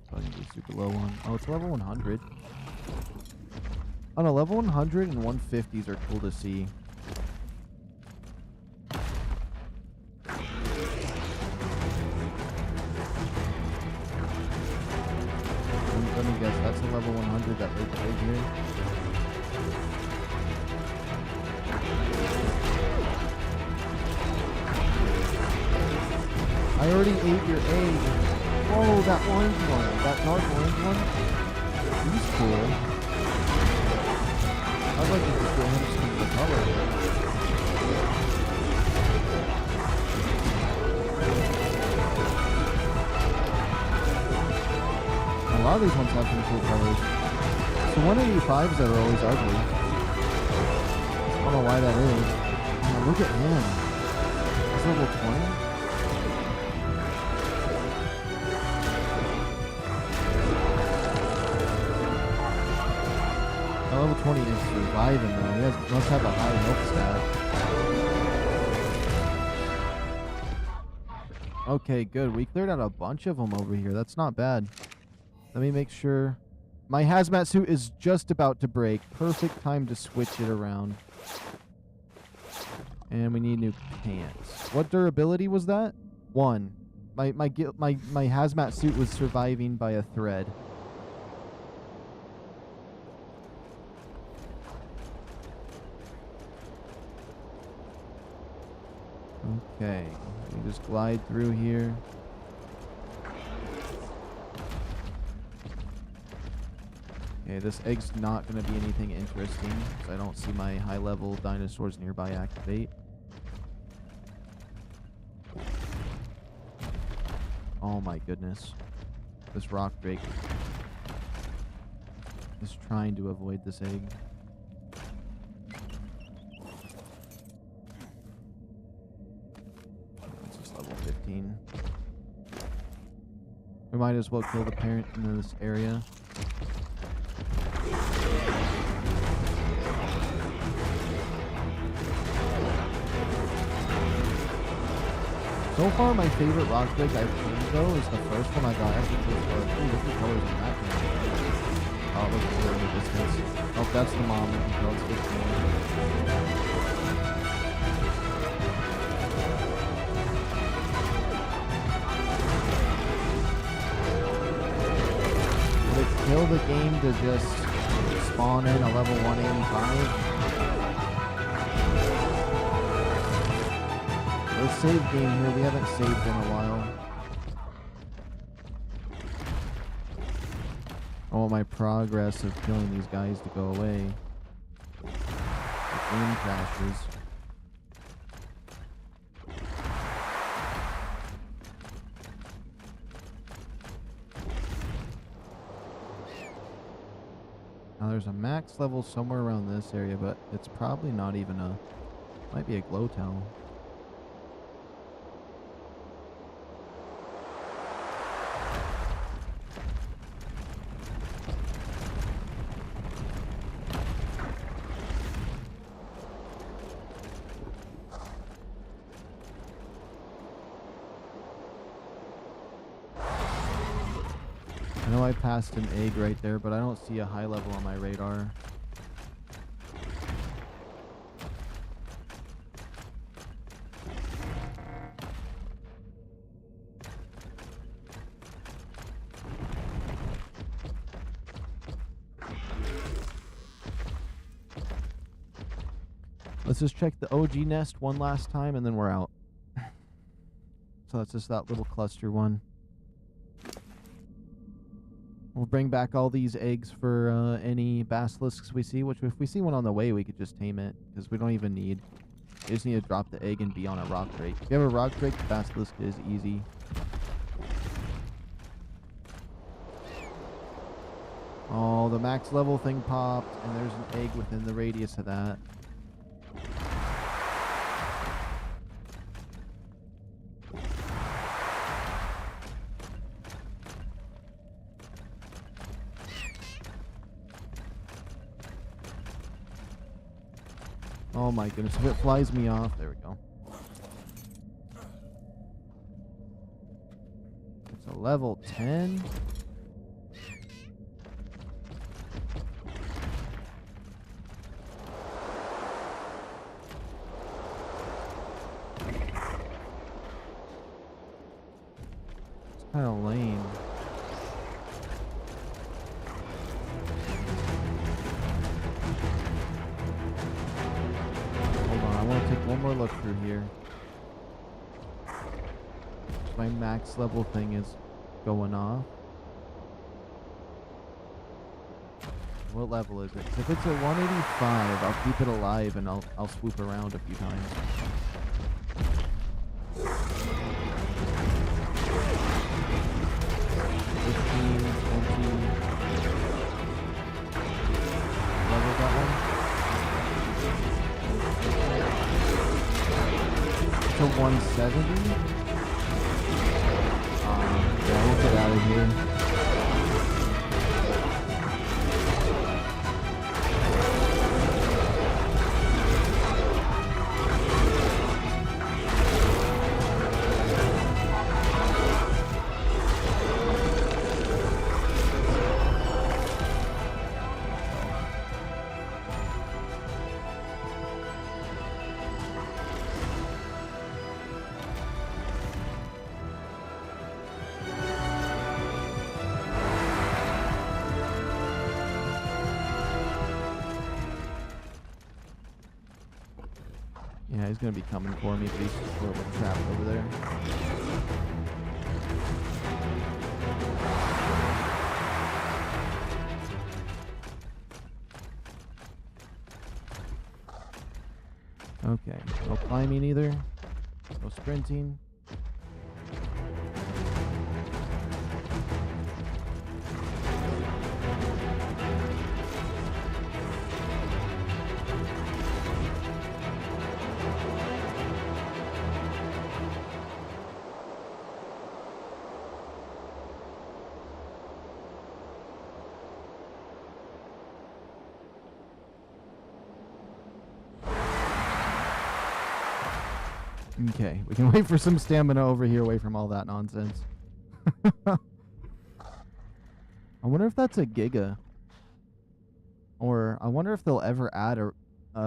Speaker 1: Probably gonna be a super low one. Oh, it's level 100. On a level 100 and 150s are cool to see. Let me guess that's a level 100 that laid the egg here. I already ate your egg. Oh, that orange one. That dark orange one. He's cool. I'd like to just get him some of the color. A lot of these ones have some cool colors. So 185s that are always ugly. I don't know why that is. Oh, look at him. He's level 20. Level 20 is surviving though. He must have a high health stat. Okay, good. We cleared out a bunch of them over here. That's not bad. Let me make sure. My hazmat suit is just about to break. Perfect time to switch it around. And we need new pants. What durability was that? 1. My hazmat suit was surviving by a thread. Okay, we just glide through here. Okay, this egg's not going to be anything interesting, because I don't see my high-level dinosaurs nearby activate. Oh my goodness. This RockDrake is trying to avoid this egg. We might as well kill the parent in this area. So far, my favorite RockDrake I've seen, though, is the first one I got after this part. Ooh, look at the colors on that thing. Oh, look at the distance. Oh, that's the mom. You can tell it's 15. Kill the game to just spawn in a level 185. Let's save game here. We haven't saved in a while. I want my progress of killing these guys to go away. The game crashes. Now there's a max level somewhere around this area, but it's probably not even a... Might be a GlowTail. I know I passed an egg right there, but I don't see a high level on my radar. Let's just check the OG nest one last time and then we're out. So that's just that little cluster one. We'll bring back all these eggs for any basilisks we see, which if we see one on the way, we could just tame it, because we don't even need... You just need to drop the egg and be on a RockDrake. If you have a RockDrake, the basilisk is easy. Oh, the max level thing popped, and there's an egg within the radius of that. Oh my goodness, if it flies me off, there we go. It's a level 10. It's kind of lame. more look through here. My max level thing is going off. What level is it? If it's at 185, I'll keep it alive and I'll swoop around a few times. 15, 20. Level that one. It's a 170. Yeah, we'll get out of here. Yeah, he's gonna be coming for me, but he's just a little trapped over there. Okay, no climbing either. No sprinting. Okay, we can wait for some stamina over here away from all that nonsense. I wonder if that's a Giga. Or I wonder if they'll ever add a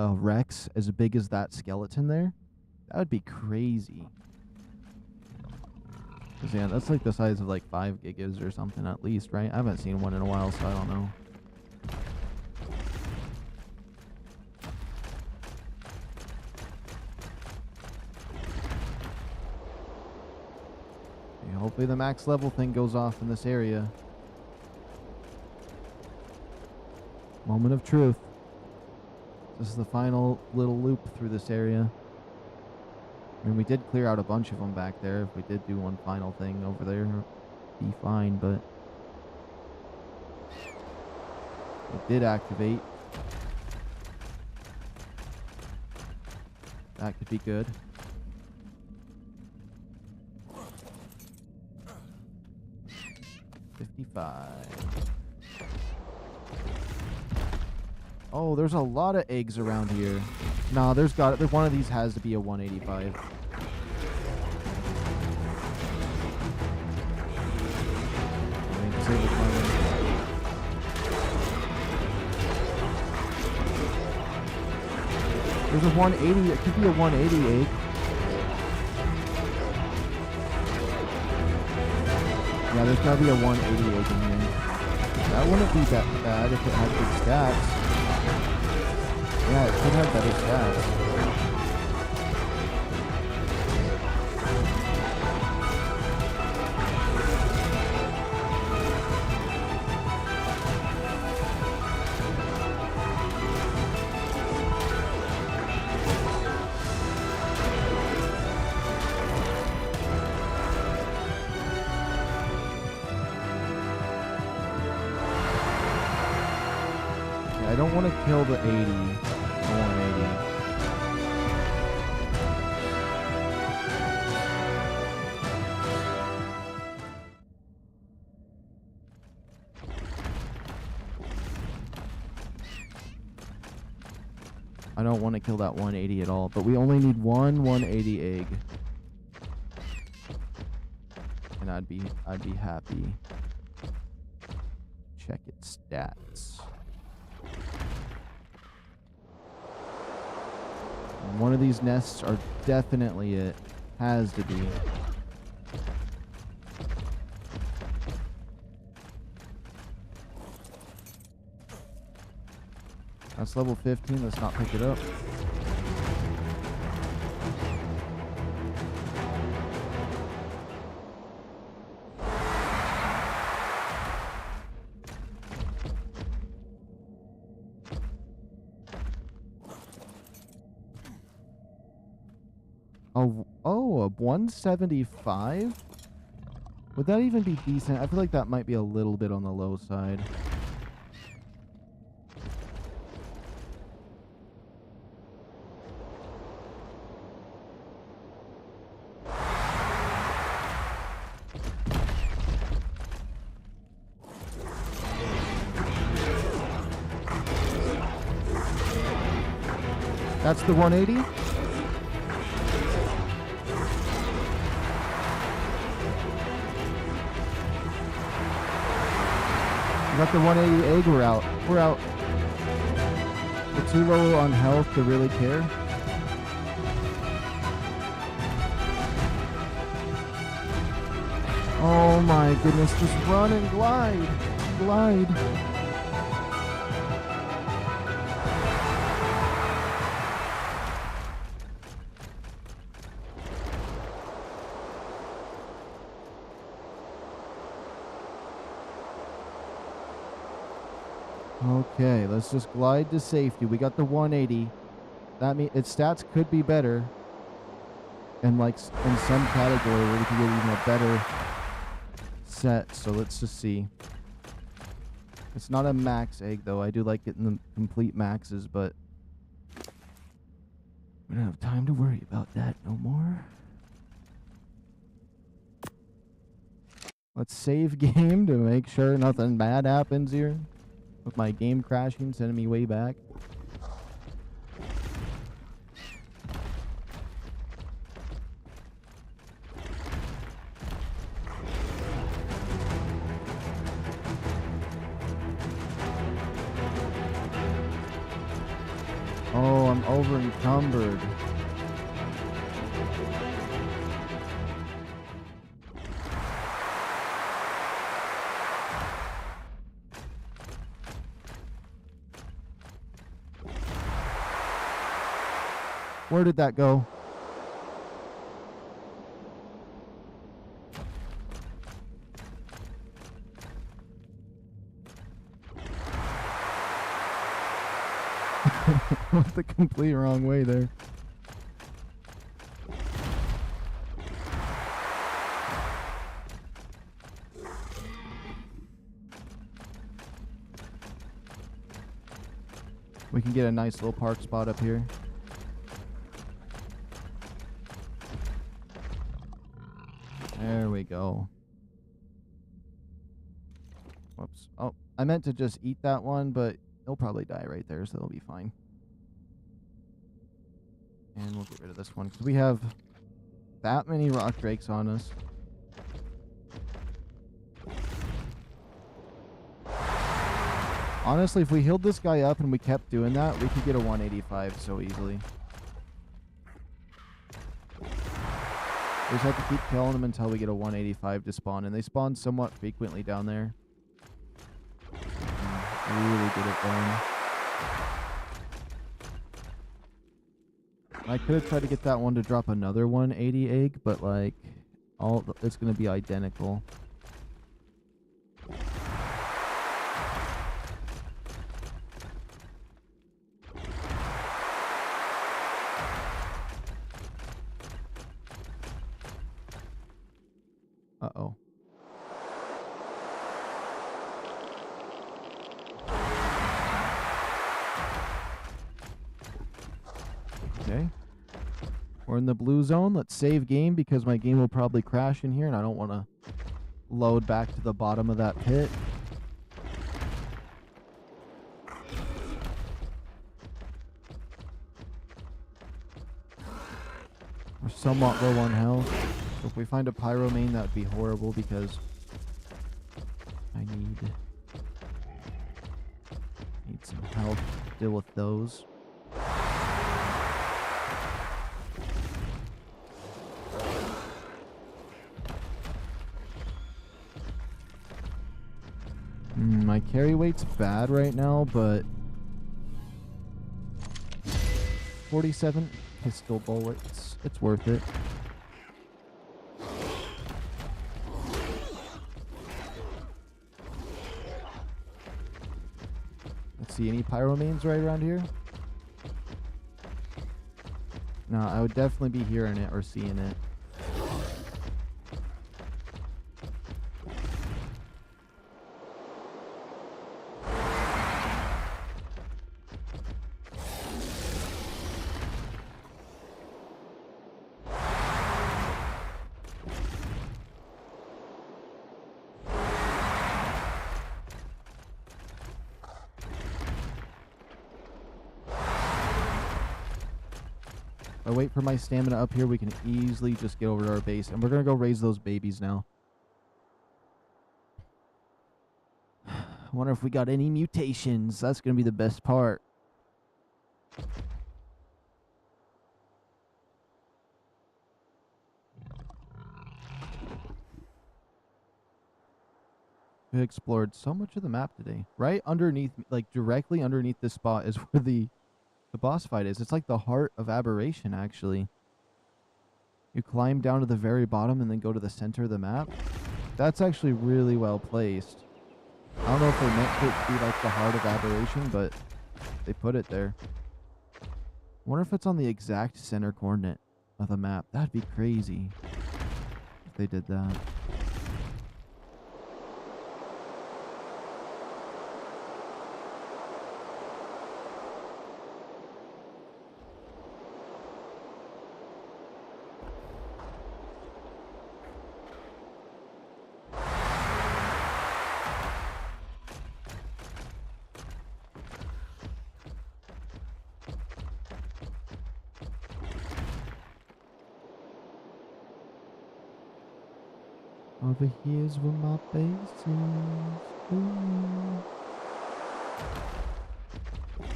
Speaker 1: Rex as big as that skeleton there. That would be crazy. 'Cause yeah, that's like the size of like 5 Gigas or something at least, right? I haven't seen one in a while, so I don't know. Hopefully the max level thing goes off in this area. Moment of truth. This is the final little loop through this area. I mean, we did clear out a bunch of them back there. If we did do one final thing over there, it'd be fine, but it did activate. That could be good. Oh, there's a lot of eggs around here. Nah, there's one of these has to be a 185. There's a 180. It could be a 180 egg. Yeah, there's gotta be a 180 egg in here. That wouldn't be that bad if it had good stats. Yeah, it could have better stats. I don't want to kill the 80. I want 80. I don't want to kill that 180 at all, but we only need one 180 egg. And I'd be happy. Check its stats. One of these nests are definitely it. Has to be. That's level 15. Let's not pick it up. A 175? Would that even be decent? I feel like that might be a little bit on the low side. That's the 180? We got the 180 egg, we're out. We're out. We're too low on health to really care. Oh my goodness, just run and glide. Glide. Okay, let's just glide to safety. We got the 180. That means its stats could be better. And like in some category where we could get even a better set. So let's just see. It's not a max egg though. I do like getting the complete maxes, but we don't have time to worry about that no more. Let's save game to make sure nothing bad happens here. With my game crashing, sending me way back. Oh, I'm over encumbered. Where did that go? Went the complete wrong way there. We can get a nice little park spot up here. There we go. Whoops. Oh, I meant to just eat that one, but he'll probably die right there, so it'll be fine. And we'll get rid of this one, because we have that many RockDrakes on us. Honestly, if we healed this guy up and we kept doing that, we could get a 185 so easily. We just have to keep killing them until we get a 185 to spawn, and they spawn somewhat frequently down there. Really good at going. I could have tried to get that one to drop another 180 egg, but like, it's going to be identical. Uh-oh. Okay. We're in the blue zone. Let's save game because my game will probably crash in here and I don't want to load back to the bottom of that pit. We're somewhat low on health. So if we find a Pyromane, that would be horrible because I need some help to deal with those. My carry weight's bad right now, but 47 pistol bullets, it's worth it. Let's see, any Pyromanes right around here? No, I would definitely be hearing it or seeing it. If I wait for my stamina up here, we can easily just get over to our base. And we're going to go raise those babies now. I wonder if we got any mutations. That's going to be the best part. We explored so much of the map today. Right underneath, like directly underneath this spot is where the boss fight is. It's like the heart of Aberration, actually. You climb down to the very bottom and then go to the center of the map. That's actually really well placed. I don't know if they meant it to be like the heart of Aberration, but they put it there. I wonder if it's on the exact center coordinate of the map. That'd be crazy if they did that. Over here's where my base is. Ooh.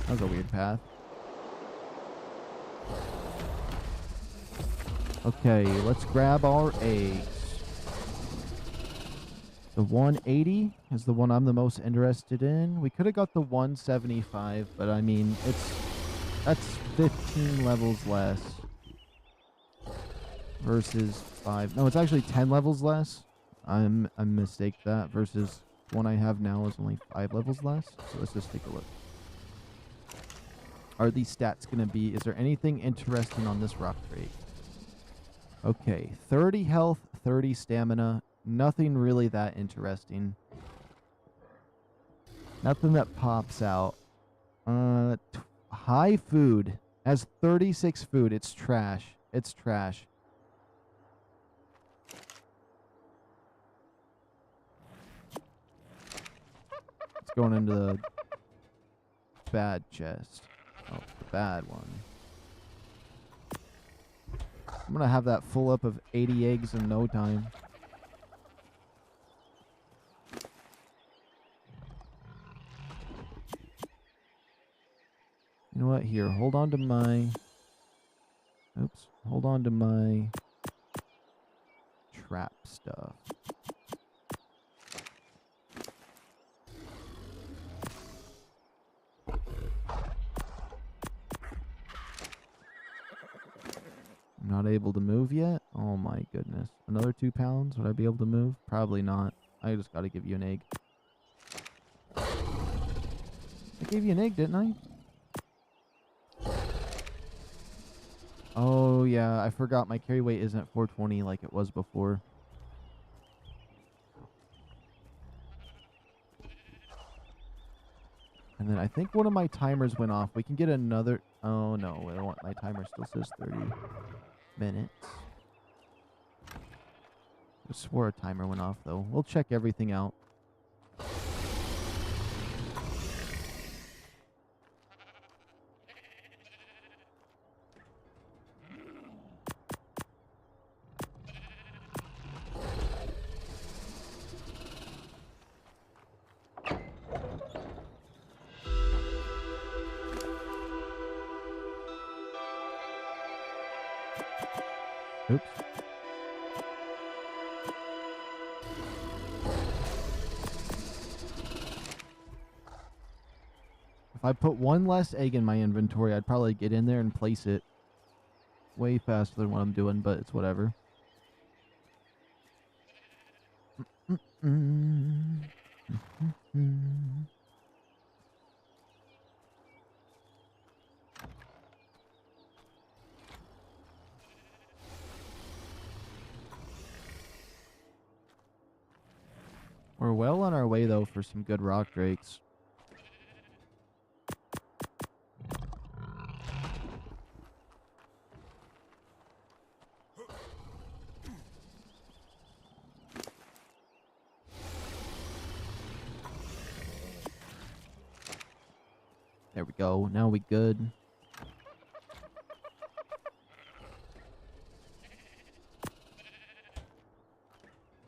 Speaker 1: That was a weird path. Okay, let's grab our eggs. The 180 is the one I'm the most interested in. We could have got the 175, but I mean, that's 15 levels less versus 5. No, it's actually 10 levels less. I mistake that versus one I have now is only 5 levels less. So let's just take a look. Are these stats going to be... Is there anything interesting on this RockDrake? Okay, 30 health, 30 stamina. Nothing really that interesting. Nothing that pops out. High food. Has 36 food. It's trash. It's trash. It's going into the bad chest. Oh, the bad one. I'm going to have that full up of 80 eggs in no time. You know what? Here, hold on to my... Oops. Hold on to my trap stuff. I'm not able to move yet? Oh my goodness. Another 2 pounds? Would I be able to move? Probably not. I just got to give you an egg. I gave you an egg, didn't I? Oh, yeah. I forgot my carry weight isn't 420 like it was before. And then I think one of my timers went off. We can get another... Oh, no. I don't want... My timer still says 30 minutes. I swore a timer went off, though. We'll check everything out. Oops. If I put one less egg in my inventory, I'd probably get in there and place it way faster than what I'm doing, but it's whatever. We're well on our way, though, for some good RockDrakes. There we go. Now we good.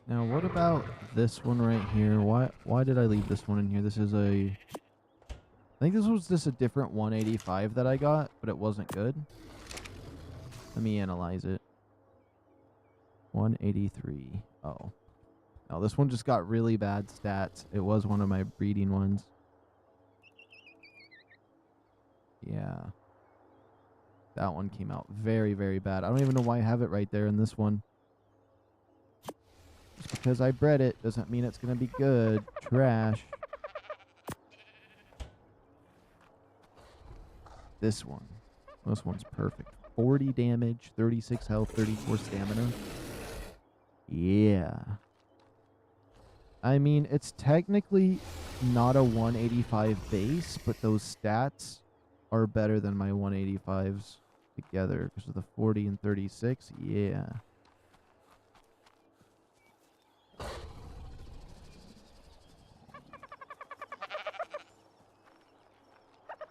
Speaker 1: Now, what about this one right here? Why did I leave this one in here? This is a... I think this was just a different 185 that I got, but it wasn't good. Let me analyze it. 183. Oh. No, this one just got really bad stats. It was one of my breeding ones. Yeah. That one came out very, very bad. I don't even know why I have it right there in this one. Just because I bred it doesn't mean it's going to be good. Trash. This one. This one's perfect. 40 damage, 36 health, 34 stamina. Yeah. I mean, it's technically not a 185 base, but those stats are better than my 185s together because of the 40 and 36. Yeah.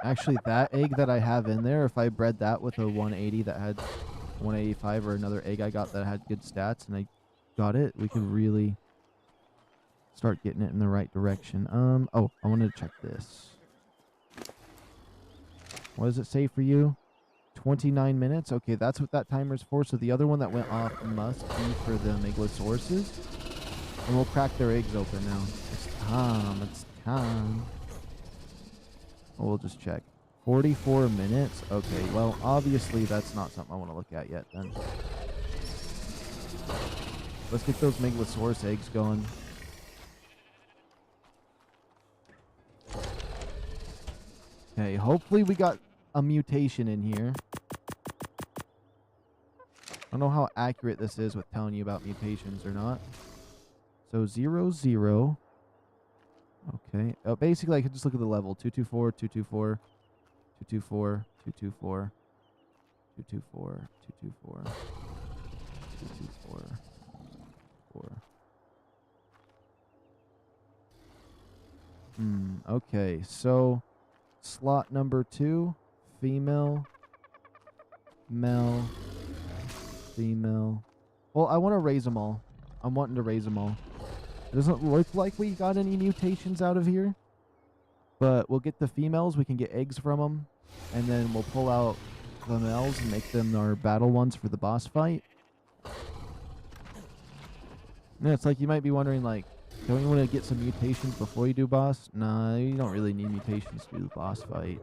Speaker 1: Actually, that egg that I have in there, if I bred that with a 180 that had 185 or another egg I got that had good stats and I got it, we could really start getting it in the right direction. Oh, I wanted to check this. What does it say for you? 29 minutes? Okay, that's what that timer's for. So the other one that went off must be for the Meglas horses. And we'll crack their eggs open now. It's time. It's time. Oh, we'll just check. 44 minutes? Okay, well, obviously that's not something I want to look at yet then. Let's get those Meglas horse eggs going. Okay, hopefully we got a mutation in here. I don't know how accurate this is with telling you about mutations or not. So 0, 0. Okay. Basically, I could just look at the level. 224, 224, 224, 224, 224, 224, 224, 4. Okay, so slot number 2, female, male, female. Well, I want to raise them all. I'm wanting to raise them all. It doesn't look like we got any mutations out of here, but we'll get the females. We can get eggs from them, and then we'll pull out the males and make them our battle ones for the boss fight. Yeah, it's like you might be wondering, like, don't you want to get some mutations before you do boss? Nah, you don't really need mutations to do the boss fight.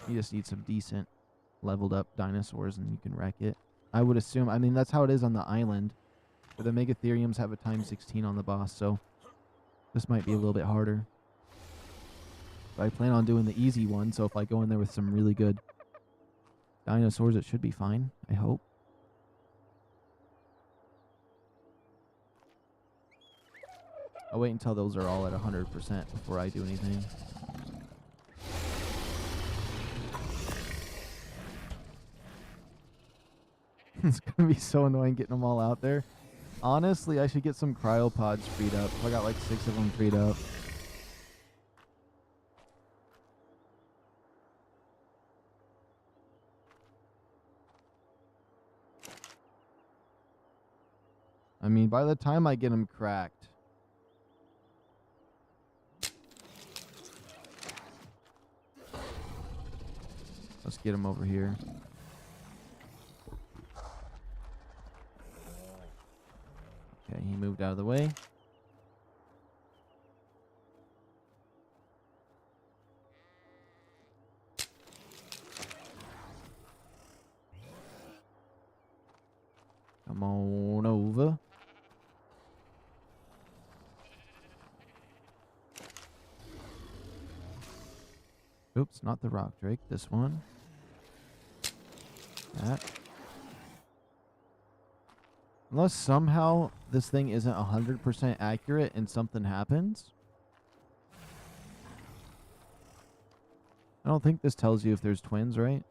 Speaker 1: You just need some decent leveled up dinosaurs and you can wreck it. I would assume, I mean, that's how it is on the island. But the Megatheriums have a times 16 on the boss, so this might be a little bit harder. But I plan on doing the easy one, so if I go in there with some really good dinosaurs, it should be fine, I hope. I'll wait until those are all at 100% before I do anything. It's going to be so annoying getting them all out there. Honestly, I should get some cryopods freed up. I got like 6 of them freed up. I mean, by the time I get them cracked. Let's get them over here. Okay, he moved out of the way. Come on over. Oops, not the RockDrake. This one. That. Unless somehow this thing isn't 100% accurate and something happens. I don't think this tells you if there's twins, right?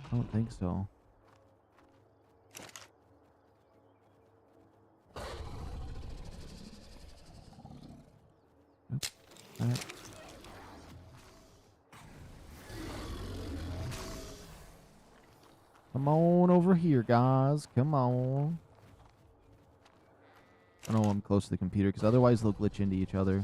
Speaker 1: I don't think so. Oops. All right. Come on over here, guys. Come on. I know I'm close to the computer because otherwise they'll glitch into each other.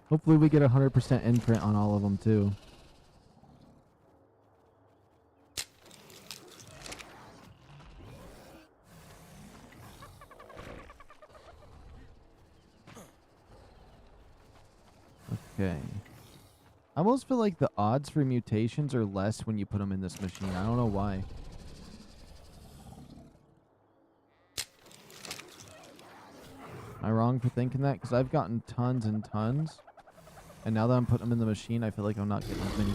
Speaker 1: Hopefully we get 100% imprint on all of them too. Okay. I almost feel like the odds for mutations are less when you put them in this machine. I don't know why. Am I wrong for thinking that? Because I've gotten tons and tons. And now that I'm putting them in the machine, I feel like I'm not getting as many.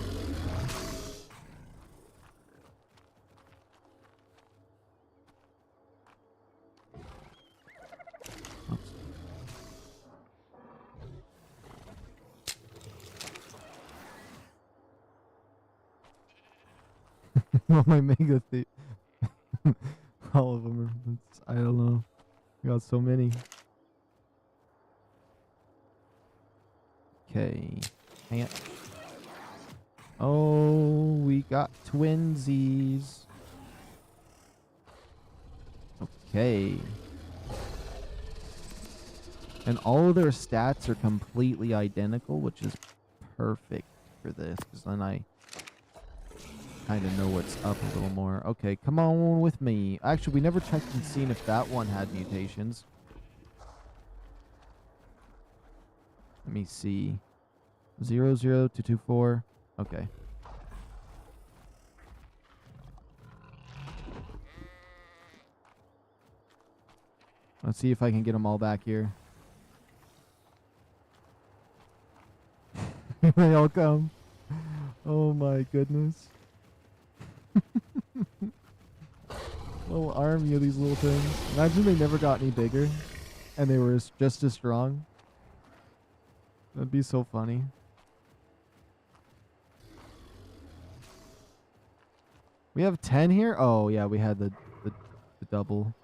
Speaker 1: Oops. All my mega all of them are, I don't know. I got so many. Okay. Oh, we got twinsies. Okay. And all of their stats are completely identical, which is perfect for this, because then I kind of know what's up a little more. Okay, come on with me. Actually, we never checked and seen if that one had mutations. Let me see. 00224. Okay. Let's see if I can get them all back here. They all come. Oh my goodness. Little army of these little things. Imagine they never got any bigger and they were just as strong. That'd be so funny. We have 10 here? Oh yeah, we had the double.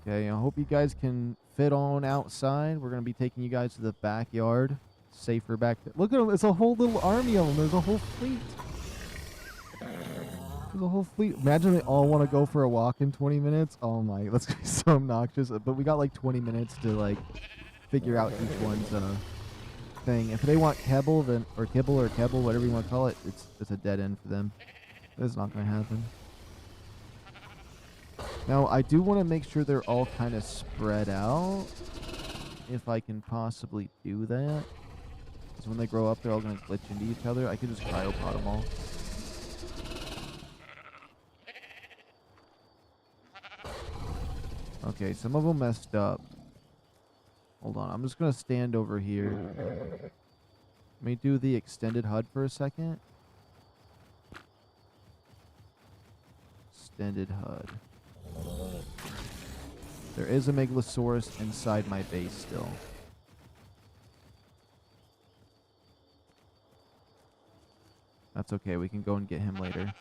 Speaker 1: Okay, I hope you guys can fit on outside. We're going to be taking you guys to the backyard. Safer back there. Look at them. It's a whole little army of them. There's a whole fleet. There's a whole fleet. Imagine they all want to go for a walk in 20 minutes. Oh my, that's going to be so obnoxious. But we got like 20 minutes to like figure out each one's thing. If they want kibble, then, or kibble, whatever you want to call it, it's a dead end for them. It's not going to happen. Now, I do want to make sure they're all kind of spread out. If I can possibly do that. Because when they grow up, they're all going to glitch into each other. I could just cryopod them all. Okay, some of them messed up. Hold on, I'm just going to stand over here. Let me do the extended HUD for a second. Extended HUD. There is a Megalosaurus inside my base still. That's okay, we can go and get him later.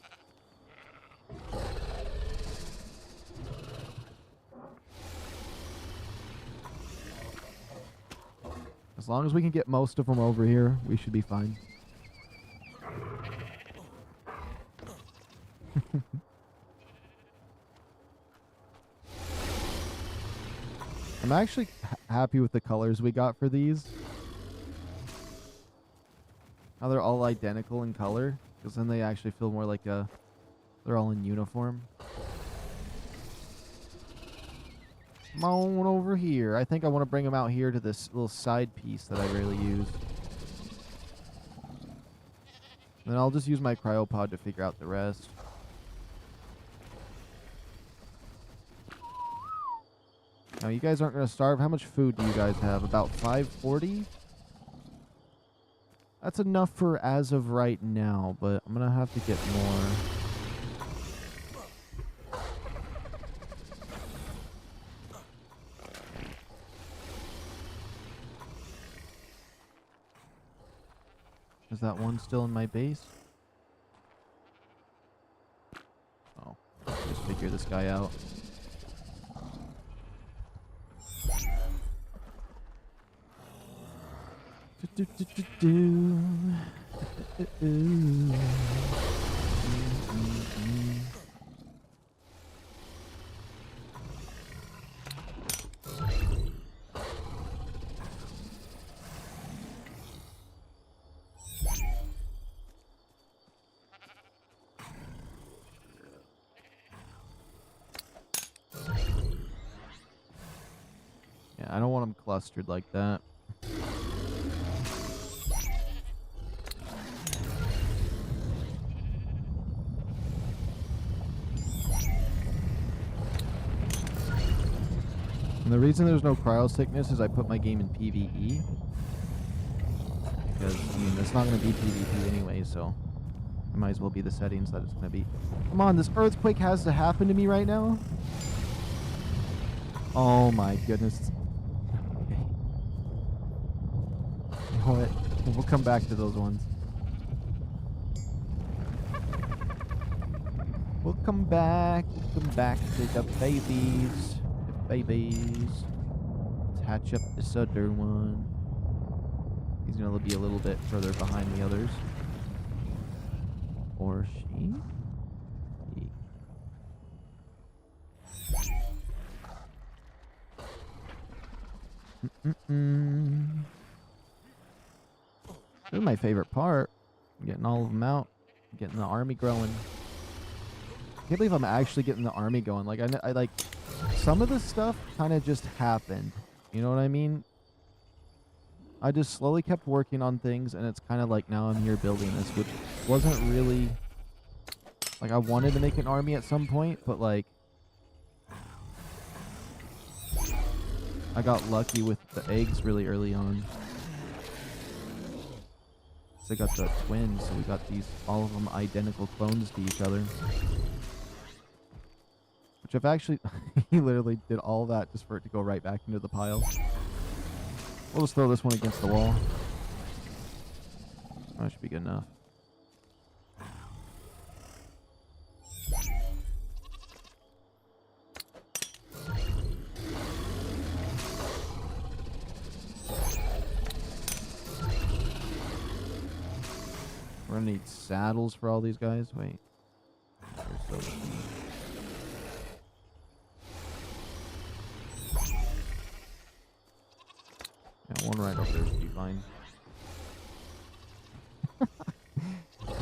Speaker 1: As long as we can get most of them over here, we should be fine. I'm actually happy with the colors we got for these. How they're all identical in color, because then they actually feel more like they're all in uniform. Come on over here. I think I want to bring them out here to this little side piece that I rarely use. Then I'll just use my cryopod to figure out the rest. Now, you guys aren't going to starve. How much food do you guys have? About 540? That's enough for as of right now, but I'm going to have to get more. Is that one still in my base? Oh, just figure this guy out. Yeah, I don't want them clustered like that. And the reason there's no cryo sickness is I put my game in PvE. Because, I mean, it's not going to be PvP anyway, so it might as well be the settings that it's going to be. Come on, this earthquake has to happen to me right now? Oh my goodness. Okay. You know what? We'll come back to those ones. We'll come back to the babies. Babies. Let's hatch up this other one. He's gonna be a little bit further behind the others. Or she? He. This is my favorite part. Getting all of them out. Getting the army growing. I can't believe I'm actually getting the army going. Like, I like... Some of this stuff kind of just happened. You know what I mean? I just slowly kept working on things, and it's kind of like now I'm here building this, which wasn't really... Like, I wanted to make an army at some point, but, like... I got lucky with the eggs really early on. So I got the twins, so we got these, all of them identical clones to each other. Which I've actually, he literally did all that just for it to go right back into the pile. We'll just throw this one against the wall. That should be good enough. We're gonna need saddles for all these guys. Wait. Yeah, one right over there should be fine.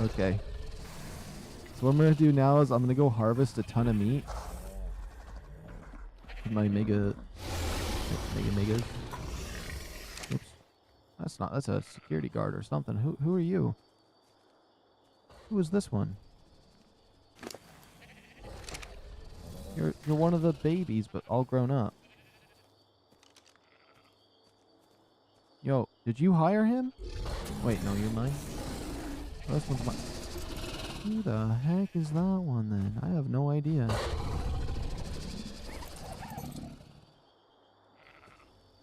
Speaker 1: Okay. So what I'm going to do now is I'm going to go harvest a ton of meat. With my megas. Oops. That's a security guard or something. Who are you? Who is this one? You're one of the babies, but all grown up. Yo, did you hire him? Wait, no, you're mine. Oh, this one's mine. Who the heck is that one then? I have no idea.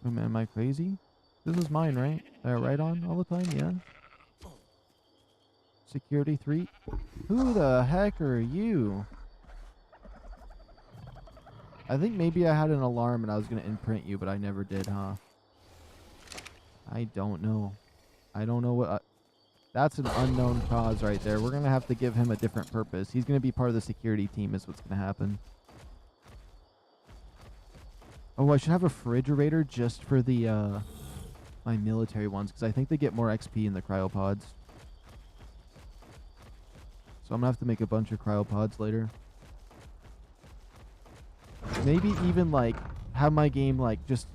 Speaker 1: Oh, man, am I crazy? This is mine, right? Right on all the time, yeah. Security 3. Who the heck are you? I think maybe I had an alarm and I was going to imprint you, but I never did, huh? I don't know. I don't know what... that's an unknown cause right there. We're going to have to give him a different purpose. He's going to be part of the security team is what's going to happen. Oh, I should have a refrigerator just for the, my military ones, because I think they get more XP in the cryopods. So I'm going to have to make a bunch of cryopods later. Maybe even, like, have my game, like, just,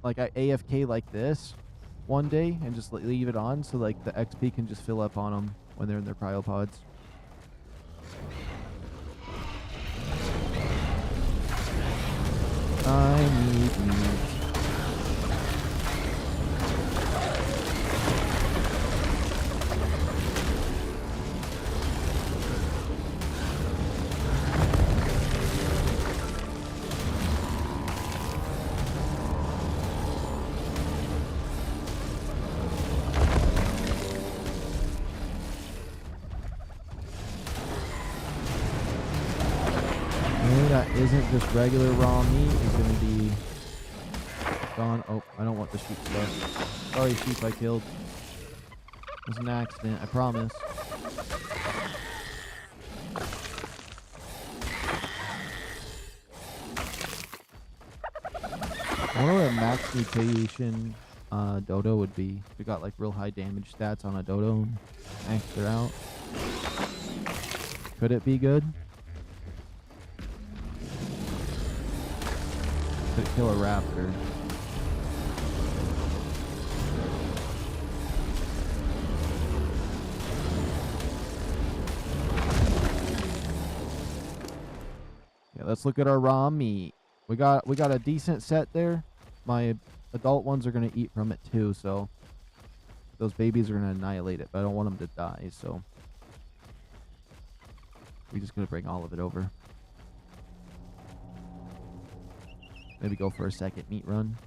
Speaker 1: like, AFK like this one day and just leave it on so, like, the XP can just fill up on them. when they're in their cryopods. I need meat. That isn't just regular raw meat is going to be gone. Oh, I don't want the sheep stuff. Sorry, sheep I killed. It was an accident, I promise. I wonder what a max mutation dodo would be. If we got like real high damage stats on a dodo and maxed it out. Could it be good? Could kill a raptor. Yeah, let's look at our raw meat. We got a decent set there. My adult ones are gonna eat from it too, so those babies are gonna annihilate it, but I don't want them to die, so we're just gonna bring all of it over. Maybe go for a second meat run.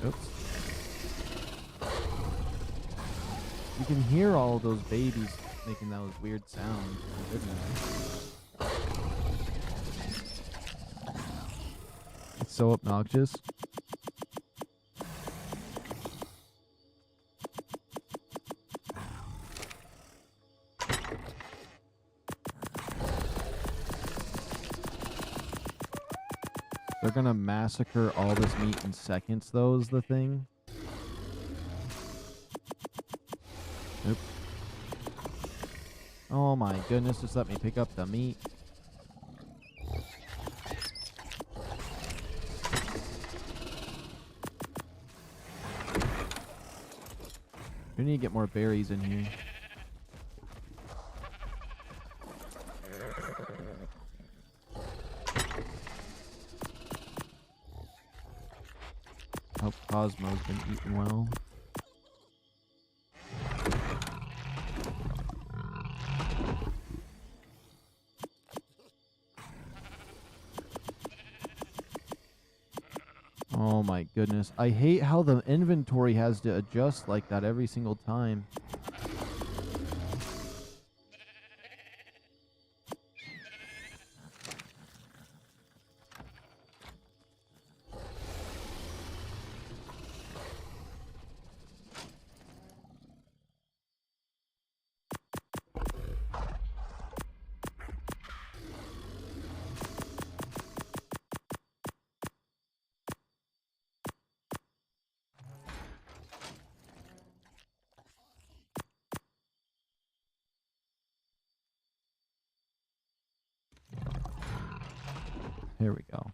Speaker 1: Oops. You can hear all those babies making those weird sounds. Oh, goodness. It's so obnoxious. They're gonna massacre all this meat in seconds, though, is the thing. Nope. Oh my goodness, just let me pick up the meat. We need to get more berries in here. Hope Cosmo's been eating well. Oh my goodness. I hate how the inventory has to adjust like that every single time. Here we go.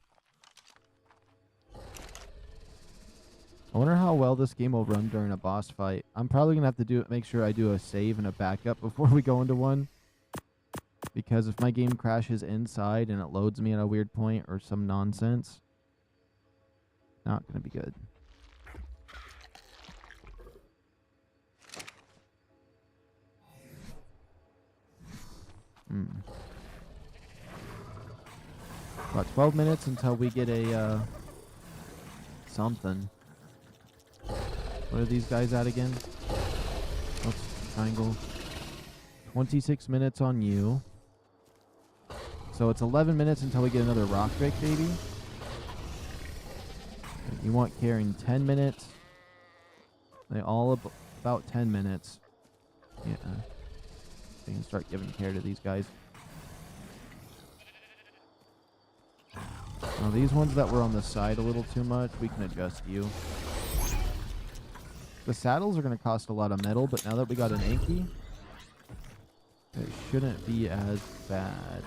Speaker 1: I wonder how well this game will run during a boss fight. I'm probably going to have to make sure I do a save and a backup before we go into one. Because if my game crashes inside and it loads me at a weird point or some nonsense, not going to be good. About 12 minutes until we get a, something. What are these guys at again? Oops, triangle. 26 minutes on you. So it's 11 minutes until we get another RockDrake, baby. You want carrying 10 minutes. They all about 10 minutes. Yeah. They can start giving care to these guys. Now these ones that were on the side a little too much, we can adjust you. The saddles are going to cost a lot of metal, but now that we got an ANKY, it shouldn't be as bad.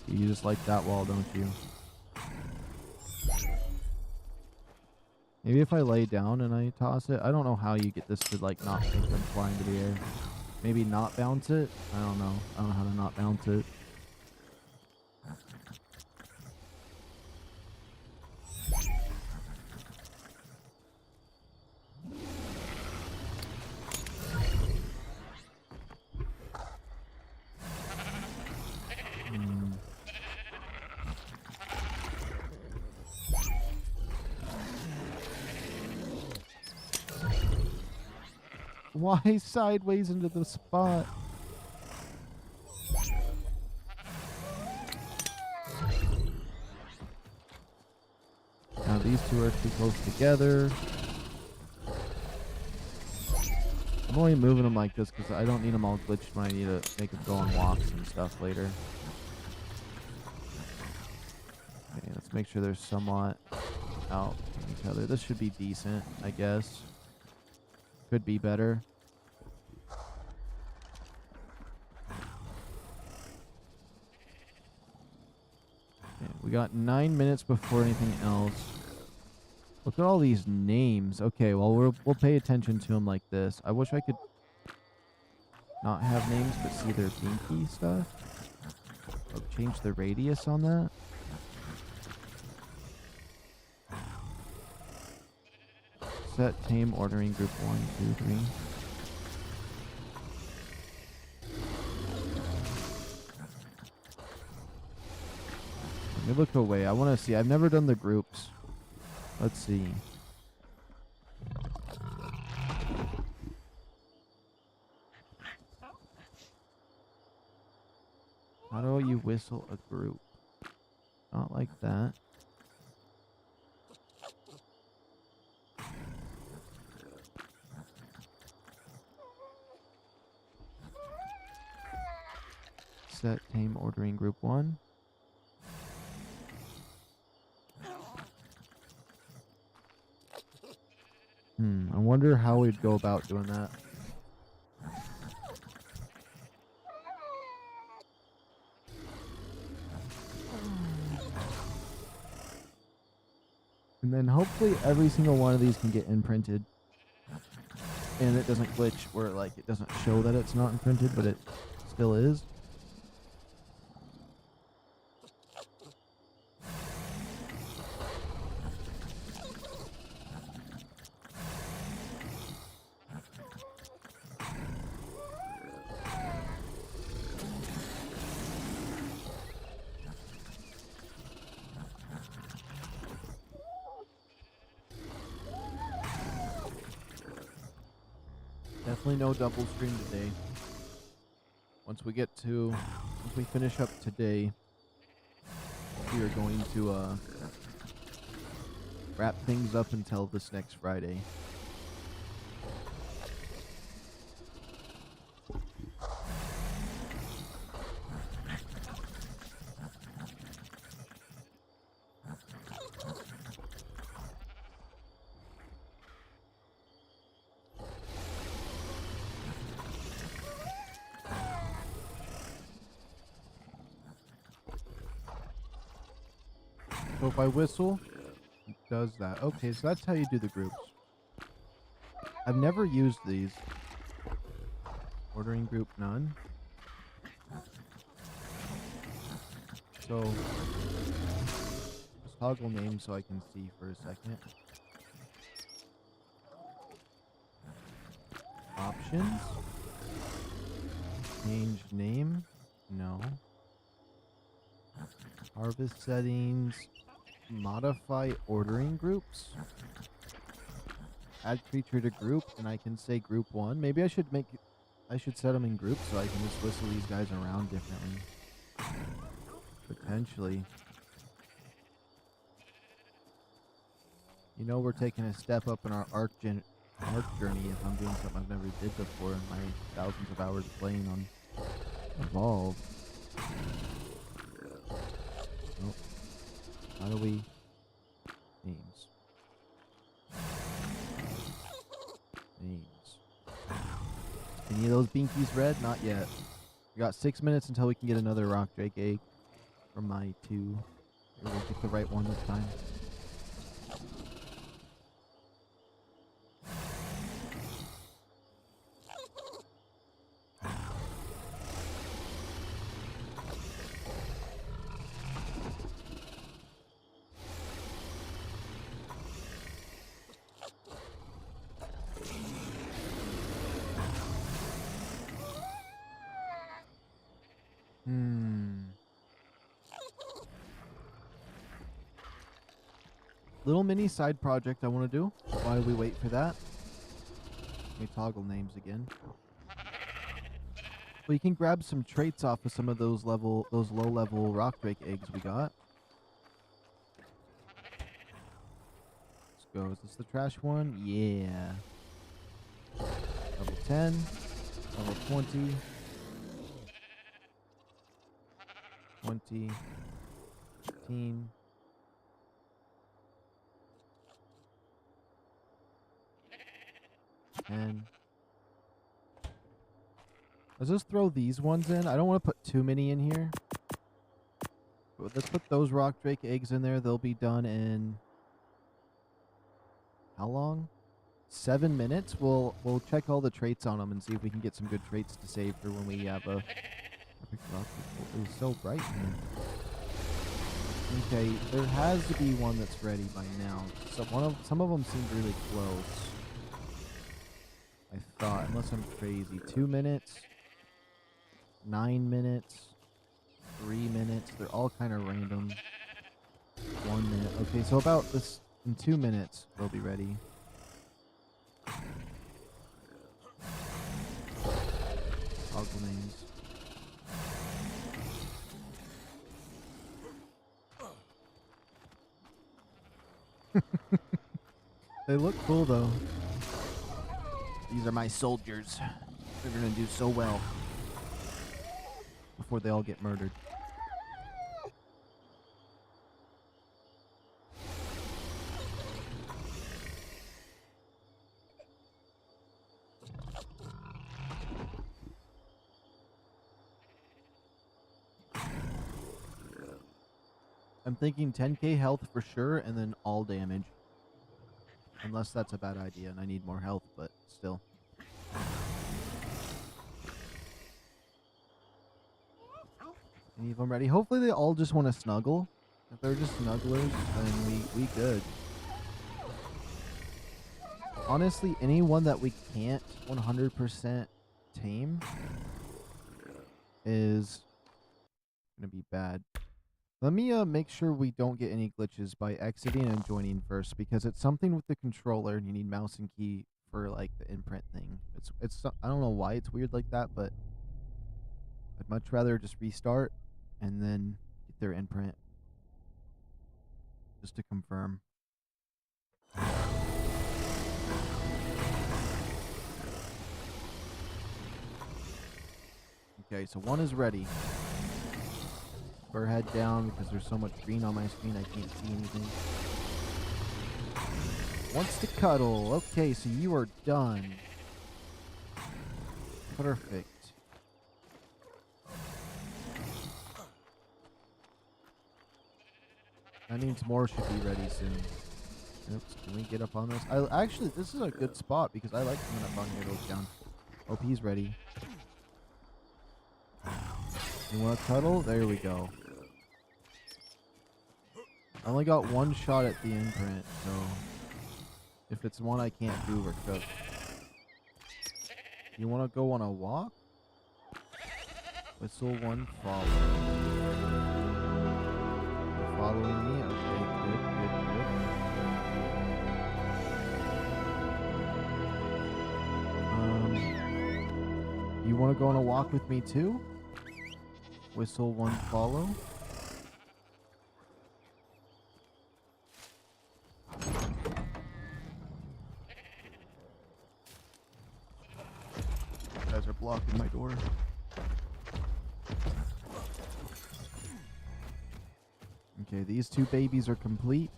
Speaker 1: You just like that wall, don't you? Maybe if I lay down and I toss it, I don't know how you get this to like not make them fly into the air. Maybe not bounce it? I don't know. I don't know how to not bounce it. Why sideways into the spot? Now these two are too close together. I'm only moving them like this because I don't need them all glitched when I need to make them go on walks and stuff later. Okay, let's make sure they're somewhat out from each other. This should be decent, I guess. Could be better. We got 9 minutes before anything else. Look at all these names. Okay, well, we'll pay attention to them like this. I wish I could not have names, but see their binky stuff. I'll change the radius on that. Set tame ordering group 1, 2, 3. Let me look away. I want to see. I've never done the groups. Let's see. How do you whistle a group? Not like that. Set tame ordering group 1. I wonder how we'd go about doing that. And then hopefully every single one of these can get imprinted. And it doesn't glitch where like it doesn't show that it's not imprinted, but it still is. Definitely no double stream today. Once we finish up today, we are going to wrap things up until this next Friday. So if I whistle, it does that. Okay, so that's how you do the groups. I've never used these. Ordering group none. So, just toggle name so I can see for a second. Options. Change name. No. Harvest settings. Modify ordering groups. Add creature to group, and I can say group 1. Maybe I should set them in groups so I can just whistle these guys around differently. Potentially. You know, we're taking a step up in our ARK journey if I'm doing something I've never did before in my thousands of hours of playing on Evolve. Nope. How do we... Names. Names. Any of those binkies red? Not yet. We got 6 minutes until we can get another RockDrake egg from my 2. Maybe we'll get the right one this time. Little mini side project I want to do while we wait for that. Let me toggle names again. We can grab some traits off of some of those low level RockDrake eggs we got. Let's go. Is this the trash one? Yeah. Level 10. Level 20. 20. 15. And let's just throw these ones in. I don't want to put too many in here. But let's put those RockDrake eggs in there. They'll be done in how long? 7 minutes. We'll check all the traits on them and see if we can get some good traits to save for when we have a perfect RockDrake. It is so bright here. Okay, there has to be one that's ready by now. So some of them seem really close. I thought, unless I'm crazy. 2 minutes, 9 minutes, 3 minutes. They're all kind of random. 1 minute. Okay, so about this in 2 minutes they'll be ready. Toggle names. They look cool though. These are my soldiers. They're gonna do so well before they all get murdered. I'm thinking 10k health for sure, and then all damage. Unless that's a bad idea and I need more health, but still. Any of them ready? Hopefully they all just want to snuggle. If they're just snugglers, then we good. Honestly, anyone that we can't 100% tame is gonna be bad. Let me make sure we don't get any glitches by exiting and joining first, because it's something with the controller and you need mouse and key for like the imprint thing. It's I don't know why it's weird like that, but I'd much rather just restart and then get their imprint just to confirm. Okay, so one is ready. Put her head down because there's so much green on my screen I can't see anything. Wants to cuddle. Okay, so you are done. Perfect. That means more should be ready soon. Oops, can we get up on this? Actually, this is a good spot because I like coming up on here to look down. OP's ready. You want to cuddle? There we go. I only got one shot at the imprint, so if it's one I can't do, we're cooked. You want to go on a walk? Whistle one, follow. You're following me? Okay, good, good, good. You want to go on a walk with me too? Whistle one, follow. blocking my door. Okay, these two babies are complete.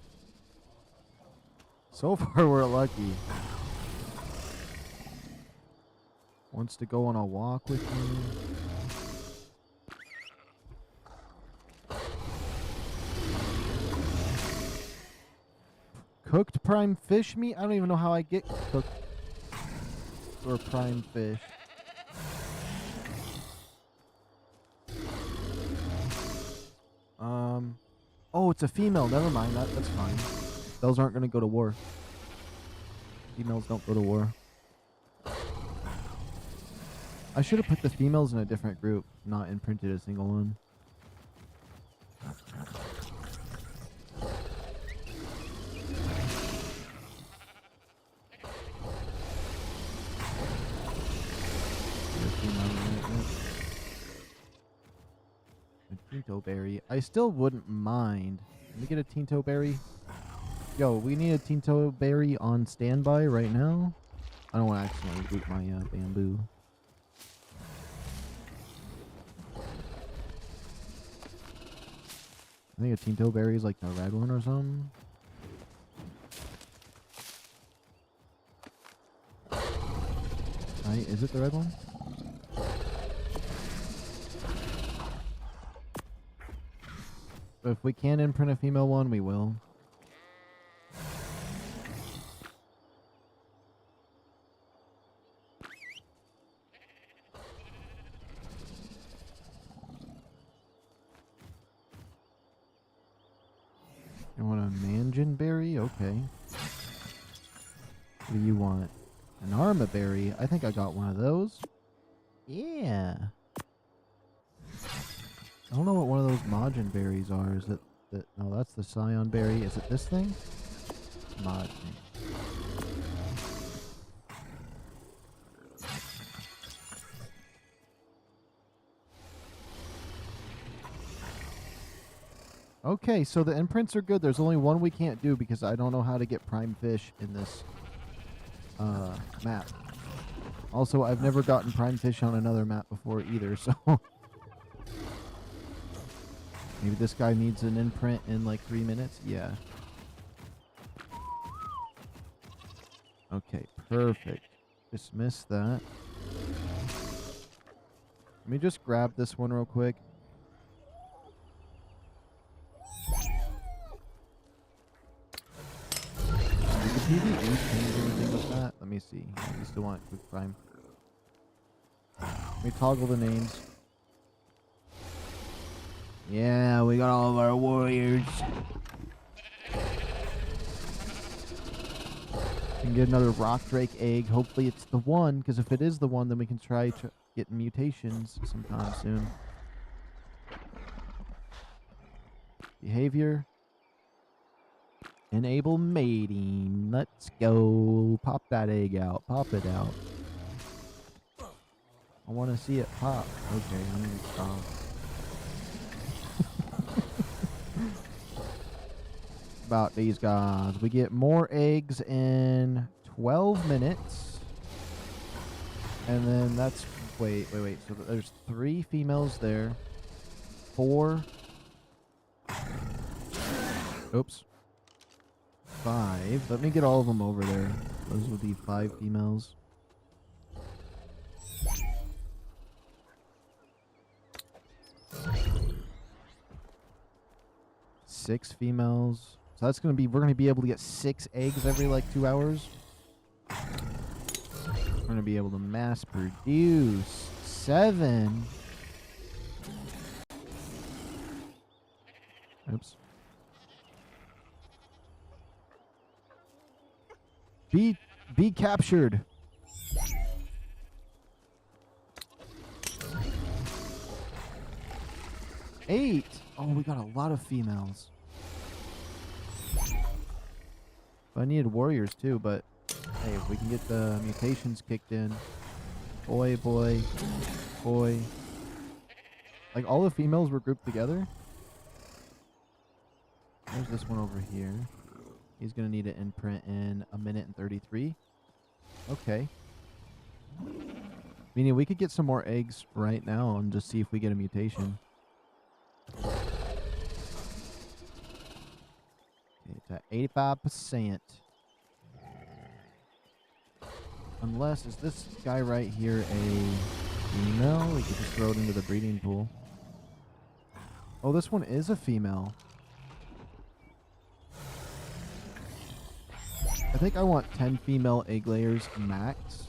Speaker 1: So far, we're lucky. Wants to go on a walk with me. Cooked prime fish meat? I don't even know how I get cooked or prime fish. Oh, it's a female. Never mind. That's fine. Those aren't going to go to war. Females don't go to war. I should have put the females in a different group, not imprinted a single one. Tinto berry. I still wouldn't mind. Let me get a tinto berry. Yo, we need a tinto berry on standby right now. I don't want to accidentally loot my bamboo. I think a tinto berry is like the red one or something. Right, is it the red one? But if we can imprint a female one, we will. You want a manginberry? Okay. What do you want? An armaberry? I think I got one of those. Yeah. I don't know what one of those Majin berries are. Is it that? No, that's the Scion berry. Is it this thing? Majin. Okay, so the imprints are good. There's only one we can't do because I don't know how to get prime fish in this map. Also, I've never gotten prime fish on another map before either, so... Maybe this guy needs an imprint in like 3 minutes? Yeah. Okay, perfect. Dismiss that. Let me just grab this one real quick. Did the PvE change anything with that? Let me see. We still want quick prime. Let me toggle the names. Yeah, we got all of our warriors. Can get another RockDrake egg. Hopefully it's the one, because if it is the one, then we can try to get mutations sometime soon. Behavior. Enable mating. Let's go. Pop that egg out. Pop it out. I want to see it pop. Okay, I'm going to stop. About these guys. We get more eggs in 12 minutes. And then that's... Wait. So there's 3 females there. 4. Oops. 5. Let me get all of them over there. Those will be 5 females. Six females. So that's gonna be, we're gonna be able to get 6 eggs every like 2 hours. We're gonna be able to mass produce 7. Oops. Be captured. Eight. Oh, we got a lot of females. I needed warriors too, but hey, if we can get the mutations kicked in. Boy. Like all the females were grouped together. There's this one over here. He's gonna need an imprint in 1 minute and 33. Okay. Meaning we could get some more eggs right now and just see if we get a mutation. Okay, it's at 85%. Unless, is this guy right here a female? We could just throw it into the breeding pool. Oh, this one is a female. I think I want 10 female egg layers max.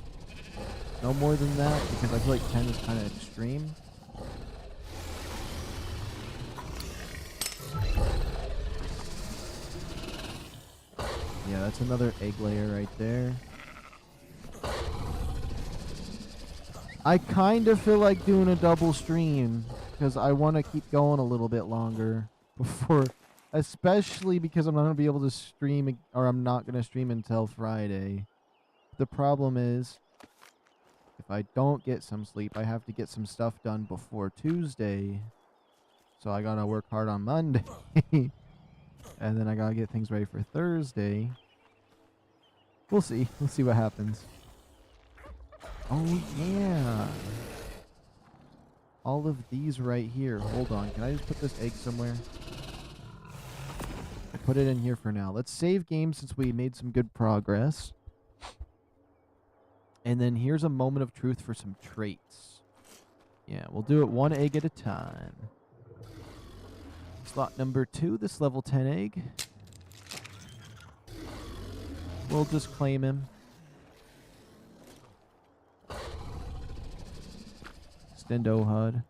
Speaker 1: No more than that, because I feel like 10 is kind of extreme. Yeah, that's another egg layer right there. I kind of feel like doing a double stream because I want to keep going a little bit longer before, especially because I'm not going to be able to stream, or I'm not going to stream until Friday. The problem is, if I don't get some sleep, I have to get some stuff done before Tuesday. So I got to work hard on Monday. And then I got to get things ready for Thursday. We'll see. We'll see what happens. Oh, yeah. All of these right here. Hold on. Can I just put this egg somewhere? I'll put it in here for now. Let's save game since we made some good progress. And then here's a moment of truth for some traits. Yeah, we'll do it one egg at a time. Slot number 2, this level 10 egg. We'll just claim him. Stendo HUD.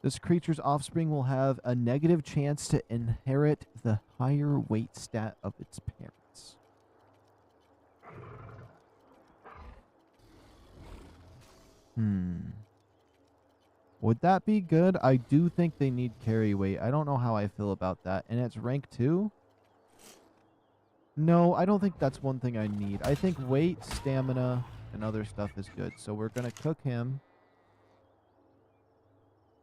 Speaker 1: This creature's offspring will have a negative chance to inherit the higher weight stat of its parents. Would that be good? I do think they need carry weight. I don't know how I feel about that. And it's rank 2? No, I don't think that's one thing I need. I think weight, stamina, and other stuff is good. So we're going to cook him.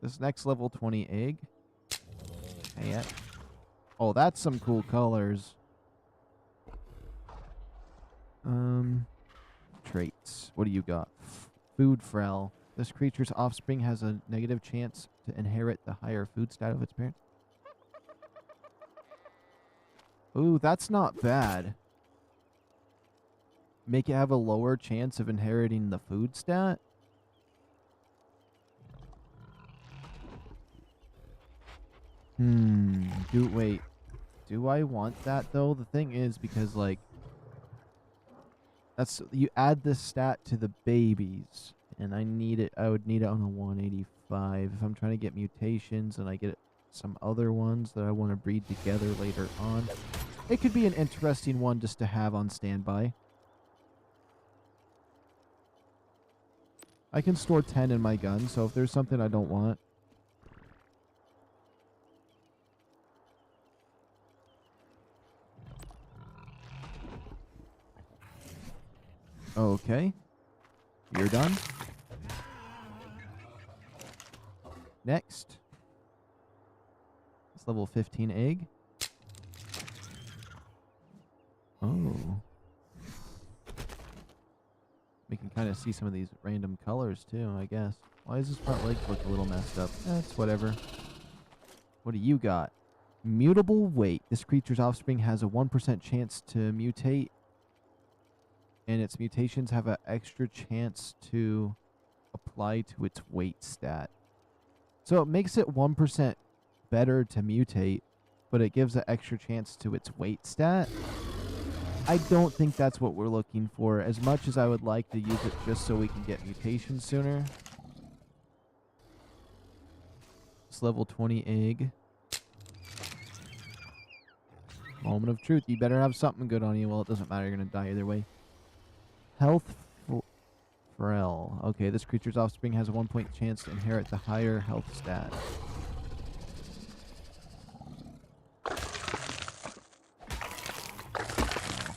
Speaker 1: This next level 20 egg. Yeah. Oh, that's some cool colors. Traits. What do you got? Food frail. This creature's offspring has a negative chance to inherit the higher food stat of its parent. Ooh, that's not bad. Make it have a lower chance of inheriting the food stat? Wait. Do I want that though? The thing is, because like you add this stat to the babies, and I need it. I would need it on a 185 if I'm trying to get mutations, and I get some other ones that I want to breed together later on. It could be an interesting one just to have on standby. I can store 10 in my gun, so if there's something I don't want. Okay. You're done. Next. It's level 15 egg. Oh. We can kind of see some of these random colors too, I guess. Why does his front legs look a little messed up? That's whatever. What do you got? Mutable weight. This creature's offspring has a 1% chance to mutate, and its mutations have an extra chance to apply to its weight stat. So it makes it 1% better to mutate, but it gives an extra chance to its weight stat. I don't think that's what we're looking for, as much as I would like to use it just so we can get mutations sooner. It's level 20 egg. Moment of truth. You better have something good on you. Well, it doesn't matter. You're going to die either way. Health frail. Okay, this creature's offspring has a 1-point chance to inherit the higher health stat.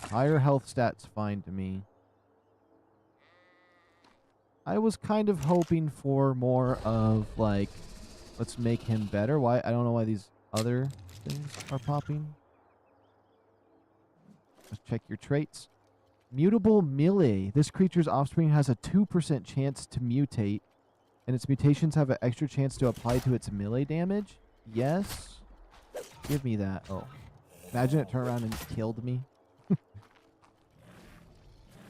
Speaker 1: Higher health stat's fine to me. I was kind of hoping for more of, like, let's make him better. Why? I don't know why these other things are popping. Let's check your traits. Mutable melee. This creature's offspring has a 2% chance to mutate, and its mutations have an extra chance to apply to its melee damage. Yes. Give me that. Oh. Imagine it turned around and killed me.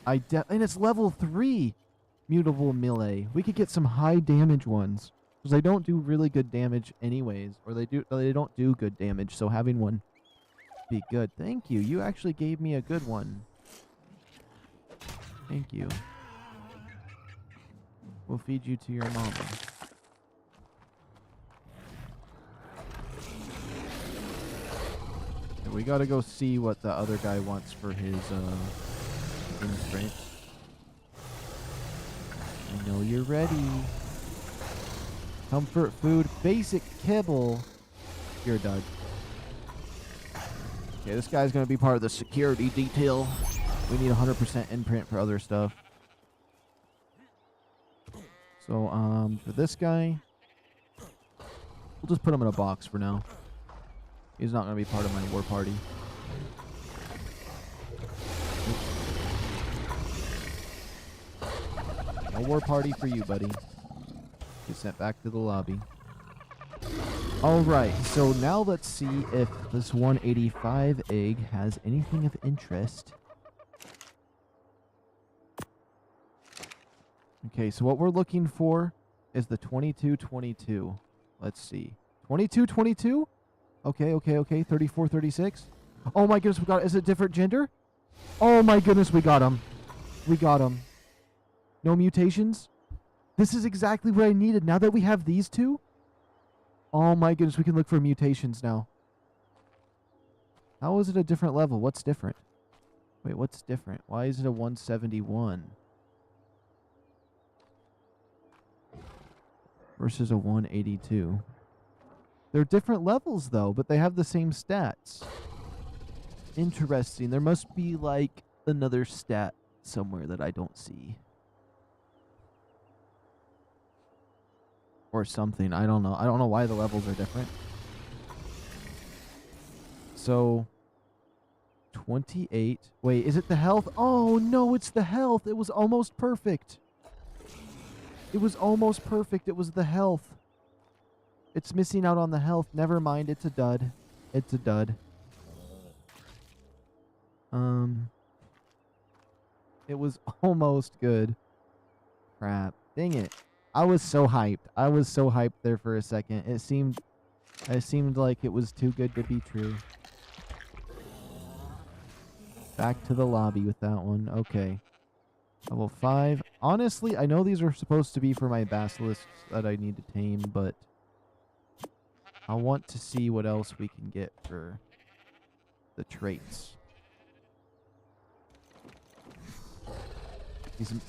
Speaker 1: And it's level 3 mutable melee. We could get some high damage ones. Because they don't do really good damage anyways. Or they don't do good damage, so having one be good. Thank you. You actually gave me a good one. Thank you. We'll feed you to your mama. And we gotta go see what the other guy wants for his strength. I know you're ready. Comfort food, basic kibble. You're done. Okay, this guy's gonna be part of the security detail. We need 100% imprint for other stuff. So, for this guy, we'll just put him in a box for now. He's not going to be part of my war party. No war party for you, buddy. Get sent back to the lobby. Alright, so now let's see if this 185 egg has anything of interest. Okay, so what we're looking for is the 2222. Let's see. 2222? Okay. 3436. Oh my goodness, we got it. Is it different gender? Oh my goodness, we got him. We got him. No mutations? This is exactly what I needed. Now that we have these two? Oh my goodness, we can look for mutations now. How is it a different level? What's different? Wait, what's different? Why is it a 171? Versus a 182. They're different levels though, but they have the same stats. Interesting. There must be like another stat somewhere that I don't see. Or something. I don't know. I don't know why the levels are different. So 28. Wait, is it the health? Oh no, it's the health. It was almost perfect. It was almost perfect. It was the health. It's missing out on the health. Never mind. It's a dud. It's a dud. It was almost good. Crap. Dang it. I was so hyped. I was so hyped there for a second. It seemed like it was too good to be true. Back to the lobby with that one. Okay. Level 5. Honestly, I know these are supposed to be for my basilisks that I need to tame, but I want to see what else we can get for the traits.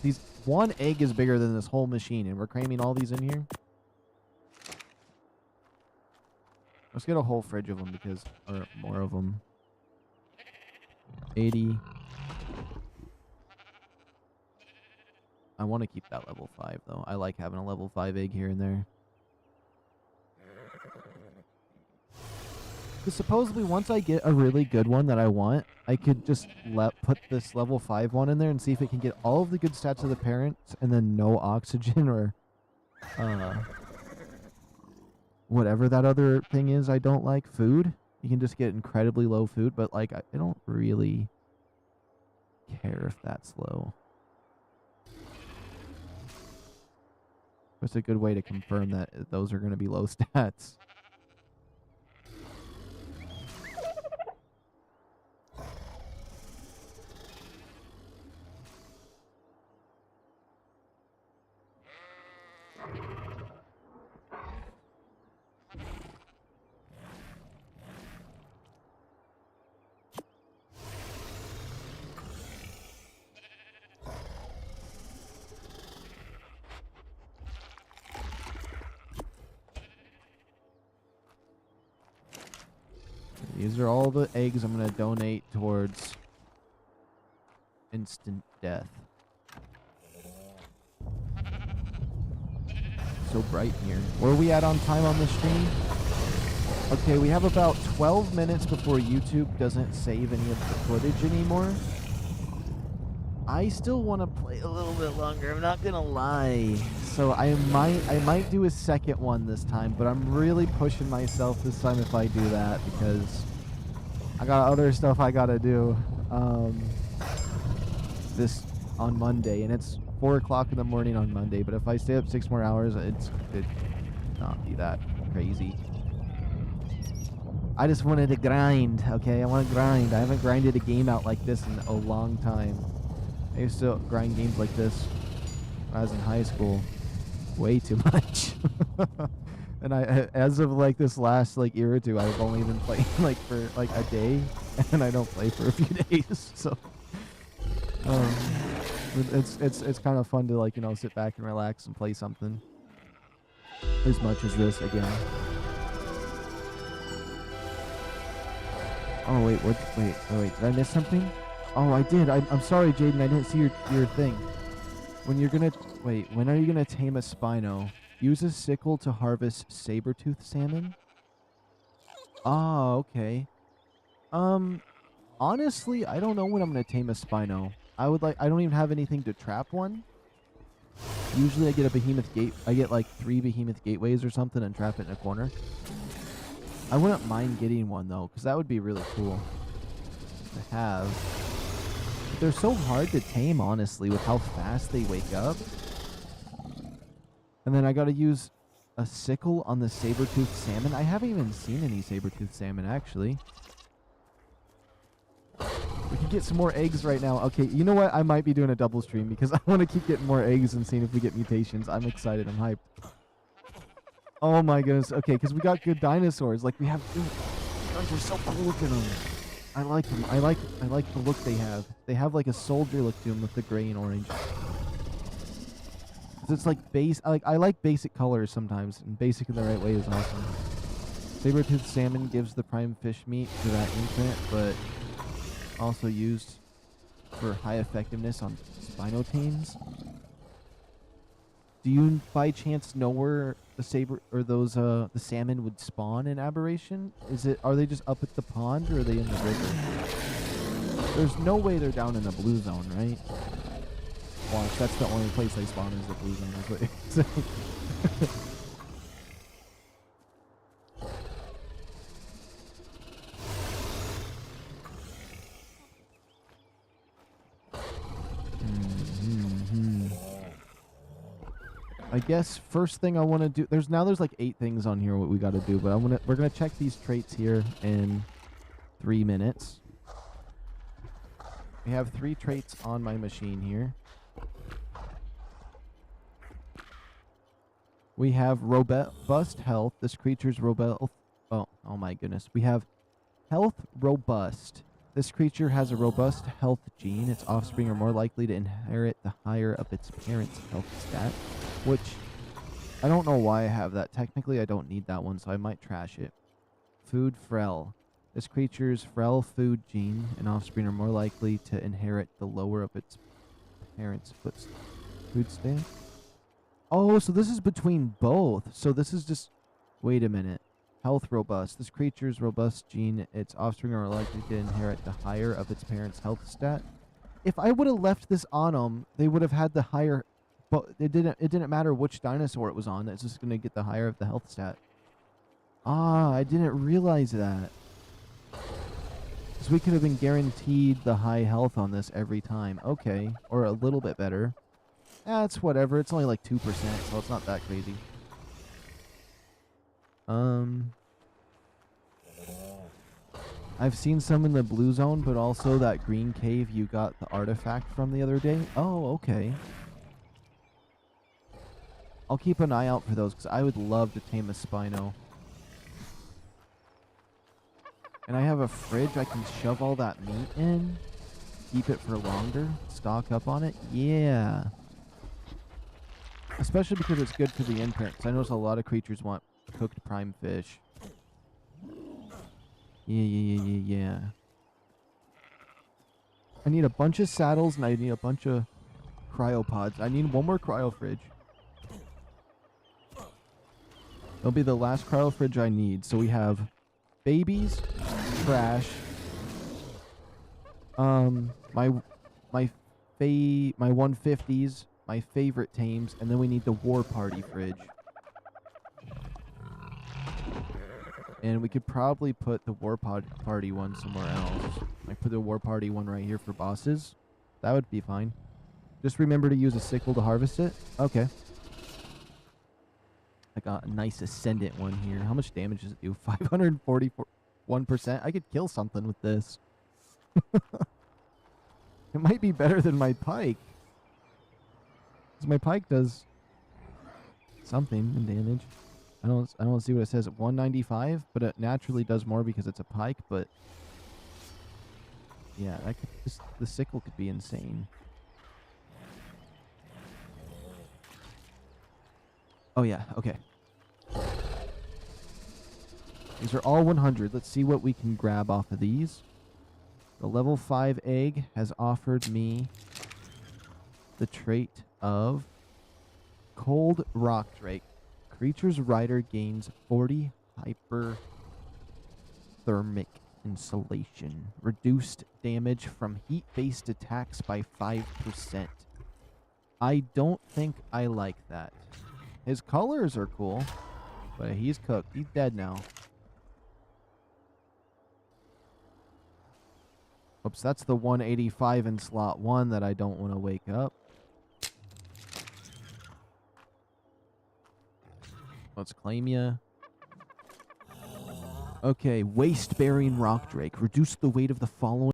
Speaker 1: These one egg is bigger than this whole machine, and we're cramming all these in here. Let's get a whole fridge of them because, or more of them. 80. I want to keep that level 5 though. I like having a level 5 egg here and there. Because supposedly once I get a really good one that I want, I could just put this level 5 one in there and see if it can get all of the good stats of the parents and then no oxygen or whatever that other thing is I don't like. Food. You can just get incredibly low food, but like I don't really care if that's low. It's a good way to confirm that those are going to be low stats. These are all the eggs I'm going to donate towards instant death. So bright here. Where are we at on time on the stream? Okay, we have about 12 minutes before YouTube doesn't save any of the footage anymore. I still want to play a little bit longer. I'm not gonna lie. So I might do a second one this time, but I'm really pushing myself this time if I do that because I got other stuff I gotta do this on Monday, and it's 4 o'clock in the morning on Monday. But if I stay up 6 more hours, it could not be that crazy. I just wanted to grind, okay? I want to grind. I haven't grinded a game out like this in a long time. I used to grind games like this when I was in high school. Way too much. And as of like this last like year or two, I've only been playing like for like a day, and I don't play for a few days. So it's kind of fun to like, you know, sit back and relax and play something as much as this again. Oh wait, what? Wait, did I miss something? Oh, I did. I'm sorry, Jaden. I didn't see your thing. When you're gonna when are you gonna tame a Spino? Use a sickle to harvest saber-toothed salmon. Oh, okay. Honestly, I don't know when I'm gonna tame a Spino. I don't even have anything to trap one. Usually I get a behemoth gate. I get like 3 behemoth gateways or something and trap it in a corner. I wouldn't mind getting one though, because that would be really cool to have. But they're so hard to tame, honestly, with how fast they wake up. And then I gotta use a sickle on the saber-toothed salmon. I haven't even seen any saber-toothed salmon, actually. We can get some more eggs right now. Okay, you know what? I might be doing a double stream because I want to keep getting more eggs and seeing if we get mutations. I'm excited. I'm hyped. Oh my goodness. Okay, because we got good dinosaurs. Like we have. Dude, these guys are so cool looking them. I like them. I like the look they have. They have like a soldier look to them with the gray and orange. It's like base. I like basic colors sometimes, and basic in the right way is awesome. Saber-toothed salmon gives the prime fish meat to that imprint, but also used for high effectiveness on Spino tames. Do you by chance know where the saber or the salmon would spawn in Aberration? Are they just up at the pond or are they in the river? There's no way they're down in the blue zone, right? Watch, that's the only place they spawn is the blue zone. Is what you're saying. I guess first thing I want to do. There's like 8 things on here what we got to do, but we're gonna check these traits here in 3 minutes. We have 3 traits on my machine here. We have robust health. This creature's robust. Oh my goodness. We have health robust. This creature has a robust health gene. Its offspring are more likely to inherit the higher of its parent's health stat, which I don't know why I have that. Technically, I don't need that one, so I might trash it. Food Frel. This creature's Frel food gene and offspring are more likely to inherit the lower of its parent's food stat. Oh, so this is between both. So this is just... Wait a minute. Health robust. This creature's robust gene, its offspring are likely to inherit the higher of its parent's health stat. If I would have left this on them, they would have had the higher... But it didn't matter which dinosaur it was on. It's just going to get the higher of the health stat. Ah, I didn't realize that. Because we could have been guaranteed the high health on this every time. Okay. Or a little bit better. It's whatever. It's only like 2%, so it's not that crazy. I've seen some in the blue zone, but also that green cave you got the artifact from the other day. Oh, okay. I'll keep an eye out for those, because I would love to tame a Spino. And I have a fridge I can shove all that meat in. Keep it for longer. Stock up on it. Yeah. Especially because it's good for the imprint. Because I notice a lot of creatures want cooked prime fish. Yeah. I need a bunch of saddles and I need a bunch of cryopods. I need one more cryo fridge. It'll be the last cryo fridge I need. So we have babies, trash, my my 150s, my favorite tames, and then we need the War Party fridge. And we could probably put the War Party one somewhere else. Like put the War Party one right here for bosses. That would be fine. Just remember to use a sickle to harvest it. Okay. I got a nice Ascendant one here. How much damage does it do? 541%. I could kill something with this. It might be better than my pike. Because my pike does something in damage. I don't see what it says. 195, but it naturally does more because it's a pike, but yeah, that could just, the sickle could be insane. Oh yeah, okay. These are all 100. Let's see what we can grab off of these. The level 5 egg has offered me the trait of Cold RockDrake. Creature's rider gains 40 hyperthermic insulation. Reduced damage from heat-based attacks by 5%. I don't think I like that. His colors are cool, but he's cooked. He's dead now. Oops, that's the 185 in slot 1 that I don't want to wake up. Let's claim ya. Okay, waste-bearing RockDrake. Reduce the weight of the following